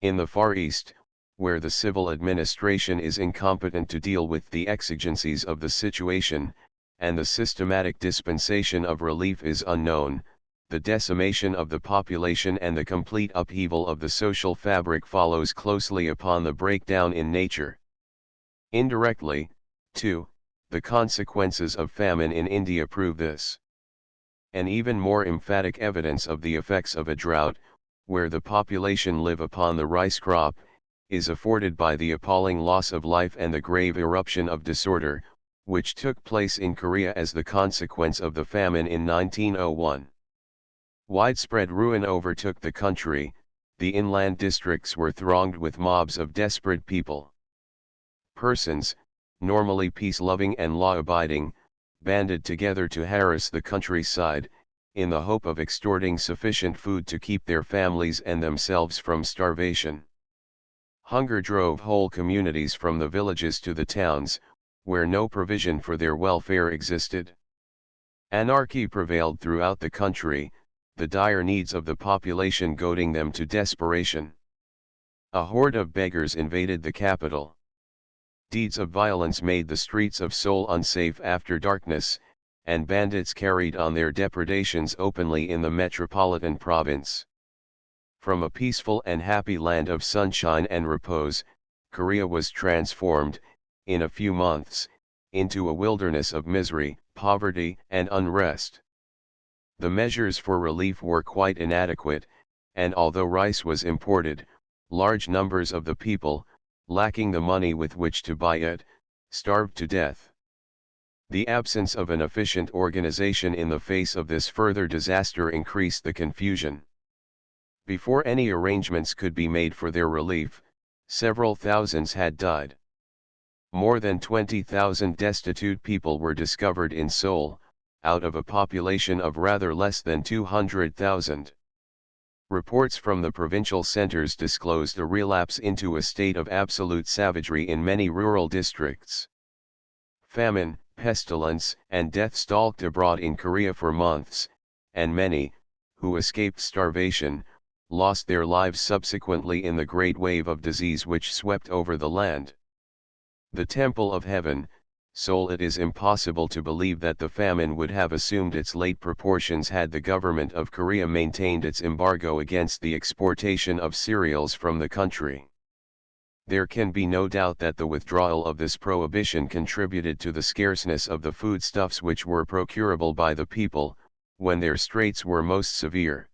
In the Far East, where the civil administration is incompetent to deal with the exigencies of the situation, and the systematic dispensation of relief is unknown, the decimation of the population and the complete upheaval of the social fabric follows closely upon the breakdown in nature. Indirectly, too, the consequences of famine in India prove this. An even more emphatic evidence of the effects of a drought, where the population live upon the rice crop, is afforded by the appalling loss of life and the grave eruption of disorder, which took place in Korea as the consequence of the famine in 1901. Widespread ruin overtook the country, the inland districts were thronged with mobs of desperate people. Persons, normally peace-loving and law-abiding, banded together to harass the countryside, in the hope of extorting sufficient food to keep their families and themselves from starvation. Hunger drove whole communities from the villages to the towns, where no provision for their welfare existed. Anarchy prevailed throughout the country, the dire needs of the population goading them to desperation. A horde of beggars invaded the capital. Deeds of violence made the streets of Seoul unsafe after darkness, and bandits carried on their depredations openly in the metropolitan province. From a peaceful and happy land of sunshine and repose, Korea was transformed, in a few months, into a wilderness of misery, poverty, and unrest. The measures for relief were quite inadequate, and although rice was imported, large numbers of the people, lacking the money with which to buy it, starved to death. The absence of an efficient organization in the face of this further disaster increased the confusion. Before any arrangements could be made for their relief, several thousands had died. More than 20,000 destitute people were discovered in Seoul, out of a population of rather less than 200,000. Reports from the provincial centers disclosed a relapse into a state of absolute savagery in many rural districts. Famine, pestilence, and death stalked abroad in Korea for months, and many, who escaped starvation, lost their lives subsequently in the great wave of disease which swept over the land. The Temple of Heaven, Seoul. It is impossible to believe that the famine would have assumed its late proportions had the government of Korea maintained its embargo against the exportation of cereals from the country. There can be no doubt that the withdrawal of this prohibition contributed to the scarceness of the foodstuffs which were procurable by the people, when their straits were most severe.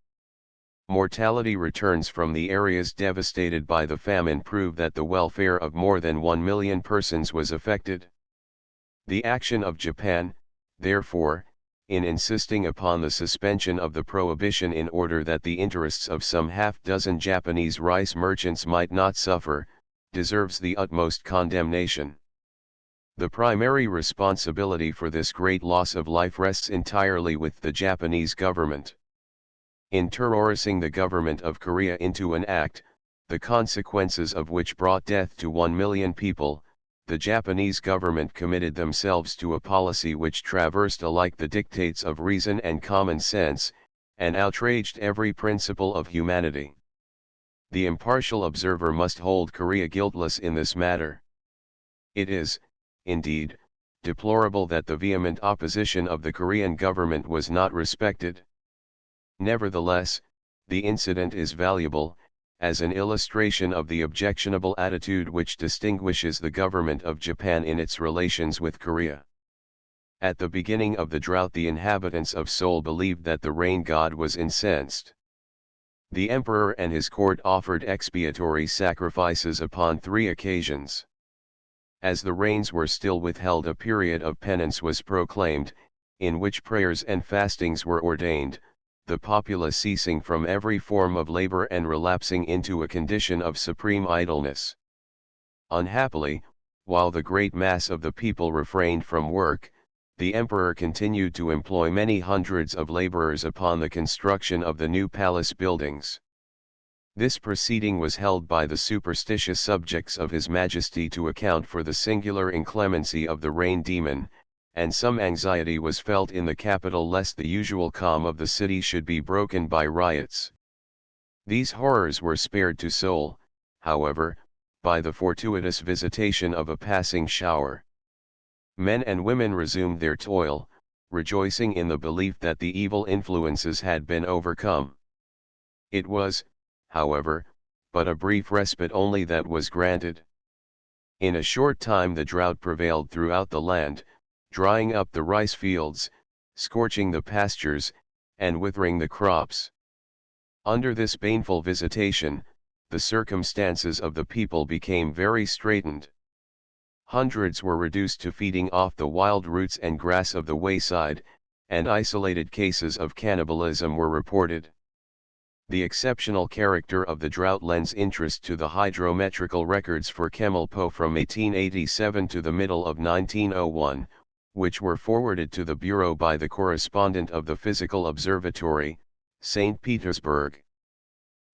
Mortality returns from the areas devastated by the famine prove that the welfare of more than 1 million persons was affected. The action of Japan, therefore, in insisting upon the suspension of the prohibition in order that the interests of some half-dozen Japanese rice merchants might not suffer, deserves the utmost condemnation. The primary responsibility for this great loss of life rests entirely with the Japanese government. In terrorizing the government of Korea into an act, the consequences of which brought death to 1 million people, the Japanese government committed themselves to a policy which traversed alike the dictates of reason and common sense, and outraged every principle of humanity. The impartial observer must hold Korea guiltless in this matter. It is, indeed, deplorable that the vehement opposition of the Korean government was not respected. Nevertheless, the incident is valuable, as an illustration of the objectionable attitude which distinguishes the government of Japan in its relations with Korea. At the beginning of the drought, the inhabitants of Seoul believed that the rain god was incensed. The emperor and his court offered expiatory sacrifices upon 3 occasions. As the rains were still withheld, a period of penance was proclaimed, in which prayers and fastings were ordained, the populace ceasing from every form of labor and relapsing into a condition of supreme idleness. Unhappily, while the great mass of the people refrained from work, the emperor continued to employ many hundreds of laborers upon the construction of the new palace buildings. This proceeding was held by the superstitious subjects of His Majesty to account for the singular inclemency of the rain demon, and some anxiety was felt in the capital lest the usual calm of the city should be broken by riots. These horrors were spared to Seoul, however, by the fortuitous visitation of a passing shower. Men and women resumed their toil, rejoicing in the belief that the evil influences had been overcome. It was, however, but a brief respite only that was granted. In a short time the drought prevailed throughout the land, drying up the rice fields, scorching the pastures, and withering the crops. Under this baneful visitation, the circumstances of the people became very straitened. Hundreds were reduced to feeding off the wild roots and grass of the wayside, and isolated cases of cannibalism were reported. The exceptional character of the drought lends interest to the hydrometrical records for Chemulpo from 1887 to the middle of 1901, which were forwarded to the Bureau by the correspondent of the Physical Observatory, St. Petersburg.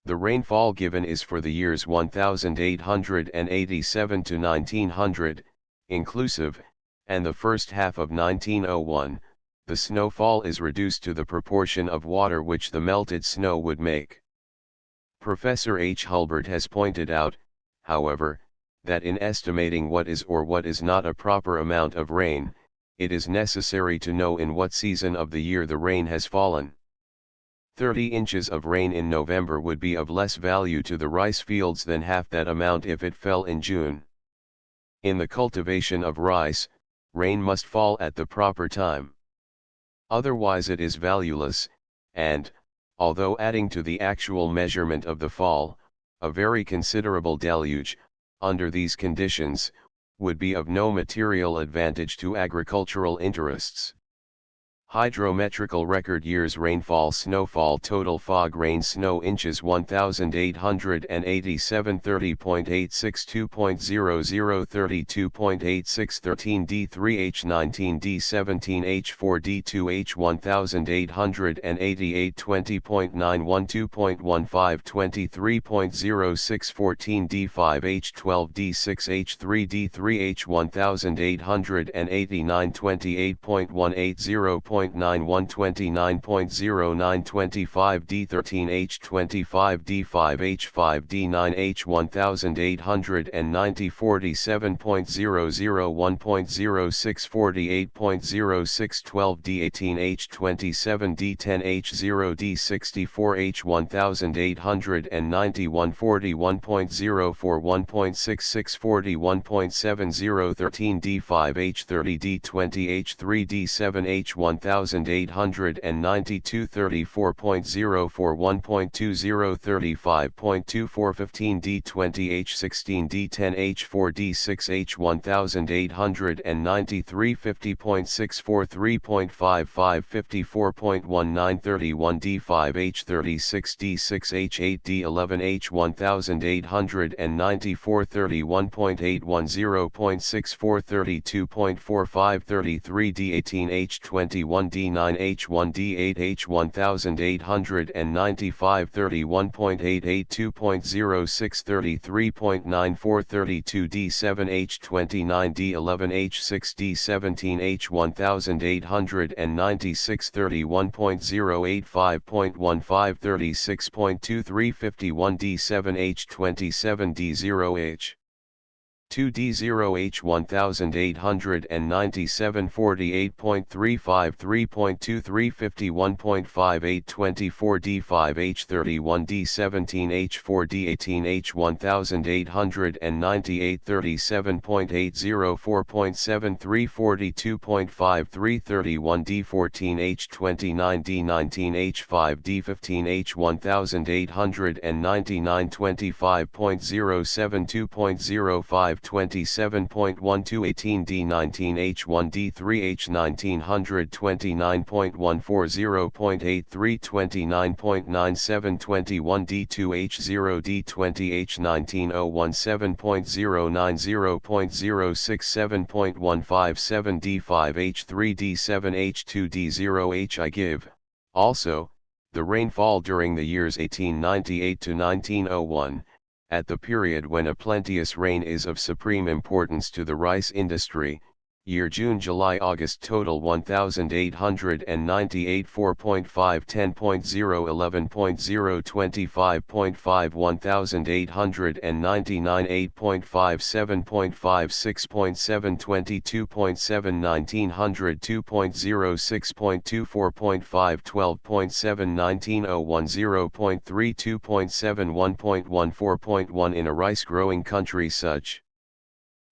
The rainfall given is for the years 1887 to 1900, inclusive, and the first half of 1901, the snowfall is reduced to the proportion of water which the melted snow would make. Professor H. Hulbert has pointed out, however, that in estimating what is or what is not a proper amount of rain, it is necessary to know in what season of the year the rain has fallen. 30 inches of rain in November would be of less value to the rice fields than half that amount if it fell in June. In the cultivation of rice, rain must fall at the proper time. Otherwise it is valueless, and, although adding to the actual measurement of the fall, a very considerable deluge, under these conditions, would be of no material advantage to agricultural interests. Hydrometrical record years: rainfall, snowfall, total fog, rain, snow, inches 1887, 30.86, 2.00, 32.86, 13 D3 H 19 D17 H4 D2 H 1888, 20.91, 2.15, 23.06, 14 D5 H 12 D6 H3 D3 H 1889, 28.18, 0.91, 29.09, 25 D13 H 25 D5 H5 D9 H 1890, 47.00, 1.06, 48.06, 12 D18 H 27 D10 H0 D64 H 1891, 41.04, 1.66, 41.70, 13 D5 H30 D20 H3 D7 H 1892, 34.04, 1.20, 35.24, 15 D20 H16 D10 H4 D6 H 1893, 50.64, 3.55, 54.19, 31 D5 H36 D6 H8 D11 H 1894, 31.81, 0.64, 32.45, 33 D18 H21 D9 H1 D8 H 1895, 31.88, 2.06, 33.94, 32 D7 H29 D11 H6 D17 H 1896, 31.08, 5.15, 36.23, 51 D7 H27 D0 H 2 D0 H 1897, 48.35, 3.23, 51.58, 24 D5 H 31 D17 H 4 D18 H 1898, 37.80, 4.73, 42.53, 31 D14 H 29 D19 H 5 D15 H 1899, 25.07, 2.05, 27.12, 18 D19 H1 D3 H 1929.14, 0.83, 29.97, 21 D2 H0 D20 H 1901, 7.09, 0.067, 7.157, D5 H3 D7 H2 D0 H. I give, also, the rainfall during the years 1898 to 1901, at the period when a plenteous rain is of supreme importance to the rice industry, year June, July, August, total 1898, 4.5, 10.0, 11.0, 25.5, 1899, 8.5, 7.5, 6.7, 22.7, 1900, 2.0, 6.2, 4.5, 12.7, 1901, 0.3, 2.7, 1.1, 4.1. In a rice-growing country such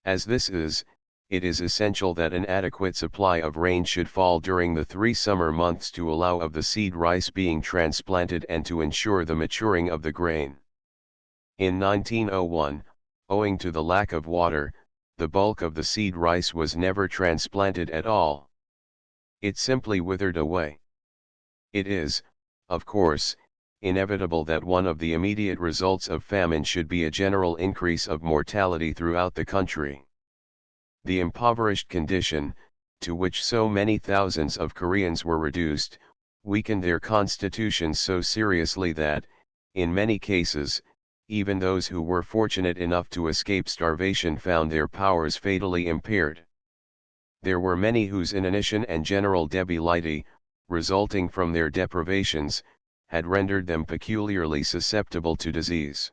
as this is, it is essential that an adequate supply of rain should fall during the 3 summer months to allow of the seed rice being transplanted and to ensure the maturing of the grain. In 1901, owing to the lack of water, the bulk of the seed rice was never transplanted at all. It simply withered away. It is, of course, inevitable that one of the immediate results of famine should be a general increase of mortality throughout the country. The impoverished condition, to which so many thousands of Koreans were reduced, weakened their constitutions so seriously that, in many cases, even those who were fortunate enough to escape starvation found their powers fatally impaired. There were many whose inanition and general debility, resulting from their deprivations, had rendered them peculiarly susceptible to disease.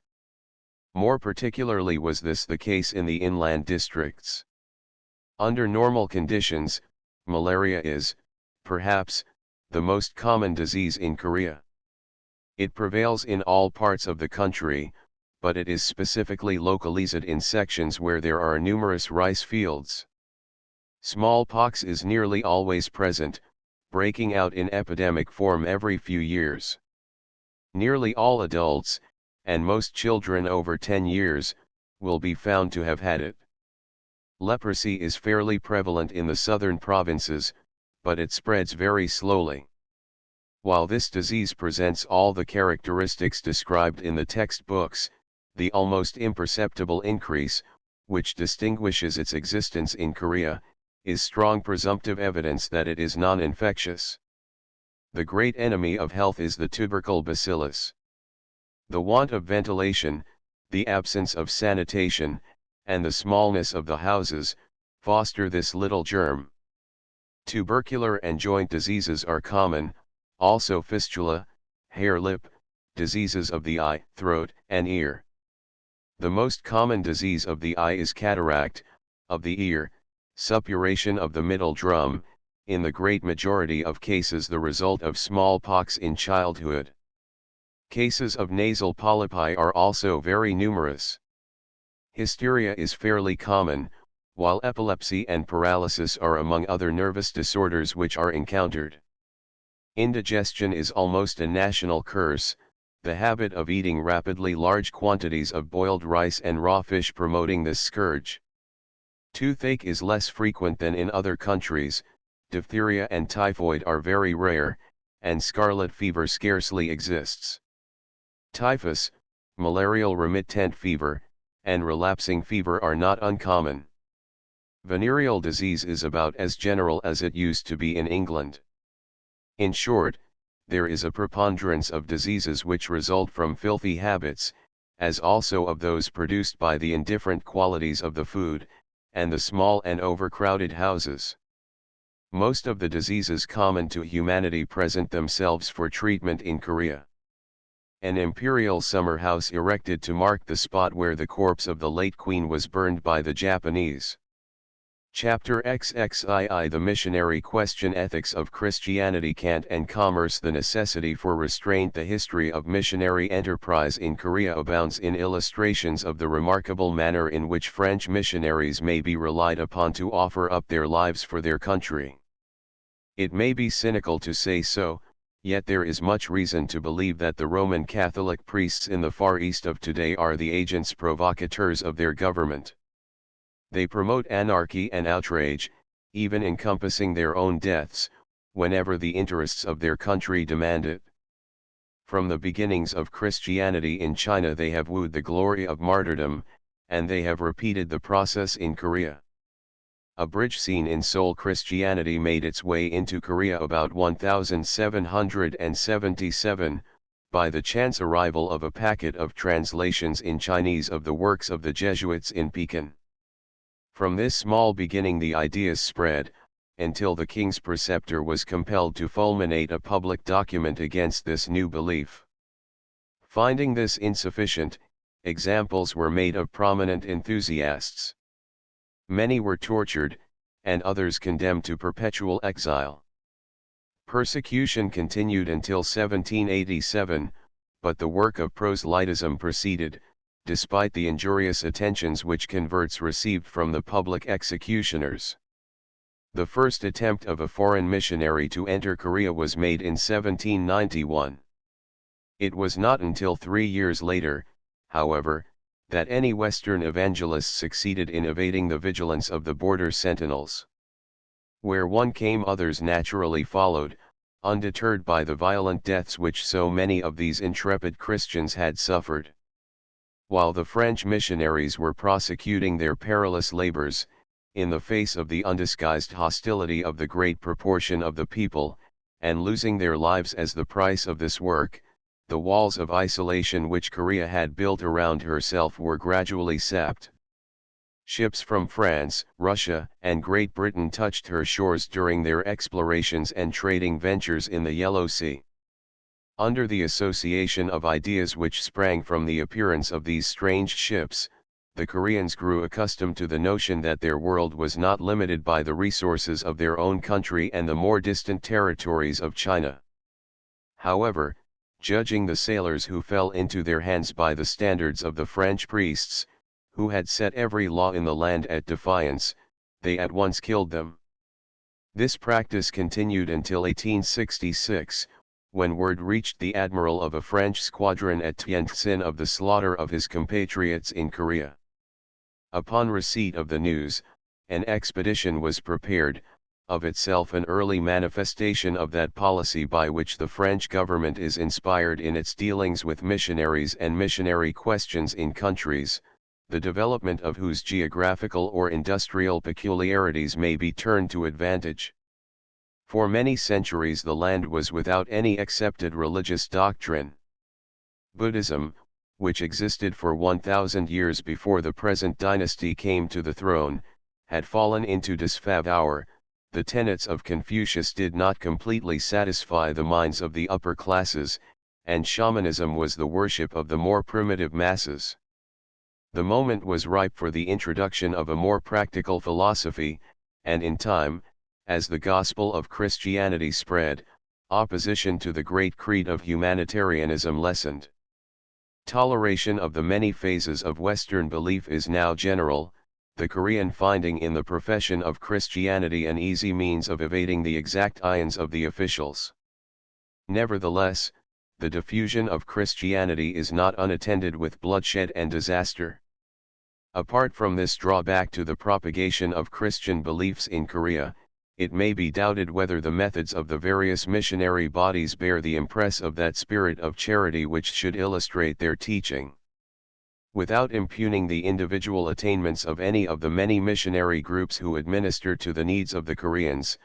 More particularly was this the case in the inland districts. Under normal conditions, malaria is, perhaps, the most common disease in Korea. It prevails in all parts of the country, but it is specifically localized in sections where there are numerous rice fields. Smallpox is nearly always present, breaking out in epidemic form every few years. Nearly all adults, and most children over 10 years, will be found to have had it. Leprosy is fairly prevalent in the southern provinces, but it spreads very slowly. While this disease presents all the characteristics described in the textbooks, the almost imperceptible increase, which distinguishes its existence in Korea, is strong presumptive evidence that it is non-infectious. The great enemy of health is the tubercle bacillus. The want of ventilation, the absence of sanitation, and the smallness of the houses, foster this little germ. Tubercular and joint diseases are common, also fistula, hair-lip, diseases of the eye, throat, and ear. The most common disease of the eye is cataract, of the ear, suppuration of the middle drum, in the great majority of cases the result of smallpox in childhood. Cases of nasal polypi are also very numerous. Hysteria is fairly common, while epilepsy and paralysis are among other nervous disorders which are encountered. Indigestion is almost a national curse, the habit of eating rapidly large quantities of boiled rice and raw fish promoting this scourge. Toothache is less frequent than in other countries, diphtheria and typhoid are very rare, and scarlet fever scarcely exists. Typhus, malarial remittent fever, and relapsing fever are not uncommon. Venereal disease is about as general as it used to be in England. In short, there is a preponderance of diseases which result from filthy habits, as also of those produced by the indifferent qualities of the food, and the small and overcrowded houses. Most of the diseases common to humanity present themselves for treatment in Korea. An imperial summer house erected to mark the spot where the corpse of the late queen was burned by the Japanese. Chapter XXII The Missionary Question Ethics of Christianity Kant and Commerce The necessity for restraint The history of missionary enterprise in Korea abounds in illustrations of the remarkable manner in which French missionaries may be relied upon to offer up their lives for their country. It may be cynical to say so, yet there is much reason to believe that the Roman Catholic priests in the Far East of today are the agents provocateurs of their government. They promote anarchy and outrage, even encompassing their own deaths, whenever the interests of their country demand it. From the beginnings of Christianity in China they have wooed the glory of martyrdom, and they have repeated the process in Korea. A bridge scene in Seoul Christianity made its way into Korea about 1777, by the chance arrival of a packet of translations in Chinese of the works of the Jesuits in Pekin. From this small beginning the ideas spread, until the king's preceptor was compelled to fulminate a public document against this new belief. Finding this insufficient, examples were made of prominent enthusiasts. Many were tortured, and others condemned to perpetual exile. Persecution continued until 1787, but the work of proselytism proceeded, despite the injurious attentions which converts received from the public executioners. The first attempt of a foreign missionary to enter Korea was made in 1791. It was not until 3 years later, however, that any Western evangelist succeeded in evading the vigilance of the border sentinels. Where one came others naturally followed, undeterred by the violent deaths which so many of these intrepid Christians had suffered. While the French missionaries were prosecuting their perilous labors, in the face of the undisguised hostility of the great proportion of the people, and losing their lives as the price of this work, the walls of isolation which Korea had built around herself were gradually sapped. Ships from France, Russia, and Great Britain touched her shores during their explorations and trading ventures in the Yellow Sea. Under the association of ideas which sprang from the appearance of these strange ships, the Koreans grew accustomed to the notion that their world was not limited by the resources of their own country and the more distant territories of China. However, judging the sailors who fell into their hands by the standards of the French priests, who had set every law in the land at defiance, they at once killed them. This practice continued until 1866, when word reached the admiral of a French squadron at Tientsin of the slaughter of his compatriots in Korea. Upon receipt of the news, an expedition was prepared, of itself an early manifestation of that policy by which the French government is inspired in its dealings with missionaries and missionary questions in countries, the development of whose geographical or industrial peculiarities may be turned to advantage. For many centuries the land was without any accepted religious doctrine. Buddhism, which existed for 1,000 years before the present dynasty came to the throne, had fallen into disfavor. The tenets of Confucius did not completely satisfy the minds of the upper classes, and shamanism was the worship of the more primitive masses. The moment was ripe for the introduction of a more practical philosophy, and in time, as the gospel of Christianity spread, opposition to the great creed of humanitarianism lessened. Toleration of the many phases of Western belief is now general, the Korean finding in the profession of Christianity an easy means of evading the exact ions of the officials. Nevertheless, the diffusion of Christianity is not unattended with bloodshed and disaster. Apart from this drawback to the propagation of Christian beliefs in Korea, it may be doubted whether the methods of the various missionary bodies bear the impress of that spirit of charity which should illustrate their teaching. Without impugning the individual attainments of any of the many missionary groups who administer to the needs of the Koreans,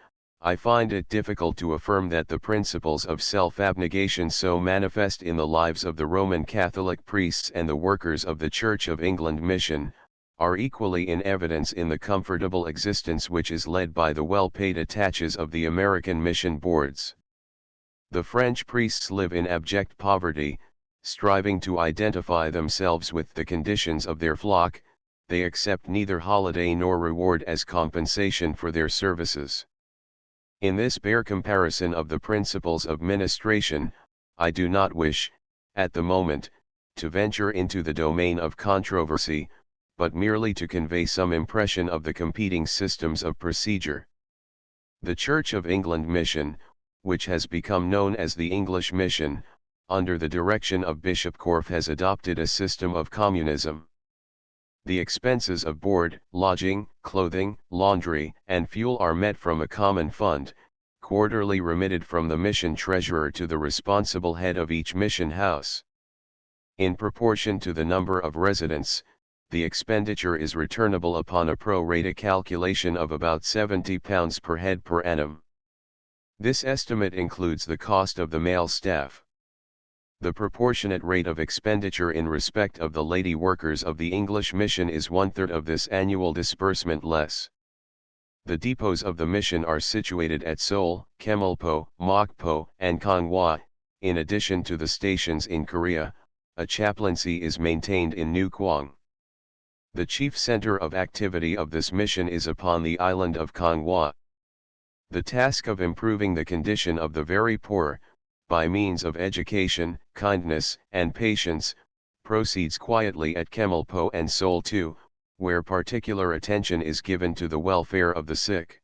I find it difficult to affirm that the principles of self-abnegation so manifest in the lives of the Roman Catholic priests and the workers of the Church of England mission, are equally in evidence in the comfortable existence which is led by the well-paid attaches of the American mission boards. The French priests live in abject poverty, striving to identify themselves with the conditions of their flock. They accept neither holiday nor reward as compensation for their services. In this bare comparison of the principles of ministration, I do not wish, at the moment, to venture into the domain of controversy, but merely to convey some impression of the competing systems of procedure. The Church of England mission, which has become known as the English mission, under the direction of Bishop Corfe has adopted a system of communism. The expenses of board, lodging, clothing, laundry, and fuel are met from a common fund, quarterly remitted from the mission treasurer to the responsible head of each mission house. In proportion to the number of residents, the expenditure is returnable upon a pro rata calculation of about £70 per head per annum. This estimate includes the cost of the male staff. The proportionate rate of expenditure in respect of the lady workers of the English mission is 1/3 of this annual disbursement less. The depots of the mission are situated at Seoul, Kemalpo, Mokpo, and Kangwa. In addition to the stations in Korea, a chaplaincy is maintained in New Kwang. The chief center of activity of this mission is upon the island of Kangwa. The task of improving the condition of the very poor, by means of education, kindness, and patience, proceeds quietly at Kemalpo and Seoul too, where particular attention is given to the welfare of the sick.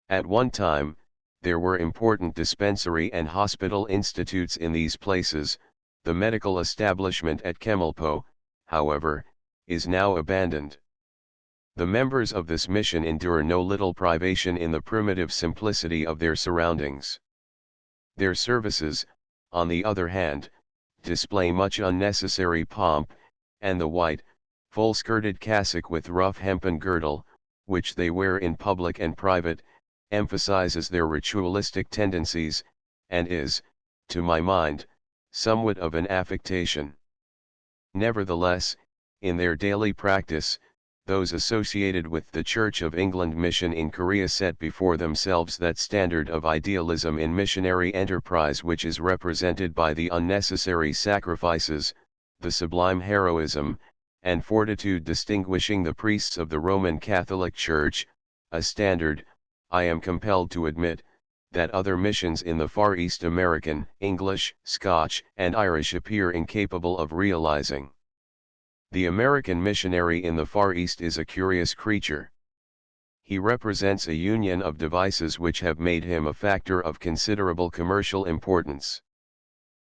At one time, there were important dispensary and hospital institutes in these places. The medical establishment at Kemalpo, however, is now abandoned. The members of this mission endure no little privation in the primitive simplicity of their surroundings. Their services, on the other hand, display much unnecessary pomp, and the white, full-skirted cassock with rough hempen girdle, which they wear in public and private, emphasizes their ritualistic tendencies, and is, to my mind, somewhat of an affectation. Nevertheless, in their daily practice, those associated with the Church of England mission in Korea set before themselves that standard of idealism in missionary enterprise which is represented by the unnecessary sacrifices, the sublime heroism, and fortitude distinguishing the priests of the Roman Catholic Church, a standard, I am compelled to admit, that other missions in the Far East American, English, Scotch, and Irish appear incapable of realizing. The American missionary in the Far East is a curious creature. He represents a union of devices which have made him a factor of considerable commercial importance.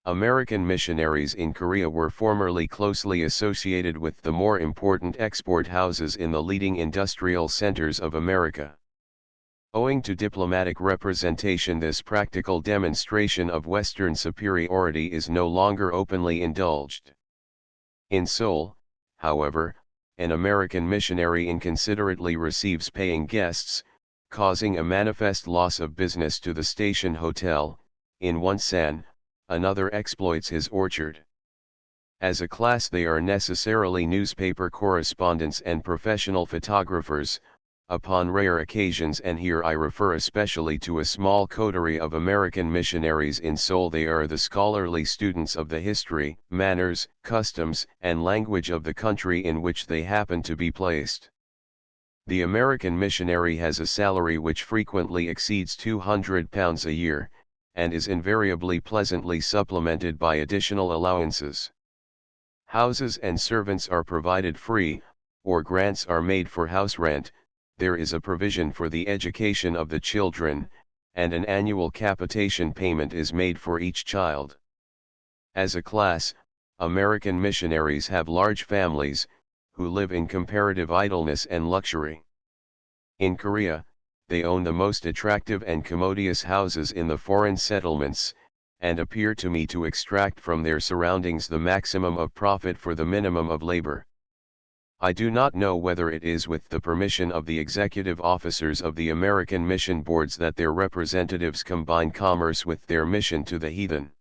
American missionaries in Korea were formerly closely associated with the more important export houses in the leading industrial centers of America. Owing to diplomatic representation, this practical demonstration of Western superiority is no longer openly indulged. In Seoul, however, an American missionary inconsiderately receives paying guests, causing a manifest loss of business to the station hotel. In Wonsan, another exploits his orchard. As a class, they are necessarily newspaper correspondents and professional photographers. Upon rare occasions, and here I refer especially to a small coterie of American missionaries in Seoul, they are the scholarly students of the history, manners, customs, and language of the country in which they happen to be placed. The American missionary has a salary which frequently exceeds £200 a year, and is invariably pleasantly supplemented by additional allowances. Houses and servants are provided free, or grants are made for house rent. There is a provision for the education of the children, and an annual capitation payment is made for each child. As a class, American missionaries have large families, who live in comparative idleness and luxury. In Korea, they own the most attractive and commodious houses in the foreign settlements, and appear to me to extract from their surroundings the maximum of profit for the minimum of labor. I do not know whether it is with the permission of the executive officers of the American mission boards that their representatives combine commerce with their mission to the heathen.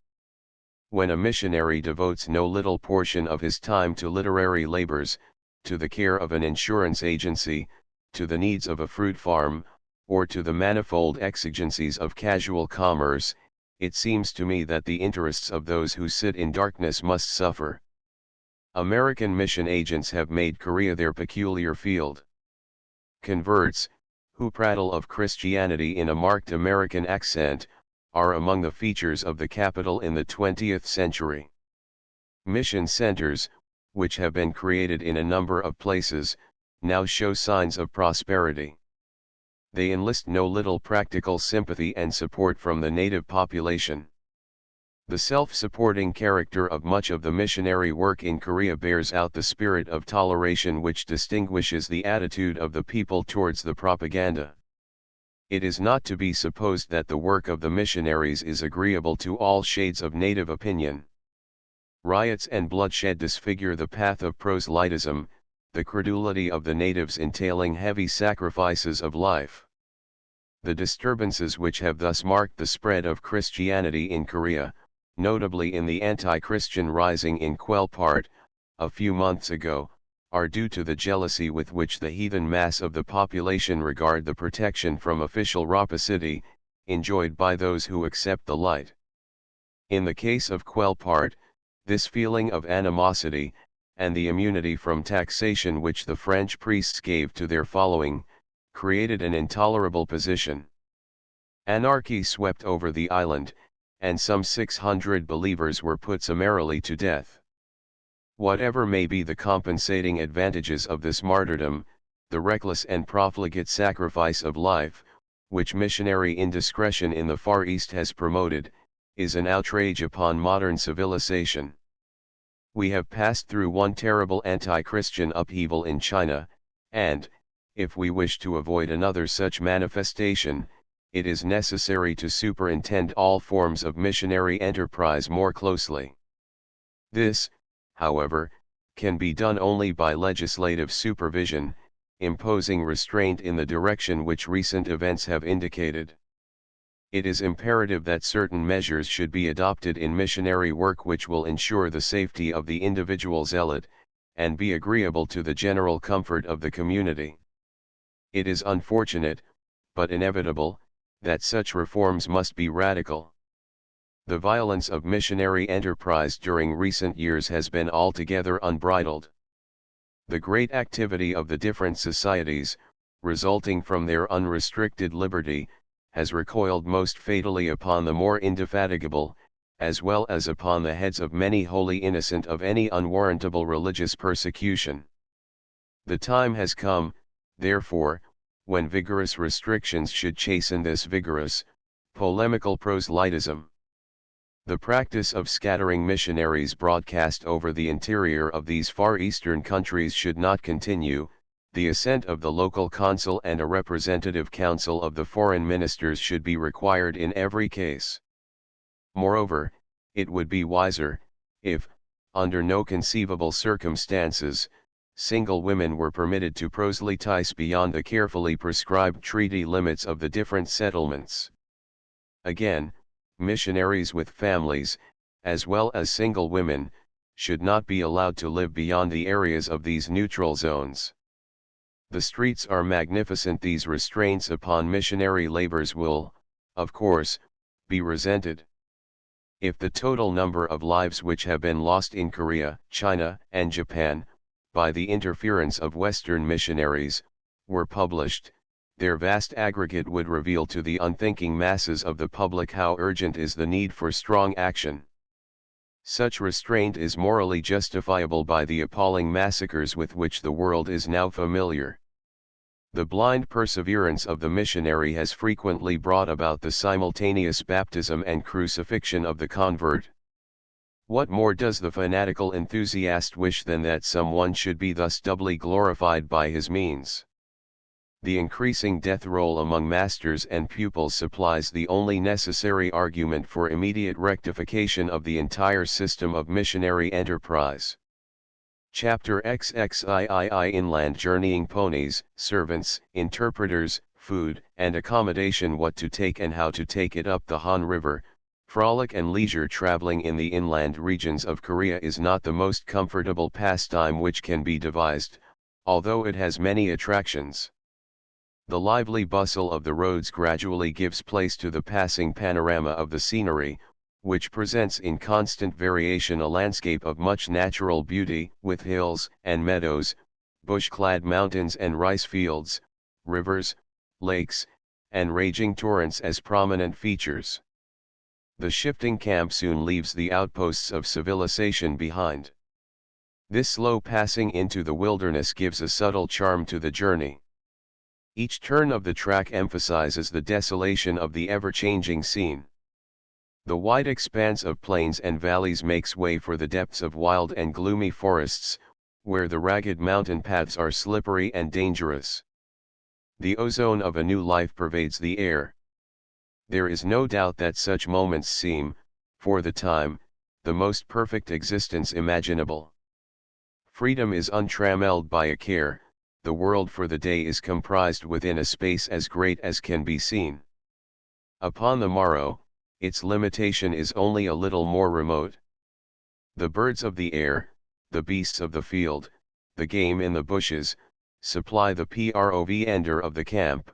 When a missionary devotes no little portion of his time to literary labors, to the care of an insurance agency, to the needs of a fruit farm, or to the manifold exigencies of casual commerce, it seems to me that the interests of those who sit in darkness must suffer. American mission agents have made Korea their peculiar field. Converts, who prattle of Christianity in a marked American accent, are among the features of the capital in the 20th century. Mission centers, which have been created in a number of places, now show signs of prosperity. They enlist no little practical sympathy and support from the native population. The self-supporting character of much of the missionary work in Korea bears out the spirit of toleration which distinguishes the attitude of the people towards the propaganda. It is not to be supposed that the work of the missionaries is agreeable to all shades of native opinion. Riots and bloodshed disfigure the path of proselytism, the credulity of the natives entailing heavy sacrifices of life. The disturbances which have thus marked the spread of Christianity in Korea, notably in the anti-Christian rising in Kwelpart, a few months ago, are due to the jealousy with which the heathen mass of the population regard the protection from official rapacity, enjoyed by those who accept the light. In the case of Kwelpart, this feeling of animosity, and the immunity from taxation which the French priests gave to their following, created an intolerable position. Anarchy swept over the island, and some 600 believers were put summarily to death. Whatever may be the compensating advantages of this martyrdom, the reckless and profligate sacrifice of life, which missionary indiscretion in the Far East has promoted, is an outrage upon modern civilization. We have passed through one terrible anti-Christian upheaval in China, and, if we wish to avoid another such manifestation, it is necessary to superintend all forms of missionary enterprise more closely. This, however, can be done only by legislative supervision, imposing restraint in the direction which recent events have indicated. It is imperative that certain measures should be adopted in missionary work which will ensure the safety of the individual zealot, and be agreeable to the general comfort of the community. It is unfortunate, but inevitable, that such reforms must be radical. The violence of missionary enterprise during recent years has been altogether unbridled. The great activity of the different societies, resulting from their unrestricted liberty, has recoiled most fatally upon the more indefatigable, as well as upon the heads of many wholly innocent of any unwarrantable religious persecution. The time has come, therefore, when vigorous restrictions should chasten this vigorous, polemical proselytism. The practice of scattering missionaries broadcast over the interior of these Far Eastern countries should not continue. The assent of the local consul and a representative council of the foreign ministers should be required in every case. Moreover, it would be wiser, if, under no conceivable circumstances, single women were permitted to proselytize beyond the carefully prescribed treaty limits of the different settlements. Again, missionaries with families, as well as single women, should not be allowed to live beyond the areas of these neutral zones. The streets are magnificent. These restraints upon missionary labors will, of course, be resented. If the total number of lives which have been lost in Korea, China, and Japan, by the interference of Western missionaries, were published, their vast aggregate would reveal to the unthinking masses of the public how urgent is the need for strong action. Such restraint is morally justifiable by the appalling massacres with which the world is now familiar. The blind perseverance of the missionary has frequently brought about the simultaneous baptism and crucifixion of the convert. What more does the fanatical enthusiast wish than that someone should be thus doubly glorified by his means? The increasing death roll among masters and pupils supplies the only necessary argument for immediate rectification of the entire system of missionary enterprise. Chapter XXIII Inland journeying ponies, servants, interpreters, food and accommodation. What to take and how to take it up the Han River. Frolic and leisure traveling in the inland regions of Korea is not the most comfortable pastime which can be devised, although it has many attractions. The lively bustle of the roads gradually gives place to the passing panorama of the scenery, which presents in constant variation a landscape of much natural beauty, with hills and meadows, bush-clad mountains and rice fields, rivers, lakes, and raging torrents as prominent features. The shifting camp soon leaves the outposts of civilization behind. This slow passing into the wilderness gives a subtle charm to the journey. Each turn of the track emphasizes the desolation of the ever-changing scene. The wide expanse of plains and valleys makes way for the depths of wild and gloomy forests, where the ragged mountain paths are slippery and dangerous. The ozone of a new life pervades the air. There is no doubt that such moments seem, for the time, the most perfect existence imaginable. Freedom is untrammelled by a care. The world for the day is comprised within a space as great as can be seen. Upon the morrow, its limitation is only a little more remote. The birds of the air, the beasts of the field, the game in the bushes, supply the provender of the camp.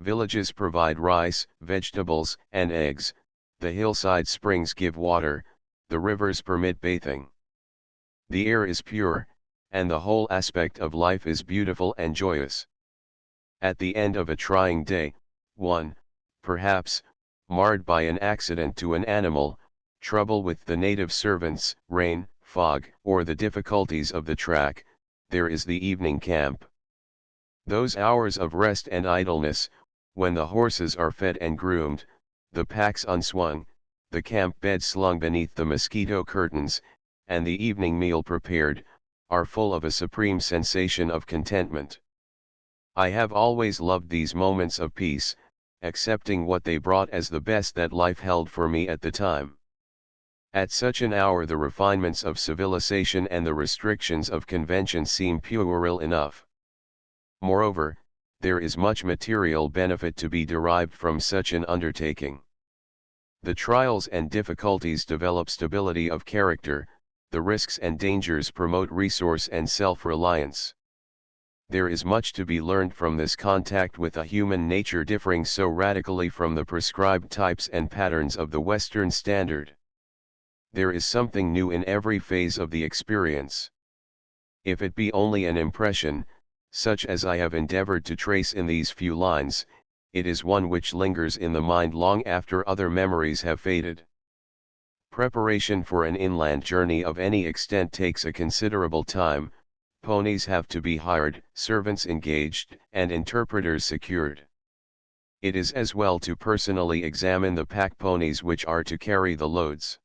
Villages provide rice, vegetables, and eggs, the hillside springs give water, the rivers permit bathing. The air is pure, and the whole aspect of life is beautiful and joyous. At the end of a trying day, one, perhaps, marred by an accident to an animal, trouble with the native servants, rain, fog, or the difficulties of the track, there is the evening camp. Those hours of rest and idleness, when the horses are fed and groomed, the packs unswung, the camp bed slung beneath the mosquito curtains, and the evening meal prepared, are full of a supreme sensation of contentment. I have always loved these moments of peace, accepting what they brought as the best that life held for me at the time. At such an hour the refinements of civilization and the restrictions of convention seem puerile enough. Moreover, there is much material benefit to be derived from such an undertaking. The trials and difficulties develop stability of character, the risks and dangers promote resource and self-reliance. There is much to be learned from this contact with a human nature differing so radically from the prescribed types and patterns of the Western standard. There is something new in every phase of the experience. If it be only an impression, such as I have endeavored to trace in these few lines, it is one which lingers in the mind long after other memories have faded. Preparation for an inland journey of any extent takes a considerable time, ponies have to be hired, servants engaged, and interpreters secured. It is as well to personally examine the pack ponies which are to carry the loads.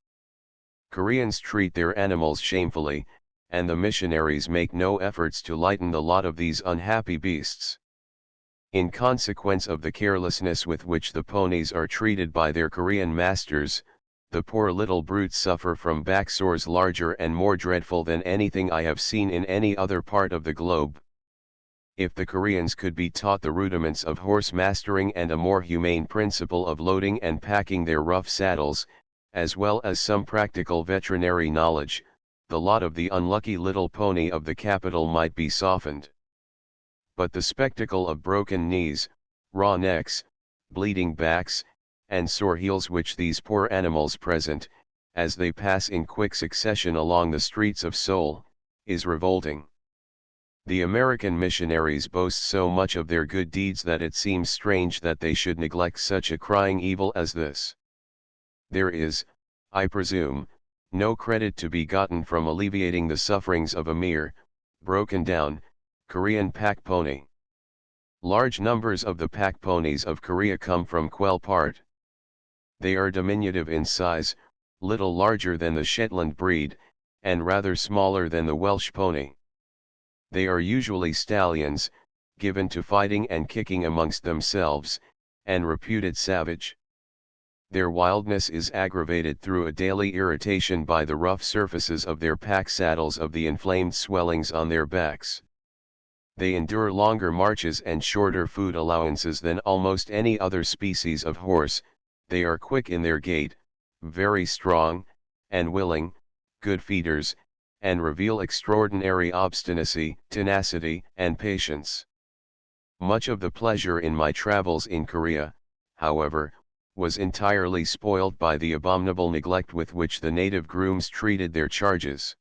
Koreans treat their animals shamefully, and the missionaries make no efforts to lighten the lot of these unhappy beasts. In consequence of the carelessness with which the ponies are treated by their Korean masters, the poor little brutes suffer from back sores larger and more dreadful than anything I have seen in any other part of the globe. If the Koreans could be taught the rudiments of horse mastering and a more humane principle of loading and packing their rough saddles, as well as some practical veterinary knowledge, the lot of the unlucky little pony of the capital might be softened. But the spectacle of broken knees, raw necks, bleeding backs, and sore heels which these poor animals present, as they pass in quick succession along the streets of Seoul, is revolting. The American missionaries boast so much of their good deeds that it seems strange that they should neglect such a crying evil as this. There is, I presume, no credit to be gotten from alleviating the sufferings of a mere, broken down, Korean pack pony. Large numbers of the pack ponies of Korea come from Quell Part. They are diminutive in size, little larger than the Shetland breed, and rather smaller than the Welsh pony. They are usually stallions, given to fighting and kicking amongst themselves, and reputed savage. Their wildness is aggravated through a daily irritation by the rough surfaces of their pack saddles of the inflamed swellings on their backs. They endure longer marches and shorter food allowances than almost any other species of horse. They are quick in their gait, very strong, and willing, good feeders, and reveal extraordinary obstinacy, tenacity, and patience. Much of the pleasure in my travels in Korea, however, was entirely spoilt by the abominable neglect with which the native grooms treated their charges.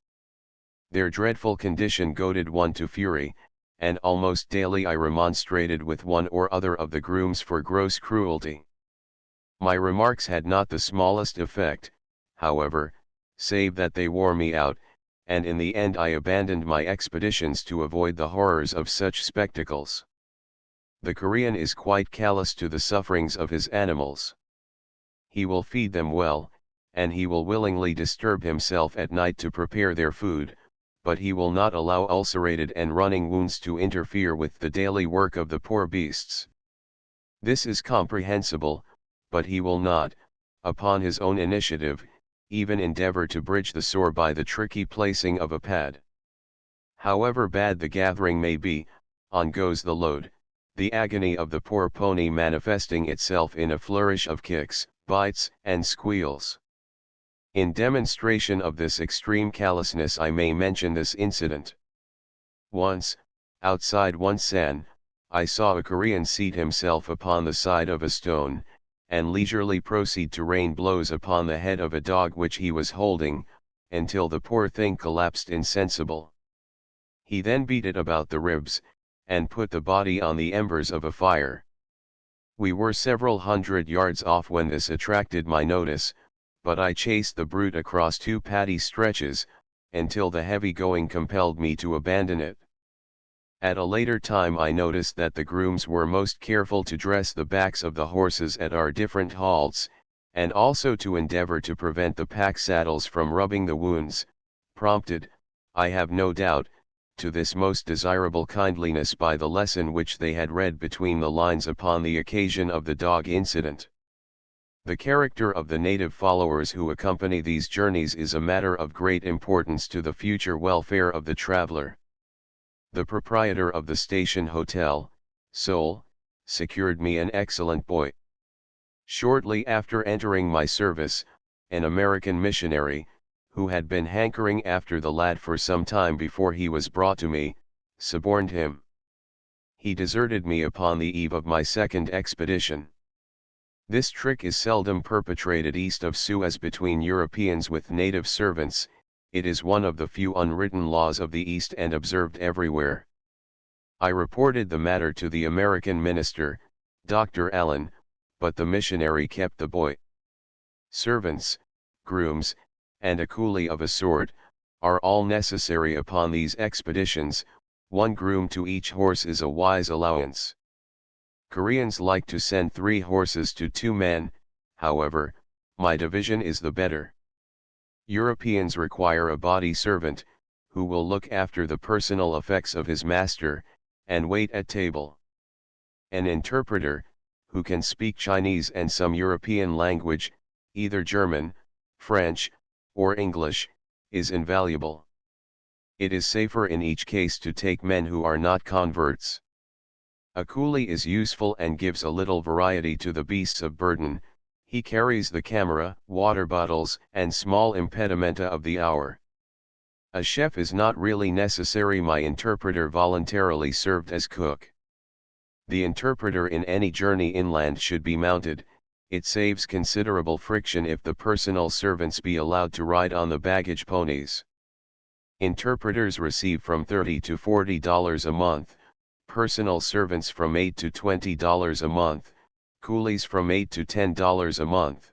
Their dreadful condition goaded one to fury, and almost daily I remonstrated with one or other of the grooms for gross cruelty. My remarks had not the smallest effect, however, save that they wore me out, and in the end I abandoned my expeditions to avoid the horrors of such spectacles. The Korean is quite callous to the sufferings of his animals. He will feed them well, and he will willingly disturb himself at night to prepare their food, but he will not allow ulcerated and running wounds to interfere with the daily work of the poor beasts. This is comprehensible, but he will not, upon his own initiative, even endeavor to bridge the sore by the tricky placing of a pad. However bad the gathering may be, on goes the load, the agony of the poor pony manifesting itself in a flourish of kicks, bites, and squeals. In demonstration of this extreme callousness I may mention this incident. Once, outside Wonsan, I saw a Korean seat himself upon the side of a stone, and leisurely proceed to rain blows upon the head of a dog which he was holding, until the poor thing collapsed insensible. He then beat it about the ribs, and put the body on the embers of a fire. We were several hundred yards off when this attracted my notice, but I chased the brute across 2 paddy stretches, until the heavy going compelled me to abandon it. At a later time I noticed that the grooms were most careful to dress the backs of the horses at our different halts, and also to endeavor to prevent the pack saddles from rubbing the wounds, prompted, I have no doubt, to this most desirable kindliness by the lesson which they had read between the lines upon the occasion of the dog incident. The character of the native followers who accompany these journeys is a matter of great importance to the future welfare of the traveler. The proprietor of the station hotel, Seoul, secured me an excellent boy. Shortly after entering my service, an American missionary, who had been hankering after the lad for some time before he was brought to me, suborned him. He deserted me upon the eve of my second expedition. This trick is seldom perpetrated east of Suez between Europeans with native servants. It is one of the few unwritten laws of the East and observed everywhere. I reported the matter to the American minister, Dr. Allen, but the missionary kept the boy. Servants, grooms, and a coolie of a sort, are all necessary upon these expeditions. One groom to each horse is a wise allowance. Koreans like to send 3 horses to 2 men, however, my division is the better. Europeans require a body servant, who will look after the personal effects of his master, and wait at table. An interpreter, who can speak Chinese and some European language, either German, French, or English, is invaluable. It is safer in each case to take men who are not converts. A coolie is useful and gives a little variety to the beasts of burden. He carries the camera, water bottles, and small impedimenta of the hour. A chef is not really necessary. My interpreter voluntarily served as cook. The interpreter in any journey inland should be mounted. It saves considerable friction if the personal servants be allowed to ride on the baggage ponies. Interpreters receive from $30 to $40 a month, personal servants from $8 to $20 a month, coolies from $8 to $10 a month.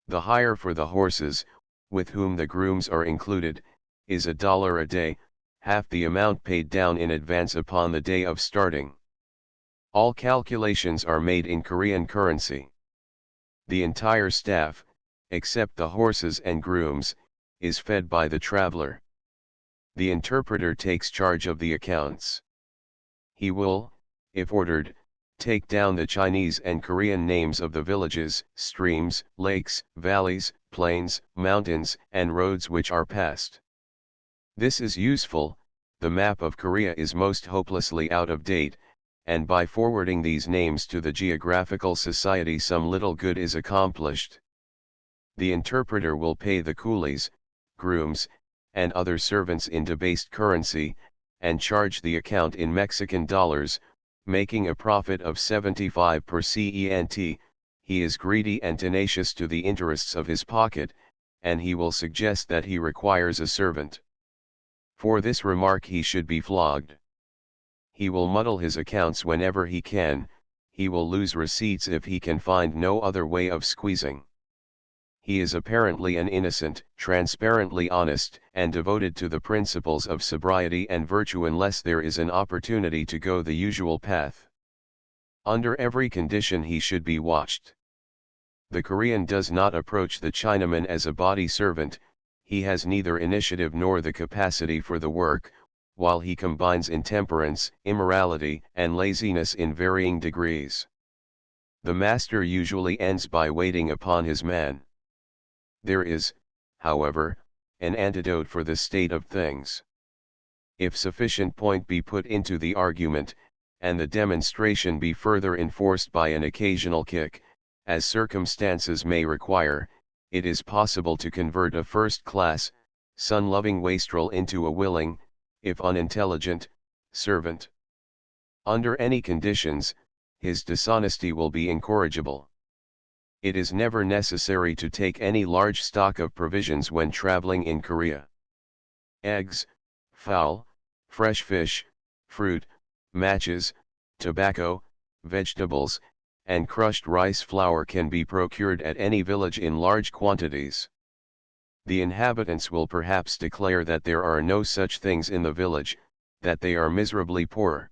The hire for the horses, with whom the grooms are included, is $1 a day, half the amount paid down in advance upon the day of starting. All calculations are made in Korean currency. The entire staff, except the horses and grooms, is fed by the traveler. The interpreter takes charge of the accounts. He will, if ordered, take down the Chinese and Korean names of the villages, streams, lakes, valleys, plains, mountains, and roads which are passed. This is useful. The map of Korea is most hopelessly out of date, and by forwarding these names to the Geographical Society some little good is accomplished. The interpreter will pay the coolies, grooms, and other servants in debased currency, and charge the account in Mexican dollars, making a profit of 75 per cent. He is greedy and tenacious to the interests of his pocket, and he will suggest that he requires a servant. For this remark he should be flogged. He will muddle his accounts whenever he can. He will lose receipts if he can find no other way of squeezing. He is apparently an innocent, transparently honest, and devoted to the principles of sobriety and virtue unless there is an opportunity to go the usual path. Under every condition he should be watched. The Korean does not approach the Chinaman as a body servant. He has neither initiative nor the capacity for the work, while he combines intemperance, immorality, and laziness in varying degrees. The master usually ends by waiting upon his man. There is, however, an antidote for this state of things. If sufficient point be put into the argument, and the demonstration be further enforced by an occasional kick, as circumstances may require, it is possible to convert a first-class, sun-loving wastrel into a willing, if unintelligent, servant. Under any conditions, his dishonesty will be incorrigible. It is never necessary to take any large stock of provisions when traveling in Korea. Eggs, fowl, fresh fish, fruit, matches, tobacco, vegetables, and crushed rice flour can be procured at any village in large quantities. The inhabitants will perhaps declare that there are no such things in the village, that they are miserably poor.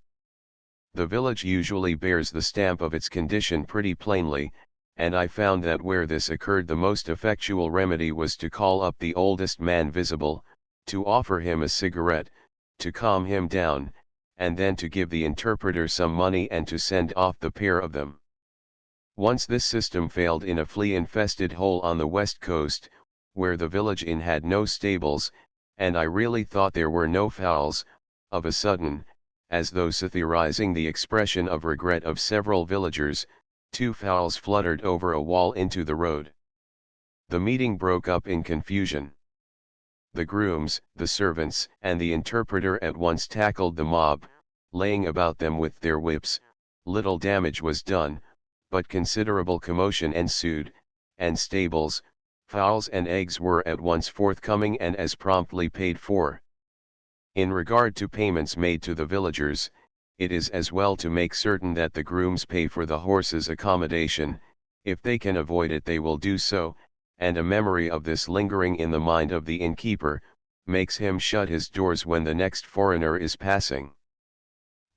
The village usually bears the stamp of its condition pretty plainly, and I found that where this occurred the most effectual remedy was to call up the oldest man visible, to offer him a cigarette, to calm him down, and then to give the interpreter some money and to send off the pair of them. Once this system failed in a flea-infested hole on the west coast, where the village inn had no stables, and I really thought there were no fowls. Of a sudden, as though satirizing the expression of regret of several villagers, 2 fowls fluttered over a wall into the road. The meeting broke up in confusion. The grooms, the servants, and the interpreter at once tackled the mob, laying about them with their whips. Little damage was done, but considerable commotion ensued, and stables, fowls and eggs were at once forthcoming and as promptly paid for. In regard to payments made to the villagers, it is as well to make certain that the grooms pay for the horses' accommodation. If they can avoid it they will do so, and a memory of this lingering in the mind of the innkeeper, makes him shut his doors when the next foreigner is passing.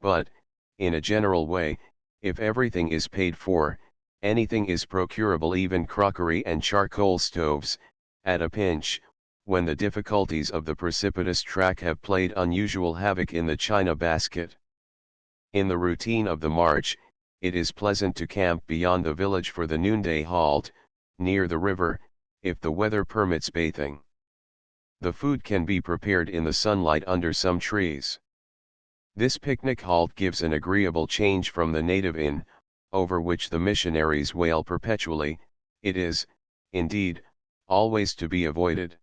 But, in a general way, if everything is paid for, anything is procurable, even crockery and charcoal stoves, at a pinch, when the difficulties of the precipitous track have played unusual havoc in the china basket. In the routine of the march, it is pleasant to camp beyond the village for the noonday halt, near the river, if the weather permits bathing. The food can be prepared in the sunlight under some trees. This picnic halt gives an agreeable change from the native inn, over which the missionaries wail perpetually. It is, indeed, always to be avoided.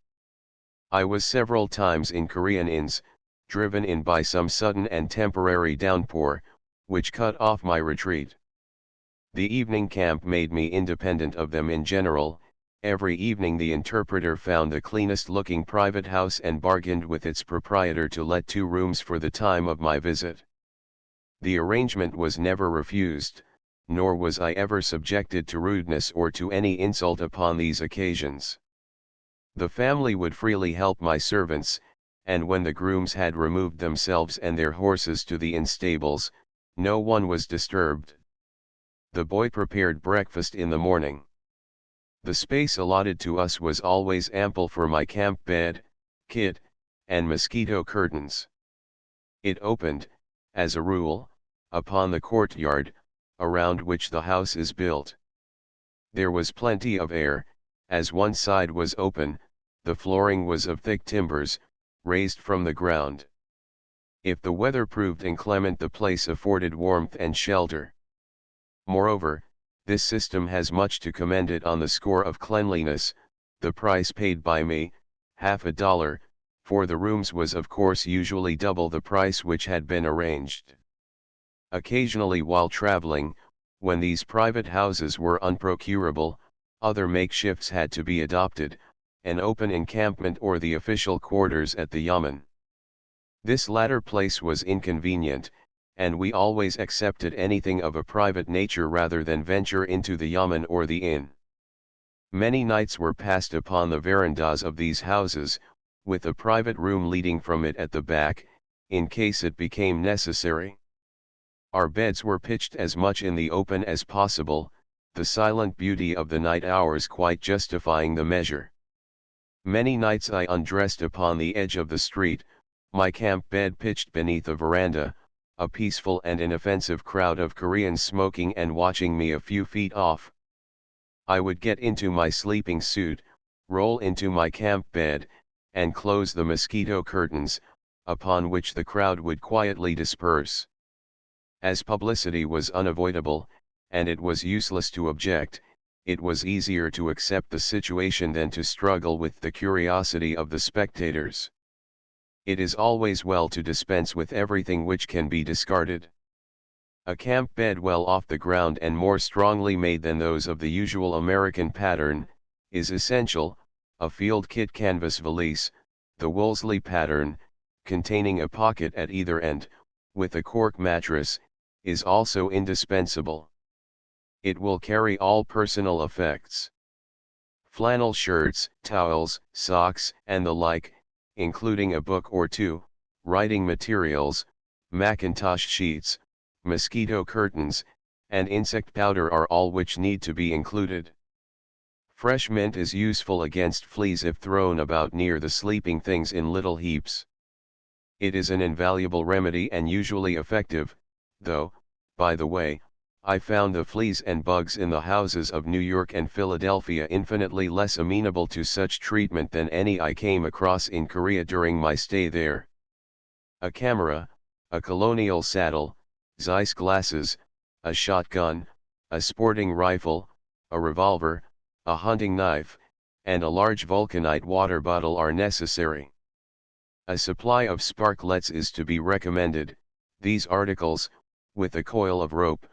I was several times in Korean inns, driven in by some sudden and temporary downpour, which cut off my retreat. The evening camp made me independent of them in general. Every evening the interpreter found the cleanest looking private house and bargained with its proprietor to let 2 rooms for the time of my visit. The arrangement was never refused, nor was I ever subjected to rudeness or to any insult upon these occasions. The family would freely help my servants, and when the grooms had removed themselves and their horses to the inn stables, no one was disturbed. The boy prepared breakfast in the morning. The space allotted to us was always ample for my camp bed, kit, and mosquito curtains. It opened, as a rule, upon the courtyard, around which the house is built. There was plenty of air, as one side was open. The flooring was of thick timbers, raised from the ground. If the weather proved inclement, the place afforded warmth and shelter. Moreover, this system has much to commend it on the score of cleanliness. The price paid by me, $50, for the rooms was of course usually double the price which had been arranged. Occasionally while traveling, when these private houses were unprocurable, other makeshifts had to be adopted, an open encampment or the official quarters at the yamen. This latter place was inconvenient, and we always accepted anything of a private nature rather than venture into the yamen or the inn. Many nights were passed upon the verandas of these houses, with a private room leading from it at the back, in case it became necessary. Our beds were pitched as much in the open as possible, the silent beauty of the night hours quite justifying the measure. Many nights I undressed upon the edge of the street, my camp bed pitched beneath a veranda, a peaceful and inoffensive crowd of Koreans smoking and watching me a few feet off. I would get into my sleeping suit, roll into my camp bed, and close the mosquito curtains, upon which the crowd would quietly disperse. As publicity was unavoidable, and it was useless to object, it was easier to accept the situation than to struggle with the curiosity of the spectators. It is always well to dispense with everything which can be discarded. A camp bed well off the ground and more strongly made than those of the usual American pattern, is essential. A field kit canvas valise, the Wolseley pattern, containing a pocket at either end, with a cork mattress, is also indispensable. It will carry all personal effects. Flannel shirts, towels, socks, and the like, including a book or 2, writing materials, Macintosh sheets, mosquito curtains, and insect powder are all which need to be included. Fresh mint is useful against fleas if thrown about near the sleeping things in little heaps. It is an invaluable remedy and usually effective, though, by the way, I found the fleas and bugs in the houses of New York and Philadelphia infinitely less amenable to such treatment than any I came across in Korea during my stay there. A camera, a colonial saddle, Zeiss glasses, a shotgun, a sporting rifle, a revolver, a hunting knife, and a large vulcanite water bottle are necessary. A supply of sparklets is to be recommended. These articles, with a coil of rope,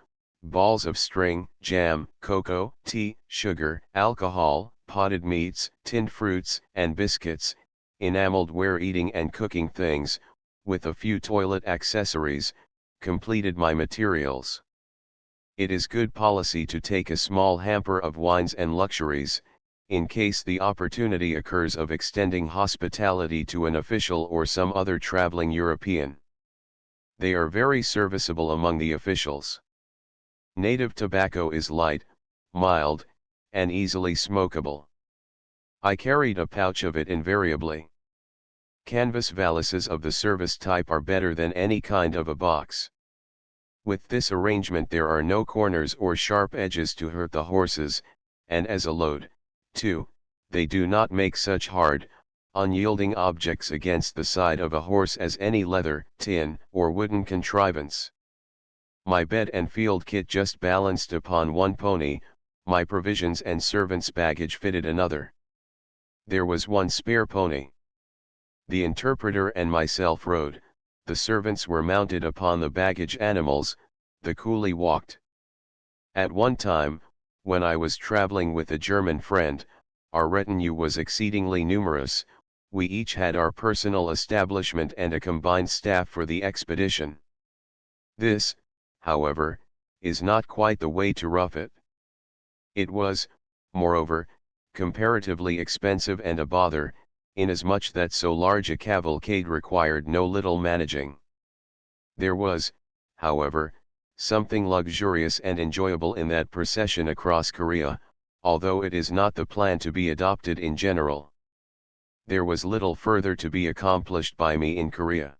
balls of string, jam, cocoa, tea, sugar, alcohol, potted meats, tinned fruits, and biscuits, enameled ware, eating and cooking things, with a few toilet accessories, completed my materials. It is good policy to take a small hamper of wines and luxuries, in case the opportunity occurs of extending hospitality to an official or some other traveling European. They are very serviceable among the officials. Native tobacco is light, mild, and easily smokable. I carried a pouch of it invariably. Canvas valises of the service type are better than any kind of a box. With this arrangement there are no corners or sharp edges to hurt the horses, and as a load, too, they do not make such hard, unyielding objects against the side of a horse as any leather, tin, or wooden contrivance. My bed and field kit just balanced upon one pony, my provisions and servants' baggage fitted another. There was one spare pony. The interpreter and myself rode, the servants were mounted upon the baggage animals, the coolie walked. At one time, when I was traveling with a German friend, our retinue was exceedingly numerous, we each had our personal establishment and a combined staff for the expedition. This, however, is not quite the way to rough it. It was, moreover, comparatively expensive and a bother, inasmuch that so large a cavalcade required no little managing. There was, however, something luxurious and enjoyable in that procession across Korea, although it is not the plan to be adopted in general. There was little further to be accomplished by me in Korea.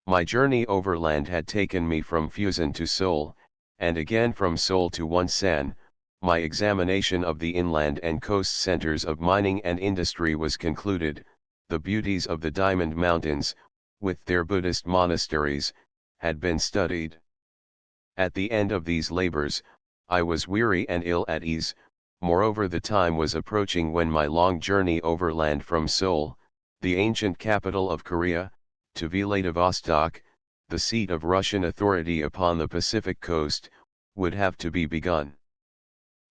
My journey overland had taken me from Fusan to Seoul, and again from Seoul to Wonsan. My examination of the inland and coast centers of mining and industry was concluded. The beauties of the Diamond Mountains, with their Buddhist monasteries, had been studied. At the end of these labors, I was weary and ill at ease. Moreover, the time was approaching when my long journey overland from Seoul, the ancient capital of Korea, to Vladivostok, the seat of Russian authority upon the Pacific coast, would have to be begun.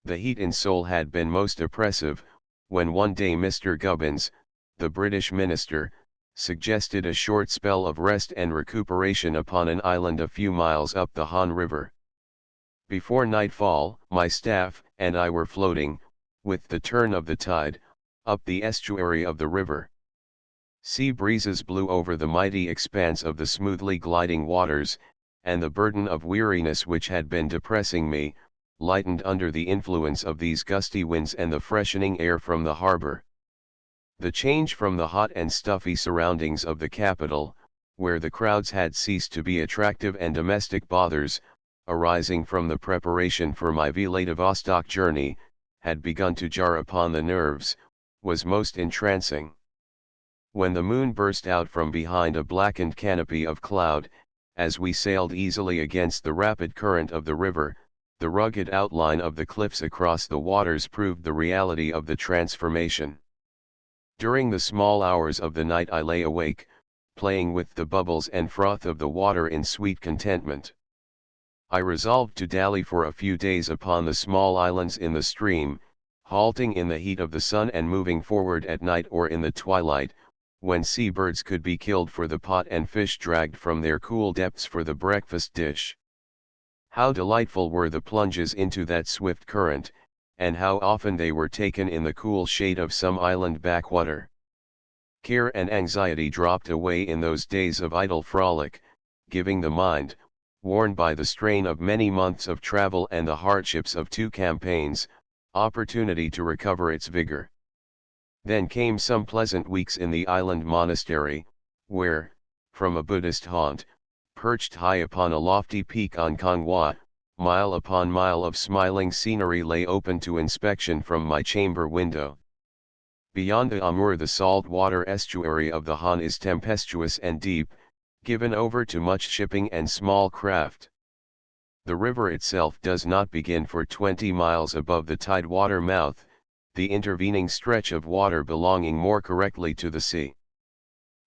The heat in Seoul had been most oppressive, when one day Mr. Gubbins, the British minister, suggested a short spell of rest and recuperation upon an island a few miles up the Han River. Before nightfall, my staff and I were floating, with the turn of the tide, up the estuary of the river. Sea breezes blew over the mighty expanse of the smoothly gliding waters, and the burden of weariness which had been depressing me, lightened under the influence of these gusty winds and the freshening air from the harbor. The change from the hot and stuffy surroundings of the capital, where the crowds had ceased to be attractive and domestic bothers, arising from the preparation for my Vladivostok journey, had begun to jar upon the nerves, was most entrancing. When the moon burst out from behind a blackened canopy of cloud, as we sailed easily against the rapid current of the river, the rugged outline of the cliffs across the waters proved the reality of the transformation. During the small hours of the night I lay awake, playing with the bubbles and froth of the water in sweet contentment. I resolved to dally for a few days upon the small islands in the stream, halting in the heat of the sun and moving forward at night or in the twilight, when seabirds could be killed for the pot and fish dragged from their cool depths for the breakfast dish. How delightful were the plunges into that swift current, and how often they were taken in the cool shade of some island backwater. Care and anxiety dropped away in those days of idle frolic, giving the mind, worn by the strain of many months of travel and the hardships of 2 campaigns, opportunity to recover its vigor. Then came some pleasant weeks in the island monastery, where, from a Buddhist haunt, perched high upon a lofty peak on Konghwa, mile upon mile of smiling scenery lay open to inspection from my chamber window. Beyond the Amur the salt water estuary of the Han is tempestuous and deep, given over to much shipping and small craft. The river itself does not begin for 20 miles above the tidewater mouth, the intervening stretch of water belonging more correctly to the sea.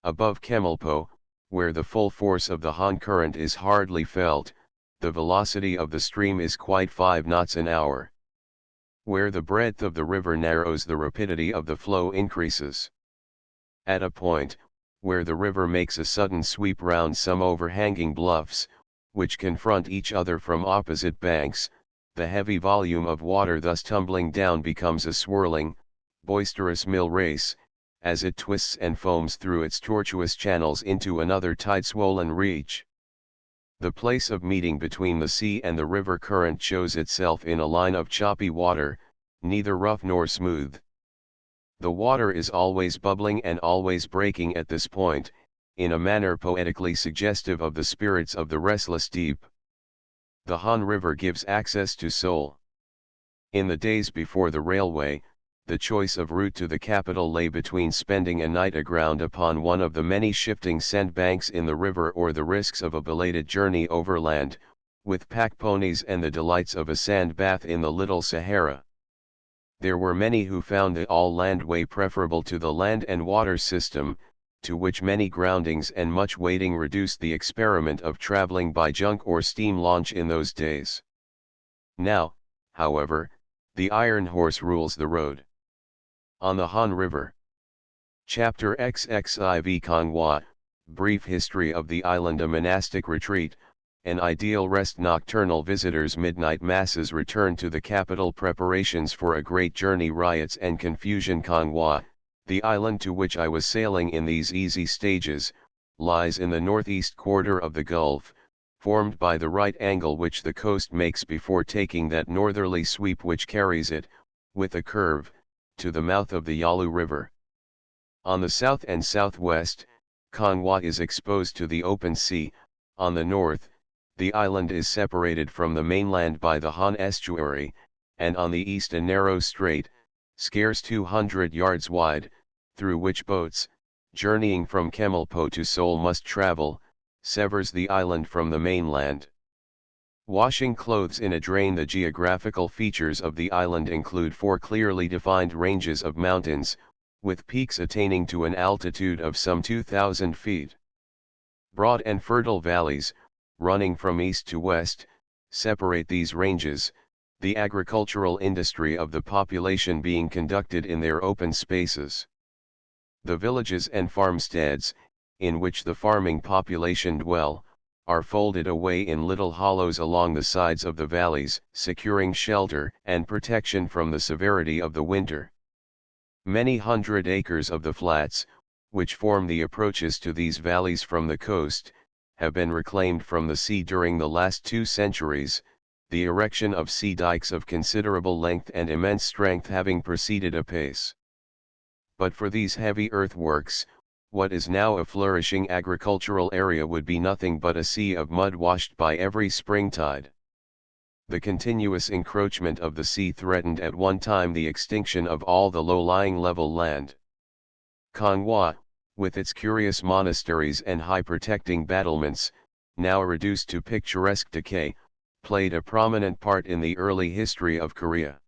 Above Chemulpo, where the full force of the Han current is hardly felt, the velocity of the stream is quite 5 knots an hour. Where the breadth of the river narrows, the rapidity of the flow increases. At a point, where the river makes a sudden sweep round some overhanging bluffs, which confront each other from opposite banks, the heavy volume of water thus tumbling down becomes a swirling, boisterous mill race, as it twists and foams through its tortuous channels into another tide-swollen reach. The place of meeting between the sea and the river current shows itself in a line of choppy water, neither rough nor smooth. The water is always bubbling and always breaking at this point, in a manner poetically suggestive of the spirits of the restless deep. The Han River gives access to Seoul. In the days before the railway, the choice of route to the capital lay between spending a night aground upon one of the many shifting sandbanks in the river or the risks of a belated journey overland, with pack ponies and the delights of a sand bath in the Little Sahara. There were many who found the all-land way preferable to the land and water system, to which many groundings and much waiting reduced the experiment of traveling by junk or steam launch in those days. Now, however, the Iron Horse rules the road. On the Han River. Chapter XXIV Kangwa, Brief History of the Island. A monastic retreat, an ideal rest. Nocturnal visitors. Midnight masses. Return to the capital. Preparations for a great journey. Riots and confusion. Kangwa, the island to which I was sailing in these easy stages, lies in the northeast quarter of the Gulf, formed by the right angle which the coast makes before taking that northerly sweep which carries it, with a curve, to the mouth of the Yalu River. On the south and southwest, Kangwa is exposed to the open sea. On the north, the island is separated from the mainland by the Han estuary, and on the east a narrow strait, scarce 200 yards wide, through which boats, journeying from Kemalpo to Seoul must travel, severs the island from the mainland. Washing clothes in a drain. The geographical features of the island include 4 clearly defined ranges of mountains, with peaks attaining to an altitude of some 2,000 feet. Broad and fertile valleys, running from east to west, separate these ranges, the agricultural industry of the population being conducted in their open spaces. The villages and farmsteads, in which the farming population dwell, are folded away in little hollows along the sides of the valleys, securing shelter and protection from the severity of the winter. Many hundred acres of the flats, which form the approaches to these valleys from the coast, have been reclaimed from the sea during the last 2 centuries, the erection of sea dikes of considerable length and immense strength having proceeded apace. But for these heavy earthworks, what is now a flourishing agricultural area would be nothing but a sea of mud washed by every spring tide. The continuous encroachment of the sea threatened at one time the extinction of all the low-lying level land. Kangwa, with its curious monasteries and high protecting battlements, now reduced to picturesque decay, played a prominent part in the early history of Korea.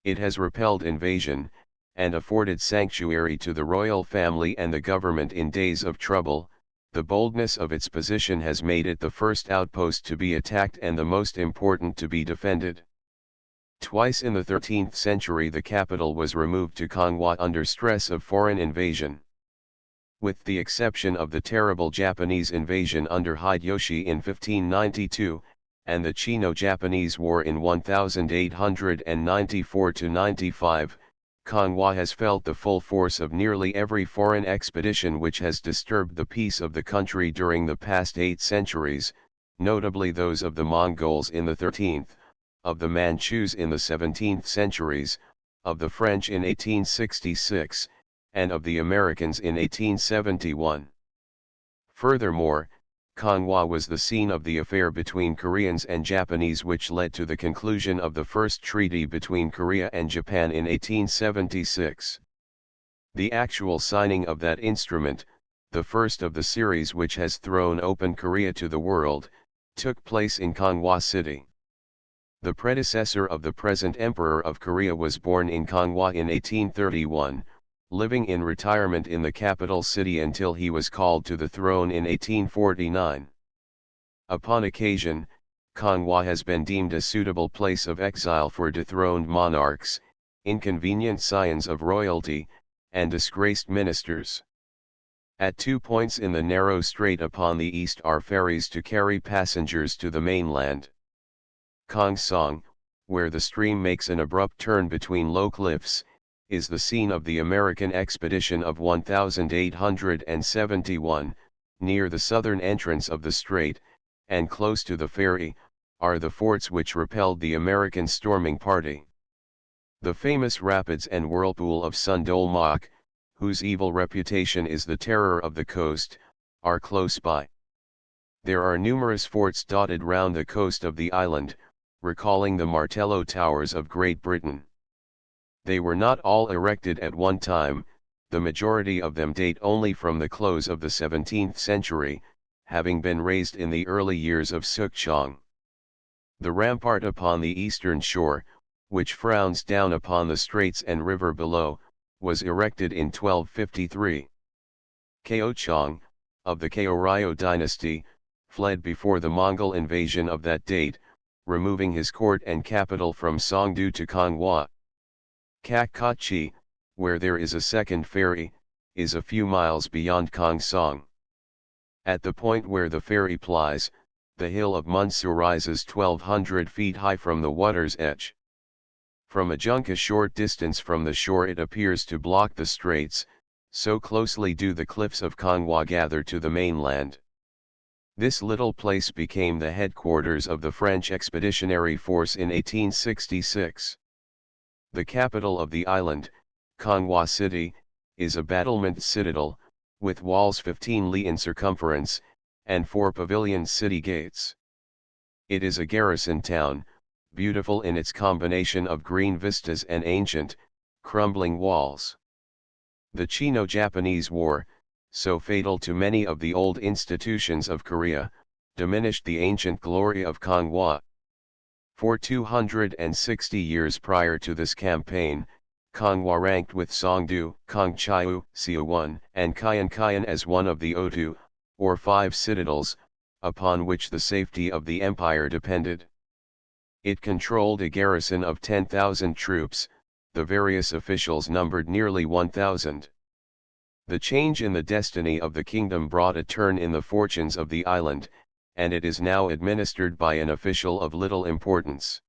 It has repelled invasion, and afforded sanctuary to the royal family and the government in days of trouble. The boldness of its position has made it the first outpost to be attacked and the most important to be defended. Twice in the 13th century the capital was removed to Kangwa under stress of foreign invasion. With the exception of the terrible Japanese invasion under Hideyoshi in 1592, and the Chino-Japanese War in 1894–95, Kangwa has felt the full force of nearly every foreign expedition which has disturbed the peace of the country during the past 8 centuries, notably those of the Mongols in the 13th, of the Manchus in the 17th centuries, of the French in 1866, and of the Americans in 1871. Furthermore, Kangwa was the scene of the affair between Koreans and Japanese which led to the conclusion of the first treaty between Korea and Japan in 1876. The actual signing of that instrument, the first of the series which has thrown open Korea to the world, took place in Kangwa City. The predecessor of the present Emperor of Korea was born in Kangwa in 1831, living in retirement in the capital city until he was called to the throne in 1849. Upon occasion, Kangwa has been deemed a suitable place of exile for dethroned monarchs, inconvenient scions of royalty, and disgraced ministers. At 2 points in the narrow strait upon the east are ferries to carry passengers to the mainland. Kongsong, where the stream makes an abrupt turn between low cliffs, is the scene of the American expedition of 1871, near the southern entrance of the strait, and close to the ferry, are the forts which repelled the American storming party. The famous rapids and whirlpool of Sundolmak, whose evil reputation is the terror of the coast, are close by. There are numerous forts dotted round the coast of the island, recalling the Martello Towers of Great Britain. They were not all erected at one time, the majority of them date only from the close of the 17th century, having been raised in the early years of Sukchong. The rampart upon the eastern shore, which frowns down upon the straits and river below, was erected in 1253. Kaochong, of the Goryeo dynasty, fled before the Mongol invasion of that date, removing his court and capital from Songdo to Konghua. Kakkachi, where there is a second ferry, is a few miles beyond Kongsong. At the point where the ferry plies, the hill of Munsu rises 1,200 feet high from the water's edge. From a junk a short distance from the shore it appears to block the straits, so closely do the cliffs of Konghua gather to the mainland. This little place became the headquarters of the French Expeditionary Force in 1866. The capital of the island, Konghua City, is a battlemented citadel, with walls 15 li in circumference, and 4 pavilion city gates. It is a garrison town, beautiful in its combination of green vistas and ancient, crumbling walls. The Chino-Japanese War, so fatal to many of the old institutions of Korea, diminished the ancient glory of Konghua. For 260 years prior to this campaign, Konghua ranked with Songdo, Kongchiu, Siuwon, and Kayan as one of the Otu, or 5 citadels, upon which the safety of the empire depended. It controlled a garrison of 10,000 troops, the various officials numbered nearly 1,000. The change in the destiny of the kingdom brought a turn in the fortunes of the island, and it is now administered by an official of little importance.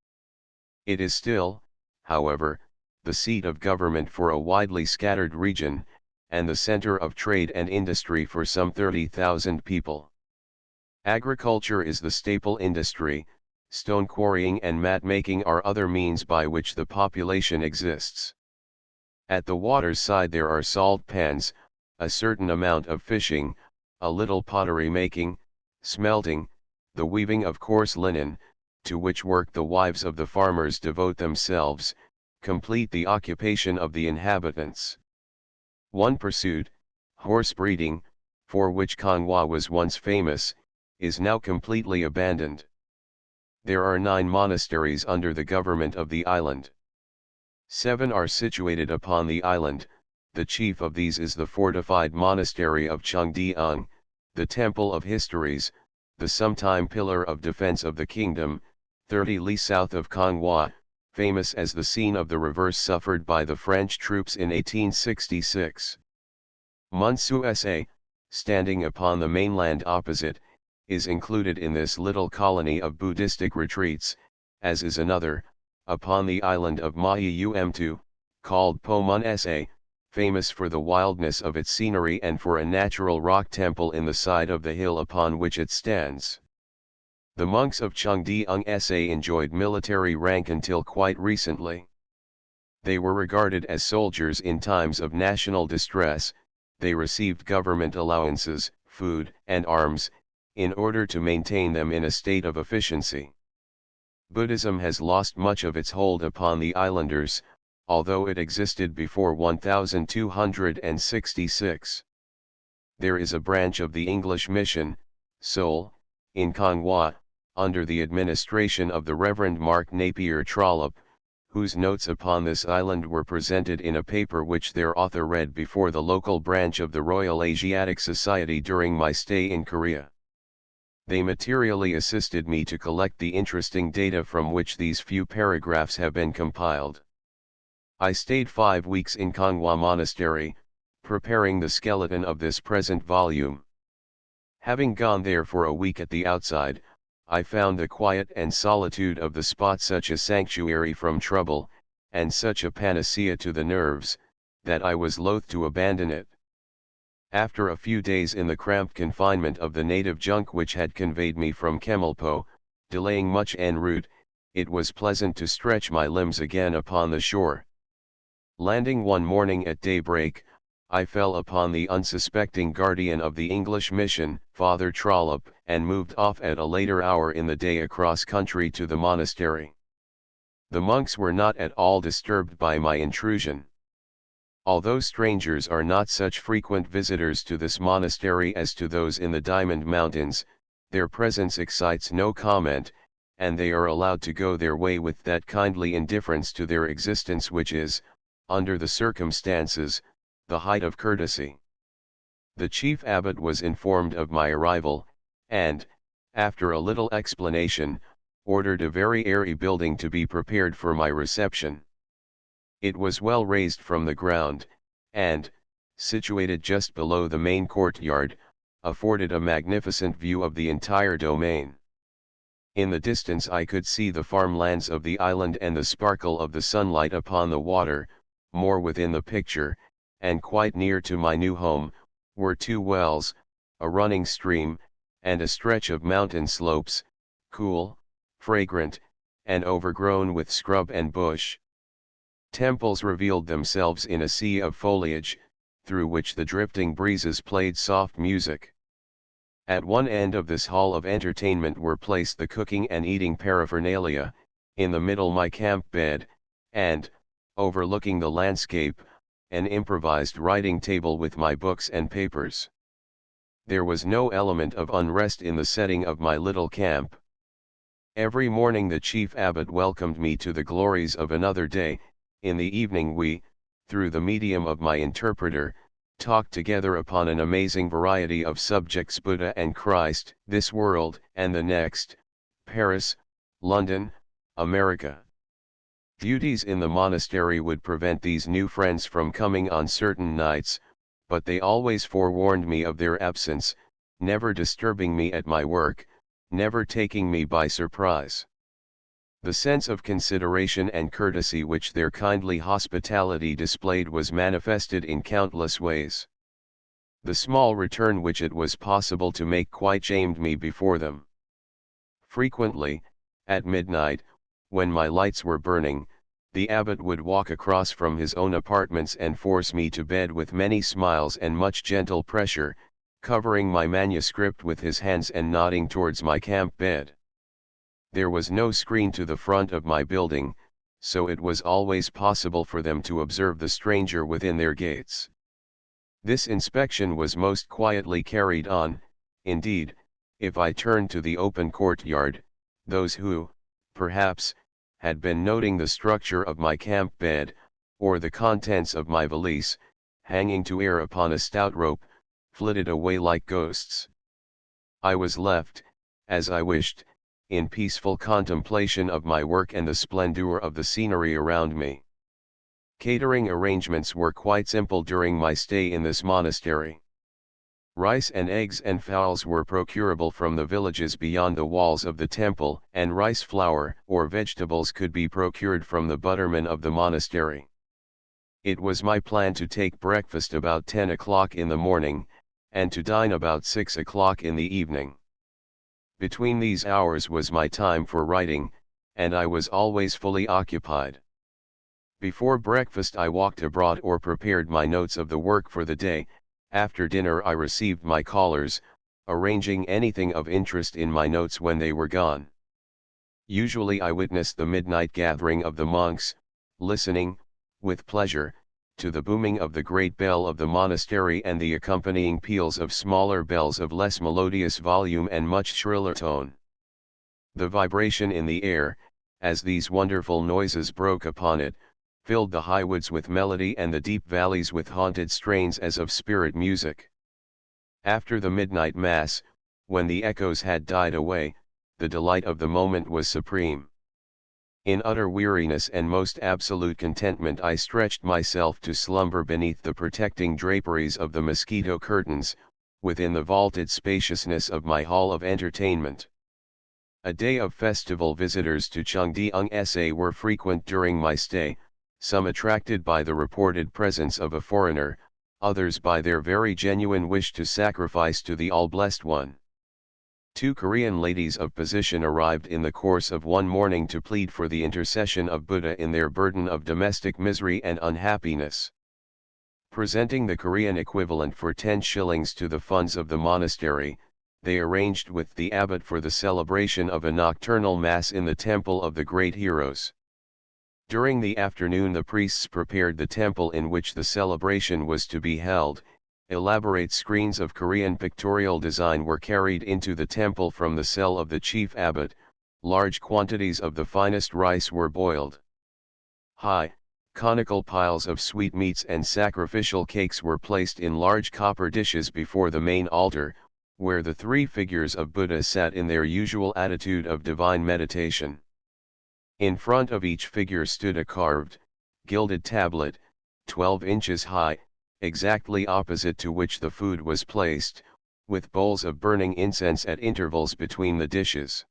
It is still, however, the seat of government for a widely scattered region, and the center of trade and industry for some 30,000 people. Agriculture is the staple industry, stone quarrying and mat making are other means by which the population exists. At the water's side there are salt pans, a certain amount of fishing, a little pottery making, smelting, the weaving of coarse linen, to which work the wives of the farmers devote themselves, complete the occupation of the inhabitants. One pursuit, horse breeding, for which Konghua was once famous, is now completely abandoned. There are 9 monasteries under the government of the island. 7 are situated upon the island, the chief of these is the fortified monastery of Chengdeung, the Temple of Histories, the sometime pillar of defense of the kingdom, 30 li south of Konghua, famous as the scene of the reverse suffered by the French troops in 1866. Munsu Sa, standing upon the mainland opposite, is included in this little colony of Buddhistic retreats, as is another, upon the island of Mahiumtu, called Pomun Sa, famous for the wildness of its scenery and for a natural rock temple in the side of the hill upon which it stands. The monks of Chengdeung Sa enjoyed military rank until quite recently. They were regarded as soldiers in times of national distress, they received government allowances, food, and arms, in order to maintain them in a state of efficiency. Buddhism has lost much of its hold upon the islanders, although it existed before 1266. There is a branch of the English mission, Seoul, in Konghua, under the administration of the Reverend Mark Napier Trollope, whose notes upon this island were presented in a paper which their author read before the local branch of the Royal Asiatic Society during my stay in Korea. They materially assisted me to collect the interesting data from which these few paragraphs have been compiled. I stayed 5 weeks in Konghua Monastery, preparing the skeleton of this present volume. Having gone there for a week at the outside, I found the quiet and solitude of the spot such a sanctuary from trouble, and such a panacea to the nerves, that I was loath to abandon it. After a few days in the cramped confinement of the native junk which had conveyed me from Chemulpo, delaying much en route, it was pleasant to stretch my limbs again upon the shore. Landing one morning at daybreak, I fell upon the unsuspecting guardian of the English mission, Father Trollope, and moved off at a later hour in the day across country to the monastery. The monks were not at all disturbed by my intrusion. Although strangers are not such frequent visitors to this monastery as to those in the Diamond Mountains, their presence excites no comment, and they are allowed to go their way with that kindly indifference to their existence which is, under the circumstances, the height of courtesy. The chief abbot was informed of my arrival, and, after a little explanation, ordered a very airy building to be prepared for my reception. It was well raised from the ground, and, situated just below the main courtyard, afforded a magnificent view of the entire domain. In the distance I could see the farmlands of the island and the sparkle of the sunlight upon the water. More within the picture, and quite near to my new home, were two wells, a running stream, and a stretch of mountain slopes, cool, fragrant, and overgrown with scrub and bush. Temples revealed themselves in a sea of foliage, through which the drifting breezes played soft music. At one end of this hall of entertainment were placed the cooking and eating paraphernalia, in the middle my camp bed, and, overlooking the landscape, an improvised writing table with my books and papers. There was no element of unrest in the setting of my little camp. Every morning the chief abbot welcomed me to the glories of another day. In the evening we, through the medium of my interpreter, talked together upon an amazing variety of subjects: Buddha and Christ, this world and the next, Paris, London, America. Duties in the monastery would prevent these new friends from coming on certain nights, but they always forewarned me of their absence, never disturbing me at my work, never taking me by surprise. The sense of consideration and courtesy which their kindly hospitality displayed was manifested in countless ways. The small return which it was possible to make quite shamed me before them. Frequently, at midnight, when my lights were burning, the abbot would walk across from his own apartments and force me to bed with many smiles and much gentle pressure, covering my manuscript with his hands and nodding towards my camp bed. There was no screen to the front of my building, so it was always possible for them to observe the stranger within their gates. This inspection was most quietly carried on. Indeed, if I turned to the open courtyard, those who, perhaps, had been noting the structure of my camp bed, or the contents of my valise, hanging to air upon a stout rope, flitted away like ghosts. I was left, as I wished, in peaceful contemplation of my work and the splendor of the scenery around me. Catering arrangements were quite simple during my stay in this monastery. Rice and eggs and fowls were procurable from the villages beyond the walls of the temple, and rice flour or vegetables could be procured from the butterman of the monastery. It was my plan to take breakfast about 10 o'clock in the morning, and to dine about 6 o'clock in the evening. Between these hours was my time for writing, and I was always fully occupied. Before breakfast I walked abroad or prepared my notes of the work for the day. After dinner I received my callers, arranging anything of interest in my notes when they were gone. Usually I witnessed the midnight gathering of the monks, listening, with pleasure, to the booming of the great bell of the monastery and the accompanying peals of smaller bells of less melodious volume and much shriller tone. The vibration in the air, as these wonderful noises broke upon it, filled the high woods with melody and the deep valleys with haunted strains as of spirit music. After the midnight mass, when the echoes had died away, the delight of the moment was supreme. In utter weariness and most absolute contentment I stretched myself to slumber beneath the protecting draperies of the mosquito curtains, within the vaulted spaciousness of my hall of entertainment. A day of festival visitors to Chengdeung Sa were frequent during my stay, some attracted by the reported presence of a foreigner, others by their very genuine wish to sacrifice to the All-Blessed One. 2 Korean ladies of position arrived in the course of one morning to plead for the intercession of Buddha in their burden of domestic misery and unhappiness. Presenting the Korean equivalent for 10 shillings to the funds of the monastery, they arranged with the abbot for the celebration of a nocturnal mass in the temple of the great heroes. During the afternoon the priests prepared the temple in which the celebration was to be held. Elaborate screens of Korean pictorial design were carried into the temple from the cell of the chief abbot. Large quantities of the finest rice were boiled. High, conical piles of sweetmeats and sacrificial cakes were placed in large copper dishes before the main altar, where the 3 figures of Buddha sat in their usual attitude of divine meditation. In front of each figure stood a carved, gilded tablet, 12 inches high, exactly opposite to which the food was placed, with bowls of burning incense at intervals between the dishes.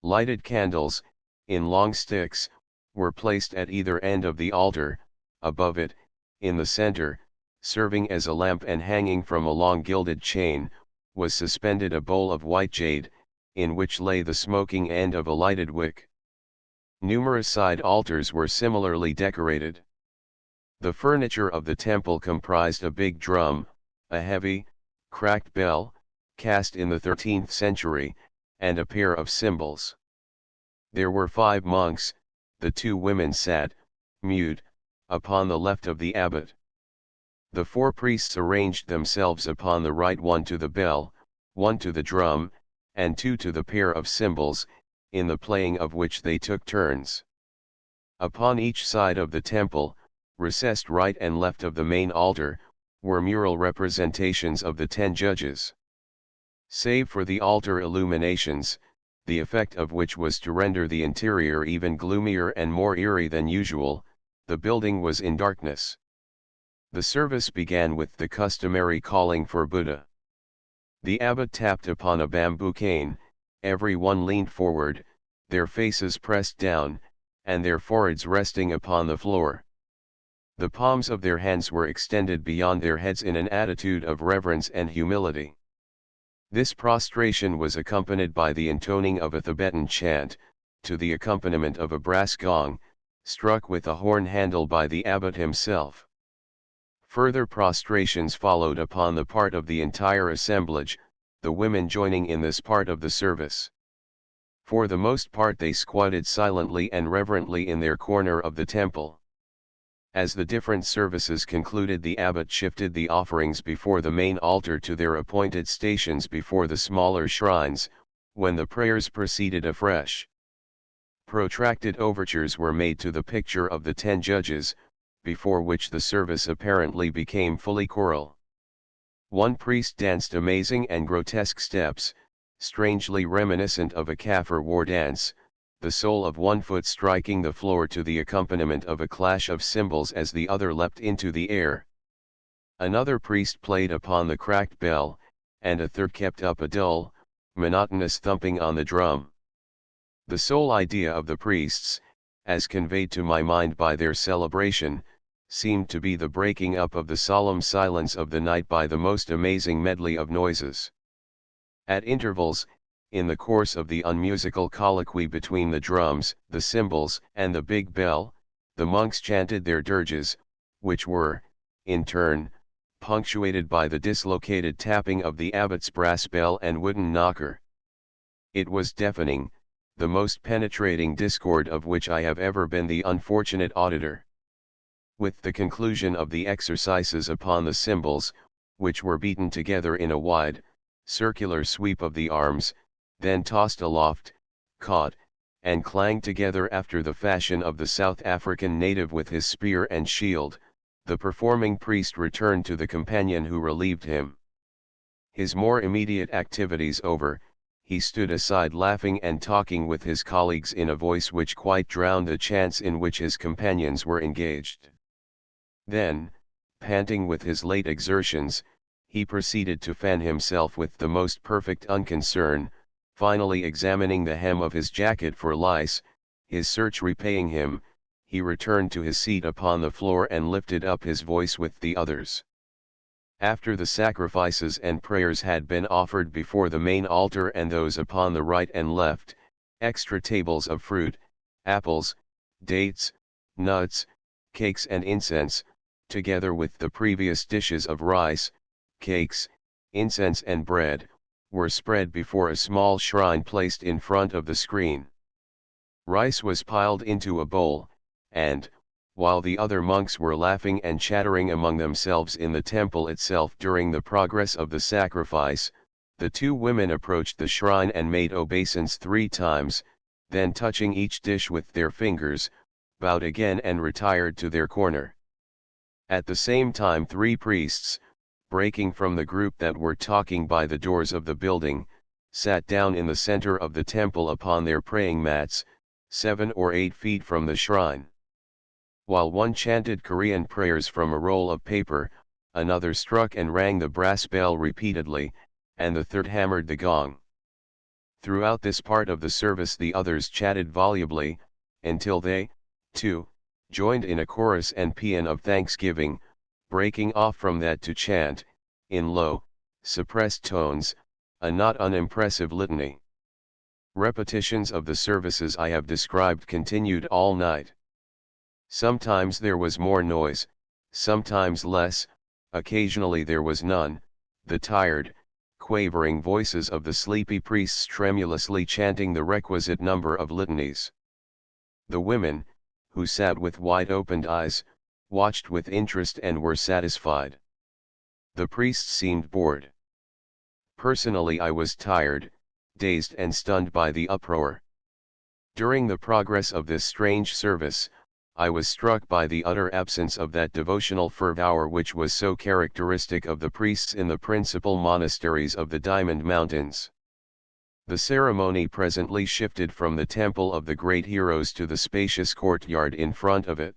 Lighted candles, in long sticks, were placed at either end of the altar. Above it, in the center, serving as a lamp and hanging from a long gilded chain, was suspended a bowl of white jade, in which lay the smoking end of a lighted wick. Numerous side altars were similarly decorated. The furniture of the temple comprised a big drum, a heavy, cracked bell, cast in the 13th century, and a pair of cymbals. There were 5 monks. The 2 women sat, mute, upon the left of the abbot. The 4 priests arranged themselves upon the right, 1 to the bell, 1 to the drum, and 2 to the pair of cymbals, in the playing of which they took turns. Upon each side of the temple, recessed right and left of the main altar, were mural representations of the 10 judges. Save for the altar illuminations, the effect of which was to render the interior even gloomier and more eerie than usual, the building was in darkness. The service began with the customary calling for Buddha. The abbot tapped upon a bamboo cane, every one leaned forward, their faces pressed down, and their foreheads resting upon the floor. The palms of their hands were extended beyond their heads in an attitude of reverence and humility. This prostration was accompanied by the intoning of a Tibetan chant, to the accompaniment of a brass gong, struck with a horn handle by the abbot himself. Further prostrations followed upon the part of the entire assemblage, the women joining in this part of the service. For the most part they squatted silently and reverently in their corner of the temple. As the different services concluded, the abbot shifted the offerings before the main altar to their appointed stations before the smaller shrines, when the prayers proceeded afresh. Protracted overtures were made to the picture of the 10 judges, before which the service apparently became fully choral. One priest danced amazing and grotesque steps, strangely reminiscent of a Kafir war dance, the sole of one foot striking the floor to the accompaniment of a clash of cymbals as the other leapt into the air. Another priest played upon the cracked bell, and a third kept up a dull, monotonous thumping on the drum. The sole idea of the priests, as conveyed to my mind by their celebration, seemed to be the breaking up of the solemn silence of the night by the most amazing medley of noises. At intervals, in the course of the unmusical colloquy between the drums, the cymbals, and the big bell, the monks chanted their dirges, which were, in turn, punctuated by the dislocated tapping of the abbot's brass bell and wooden knocker. It was deafening, the most penetrating discord of which I have ever been the unfortunate auditor. With the conclusion of the exercises upon the cymbals, which were beaten together in a wide, circular sweep of the arms, then tossed aloft, caught, and clanged together after the fashion of the South African native with his spear and shield, the performing priest returned to the companion who relieved him. His more immediate activities over, he stood aside laughing and talking with his colleagues in a voice which quite drowned the chants in which his companions were engaged. Then, panting with his late exertions, he proceeded to fan himself with the most perfect unconcern, finally examining the hem of his jacket for lice, his search repaying him, he returned to his seat upon the floor and lifted up his voice with the others. After the sacrifices and prayers had been offered before the main altar and those upon the right and left, extra tables of fruit, apples, dates, nuts, cakes and incense, together with the previous dishes of rice, cakes, incense and bread, were spread before a small shrine placed in front of the screen. Rice was piled into a bowl, and, while the other monks were laughing and chattering among themselves in the temple itself during the progress of the sacrifice, the two women approached the shrine and made obeisance 3 times, then touching each dish with their fingers, bowed again and retired to their corner. At the same time 3 priests, breaking from the group that were talking by the doors of the building, sat down in the center of the temple upon their praying mats, 7 or 8 feet from the shrine. While one chanted Korean prayers from a roll of paper, another struck and rang the brass bell repeatedly, and the third hammered the gong. Throughout this part of the service the others chatted volubly, until they, too, joined in a chorus and paean of thanksgiving, breaking off from that to chant, in low, suppressed tones, a not unimpressive litany. Repetitions of the services I have described continued all night. Sometimes there was more noise, sometimes less, occasionally there was none, the tired, quavering voices of the sleepy priests tremulously chanting the requisite number of litanies. The women, who sat with wide-opened eyes, watched with interest and were satisfied. The priests seemed bored. Personally I was tired, dazed and stunned by the uproar. During the progress of this strange service, I was struck by the utter absence of that devotional fervor which was so characteristic of the priests in the principal monasteries of the Diamond Mountains. The ceremony presently shifted from the Temple of the Great Heroes to the spacious courtyard in front of it.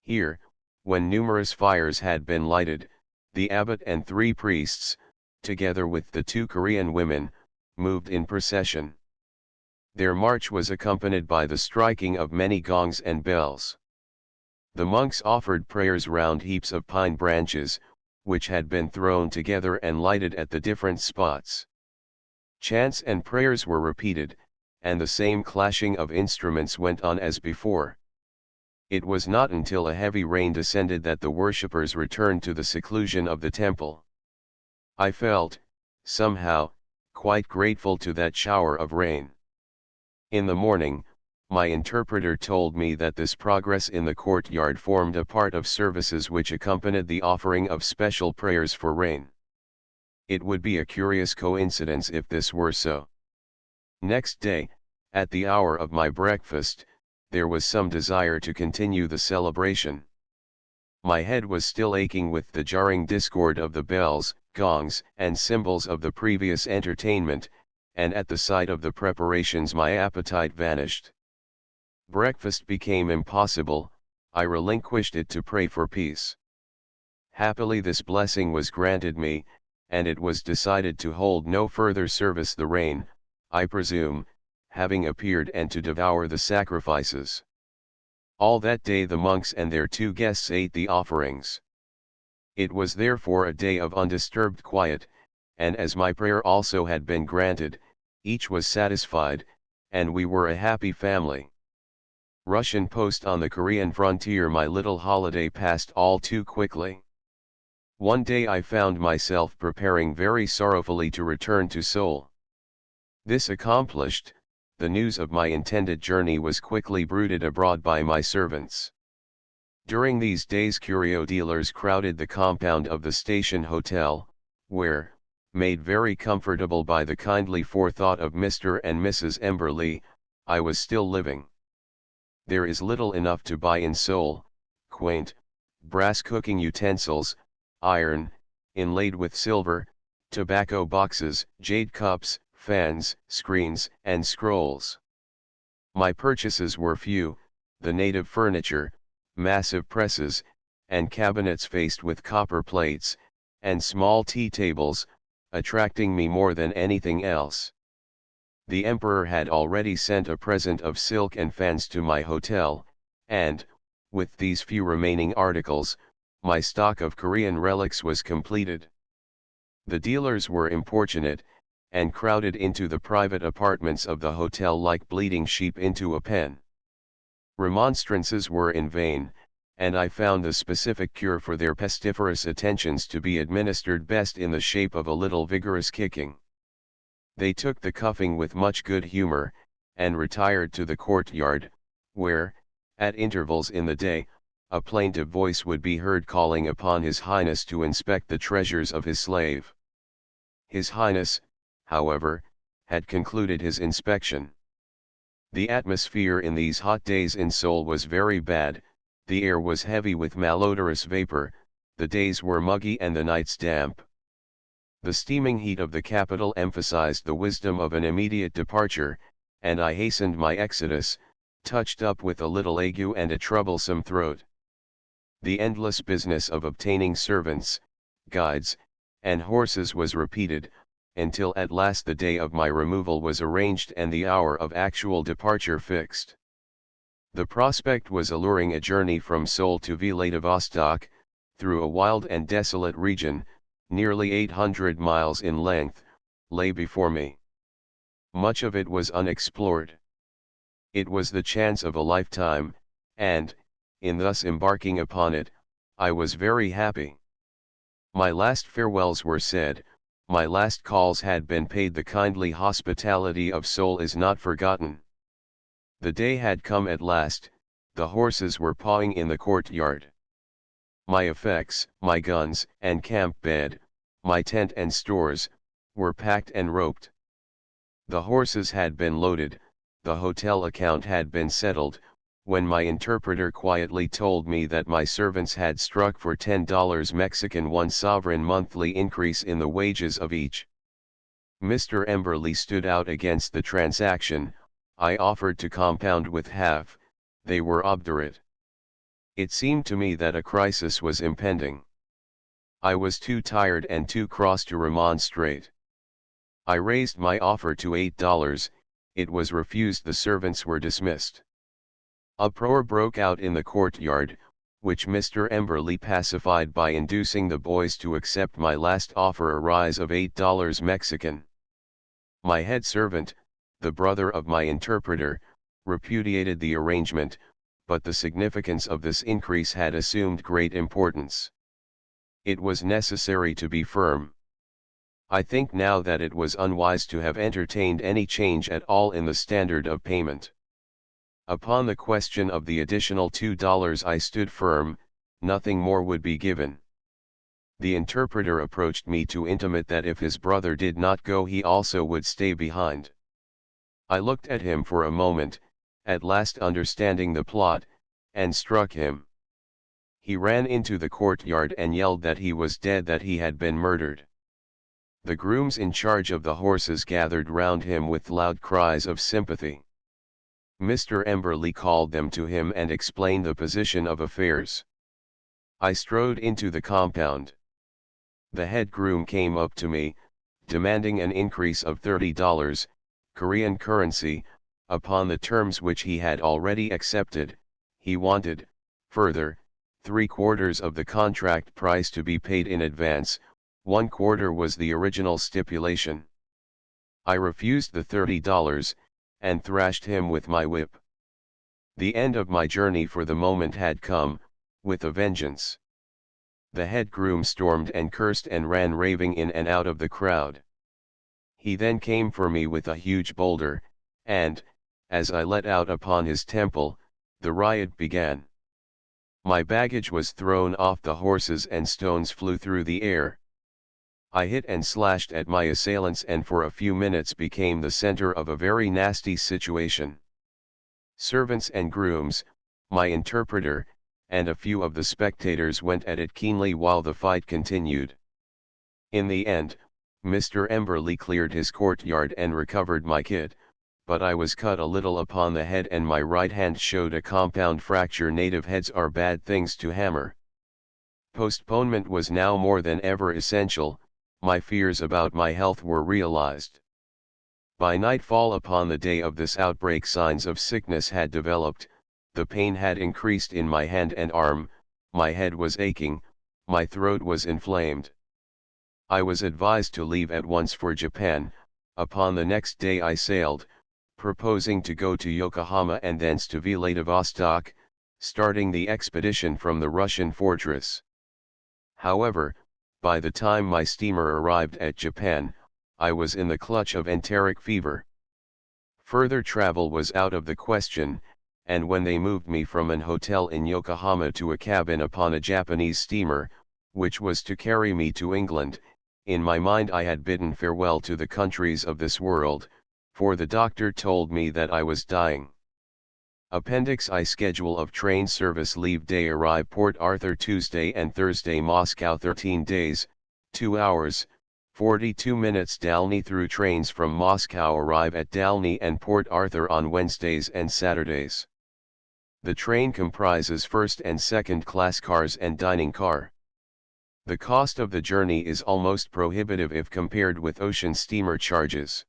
Here, when numerous fires had been lighted, the abbot and 3 priests, together with the 2 Korean women, moved in procession. Their march was accompanied by the striking of many gongs and bells. The monks offered prayers round heaps of pine branches, which had been thrown together and lighted at the different spots. Chants and prayers were repeated, and the same clashing of instruments went on as before. It was not until a heavy rain descended that the worshippers returned to the seclusion of the temple. I felt, somehow, quite grateful to that shower of rain. In the morning, my interpreter told me that this progress in the courtyard formed a part of services which accompanied the offering of special prayers for rain. It would be a curious coincidence if this were so. Next day, at the hour of my breakfast, there was some desire to continue the celebration. My head was still aching with the jarring discord of the bells, gongs, and cymbals of the previous entertainment, and at the sight of the preparations my appetite vanished. Breakfast became impossible, I relinquished it to pray for peace. Happily this blessing was granted me, and it was decided to hold no further service, the rain, I presume, having appeared, and to devour the sacrifices. All that day the monks and their 2 guests ate the offerings. It was therefore a day of undisturbed quiet, and as my prayer also had been granted, each was satisfied, and we were a happy family. Russian post on the Korean frontier. My little holiday passed all too quickly. One day I found myself preparing very sorrowfully to return to Seoul. This accomplished, the news of my intended journey was quickly bruited abroad by my servants. During these days curio dealers crowded the compound of the station hotel, where, made very comfortable by the kindly forethought of Mr. and Mrs. Emberley, I was still living. There is little enough to buy in Seoul: quaint, brass cooking utensils, iron, inlaid with silver, tobacco boxes, jade cups, fans, screens, and scrolls. My purchases were few: the native furniture, massive presses, and cabinets faced with copper plates, and small tea tables, attracting me more than anything else. The emperor had already sent a present of silk and fans to my hotel, and, with these few remaining articles, my stock of Korean relics was completed. The dealers were importunate, and crowded into the private apartments of the hotel like bleating sheep into a pen. Remonstrances were in vain, and I found the specific cure for their pestiferous attentions to be administered best in the shape of a little vigorous kicking. They took the cuffing with much good humor, and retired to the courtyard, where, at intervals in the day, a plaintive voice would be heard calling upon His Highness to inspect the treasures of his slave. His Highness, however, had concluded his inspection. The atmosphere in these hot days in Seoul was very bad, the air was heavy with malodorous vapor, the days were muggy and the nights damp. The steaming heat of the capital emphasized the wisdom of an immediate departure, and I hastened my exodus, touched up with a little ague and a troublesome throat. The endless business of obtaining servants, guides, and horses was repeated, until at last the day of my removal was arranged and the hour of actual departure fixed. The prospect was alluring. A journey from Seoul to Vladivostok, through a wild and desolate region, nearly 800 miles in length, lay before me. Much of it was unexplored. It was the chance of a lifetime, and, in thus embarking upon it, I was very happy. My last farewells were said, my last calls had been paid. The kindly hospitality of Seoul is not forgotten. The day had come at last, the horses were pawing in the courtyard. My effects, my guns and camp bed, my tent and stores, were packed and roped. The horses had been loaded, the hotel account had been settled, when my interpreter quietly told me that my servants had struck for $10 Mexican 1 sovereign monthly increase in the wages of each. Mr. Emberley stood out against the transaction. I offered to compound with half, they were obdurate. It seemed to me that a crisis was impending. I was too tired and too cross to remonstrate. I raised my offer to $8, it was refused. The servants were dismissed. Uproar broke out in the courtyard, which Mr. Emberley pacified by inducing the boys to accept my last offer, a rise of $8 Mexican. My head servant, the brother of my interpreter, repudiated the arrangement, but the significance of this increase had assumed great importance. It was necessary to be firm. I think now that it was unwise to have entertained any change at all in the standard of payment. Upon the question of the additional $2 I stood firm, nothing more would be given. The interpreter approached me to intimate that if his brother did not go he also would stay behind. I looked at him for a moment, at last understanding the plot, and struck him. He ran into the courtyard and yelled that he was dead, that he had been murdered. The grooms in charge of the horses gathered round him with loud cries of sympathy. Mr. Emberley called them to him and explained the position of affairs. I strode into the compound. The head groom came up to me, demanding an increase of $30, Korean currency, upon the terms which he had already accepted. He wanted, further, 3/4 of the contract price to be paid in advance, 1/4 was the original stipulation. I refused the $30, and thrashed him with my whip. The end of my journey for the moment had come, with a vengeance. The head groom stormed and cursed and ran raving in and out of the crowd. He then came for me with a huge boulder, and, as I let out upon his temple, the riot began. My baggage was thrown off the horses and stones flew through the air. I hit and slashed at my assailants and for a few minutes became the center of a very nasty situation. Servants and grooms, my interpreter, and a few of the spectators went at it keenly while the fight continued. In the end, Mr. Emberley cleared his courtyard and recovered my kit, but I was cut a little upon the head and my right hand showed a compound fracture. Native heads are bad things to hammer. Postponement was now more than ever essential. My fears about my health were realized. By nightfall upon the day of this outbreak signs of sickness had developed, the pain had increased in my hand and arm, my head was aching, my throat was inflamed. I was advised to leave at once for Japan. Upon the next day I sailed, proposing to go to Yokohama and thence to Vladivostok, starting the expedition from the Russian fortress. However, by the time my steamer arrived at Japan, I was in the clutch of enteric fever. Further travel was out of the question, and when they moved me from an hotel in Yokohama to a cabin upon a Japanese steamer, which was to carry me to England, in my mind I had bidden farewell to the countries of this world, for the doctor told me that I was dying. Appendix I Schedule of train service: leave day arrive Port Arthur Tuesday and Thursday, Moscow 13 days, 2 hours, 42 minutes. Dalny through trains from Moscow arrive at Dalny and Port Arthur on Wednesdays and Saturdays. The train comprises first and second class cars and dining car. The cost of the journey is almost prohibitive if compared with ocean steamer charges.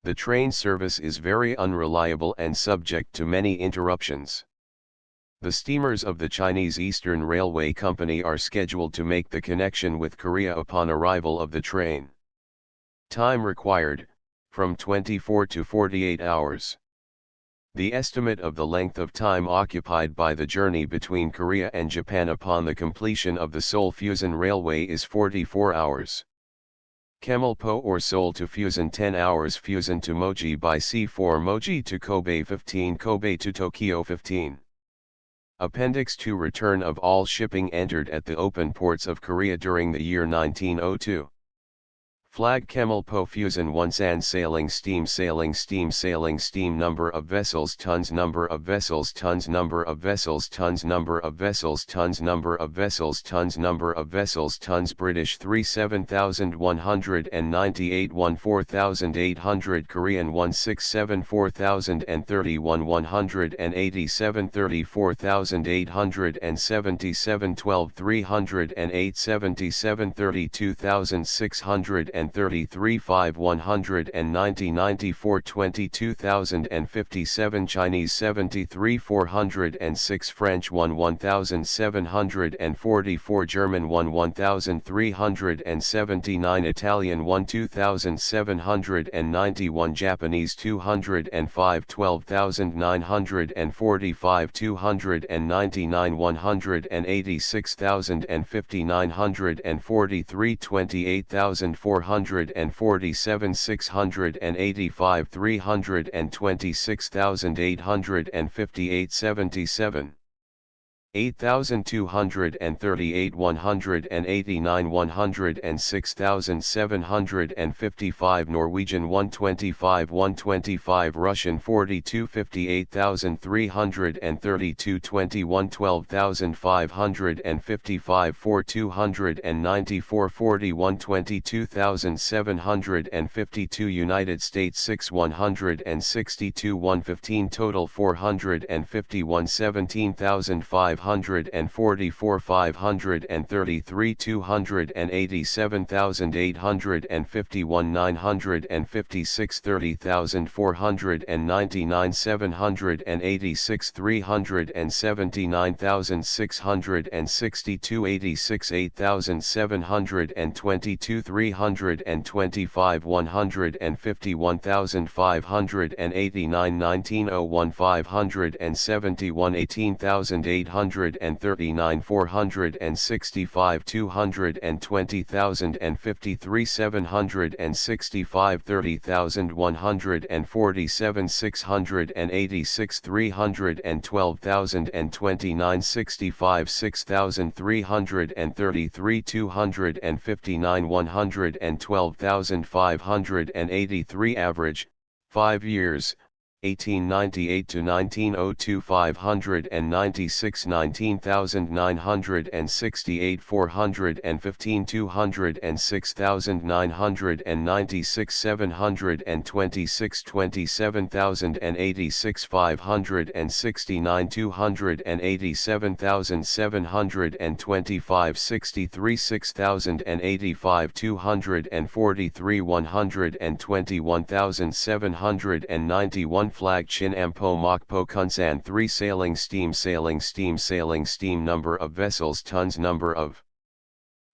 The train service is very unreliable and subject to many interruptions. The steamers of the Chinese Eastern Railway Company are scheduled to make the connection with Korea upon arrival of the train. Time required, from 24 to 48 hours. The estimate of the length of time occupied by the journey between Korea and Japan upon the completion of the Seoul-Fusan Railway is 44 hours. Kemalpo or Seoul to Fusan 10 hours. Fusan to Moji by sea 4, Moji to Kobe 15, Kobe to Tokyo 15. Appendix 2 Return of all shipping entered at the open ports of Korea during the year 1902. Flag Kemalpo Fusan 1 Sand sailing steam number of vessels tons number of vessels tons number of vessels tons number of vessels tons number of vessels tons number of vessels tons British 3 7198 1 4800 Korean 167 4031 187 34877 12 308 77 32600 and 33 5 190 94 22057 Chinese 73 406 French 1 1744 German 1 1379 Italian 1 2791 Japanese 205 12945 299 186,050 943 28,447 685 326,858 77 8,238 189 106,755 Norwegian 125 125 Russian 42 58,332 21 12,555 4 294 41 22,752 United States 6 162 115 Total 451 17,544 533 287,851 956 30,499 786 379,662 86 8,722 325 151,589 1901 571 18,839 465 220,053 765 30,147 686 312,029 65 6,333 259 112,583 Average, 5 years, 1898 to 1902 596 19,968 415 206,996 726 27,086 569 287,725 63 6,085 243 121,791 flag Chin Ampo Mokpo Kunsan 3 sailing steam number of vessels tons number of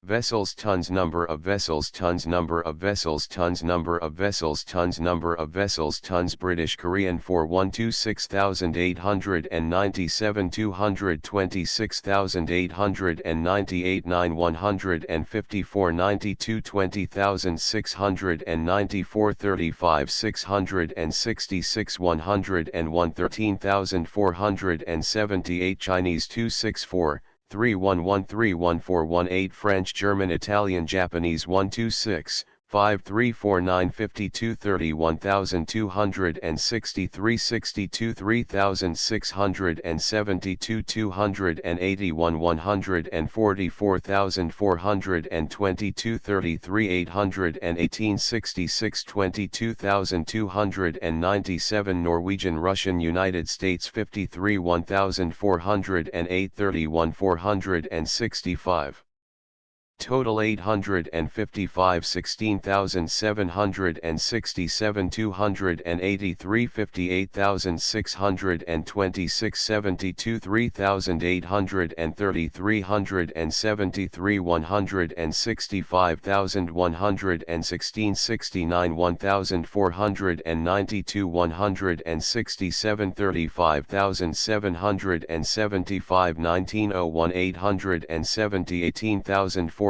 vessels tons number of vessels tons number of vessels tons number of vessels tons number of vessels tons British Korean 4126897 226898 9154 92 20694 35 666 101 13478 Chinese 264 311314118 French German Italian Japanese 126 5349 52 31263 62 3672 281 144422 33 818 66 22297 Norwegian Russian United States 53 1408 31 465 Total 855 16,767 283 58,626 72 3,830 373 165,116 69 1,492 167 35,775 1901 870 18,424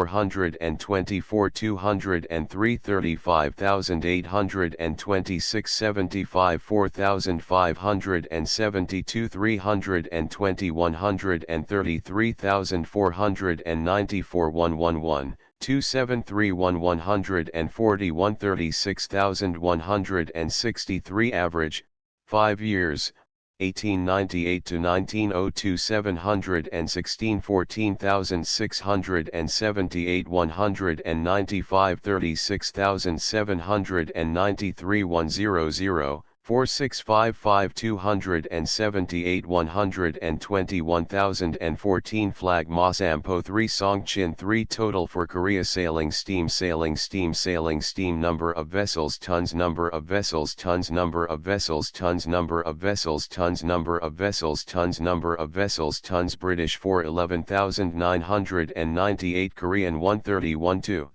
203 35,826 75 4,572 320 133,494 111 273 141 36,163 Average, 5 years, 1898 to 1902 716 14,678 195 36,793 100 4655 278 121,014 Flag Mosampo 3 Songchin 3 Total for Korea Sailing steam number of vessels tons number of vessels tons number of vessels tons number of vessels tons number of vessels tons number of vessels tons British 411,998 Korean 131 2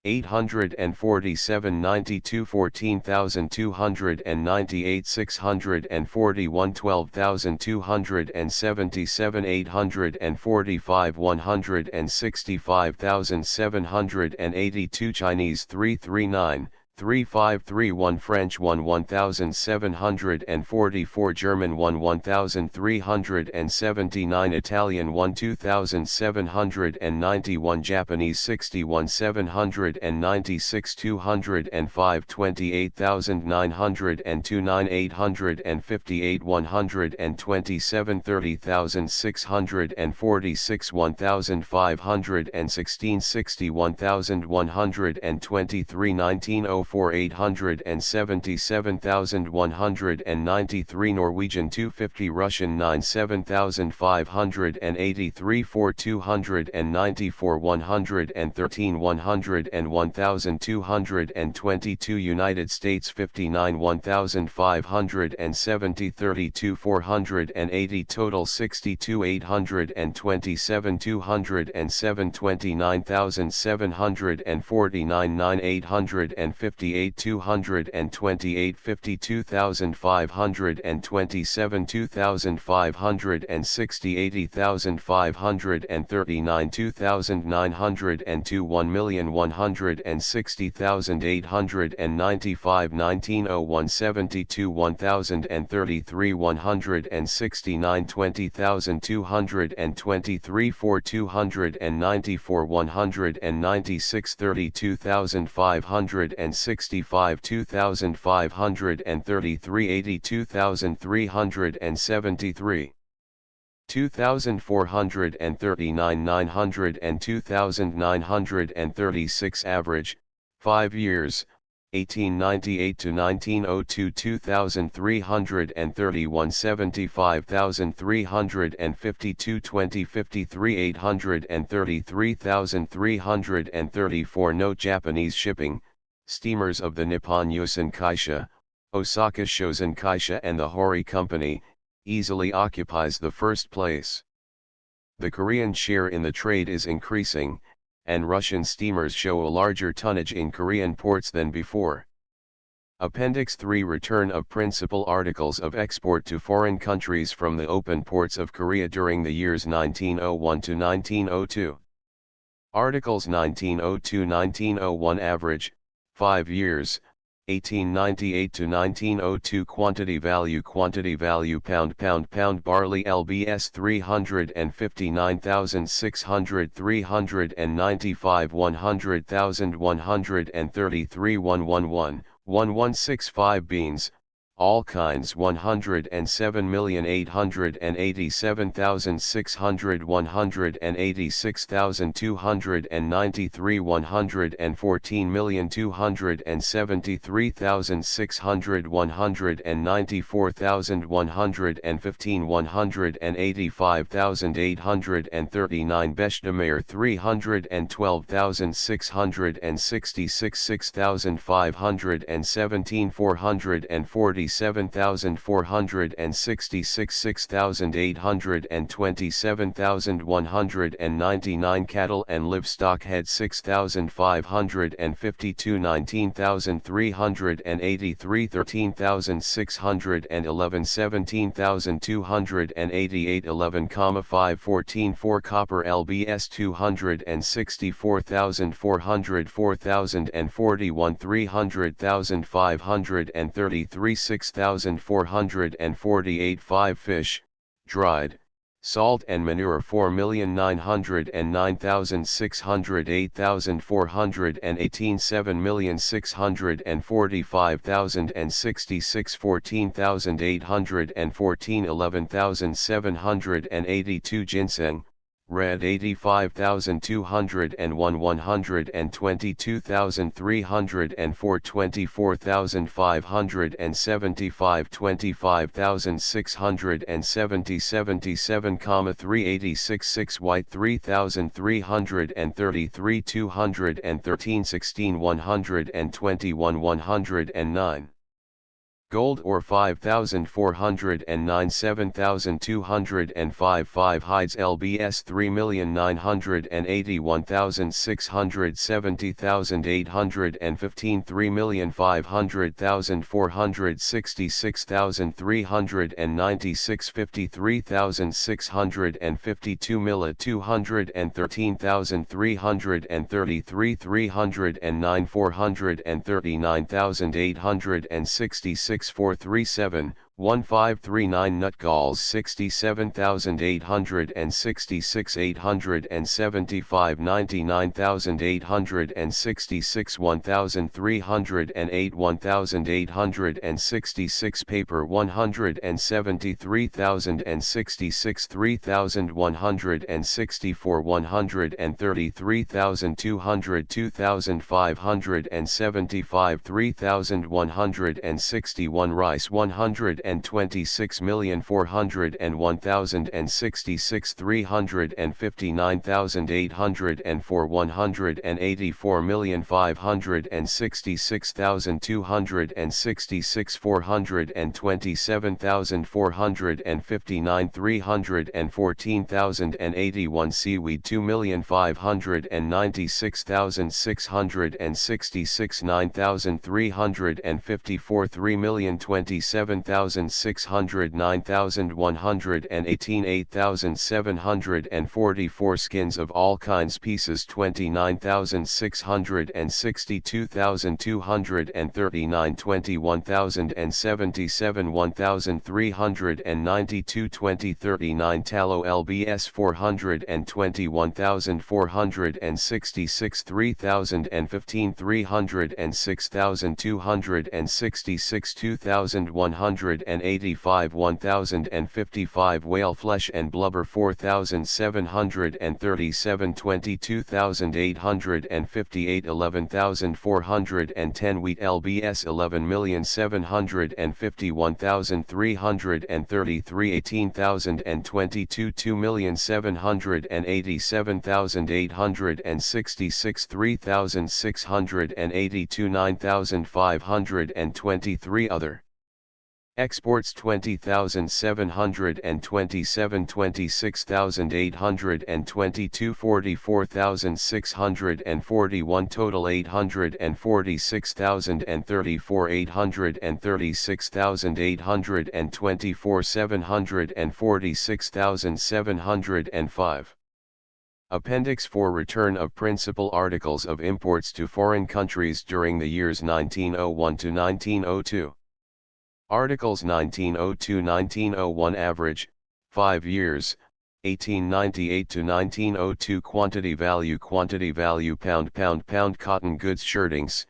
847 92 14,298 641 12,277 845 165,782 Chinese 339 3531 French 1744 German 1379 Italian 2791 Japanese 61796 205 28902 9858 127 30646 1516 61123 1904 877,193 Norwegian 250 Russian 97583 4 294 113 100 and 1222 United States 59 1570 32 480 Total 62 827 207 29,749 9 858 228 52,527 2,560 80,539 2,902 1,160,895 1901 72 1,033 169 20,223 4 294 196 32,565 2,533 82,373 2,439 900 and 2,936 Average, 5 years, 1898 to 1902 2,331 75,352 2053 833,334 Note Japanese shipping, steamers of the Nippon Yusen Kaisha, Osaka Shosen Kaisha and the Hori Company, easily occupies the first place. The Korean share in the trade is increasing, and Russian steamers show a larger tonnage in Korean ports than before. Appendix 3 Return of principal articles of export to foreign countries from the open ports of Korea during the years 1901 to 1902. Articles 1902-1901 Average, 5 years, 1898 to 1902 Quantity value pound barley lbs 359,600 395 100,000 133 111 1165 beans, all kinds 107,887,600 186,293 114,273,600 194,115 185,839 Beshtemeyer 312,666 6,517 447,466 6,827,199 Cattle and livestock head 6,552 19,383 13,611 17,288 11,5 14 4 Copper lbs 264,400 4,041 300,000 533 6,448 5 Fish, dried, salt and manure 4,909,600 8,418 7,645,066 14,814 11,782 Ginseng, red 85,201 122,304 24,575 25,670 77, 386 6 White 3,333 213 16 121 109 Gold ore 5,409 7,205 5 Hides lbs 3,981,670,815 3,500,466,396 53,652 Milla 213,333 309 439,866 437, 1539 Nutgalls 67,866 875 99,866 1,308 1,866 Paper 173,066 3,164 133,200 2,575 3,161 Rice 126,401,066 359,804 184,566,266 427,459 314,081 Seaweed 2,596,666 9,354 3,027,600 9,118 8,744 Skins of all kinds pieces 29,600 62,239 21,077 1,392 2039 Tallow lbs 421,466 3,015 306,266 2,185 1,055 Whale flesh and blubber 4,737 22,858 11,410 Wheat lbs 11,751,333 18,022 2,787,866 3,682 9,523 Other Exports 20,727, 26,822, 44,641, total 846,034, 836,824, 746,705. Appendix 4 Return of principal articles of imports to foreign countries during the years 1901 to 1902. Articles 1902-1901 Average, 5 years, 1898 to 1902 Quantity value pound cotton goods shirtings,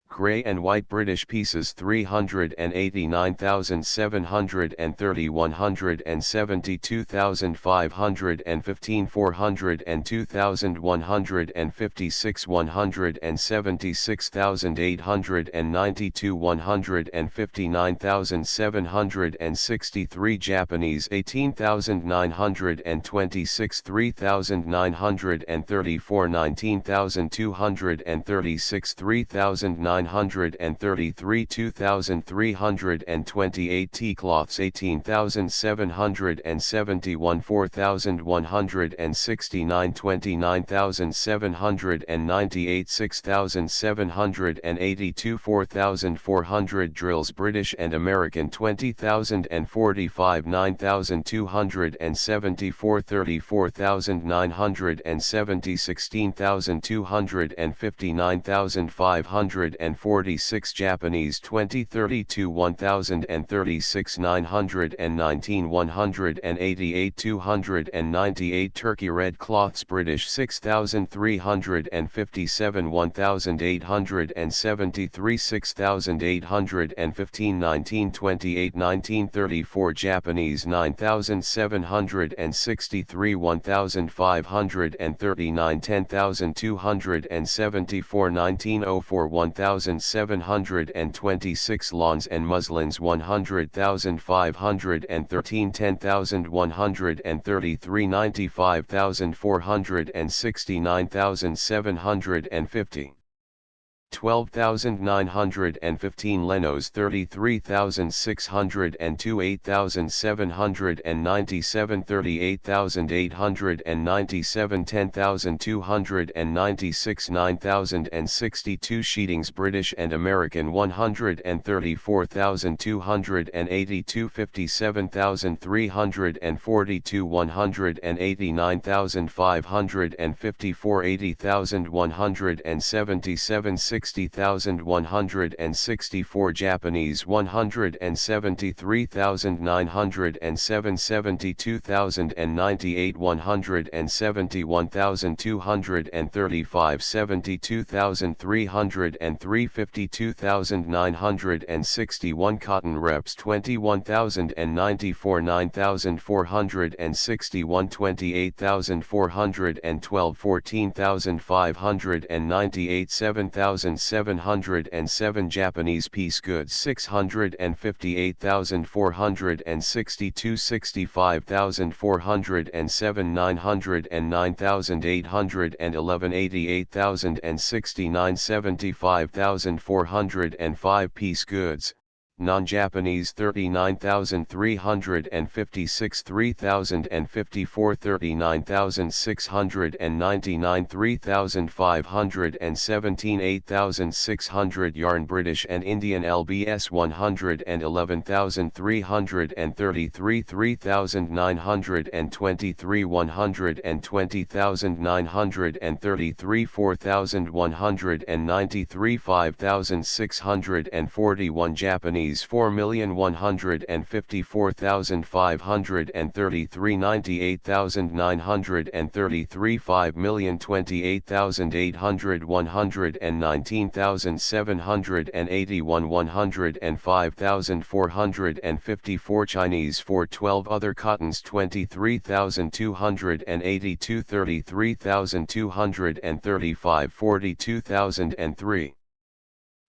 grey and white British pieces 389,730 172,515 402,156 176,892 159,763 Japanese 18,926 3,934 19,236 3,933 2,328 Tea cloths 18,771 4,169 29,798 6,782 4,400 Drills British and American 20,045 9,274 34,970 16,250 9,546 Japanese 2032 1,036 919 188 298 Turkey Red cloths British 6,357 1,873 6,815 1928 1934 Japanese 9,763 1,539 10,274 1904 1,726 Lawns and muslins 100,513 10,133 95,460 9,750 12,915 Lenos 33,602 8,797 38,897 10,296 9,062 Sheetings British and American 134,282 57,342 189,554 80,177 60,164 Japanese 173,907 72,098 171,235 72,303 52,961 Cotton Reps 21,094 9,461 28,412 14,598 7,707 Japanese piece goods 658,462 65,407 909,811 88,069 75,405 piece goods non-Japanese 39,356 3,054 39,699 3,517 8,600 Yarn British and Indian LBS 111,333 3,923 120,933 4,193 5,641 Japanese 4,154,533 98,933 5,028,800 119,781 105,454 Chinese 412 Other cottons 23,282 33,235 42,003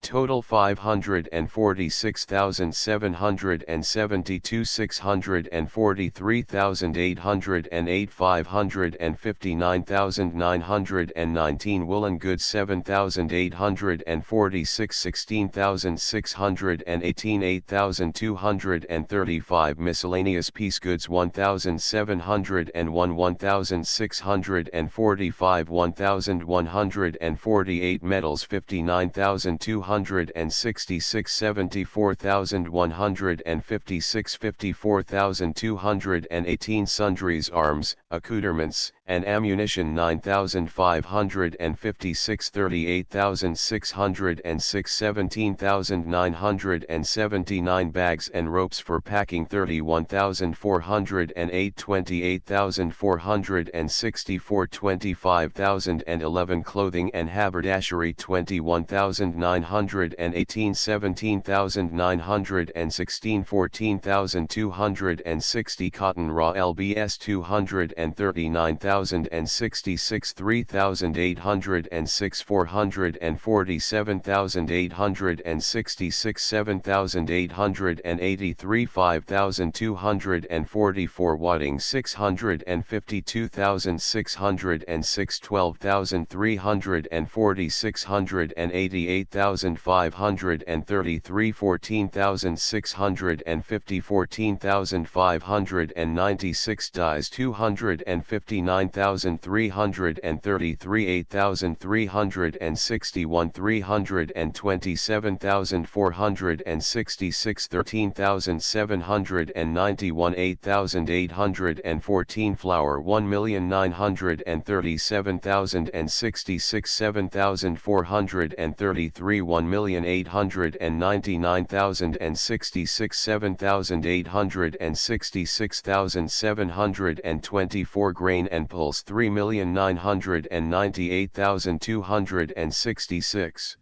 Total 546,772, 643,808, 559,919. Woolen goods 7,846, 16,618, 8,235. Miscellaneous piece goods 1,701, 1,645, 1,148. Metals 59,266, 74,156, 54,218. Sundries, arms, accoutrements, and ammunition 9,556, 38,606, 17,979. Bags and ropes for packing 31,408, 28,464, 25,011. Clothing and haberdashery 21,918, 17,916, 14,260. Cotton raw lbs 239,066, 3,806, 447,866, 7,883, 5,244. Wadding 652,606, 12,340, 688,533, 14,650, 14,596. Dyes 259,333, 8,361, 327,466, 13,791, 8,814. Flour 1,937,066, 7,433, 1,899,066, 7,866, 724. Grain and pulse 3,998,266.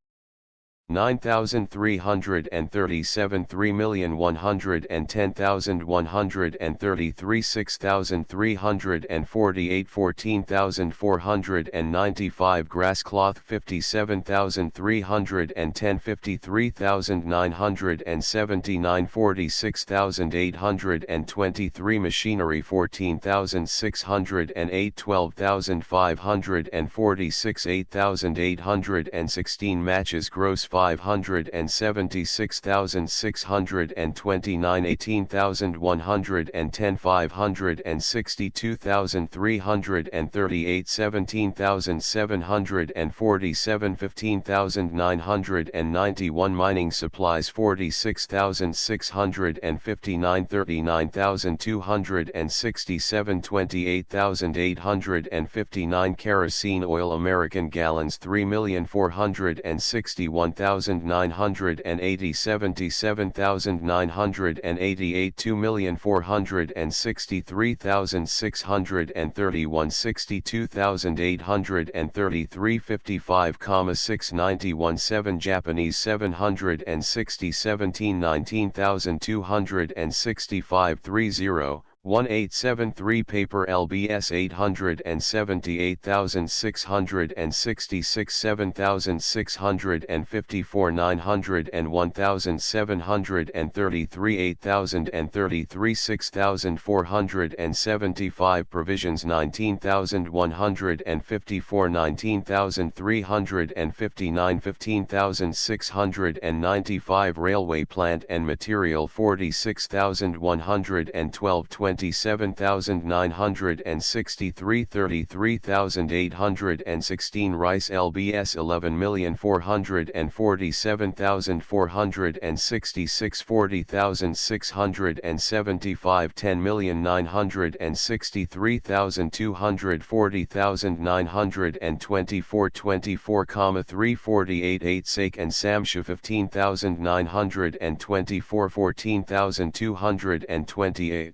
9,337, 3,110,133, 6,348, 14,495. Grass cloth 57,310, 53,979, 46,823. Machinery 14,608, 12,546, 8,816. Matches gross 576,629, 18,110, 562,338, 17,747, 15,991. Mining supplies 46,659, 39,267, 28,859. Kerosene oil American gallons 3,461,980, 77,988. 2,463,631, 62,833. 55,691. 7 Japanese 760, 17, 19,265. 30, 1873. Paper lbs 878,666, 7,654, 900 and 1,733. 8,033. 6,475. Provisions 19,154, 19,359. 15,695. Railway plant and material 46,112, 27,963. 33,816. Rice lbs 11,447,466, 40,675. 10,963,240,924. 24,348. 8 Sake and Samsha 15,924, 14,228.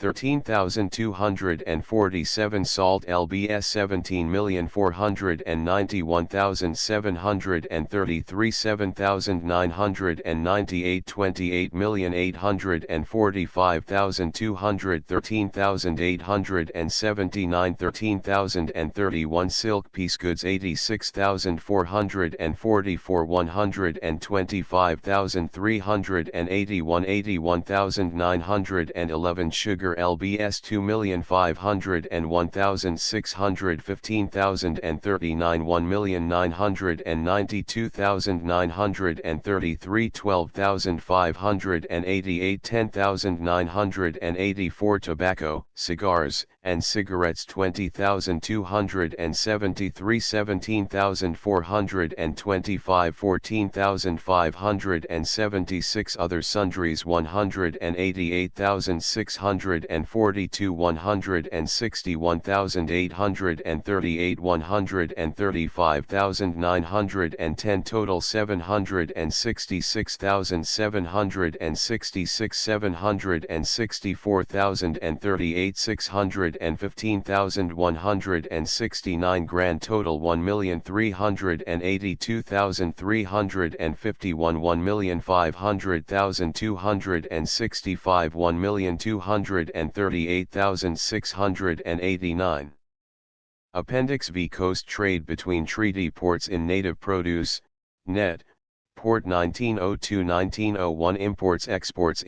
13,247 Salt lbs 17,491,733 7,998 28,845,200 13,879 13,031 Silk Piece Goods 86,444 125,381 81,911 Sugar lbs 2,501,615,039 1,992,933 12,588 10,984 Tobacco, cigars, and cigarettes 20,273 17,425 14,576 Other sundries 188,642 161,838 135,910 Total 766,766 764,038 615,169 Grand total 1,382,351 1,500,265 1,238,689 Appendix V Coast trade between treaty ports in native produce, net. Port 1902-1901 Imports Exports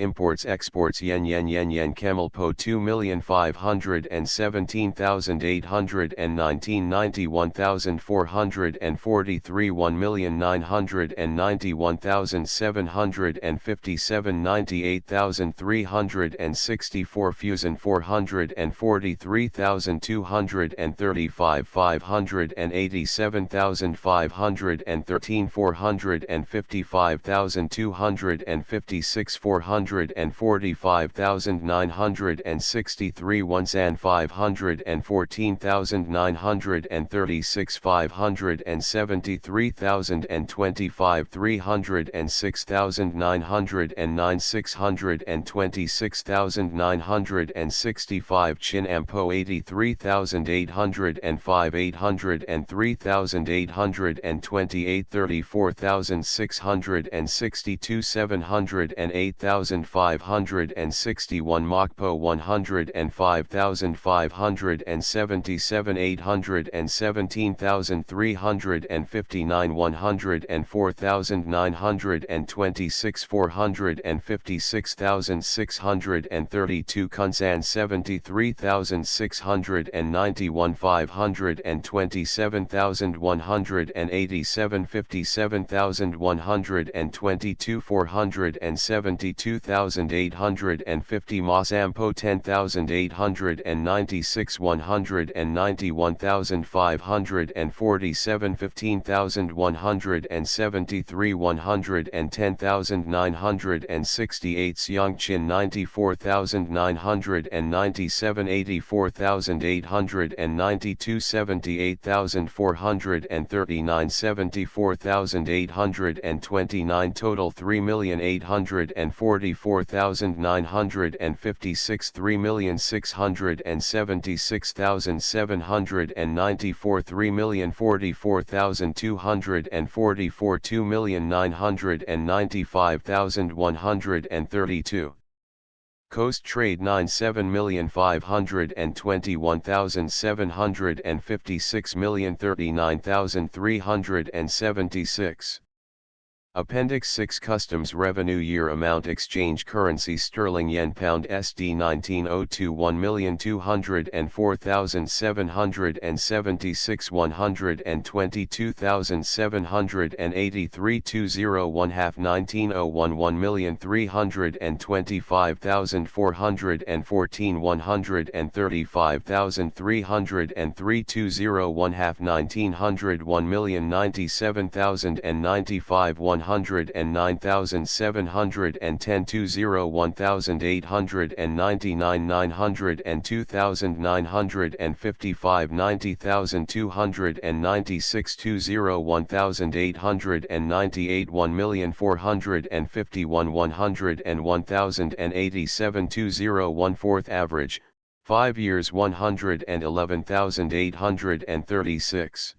yen Camel Po 2,517,819 91,443 1,991,757 98,364 Fusion 443,235 587,513 455,256 445,963 Onsan 514,936 573,025 306,909 626,965 Chin Ampo 83,805 803,828 34,662 708,561 Mokpo 105,577 817,359 104,926 456,632 Kunsan 73,691 527,187 57,122 472,850 Masampo 10,896 191,547 15,173 110,968 Xiangqin 94,997 84,892 78,439 74,829 Total 3,844,956 3,676,794 3,044,244 2,995,132 Coast trade 97,521,756,039,376 Appendix 6 Customs Revenue Year Amount Exchange Currency Sterling Yen Pound SD 1902 1,204,776 122,783 201 half 1901 1,325,414 135,303 201 half 1900 1,097,095 1 109,710 20 1,899 900 2,955 90,296 20 1,898 1,451 100 1,087 20 1/4 average, 5 years 111,836.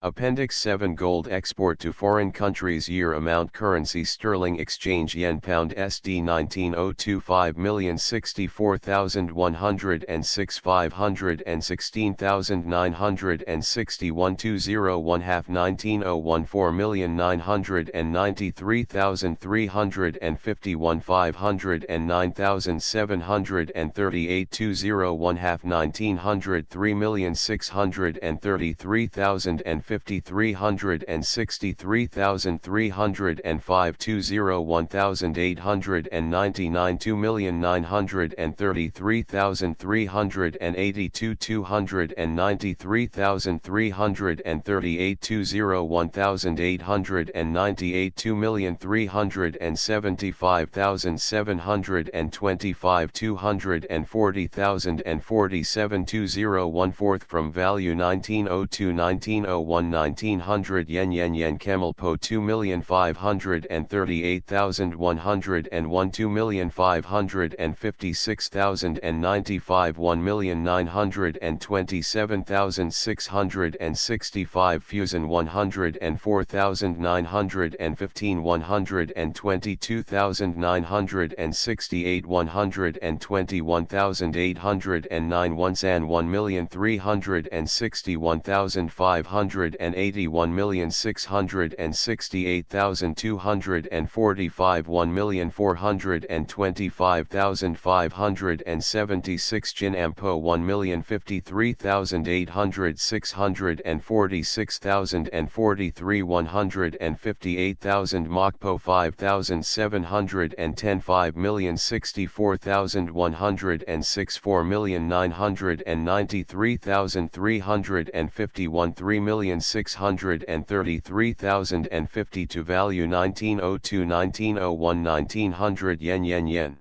Appendix 7 Gold export to foreign countries year amount currency sterling exchange yen pound SD 19,025,064,106 516,961 201 half 19,014,993,351 509,738 201 half 19,3,633,000 53,363,305 20 1,899 2,933,382 293,338 20 1,898 2,375,725 240,047 20 1/4 from value 1902 1901 1900 yen camel po 2,538,101 2,556,095 1,927,665 fusion 104,915 122,968 121,809 1 san 1,361,500 181,668,245 1,425,576 Jin Ampo 1,053,800 646,043 158,000 Mokpo 5,710 5,064,106 4,993,351 3,633,050 to value 1902 1901 1900 yen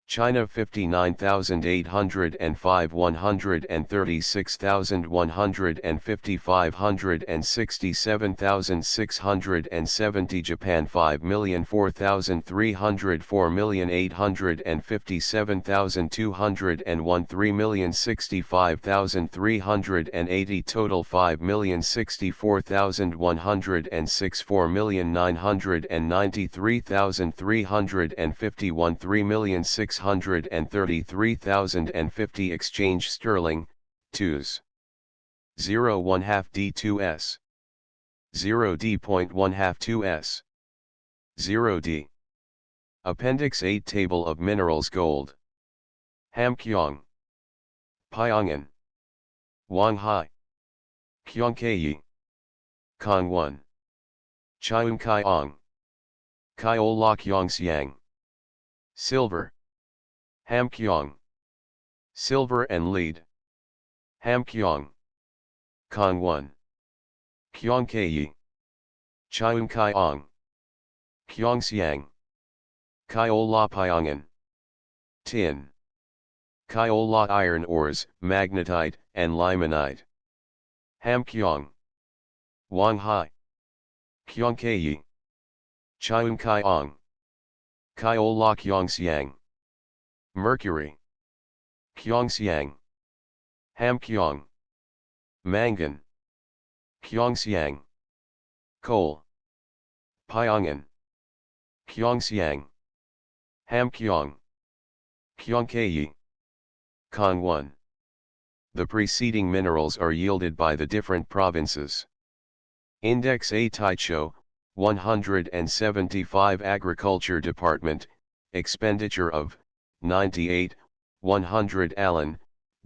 China 59,805 136,150 567,670 Japan 5,004,300 4,857,201 3,065,380 total 5,064,106 4,993,351 3,633,050 exchange sterling, 2s. 0 1/2 D2s. 0D.1/2 2s. 0D. Appendix 8 Table of Minerals Gold. Hamkyong. Pyongan. Wanghai. Kyongkayi. Kangwon. Cheungkyong. Kyolakyongsiang. Silver. Hamkyong. Silver and lead. Hamkyong. Kangwon. Kyongkayi. Cheungkyong. Kyongsiang. Kyolapyongan. Tin. Kyola iron ores, magnetite, and limonite. Hamkyong. Wanghai. Kyongkayi. Cheungkyong. Kyolakyongsiang. Mercury. Kyongsiang. Hamkyong. Mangan. Kyongsiang. Coal. Pyongan. Kyongsiang. Hamkyong. Kyongkayi. Kangwon. The preceding minerals are yielded by the different provinces. Index A Taicho, 175 Agriculture Department, expenditure of 98, 100 Allen,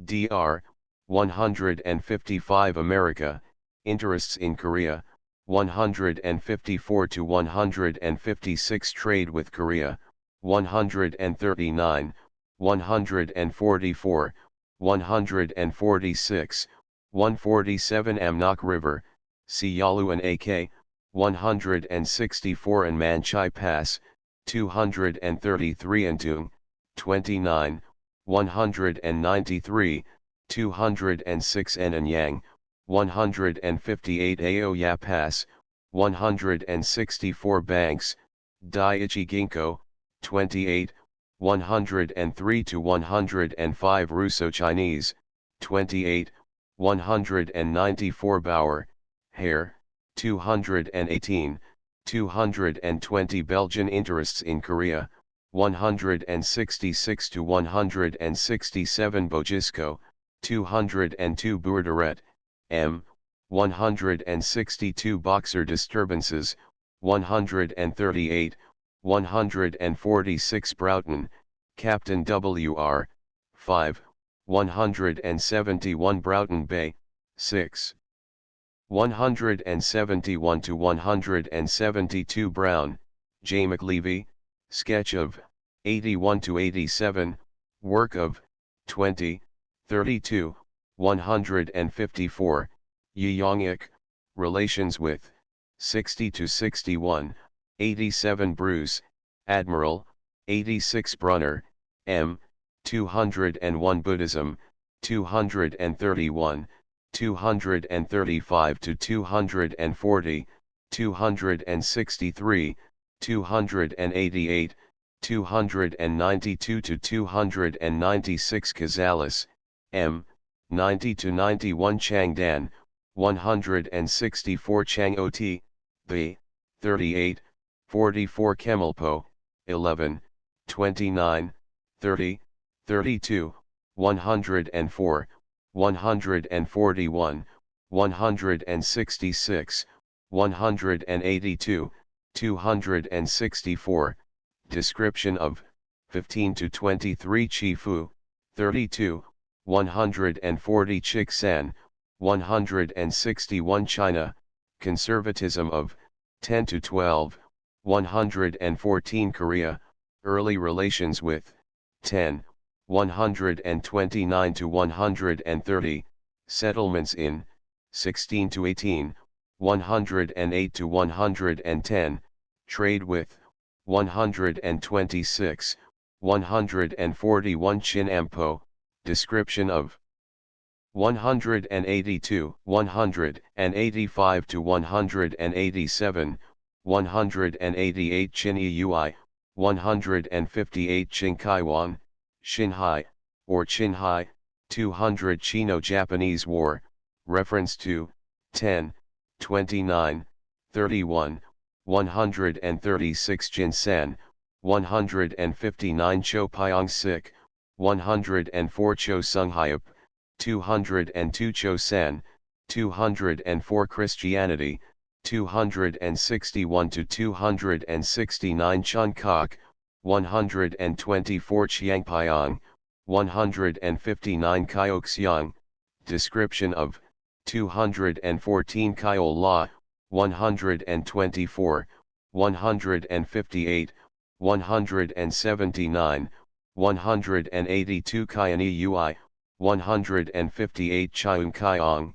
Dr. 155 America, interests in Korea, 154 to 156 trade with Korea, 139, 144, 146, 147 Amnok River, Siyaluan AK, 164 and Manchai Pass, 233 and Tung, 29, 193, 206 and Anyang, 158 Aoya Pass, 164 Banks, Daiichi Ginkgo, 28, 103 to 105 Russo Chinese, 28, 194 Bauer, Hair, 218, 220 Belgian interests in Korea, 166 to 167 Bogisco, 202 Bourderet, M, 162 Boxer disturbances, 138, 146 Broughton, Captain WR, 5, 171 Broughton Bay, 6. 171 to 172 Brown, J. McLevy, sketch of, 81 to 87, work of, 20, 32, 154, Yi Yong-ik, relations with, 60 to 61, 87 Bruce, Admiral, 86 Brunner, M, 201 Buddhism, 231, 235 to 240, 263, 288, 292 to 296 Cazalis, M, 90 to 91 Changdan, 164 Chang'ot, B, 38, 44 Kemalpo, 11, 29, 30, 32, 104, 141, 166, 182, 264, description of, 15 to 23 Chifu, 32, 140 Chiksan, 161 China, conservatism of, 10 to 12, 114 Korea, early relations with, 10, 129 to 130, settlements in, 16 to 18, 108 to 110, trade with, 126, 141 Chinampo, description of, 182, 185 to 187, 188 Chin-Eui, 158 Chin-Kaiwan, Xinhai, or Qinhai, 200 Chino-Japanese War, reference to, 10, 29, 31, 136 Jinsan, 159 Cho Pyong-sik, 104 Cho Sunghyup, 202 Cho San, 204 Christianity, 261 to 269 Chun-Kok, 124 Chiangpyong, 159 Kyoxiang, description of, 214 Kyol La, 124, 158, 179, 182 Kyan Ui, 158 Chiung Kyong,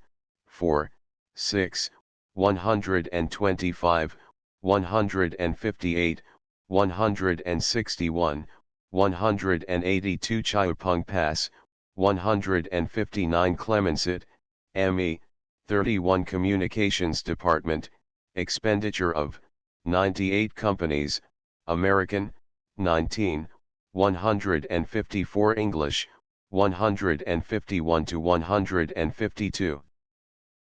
4, 6, 125, 158, 161, 182 Chiupung Pass, 159 Clemenceau, ME, 31 Communications Department, expenditure of, 98 companies, American, 19, 154 English, 151 to 152.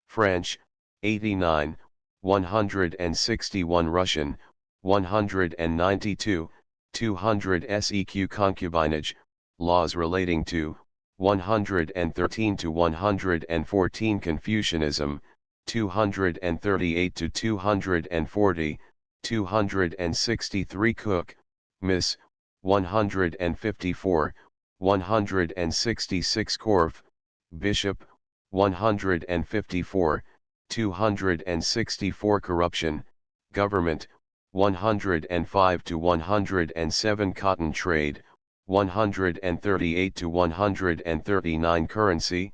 French, 89, 161 Russian, 192, 200 SEQ concubinage, laws relating to, 113 to 114 Confucianism, 238 to 240, 263 Cook, Miss, 154, 166 Korf, Bishop, 154, 264 Corruption, Government, 105 to 107 Cotton Trade, 138 to 139 Currency,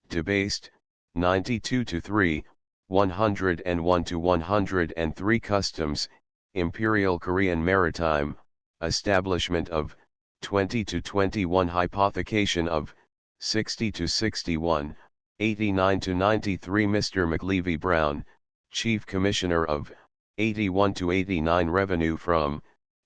Debased, 92 to 3, 101 to 103 Customs, Imperial Korean Maritime, establishment of, 20 to 21 Hypothecation of, 60 to 61, 89 to 93 Mr. McLevy Brown, Chief Commissioner of, 81 to 89 Revenue from,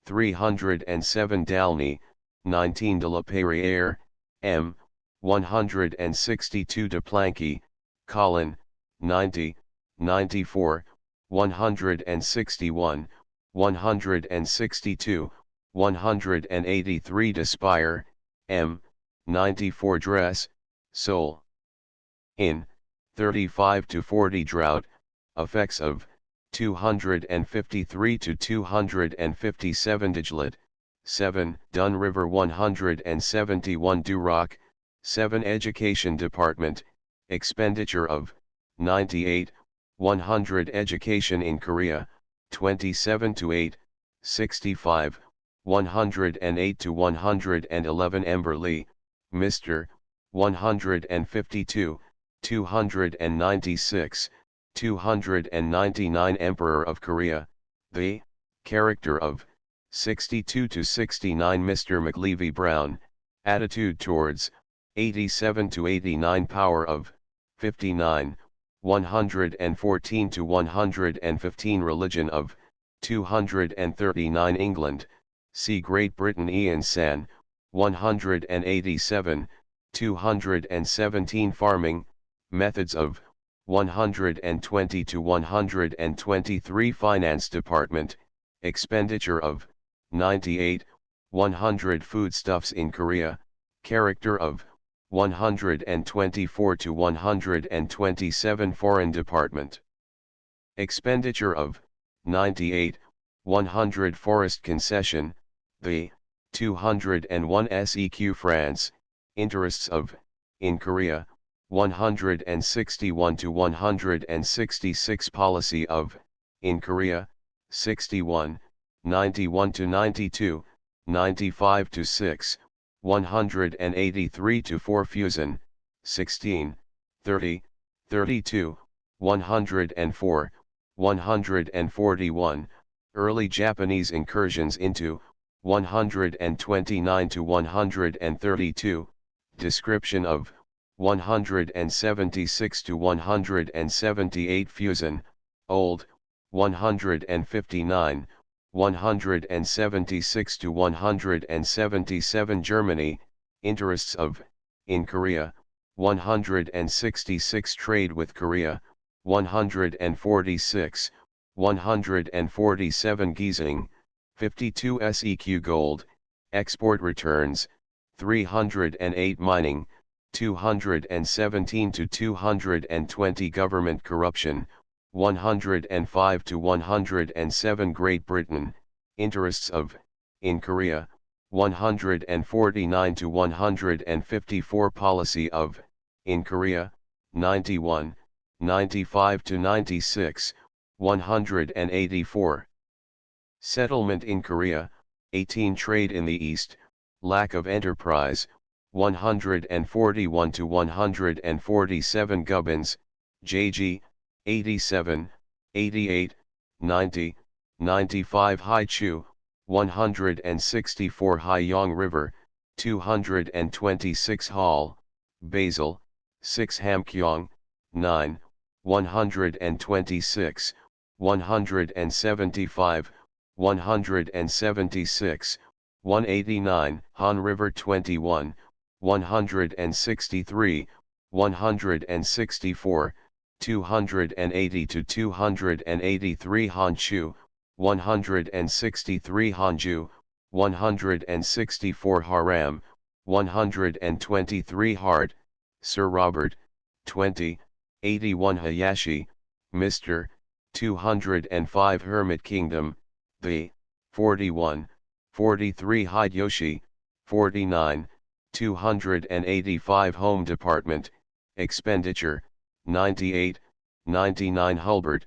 307 Dalney, 19 de la Perriere, M, 162 de Plancky, Colin, 90, 94, 161, 162, 183 de Spire, M, 94 Dress, Seoul. In, 35 to 40 Drought, effects of, 253 to 257 Dijlet, 7 Dun River 171 Duroc, 7 Education Department, expenditure of, 98, 100 Education in Korea, 27 to 8, 65, 108 to 111 Emberley, Mr., 152, 296, 299 Emperor of Korea, the, character of, 62 to 69 Mr. McLevy Brown, attitude towards, 87 to 89 Power of, 59, 114 to 115 Religion of, 239 England, see Great Britain Ian San, 187, 217 Farming, methods of, 120 to 123 Finance Department, expenditure of, 98, 100 Foodstuffs in Korea, character of, 124 to 127 Foreign Department, expenditure of, 98, 100 Forest Concession, the, 201 SEQ France, interests of, in Korea, 161 to 166 Policy of, in Korea, 61, 91 to 92, 95 to 6, 183 to 4 Fusion, 16, 30, 32, 104, 141, Early Japanese incursions into, 129 to 132, description of, 176 to 178 Fusion, Old, 159, 176 to 177 Germany, interests of, in Korea, 166 Trade with Korea, 146, 147 Giesing, 52 SEQ Gold, export returns, 308 Mining, 217 to 220 Government corruption, 105 to 107 Great Britain, interests of, in Korea, 149 to 154 Policy of, in Korea, 91, 95 to 96, 184. Settlement in Korea, 18 Trade in the East, lack of enterprise, 141 to 147 Gubbins, JG, 87, 88, 90, 95 Haichu, 164 Haiyang River, 226 Hall, Basel, 6 Hamkyong, 9, 126, 175, 176, 189 Han River 21, 163, 164, 280 to 283 Honshu, 163 Hanju, 164 Haram, 123 Hart, Sir Robert, 20, 81 Hayashi, Mr., 205 Hermit Kingdom, the, 41, 43 Hideyoshi, 49, 285 Home Department, expenditure, 98, 99 Hulbert,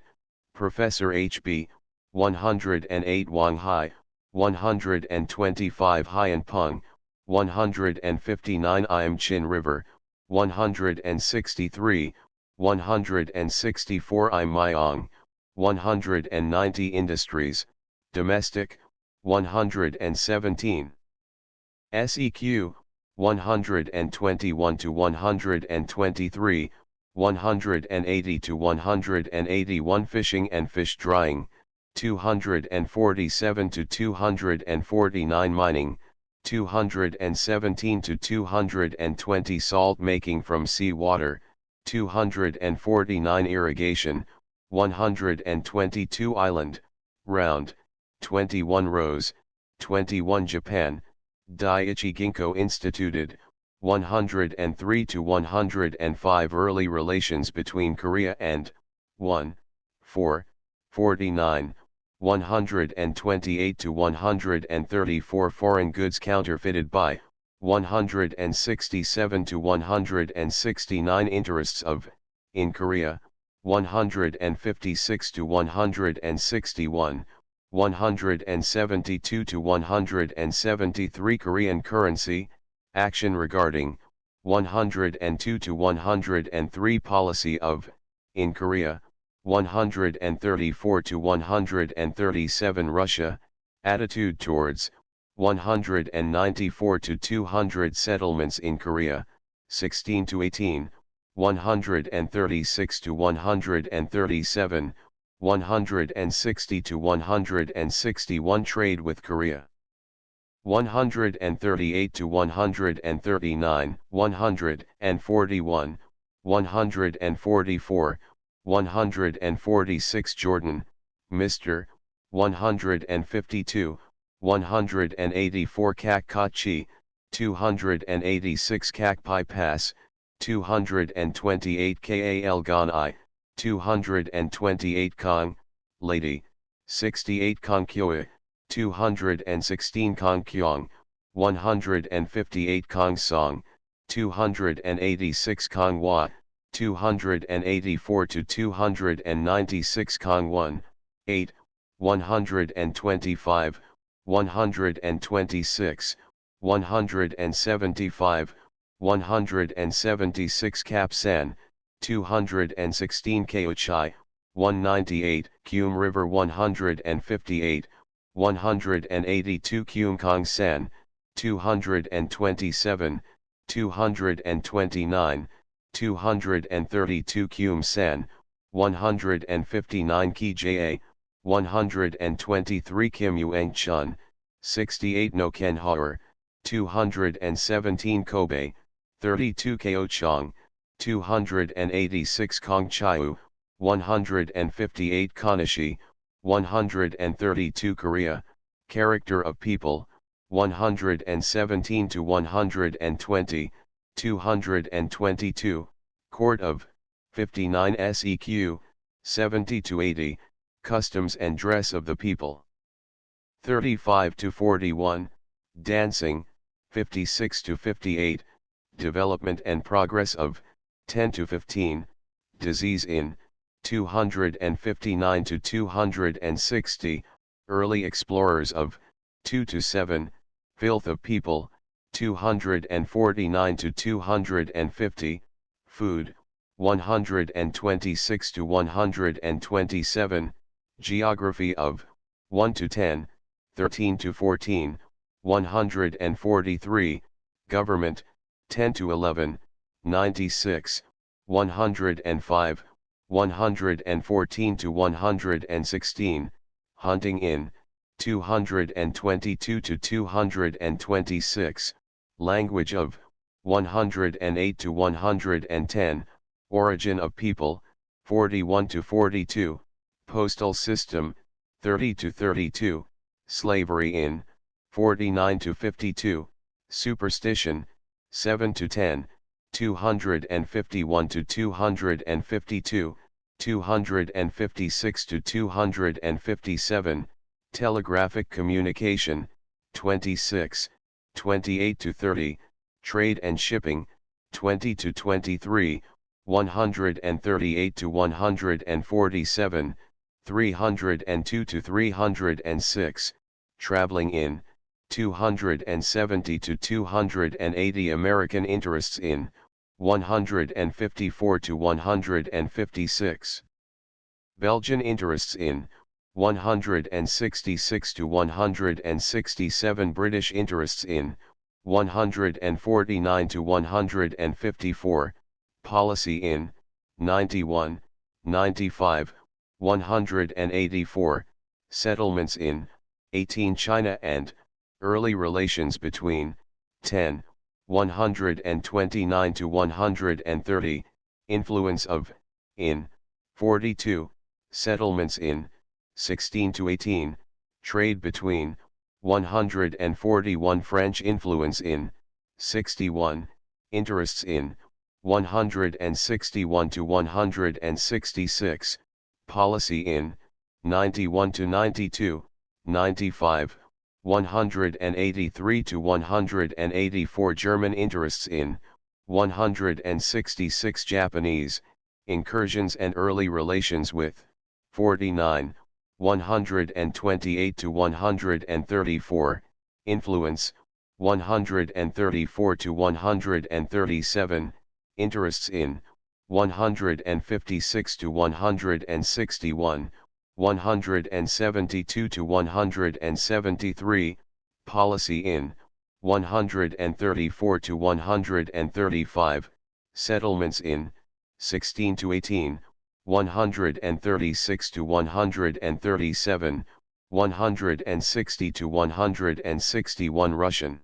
Professor H.B., 108 Wang Hai, 125 Haiyan Peng, 159 Iam Chin River, 163, 164 I Myong, 190 Industries, Domestic, 117. SEQ, 121 to 123, 180 to 181 Fishing and Fish Drying, 247 to 249 Mining, 217 to 220 Salt Making from Sea Water, 249 Irrigation, 122 Island, Round, 21 Rose, 21 Japan, Daiichi Ginkgo instituted, 103 to 105 Early relations between Korea and, 1, 4, 49, 128 to 134 Foreign goods counterfeited by, 167 to 169 Interests of, in Korea, 156 to 161, 172 to 173 Korean currency, action regarding, 102 to 103 Policy of, in Korea, 134 to 137 Russia, attitude towards, 194 to 200 Settlements in Korea, 16 to 18, 136 to 137, 160 to 161 Trade with Korea, 138 to 139, 141, 144, 146 Jordan, Mr., 152, 184 Kakkachi, 286 Kakpai Pass, 228 Kal Ganai, 228 Kong, Lady, 68 Kongkyoe, 216 Kongkyong, 158 Kong Song, 286 Konghwa, 284 to 296 Kongwon, 8, 125, 126, 175, 176 Kapsan, 216 Kaochai, 198 Kyum River 158, 182 Kyum Kong San, 227, 229, 232 Kyum San, 159 Ki Ja, 123 Kim Yuang Chun, 68 No Ken Haor, 217 Kobe, 32 Ko Chong, 286 Kong Chiu, 158 Konishi, 132 Korea, Character of People, 117 to 120, 222, Court of, 59 SEQ, 70 to 80, Customs and Dress of the People. 35 to 41, Dancing, 56 to 58, Development and Progress of, 10 to 15, Disease in, 259 to 260, Early Explorers of, 2 to 7, Filth of People, 249 to 250, Food, 126 to 127, Geography of, 1 to 10, 13 to 14, 143, Government, 10 to 11, 96, 105, 114 to 116, Hunting in, 222 to 226, Language of, 108 to 110, Origin of People, 41 to 42, Postal System, 30 to 32, Slavery in, 49 to 52, Superstition, 7 to 10, 251 to 252, 256 to 257, Telegraphic Communication, 26, 28 to 30, Trade and Shipping, 20 to 23, 138 to 147, 302 to 306, Traveling in, 270 to 280 American Interests in, 154 to 156. Belgian interests in, 166 to 167. British interests in, 149 to 154, policy in, 91, 95, 184, settlements in, 18. China and, early relations between, 10, 129 to 130, influence of, in, 42, settlements in, 16 to 18, trade between, 141. French influence in, 61, interests in, 161 to 166, policy in, 91 to 92, 95, 183 to 184. German interests in, 166. Japanese, incursions and early relations with, 49, 128 to 134, influence, 134 to 137, interests in, 156 to 161, 172 to 173, policy in, 134 to 135, settlements in, 16 to 18, 136 to 137, 160 to 161. Russian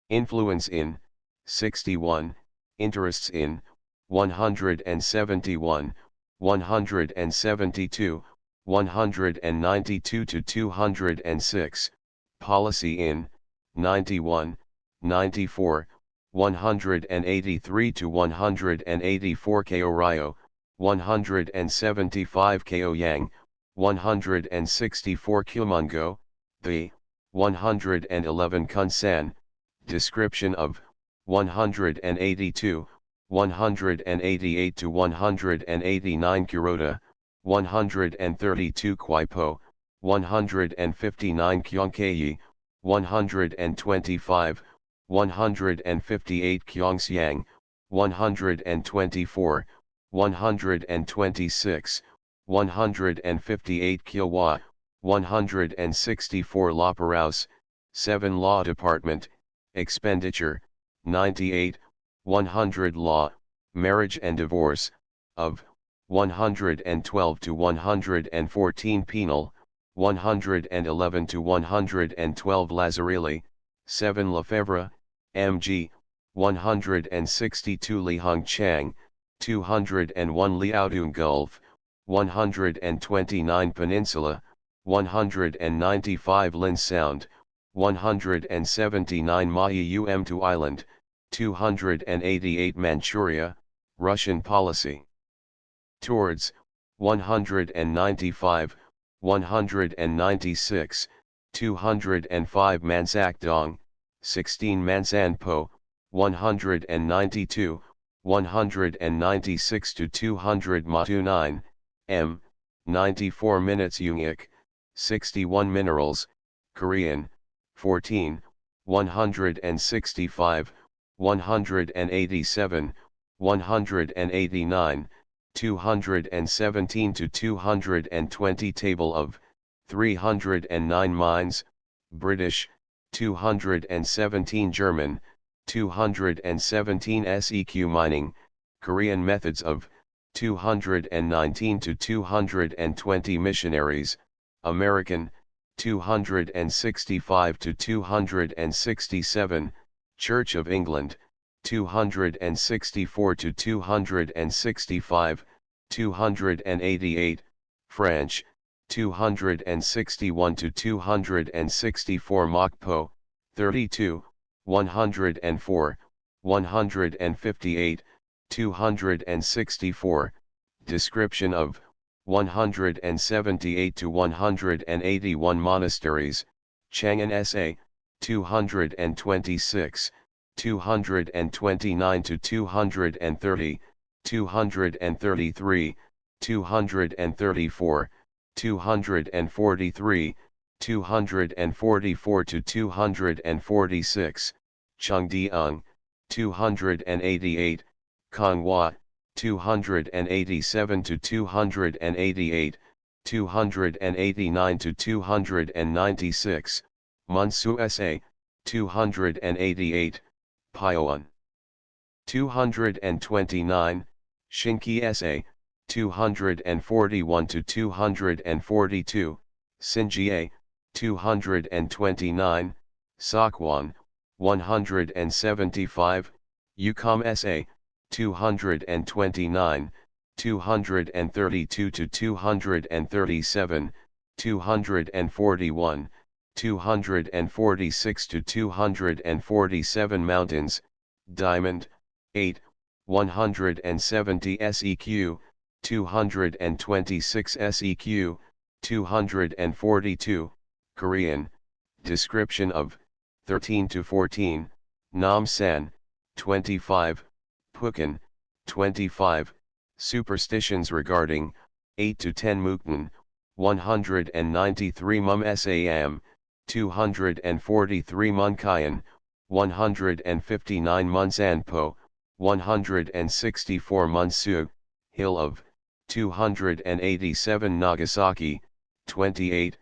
influence in, 61, interests in, 171, 172, 192 to 206, policy in, 91, 94, 183 to 184. Kyoto, 175. Kyoyang, 164. Kumongo, the, 111. Kunsan, description of, 182, 188 to 189. Kuroda, 132. Kwaipo, 159. Kyongkayi, 125, 158. Kyongsiang, 124, 126, 158. Kyowa, 164. La Perouse, 7. Law Department, expenditure, 98, 100. Law, marriage and divorce, of, 112 to 114. Penal, 111 to 112. Lazarilli, 7. Lefebvre, M.G., 162. Li Hongchang, 201. Liaodong Gulf, 129. Peninsula, 195. Lin Sound, 179. Maui-Um-Tu Island, 288. Manchuria, Russian policy towards, 195, 196, 205. Mansak Dong, 16. Mansanpo, 192, 196 to 200. Matu 9, M, 94 minutes. Yungik, 61. Minerals, Korean, 14, 165, 187, 189, 217 to 220. Table of, 309 mines, British, 217. German, 217. SEQ mining, Korean methods of, 219 to 220. Missionaries, American, 265 to 267, Church of England, 264 to 265, 288, French, 261 to 264. Mokpo, 32, 104, 158, 264, description of, 178 to 181. Monasteries, Chang'an S.A., 226, 229 to 230, 233, 234, 243, 244 to 246, Chengdeung, 288, Konghwa, 287 to 288, 289 to 296, Munsu SA, 288, Pyoan. 229, Shinki SA, 241 to 242, Sinjie, 229, Sakwan, 175, Yukam SA, 229, 232 to 237, 241, 246 to 247 Mountains, Diamond, 8, 170 SEQ, 226 SEQ, 242, Korean, description of, 13 to 14, Namsan, 25, Pukan, 25, superstitions regarding, 8 to 10 Mukden, 193 Mum Sam, 243 Munkayan, 159 Munsanpo, 164 Munsu, Hill of, 287 Nagasaki, 28,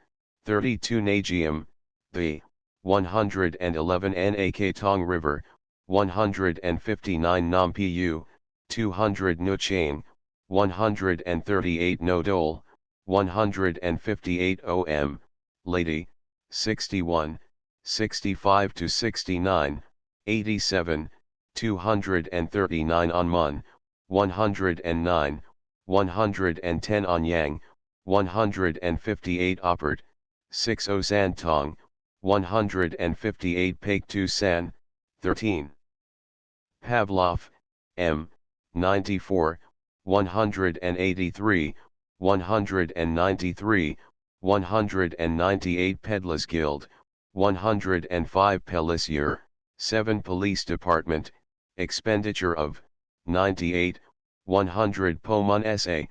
32 Nagium, the, 111 Nak Tong River, 159 Nampu, 200 Nuchang, 138 Nodol, 158 Om, Lady, 61, 65 to 69, 87, 239 Onmun, 109, 110 Anyang, 158 Oppert, 60 Santong, 158 Paektu San, 13. Pavlov, M, 94, 183, 193, 198 Pedlas Guild, 105 Pellissier, 7 Police Department, expenditure of, 98, 100 Pomon SA,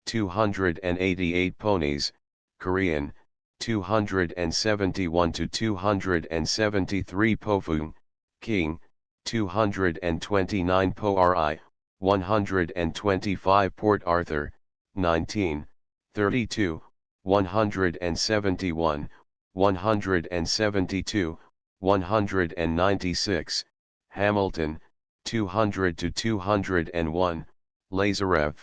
288 Ponies, Korean, 271 to 273 Pofung, King, 229 Po-Ri, 125 Port Arthur, 19, 32, 171, 172, 196, Hamilton, 200 to 201, Lazarev,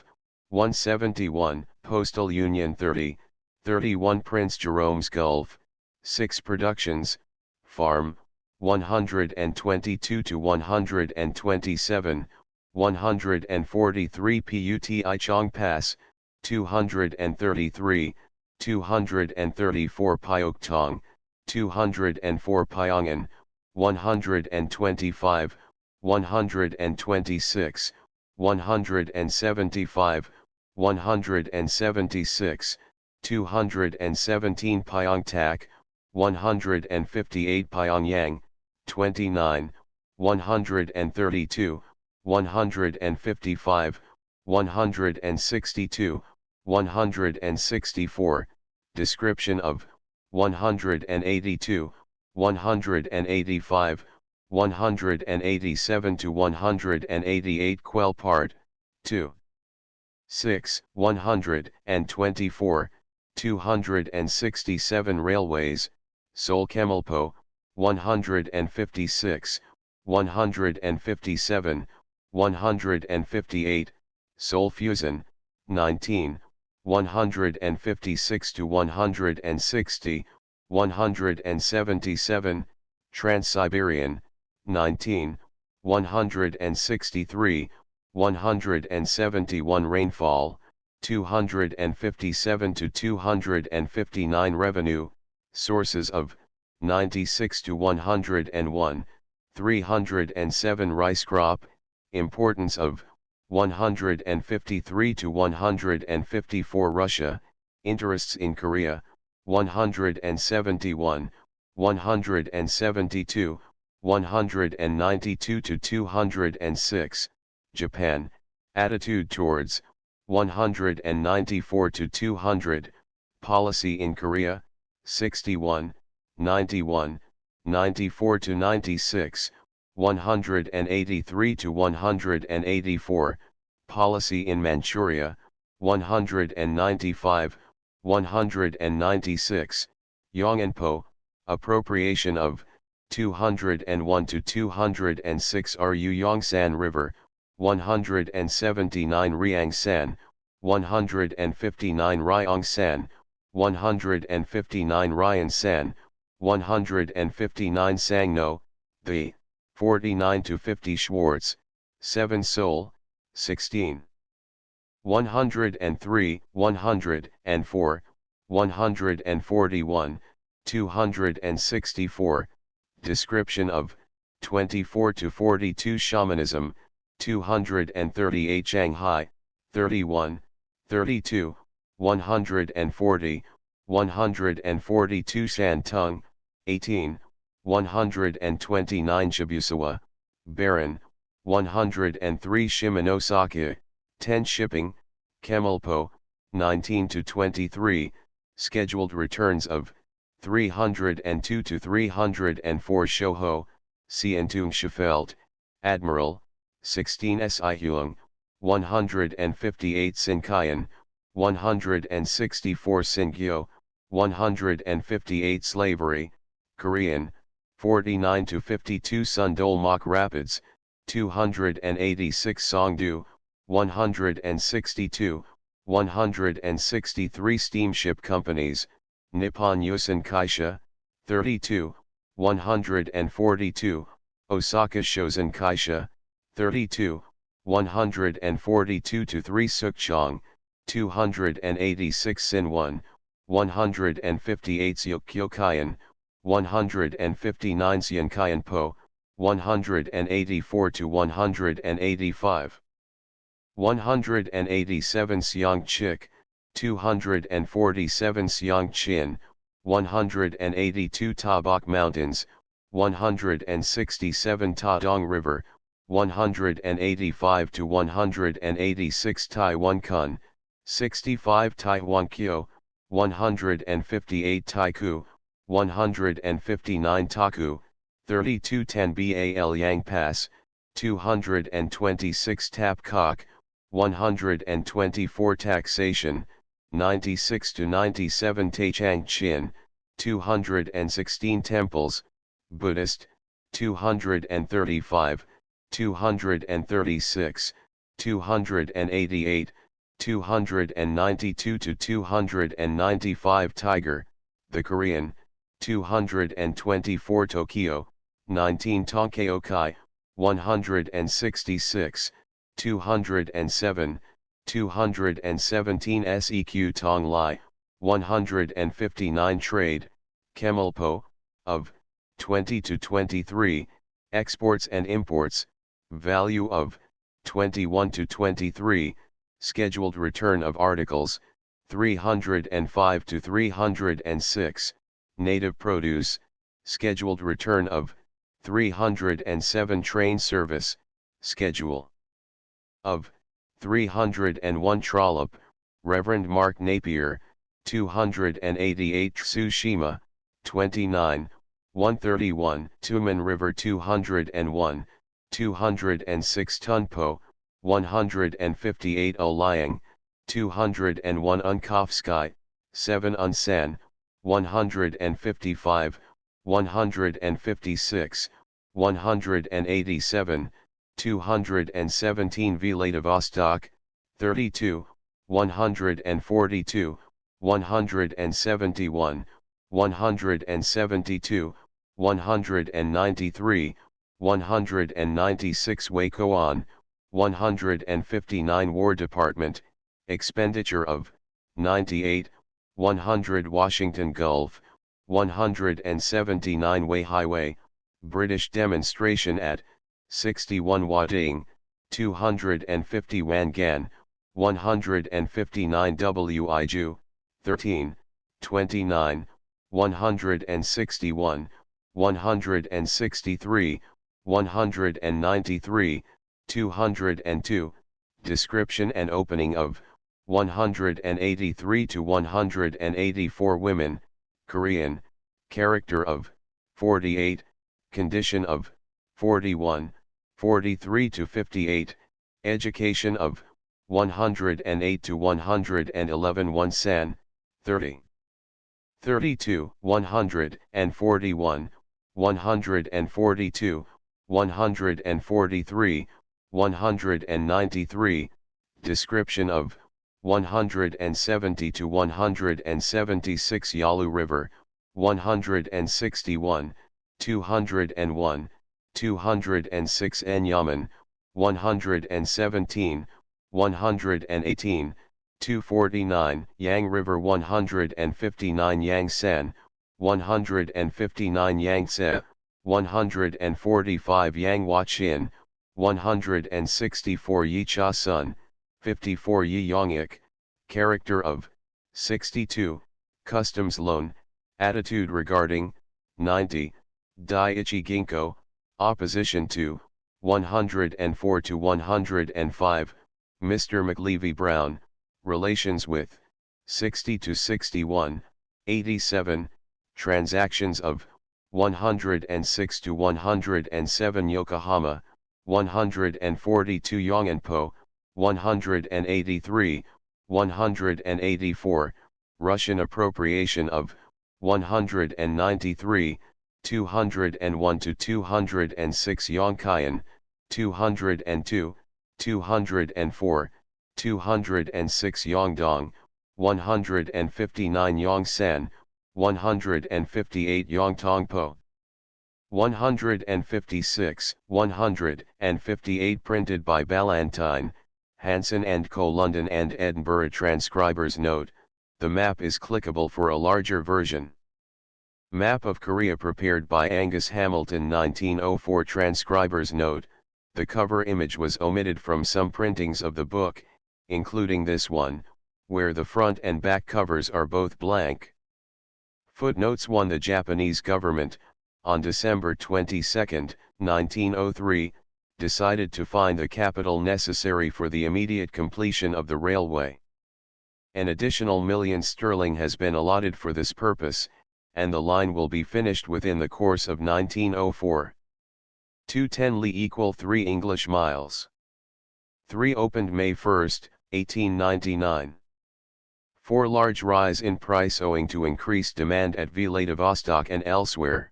171, Postal Union 30, 31 Prince Jerome's Gulf, 6 Productions, Farm, 122 to 127, 143 Puti Chong Pass, 233, 234 Pyok Tong, 204 Pyongan, 125, 126, 175, 176, 217 Pyeongtaek, 158 Pyongyang, 29, 132, 155, 162, 164, description of, 182, 185, 187 to 188 Quell Part, 2. 6, 124, 267 Railways, Seoul Kemalpo, 156, 157, 158, Seoul Fusion, 19, 156 to 160, 177, Trans-Siberian, 19, 163, 171 Rainfall, 257 to 259 Revenue, sources of, 96 to 101, 307 Rice crop, importance of, 153 to 154 Russia, interests in Korea, 171, 172, 192 to 206, Japan, attitude towards, 194 to 200, policy in Korea, 61, 91, 94 to 96, 183 to 184, Policy in Manchuria, 195, 196, Yong'anpo, Appropriation of, 201 to 206 Ru Yongsan River, 179 Riangsan, 159 Ryongsan, 159 Ryansan, 159 Sangno, the 49 to 50 Schwartz, 7 Seoul, 16. 103, 104, 141, 264, Description of, 24 to 42 Shamanism, 238 Shanghai, 31, 32, 140, 142 Shantung, 18, 129 Shibusawa, Baron, 103 Shimonosaki, 10 Shipping, Kemalpo, 19 to 23, Scheduled returns of, 302 to 304 Shoho, Sientung Schefeld, Admiral, 16 Sihuang, 158 Sinkayan, 164 Singyo, 158 Slavery, Korean, 49 to 52 Sundol Mok Rapids, 286 Songdo, 162, 163 Steamship Companies, Nippon Yusen Kaisha, 32, 142, Osaka Shosen Kaisha, 32, 142 to 3 Sukchong, 286 Sinwon, 158 Seokkyokayan, 159 Seonkayan-po, 184 to 185. 187 Seongchik, 247 Seongchin, 182 Tabok Mountains, 167 Tadong River, 185 to 186 Taiwan-kun, 65 Taiwankyo, 158 Taiku, 159 Taku, 32 Bal Yang Pass, 226 Tapkok, 124 Taxation, 96 to 97 Taichangchin, 216 Temples, Buddhist, 235, 236, 288, 292 to 295 Tiger, the Korean, 224 Tokyo, 19 Tonkaokai, 166, 207, 217 Seq Tong Lai, 159 Trade, Kemalpo, of, 20 to 23, Exports and Imports, value of, 21 to 23, Scheduled return of articles, 305 to 306, Native produce, scheduled return of, 307 train service, schedule of, 301 Trollop, Reverend Mark Napier, 288 Tsushima, 29, 131 Tumen River 201, 206 Tunpo, 158 Olyang, 201 Unkovsky, 7 Unsan, 155, 156, 187, 217 Vladivostok, 32, 142, 171, 172, 193, 196 Waikoan, 159 War Department, expenditure of, 98, 100 Washington Gulf, 179 Way Highway, British demonstration at, 61 Wading, 250 Wangan, 159 Wiju, 13, 29, 161, 163, 193, 202, description and opening of, 183 to 184 women, Korean, character of, 48, condition of, 41, 43 to 58, education of, 108 to 111 1 san, 30. 32, 141, 142, 143, 193, description of, 170 to 176 Yalu River, 161, 201, 206 Enyaman, 117, 118, 249 Yang River, 159 Yangsan, 159 Yangtze, 145 Yang Huaqian, 164 Yicha Sun, 54 Yi Yongik, character of, 62, customs loan, attitude regarding, 90, Daiichi Ginkgo, opposition to, 104 to 105, Mr. McLevy Brown, relations with, 60 to 61, 87, transactions of, 106 to 107 Yokohama, 142 Yong'anpo, 183, 184, Russian appropriation of, 193, 201 to 206 Yongkayan, 202, 204, 206 Yongdong, 159 Yongsan, 158 Yongtongpo. 156, 158 printed by Ballantyne, Hanson & Co. London and Edinburgh. Transcribers note, the map is clickable for a larger version. Map of Korea prepared by Angus Hamilton 1904. Transcribers note, the cover image was omitted from some printings of the book, including this one, where the front and back covers are both blank. Footnotes 1. The Japanese government, on December 22, 1903, decided to find the capital necessary for the immediate completion of the railway. An additional £1,000,000 has been allotted for this purpose, and the line will be finished within the course of 1904. 210 li equal 3 English miles. 3 opened May 1, 1899. 4 large rise in price owing to increased demand at Vladivostok and elsewhere.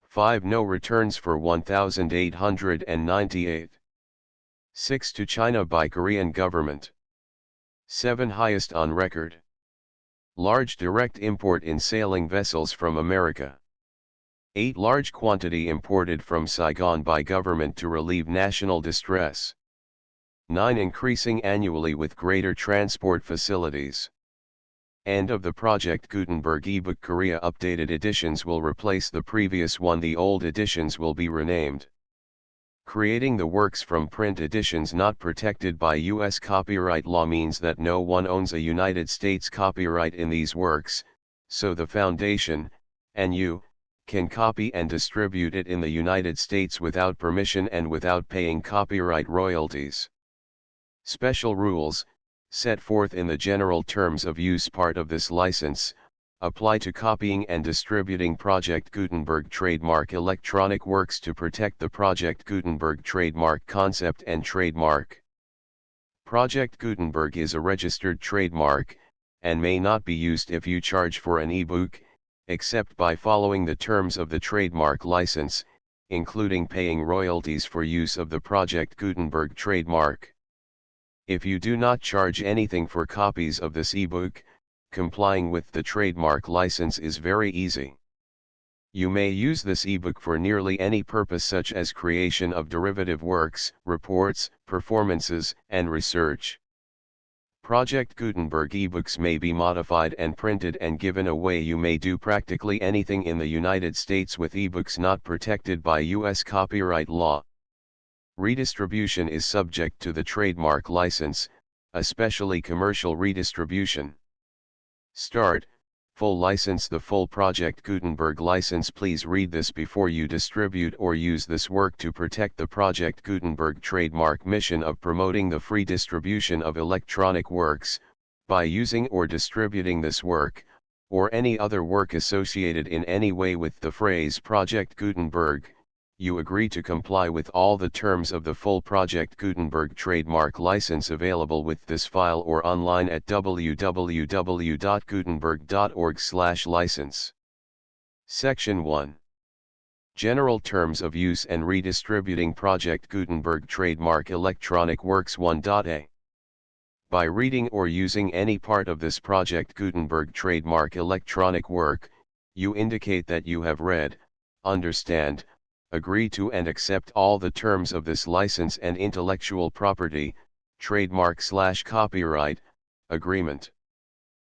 5 no returns for 1898. 6 to China by Korean government. 7 highest on record. Large direct import in sailing vessels from America. 8 large quantity imported from Saigon by government to relieve national distress. 9 increasing annually with greater transport facilities. End of the project. Gutenberg ebook Korea updated editions will replace the previous one. The old editions will be renamed. Creating the works from print editions not protected by U.S. copyright law means that no one owns a United States copyright in these works, so the Foundation, and you, can copy and distribute it in the United States without permission and without paying copyright royalties. Special rules, set forth in the general terms of use part of this license, apply to copying and distributing Project Gutenberg trademark electronic works to protect the Project Gutenberg trademark concept and trademark. Project Gutenberg is a registered trademark, and may not be used if you charge for an ebook, except by following the terms of the trademark license, including paying royalties for use of the Project Gutenberg trademark. If you do not charge anything for copies of this ebook, complying with the trademark license is very easy. You may use this ebook for nearly any purpose such as creation of derivative works, reports, performances, and research. Project Gutenberg ebooks may be modified and printed and given away. You may do practically anything in the United States with ebooks not protected by U.S. copyright law. Redistribution is subject to the trademark license, especially commercial redistribution. Start, full license. The full Project Gutenberg license. Please read this before you distribute or use this work to protect the Project Gutenberg trademark mission of promoting the free distribution of electronic works, by using or distributing this work, or any other work associated in any way with the phrase Project Gutenberg. you agree to comply with all the terms of the full Project Gutenberg trademark license available with this file or online at www.gutenberg.org/license. Section 1. General Terms of Use and Redistributing Project Gutenberg Trademark Electronic Works 1.a. By reading or using any part of this Project Gutenberg Trademark Electronic Work, you indicate that you have read, understand, agree to and accept all the terms of this license and intellectual property, trademark/copyright, agreement.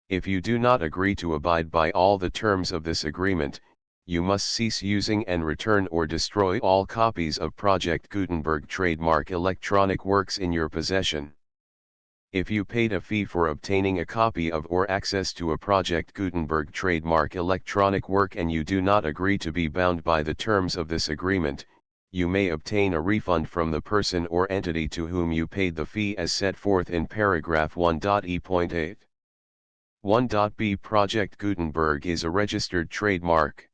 If you do not agree to abide by all the terms of this agreement, you must cease using and return or destroy all copies of Project Gutenberg Trademark Electronic Works in your possession. If you paid a fee for obtaining a copy of or access to a Project Gutenberg Trademark Electronic Work and you do not agree to be bound by the terms of this agreement, you may obtain a refund from the person or entity to whom you paid the fee as set forth in paragraph 1.e.8. 1.b Project Gutenberg is a registered trademark.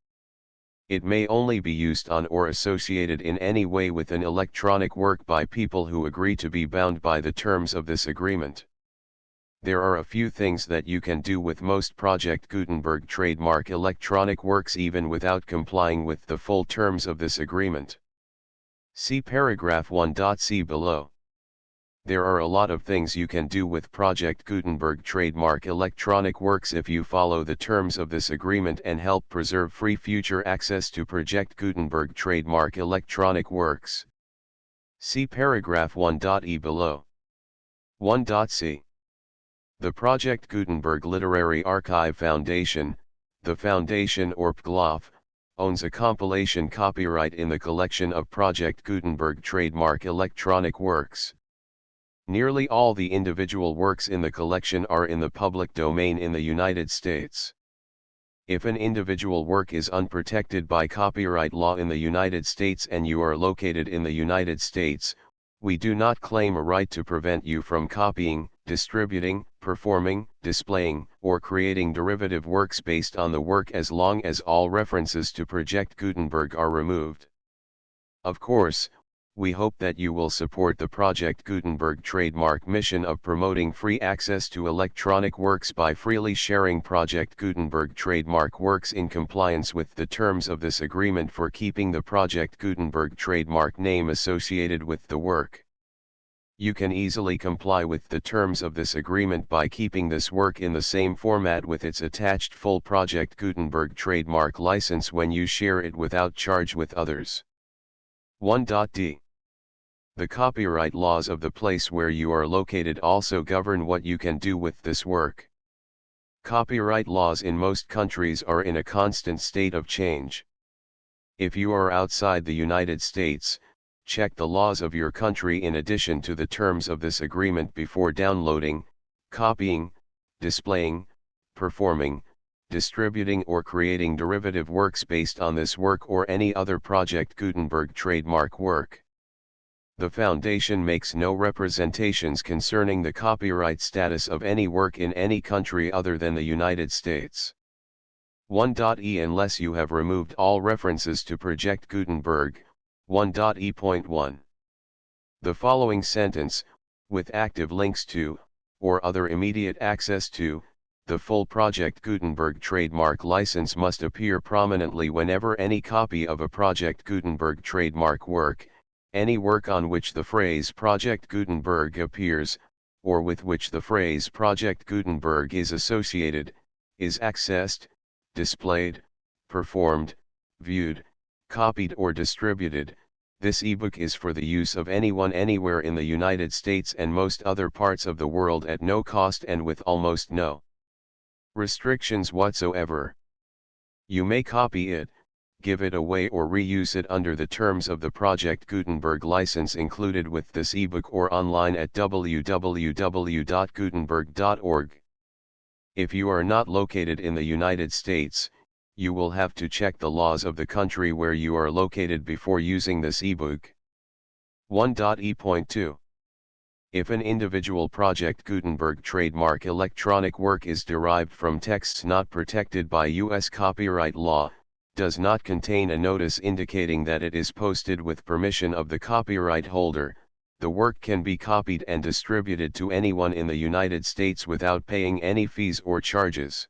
It may only be used on or associated in any way with an electronic work by people who agree to be bound by the terms of this agreement. There are a few things that you can do with most Project Gutenberg trademark electronic works even without complying with the full terms of this agreement. See paragraph 1.c below. There are a lot of things you can do with Project Gutenberg trademark electronic works if you follow the terms of this agreement and help preserve free future access to Project Gutenberg trademark electronic works. See paragraph 1.e below. 1.c. The Project Gutenberg Literary Archive Foundation, the Foundation or PGLOF, owns a compilation copyright in the collection of Project Gutenberg trademark electronic works. Nearly all the individual works in the collection are in the public domain in the United States. If an individual work is unprotected by copyright law in the United States and you are located in the United States, we do not claim a right to prevent you from copying, distributing, performing, displaying, or creating derivative works based on the work as long as all references to Project Gutenberg are removed. Of course, we hope that you will support the Project Gutenberg trademark mission of promoting free access to electronic works by freely sharing Project Gutenberg trademark works in compliance with the terms of this agreement for keeping the Project Gutenberg trademark name associated with the work. You can easily comply with the terms of this agreement by keeping this work in the same format with its attached full Project Gutenberg trademark license when you share it without charge with others. 1.d. The copyright laws of the place where you are located also govern what you can do with this work. Copyright laws in most countries are in a constant state of change. If you are outside the United States, check the laws of your country in addition to the terms of this agreement before downloading, copying, displaying, performing, distributing or creating derivative works based on this work or any other Project Gutenberg trademark work. The Foundation makes no representations concerning the copyright status of any work in any country other than the United States. 1.e Unless you have removed all references to Project Gutenberg, 1.e.1. The following sentence, with active links to, or other immediate access to, the full Project Gutenberg trademark license must appear prominently whenever any copy of a Project Gutenberg trademark work, any work on which the phrase Project Gutenberg appears, or with which the phrase Project Gutenberg is associated, is accessed, displayed, performed, viewed, copied or distributed. This ebook is for the use of anyone anywhere in the United States and most other parts of the world at no cost and with almost no restrictions whatsoever. You may copy it, give it away or reuse it under the terms of the Project Gutenberg license included with this ebook or online at www.gutenberg.org. If you are not located in the United States, you will have to check the laws of the country where you are located before using this ebook. 1.e.2. If an individual Project Gutenberg trademark electronic work is derived from texts not protected by U.S. copyright law, does not contain a notice indicating that it is posted with permission of the copyright holder, the work can be copied and distributed to anyone in the United States without paying any fees or charges.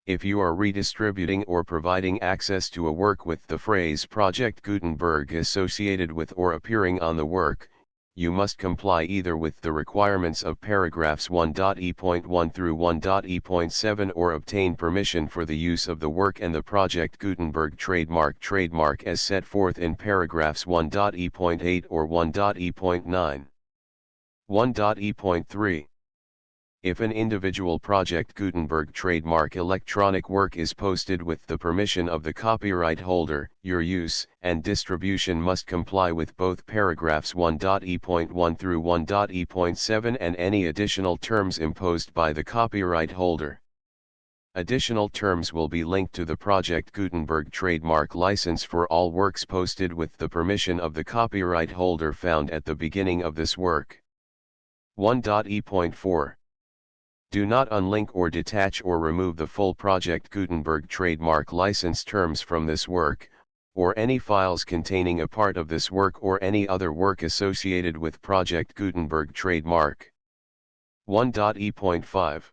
If you are redistributing or providing access to a work with the phrase Project Gutenberg associated with or appearing on the work, you must comply either with the requirements of paragraphs 1.e.1 through 1.e.7 or obtain permission for the use of the work and the Project Gutenberg trademark as set forth in paragraphs 1.e.8 or 1.e.9. 1.e.3. If an individual Project Gutenberg trademark electronic work is posted with the permission of the copyright holder, your use and distribution must comply with both paragraphs 1.e.1 through 1.e.7 and any additional terms imposed by the copyright holder. Additional terms will be linked to the Project Gutenberg trademark license for all works posted with the permission of the copyright holder found at the beginning of this work. 1.e.4. Do not unlink or detach or remove the full Project Gutenberg trademark license terms from this work, or any files containing a part of this work or any other work associated with Project Gutenberg trademark. 1.e.5.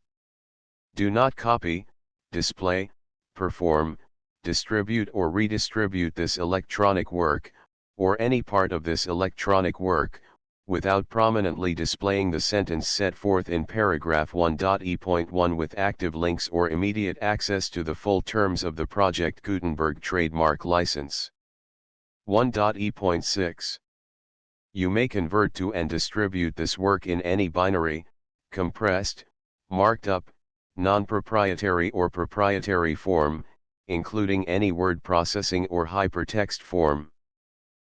Do not copy, display, perform, distribute or redistribute this electronic work, or any part of this electronic work, without prominently displaying the sentence set forth in paragraph 1.e.1 with active links or immediate access to the full terms of the Project Gutenberg trademark license. 1.e.6. You may convert to and distribute this work in any binary, compressed, marked up, non-proprietary or proprietary form, including any word processing or hypertext form.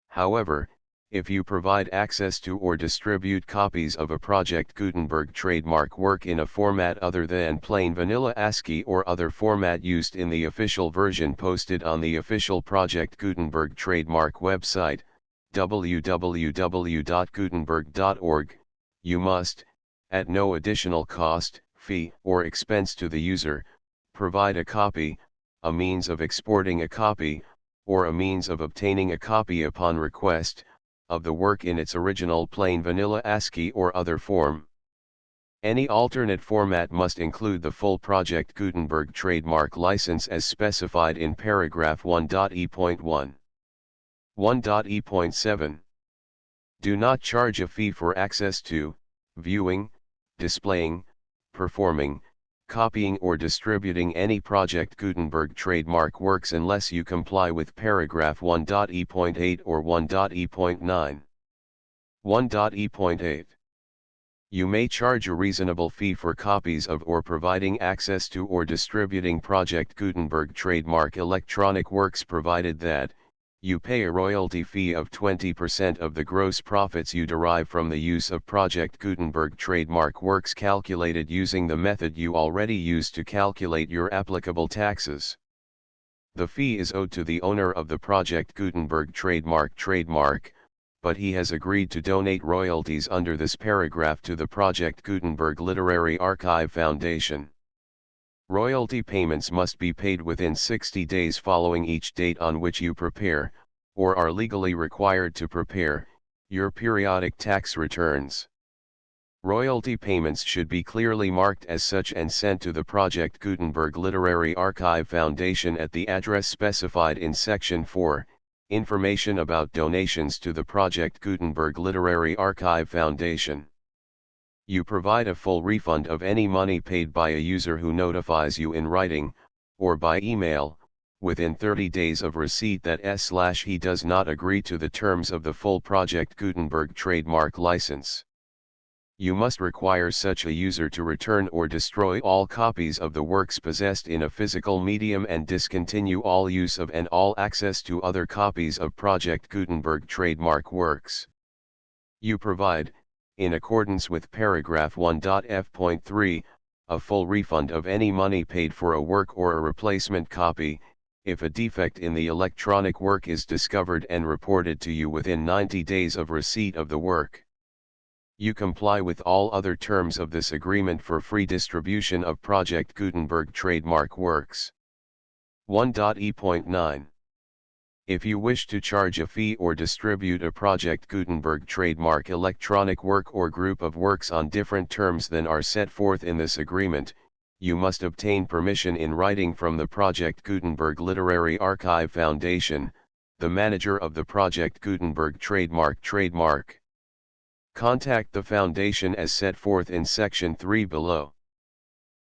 However, if you provide access to or distribute copies of a Project Gutenberg trademark work in a format other than plain vanilla ASCII or other format used in the official version posted on the official Project Gutenberg trademark website, www.gutenberg.org, you must, at no additional cost, fee, or expense to the user, provide a copy, a means of exporting a copy, or a means of obtaining a copy upon request, of the work in its original plain vanilla ASCII or other form. Any alternate format must include the full Project Gutenberg trademark license as specified in paragraph 1.e.1. 1.e.7. Do not charge a fee for access to, viewing, displaying, performing, copying or distributing any Project Gutenberg trademark works unless you comply with paragraph 1.e.8 or 1.e.9. 1.e.8. You may charge a reasonable fee for copies of or providing access to or distributing Project Gutenberg trademark electronic works provided that, you pay a royalty fee of 20% of the gross profits you derive from the use of Project Gutenberg trademark works calculated using the method you already use to calculate your applicable taxes. The fee is owed to the owner of the Project Gutenberg trademark, but he has agreed to donate royalties under this paragraph to the Project Gutenberg Literary Archive Foundation. Royalty payments must be paid within 60 days following each date on which you prepare, or are legally required to prepare, your periodic tax returns. Royalty payments should be clearly marked as such and sent to the Project Gutenberg Literary Archive Foundation at the address specified in Section 4, Information about donations to the Project Gutenberg Literary Archive Foundation. You provide a full refund of any money paid by a user who notifies you in writing, or by email, within 30 days of receipt that he does not agree to the terms of the full Project Gutenberg trademark license. You must require such a user to return or destroy all copies of the works possessed in a physical medium and discontinue all use of and all access to other copies of Project Gutenberg trademark works. You provide, in accordance with paragraph 1.f.3, a full refund of any money paid for a work or a replacement copy, if a defect in the electronic work is discovered and reported to you within 90 days of receipt of the work. You comply with all other terms of this agreement for free distribution of Project Gutenberg trademark works. 1.e.9. If you wish to charge a fee or distribute a Project Gutenberg trademark electronic work or group of works on different terms than are set forth in this agreement, you must obtain permission in writing from the Project Gutenberg Literary Archive Foundation, the manager of the Project Gutenberg trademark. Contact the Foundation as set forth in Section 3 below.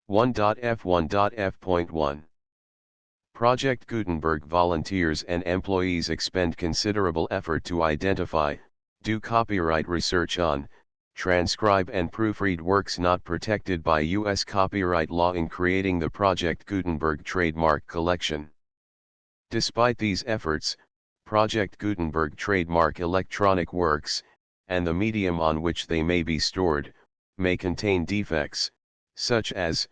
1.f1.f.1. Project Gutenberg volunteers and employees expend considerable effort to identify, do copyright research on, transcribe and proofread works not protected by U.S. copyright law in creating the Project Gutenberg trademark collection. Despite these efforts, Project Gutenberg trademark electronic works, and the medium on which they may be stored, may contain defects, such as,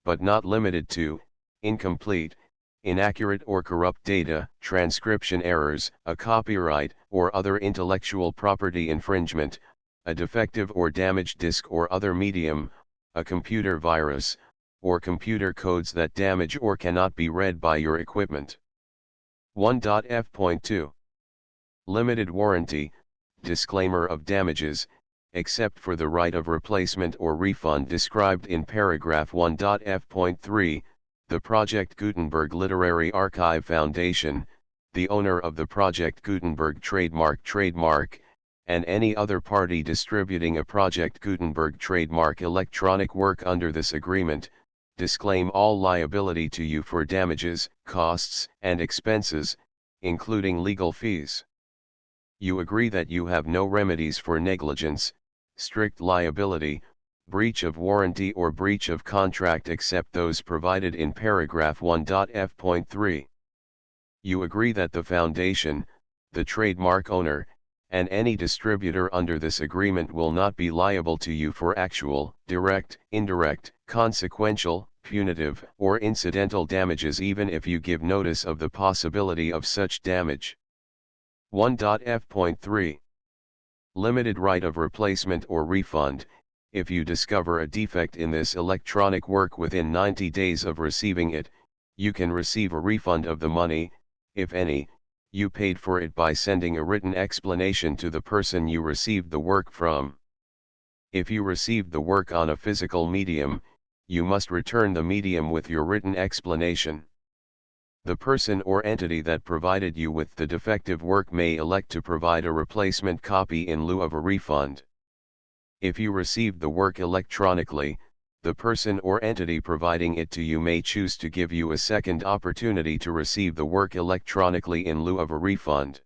but not limited to, incomplete, inaccurate or corrupt data, transcription errors, a copyright or other intellectual property infringement, a defective or damaged disk or other medium, a computer virus, or computer codes that damage or cannot be read by your equipment. 1.f.2. Limited warranty, disclaimer of damages, except for the right of replacement or refund described in paragraph 1.f.3. The Project Gutenberg Literary Archive Foundation, the owner of the Project Gutenberg trademark, and any other party distributing a Project Gutenberg trademark electronic work under this agreement, disclaim all liability to you for damages, costs, and expenses, including legal fees. You agree that you have no remedies for negligence, strict liability, breach of warranty or breach of contract except those provided in paragraph 1.f.3. You agree that the Foundation, the trademark owner, and any distributor under this agreement will not be liable to you for actual, direct, indirect, consequential, punitive, or incidental damages even if you give notice of the possibility of such damage. 1.f.3. Limited right of replacement or refund. If you discover a defect in this electronic work within 90 days of receiving it, you can receive a refund of the money, if any, you paid for it by sending a written explanation to the person you received the work from. If you received the work on a physical medium, you must return the medium with your written explanation. The person or entity that provided you with the defective work may elect to provide a replacement copy in lieu of a refund. If you received the work electronically, the person or entity providing it to you may choose to give you a second opportunity to receive the work electronically in lieu of a refund.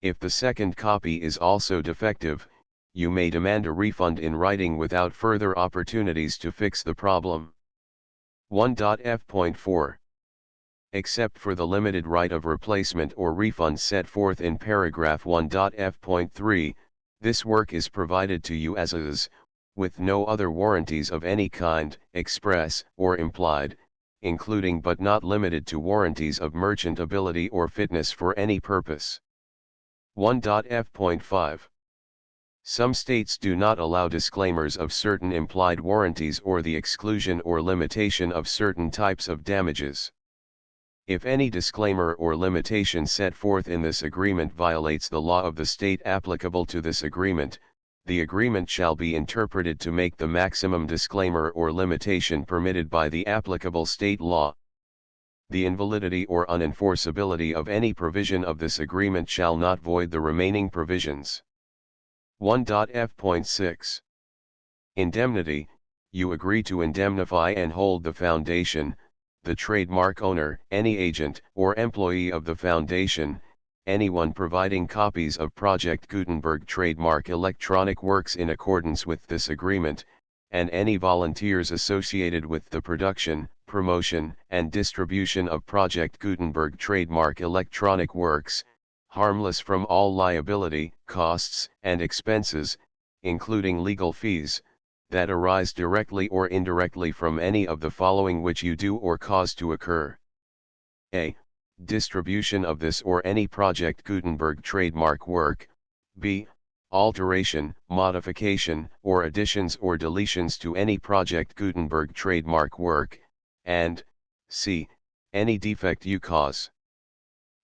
If the second copy is also defective, you may demand a refund in writing without further opportunities to fix the problem. 1.f.4. Except for the limited right of replacement or refund set forth in paragraph 1.f.3, this work is provided to you as is, with no other warranties of any kind, express or implied, including but not limited to warranties of merchantability or fitness for any purpose. 1.f.5. Some states do not allow disclaimers of certain implied warranties or the exclusion or limitation of certain types of damages. If any disclaimer or limitation set forth in this agreement violates the law of the state applicable to this agreement, the agreement shall be interpreted to make the maximum disclaimer or limitation permitted by the applicable state law. The invalidity or unenforceability of any provision of this agreement shall not void the remaining provisions. 1.f.6. Indemnity. You agree to indemnify and hold the Foundation, the trademark owner, any agent or employee of the Foundation, anyone providing copies of Project Gutenberg trademark electronic works in accordance with this agreement, and any volunteers associated with the production, promotion, and distribution of Project Gutenberg trademark electronic works, harmless from all liability, costs, and expenses, including legal fees, that arise directly or indirectly from any of the following which you do or cause to occur. A. Distribution of this or any Project Gutenberg trademark work. B. Alteration, modification, or additions or deletions to any Project Gutenberg trademark work. And C. Any defect you cause.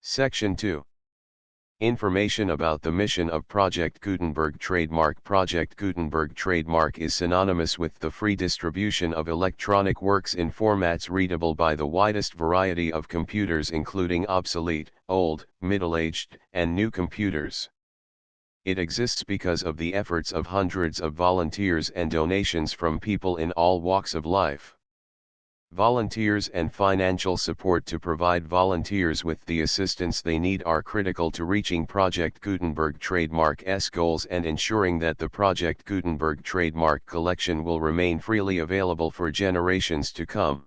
Section 2. Information about the mission of Project Gutenberg trademark. Project Gutenberg trademark is synonymous with the free distribution of electronic works in formats readable by the widest variety of computers, including obsolete, old, middle-aged, and new computers. It exists because of the efforts of hundreds of volunteers and donations from people in all walks of life. Volunteers and financial support to provide volunteers with the assistance they need are critical to reaching Project Gutenberg trademark's goals and ensuring that the Project Gutenberg trademark collection will remain freely available for generations to come.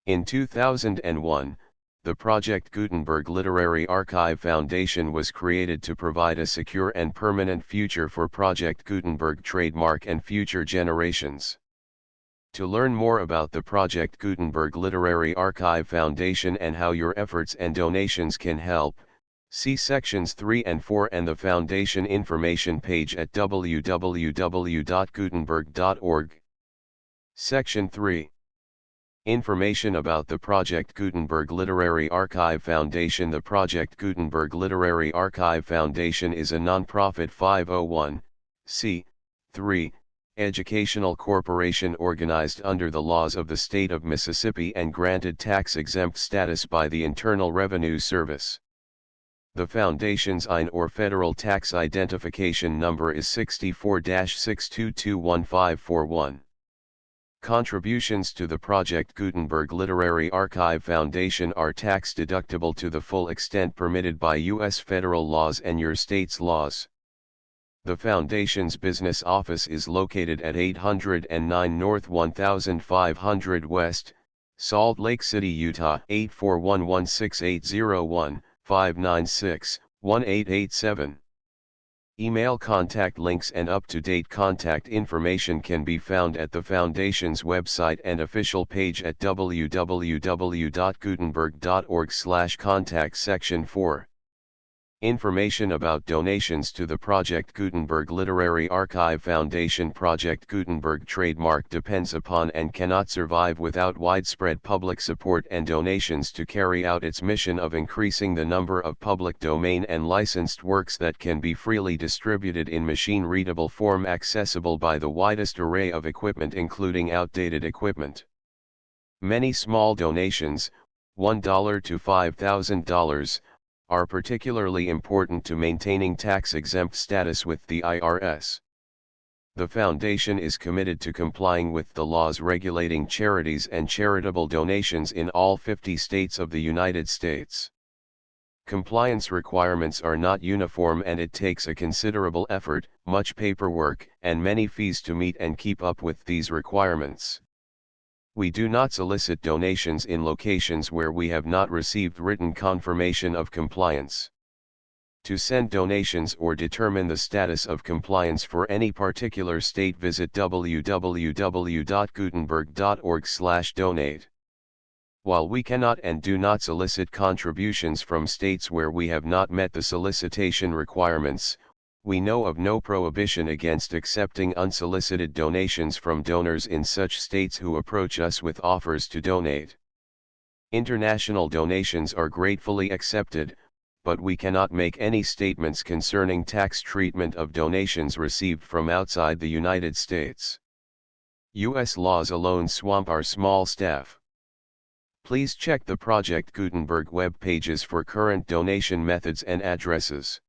In 2001, the Project Gutenberg Literary Archive Foundation was created to provide a secure and permanent future for Project Gutenberg trademark and future generations. To learn more about the Project Gutenberg Literary Archive Foundation and how your efforts and donations can help, see sections 3 and 4 and the Foundation information page at www.gutenberg.org. Section 3. Information about the Project Gutenberg Literary Archive Foundation. The Project Gutenberg Literary Archive Foundation is a non-profit 501(c)(3) educational corporation organized under the laws of the state of Mississippi and granted tax-exempt status by the Internal Revenue Service. The Foundation's IN or Federal Tax Identification Number is 64-6221541. Contributions to the Project Gutenberg Literary Archive Foundation are tax-deductible to the full extent permitted by U.S. federal laws and your state's laws. The Foundation's business office is located at 809 North 1500 West, Salt Lake City, Utah 841-16801-596-1887. Email contact links and up-to-date contact information can be found at the Foundation's website and official page at www.gutenberg.org/contact. Section 4. Information about donations to the Project Gutenberg Literary Archive Foundation. Project Gutenberg trademark depends upon and cannot survive without widespread public support and donations to carry out its mission of increasing the number of public domain and licensed works that can be freely distributed in machine-readable form accessible by the widest array of equipment, including outdated equipment. Many small donations, $1 to $5,000, are particularly important to maintaining tax-exempt status with the IRS. The Foundation is committed to complying with the laws regulating charities and charitable donations in all 50 states of the United States. Compliance requirements are not uniform and it takes a considerable effort, much paperwork, and many fees to meet and keep up with these requirements. We do not solicit donations in locations where we have not received written confirmation of compliance. To send donations or determine the status of compliance for any particular state, visit www.gutenberg.org/donate. While we cannot and do not solicit contributions from states where we have not met the solicitation requirements, we know of no prohibition against accepting unsolicited donations from donors in such states who approach us with offers to donate. International donations are gratefully accepted, but we cannot make any statements concerning tax treatment of donations received from outside the United States. U.S. laws alone swamp our small staff. Please check the Project Gutenberg web pages for current donation methods and addresses.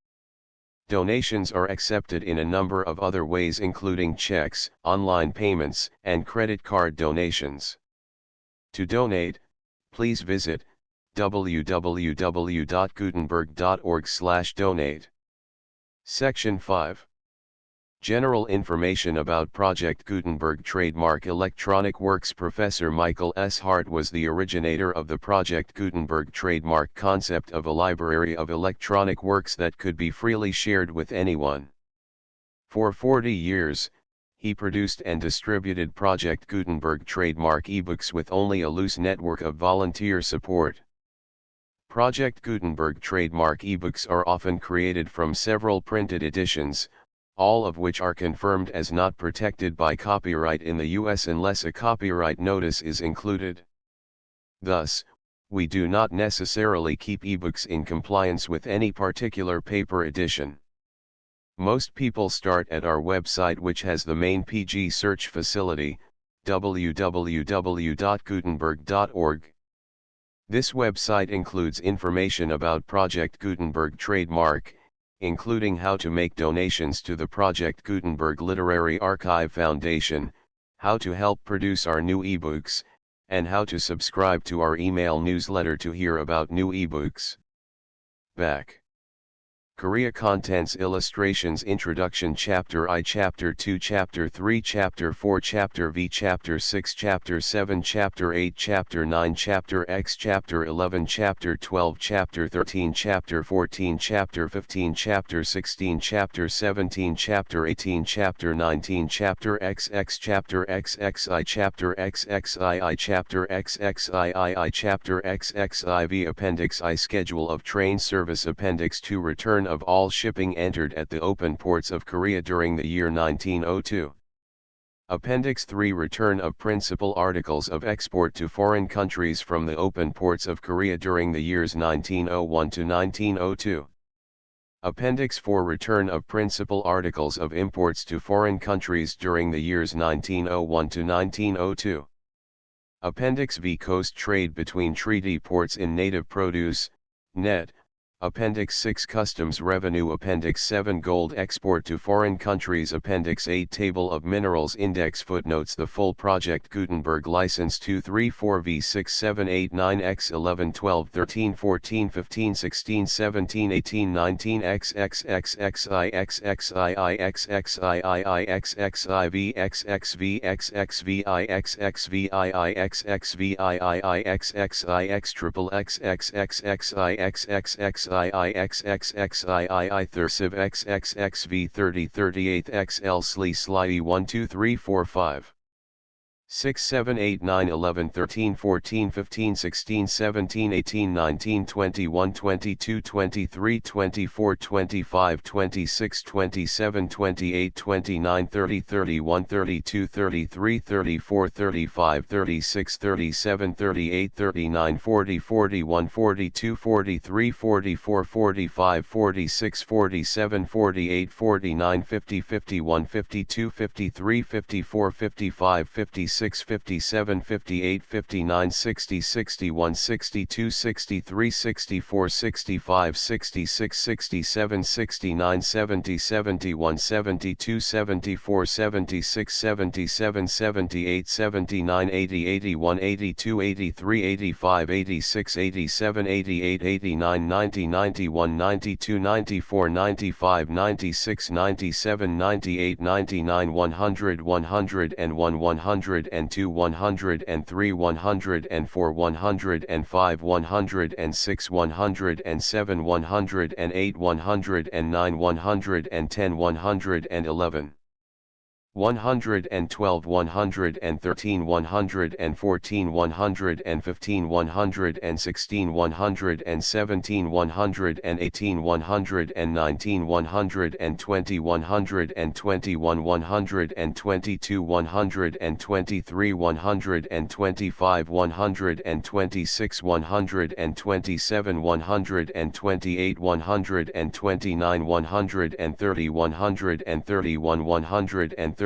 Donations are accepted in a number of other ways, including checks, online payments, and credit card donations. To donate, please visit www.gutenberg.org/donate. Section 5. General information about Project Gutenberg trademark electronic works. Professor Michael S. Hart was the originator of the Project Gutenberg trademark concept of a library of electronic works that could be freely shared with anyone. For 40 years, he produced and distributed Project Gutenberg trademark ebooks with only a loose network of volunteer support. Project Gutenberg trademark ebooks are often created from several printed editions, all of which are confirmed as not protected by copyright in the U.S. unless a copyright notice is included. Thus, we do not necessarily keep ebooks in compliance with any particular paper edition. Most people start at our website, which has the main PG search facility, www.gutenberg.org. This website includes information about Project Gutenberg trademark, including how to make donations to the Project Gutenberg Literary Archive Foundation, how to help produce our new ebooks, and how to subscribe to our email newsletter to hear about new ebooks. Back. Korea Contents Illustrations Introduction Chapter I Chapter 2 Chapter 3 Chapter 4 Chapter V Chapter 6 Chapter 7 Chapter 8 Chapter 9 Chapter X Chapter 11 Chapter 12 Chapter 13 Chapter 14 Chapter 15 Chapter 16 Chapter 17 Chapter 18 Chapter 19 Chapter XX Chapter XXI Chapter XXII Chapter XXIII Chapter XXIV Appendix I Schedule of Train Service Appendix 2 Return of all shipping entered at the open ports of Korea during the year 1902. Appendix 3 Return of principal articles of export to foreign countries from the open ports of Korea during the years 1901 to 1902. Appendix 4 Return of principal articles of imports to foreign countries during the years 1901 to 1902. Appendix V Coast trade between treaty ports in native produce, net. Appendix 6 Customs Revenue Appendix 7 Gold Export to Foreign Countries Appendix 8 Table of Minerals Index Footnotes The full Project Gutenberg License 234 V6 7 8 9 X 11 12 13 14 15 16 17 18 19 XXXXI XXII XXIII XXIV XXV XXVI XXVII XXVII XXI XXXXXXI XXXI XXXII Thursiv XXXV 30 38 XL Sli Sli 1 2 3 4 5 6 7 8 9 11 13 14 15 16 17 18 19 21 22 23 24 25 26 27 28 29 30 31 32 33 34 35 36 37 38 39 40 41 42 43 44 45 46 47 48 49 50 51 52 53 54 55 56 57 58 59 60 61 62 63 64 65 66 67 69 70 71 72 74 76 77 78 79 80 81 82 83 85 86 87 88 89 90 91 92 94 95 96 97 98 99 100 101 102 103 104 105 106 107 108 109 110 111 112 113 114 115 116 117 118 119 120 121 122 123 125 126 127 128 129 130 131 132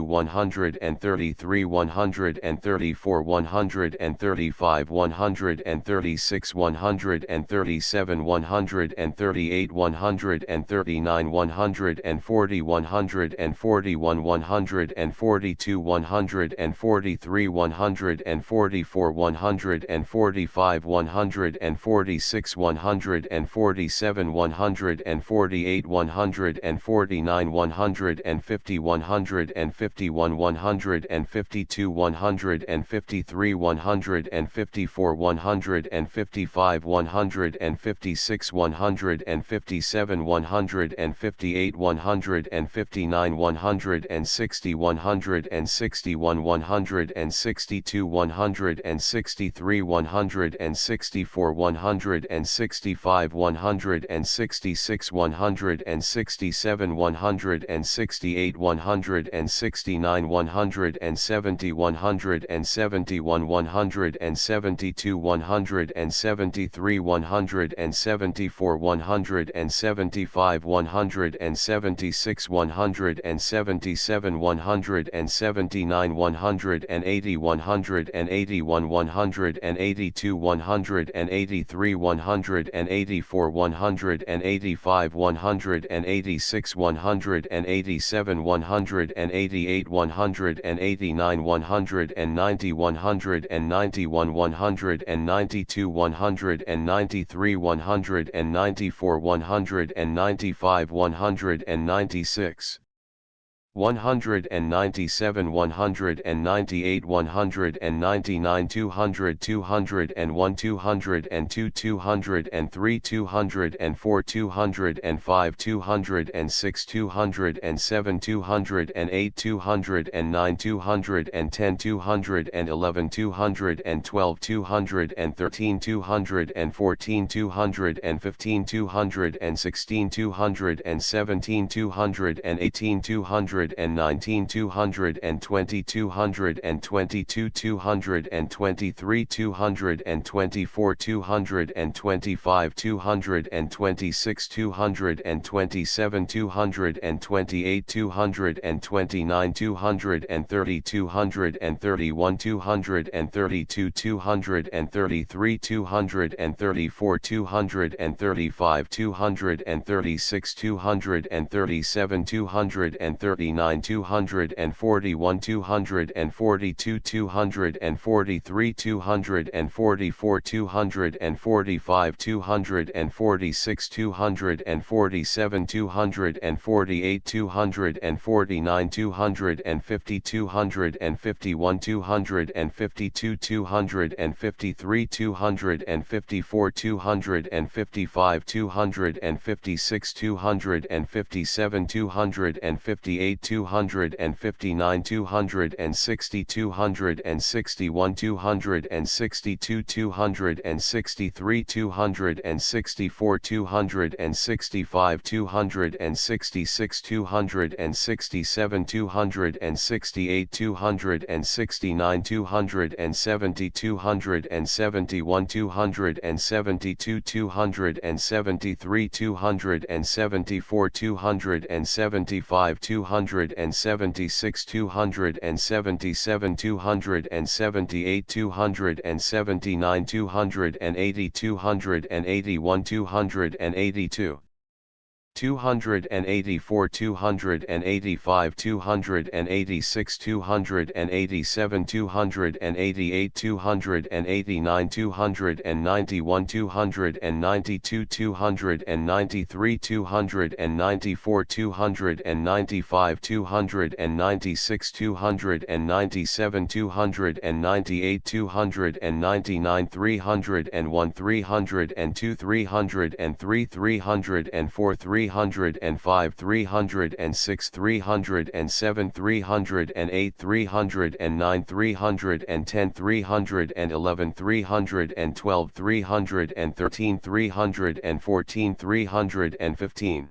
133 134 135 136 137 138 139 140 141 142 143 144 145 146 147 148 149 150 151 152 153 154 155 156 157 158 159 160 161 162 163 164 165 166 167 168 169 169 170 171 172 173 174 175 176 177 179 180 181 182 183 184 185 186 187 188 189 190 191 192 193 194 195 196 197 198 199 200 201 202 203 204 205 206 207 208 209 210 211 212 213 214 215 216 217 218 219 220 222 223 224 225 226 227 228 229 230 231 232 233 234 235 236 237 239 241 242 243 244 245 246 247 248 249 250 251 252 253 254 255 256 257 258 259 260 261 262 263 264 265 266 267 268 269 270 271 272 273 274 275 276 277 278 279 280 281 282 284 285 286 287 288 289 291 292 293 294 295 296 297 298 299 301 302 303 304 305 306 307 308 309 310 311 312 313 314 315